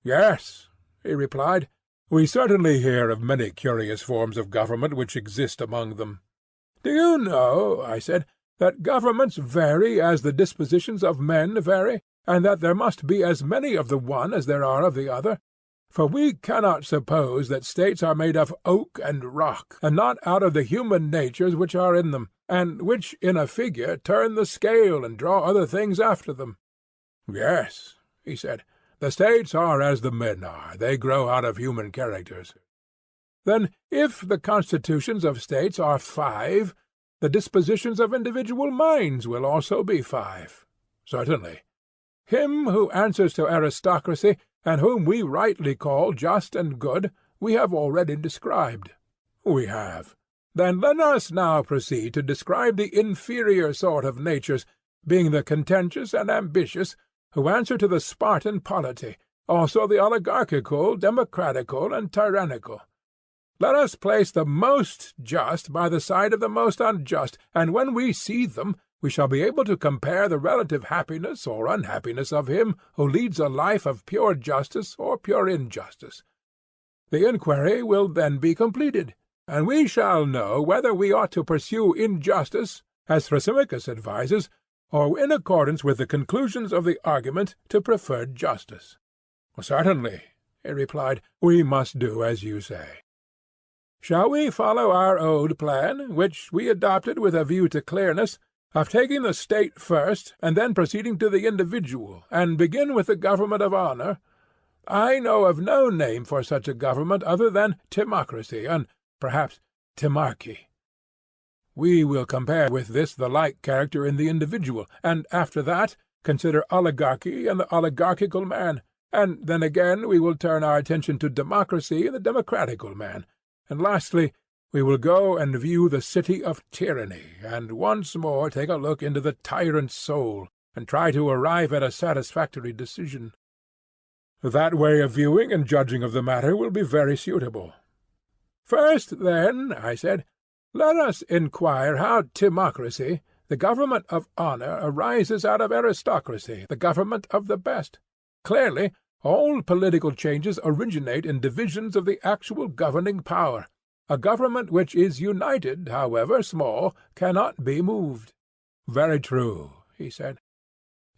Yes, he replied, we certainly hear of many curious forms of government which exist among them. Do you know, I said, that governments vary as the dispositions of men vary, and that there must be as many of the one as there are of the other? For we cannot suppose that states are made of oak and rock, and not out of the human natures which are in them, and which in a figure turn the scale and draw other things after them. Yes, he said, the states are as the men are, they grow out of human characters. Then if the constitutions of states are 5, the dispositions of individual minds will also be 5. Certainly. Him who answers to aristocracy, and whom we rightly call just and good, we have already described. We have. Then let us now proceed to describe the inferior sort of natures, being the contentious and ambitious, who answer to the Spartan polity, also the oligarchical, democratical, and tyrannical. Let us place the most just by the side of the most unjust, and when we see them, we shall be able to compare the relative happiness or unhappiness of him who leads a life of pure justice or pure injustice. The inquiry will then be completed, and we shall know whether we ought to pursue injustice, as Thrasymachus advises, or in accordance with the conclusions of the argument to prefer justice. Certainly, he replied, we must do as you say. Shall we follow our old plan, which we adopted with a view to clearness, of taking the state first, and then proceeding to the individual, and begin with the government of honour? I know of no name for such a government other than timocracy, and perhaps timarchy. We will compare with this the like character in the individual, and after that consider oligarchy and the oligarchical man, and then again we will turn our attention to democracy and the democratical man, and lastly we will go and view the city of tyranny, and once more take a look into the tyrant's soul, and try to arrive at a satisfactory decision. That way of viewing and judging of the matter will be very suitable. First, then, I said, let us inquire how timocracy, the government of honour, arises out of aristocracy, the government of the best. Clearly, all political changes originate in divisions of the actual governing power. A government which is united, however small, cannot be moved. Very true, he said.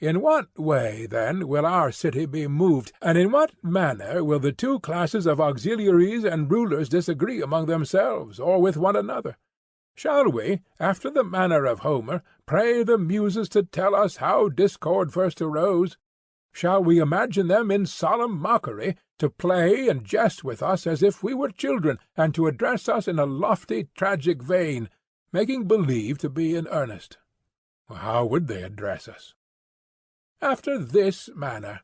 In what way, then, will our city be moved, and in what manner will the 2 classes of auxiliaries and rulers disagree among themselves, or with one another? Shall we, after the manner of Homer, pray the Muses to tell us how discord first arose? Shall we imagine them in solemn mockery, to play and jest with us as if we were children, and to address us in a lofty tragic vein, making believe to be in earnest? How would they address us? After this manner.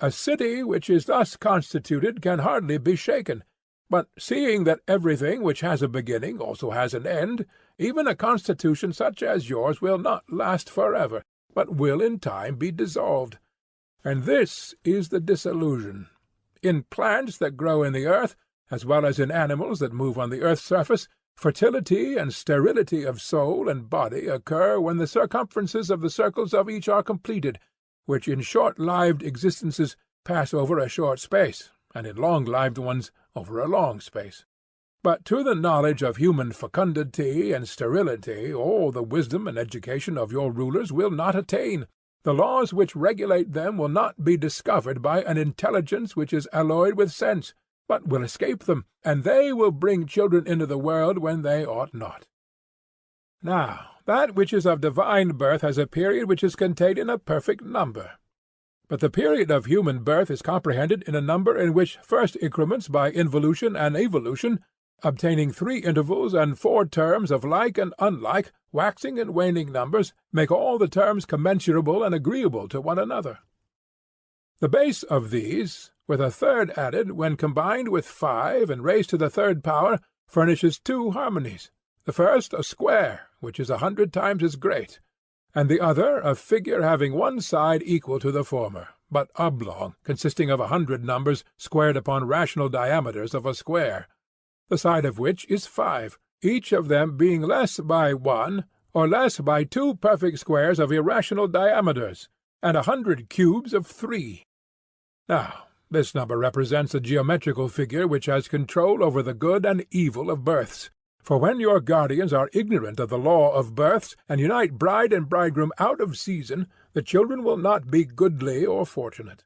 A city which is thus constituted can hardly be shaken, but seeing that everything which has a beginning also has an end, even a constitution such as yours will not last forever, but will in time be dissolved. And this is the disillusion. In plants that grow in the earth, as well as in animals that move on the earth's surface, fertility and sterility of soul and body occur when the circumferences of the circles of each are completed, which in short-lived existences pass over a short space, and in long-lived ones over a long space. But to the knowledge of human fecundity and sterility all the wisdom and education of your rulers will not attain, The laws which regulate them will not be discovered by an intelligence which is alloyed with sense, but will escape them, and they will bring children into the world when they ought not. Now, that which is of divine birth has a period which is contained in a perfect number. But the period of human birth is comprehended in a number in which first increments by involution and evolution, obtaining 3 intervals and 4 terms of like and unlike, waxing and waning numbers, make all the terms commensurable and agreeable to one another. The base of these, with a third added when combined with 5 and raised to the 3rd power, furnishes 2 harmonies, the first a square, which is 100 times as great, and the other a figure having one side equal to the former, but oblong, consisting of 100 numbers squared upon rational diameters of a square, the side of which is 5, each of them being less by 1, or less by 2 perfect squares of irrational diameters, and 100 cubes of 3. Now, this number represents a geometrical figure which has control over the good and evil of births. For when your guardians are ignorant of the law of births, and unite bride and bridegroom out of season, the children will not be goodly or fortunate.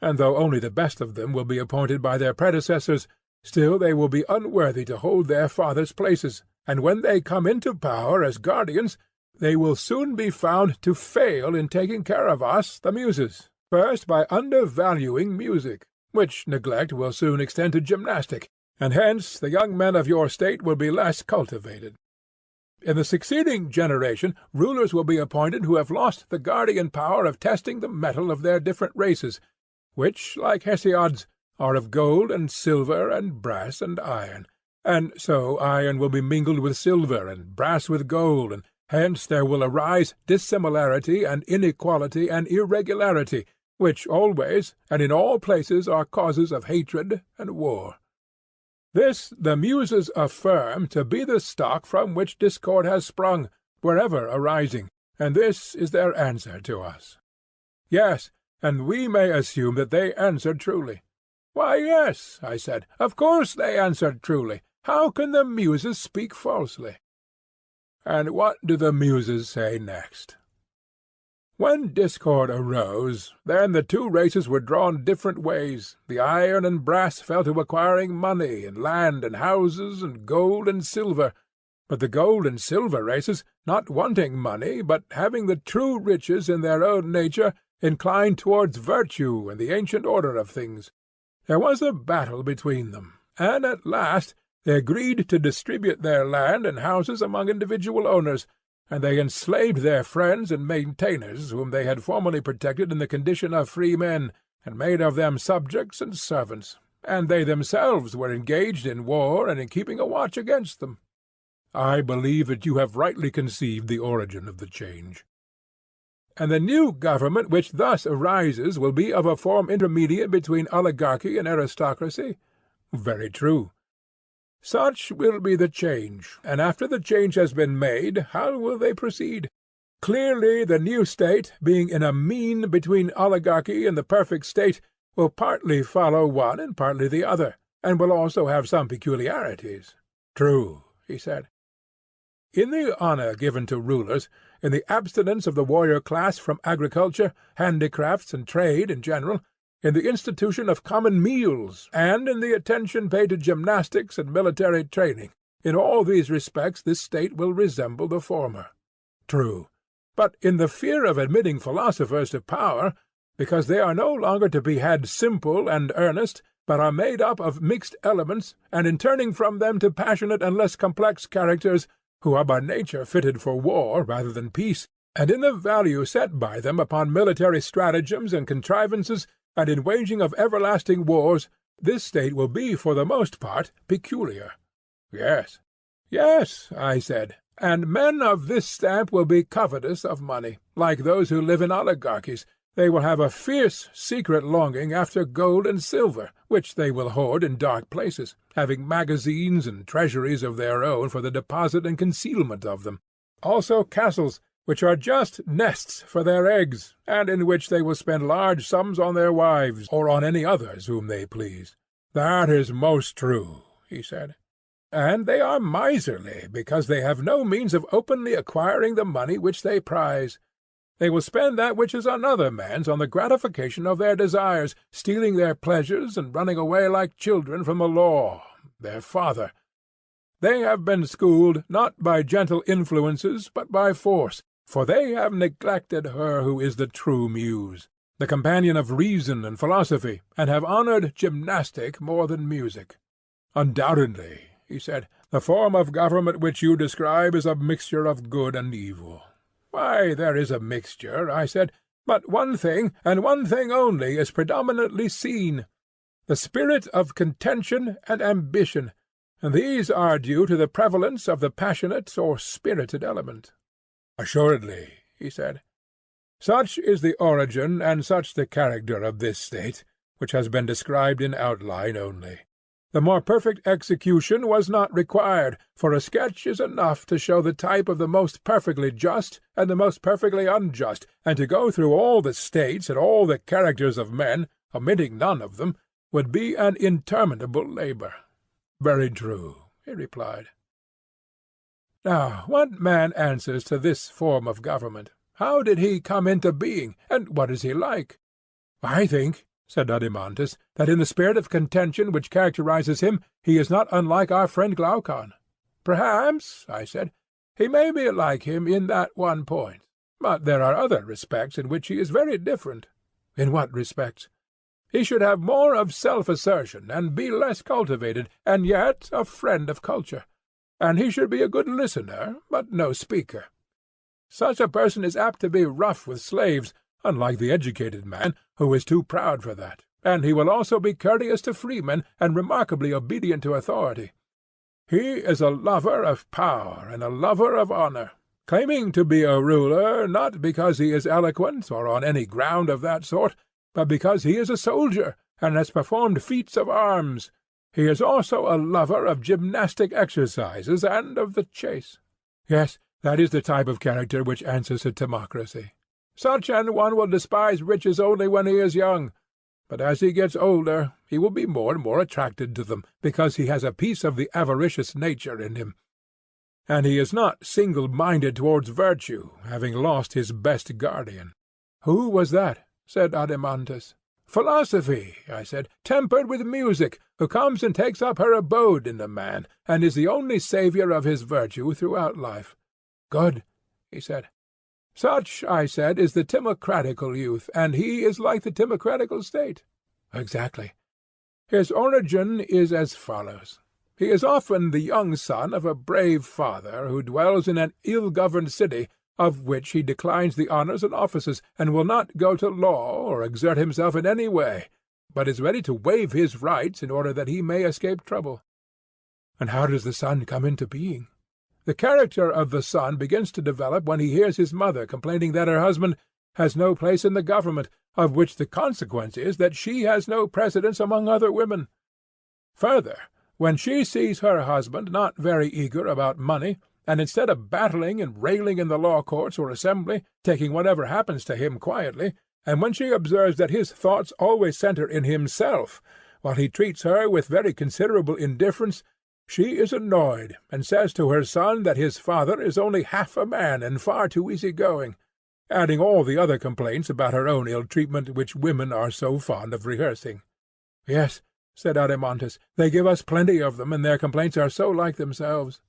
And though only the best of them will be appointed by their predecessors, still they will be unworthy to hold their fathers' places, and when they come into power as guardians, they will soon be found to fail in taking care of us, the Muses, first by undervaluing music, which neglect will soon extend to gymnastic, and hence the young men of your state will be less cultivated. In the succeeding generation rulers will be appointed who have lost the guardian power of testing the metal of their different races, which, like Hesiod's, are of gold and silver and brass and iron, and so iron will be mingled with silver and brass with gold, and hence there will arise dissimilarity and inequality and irregularity, which always and in all places are causes of hatred and war. This the Muses affirm to be the stock from which discord has sprung, wherever arising, and this is their answer to us. Yes, and we may assume that they answered truly. Why, yes, I said, of course they answered truly. How can the Muses speak falsely? And what do the Muses say next? When discord arose, then the 2 races were drawn different ways. The iron and brass fell to acquiring money, and land, and houses, and gold and silver. But the gold and silver races, not wanting money, but having the true riches in their own nature, inclined towards virtue and the ancient order of things. There was a battle between them, and at last they agreed to distribute their land and houses among individual owners, and they enslaved their friends and maintainers whom they had formerly protected in the condition of free men, and made of them subjects and servants, and they themselves were engaged in war and in keeping a watch against them. I believe that you have rightly conceived the origin of the change. And the new government which thus arises will be of a form intermediate between oligarchy and aristocracy? Very true. Such will be the change, and after the change has been made, how will they proceed? Clearly the new state, being in a mean between oligarchy and the perfect state, will partly follow one and partly the other, and will also have some peculiarities. True, he said. In the honour given to rulers, in the abstinence of the warrior class from agriculture, handicrafts, and trade in general, in the institution of common meals, and in the attention paid to gymnastics and military training, in all these respects this state will resemble the former. True. But in the fear of admitting philosophers to power, because they are no longer to be had simple and earnest, but are made up of mixed elements, and in turning from them to passionate and less complex characters, who are by nature fitted for war rather than peace, and in the value set by them upon military stratagems and contrivances, and in waging of everlasting wars, this state will be for the most part peculiar. Yes, yes, I said, and men of this stamp will be covetous of money, like those who live in oligarchies. They will have a fierce secret longing after gold and silver, which they will hoard in dark places, having magazines and treasuries of their own for the deposit and concealment of them. Also castles, which are just nests for their eggs, and in which they will spend large sums on their wives, or on any others whom they please. That is most true, he said. And they are miserly, because they have no means of openly acquiring the money which they prize. They will spend that which is another man's on the gratification of their desires, stealing their pleasures and running away like children from the law, their father. They have been schooled not by gentle influences but by force, for they have neglected her who is the true muse, the companion of reason and philosophy, and have honoured gymnastic more than music. Undoubtedly, he said, the form of government which you describe is a mixture of good and evil. Why, there is a mixture, I said, but one thing, and one thing only, is predominantly seen, the spirit of contention and ambition, and these are due to the prevalence of the passionate or spirited element. Assuredly, he said. Such is the origin and such the character of this state, which has been described in outline only. The more perfect execution was not required, for a sketch is enough to show the type of the most perfectly just and the most perfectly unjust, and to go through all the states and all the characters of men, omitting none of them, would be an interminable labour. Very true, he replied. Now, what man answers to this form of government? How did he come into being, and what is he like? I think, said Adeimantus, that in the spirit of contention which characterizes him he is not unlike our friend Glaucon. Perhaps, I said, he may be like him in that one point, but there are other respects in which he is very different. In what respects? He should have more of self-assertion and be less cultivated, and yet a friend of culture. And he should be a good listener, but no speaker. Such a person is apt to be rough with slaves, unlike the educated man, who is too proud for that, and he will also be courteous to freemen and remarkably obedient to authority. He is a lover of power and a lover of honour, claiming to be a ruler not because he is eloquent or on any ground of that sort, but because he is a soldier and has performed feats of arms. He is also a lover of gymnastic exercises and of the chase. Yes, that is the type of character which answers to timocracy. Such an one will despise riches only when he is young, but as he gets older he will be more and more attracted to them, because he has a piece of the avaricious nature in him. And he is not single-minded towards virtue, having lost his best guardian. Who was that? Said Adeimantus. Philosophy, I said, tempered with music, who comes and takes up her abode in the man, and is the only saviour of his virtue throughout life. Good, he said. Such, I said, is the timocratical youth, and he is like the timocratical state. Exactly. His origin is as follows. He is often the young son of a brave father who dwells in an ill-governed city, of which he declines the honours and offices, and will not go to law or exert himself in any way, but is ready to waive his rights in order that he may escape trouble. And how does the son come into being? The character of the son begins to develop when he hears his mother complaining that her husband has no place in the government, of which the consequence is that she has no precedence among other women. Further, when she sees her husband not very eager about money, and instead of battling and railing in the law courts or assembly, taking whatever happens to him quietly, and when she observes that his thoughts always centre in himself, while he treats her with very considerable indifference, she is annoyed, and says to her son that his father is only half a man and far too easy-going, adding all the other complaints about her own ill-treatment which women are so fond of rehearsing. Yes, said Adeimantus, they give us plenty of them, and their complaints are so like themselves.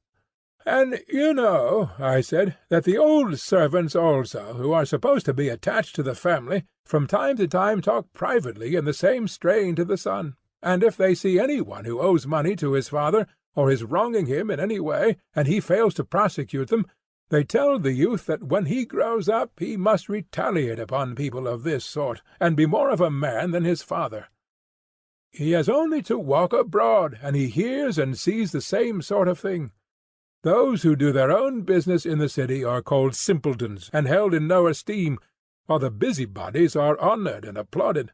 And you know, I said, that the old servants also, who are supposed to be attached to the family, from time to time talk privately in the same strain to the son, and if they see any one who owes money to his father, or is wronging him in any way, and he fails to prosecute them, they tell the youth that when he grows up he must retaliate upon people of this sort, and be more of a man than his father. He has only to walk abroad, and he hears and sees the same sort of thing. Those who do their own business in the city are called simpletons, and held in no esteem, while the busybodies are honoured and applauded.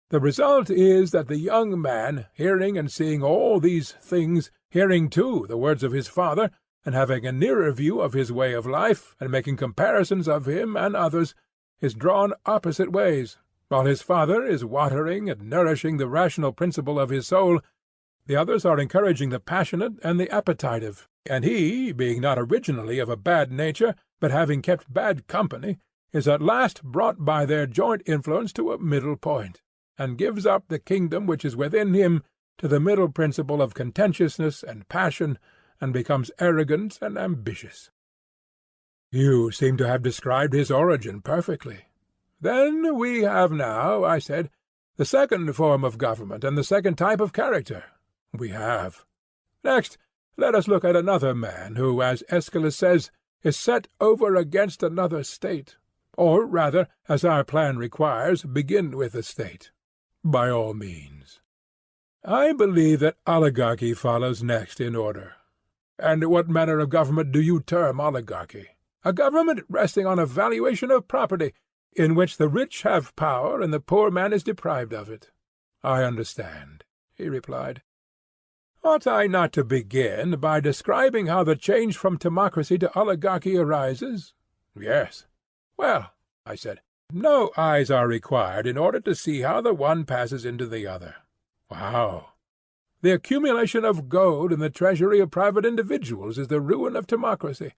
The result is that the young man, hearing and seeing all these things, hearing too the words of his father, and having a nearer view of his way of life, and making comparisons of him and others, is drawn opposite ways. While his father is watering and nourishing the rational principle of his soul, the others are encouraging the passionate and the appetitive, and he, being not originally of a bad nature, but having kept bad company, is at last brought by their joint influence to a middle point, and gives up the kingdom which is within him to the middle principle of contentiousness and passion, and becomes arrogant and ambitious. You seem to have described his origin perfectly. Then we have now, I said, the second form of government and the second type of character. We have. Next, let us look at another man who, as Aeschylus says, is set over against another state. Or rather, as our plan requires, begin with the state. By all means. I believe that oligarchy follows next in order. And what manner of government do you term oligarchy? A government resting on a valuation of property, in which the rich have power and the poor man is deprived of it. I understand, he replied. Ought I not to begin by describing how the change from democracy to oligarchy arises? Yes. Well, I said, no eyes are required in order to see how the one passes into the other. How? The accumulation of gold in the treasury of private individuals is the ruin of democracy.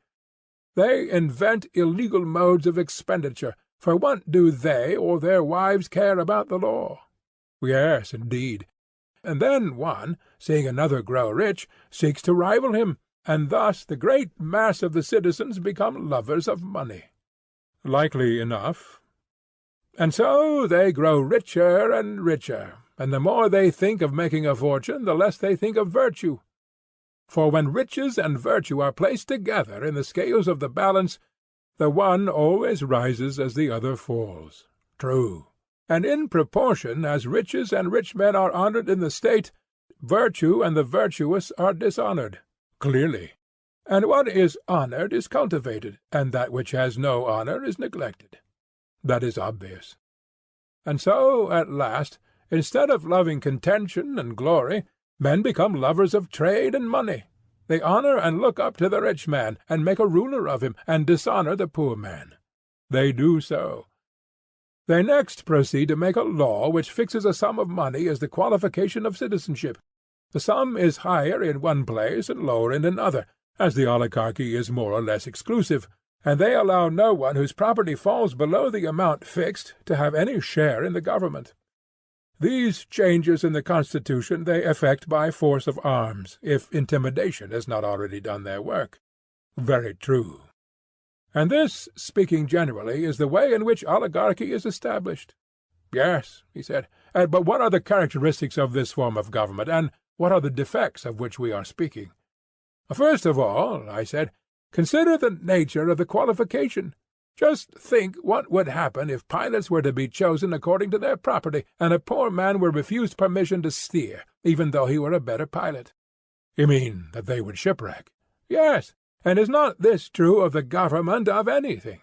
They invent illegal modes of expenditure. For what do they or their wives care about the law? Yes, indeed. And then one, seeing another grow rich, seeks to rival him, and thus the great mass of the citizens become lovers of money. Likely enough. And so they grow richer and richer, and the more they think of making a fortune, the less they think of virtue. For when riches and virtue are placed together in the scales of the balance, the one always rises as the other falls. True. And in proportion as riches and rich men are honored in the state, virtue and the virtuous are dishonored. Clearly. And what is honored is cultivated, and that which has no honor is neglected. That is obvious. And so, at last, instead of loving contention and glory, men become lovers of trade and money. They honor and look up to the rich man, and make a ruler of him, and dishonor the poor man. They do so. They next proceed to make a law which fixes a sum of money as the qualification of citizenship. The sum is higher in one place and lower in another, as the oligarchy is more or less exclusive, and they allow no one whose property falls below the amount fixed to have any share in the government. These changes in the constitution they effect by force of arms, if intimidation has not already done their work. Very true. And this, speaking generally, is the way in which oligarchy is established. Yes, he said, but what are the characteristics of this form of government, and what are the defects of which we are speaking? First of all, I said, consider the nature of the qualification. Just think what would happen if pilots were to be chosen according to their property, and a poor man were refused permission to steer, even though he were a better pilot. You mean that they would shipwreck? Yes, and is not this true of the government of anything?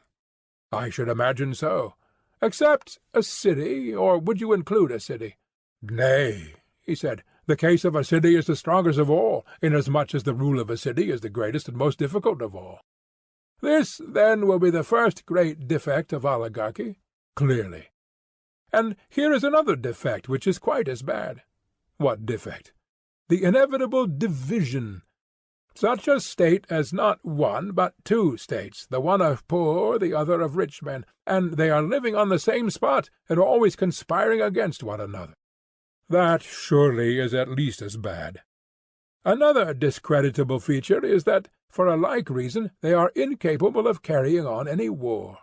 I should imagine so. Except a city, or would you include a city? Nay, he said, the case of a city is the strongest of all, inasmuch as the rule of a city is the greatest and most difficult of all. This, then, will be the first great defect of oligarchy? Clearly. And here is another defect which is quite as bad. What defect? The inevitable division. Such a state as not one but two states, the one of poor, the other of rich men, and they are living on the same spot, and always conspiring against one another. That surely is at least as bad. Another discreditable feature is that, for a like reason, they are incapable of carrying on any war.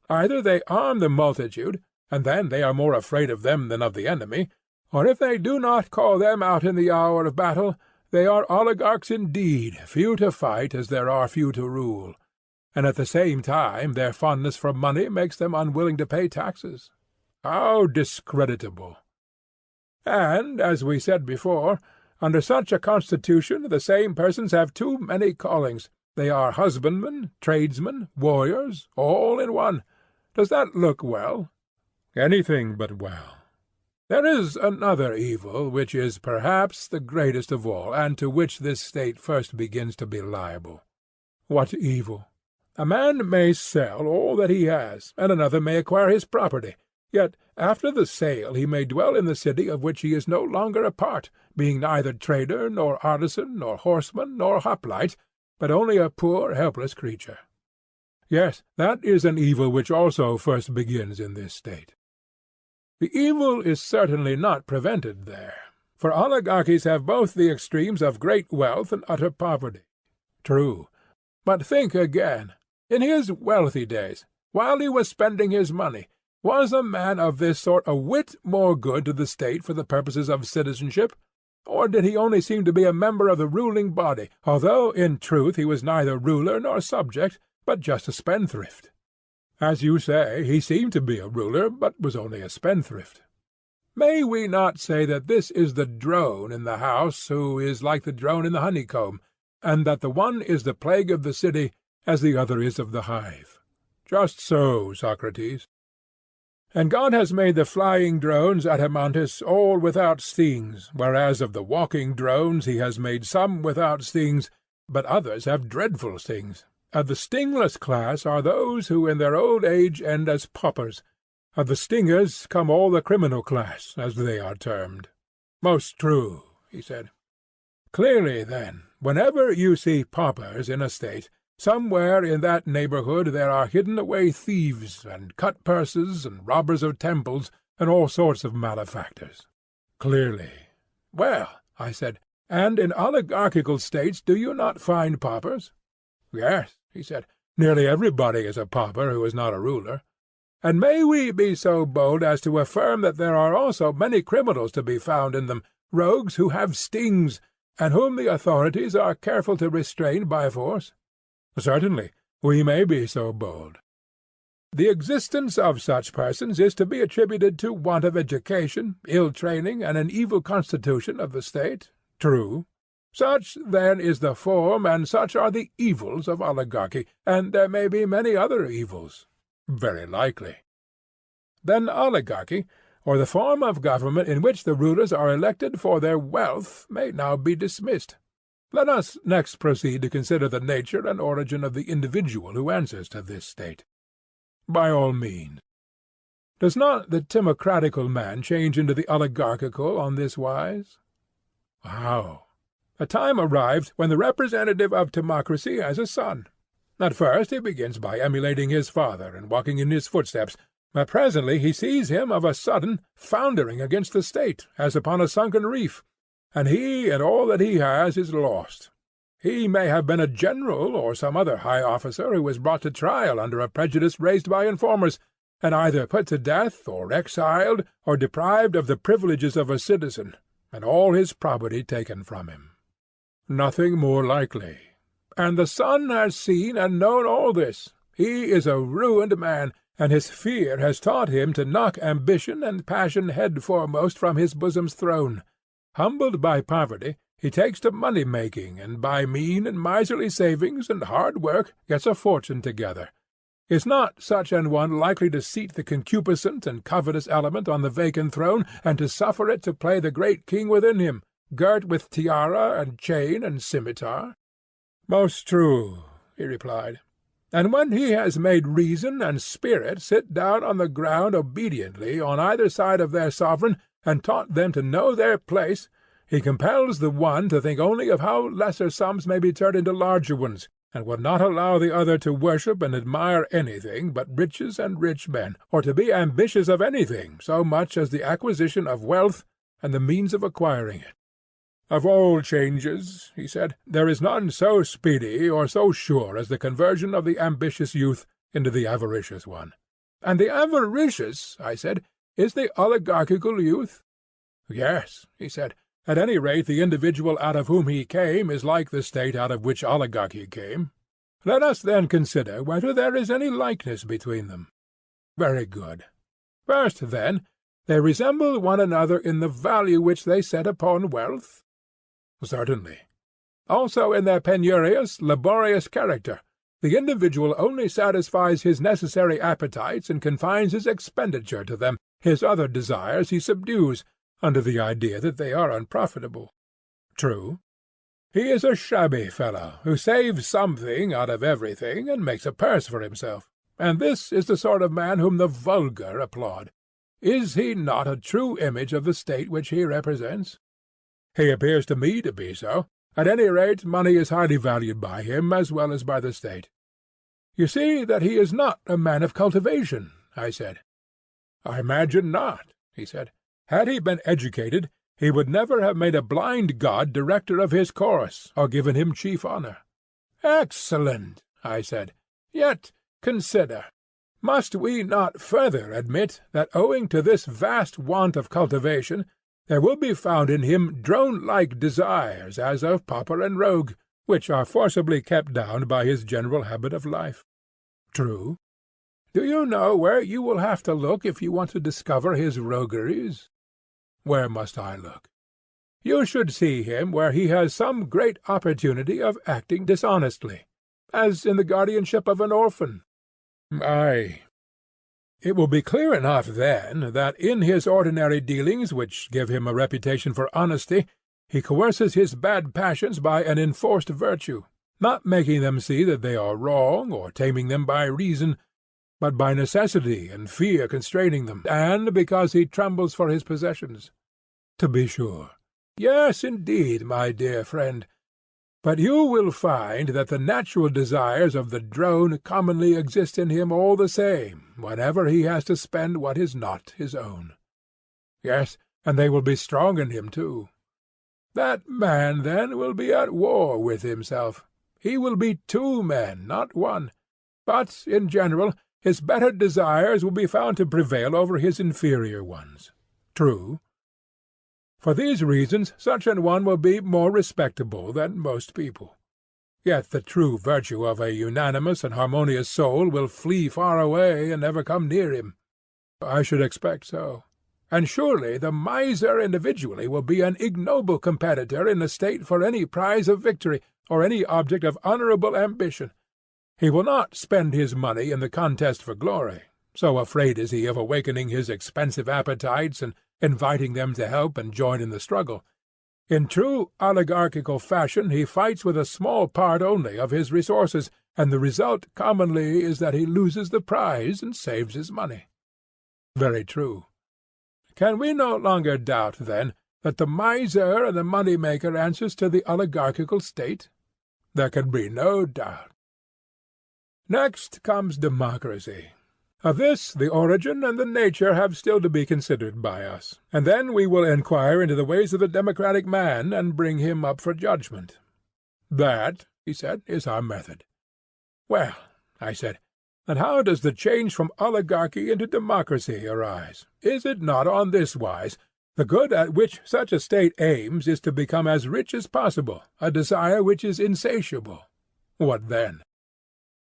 Either they arm the multitude, and then they are more afraid of them than of the enemy, or if they do not call them out in the hour of battle, they are oligarchs indeed, few to fight as there are few to rule, and at the same time their fondness for money makes them unwilling to pay taxes. How discreditable! And, as we said before, under such a constitution the same persons have too many callings. They are husbandmen, tradesmen, warriors, all in one. Does that look well? Anything but well. There is another evil which is perhaps the greatest of all, and to which this state first begins to be liable. What evil? A man may sell all that he has, and another may acquire his property. Yet after the sale he may dwell in the city of which he is no longer a part, being neither trader, nor artisan, nor horseman, nor hoplite, but only a poor helpless creature. Yes, that is an evil which also first begins in this state. The evil is certainly not prevented there, for oligarchies have both the extremes of great wealth and utter poverty. True. But think again. In his wealthy days, while he was spending his money, was a man of this sort a whit more good to the state for the purposes of citizenship? Or did he only seem to be a member of the ruling body, although in truth he was neither ruler nor subject, but just a spendthrift? As you say, he seemed to be a ruler, but was only a spendthrift. May we not say that this is the drone in the house who is like the drone in the honeycomb, and that the one is the plague of the city, as the other is of the hive? Just so, Socrates. And God has made the flying drones at Haemontis all without stings, whereas of the walking drones he has made some without stings, but others have dreadful stings. Of the stingless class are those who in their old age end as paupers. Of the stingers come all the criminal class, as they are termed. Most true, he said. Clearly, then, whenever you see paupers in a state, somewhere in that neighborhood there are hidden away thieves, and cut-purses, and robbers of temples, and all sorts of malefactors. Clearly. Well, I said, and in oligarchical states do you not find paupers? Yes, he said, nearly everybody is a pauper who is not a ruler. And may we be so bold as to affirm that there are also many criminals to be found in them, rogues who have stings, and whom the authorities are careful to restrain by force? Certainly, we may be so bold. The existence of such persons is to be attributed to want of education, ill training, and an evil constitution of the state. True. Such, then, is the form, and such are the evils of oligarchy, and there may be many other evils. Very likely. Then oligarchy, or the form of government in which the rulers are elected for their wealth, may now be dismissed. Let us next proceed to consider the nature and origin of the individual who answers to this state. By all means. Does not the timocratical man change into the oligarchical on this wise? How? A time arrives when the representative of timocracy has a son. At first he begins by emulating his father and walking in his footsteps, but presently he sees him of a sudden foundering against the state, as upon a sunken reef, and he and all that he has is lost. He may have been a general or some other high officer who was brought to trial under a prejudice raised by informers, and either put to death or exiled or deprived of the privileges of a citizen, and all his property taken from him. Nothing more likely. And the son has seen and known all this. He is a ruined man, and his fear has taught him to knock ambition and passion head foremost from his bosom's throne. Humbled by poverty, he takes to money-making, and by mean and miserly savings and hard work gets a fortune together. Is not such an one likely to seat the concupiscent and covetous element on the vacant throne, and to suffer it to play the great king within him, girt with tiara and chain and scimitar? Most true, he replied. And when he has made reason and spirit sit down on the ground obediently on either side of their sovereign, and taught them to know their place, he compels the one to think only of how lesser sums may be turned into larger ones, and will not allow the other to worship and admire anything but riches and rich men, or to be ambitious of anything so much as the acquisition of wealth and the means of acquiring it. Of all changes, he said, there is none so speedy or so sure as the conversion of the ambitious youth into the avaricious one. And the avaricious, I said, is the oligarchical youth? Yes, he said. At any rate, the individual out of whom he came is like the state out of which oligarchy came. Let us then consider whether there is any likeness between them. Very good. First, then, they resemble one another in the value which they set upon wealth? Certainly. Also in their penurious, laborious character. The individual only satisfies his necessary appetites and confines his expenditure to them. His other desires he subdues, under the idea that they are unprofitable. True. He is a shabby fellow, who saves something out of everything, and makes a purse for himself. And this is the sort of man whom the vulgar applaud. Is he not a true image of the state which he represents? He appears to me to be so. At any rate, money is highly valued by him as well as by the state. You see that he is not a man of cultivation, I said. I imagine not, he said. Had he been educated, he would never have made a blind god director of his chorus, or given him chief honour. Excellent, I said. Yet consider, must we not further admit that owing to this vast want of cultivation, there will be found in him drone-like desires as of pauper and rogue, which are forcibly kept down by his general habit of life? True. Do you know where you will have to look if you want to discover his rogueries? Where must I look? You should see him where he has some great opportunity of acting dishonestly, as in the guardianship of an orphan. Aye. It will be clear enough then that in his ordinary dealings, which give him a reputation for honesty, he coerces his bad passions by an enforced virtue, not making them see that they are wrong, or taming them by reason, but by necessity and fear constraining them, and because he trembles for his possessions. To be sure. Yes, indeed, my dear friend. But you will find that the natural desires of the drone commonly exist in him all the same, whenever he has to spend what is not his own. Yes, and they will be strong in him too. That man, then, will be at war with himself. He will be two men, not one. But, in general, his better desires will be found to prevail over his inferior ones. True. For these reasons such an one will be more respectable than most people. Yet the true virtue of a unanimous and harmonious soul will flee far away and never come near him. I should expect so. And surely the miser individually will be an ignoble competitor in the state for any prize of victory, or any object of honourable ambition. He will not spend his money in the contest for glory, so afraid is he of awakening his expensive appetites and inviting them to help and join in the struggle. In true oligarchical fashion he fights with a small part only of his resources, and the result commonly is that he loses the prize and saves his money. Very true. Can we no longer doubt, then, that the miser and the money-maker answers to the oligarchical state? There can be no doubt. Next comes democracy. Of this the origin and the nature have still to be considered by us, and then we will inquire into the ways of the democratic man, and bring him up for judgment. That, he said, is our method. Well, I said, and how does the change from oligarchy into democracy arise? Is it not on this wise? The good at which such a state aims is to become as rich as possible, a desire which is insatiable. What then?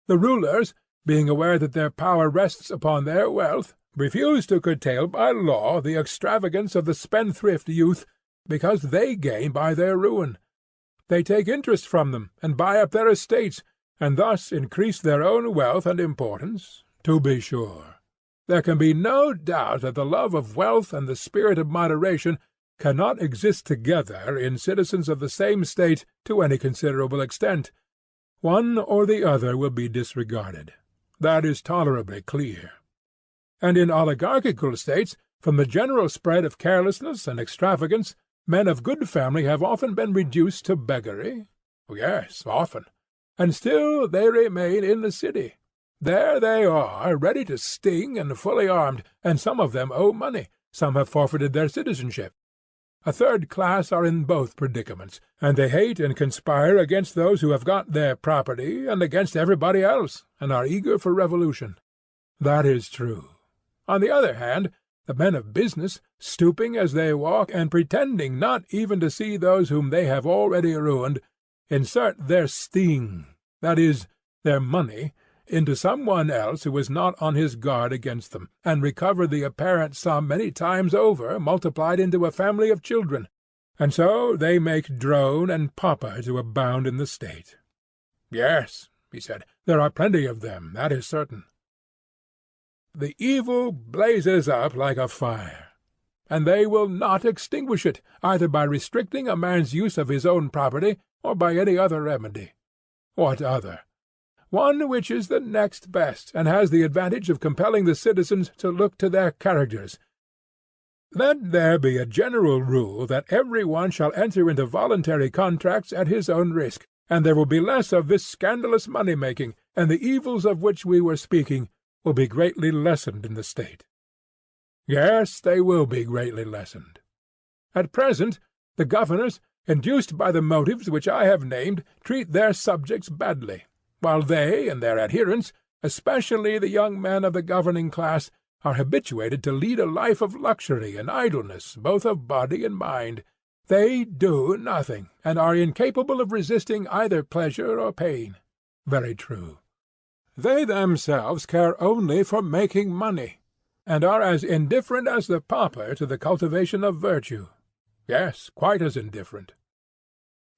The rulers, being aware that their power rests upon their wealth, refuse to curtail by law the extravagance of the spendthrift youth, because they gain by their ruin. They take interest from them, and buy up their estates, and thus increase their own wealth and importance. To be sure. There can be no doubt that the love of wealth and the spirit of moderation cannot exist together in citizens of the same state to any considerable extent. One or the other will be disregarded. That is tolerably clear. And in oligarchical states, from the general spread of carelessness and extravagance, men of good family have often been reduced to beggary. Yes, often. And still they remain in the city. There they are, ready to sting and fully armed, and some of them owe money, some have forfeited their citizenship. A third class are in both predicaments, and they hate and conspire against those who have got their property, and against everybody else, and are eager for revolution. That is true. On the other hand, the men of business, stooping as they walk, and pretending not even to see those whom they have already ruined, insert their sting, that is, their money, into some one else who is not on his guard against them, and recover the apparent sum many times over, multiplied into a family of children, and so they make drone and pauper to abound in the state. Yes, he said, there are plenty of them, that is certain. The evil blazes up like a fire, and they will not extinguish it, either by restricting a man's use of his own property, or by any other remedy. What other? One which is the next best, and has the advantage of compelling the citizens to look to their characters. Let there be a general rule that every one shall enter into voluntary contracts at his own risk, and there will be less of this scandalous money-making, and the evils of which we were speaking will be greatly lessened in the state. Yes, they will be greatly lessened. At present, the governors, induced by the motives which I have named, treat their subjects badly, while they and their adherents, especially the young men of the governing class, are habituated to lead a life of luxury and idleness, both of body and mind. They do nothing, and are incapable of resisting either pleasure or pain. Very true. They themselves care only for making money, and are as indifferent as the pauper to the cultivation of virtue. Yes, quite as indifferent.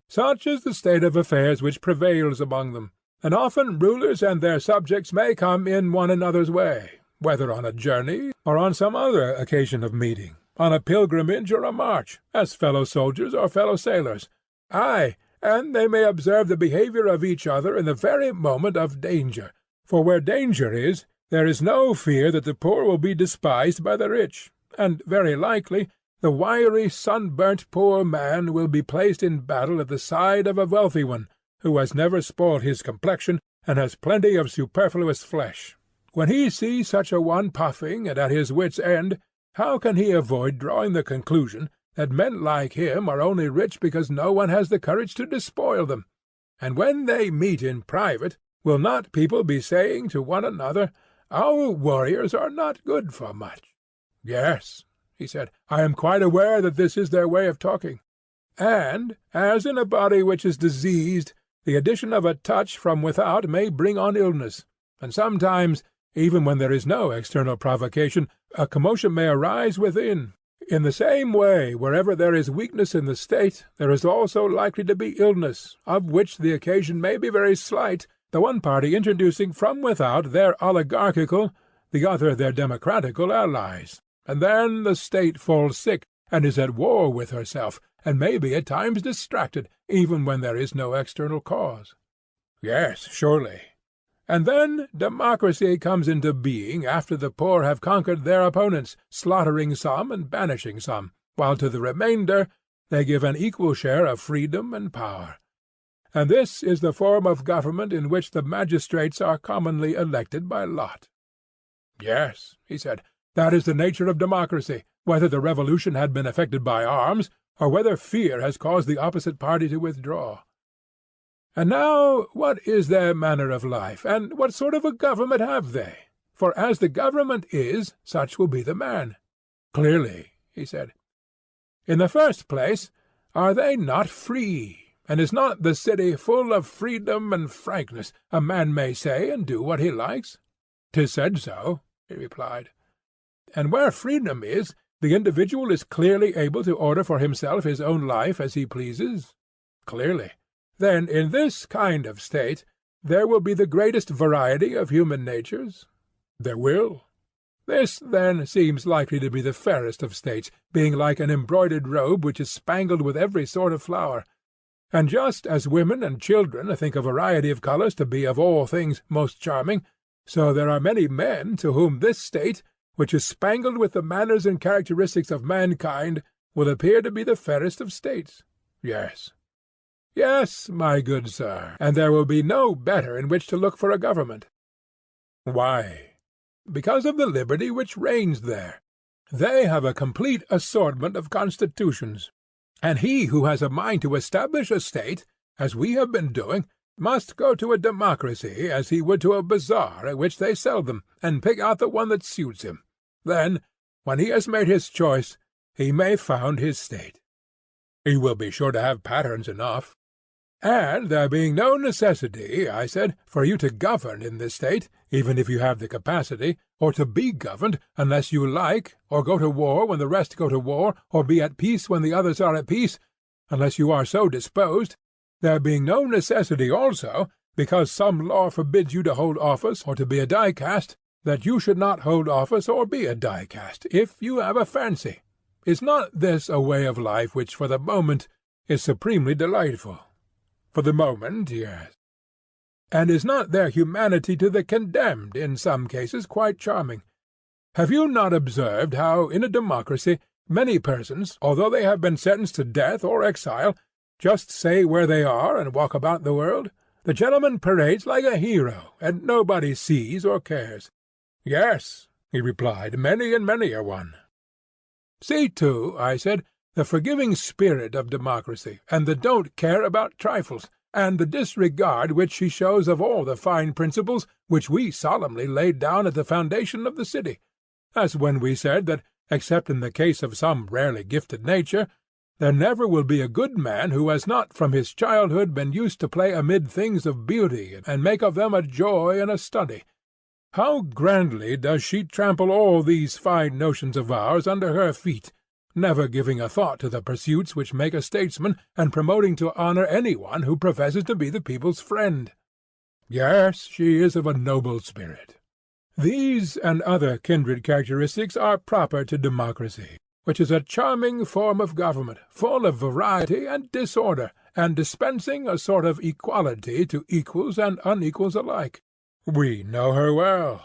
Such is the state of affairs which prevails among them, and often rulers and their subjects may come in one another's way, whether on a journey or on some other occasion of meeting, on a pilgrimage or a march, as fellow soldiers or fellow sailors. Aye, and they may observe the behaviour of each other in the very moment of danger, for where danger is, there is no fear that the poor will be despised by the rich, and very likely the wiry, sunburnt poor man will be placed in battle at the side of a wealthy one, who has never spoiled his complexion and has plenty of superfluous flesh. When he sees such a one puffing and at his wits' end, how can he avoid drawing the conclusion that men like him are only rich because no one has the courage to despoil them? And when they meet in private, will not people be saying to one another, "Our warriors are not good for much"? Yes, he said, I am quite aware that this is their way of talking. And, as in a body which is diseased, the addition of a touch from without may bring on illness, and sometimes, even when there is no external provocation, a commotion may arise within. In the same way, wherever there is weakness in the state, there is also likely to be illness, of which the occasion may be very slight, the one party introducing from without their oligarchical, the other their democratical allies. And then the state falls sick, and is at war with herself, and may be at times distracted, even when there is no external cause. Yes, surely. And then democracy comes into being after the poor have conquered their opponents, slaughtering some and banishing some, while to the remainder they give an equal share of freedom and power. And this is the form of government in which the magistrates are commonly elected by lot. Yes, he said, that is the nature of democracy, whether the revolution had been effected by arms, or whether fear has caused the opposite party to withdraw. And now what is their manner of life, and what sort of a government have they? For as the government is, such will be the man. Clearly, he said. In the first place, are they not free? And is not the city full of freedom and frankness? A man may say and do what he likes. 'Tis said so, he replied. And where freedom is, the individual is clearly able to order for himself his own life as he pleases? Clearly. Then in this kind of state there will be the greatest variety of human natures? There will. This, then, seems likely to be the fairest of states, being like an embroidered robe which is spangled with every sort of flower. And just as women and children think a variety of colours to be of all things most charming, so there are many men to whom this state, which is spangled with the manners and characteristics of mankind, will appear to be the fairest of states. Yes. Yes, my good sir, and there will be no better in which to look for a government. Why? Because of the liberty which reigns there. They have a complete assortment of constitutions, and he who has a mind to establish a state, as we have been doing, must go to a democracy as he would to a bazaar at which they sell them, and pick out the one that suits him. Then, when he has made his choice, he may found his state. He will be sure to have patterns enough. And there being no necessity, I said, for you to govern in this state, even if you have the capacity, or to be governed, unless you like, or go to war when the rest go to war, or be at peace when the others are at peace, unless you are so disposed, there being no necessity also, because some law forbids you to hold office or to be a die-cast, that you should not hold office or be a die-cast, if you have a fancy. Is not this a way of life which for the moment is supremely delightful? For the moment, yes. And is not their humanity to the condemned in some cases quite charming? Have you not observed how, in a democracy, many persons, although they have been sentenced to death or exile, just say where they are and walk about the world? The gentleman parades like a hero, and nobody sees or cares." "Yes," he replied, "many and many a one." "See, too," I said, "the forgiving spirit of democracy, and the don't care about trifles, and the disregard which she shows of all the fine principles which we solemnly laid down at the foundation of the city, as when we said that, except in the case of some rarely gifted nature, there never will be a good man who has not from his childhood been used to play amid things of beauty and make of them a joy and a study. How grandly does she trample all these fine notions of ours under her feet, never giving a thought to the pursuits which make a statesman, and promoting to honor any one who professes to be the people's friend. Yes, she is of a noble spirit. These and other kindred characteristics are proper to democracy, which is a charming form of government, full of variety and disorder, and dispensing a sort of equality to equals and unequals alike. We know her well.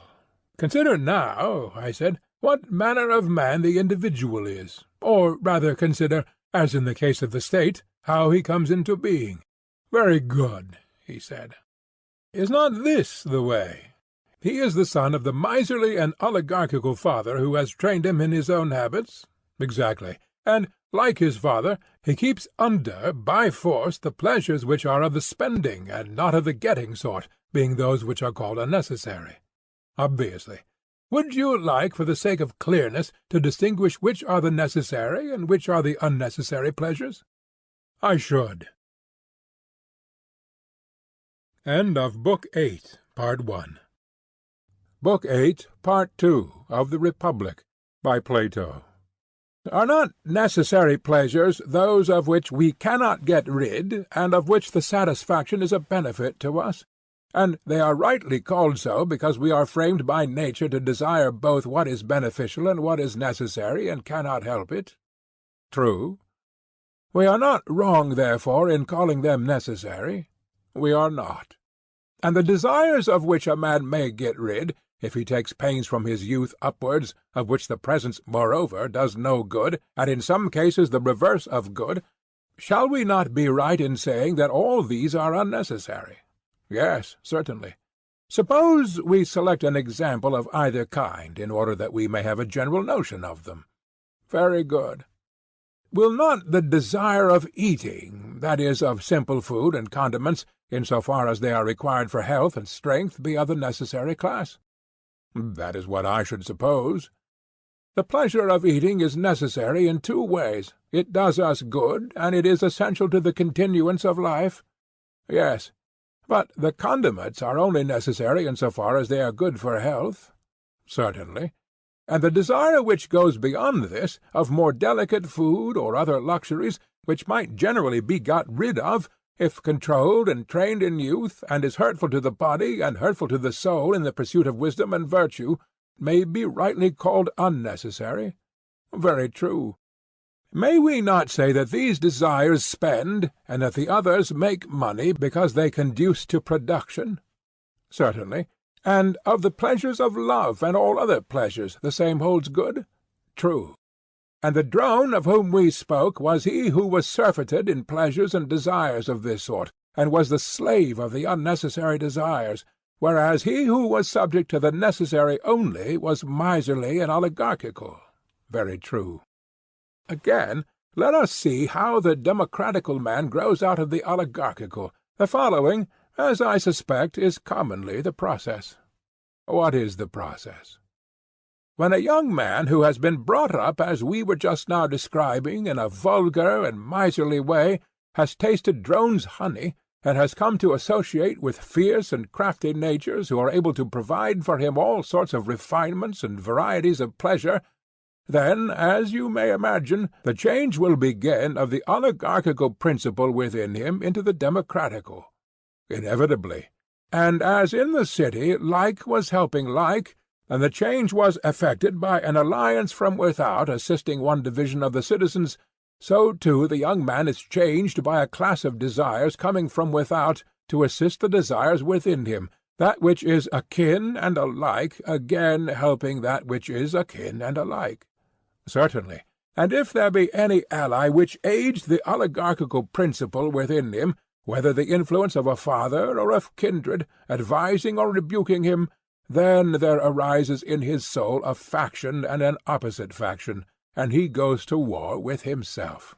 Consider now," I said, "what manner of man the individual is, or rather consider, as in the case of the state, how he comes into being." "Very good," he said. "Is not this the way? He is the son of the miserly and oligarchical father who has trained him in his own habits?" "Exactly. And, like his father, he keeps under, by force, the pleasures which are of the spending and not of the getting sort, being those which are called unnecessary." "Obviously. Would you like, for the sake of clearness, to distinguish which are the necessary and which are the unnecessary pleasures?" "I should." End of Book 8, Part 1. Book 8, Part 2, of the Republic, by Plato. Are not necessary pleasures those of which we cannot get rid, and of which the satisfaction is a benefit to us? And they are rightly called so because we are framed by nature to desire both what is beneficial and what is necessary, and cannot help it? True. We are not wrong, therefore, in calling them necessary. We are not. And the desires of which a man may get rid, if he takes pains from his youth upwards, of which the presence, moreover, does no good, and in some cases the reverse of good, shall we not be right in saying that all these are unnecessary? Yes, certainly. Suppose we select an example of either kind, in order that we may have a general notion of them. Very good. Will not the desire of eating, that is, of simple food and condiments, in so far as they are required for health and strength, be of the necessary class? That is what I should suppose. The pleasure of eating is necessary in two ways. It does us good, and it is essential to the continuance of life. Yes. But the condiments are only necessary in so far as they are good for health. Certainly. And the desire which goes beyond this, of more delicate food or other luxuries, which might generally be got rid of, if controlled and trained in youth, and is hurtful to the body and hurtful to the soul in the pursuit of wisdom and virtue, may be rightly called unnecessary? Very true. May we not say that these desires spend, and that the others make money because they conduce to production? Certainly. And of the pleasures of love and all other pleasures the same holds good? True. And the drone of whom we spoke was he who was surfeited in pleasures and desires of this sort, and was the slave of the unnecessary desires, whereas he who was subject to the necessary only was miserly and oligarchical. Very true. Again, let us see how the democratical man grows out of the oligarchical. The following, as I suspect, is commonly the process. What is the process? When a young man who has been brought up as we were just now describing in a vulgar and miserly way has tasted drone's honey, and has come to associate with fierce and crafty natures who are able to provide for him all sorts of refinements and varieties of pleasure, then, as you may imagine, the change will begin of the oligarchical principle within him into the democratical. Inevitably. And as in the city like was helping like, and the change was effected by an alliance from without assisting one division of the citizens, so too the young man is changed by a class of desires coming from without to assist the desires within him, that which is akin and alike again helping that which is akin and alike. Certainly. And if there be any ally which aids the oligarchical principle within him, whether the influence of a father or of kindred, advising or rebuking him, then there arises in his soul a faction and an opposite faction, and he goes to war with himself.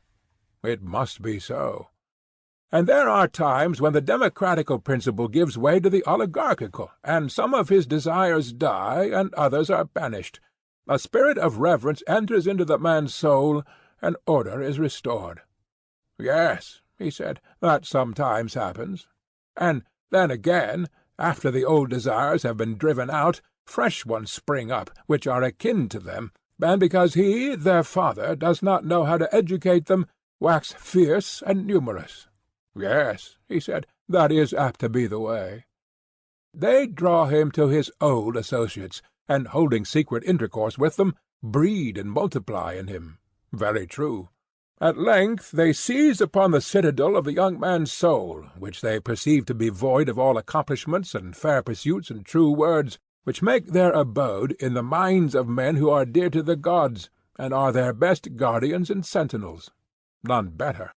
It must be so. And there are times when the democratical principle gives way to the oligarchical, and some of his desires die, and others are banished. A spirit of reverence enters into the man's soul, and order is restored. Yes, he said, that sometimes happens. And then again, after the old desires have been driven out, fresh ones spring up, which are akin to them, and because he, their father, does not know how to educate them, wax fierce and numerous. Yes, he said, that is apt to be the way. They draw him to his old associates, and, holding secret intercourse with them, breed and multiply in him. Very true. At length they seize upon the citadel of the young man's soul, which they perceive to be void of all accomplishments and fair pursuits and true words, which make their abode in the minds of men who are dear to the gods, and are their best guardians and sentinels. None better.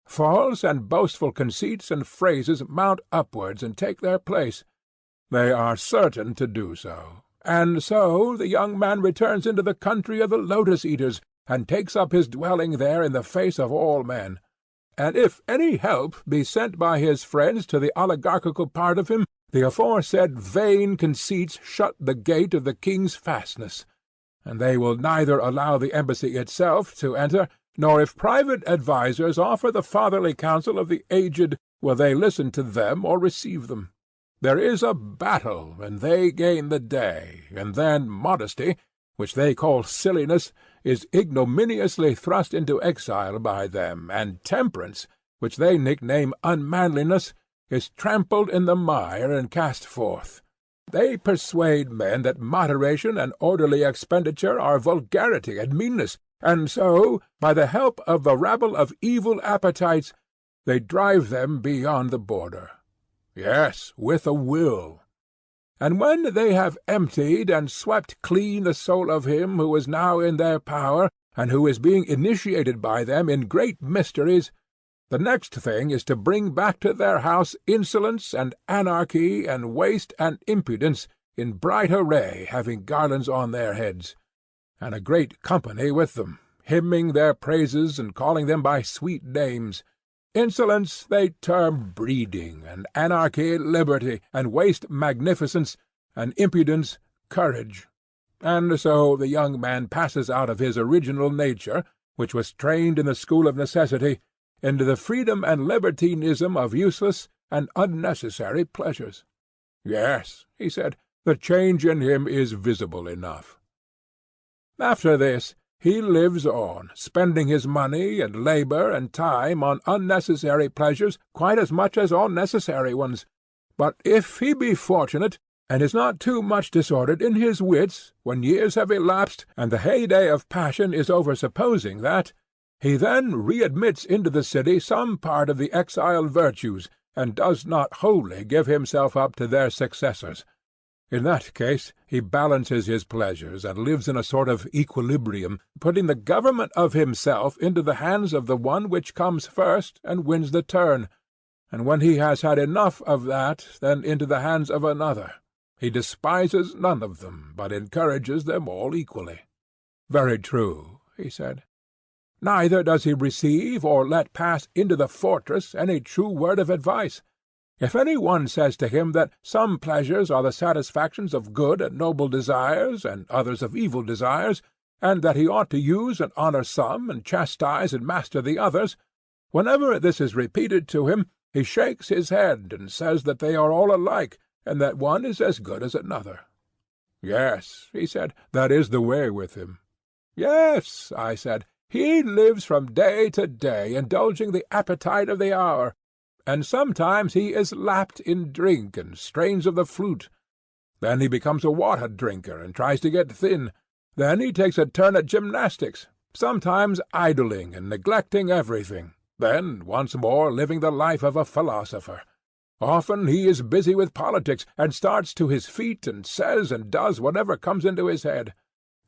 False and boastful conceits and phrases mount upwards and take their place. They are certain to do so. And so the young man returns into the country of the lotus-eaters, and takes up his dwelling there in the face of all men. And if any help be sent by his friends to the oligarchical part of him, the aforesaid vain conceits shut the gate of the king's fastness, and they will neither allow the embassy itself to enter, nor if private advisers offer the fatherly counsel of the aged, will they listen to them or receive them. There is a battle, and they gain the day, and then modesty, which they call silliness, is ignominiously thrust into exile by them, and temperance, which they nickname unmanliness, is trampled in the mire and cast forth. They persuade men that moderation and orderly expenditure are vulgarity and meanness, and so, by the help of the rabble of evil appetites, they drive them beyond the border. Yes, with a will. And when they have emptied and swept clean the soul of him who is now in their power, and who is being initiated by them in great mysteries, the next thing is to bring back to their house insolence and anarchy and waste and impudence in bright array, having garlands on their heads, and a great company with them, hymning their praises and calling them by sweet names. Insolence they term breeding, and anarchy liberty, and waste magnificence, and impudence courage. And so the young man passes out of his original nature, which was trained in the school of necessity, into the freedom and libertinism of useless and unnecessary pleasures. Yes, he said, the change in him is visible enough. After this, he lives on, spending his money and labour and time on unnecessary pleasures quite as much as on necessary ones. But if he be fortunate, and is not too much disordered in his wits, when years have elapsed, and the heyday of passion is over supposing that, he then readmits into the city some part of the exiled virtues, and does not wholly give himself up to their successors. In that case he balances his pleasures, and lives in a sort of equilibrium, putting the government of himself into the hands of the one which comes first and wins the turn, and when he has had enough of that, then into the hands of another. He despises none of them, but encourages them all equally. Very true, he said. Neither does he receive or let pass into the fortress any true word of advice. If any one says to him that some pleasures are the satisfactions of good and noble desires, and others of evil desires, and that he ought to use and honour some, and chastise and master the others, whenever this is repeated to him, he shakes his head, and says that they are all alike, and that one is as good as another. Yes, he said, that is the way with him. Yes, I said, he lives from day to day, indulging the appetite of the hour, and sometimes he is lapped in drink and strains of the flute. Then he becomes a water-drinker, and tries to get thin. Then he takes a turn at gymnastics, sometimes idling and neglecting everything, then once more living the life of a philosopher. Often he is busy with politics, and starts to his feet, and says and does whatever comes into his head.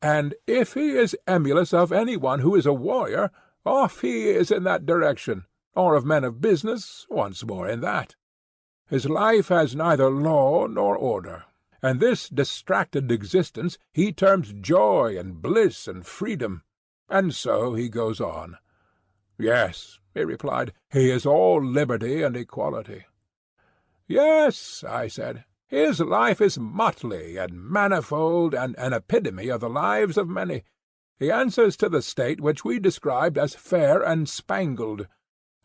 And if he is emulous of any one who is a warrior, off he is in that direction, or of men of business, once more in that. His life has neither law nor order, and this distracted existence he terms joy and bliss and freedom, and so he goes on. Yes, he replied, he is all liberty and equality. Yes, I said, his life is motley and manifold and an epitome of the lives of many. He answers to the state which we described as fair and spangled,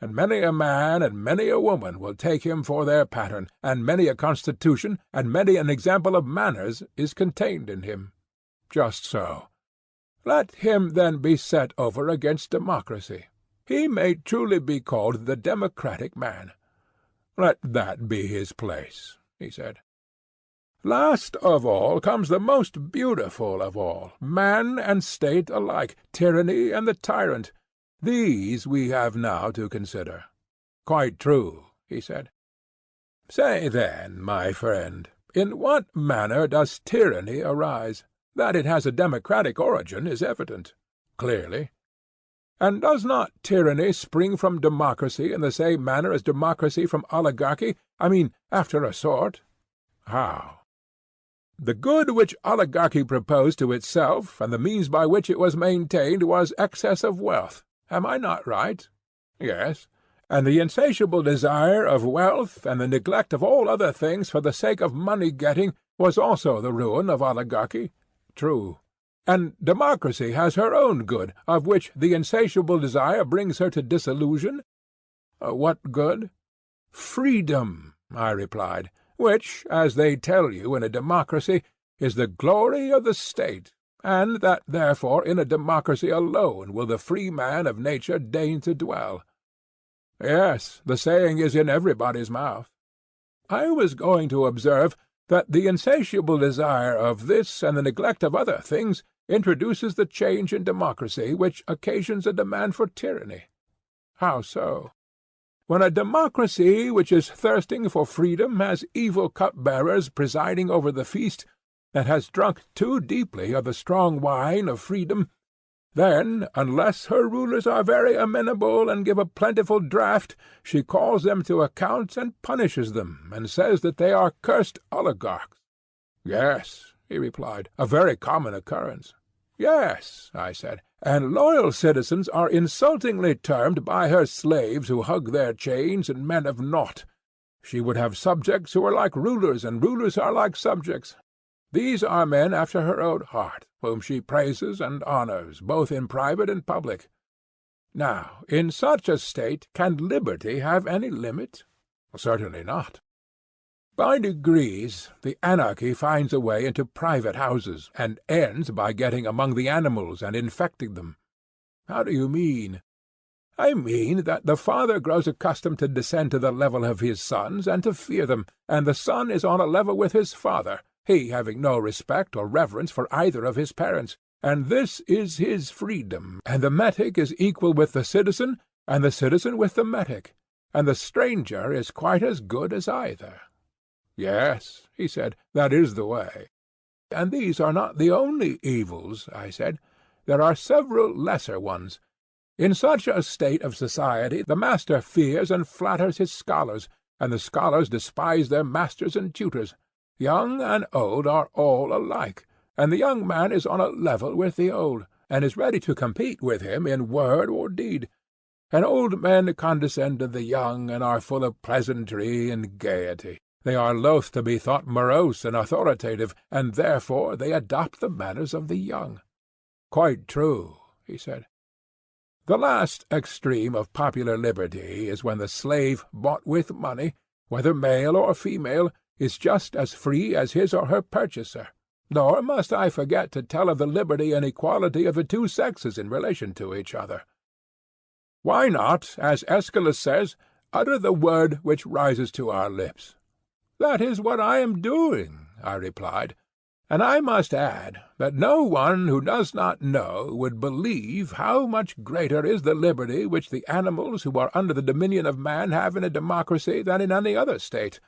and many a man and many a woman will take him for their pattern, and many a constitution and many an example of manners is contained in him. Just so. Let him then be set over against democracy. He may truly be called the democratic man. Let that be his place, he said. Last of all comes the most beautiful of all, man and state alike, tyranny and the tyrant. These we have now to consider. Quite true, he said. Say then, my friend, in what manner does tyranny arise? That it has a democratic origin is evident. Clearly. And does not tyranny spring from democracy in the same manner as democracy from oligarchy, I mean, after a sort? How? The good which oligarchy proposed to itself, and the means by which it was maintained, was excess of wealth. Am I not right? Yes. And the insatiable desire of wealth, and the neglect of all other things for the sake of money-getting, was also the ruin of oligarchy. True. And democracy has her own good, of which the insatiable desire brings her to disillusion? What good? Freedom, I replied, which, as they tell you in a democracy, is the glory of the state, and that therefore in a democracy alone will the free man of nature deign to dwell. Yes, the saying is in everybody's mouth. I was going to observe that the insatiable desire of this and the neglect of other things introduces the change in democracy which occasions a demand for tyranny. How so? When a democracy which is thirsting for freedom has evil cup-bearers presiding over the feast, and has drunk too deeply of the strong wine of freedom, then, unless her rulers are very amenable and give a plentiful draught, she calls them to account and punishes them, and says that they are cursed oligarchs. Yes, he replied, a very common occurrence. Yes, I said, and loyal citizens are insultingly termed by her slaves who hug their chains and men of naught. She would have subjects who are like rulers, and rulers are like subjects. These are men after her own heart, whom she praises and honours, both in private and public. Now, in such a state, can liberty have any limit? Certainly not. By degrees, the anarchy finds a way into private houses, and ends by getting among the animals and infecting them. How do you mean? I mean that the father grows accustomed to descend to the level of his sons, and to fear them, and the son is on a level with his father, he having no respect or reverence for either of his parents, and this is his freedom, and the metic is equal with the citizen, and the citizen with the metic, and the stranger is quite as good as either. Yes, he said, that is the way. And these are not the only evils, I said. There are several lesser ones. In such a state of society the master fears and flatters his scholars, and the scholars despise their masters and tutors. Young and old are all alike, and the young man is on a level with the old, and is ready to compete with him in word or deed. And old men condescend to the young, and are full of pleasantry and gaiety. They are loath to be thought morose and authoritative, and therefore they adopt the manners of the young. Quite true, he said. The last extreme of popular liberty is when the slave bought with money, whether male or female, is just as free as his or her purchaser. Nor must I forget to tell of the liberty and equality of the two sexes in relation to each other. Why not, as Aeschylus says, utter the word which rises to our lips? That is what I am doing, I replied, and I must add that no one who does not know would believe how much greater is the liberty which the animals who are under the dominion of man have in a democracy than in any other state.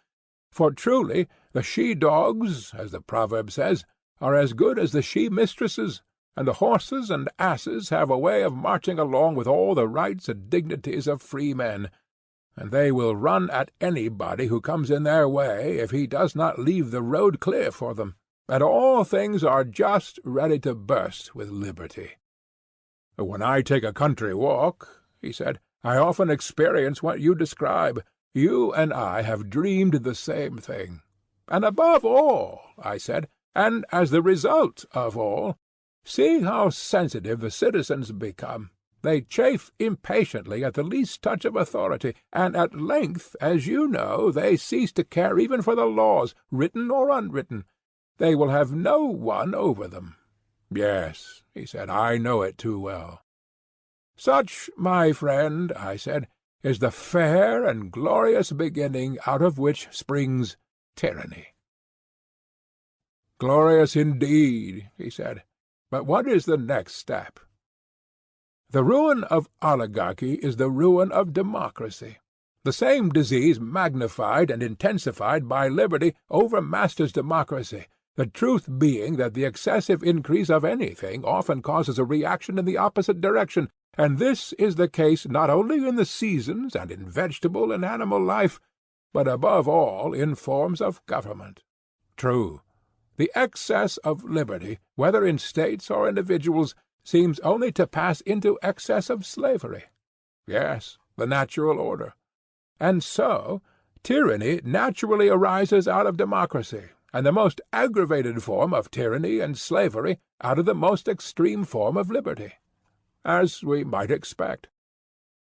For truly the she-dogs, as the proverb says, are as good as the she-mistresses, and the horses and asses have a way of marching along with all the rights and dignities of free men, and they will run at anybody who comes in their way if he does not leave the road clear for them, and all things are just ready to burst with liberty. When I take a country walk," he said, "I often experience what you describe. You and I have dreamed the same thing. And above all," I said, "and as the result of all, see how sensitive the citizens become. They chafe impatiently at the least touch of authority, and at length, as you know, they cease to care even for the laws, written or unwritten. They will have no one over them." "Yes," he said, "I know it too well." "Such, my friend," I said, "is the fair and glorious beginning out of which springs tyranny." "Glorious indeed," he said. "But what is the next step?" "The ruin of oligarchy is the ruin of democracy. The same disease magnified and intensified by liberty overmasters democracy, the truth being that the excessive increase of anything often causes a reaction in the opposite direction, and this is the case not only in the seasons and in vegetable and animal life, but above all in forms of government. True, the excess of liberty, whether in states or individuals, seems only to pass into excess of slavery. Yes, the natural order. And so tyranny naturally arises out of democracy, and the most aggravated form of tyranny and slavery out of the most extreme form of liberty, as we might expect.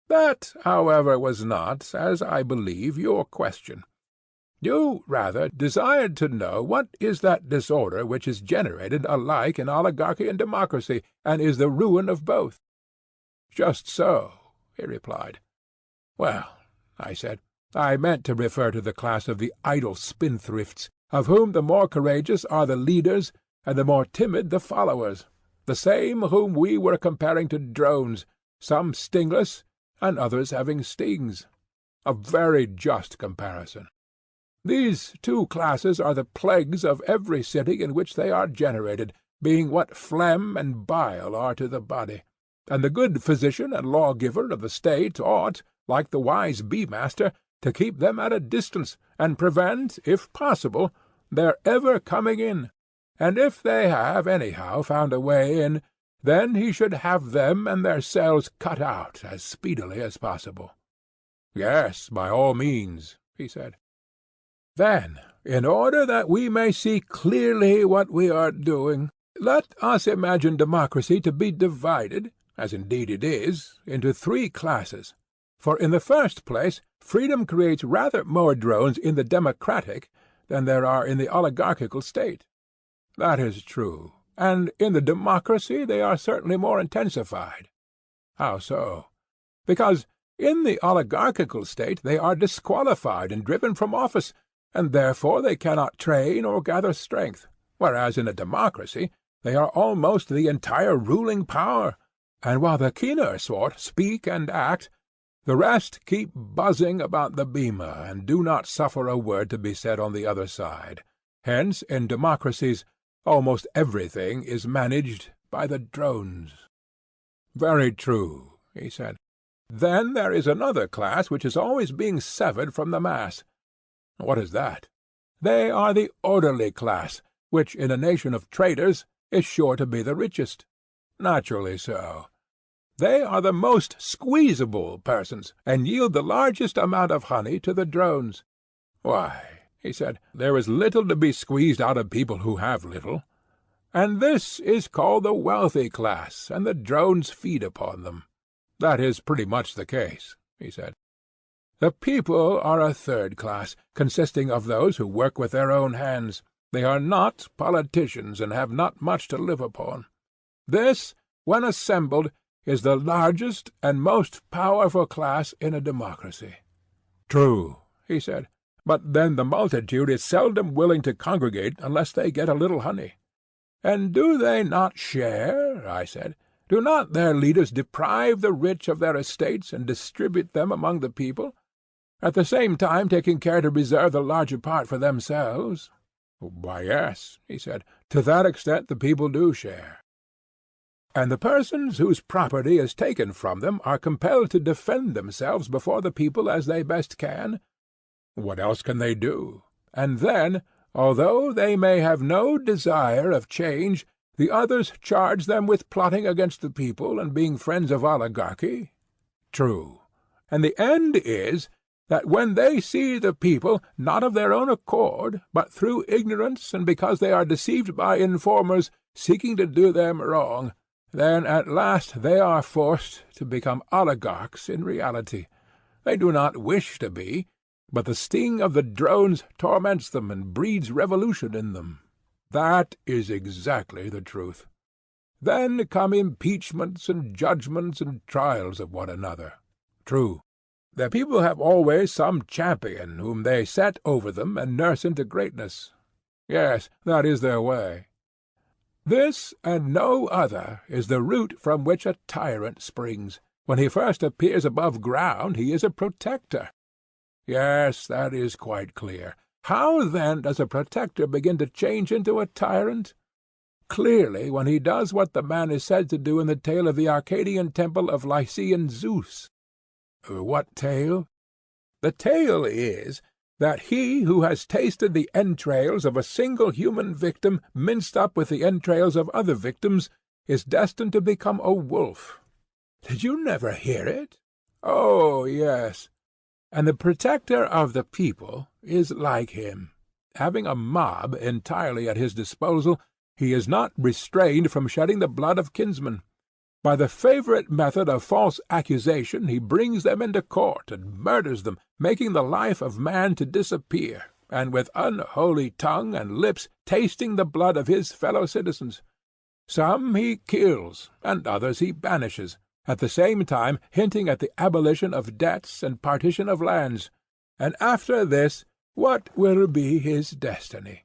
That, however, was not, as I believe, your question. You rather desired to know what is that disorder which is generated alike in oligarchy and democracy, and is the ruin of both. Just so, he replied. Well, I said, I meant to refer to the class of the idle spendthrifts, of whom the more courageous are the leaders, and the more timid the followers, the same whom we were comparing to drones, some stingless, and others having stings. A very just comparison. These two classes are the plagues of every city in which they are generated, being what phlegm and bile are to the body, and the good physician and lawgiver of the state ought, like the wise bee-master, to keep them at a distance, and prevent, if possible, their ever coming in, and if they have anyhow found a way in, then he should have them and their cells cut out as speedily as possible. Yes, by all means, he said. Then, in order that we may see clearly what we are doing, let us imagine democracy to be divided, as indeed it is, into three classes. For in the first place, freedom creates rather more drones in the democratic than there are in the oligarchical state. That is true, and in the democracy they are certainly more intensified. How so? Because in the oligarchical state they are disqualified and driven from office, and therefore they cannot train or gather strength, whereas in a democracy they are almost the entire ruling power, and while the keener sort speak and act, the rest keep buzzing about the bema, and do not suffer a word to be said on the other side. Hence, in democracies, almost everything is managed by the drones. Very true, he said. Then there is another class which is always being severed from the mass. What is that? They are the orderly class, which in a nation of traders is sure to be the richest. Naturally so. They are the most squeezable persons, and yield the largest amount of honey to the drones. Why, he said, there is little to be squeezed out of people who have little. And this is called the wealthy class, and the drones feed upon them. That is pretty much the case, he said. The people are a third class, consisting of those who work with their own hands. They are not politicians, and have not much to live upon. This, when assembled, is the largest and most powerful class in a democracy. True, he said, but then the multitude is seldom willing to congregate unless they get a little honey. And do they not share? I said. Do not their leaders deprive the rich of their estates and distribute them among the people, at the same time taking care to reserve the larger part for themselves? Why, yes, he said, to that extent the people do share. and the persons whose property is taken from them are compelled to defend themselves before the people as they best can. What else can they do? And then, although they may have no desire of change, the others charge them with plotting against the people and being friends of oligarchy? True. And the end is that when they see the people, not of their own accord, but through ignorance and because they are deceived by informers seeking to do them wrong, then at last they are forced to become oligarchs in reality. They do not wish to be, but the sting of the drones torments them and breeds revolution in them. That is exactly the truth. Then come impeachments and judgments and trials of one another. True. The people have always some champion whom they set over them and nurse into greatness. Yes, that is their way. This and no other is the root from which a tyrant springs. When he first appears above ground he is a protector. Yes, that is quite clear. How then does a protector begin to change into a tyrant? Clearly when he does what the man is said to do in the tale of the Arcadian temple of Lycian Zeus. What tale? The tale is that he who has tasted the entrails of a single human victim minced up with the entrails of other victims is destined to become a wolf. Did you never hear it? Oh, yes. And the protector of the people is like him. Having a mob entirely at his disposal, he is not restrained from shedding the blood of kinsmen. By the favourite method of false accusation he brings them into court and murders them, making the life of man to disappear, and with unholy tongue and lips tasting the blood of his fellow-citizens. Some he kills, and others he banishes, at the same time hinting at the abolition of debts and partition of lands. And after this, what will be his destiny?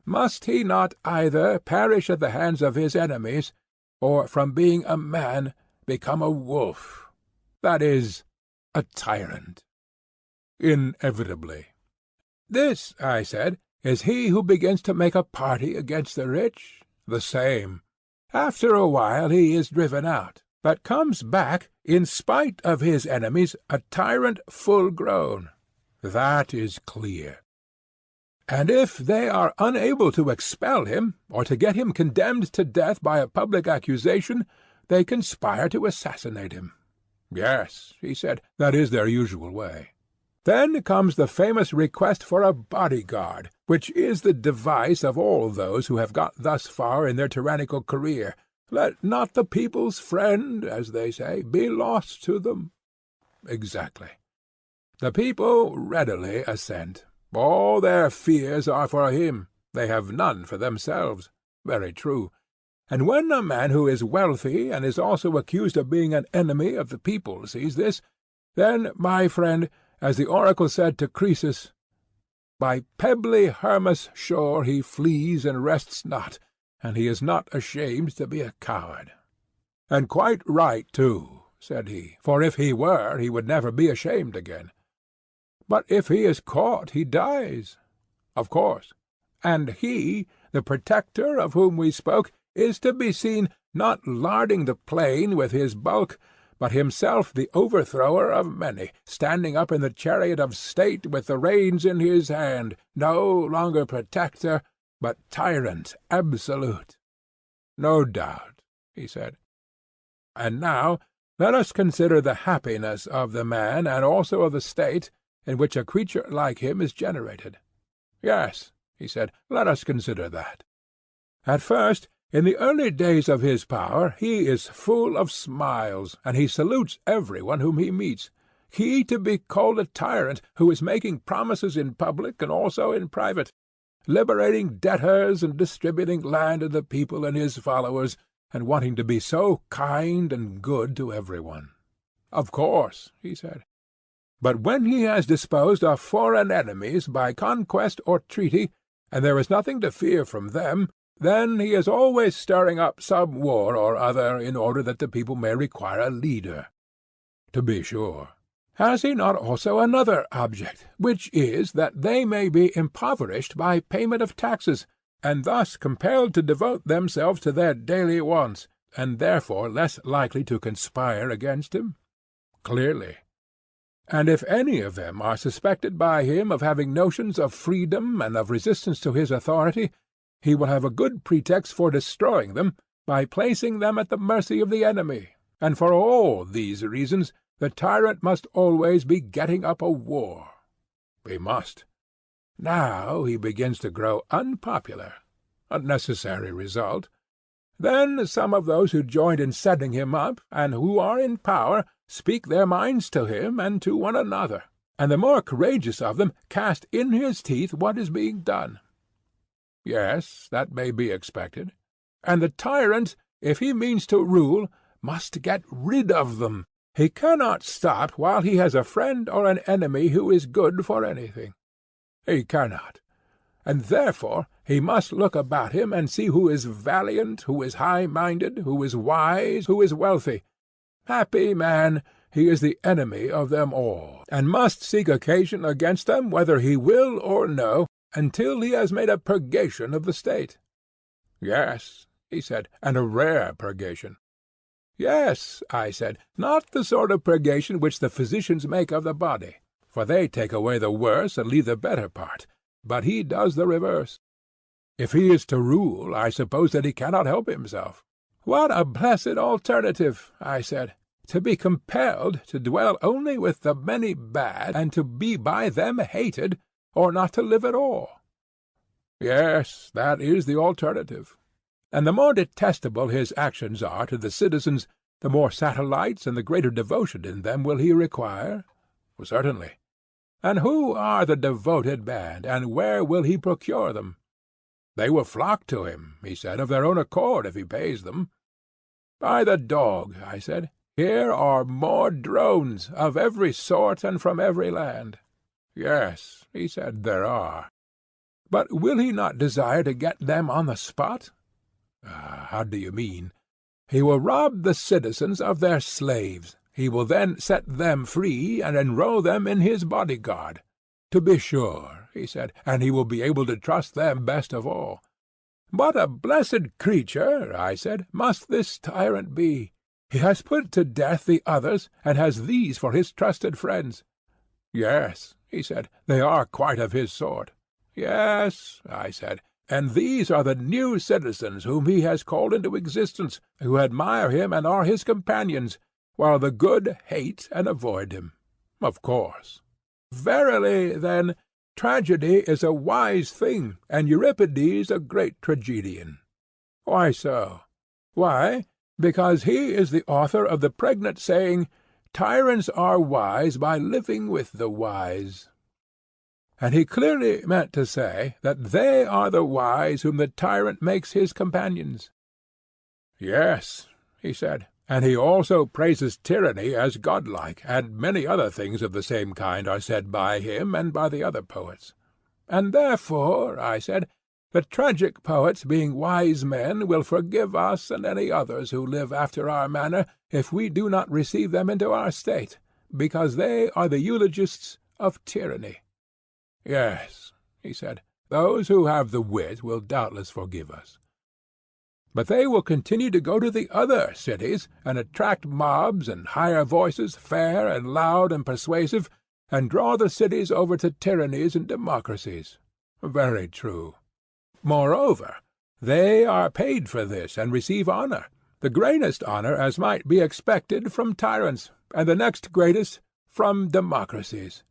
Must he not either perish at the hands of his enemies, or from being a man become a wolf, that is, a tyrant? Inevitably. This, I said, is he who begins to make a party against the rich? The same. After a while he is driven out, but comes back, in spite of his enemies, a tyrant full grown. That is clear. And if they are unable to expel him, or to get him condemned to death by a public accusation, they conspire to assassinate him. Yes, he said, that is their usual way. Then comes the famous request for a bodyguard, which is the device of all those who have got thus far in their tyrannical career. Let not the people's friend, as they say, be lost to them. Exactly. The people readily assent. All their fears are for him. They have none for themselves. Very true. And when a man who is wealthy and is also accused of being an enemy of the people sees this, then, my friend, as the oracle said to Croesus, by pebbly Hermus' shore he flees and rests not, and he is not ashamed to be a coward. And quite right, too, said he, for if he were, he would never be ashamed again. But if he is caught, he dies. Of course. And he, the protector of whom we spoke, is to be seen not larding the plain with his bulk, but himself the overthrower of many, standing up in the chariot of state with the reins in his hand, no longer protector, but tyrant absolute. No doubt, he said. And now let us consider the happiness of the man and also of the state, in which a creature like him is generated. Yes, he said, let us consider that. At first, in the early days of his power, he is full of smiles, and he salutes everyone whom he meets. He to be called a tyrant, who is making promises in public and also in private, liberating debtors and distributing land to the people and his followers, and wanting to be so kind and good to everyone. Of course, he said. But when he has disposed of foreign enemies by conquest or treaty, and there is nothing to fear from them, then he is always stirring up some war or other in order that the people may require a leader. To be sure. Has he not also another object, which is that they may be impoverished by payment of taxes, and thus compelled to devote themselves to their daily wants, and therefore less likely to conspire against him? Clearly. And if any of them are suspected by him of having notions of freedom and of resistance to his authority, he will have a good pretext for destroying them by placing them at the mercy of the enemy, and for all these reasons the tyrant must always be getting up a war. He must. Now he begins to grow unpopular. A necessary result. Then some of those who joined in setting him up, and who are in power, speak their minds to him and to one another, and the more courageous of them cast in his teeth what is being done. Yes, that may be expected. And the tyrant, if he means to rule, must get rid of them. He cannot stop while he has a friend or an enemy who is good for anything. He cannot. And therefore he must look about him and see who is valiant, who is high-minded, who is wise, who is wealthy. Happy man, he is the enemy of them all, and must seek occasion against them whether he will or no, until he has made a purgation of the state. Yes, he said, and a rare purgation. Yes, I said, not the sort of purgation which the physicians make of the body, for they take away the worse and leave the better part, but he does the reverse. If he is to rule, I suppose that he cannot help himself. What a blessed alternative, I said, to be compelled to dwell only with the many bad, and to be by them hated, or not to live at all. Yes, that is the alternative. And the more detestable his actions are to the citizens, the more satellites and the greater devotion in them will he require? Certainly. And who are the devoted band, and where will he procure them? They will flock to him, he said, of their own accord, if he pays them. By the dog, I said, here are more drones, of every sort and from every land. Yes, he said, there are. But will he not desire to get them on the spot? How do you mean? He will rob the citizens of their slaves. He will then set them free, and enroll them in his bodyguard. To be sure, he said, and he will be able to trust them best of all. What a blessed creature, I said, must this tyrant be! He has put to death the others, and has these for his trusted friends. Yes, he said, they are quite of his sort. Yes, I said, and these are the new citizens whom he has called into existence, who admire him and are his companions, while the good hate and avoid him. Of course. Verily, then, tragedy is a wise thing, and Euripides a great tragedian. Why so? Why, because he is the author of the pregnant saying, "Tyrants are wise by living with the wise." And he clearly meant to say that they are the wise whom the tyrant makes his companions. Yes, he said, and he also praises tyranny as godlike, and many other things of the same kind are said by him and by the other poets. And therefore, I said, the tragic poets, being wise men, will forgive us and any others who live after our manner, if we do not receive them into our state, because they are the eulogists of tyranny. Yes, he said, those who have the wit will doubtless forgive us. But they will continue to go to the other cities, and attract mobs, and hire voices fair and loud and persuasive, and draw the cities over to tyrannies and democracies. Very true. Moreover, they are paid for this, and receive honour, the greatest honour as might be expected from tyrants, and the next greatest from democracies.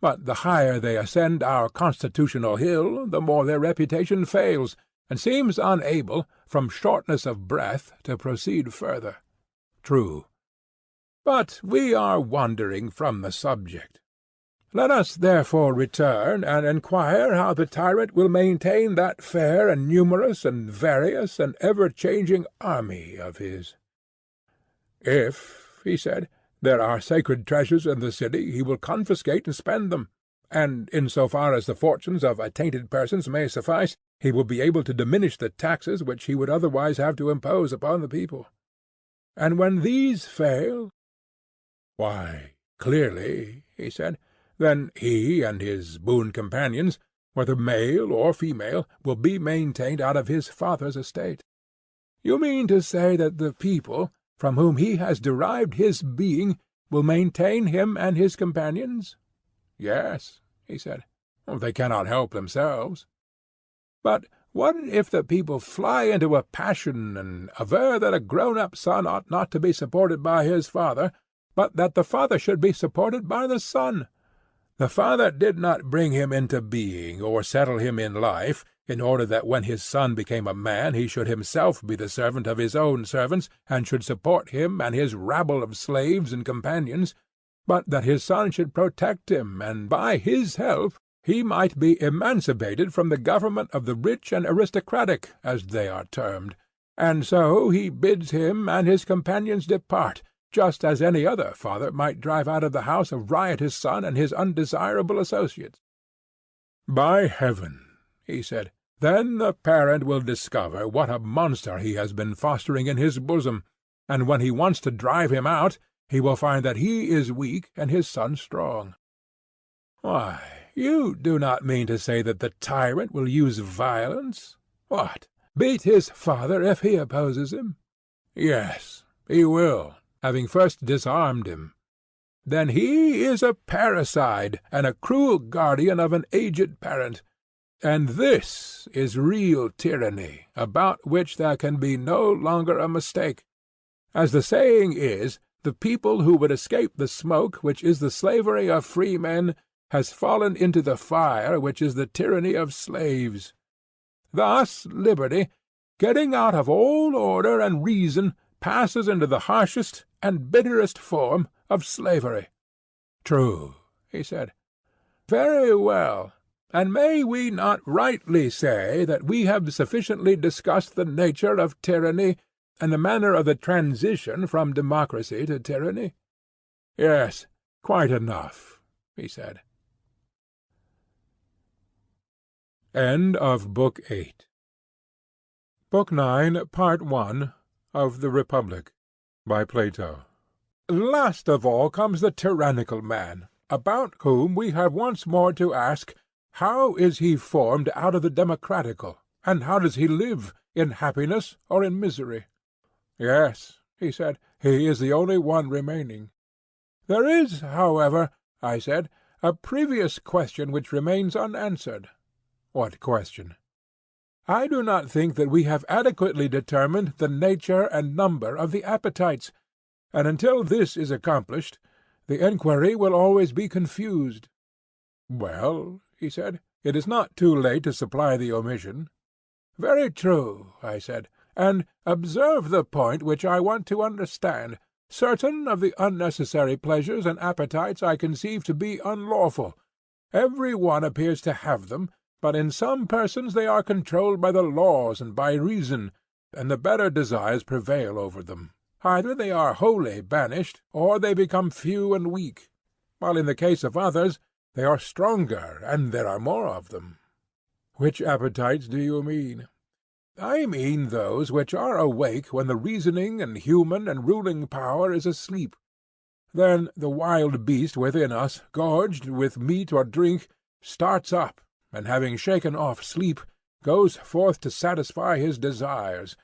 But the higher they ascend our constitutional hill, the more their reputation fails, and seems unable, from shortness of breath, to proceed further. True. But we are wandering from the subject. Let us therefore return, and enquire how the tyrant will maintain that fair and numerous and various and ever-changing army of his. If, he said, there are sacred treasures in the city, he will confiscate and spend them, and in so far as the fortunes of attainted persons may suffice, he will be able to diminish the taxes which he would otherwise have to impose upon the people. And when these fail, why, clearly, he said, then he and his boon companions, whether male or female, will be maintained out of his father's estate. You mean to say that the people, from whom he has derived his being, will maintain him and his companions? Yes, he said. They cannot help themselves. But what if the people fly into a passion and aver that a grown-up son ought not to be supported by his father, but that the father should be supported by the son? The father did not bring him into being, or settle him in life, in order that when his son became a man he should himself be the servant of his own servants, and should support him and his rabble of slaves and companions, but that his son should protect him, and by his help he might be emancipated from the government of the rich and aristocratic, as they are termed, and so he bids him and his companions depart, just as any other father might drive out of the house a riotous son and his undesirable associates. By heaven, he said, then the parent will discover what a monster he has been fostering in his bosom, and when he wants to drive him out, he will find that he is weak and his son strong. Why, you do not mean to say that the tyrant will use violence? What, beat his father if he opposes him? Yes, he will, having first disarmed him. Then he is a parricide, and a cruel guardian of an aged parent. And this is real tyranny, about which there can be no longer a mistake. As the saying is, the people who would escape the smoke which is the slavery of free men has fallen into the fire which is the tyranny of slaves. Thus liberty, getting out of all order and reason, passes into the harshest and bitterest form of slavery. True, he said. Very well. And may we not rightly say that we have sufficiently discussed the nature of tyranny, and the manner of the transition from democracy to tyranny? Yes, quite enough, he said. End of Book 8. Book 9, Part 1, of The Republic, by Plato. Last of all comes the tyrannical man, about whom we have once more to ask, how is he formed out of the democratical, and how does he live, in happiness or in misery? Yes, he said, he is the only one remaining. There is, however, I said, a previous question which remains unanswered. What question? I do not think that we have adequately determined the nature and number of the appetites, and until this is accomplished, the enquiry will always be confused. Well, he said, it is not too late to supply the omission. Very true, I said, and observe the point which I want to understand. Certain of the unnecessary pleasures and appetites I conceive to be unlawful. Every one appears to have them, but in some persons they are controlled by the laws and by reason, and the better desires prevail over them. Either they are wholly banished, or they become few and weak, while in the case of others they are stronger, and there are more of them. Which appetites do you mean? I mean those which are awake when the reasoning and human and ruling power is asleep. Then the wild beast within us, gorged with meat or drink, starts up, and having shaken off sleep, goes forth to satisfy his desires,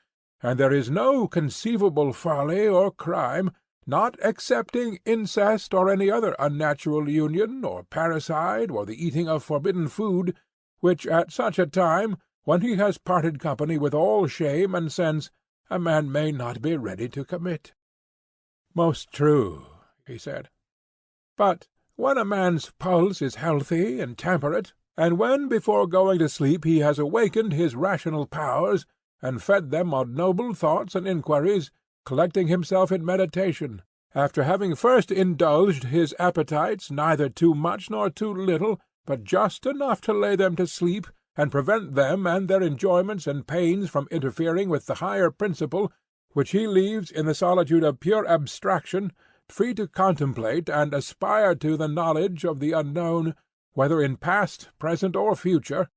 and there is no conceivable folly or crime, not excepting incest or any other unnatural union, or parricide, or the eating of forbidden food, which at such a time, when he has parted company with all shame and sense, a man may not be ready to commit. Most true, he said. But when a man's pulse is healthy and temperate, and when before going to sleep he has awakened his rational powers, and fed them on noble thoughts and inquiries, collecting himself in meditation, after having first indulged his appetites neither too much nor too little, but just enough to lay them to sleep, and prevent them and their enjoyments and pains from interfering with the higher principle, which he leaves in the solitude of pure abstraction, free to contemplate and aspire to the knowledge of the unknown, whether in past, present, or future,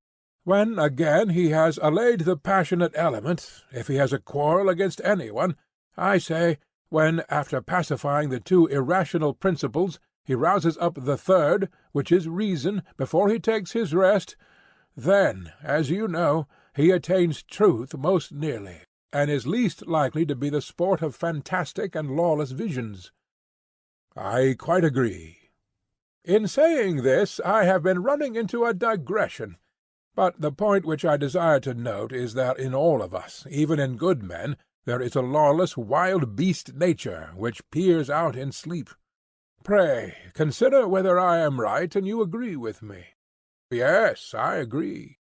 when again he has allayed the passionate element, if he has a quarrel against any one, I say, when, after pacifying the two irrational principles, he rouses up the third, which is reason, before he takes his rest, then, as you know, he attains truth most nearly, and is least likely to be the sport of fantastic and lawless visions." "I quite agree." "In saying this, I have been running into a digression. But the point which I desire to note is that in all of us, even in good men, there is a lawless wild beast nature which peers out in sleep. Pray consider whether I am right and you agree with me." "Yes, I agree."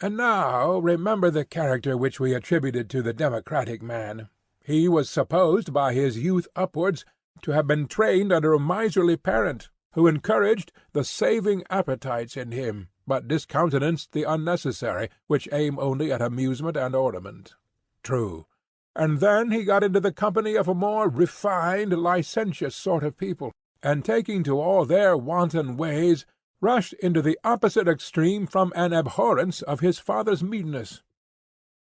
"And now remember the character which we attributed to the democratic man. He was supposed by his youth upwards to have been trained under a miserly parent, who encouraged the saving appetites in him, but discountenanced the unnecessary, which aim only at amusement and ornament." "True. And then he got into the company of a more refined, licentious sort of people, and taking to all their wanton ways, rushed into the opposite extreme from an abhorrence of his father's meanness.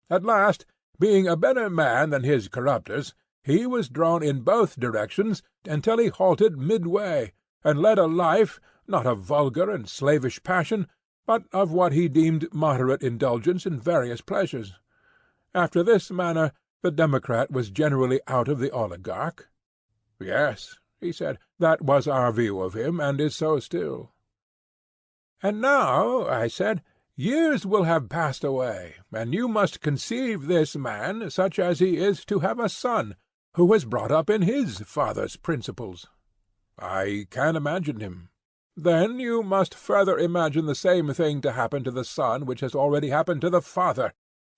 At last, being a better man than his corruptors, he was drawn in both directions until he halted midway, and led a life, not of vulgar and slavish passion, but of what he deemed moderate indulgence in various pleasures. After this manner the democrat was generally out of the oligarch." "Yes," he said, "that was our view of him, and is so still." "And now," I said, "years will have passed away, and you must conceive this man, such as he is, to have a son, who was brought up in his father's principles." "I can imagine him." "Then you must further imagine the same thing to happen to the son which has already happened to the father.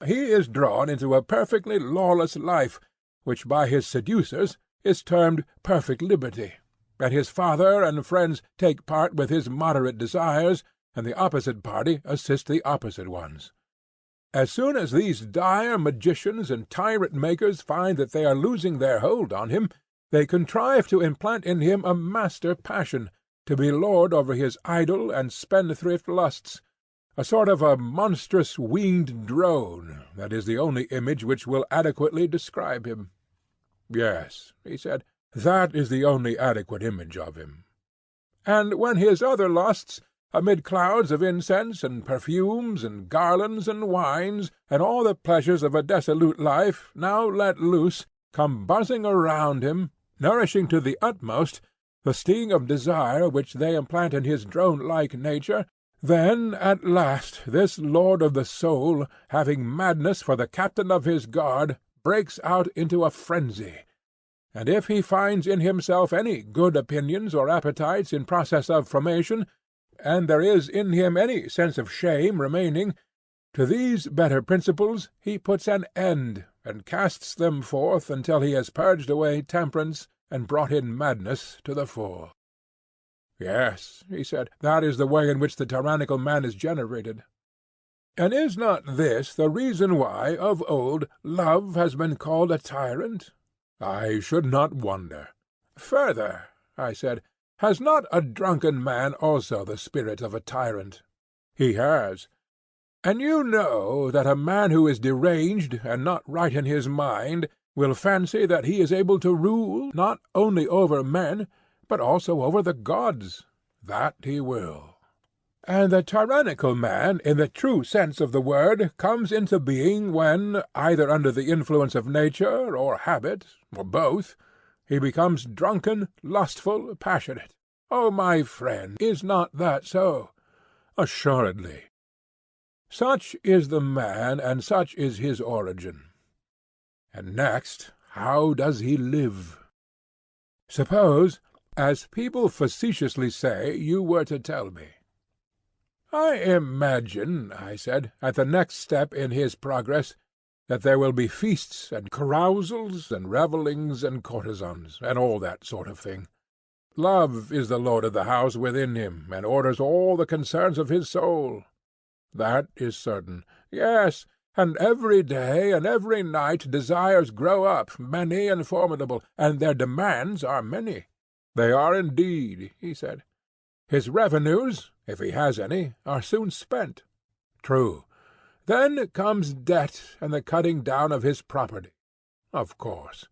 He is drawn into a perfectly lawless life, which by his seducers is termed perfect liberty, and his father and friends take part with his moderate desires, and the opposite party assist the opposite ones. As soon as these dire magicians and tyrant-makers find that they are losing their hold on him, they contrive to implant in him a master passion, to be lord over his idle and spendthrift lusts, a sort of a monstrous winged drone, that is the only image which will adequately describe him." "Yes," he said, "that is the only adequate image of him." "And when his other lusts, amid clouds of incense and perfumes and garlands and wines, and all the pleasures of a dissolute life, now let loose, come buzzing around him, nourishing to the utmost the sting of desire which they implant in his drone-like nature, then at last this lord of the soul, having madness for the captain of his guard, breaks out into a frenzy, and if he finds in himself any good opinions or appetites in process of formation, and there is in him any sense of shame remaining, to these better principles he puts an end, and casts them forth until he has purged away temperance and brought in madness to the fore." "Yes," he said, "that is the way in which the tyrannical man is generated." "And is not this the reason why, of old, love has been called a tyrant?" "I should not wonder." "Further," I said, "has not a drunken man also the spirit of a tyrant?" "He has." "And you know that a man who is deranged and not right in his mind will fancy that he is able to rule, not only over men, but also over the gods. That he will. And the tyrannical man, in the true sense of the word, comes into being when, either under the influence of nature or habit, or both, he becomes drunken, lustful, passionate. Oh, my friend, is not that so?" "Assuredly." "Such is the man, and such is his origin. And next, how does he live? Suppose, as people facetiously say, you were to tell me." "I imagine," I said, "at the next step in his progress, that there will be feasts and carousals and revellings and courtesans, and all that sort of thing. Love is the lord of the house within him, and orders all the concerns of his soul. That is certain. Yes, and every day and every night desires grow up, many and formidable, and their demands are many." "They are indeed," he said. "His revenues, if he has any, are soon spent." "True. Then comes debt and the cutting down of his property." "Of course."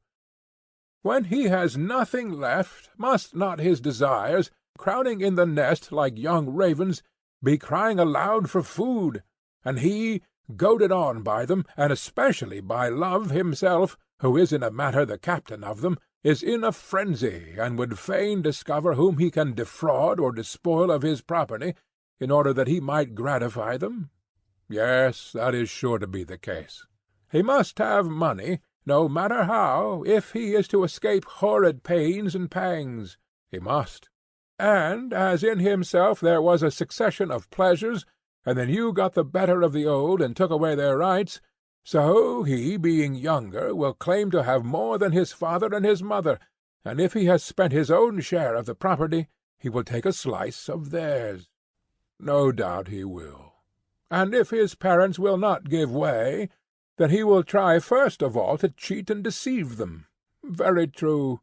"When he has nothing left, must not his desires, crowding in the nest like young ravens, be crying aloud for food, and he, goaded on by them, and especially by Love himself, who is in a manner the captain of them, is in a frenzy, and would fain discover whom he can defraud or despoil of his property, in order that he might gratify them? Yes, that is sure to be the case. He must have money, no matter how, if he is to escape horrid pains and pangs. He must. And as in himself there was a succession of pleasures, and the new got the better of the old and took away their rights, so he, being younger, will claim to have more than his father and his mother, and if he has spent his own share of the property, he will take a slice of theirs. No doubt he will. And if his parents will not give way, then he will try first of all to cheat and deceive them. Very true.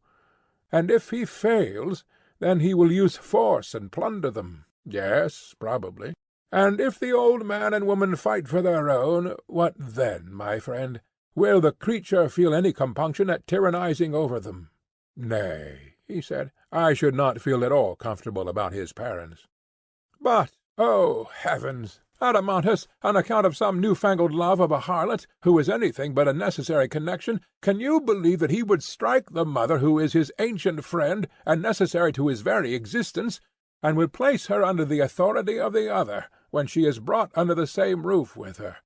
And if he fails, then he will use force and plunder them. Yes, probably. And if the old man and woman fight for their own, what then, my friend? Will the creature feel any compunction at tyrannizing over them? Nay, he said, I should not feel at all comfortable about his parents. But, oh heavens! Adeimantus, on account of some new-fangled love of a harlot, who is anything but a necessary connection, can you believe that he would strike the mother who is his ancient friend, and necessary to his very existence, and would place her under the authority of the other, when she is brought under the same roof with her?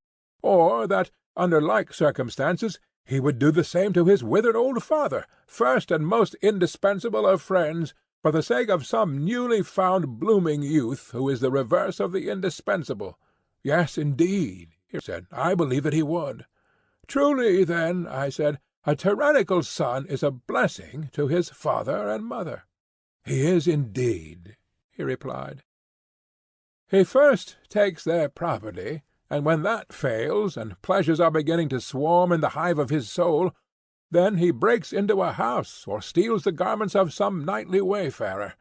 Or that, under like circumstances, he would do the same to his withered old father, first and most indispensable of friends, for the sake of some newly found blooming youth who is the reverse of the indispensable? Yes, indeed, he said, I believe that he would. Truly, then, I said, a tyrannical son is a blessing to his father and mother. He is indeed, he replied. He first takes their property, and when that fails, and pleasures are beginning to swarm in the hive of his soul, then he breaks into a house, or steals the garments of some nightly wayfarer.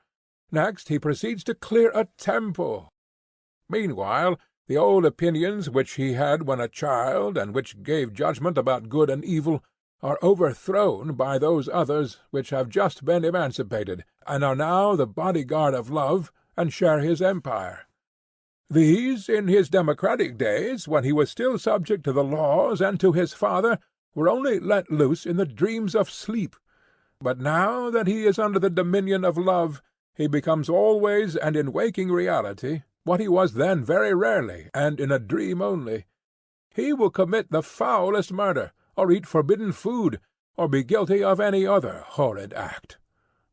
Next he proceeds to clear a temple. Meanwhile, the old opinions which he had when a child, and which gave judgment about good and evil, are overthrown by those others which have just been emancipated, and are now the bodyguard of Love, and share his empire. These, in his democratic days, when he was still subject to the laws and to his father, were only let loose in the dreams of sleep. But now that he is under the dominion of Love, he becomes always and in waking reality what he was then very rarely and in a dream only. He will commit the foulest murder, or eat forbidden food, or be guilty of any other horrid act.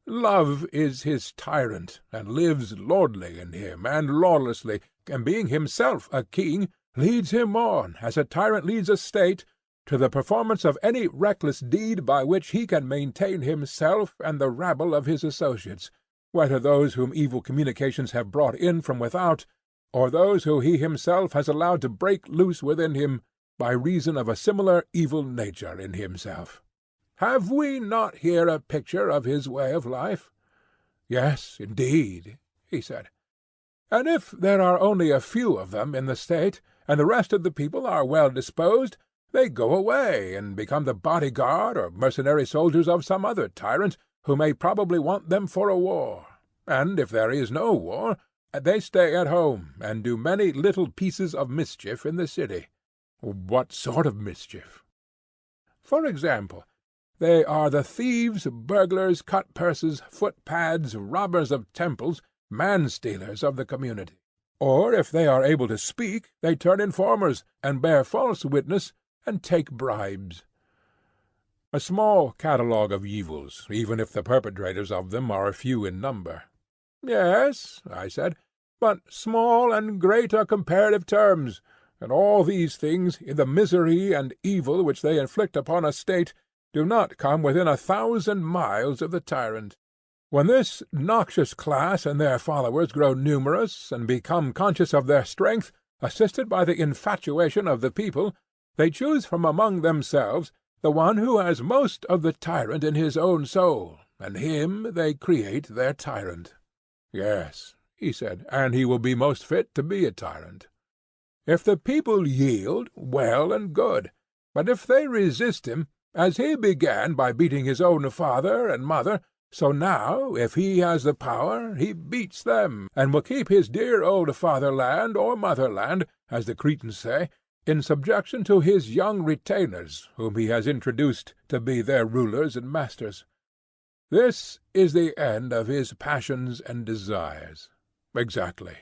Love is his tyrant, and lives lordly in him, and lawlessly, and being himself a king, leads him on, as a tyrant leads a state, to the performance of any reckless deed by which he can maintain himself and the rabble of his associates, whether those whom evil communications have brought in from without, or those who he himself has allowed to break loose within him by reason of a similar evil nature in himself. Have we not here a picture of his way of life? Yes, indeed, he said. And if there are only a few of them in the state, and the rest of the people are well disposed, they go away and become the bodyguard or mercenary soldiers of some other tyrant, who may probably want them for a war. And if there is no war, they stay at home, and do many little pieces of mischief in the city. What sort of mischief? For example, they are the thieves, burglars, cut-purses, footpads, robbers of temples, man-stealers of the community. Or, if they are able to speak, they turn informers, and bear false witness, and take bribes. A small catalogue of evils, even if the perpetrators of them are few in number. Yes, I said, but small and great are comparative terms, and all these things, in the misery and evil which they inflict upon a state, do not come within 1,000 miles of the tyrant. When this noxious class and their followers grow numerous, and become conscious of their strength, assisted by the infatuation of the people, they choose from among themselves the one who has most of the tyrant in his own soul, and him they create their tyrant. Yes, he said, and he will be most fit to be a tyrant. If the people yield, well and good, but if they resist him, as he began by beating his own father and mother, so now, if he has the power, he beats them, and will keep his dear old fatherland or motherland, as the Cretans say, in subjection to his young retainers, whom he has introduced to be their rulers and masters. This is the end of his passions and desires. Exactly.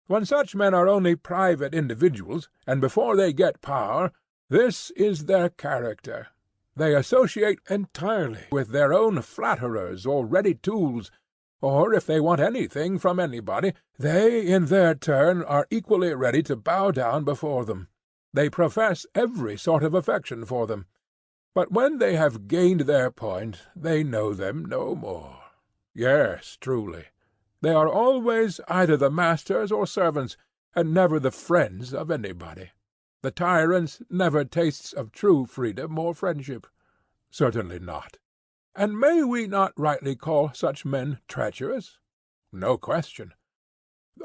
When such men are only private individuals, and before they get power, this is their character. They associate entirely with their own flatterers or ready tools, or if they want anything from anybody, they in their turn are equally ready to bow down before them. They profess every sort of affection for them. But when they have gained their point, they know them no more. Yes, truly. They are always either the masters or servants, and never the friends of anybody. The tyrant never tastes of true freedom or friendship. Certainly not. And may we not rightly call such men treacherous? No question.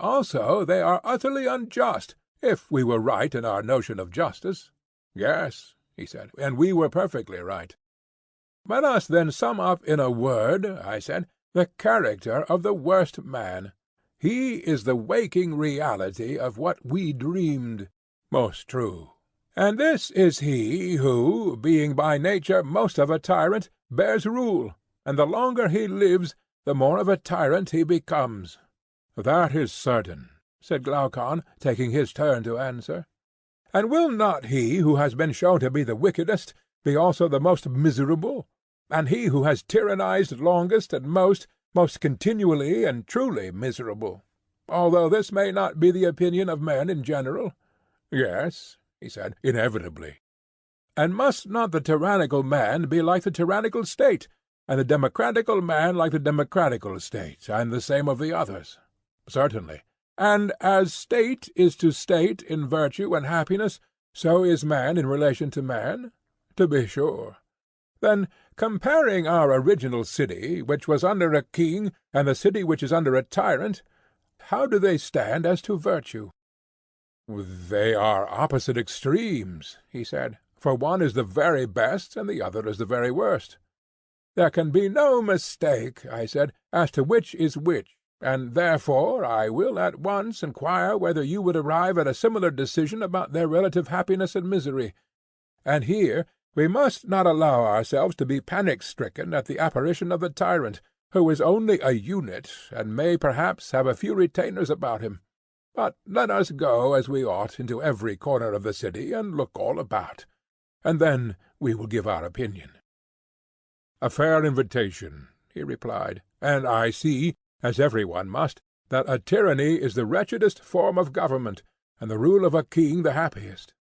Also, they are utterly unjust, if we were right in our notion of justice. Yes, he said, and we were perfectly right. Let us then sum up in a word, I said, the character of the worst man. He is the waking reality of what we dreamed. Most true. And this is he who, being by nature most of a tyrant, bears rule, and the longer he lives, the more of a tyrant he becomes. That is certain, said Glaucon, taking his turn to answer. And will not he who has been shown to be the wickedest be also the most miserable? And he who has tyrannized longest and most continually and truly miserable, although this may not be the opinion of men in general? Yes, he said, inevitably. And must not the tyrannical man be like the tyrannical state, and the democratical man like the democratical state, and the same of the others? Certainly. And as state is to state in virtue and happiness, so is man in relation to man? To be sure. Then, comparing our original city, which was under a king, and the city which is under a tyrant, how do they stand as to virtue? They are opposite extremes, he said, for one is the very best, and the other is the very worst. There can be no mistake, I said, as to which is which, and therefore I will at once inquire whether you would arrive at a similar decision about their relative happiness and misery. And here we must not allow ourselves to be panic-stricken at the apparition of the tyrant, who is only a unit, and may perhaps have a few retainers about him. But let us go as we ought into every corner of the city, and look all about, and then we will give our opinion. A fair invitation, he replied, and I see, as every one must, that a tyranny is the wretchedest form of government, and the rule of a king the happiest.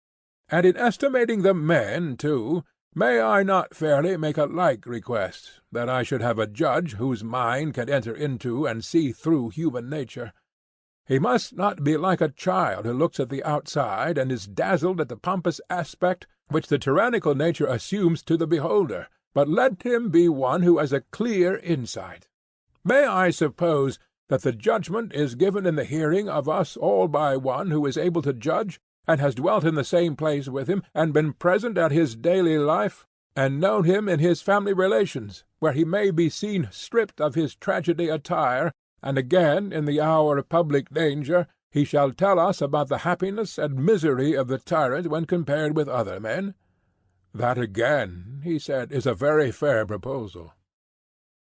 And in estimating the men, too, may I not fairly make a like request, that I should have a judge whose mind can enter into and see through human nature? He must not be like a child who looks at the outside and is dazzled at the pompous aspect which the tyrannical nature assumes to the beholder, but let him be one who has a clear insight. May I suppose that the judgment is given in the hearing of us all by one who is able to judge, and has dwelt in the same place with him, and been present at his daily life, and known him in his family relations, where he may be seen stripped of his tragedy attire, and again in the hour of public danger he shall tell us about the happiness and misery of the tyrant when compared with other men? That again, he said, is a very fair proposal.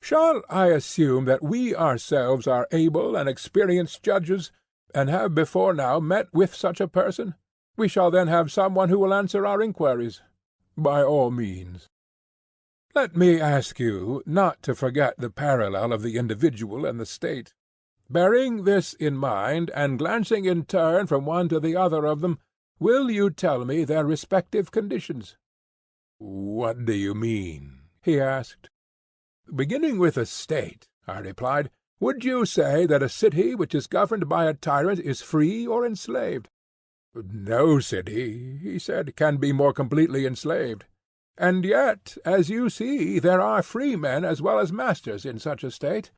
Shall I assume that we ourselves are able and experienced judges, and have before now met with such a person? We shall then have some one who will answer our inquiries. By all means. Let me ask you not to forget the parallel of the individual and the state. Bearing this in mind, and glancing in turn from one to the other of them, will you tell me their respective conditions? What do you mean? He asked. Beginning with the state, I replied, would you say that a city which is governed by a tyrant is free or enslaved? No city, he said, can be more completely enslaved. And yet, as you see, there are free men as well as masters in such a state.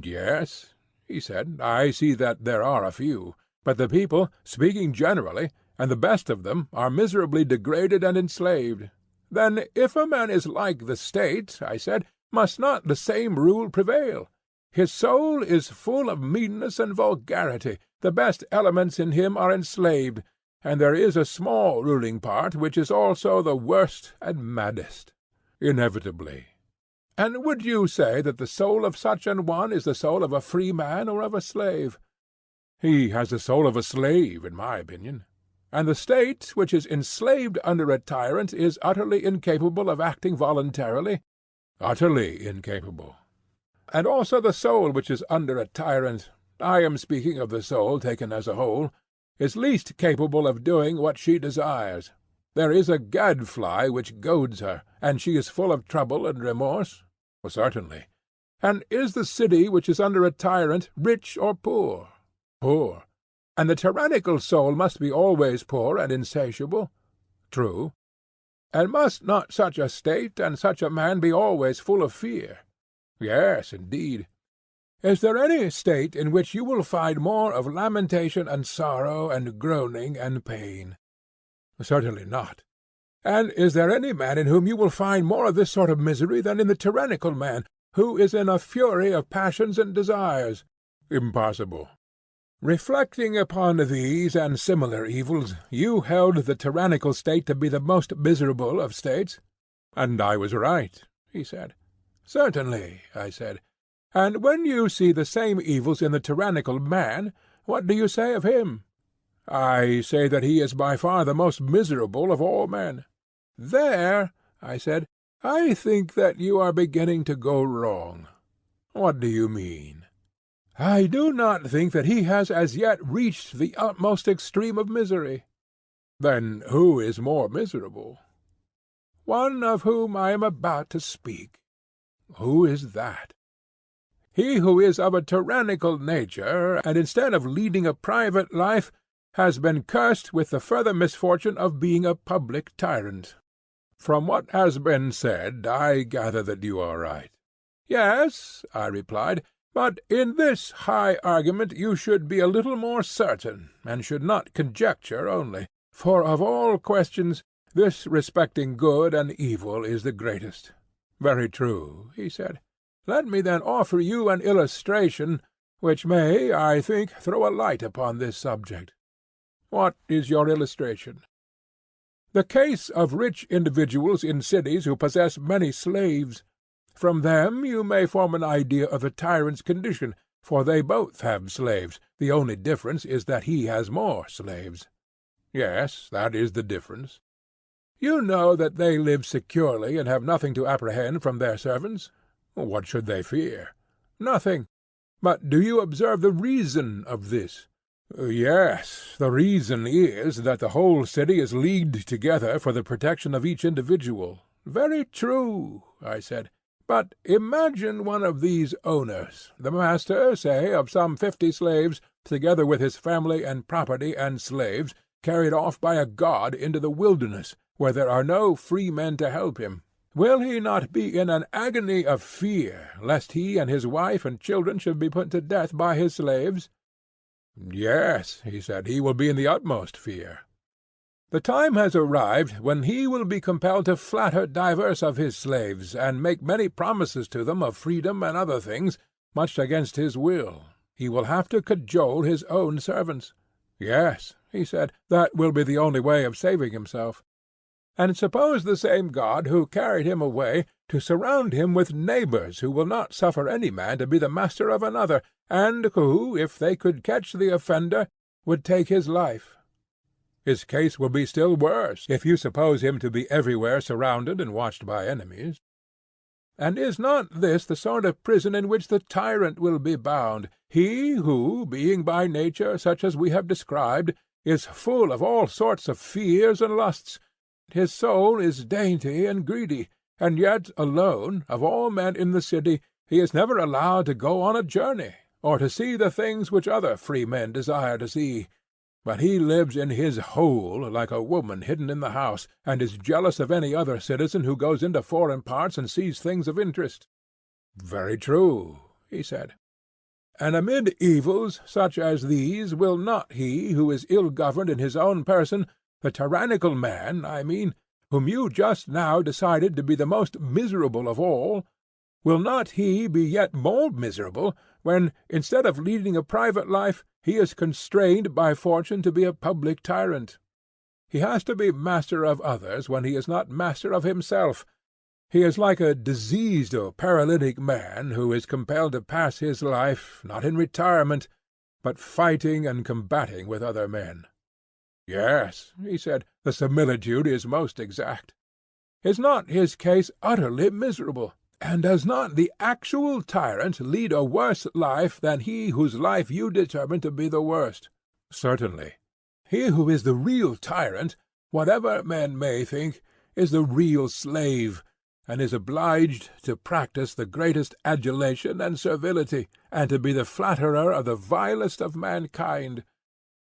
Yes, he said, I see that there are a few, but the people, speaking generally, and the best of them, are miserably degraded and enslaved. Then, if a man is like the state, I said, must not the same rule prevail? His soul is full of meanness and vulgarity, the best elements in him are enslaved, and there is a small ruling part which is also the worst and maddest. Inevitably. And would you say that the soul of such an one is the soul of a free man or of a slave? He has the soul of a slave, in my opinion. And the state which is enslaved under a tyrant is utterly incapable of acting voluntarily? Utterly incapable. And also the soul which is under a tyrant, I am speaking of the soul taken as a whole, is least capable of doing what she desires. There is a gadfly which goads her, and she is full of trouble and remorse? Certainly. And is the city which is under a tyrant rich or poor? Poor. And the tyrannical soul must be always poor and insatiable? True. And must not such a state and such a man be always full of fear? Yes, indeed. Is there any state in which you will find more of lamentation and sorrow and groaning and pain? Certainly not. And is there any man in whom you will find more of this sort of misery than in the tyrannical man, who is in a fury of passions and desires? Impossible. Reflecting upon these and similar evils, you held the tyrannical state to be the most miserable of states? And I was right, he said. Certainly, I said. And when you see the same evils in the tyrannical man, what do you say of him? I say that he is by far the most miserable of all men. There, I said, I think that you are beginning to go wrong. What do you mean? I do not think that he has as yet reached the utmost extreme of misery. Then who is more miserable? One of whom I am about to speak. Who is that? He who is of a tyrannical nature, and instead of leading a private life, has been cursed with the further misfortune of being a public tyrant. From what has been said, I gather that you are right. Yes, I replied, but in this high argument you should be a little more certain, and should not conjecture only, for of all questions this respecting good and evil is the greatest. Very true, he said. Let me then offer you an illustration which may, I think, throw a light upon this subject. What is your illustration? The case of rich individuals in cities who possess many slaves. From them you may form an idea of the tyrant's condition, for they both have slaves. The only difference is that he has more slaves. Yes, that is the difference. You know that they live securely and have nothing to apprehend from their servants. What should they fear? Nothing. But do you observe the reason of this? Yes, the reason is that the whole city is leagued together for the protection of each individual. Very true, I said. But imagine one of these owners, the master, say, of some 50 slaves, together with his family and property and slaves, carried off by a god into the wilderness, where there are no free men to help him. Will he not be in an agony of fear, lest he and his wife and children should be put to death by his slaves? Yes, he said, he will be in the utmost fear. The time has arrived when he will be compelled to flatter divers of his slaves, and make many promises to them of freedom and other things, much against his will. He will have to cajole his own servants. Yes, he said, that will be the only way of saving himself. And suppose the same God who carried him away to surround him with neighbors who will not suffer any man to be the master of another, and who, if they could catch the offender, would take his life. His case will be still worse, if you suppose him to be everywhere surrounded and watched by enemies. And is not this the sort of prison in which the tyrant will be bound, he who, being by nature such as we have described, is full of all sorts of fears and lusts? His soul is dainty and greedy, and yet alone, of all men in the city, he is never allowed to go on a journey, or to see the things which other free men desire to see. But he lives in his hole like a woman hidden in the house, and is jealous of any other citizen who goes into foreign parts and sees things of interest. Very true, he said. And amid evils such as these will not he who is ill-governed in his own person, the tyrannical man, I mean, whom you just now decided to be the most miserable of all, will not he be yet more miserable, when, instead of leading a private life, he is constrained by fortune to be a public tyrant? He has to be master of others when he is not master of himself. He is like a diseased or paralytic man who is compelled to pass his life, not in retirement, but fighting and combating with other men. Yes, he said, the similitude is most exact. Is not his case utterly miserable? And does not the actual tyrant lead a worse life than he whose life you determine to be the worst? Certainly. He who is the real tyrant, whatever men may think, is the real slave, and is obliged to practise the greatest adulation and servility, and to be the flatterer of the vilest of mankind.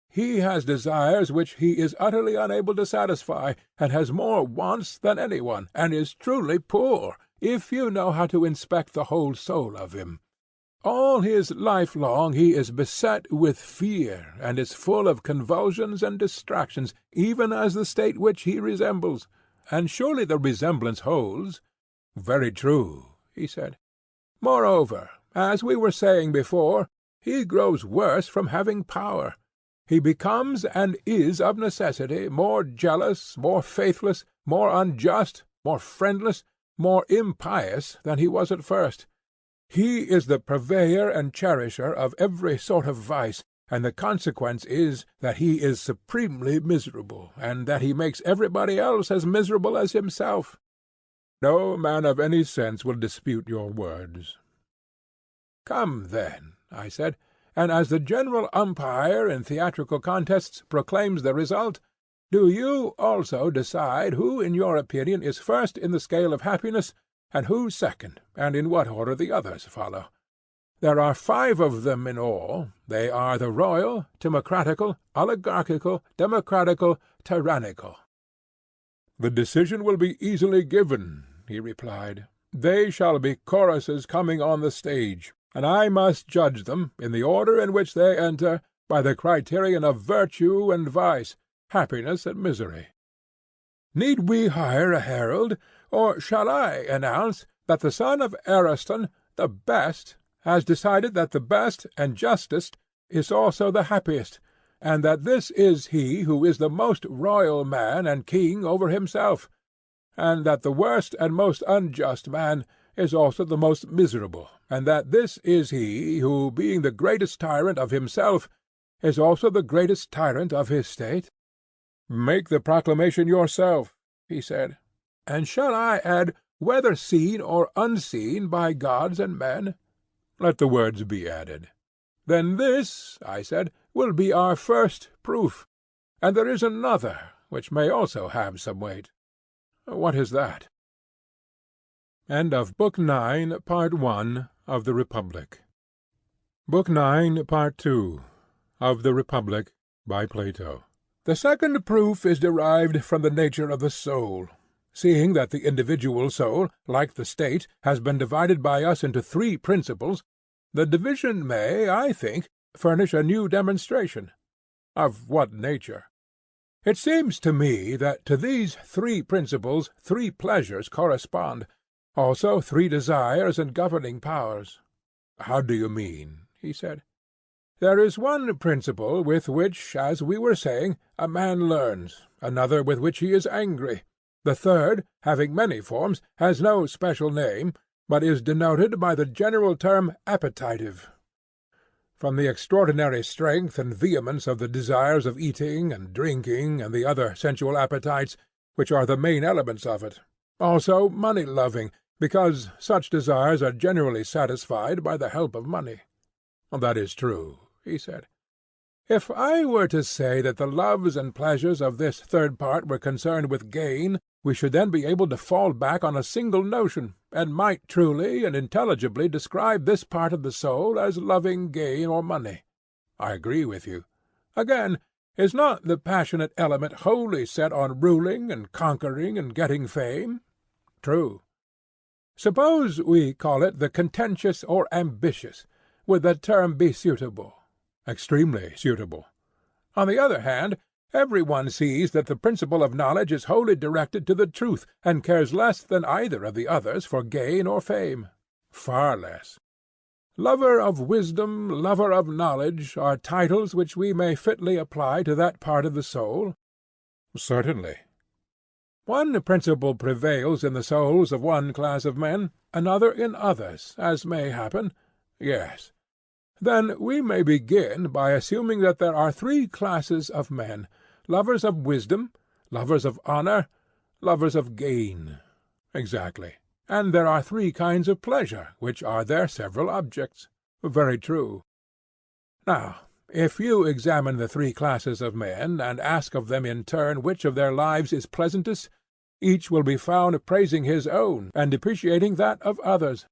He has desires which he is utterly unable to satisfy, and has more wants than any one, and is truly poor, if you know how to inspect the whole soul of him. All his life long he is beset with fear, and is full of convulsions and distractions, even as the state which he resembles. And surely the resemblance holds. Very true, he said. Moreover, as we were saying before, he grows worse from having power. He becomes and is of necessity more jealous, more faithless, more unjust, more friendless, more impious than he was at first. He is the purveyor and cherisher of every sort of vice, and the consequence is that he is supremely miserable, and that he makes everybody else as miserable as himself. No man of any sense will dispute your words. Come, then, I said, and as the general umpire in theatrical contests proclaims the result, do you also decide who in your opinion is first in the scale of happiness, and who second, and in what order the others follow. There are 5 of them in all. They are the royal, timocratical, oligarchical, democratical, tyrannical. The decision will be easily given, he replied. They shall be choruses coming on the stage, and I must judge them, in the order in which they enter, by the criterion of virtue and vice, happiness and misery. Need we hire a herald, or shall I announce that the son of Ariston, the best, has decided that the best and justest is also the happiest, and that this is he who is the most royal man and king over himself, and that the worst and most unjust man is also the most miserable, and that this is he who, being the greatest tyrant of himself, is also the greatest tyrant of his state? Make the proclamation yourself, he said. And shall I add, whether seen or unseen by gods and men? Let the words be added. Then this, I said, will be our first proof, and there is another, which may also have some weight. What is that? End of Book 9, Part 1 of the Republic. Book 9, Part 2 of the Republic, by Plato. The second proof is derived from the nature of the soul. Seeing that the individual soul, like the state, has been divided by us into 3 principles, the division may, I think, furnish a new demonstration. Of what nature? It seems to me that to these 3 principles 3 pleasures correspond, also 3 desires and governing powers. How do you mean? He said. There is one principle with which, as we were saying, a man learns, another with which he is angry. The third, having many forms, has no special name, but is denoted by the general term appetitive. From the extraordinary strength and vehemence of the desires of eating and drinking and the other sensual appetites, which are the main elements of it. Also money-loving, because such desires are generally satisfied by the help of money. That is true, he said. If I were to say that the loves and pleasures of this third part were concerned with gain, we should then be able to fall back on a single notion, and might truly and intelligibly describe this part of the soul as loving gain or money. I agree with you. Again, is not the passionate element wholly set on ruling and conquering and getting fame? True. Suppose we call it the contentious or ambitious. Would the term be suitable? Extremely suitable. On the other hand, every one sees that the principle of knowledge is wholly directed to the truth, and cares less than either of the others for gain or fame. Far less. Lover of wisdom, lover of knowledge, are titles which we may fitly apply to that part of the soul. Certainly. One principle prevails in the souls of one class of men, another in others, as may happen. Yes. Then we may begin by assuming that there are three classes of men: lovers of wisdom, lovers of honour, lovers of gain. Exactly. And there are three kinds of pleasure, which are their several objects. Very true. Now, if you examine the three classes of men, and ask of them in turn which of their lives is pleasantest, each will be found praising his own, and depreciating that of others.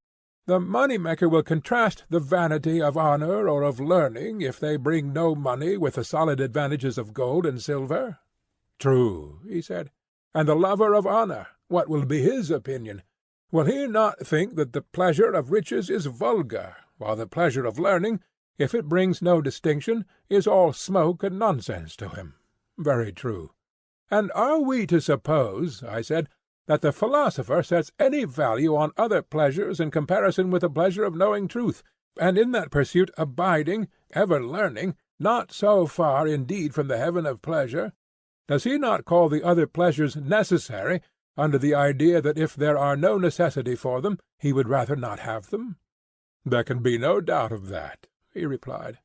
The money-maker will contrast the vanity of honour or of learning, if they bring no money, with the solid advantages of gold and silver. True, he said. And the lover of honour, what will be his opinion? Will he not think that the pleasure of riches is vulgar, while the pleasure of learning, if it brings no distinction, is all smoke and nonsense to him? Very true. And are we to suppose, I said, that the philosopher sets any value on other pleasures in comparison with the pleasure of knowing truth, and in that pursuit abiding, ever learning, not so far indeed from the heaven of pleasure? Does he not call the other pleasures necessary, under the idea that if there are no necessity for them, he would rather not have them? There can be no doubt of that, he replied.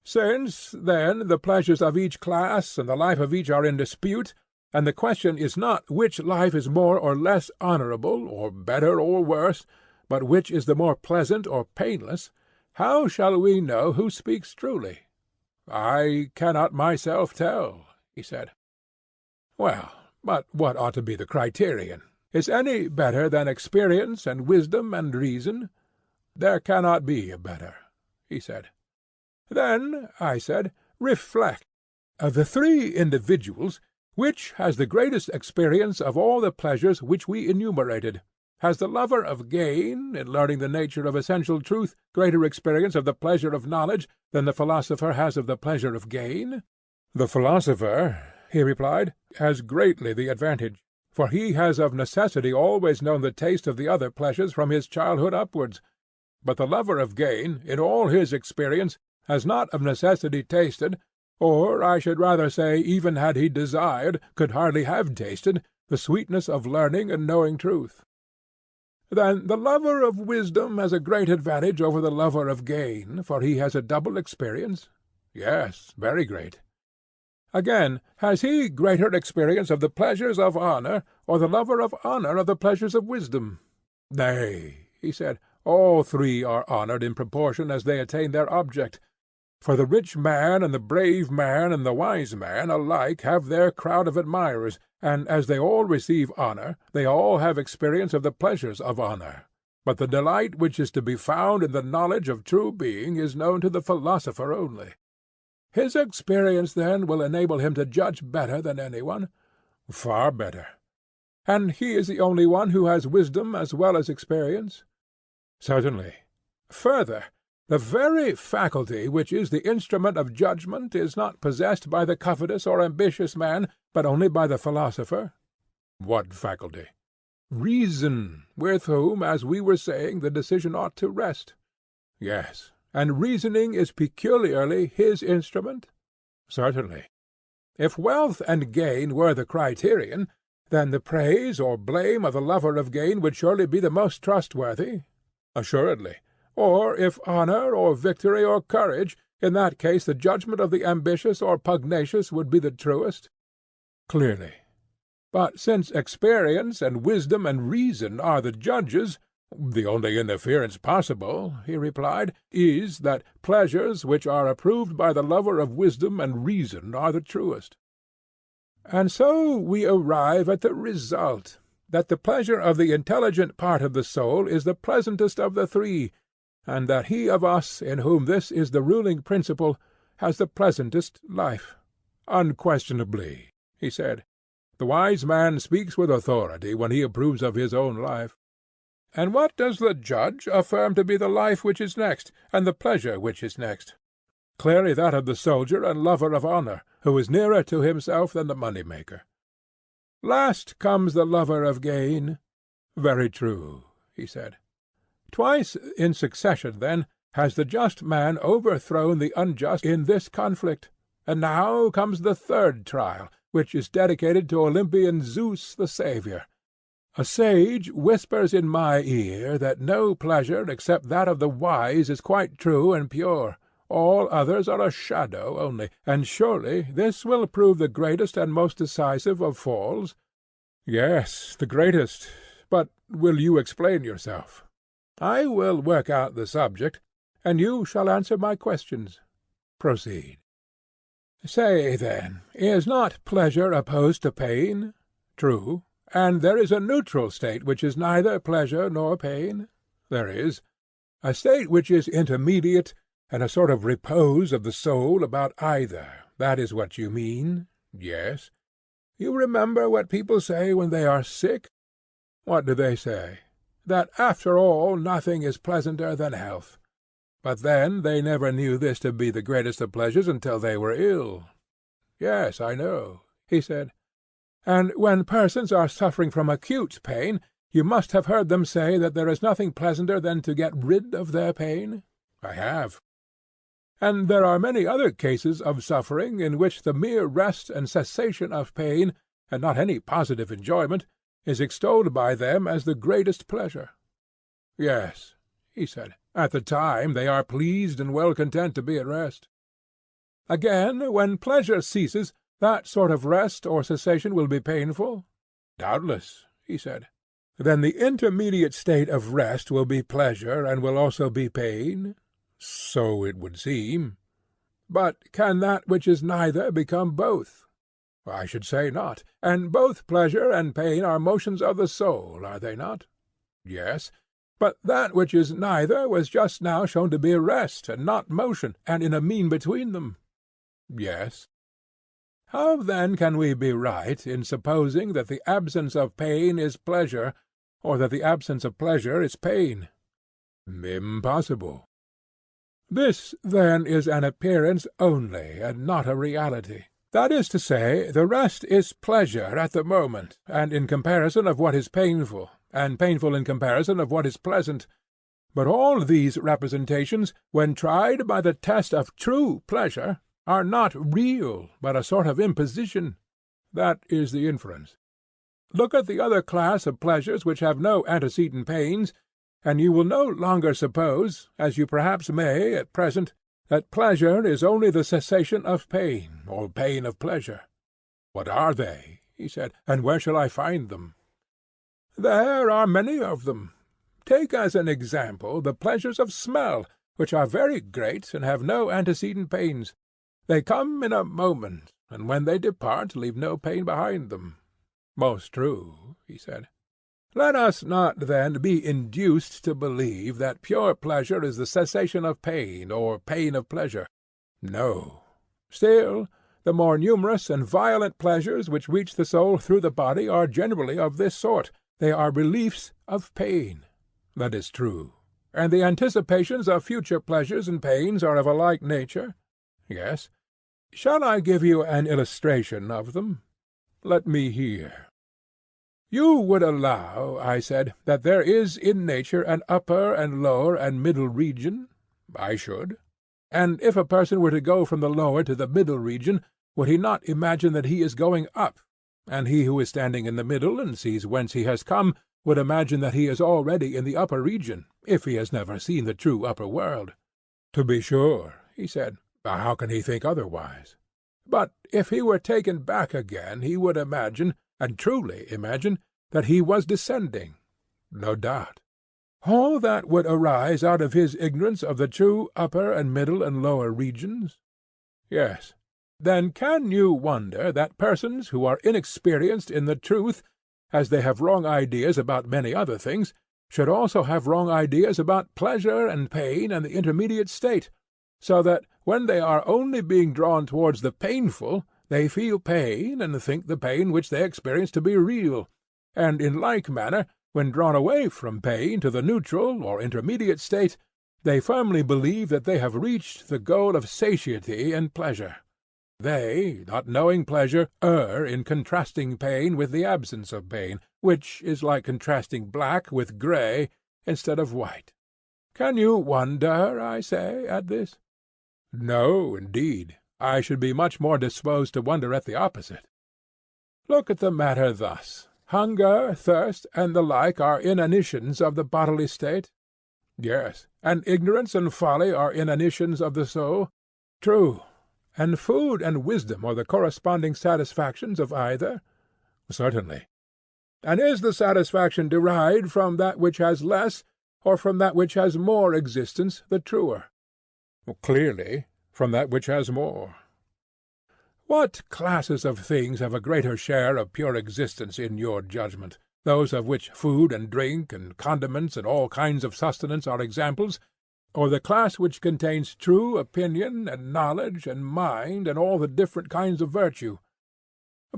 Since, then, the pleasures of each class and the life of each are in dispute, and the question is not which life is more or less honourable, or better or worse, but which is the more pleasant or painless, how shall we know who speaks truly? I cannot myself tell, he said. Well, but what ought to be the criterion? Is any better than experience and wisdom and reason? There cannot be a better, he said. Then, I said, reflect. Of the three individuals, which has the greatest experience of all the pleasures which we enumerated? Has the lover of gain, in learning the nature of essential truth, greater experience of the pleasure of knowledge than the philosopher has of the pleasure of gain? The philosopher, he replied, has greatly the advantage, for he has of necessity always known the taste of the other pleasures from his childhood upwards. But the lover of gain, in all his experience, has not of necessity tasted, or I should rather say, even had he desired, could hardly have tasted, the sweetness of learning and knowing truth. Then the lover of wisdom has a great advantage over the lover of gain, for he has a double experience? Yes, very great. Again, has he greater experience of the pleasures of honour, or the lover of honour of the pleasures of wisdom? Nay, he said, all three are honoured in proportion as they attain their object. For the rich man and the brave man and the wise man alike have their crowd of admirers, and as they all receive honour, they all have experience of the pleasures of honour. But the delight which is to be found in the knowledge of true being is known to the philosopher only. His experience, then, will enable him to judge better than any one? Far better. And he is the only one who has wisdom as well as experience? Certainly. Further, the very faculty which is the instrument of judgment is not possessed by the covetous or ambitious man, but only by the philosopher. What faculty? Reason, with whom, as we were saying, the decision ought to rest. Yes, and reasoning is peculiarly his instrument? Certainly. If wealth and gain were the criterion, then the praise or blame of the lover of gain would surely be the most trustworthy? Assuredly. Or if honour, or victory, or courage, in that case the judgment of the ambitious or pugnacious would be the truest? Clearly. But since experience and wisdom and reason are the judges, the only interference possible, he replied, is that pleasures which are approved by the lover of wisdom and reason are the truest. And so we arrive at the result, that the pleasure of the intelligent part of the soul is the pleasantest of the three, and that he of us in whom this is the ruling principle has the pleasantest life. Unquestionably, he said. The wise man speaks with authority when he approves of his own life. And what does the judge affirm to be the life which is next, and the pleasure which is next? Clearly that of the soldier and lover of honour, who is nearer to himself than the money-maker. Last comes the lover of gain. Very true, he said. Twice in succession, then, has the just man overthrown the unjust in this conflict, And now comes the third trial, which is dedicated to Olympian Zeus the Saviour. A sage whispers in my ear that no pleasure except that of the wise is quite true and pure. All others are a shadow only, and surely this will prove the greatest and most decisive of falls? Yes, the greatest. But will you explain yourself? I will work out the subject, and you shall answer my questions. Proceed. Say, then, is not pleasure opposed to pain? True. And there is a neutral state which is neither pleasure nor pain? There is. A state which is intermediate, and a sort of repose of the soul about either. That is what you mean? Yes. You remember what people say when they are sick? What do they say? That after all nothing is pleasanter than health. But then they never knew this to be the greatest of pleasures until they were ill. Yes, I know, he said. And when persons are suffering from acute pain, you must have heard them say that there is nothing pleasanter than to get rid of their pain? I have. And there are many other cases of suffering in which the mere rest and cessation of pain, and not any positive enjoyment, is extolled by them as the greatest pleasure. Yes, he said. At the time they are pleased and well content to be at rest. Again, when pleasure ceases, that sort of rest or cessation will be painful? Doubtless, he said. Then the intermediate state of rest will be pleasure and will also be pain? So it would seem. But can that which is neither become both? I should say not. And both pleasure and pain are motions of the soul, are they not? Yes. But that which is neither was just now shown to be rest and not motion, and in a mean between them. Yes. How then can we be right in supposing that the absence of pain is pleasure, or that the absence of pleasure is pain? Impossible. This, then, is an appearance only, and not a reality. That is to say, the rest is pleasure at the moment, and in comparison of what is painful, and painful in comparison of what is pleasant. But all these representations, when tried by the test of true pleasure, are not real, but a sort of imposition. That is the inference. Look at the other class of pleasures which have no antecedent pains, and you will no longer suppose, as you perhaps may at present, that pleasure is only the cessation of pain, or pain of pleasure. What are they? He said, and where shall I find them? There are many of them. Take as an example the pleasures of smell, which are very great and have no antecedent pains. They come in a moment, and when they depart leave no pain behind them. Most true, he said. Let us not then be induced to believe that pure pleasure is the cessation of pain, or pain of pleasure. No. Still, the more numerous and violent pleasures which reach the soul through the body are generally of this sort. They are reliefs of pain. That is true. And the anticipations of future pleasures and pains are of a like nature? Yes. Shall I give you an illustration of them? Let me hear. You would allow, I said, that there is in nature an upper and lower and middle region? I should. And if a person were to go from the lower to the middle region, would he not imagine that he is going up? And he who is standing in the middle and sees whence he has come would imagine that he is already in the upper region, if he has never seen the true upper world. To be sure, he said. How can he think otherwise? But if he were taken back again, he would imagine, and truly imagine, that he was descending. No doubt. All that would arise out of his ignorance of the true upper and middle and lower regions? Yes. Then can you wonder that persons who are inexperienced in the truth, as they have wrong ideas about many other things, should also have wrong ideas about pleasure and pain and the intermediate state, so that when they are only being drawn towards the painful, they feel pain and think the pain which they experience to be real, and in like manner, when drawn away from pain to the neutral or intermediate state, they firmly believe that they have reached the goal of satiety and pleasure. They, not knowing pleasure, err in contrasting pain with the absence of pain, which is like contrasting black with grey instead of white. Can you wonder, I say, at this? No, indeed. I should be much more disposed to wonder at the opposite. Look at the matter thus. Hunger, thirst, and the like are inanitions of the bodily state? Yes. And ignorance and folly are inanitions of the soul? True. And food and wisdom are the corresponding satisfactions of either? Certainly. And is the satisfaction derived from that which has less, or from that which has more existence, the truer? Clearly, from that which has more. What classes of things have a greater share of pure existence in your judgment? Those of which food and drink and condiments and all kinds of sustenance are examples, or the class which contains true opinion and knowledge and mind and all the different kinds of virtue?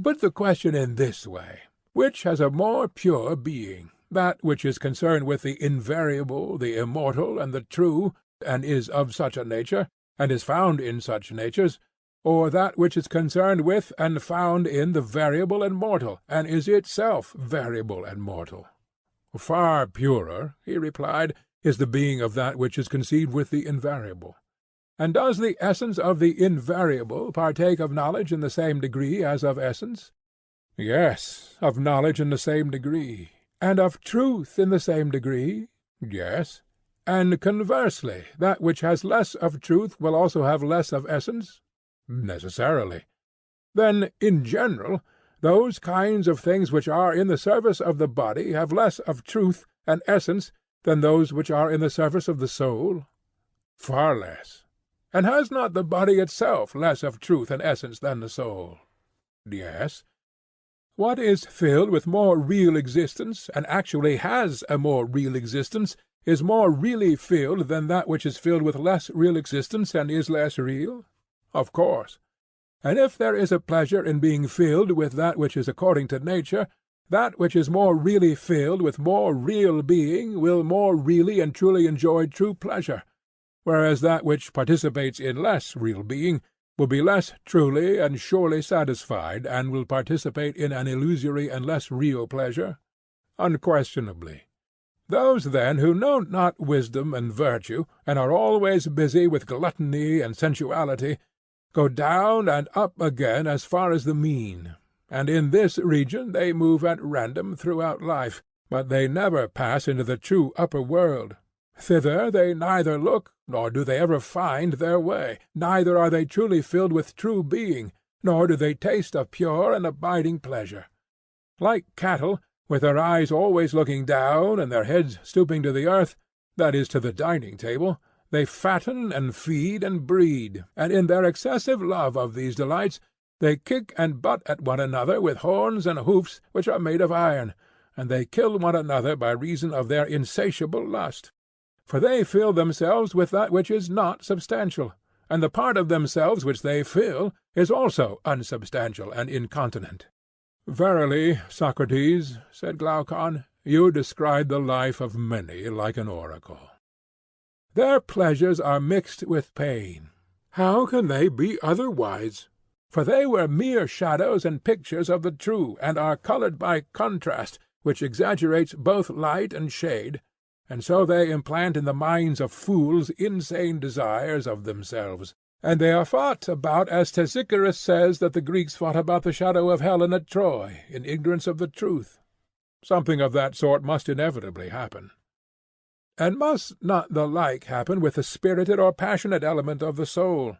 Put the question in this way. Which has a more pure being, that which is concerned with the invariable, the immortal, and the true, and is of such a nature, and is found in such natures, or that which is concerned with and found in the variable and mortal, and is itself variable and mortal? Far purer, he replied, is the being of that which is conceived with the invariable. And does the essence of the invariable partake of knowledge in the same degree as of essence? Yes, of knowledge in the same degree. And of truth in the same degree? Yes. And conversely, that which has less of truth will also have less of essence? Necessarily. Then, in general, those kinds of things which are in the service of the body have less of truth and essence than those which are in the service of the soul? Far less. And has not the body itself less of truth and essence than the soul? Yes. What is filled with more real existence, and actually has a more real existence, is more really filled than that which is filled with less real existence and is less real? Of course. And if there is a pleasure in being filled with that which is according to nature, that which is more really filled with more real being will more really and truly enjoy true pleasure, whereas that which participates in less real being will be less truly and surely satisfied, and will participate in an illusory and less real pleasure? Unquestionably. Those, then, who know not wisdom and virtue, and are always busy with gluttony and sensuality, go down and up again as far as the mean, and in this region they move at random throughout life, but they never pass into the true upper world. Thither they neither look, nor do they ever find their way, neither are they truly filled with true being, nor do they taste of pure and abiding pleasure. Like cattle, with their eyes always looking down and their heads stooping to the earth, that is, to the dining-table, they fatten and feed and breed, and in their excessive love of these delights they kick and butt at one another with horns and hoofs which are made of iron, and they kill one another by reason of their insatiable lust. For they fill themselves with that which is not substantial, and the part of themselves which they fill is also unsubstantial and incontinent. Verily, Socrates, said Glaucon, you describe the life of many like an oracle. Their pleasures are mixed with pain. How can they be otherwise? For they were mere shadows and pictures of the true, and are coloured by contrast, which exaggerates both light and shade, and so they implant in the minds of fools insane desires of themselves. And they are fought about as Stesichorus says that the Greeks fought about the shadow of Helen at Troy, in ignorance of the truth. Something of that sort must inevitably happen. And must not the like happen with the spirited or passionate element of the soul?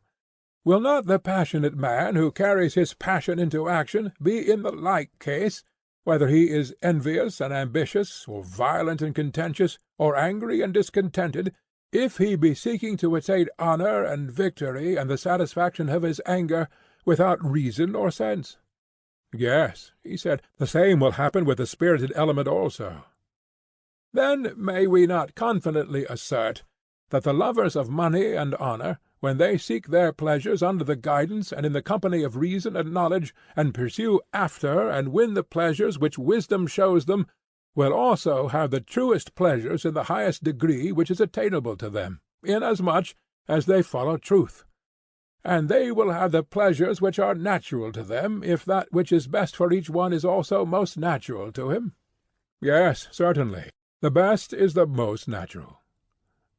Will not the passionate man who carries his passion into action be in the like case, whether he is envious and ambitious, or violent and contentious, or angry and discontented, if he be seeking to attain honour and victory and the satisfaction of his anger without reason or sense? Yes, he said, the same will happen with the spirited element also. Then may we not confidently assert that the lovers of money and honour, when they seek their pleasures under the guidance and in the company of reason and knowledge, and pursue after and win the pleasures which wisdom shows them, will also have the truest pleasures in the highest degree which is attainable to them, inasmuch as they follow truth. And they will have the pleasures which are natural to them, if that which is best for each one is also most natural to him. Yes, certainly. The best is the most natural.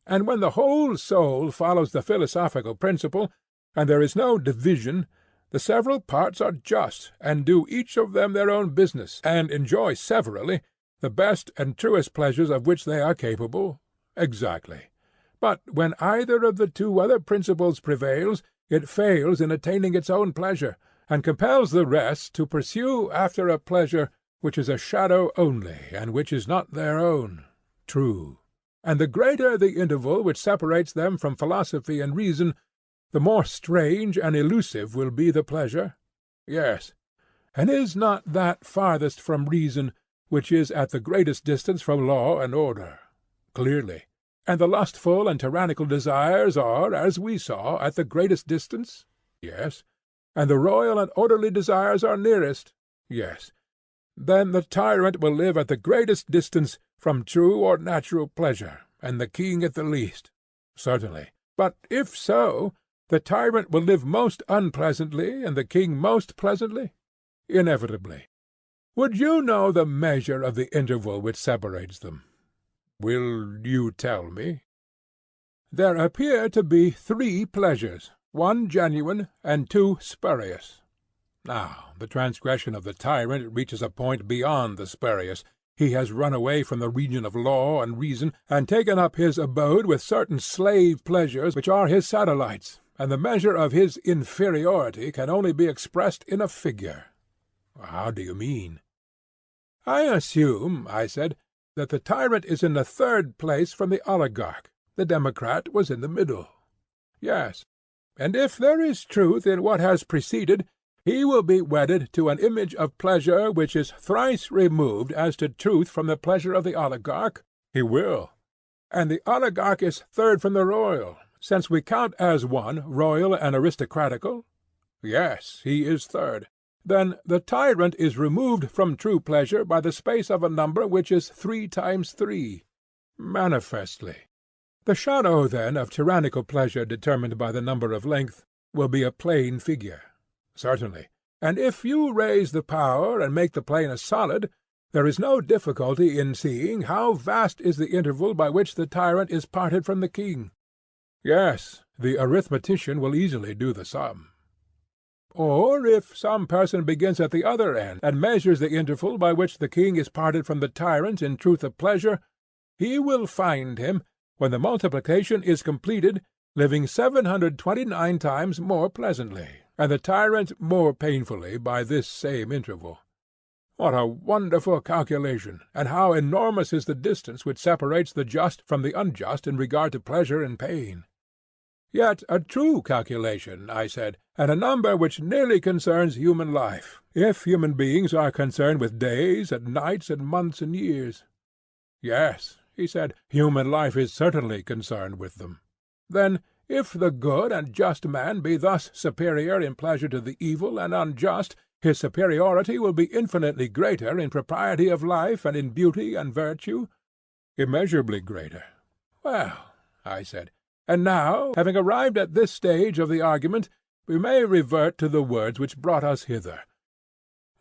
And when the whole soul follows the philosophical principle, and there is no division, the several parts are just, and do each of them their own business, and enjoy severally the best and truest pleasures of which they are capable? Exactly. But when either of the two other principles prevails, it fails in attaining its own pleasure, and compels the rest to pursue after a pleasure which is a shadow only, and which is not their own. True. And the greater the interval which separates them from philosophy and reason, the more strange and elusive will be the pleasure? Yes. And is not that farthest from reason which is at the greatest distance from law and order? Clearly. And the lustful and tyrannical desires are, as we saw, at the greatest distance? Yes. And the royal and orderly desires are nearest? Yes. Then the tyrant will live at the greatest distance from true or natural pleasure, and the king at the least? Certainly. But if so, the tyrant will live most unpleasantly, and the king most pleasantly? Inevitably. Would you know the measure of the interval which separates them? Will you tell me? There appear to be 3 pleasures, 1 genuine, and 2 spurious. Now, the transgression of the tyrant reaches a point beyond the spurious. He has run away from the region of law and reason, and taken up his abode with certain slave pleasures which are his satellites, and the measure of his inferiority can only be expressed in a figure. How do you mean? I assume, I said, that the tyrant is in the 3rd place from the oligarch. The democrat was in the middle. Yes. And if there is truth in what has preceded, he will be wedded to an image of pleasure which is thrice removed as to truth from the pleasure of the oligarch? He will. And the oligarch is 3rd from the royal, since we count as one royal and aristocratical? Yes, he is 3rd. Then the tyrant is removed from true pleasure by the space of a number which is 3 times 3. Manifestly. The shadow, then, of tyrannical pleasure determined by the number of length will be a plane figure. Certainly. And if you raise the power and make the plane a solid, there is no difficulty in seeing how vast is the interval by which the tyrant is parted from the king. Yes, the arithmetician will easily do the sum. Or if some person begins at the other end, and measures the interval by which the king is parted from the tyrant in truth of pleasure, he will find him, when the multiplication is completed, living 729 times more pleasantly, and the tyrant more painfully by this same interval. What a wonderful calculation, and how enormous is the distance which separates the just from the unjust in regard to pleasure and pain! Yet a true calculation, I said, and a number which nearly concerns human life, if human beings are concerned with days and nights and months and years. Yes, he said, human life is certainly concerned with them. Then, if the good and just man be thus superior in pleasure to the evil and unjust, his superiority will be infinitely greater in propriety of life and in beauty and virtue? Immeasurably greater. Well, I said, and now, having arrived at this stage of the argument, we may revert to the words which brought us hither.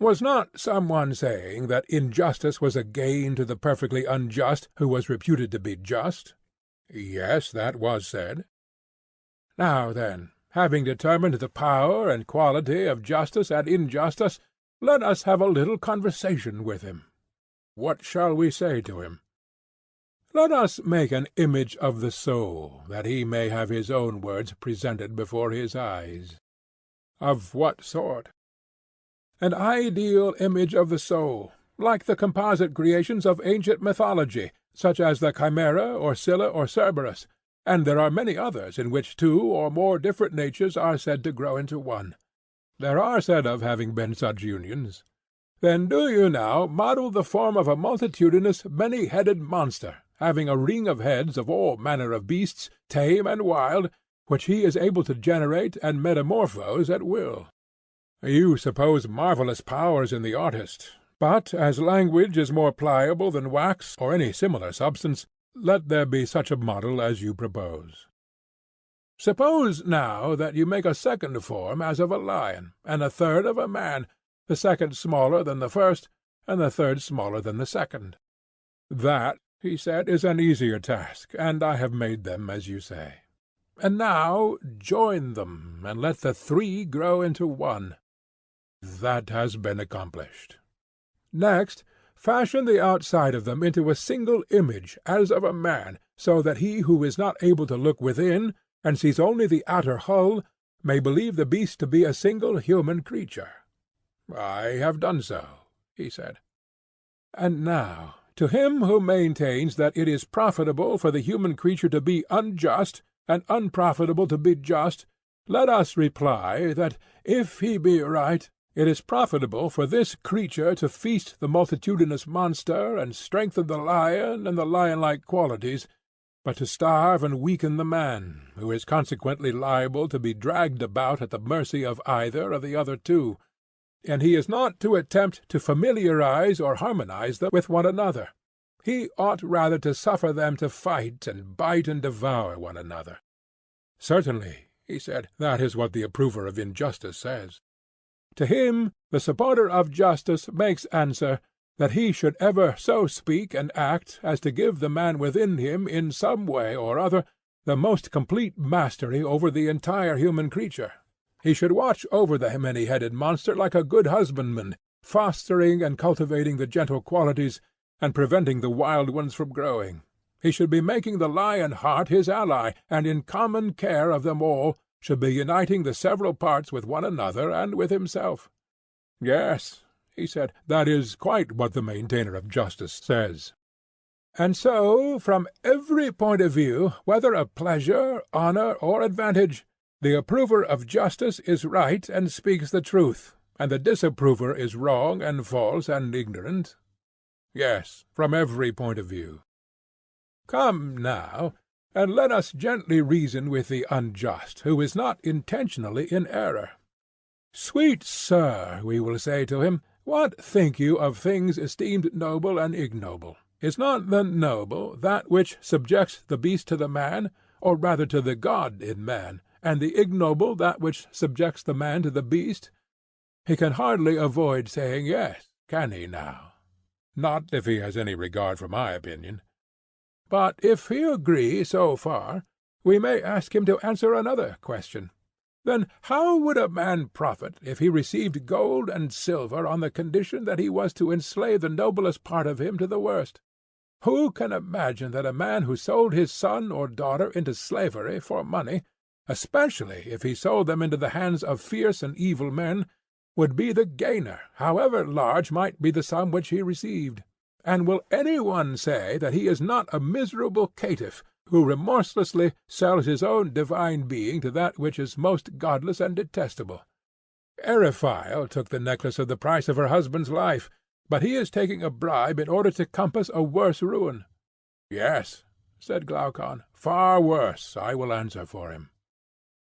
Was not some one saying that injustice was a gain to the perfectly unjust who was reputed to be just? Yes, that was said. Now then, having determined the power and quality of justice and injustice, let us have a little conversation with him. What shall we say to him? Let us make an image of the soul, that he may have his own words presented before his eyes. Of what sort? An ideal image of the soul, like the composite creations of ancient mythology, such as the Chimera or Scylla or Cerberus, and there are many others in which 2 or more different natures are said to grow into one. There are said of having been such unions. Then do you now model the form of a multitudinous, many-headed monster, having a ring of heads of all manner of beasts, tame and wild, which he is able to generate and metamorphose at will. You suppose marvellous powers in the artist, but as language is more pliable than wax or any similar substance, let there be such a model as you propose. Suppose now that you make a second form as of a lion, and a third of a man, the second smaller than the first, and the third smaller than the second. That, he said, is an easier task, and I have made them as you say. And now join them, and let the three grow into one. That has been accomplished. Next, fashion the outside of them into a single image, as of a man, so that he who is not able to look within, and sees only the outer hull, may believe the beast to be a single human creature. I have done so, he said. And now, to him who maintains that it is profitable for the human creature to be unjust, and unprofitable to be just, let us reply that, if he be right, it is profitable for this creature to feast the multitudinous monster, and strengthen the lion and the lion-like qualities, but to starve and weaken the man, who is consequently liable to be dragged about at the mercy of either of the other two, and he is not to attempt to familiarize or harmonize them with one another. He ought rather to suffer them to fight and bite and devour one another. Certainly, he said, that is what the approver of injustice says. To him the supporter of justice makes answer, that he should ever so speak and act as to give the man within him in some way or other the most complete mastery over the entire human creature. He should watch over the many-headed monster like a good husbandman, fostering and cultivating the gentle qualities, and preventing the wild ones from growing. He should be making the lion heart his ally, and in common care of them all should be uniting the several parts with one another and with himself. Yes, he said, that is quite what the maintainer of justice says. And so, from every point of view, whether of pleasure, honour, or advantage, the approver of justice is right and speaks the truth, and the disapprover is wrong and false and ignorant. Yes, from every point of view. Come now, and let us gently reason with the unjust, who is not intentionally in error. Sweet sir, we will say to him, what think you of things esteemed noble and ignoble? Is not the noble that which subjects the beast to the man, or rather to the god in man, and the ignoble that which subjects the man to the beast? He can hardly avoid saying yes, can he now? Not if he has any regard for my opinion. But if he agree so far, we may ask him to answer another question. Then how would a man profit if he received gold and silver on the condition that he was to enslave the noblest part of him to the worst? Who can imagine that a man who sold his son or daughter into slavery for money, especially if he sold them into the hands of fierce and evil men, would be the gainer, however large might be the sum which he received? And will any one say that he is not a miserable caitiff, who remorselessly sells his own divine being to that which is most godless and detestable? Eriphyle took the necklace of the price of her husband's life, but he is taking a bribe in order to compass a worse ruin. Yes, said Glaucon, far worse, I will answer for him.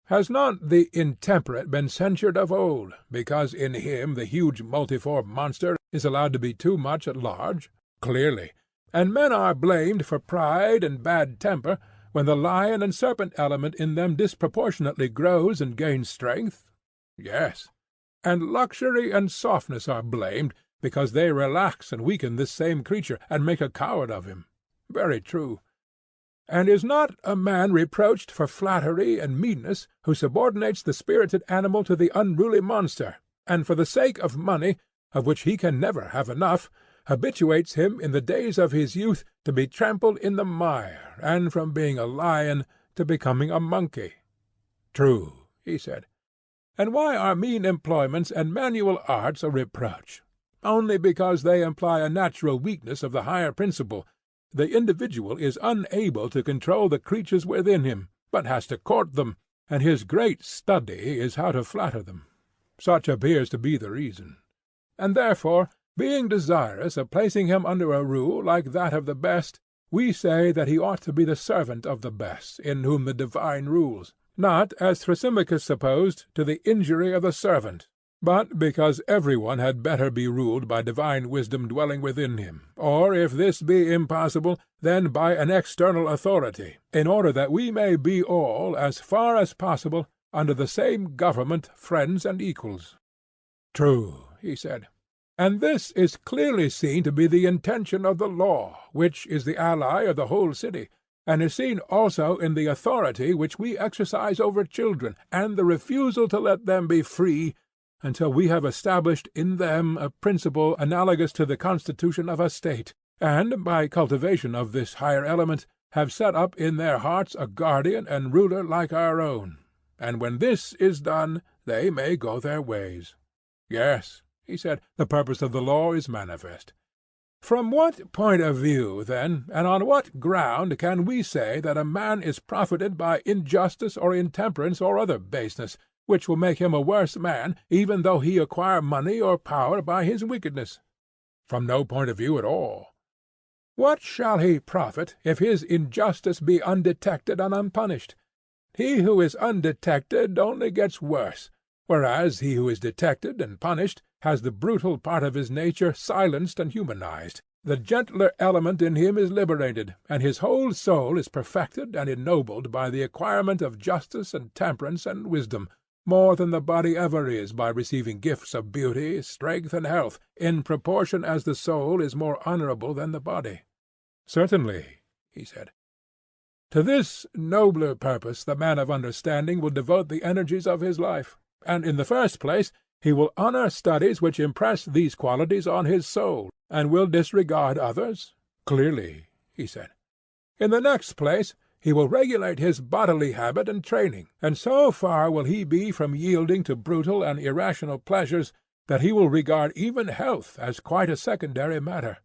Has not the intemperate been censured of old, because in him the huge multiform monster is allowed to be too much at large? Clearly. And men are blamed for pride and bad temper, when the lion and serpent element in them disproportionately grows and gains strength? Yes. And luxury and softness are blamed, because they relax and weaken this same creature, and make a coward of him. Very true. And is not a man reproached for flattery and meanness, who subordinates the spirited animal to the unruly monster, and for the sake of money, of which he can never have enough, habituates him in the days of his youth to be trampled in the mire, and from being a lion to becoming a monkey? True, he said. And why are mean employments and manual arts a reproach? Only because they imply a natural weakness of the higher principle. The individual is unable to control the creatures within him, but has to court them, and his great study is how to flatter them. Such appears to be the reason. And therefore, being desirous of placing him under a rule like that of the best, we say that he ought to be the servant of the best, in whom the divine rules, not, as Thrasymachus supposed, to the injury of the servant, but because every one had better be ruled by divine wisdom dwelling within him, or, if this be impossible, then by an external authority, in order that we may be all, as far as possible, under the same government, friends and equals. True, he said. And this is clearly seen to be the intention of the law, which is the ally of the whole city, and is seen also in the authority which we exercise over children, and the refusal to let them be free until we have established in them a principle analogous to the constitution of a state, and, by cultivation of this higher element, have set up in their hearts a guardian and ruler like our own, and when this is done they may go their ways. Yes, he said, the purpose of the law is manifest. From what point of view, then, and on what ground can we say that a man is profited by injustice or intemperance or other baseness, which will make him a worse man, even though he acquire money or power by his wickedness? From no point of view at all. What shall he profit if his injustice be undetected and unpunished? He who is undetected only gets worse, whereas he who is detected and punished has the brutal part of his nature silenced and humanized. The gentler element in him is liberated, and his whole soul is perfected and ennobled by the acquirement of justice and temperance and wisdom, more than the body ever is by receiving gifts of beauty, strength, and health, in proportion as the soul is more honorable than the body. Certainly, he said. To this nobler purpose the man of understanding will devote the energies of his life, and in the first place he will honor studies which impress these qualities on his soul, and will disregard others? Clearly, he said. In the next place, he will regulate his bodily habit and training, and so far will he be from yielding to brutal and irrational pleasures that he will regard even health as quite a secondary matter.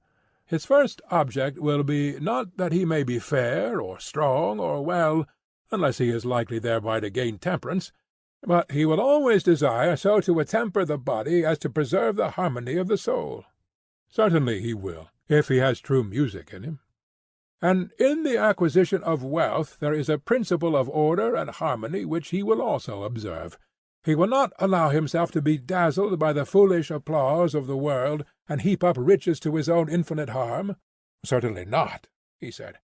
His first object will be, not that he may be fair, or strong, or well, unless he is likely thereby to gain temperance, but he will always desire so to attemper the body as to preserve the harmony of the soul. Certainly he will, if he has true music in him. And in the acquisition of wealth there is a principle of order and harmony which he will also observe. He will not allow himself to be dazzled by the foolish applause of the world, and heap up riches to his own infinite harm. Certainly not, he said.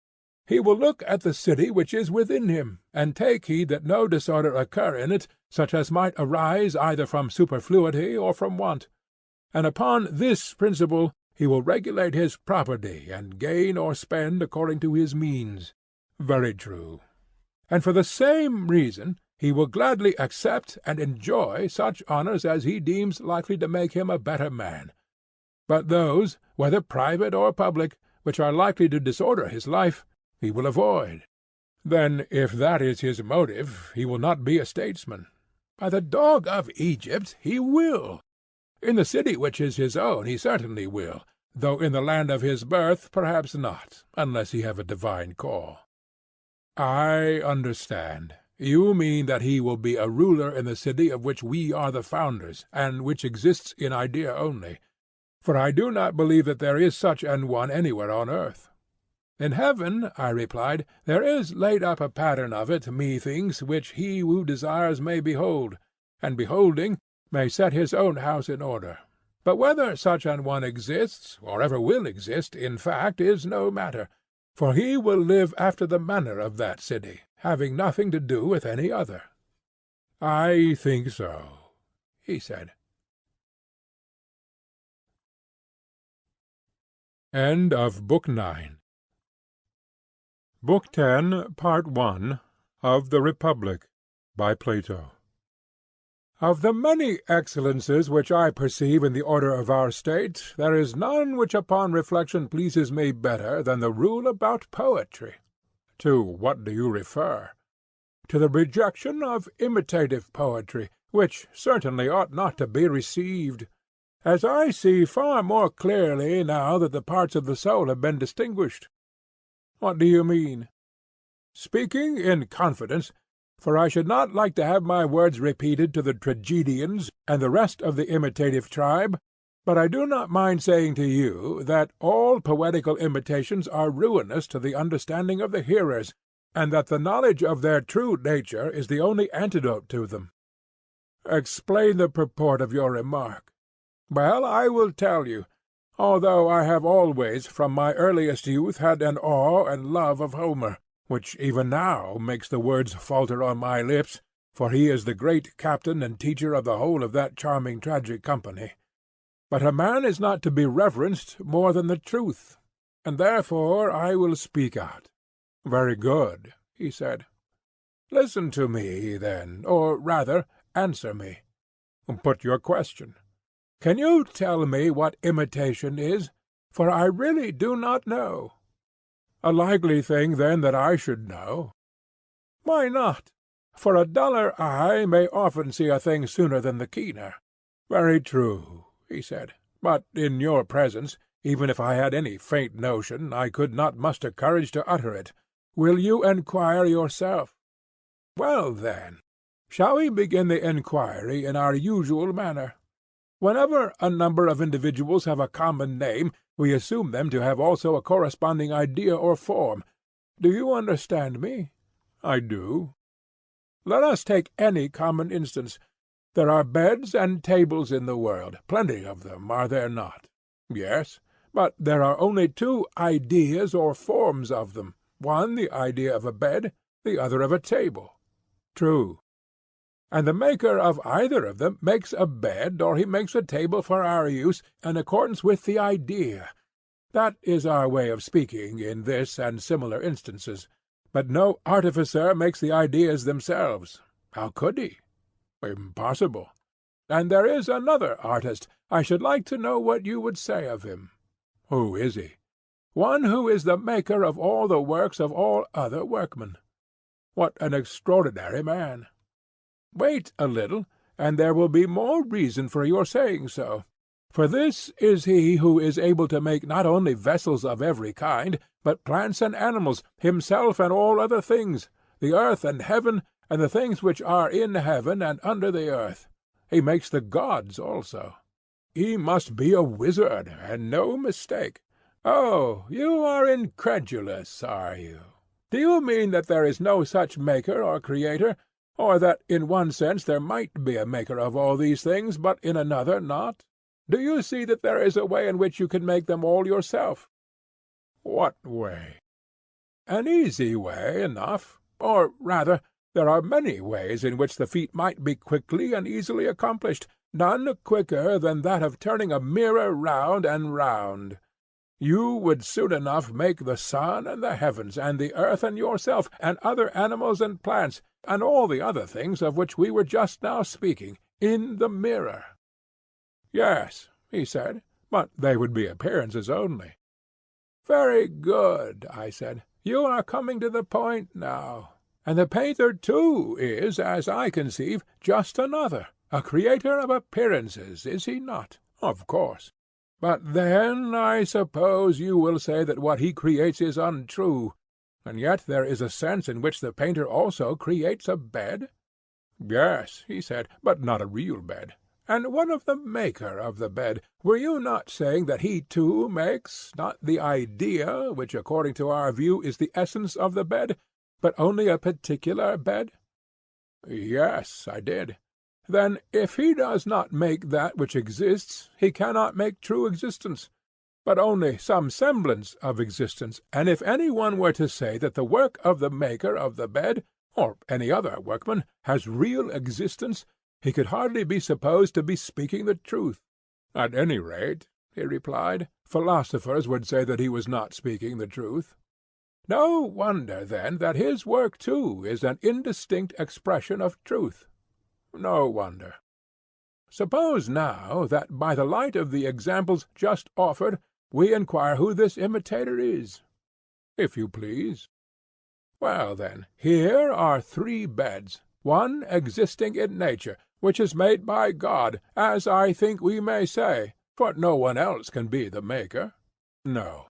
He will look at the city which is within him, and take heed that no disorder occur in it, such as might arise either from superfluity or from want. And upon this principle he will regulate his property, and gain or spend according to his means. Very true. And for the same reason he will gladly accept and enjoy such honours as he deems likely to make him a better man. But those, whether private or public, which are likely to disorder his life, he will avoid. Then, if that is his motive, he will not be a statesman. By the dog of Egypt, he will. In the city which is his own he certainly will, though in the land of his birth perhaps not, unless he have a divine call. I understand. You mean that he will be a ruler in the city of which we are the founders, and which exists in idea only. For I do not believe that there is such an one anywhere on earth. In heaven, I replied, there is laid up a pattern of it, methinks, which he who desires may behold, and beholding may set his own house in order. But whether such an one exists, or ever will exist, in fact, is no matter, for he will live after the manner of that city, having nothing to do with any other. I think so, he said. End of Book 9. Book 10, Part 1, of The Republic, by Plato. Of the many excellences which I perceive in the order of our state, there is none which upon reflection pleases me better than the rule about poetry. To what do you refer? To the rejection of imitative poetry, which certainly ought not to be received, as I see far more clearly now that the parts of the soul have been distinguished. What do you mean? Speaking in confidence, for I should not like to have my words repeated to the tragedians and the rest of the imitative tribe, but I do not mind saying to you that all poetical imitations are ruinous to the understanding of the hearers, and that the knowledge of their true nature is the only antidote to them. Explain the purport of your remark. Well, I will tell you. Although I have always from my earliest youth had an awe and love of Homer, which even now makes the words falter on my lips, for he is the great captain and teacher of the whole of that charming tragic company. But a man is not to be reverenced more than the truth, and therefore I will speak out. Very good, he said. Listen to me, then, or rather, answer me. Put your question. Can you tell me what imitation is? For I really do not know. A likely thing, then, that I should know. Why not? For a duller eye may often see a thing sooner than the keener. Very true, he said. But in your presence, even if I had any faint notion, I could not muster courage to utter it. Will you enquire yourself? Well, then, shall we begin the enquiry in our usual manner? Whenever a number of individuals have a common name, we assume them to have also a corresponding idea or form. Do you understand me? I do. Let us take any common instance. There are beds and tables in the world, plenty of them, are there not? Yes, but there are only two ideas or forms of them, one the idea of a bed, the other of a table. True. And the maker of either of them makes a bed or he makes a table for our use in accordance with the idea. That is our way of speaking in this and similar instances. But no artificer makes the ideas themselves. How could he? Impossible. And there is another artist. I should like to know what you would say of him. Who is he? One who is the maker of all the works of all other workmen. What an extraordinary man! Wait a little, and there will be more reason for your saying so. For this is he who is able to make not only vessels of every kind, but plants and animals, himself and all other things, the earth and heaven, and the things which are in heaven and under the earth. He makes the gods also. He must be a wizard, and no mistake. Oh, you are incredulous, are you? Do you mean that there is no such maker or creator, or that in one sense there might be a maker of all these things, but in another not? Do you see that there is a way in which you can make them all yourself? What way? An easy way enough. Or rather, there are many ways in which the feat might be quickly and easily accomplished, none quicker than that of turning a mirror round and round. You would soon enough make the sun and the heavens, and the earth and yourself, and other animals and plants, and all the other things of which we were just now speaking, in the mirror. Yes, he said, but they would be appearances only. Very good, I said. You are coming to the point now. And the painter, too, is, as I conceive, just another, a creator of appearances, is he not? Of course. But then I suppose you will say that what he creates is untrue, and yet there is a sense in which the painter also creates a bed? Yes, he said, but not a real bed. And what of the maker of the bed? Were you not saying that he too makes, not the idea, which according to our view is the essence of the bed, but only a particular bed? Yes, I did. Then if he does not make that which exists, he cannot make true existence, but only some semblance of existence. And if any one were to say that the work of the maker of the bed, or any other workman, has real existence, he could hardly be supposed to be speaking the truth. At any rate, he replied, philosophers would say that he was not speaking the truth. No wonder, then, that his work, too, is an indistinct expression of truth. No wonder. Suppose now that by the light of the examples just offered we inquire who this imitator is. If you please. Well, then, here are 3 beds, one existing in nature, which is made by God, as I think we may say, for no one else can be the maker. No.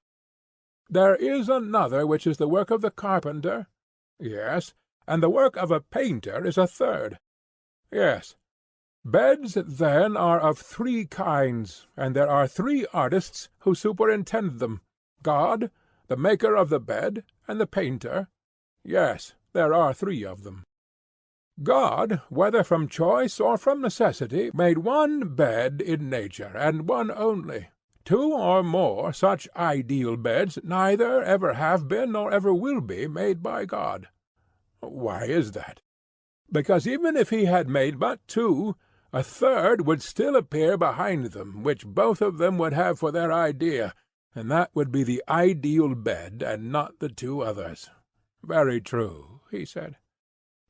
There is another which is the work of the carpenter. Yes, and the work of a painter is a third. Yes. Beds, then, are of 3 kinds, and there are 3 artists who superintend them, God, the maker of the bed, and the painter. Yes, there are 3 of them. God, whether from choice or from necessity, made one bed in nature, and one only. 2 or more such ideal beds neither ever have been nor ever will be made by God. Why is that? Because even if he had made but 2, a third would still appear behind them, which both of them would have for their idea, and that would be the ideal bed, and not the 2 others. Very true, he said.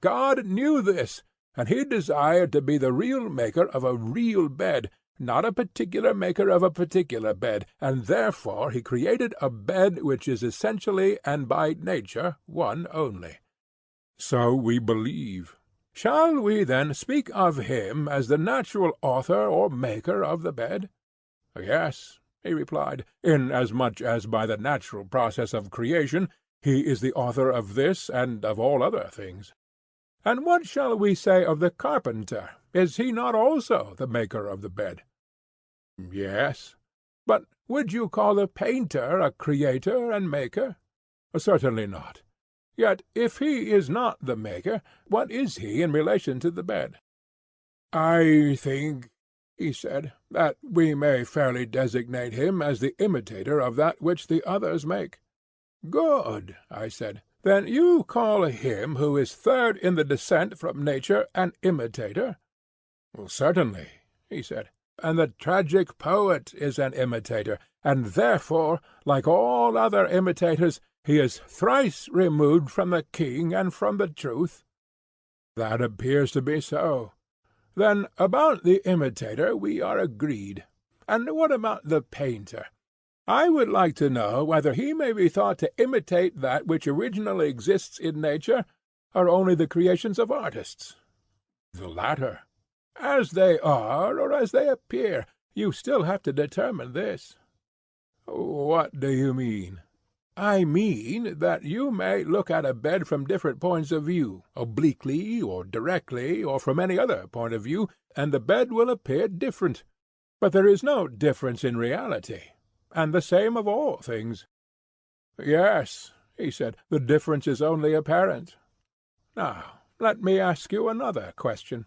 God knew this, and he desired to be the real maker of a real bed, not a particular maker of a particular bed, and therefore he created a bed which is essentially and by nature one only. So we believe. Shall we then speak of him as the natural author or maker of the bed? Yes, he replied, inasmuch as by the natural process of creation he is the author of this and of all other things. And what shall we say of the carpenter? Is he not also the maker of the bed? Yes. But would you call the painter a creator and maker? Certainly not. Yet if he is not the maker, what is he in relation to the bed? I think, he said, that we may fairly designate him as the imitator of that which the others make. Good, I said. Then you call him who is third in the descent from nature an imitator? Certainly, he said. And the tragic poet is an imitator, and therefore, like all other imitators, he is thrice removed from the king and from the truth. That appears to be so. Then about the imitator we are agreed. And what about the painter? I would like to know whether he may be thought to imitate that which originally exists in nature, or only the creations of artists. The latter. As they are, or as they appear, you still have to determine this. What do you mean? I mean that you may look at a bed from different points of view, obliquely, or directly, or from any other point of view, and the bed will appear different. But there is no difference in reality, and the same of all things. Yes, he said, the difference is only apparent. Now, let me ask you another question.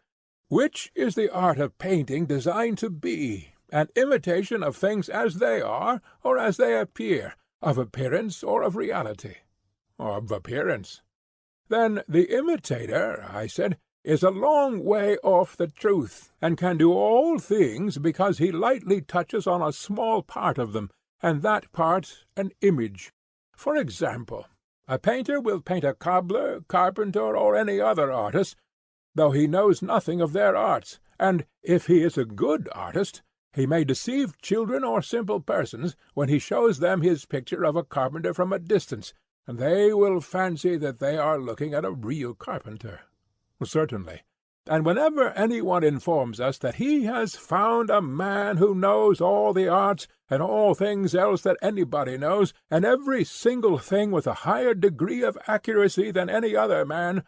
Which is the art of painting designed to be, an imitation of things as they are, or as they appear, of appearance or of reality? Of appearance. Then the imitator, I said, is a long way off the truth, and can do all things because he lightly touches on a small part of them, and that part an image. For example, a painter will paint a cobbler, carpenter, or any other artist, though he knows nothing of their arts, and, if he is a good artist, he may deceive children or simple persons when he shows them his picture of a carpenter from a distance, and they will fancy that they are looking at a real carpenter. Certainly. And whenever any one informs us that he has found a man who knows all the arts, and all things else that anybody knows, and every single thing with a higher degree of accuracy than any other man,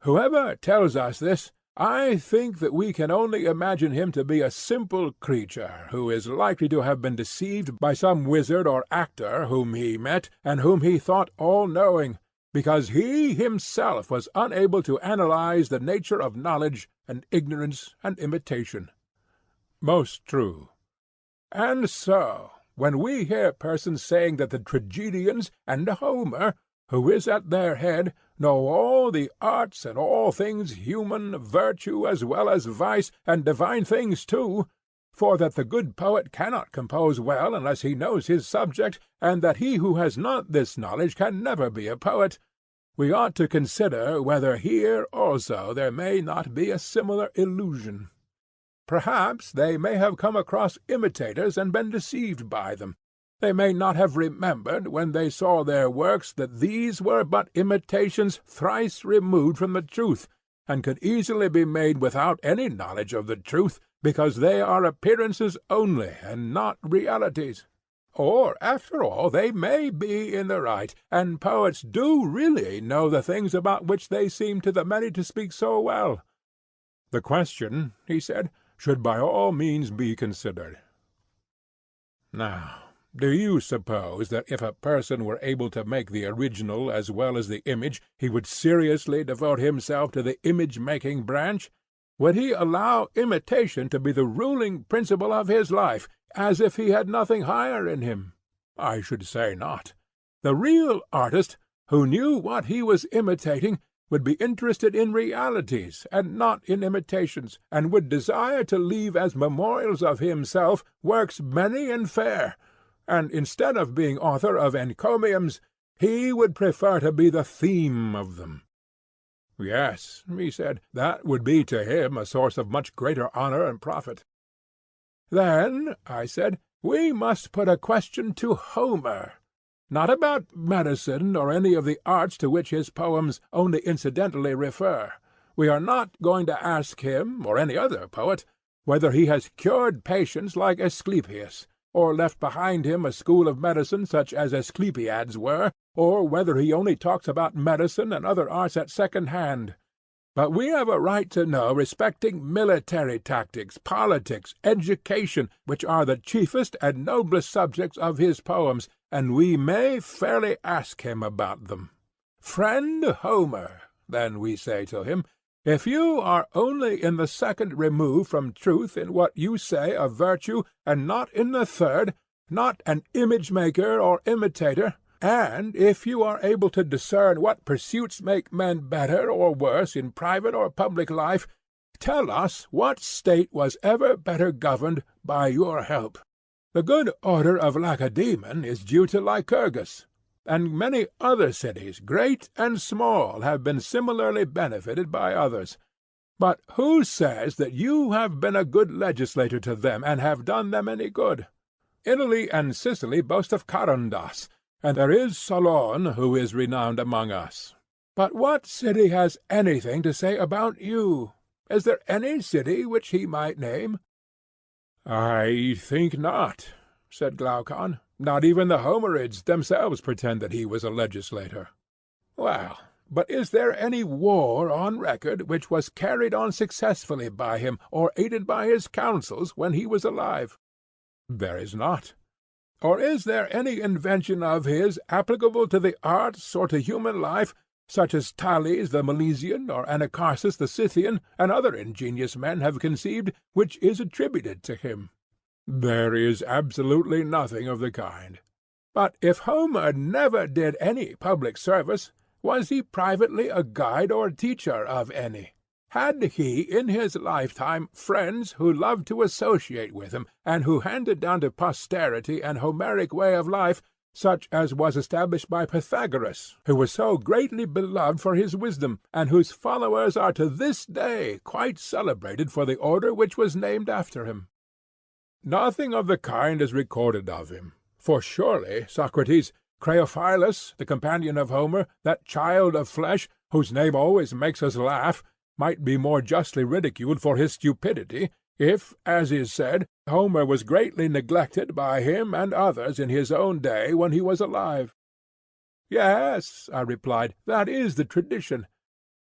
whoever tells us this, I think that we can only imagine him to be a simple creature, who is likely to have been deceived by some wizard or actor whom he met, and whom he thought all-knowing, because he himself was unable to analyze the nature of knowledge and ignorance and imitation. Most true. And so, when we hear persons saying that the tragedians and Homer, who is at their head, know all the arts and all things human, virtue as well as vice, and divine things too, for that the good poet cannot compose well unless he knows his subject, and that he who has not this knowledge can never be a poet, we ought to consider whether here also there may not be a similar illusion. Perhaps they may have come across imitators and been deceived by them. They may not have remembered, when they saw their works, that these were but imitations thrice removed from the truth, and could easily be made without any knowledge of the truth, because they are appearances only, and not realities. Or, after all, they may be in the right, and poets do really know the things about which they seem to the many to speak so well. The question, he said, should by all means be considered. Now, do you suppose that if a person were able to make the original as well as the image, he would seriously devote himself to the image-making branch? Would he allow imitation to be the ruling principle of his life, as if he had nothing higher in him? I should say not. The real artist, who knew what he was imitating, would be interested in realities and not in imitations, and would desire to leave as memorials of himself works many and fair, and instead of being author of encomiums, He would prefer to be the theme of them. Yes, he said, that would be to him a source of much greater honor and profit. Then, I said, we must put a question to Homer, not about medicine or any of the arts to which his poems only incidentally refer. We are not going to ask him, or any other poet, whether he has cured patients like Asclepius, or left behind him a school of medicine such as Asclepiad's were, or whether he only talks about medicine and other arts at second hand. But we have a right to know respecting military tactics, politics, education, which are the chiefest and noblest subjects of his poems, and we may fairly ask him about them. Friend Homer, then we say to him, if you are only in the second remove from truth in what you say of virtue, and not in the third, not an image-maker or imitator, and if you are able to discern what pursuits make men better or worse in private or public life, tell us what state was ever better governed by your help. The good order of Lacedaemon is due to Lycurgus, and many other cities, great and small, have been similarly benefited by others. But who says that you have been a good legislator to them, and have done them any good? Italy and Sicily boast of Charondas, and there is Solon, who is renowned among us. But what city has anything to say about you? Is there any city which he might name? I think not, said Glaucon. Not even the Homerids themselves pretend that he was a legislator. Well, but is there any war on record which was carried on successfully by him, or aided by his counsels, when he was alive? There is not. Or is there any invention of his applicable to the arts or to human life, such as Thales the Milesian, or Anacharsis the Scythian, and other ingenious men have conceived, which is attributed to him? There is absolutely nothing of the kind. But if Homer never did any public service, was he privately a guide or teacher of any? Had he in his lifetime friends who loved to associate with him, and who handed down to posterity an Homeric way of life, such as was established by Pythagoras, who was so greatly beloved for his wisdom, and whose followers are to this day quite celebrated for the order which was named after him? Nothing of the kind is recorded of him. For surely, Socrates, Creophilus, the companion of Homer, that child of flesh, whose name always makes us laugh, might be more justly ridiculed for his stupidity, if, as is said, Homer was greatly neglected by him and others in his own day when he was alive. Yes, I replied, that is the tradition.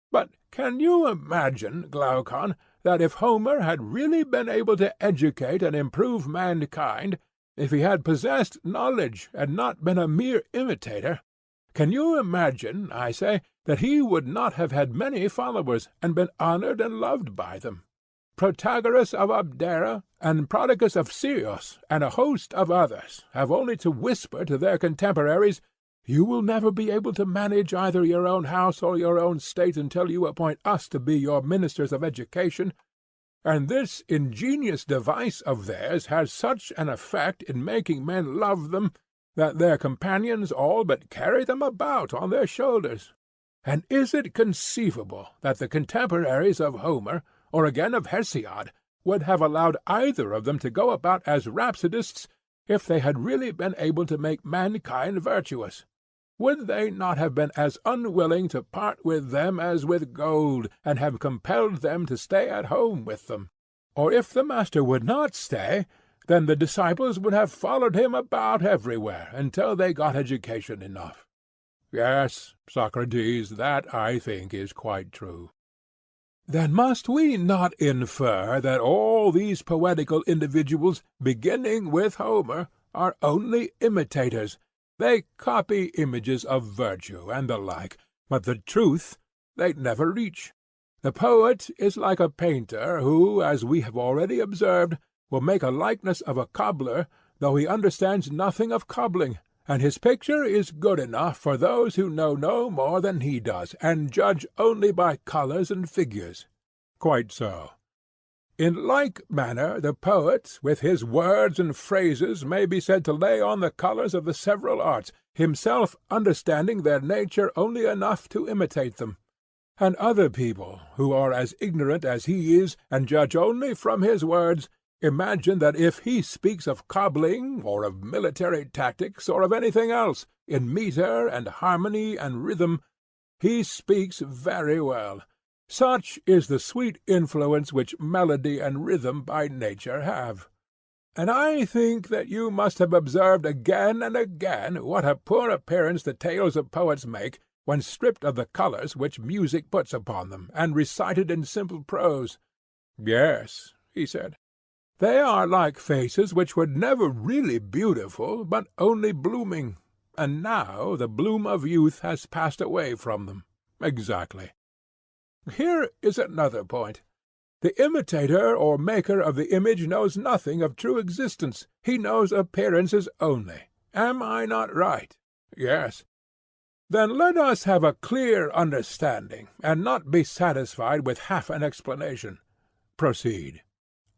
But can you imagine, Glaucon, that if Homer had really been able to educate and improve mankind, if he had possessed knowledge and not been a mere imitator, can you imagine, I say, that he would not have had many followers, and been honored and loved by them? Protagoras of Abdera, and Prodicus of Sirius, and a host of others, have only to whisper to their contemporaries, "You will never be able to manage either your own house or your own state until you appoint us to be your ministers of education," and this ingenious device of theirs has such an effect in making men love them, that their companions all but carry them about on their shoulders. And is it conceivable that the contemporaries of Homer, or again of Hesiod, would have allowed either of them to go about as rhapsodists, if they had really been able to make mankind virtuous? Would they not have been as unwilling to part with them as with gold, and have compelled them to stay at home with them? Or if the master would not stay, then the disciples would have followed him about everywhere until they got education enough. Yes, Socrates, that I think is quite true. Then must we not infer that all these poetical individuals, beginning with Homer, are only imitators? They copy images of virtue and the like, but the truth they never reach. The poet is like a painter who, as we have already observed, will make a likeness of a cobbler, though he understands nothing of cobbling, and his picture is good enough for those who know no more than he does, and judge only by colours and figures. Quite so. In like manner the poet, with his words and phrases, may be said to lay on the colours of the several arts, himself understanding their nature only enough to imitate them. And other people, who are as ignorant as he is, and judge only from his words, imagine that if he speaks of cobbling, or of military tactics, or of anything else, in metre and harmony and rhythm, he speaks very well. Such is the sweet influence which melody and rhythm by nature have. And I think that you must have observed again and again what a poor appearance the tales of poets make, when stripped of the colours which music puts upon them, and recited in simple prose. Yes, he said. They are like faces which were never really beautiful, but only blooming, and now the bloom of youth has passed away from them. Exactly. Here is another point. The imitator or maker of the image knows nothing of true existence. He knows appearances only. Am I not right? Yes. Then let us have a clear understanding, and not be satisfied with half an explanation. Proceed.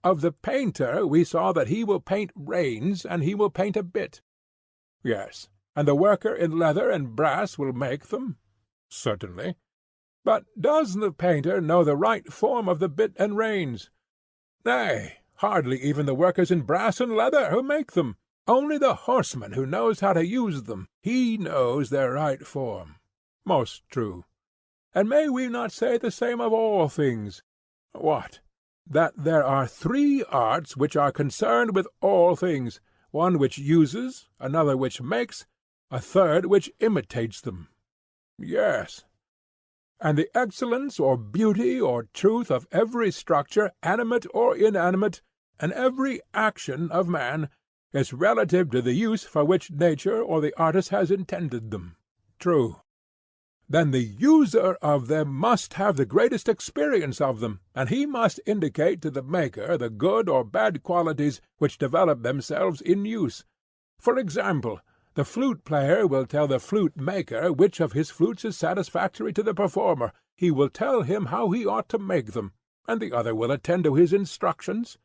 Of the painter we saw that he will paint reins, and he will paint a bit. Yes. And the worker in leather and brass will make them? Certainly. But does the painter know the right form of the bit and reins? Nay, hardly even the workers in brass and leather who make them. Only the horseman who knows how to use them. He knows their right form. Most true. And may we not say the same of all things? What? That there are 3 arts which are concerned with all things, one which uses, another which makes, a third which imitates them. Yes. And the excellence or beauty or truth of every structure, animate or inanimate, and every action of man, is relative to the use for which nature or the artist has intended them. True. Then the user of them must have the greatest experience of them, and he must indicate to the maker the good or bad qualities which develop themselves in use. For example, the flute-player will tell the flute-maker which of his flutes is satisfactory to the performer. He will tell him how he ought to make them, and the other will attend to his instructions.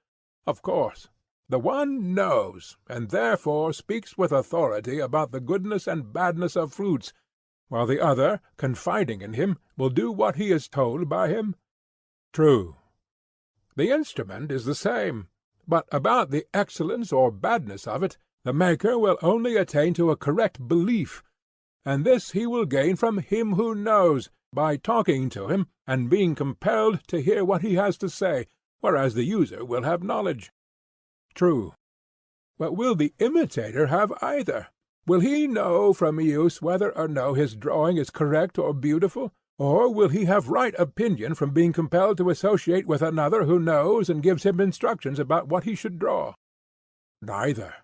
Of course. The one knows, and therefore speaks with authority about the goodness and badness of flutes, while the other, confiding in him, will do what he is told by him. True. The instrument is the same, but about the excellence or badness of it, the maker will only attain to a correct belief, and this he will gain from him who knows, by talking to him, and being compelled to hear what he has to say, whereas the user will have knowledge. True. But will the imitator have either? Will he know from use whether or no his drawing is correct or beautiful, or will he have right opinion from being compelled to associate with another who knows and gives him instructions about what he should draw? Neither.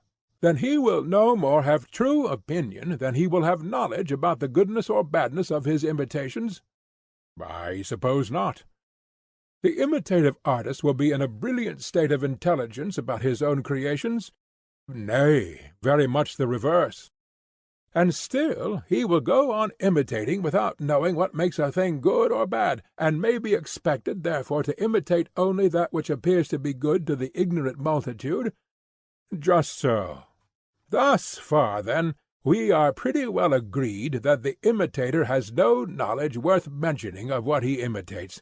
Then he will no more have true opinion than he will have knowledge about the goodness or badness of his imitations? I suppose not. The imitative artist will be in a brilliant state of intelligence about his own creations? Nay, very much the reverse. And still he will go on imitating without knowing what makes a thing good or bad, and may be expected therefore to imitate only that which appears to be good to the ignorant multitude? Just so. Thus far, then, we are pretty well agreed that the imitator has no knowledge worth mentioning of what he imitates.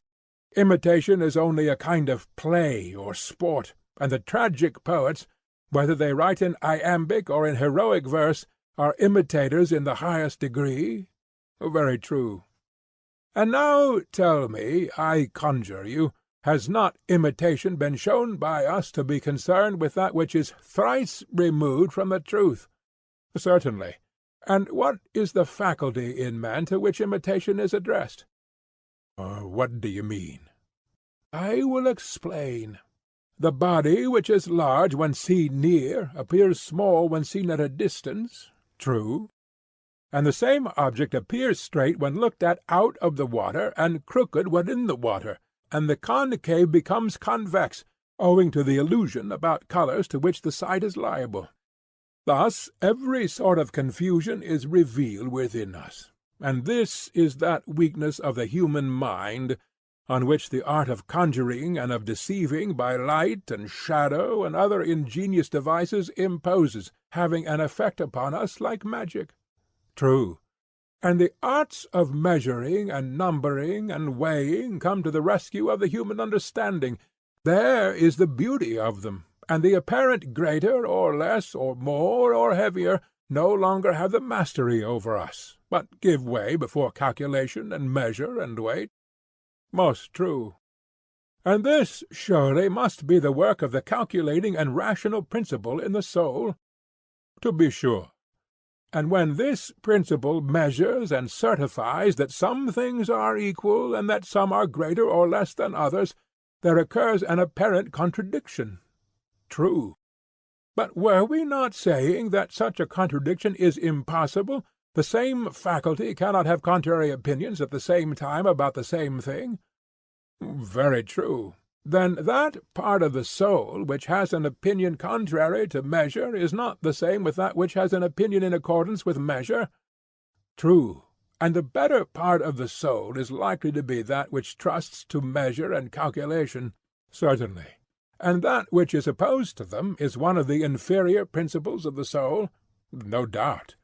Imitation is only a kind of play or sport, and the tragic poets, whether they write in iambic or in heroic verse, are imitators in the highest degree? Very true. And now tell me, I conjure you, has not imitation been shown by us to be concerned with that which is thrice removed from the truth? Certainly. And what is the faculty in man to which imitation is addressed? What do you mean? I will explain. The body, which is large when seen near, appears small when seen at a distance. True. And the same object appears straight when looked at out of the water, and crooked when in the water, and the concave becomes convex, owing to the illusion about colours to which the sight is liable. Thus every sort of confusion is revealed within us, and this is that weakness of the human mind on which the art of conjuring and of deceiving by light and shadow and other ingenious devices imposes, having an effect upon us like magic. True. And the arts of measuring and numbering and weighing come to the rescue of the human understanding. There is the beauty of them, and the apparent greater or less or more or heavier no longer have the mastery over us, but give way before calculation and measure and weight. Most true. And this surely must be the work of the calculating and rational principle in the soul? To be sure. And when this principle measures and certifies that some things are equal and that some are greater or less than others, there occurs an apparent contradiction. True. But were we not saying that such a contradiction is impossible? The same faculty cannot have contrary opinions at the same time about the same thing? Very true. Then that part of the soul which has an opinion contrary to measure is not the same with that which has an opinion in accordance with measure? True. And the better part of the soul is likely to be that which trusts to measure and calculation? Certainly. And that which is opposed to them is one of the inferior principles of the soul? No doubt.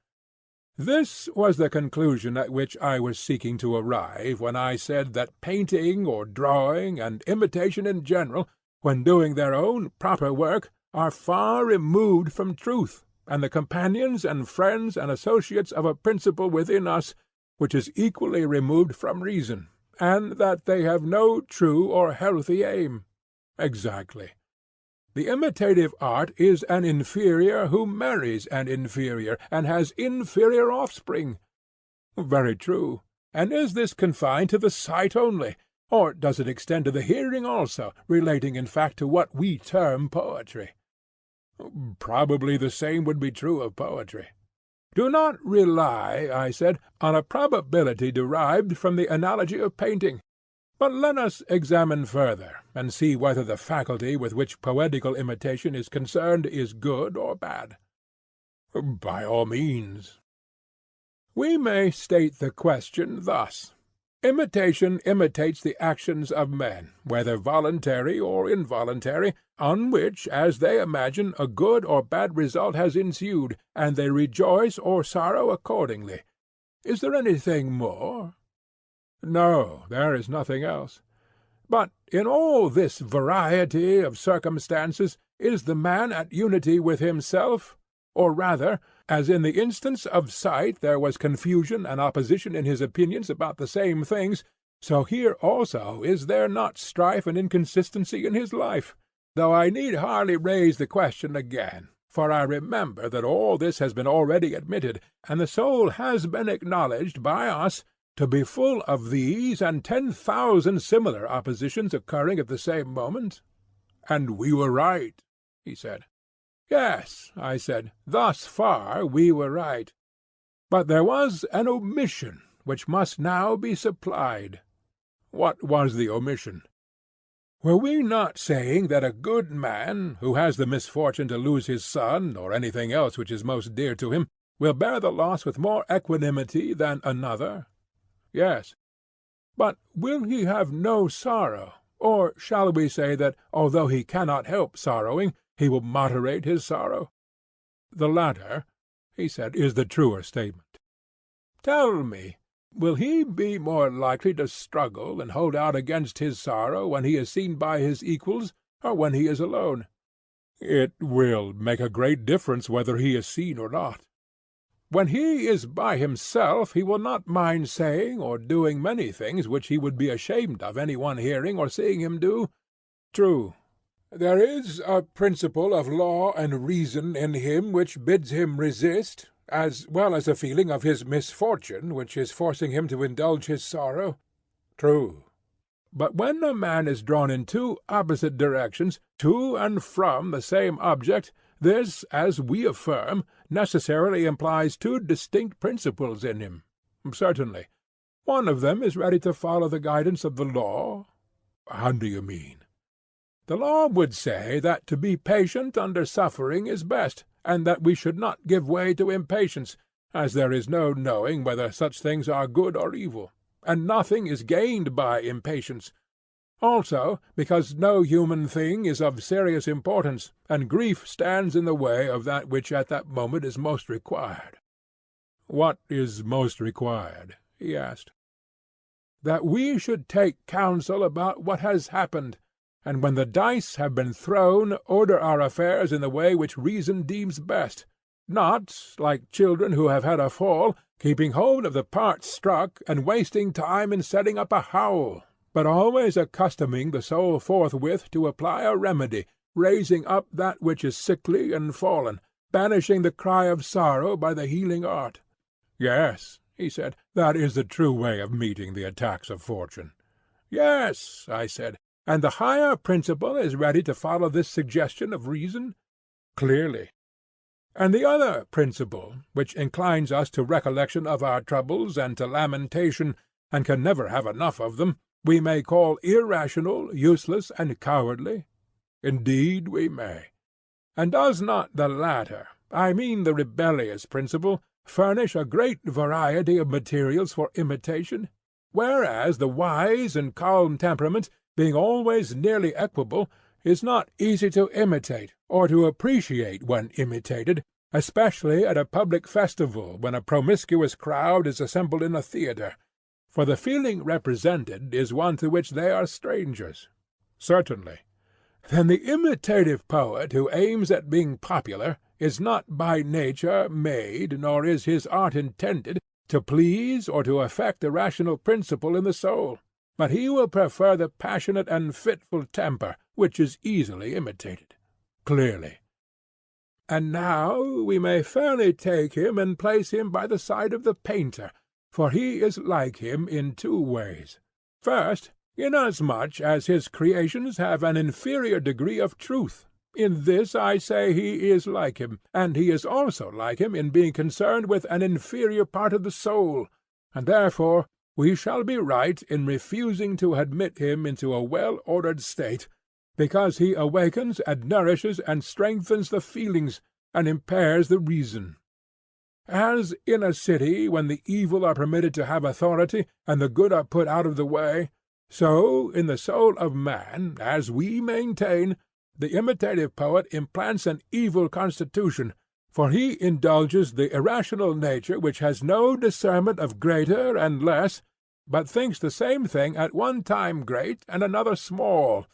This was the conclusion at which I was seeking to arrive when I said that painting or drawing and imitation in general, when doing their own proper work, are far removed from truth, and the companions and friends and associates of a principle within us which is equally removed from reason, and that they have no true or healthy aim. Exactly. The imitative art is an inferior who marries an inferior, and has inferior offspring. Very true. And is this confined to the sight only, or does it extend to the hearing also, relating in fact to what we term poetry? Probably the same would be true of poetry. Do not rely, I said, on a probability derived from the analogy of painting. But let us examine further, and see whether the faculty with which poetical imitation is concerned is good or bad. By all means. We may state the question thus. Imitation imitates the actions of men, whether voluntary or involuntary, on which, as they imagine, a good or bad result has ensued, and they rejoice or sorrow accordingly. Is there anything more? No, there is nothing else. But in all this variety of circumstances is the man at unity with himself? Or rather, as in the instance of sight there was confusion and opposition in his opinions about the same things, so here also is there not strife and inconsistency in his life, though I need hardly raise the question again, for I remember that all this has been already admitted, and the soul has been acknowledged by us to be full of these and 10,000 similar oppositions occurring at the same moment. And we were right, he said. Yes, I said, thus far we were right. But there was an omission which must now be supplied. What was the omission? Were we not saying that a good man, who has the misfortune to lose his son, or anything else which is most dear to him, will bear the loss with more equanimity than another? Yes. But will he have no sorrow? Or shall we say that, although he cannot help sorrowing, he will moderate his sorrow? The latter, he said, is the truer statement. Tell me, will he be more likely to struggle and hold out against his sorrow when he is seen by his equals, or when he is alone? It will make a great difference whether he is seen or not. When he is by himself he will not mind saying or doing many things which he would be ashamed of any one hearing or seeing him do. True. There is a principle of law and reason in him which bids him resist, as well as a feeling of his misfortune which is forcing him to indulge his sorrow. True. But when a man is drawn in two opposite directions, to and from the same object, this, as we affirm, necessarily implies two distinct principles in him. Certainly. One of them is ready to follow the guidance of the law. How do you mean? The law would say that to be patient under suffering is best, and that we should not give way to impatience, as there is no knowing whether such things are good or evil, and nothing is gained by impatience, Also because no human thing is of serious importance, and grief stands in the way of that which at that moment is most required." "What is most required?" he asked. "That we should take counsel about what has happened, and when the dice have been thrown, order our affairs in the way which reason deems best, not, like children who have had a fall, keeping hold of the part struck, and wasting time in setting up a howl, but always accustoming the soul forthwith to apply a remedy, raising up that which is sickly and fallen, banishing the cry of sorrow by the healing art." "Yes," he said, "that is the true way of meeting the attacks of fortune." "Yes," I said, "and the higher principle is ready to follow this suggestion of reason?" "Clearly." "And the other principle, which inclines us to recollection of our troubles and to lamentation, and can never have enough of them, we may call irrational, useless, and cowardly?" "Indeed we may." "And does not the latter, I mean the rebellious principle, furnish a great variety of materials for imitation? Whereas the wise and calm temperament, being always nearly equable, is not easy to imitate, or to appreciate when imitated, especially at a public festival when a promiscuous crowd is assembled in a theatre. For the feeling represented is one to which they are strangers." "Certainly." "Then the imitative poet who aims at being popular is not by nature made, nor is his art intended, to please or to affect the rational principle in the soul, but he will prefer the passionate and fitful temper, which is easily imitated." "Clearly." "And now we may fairly take him and place him by the side of the painter, for he is like him in two ways. First, inasmuch as his creations have an inferior degree of truth. In this I say he is like him, and he is also like him in being concerned with an inferior part of the soul, and therefore we shall be right in refusing to admit him into a well-ordered state, because he awakens and nourishes and strengthens the feelings, and impairs the reason. As in a city when the evil are permitted to have authority, and the good are put out of the way, so in the soul of man, as we maintain, the imitative poet implants an evil constitution, for he indulges the irrational nature which has no discernment of greater and less, but thinks the same thing at one time great and another small.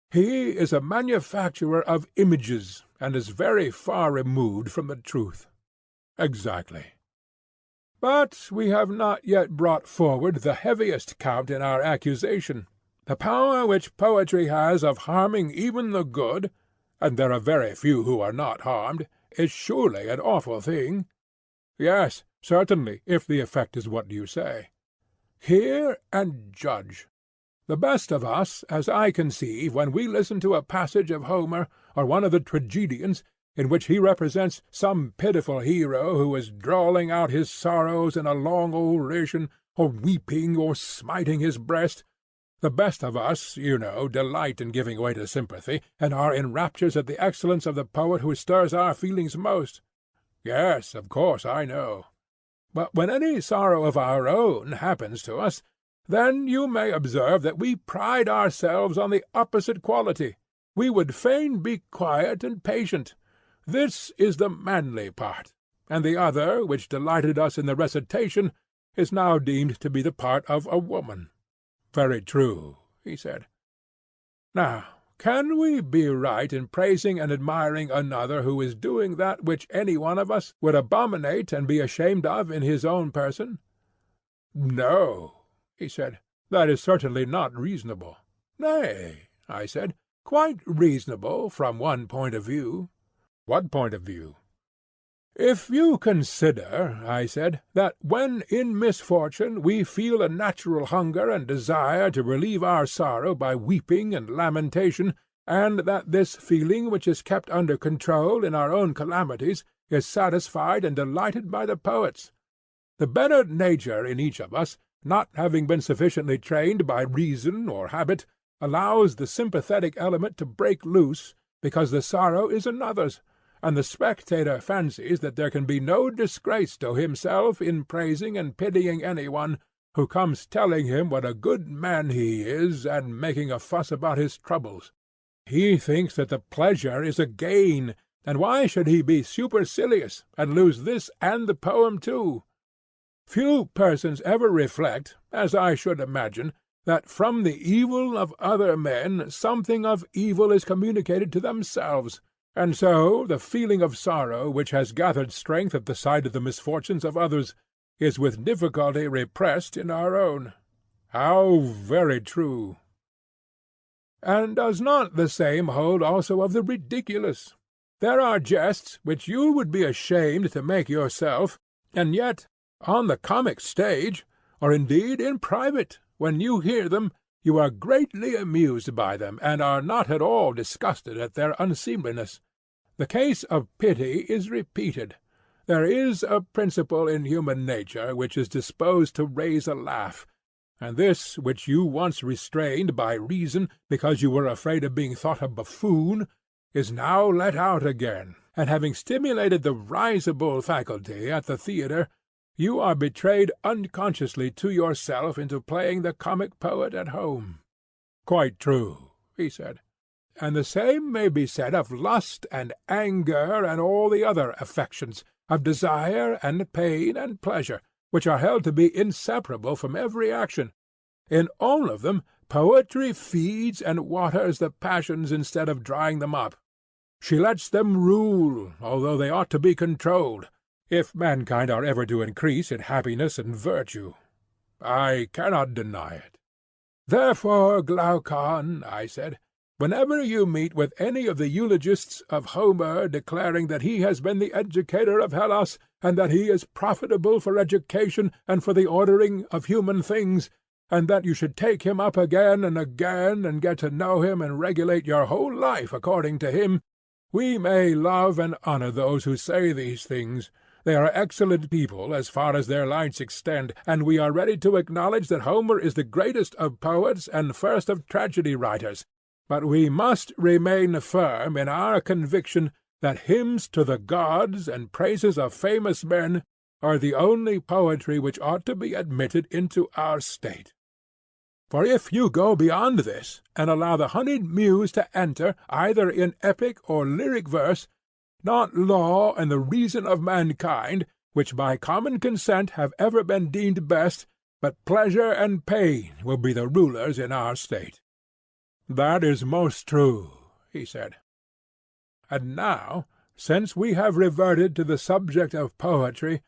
He is a manufacturer of images, and is very far removed from the truth." "Exactly." "But we have not yet brought forward the heaviest count in our accusation. The power which poetry has of harming even the good, and there are very few who are not harmed, is surely an awful thing." "Yes, certainly, if the effect is what you say." "Hear and judge. The best of us, as I conceive, when we listen to a passage of Homer, or one of the tragedians, in which he represents some pitiful hero who is drawling out his sorrows in a long oration, or weeping or smiting his breast, the best of us, you know, delight in giving way to sympathy, and are in raptures at the excellence of the poet who stirs our feelings most. Yes, of course, I know. But when any sorrow of our own happens to us, then you may observe that we pride ourselves on the opposite quality. We would fain be quiet and patient. This is the manly part, and the other, which delighted us in the recitation, is now deemed to be the part of a woman." "Very true," he said. "Now, can we be right in praising and admiring another who is doing that which any one of us would abominate and be ashamed of in his own person?" "No," he said, "that is certainly not reasonable." "Nay," I said, "quite reasonable from one point of view." "What point of view?" "If you consider," I said, "that when in misfortune we feel a natural hunger and desire to relieve our sorrow by weeping and lamentation, and that this feeling which is kept under control in our own calamities is satisfied and delighted by the poets, the better nature in each of us, not having been sufficiently trained by reason or habit, allows the sympathetic element to break loose, because the sorrow is another's, and the spectator fancies that there can be no disgrace to himself in praising and pitying any one, who comes telling him what a good man he is, and making a fuss about his troubles. He thinks that the pleasure is a gain, and why should he be supercilious, and lose this and the poem too? Few persons ever reflect, as I should imagine, that from the evil of other men something of evil is communicated to themselves, and so the feeling of sorrow which has gathered strength at the sight of the misfortunes of others is with difficulty repressed in our own. How very true! And does not the same hold also of the ridiculous? There are jests which you would be ashamed to make yourself, and yet on the comic stage, or indeed in private, when you hear them, you are greatly amused by them, and are not at all disgusted at their unseemliness. The case of pity is repeated. There is a principle in human nature which is disposed to raise a laugh, and this which you once restrained by reason, because you were afraid of being thought a buffoon, is now let out again, and having stimulated the risible faculty at the theatre, you are betrayed unconsciously to yourself into playing the comic poet at home. Quite true, he said. And the same may be said of lust and anger and all the other affections, of desire and pain and pleasure, which are held to be inseparable from every action. In all of them poetry feeds and waters the passions instead of drying them up. She lets them rule, although they ought to be controlled, if mankind are ever to increase in happiness and virtue. I cannot deny it. Therefore, Glaucon, I said, whenever you meet with any of the eulogists of Homer declaring that he has been the educator of Hellas, and that he is profitable for education and for the ordering of human things, and that you should take him up again and again, and get to know him and regulate your whole life according to him, we may love and honor those who say these things. They are excellent people as far as their lights extend, and we are ready to acknowledge that Homer is the greatest of poets and first of tragedy writers. But we must remain firm in our conviction that hymns to the gods and praises of famous men are the only poetry which ought to be admitted into our state. For if you go beyond this, and allow the honeyed muse to enter, either in epic or lyric verse, not law and the reason of mankind, which by common consent have ever been deemed best, but pleasure and pain will be the rulers in our state. That is most true, he said. And now, since we have reverted to the subject of poetry,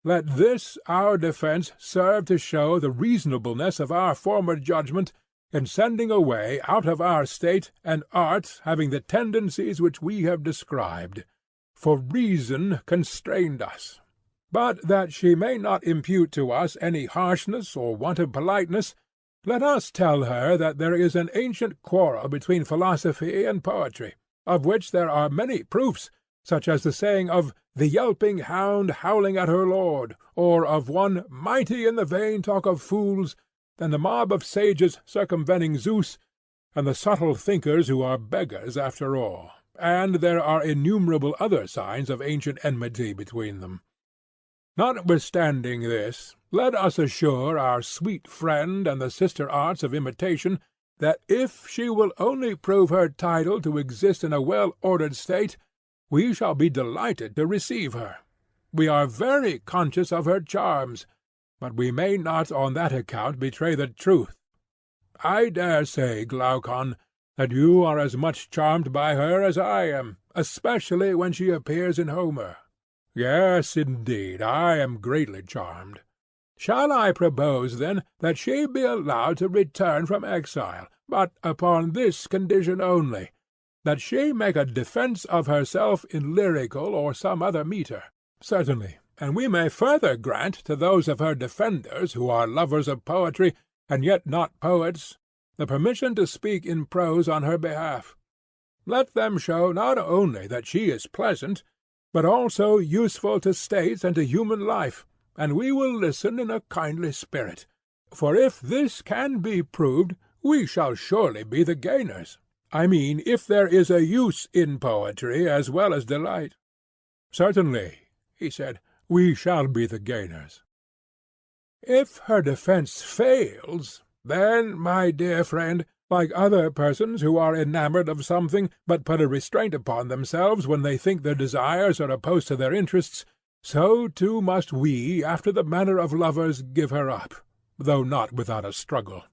let this our defence serve to show the reasonableness of our former judgment in sending away out of our state an art having the tendencies which we have described. For reason constrained us. But that she may not impute to us any harshness or want of politeness, let us tell her that there is an ancient quarrel between philosophy and poetry, of which there are many proofs, such as the saying of the yelping hound howling at her lord, or of one mighty in the vain talk of fools, and the mob of sages circumventing Zeus, and the subtle thinkers who are beggars after all. And there are innumerable other signs of ancient enmity between them. Notwithstanding this, let us assure our sweet friend and the sister arts of imitation that if she will only prove her title to exist in a well-ordered state, we shall be delighted to receive her. We are very conscious of her charms, but we may not on that account betray the truth. I dare say, Glaucon, that you are as much charmed by her as I am, especially when she appears in Homer. Yes, indeed, I am greatly charmed. Shall I propose, then, that she be allowed to return from exile, but upon this condition only, that she make a defence of herself in lyrical or some other metre? Certainly, and we may further grant to those of her defenders who are lovers of poetry, and yet not poets, the permission to speak in prose on her behalf. Let them show not only that she is pleasant, but also useful to states and to human life, and we will listen in a kindly spirit. For if this can be proved, we shall surely be the gainers. I mean, if there is a use in poetry as well as delight. Certainly, he said, we shall be the gainers. If her defence fails, then, my dear friend, like other persons who are enamoured of something, but put a restraint upon themselves when they think their desires are opposed to their interests, so too must we, after the manner of lovers, give her up, though not without a struggle.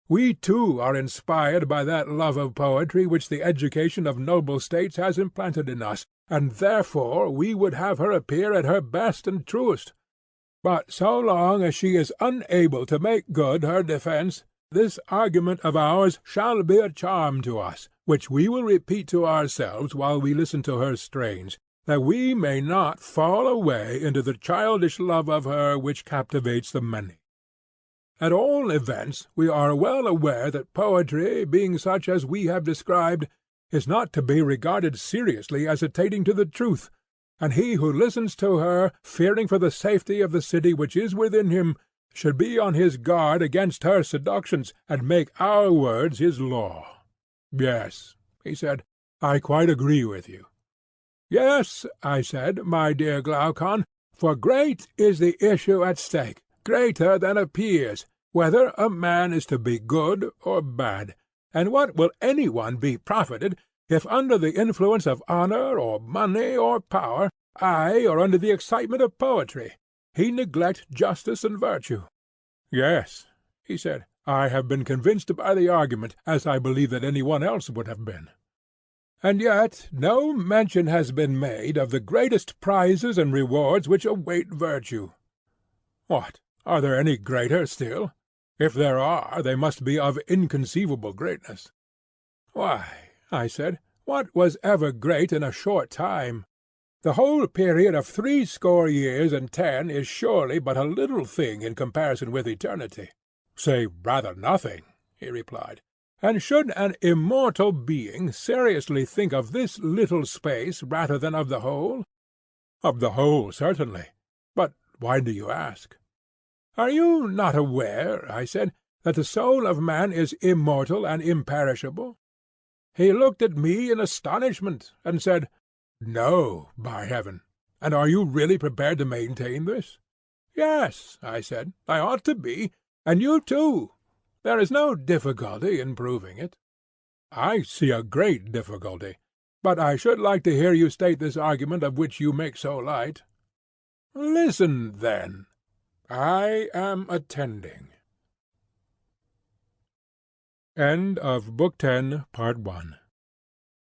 We too are inspired by that love of poetry which the education of noble states has implanted in us, and therefore we would have her appear at her best and truest. But so long as she is unable to make good her defence, this argument of ours shall be a charm to us, which we will repeat to ourselves while we listen to her strains, that we may not fall away into the childish love of her which captivates the many. At all events, we are well aware that poetry, being such as we have described, is not to be regarded seriously as attainting to the truth, and he who listens to her, fearing for the safety of the city which is within him, should be on his guard against her seductions, and make our words his law. Yes, he said, I quite agree with you. Yes, I said, my dear Glaucon, for great is the issue at stake, greater than appears, whether a man is to be good or bad, and what will any one be profited, if under the influence of honour or money or power, aye, or under the excitement of poetry, he neglect justice and virtue? Yes, he said, I have been convinced by the argument, as I believe that any one else would have been. And yet no mention has been made of the greatest prizes and rewards which await virtue. What, are there any greater still? If there are, they must be of inconceivable greatness. Why, I said, what was ever great in a short time? The whole period of 60 years and 10 is surely but a little thing in comparison with eternity. Say rather nothing, he replied. And should an immortal being seriously think of this little space rather than of the whole? Of the whole, certainly. But why do you ask? Are you not aware, I said, that the soul of man is immortal and imperishable? He looked at me in astonishment, and said, No, by heaven! And are you really prepared to maintain this? Yes, I said, I ought to be, and you too. There is no difficulty in proving it. I see a great difficulty, but I should like to hear you state this argument of which you make so light. Listen, then. I am attending. End of Book 10, Part 1.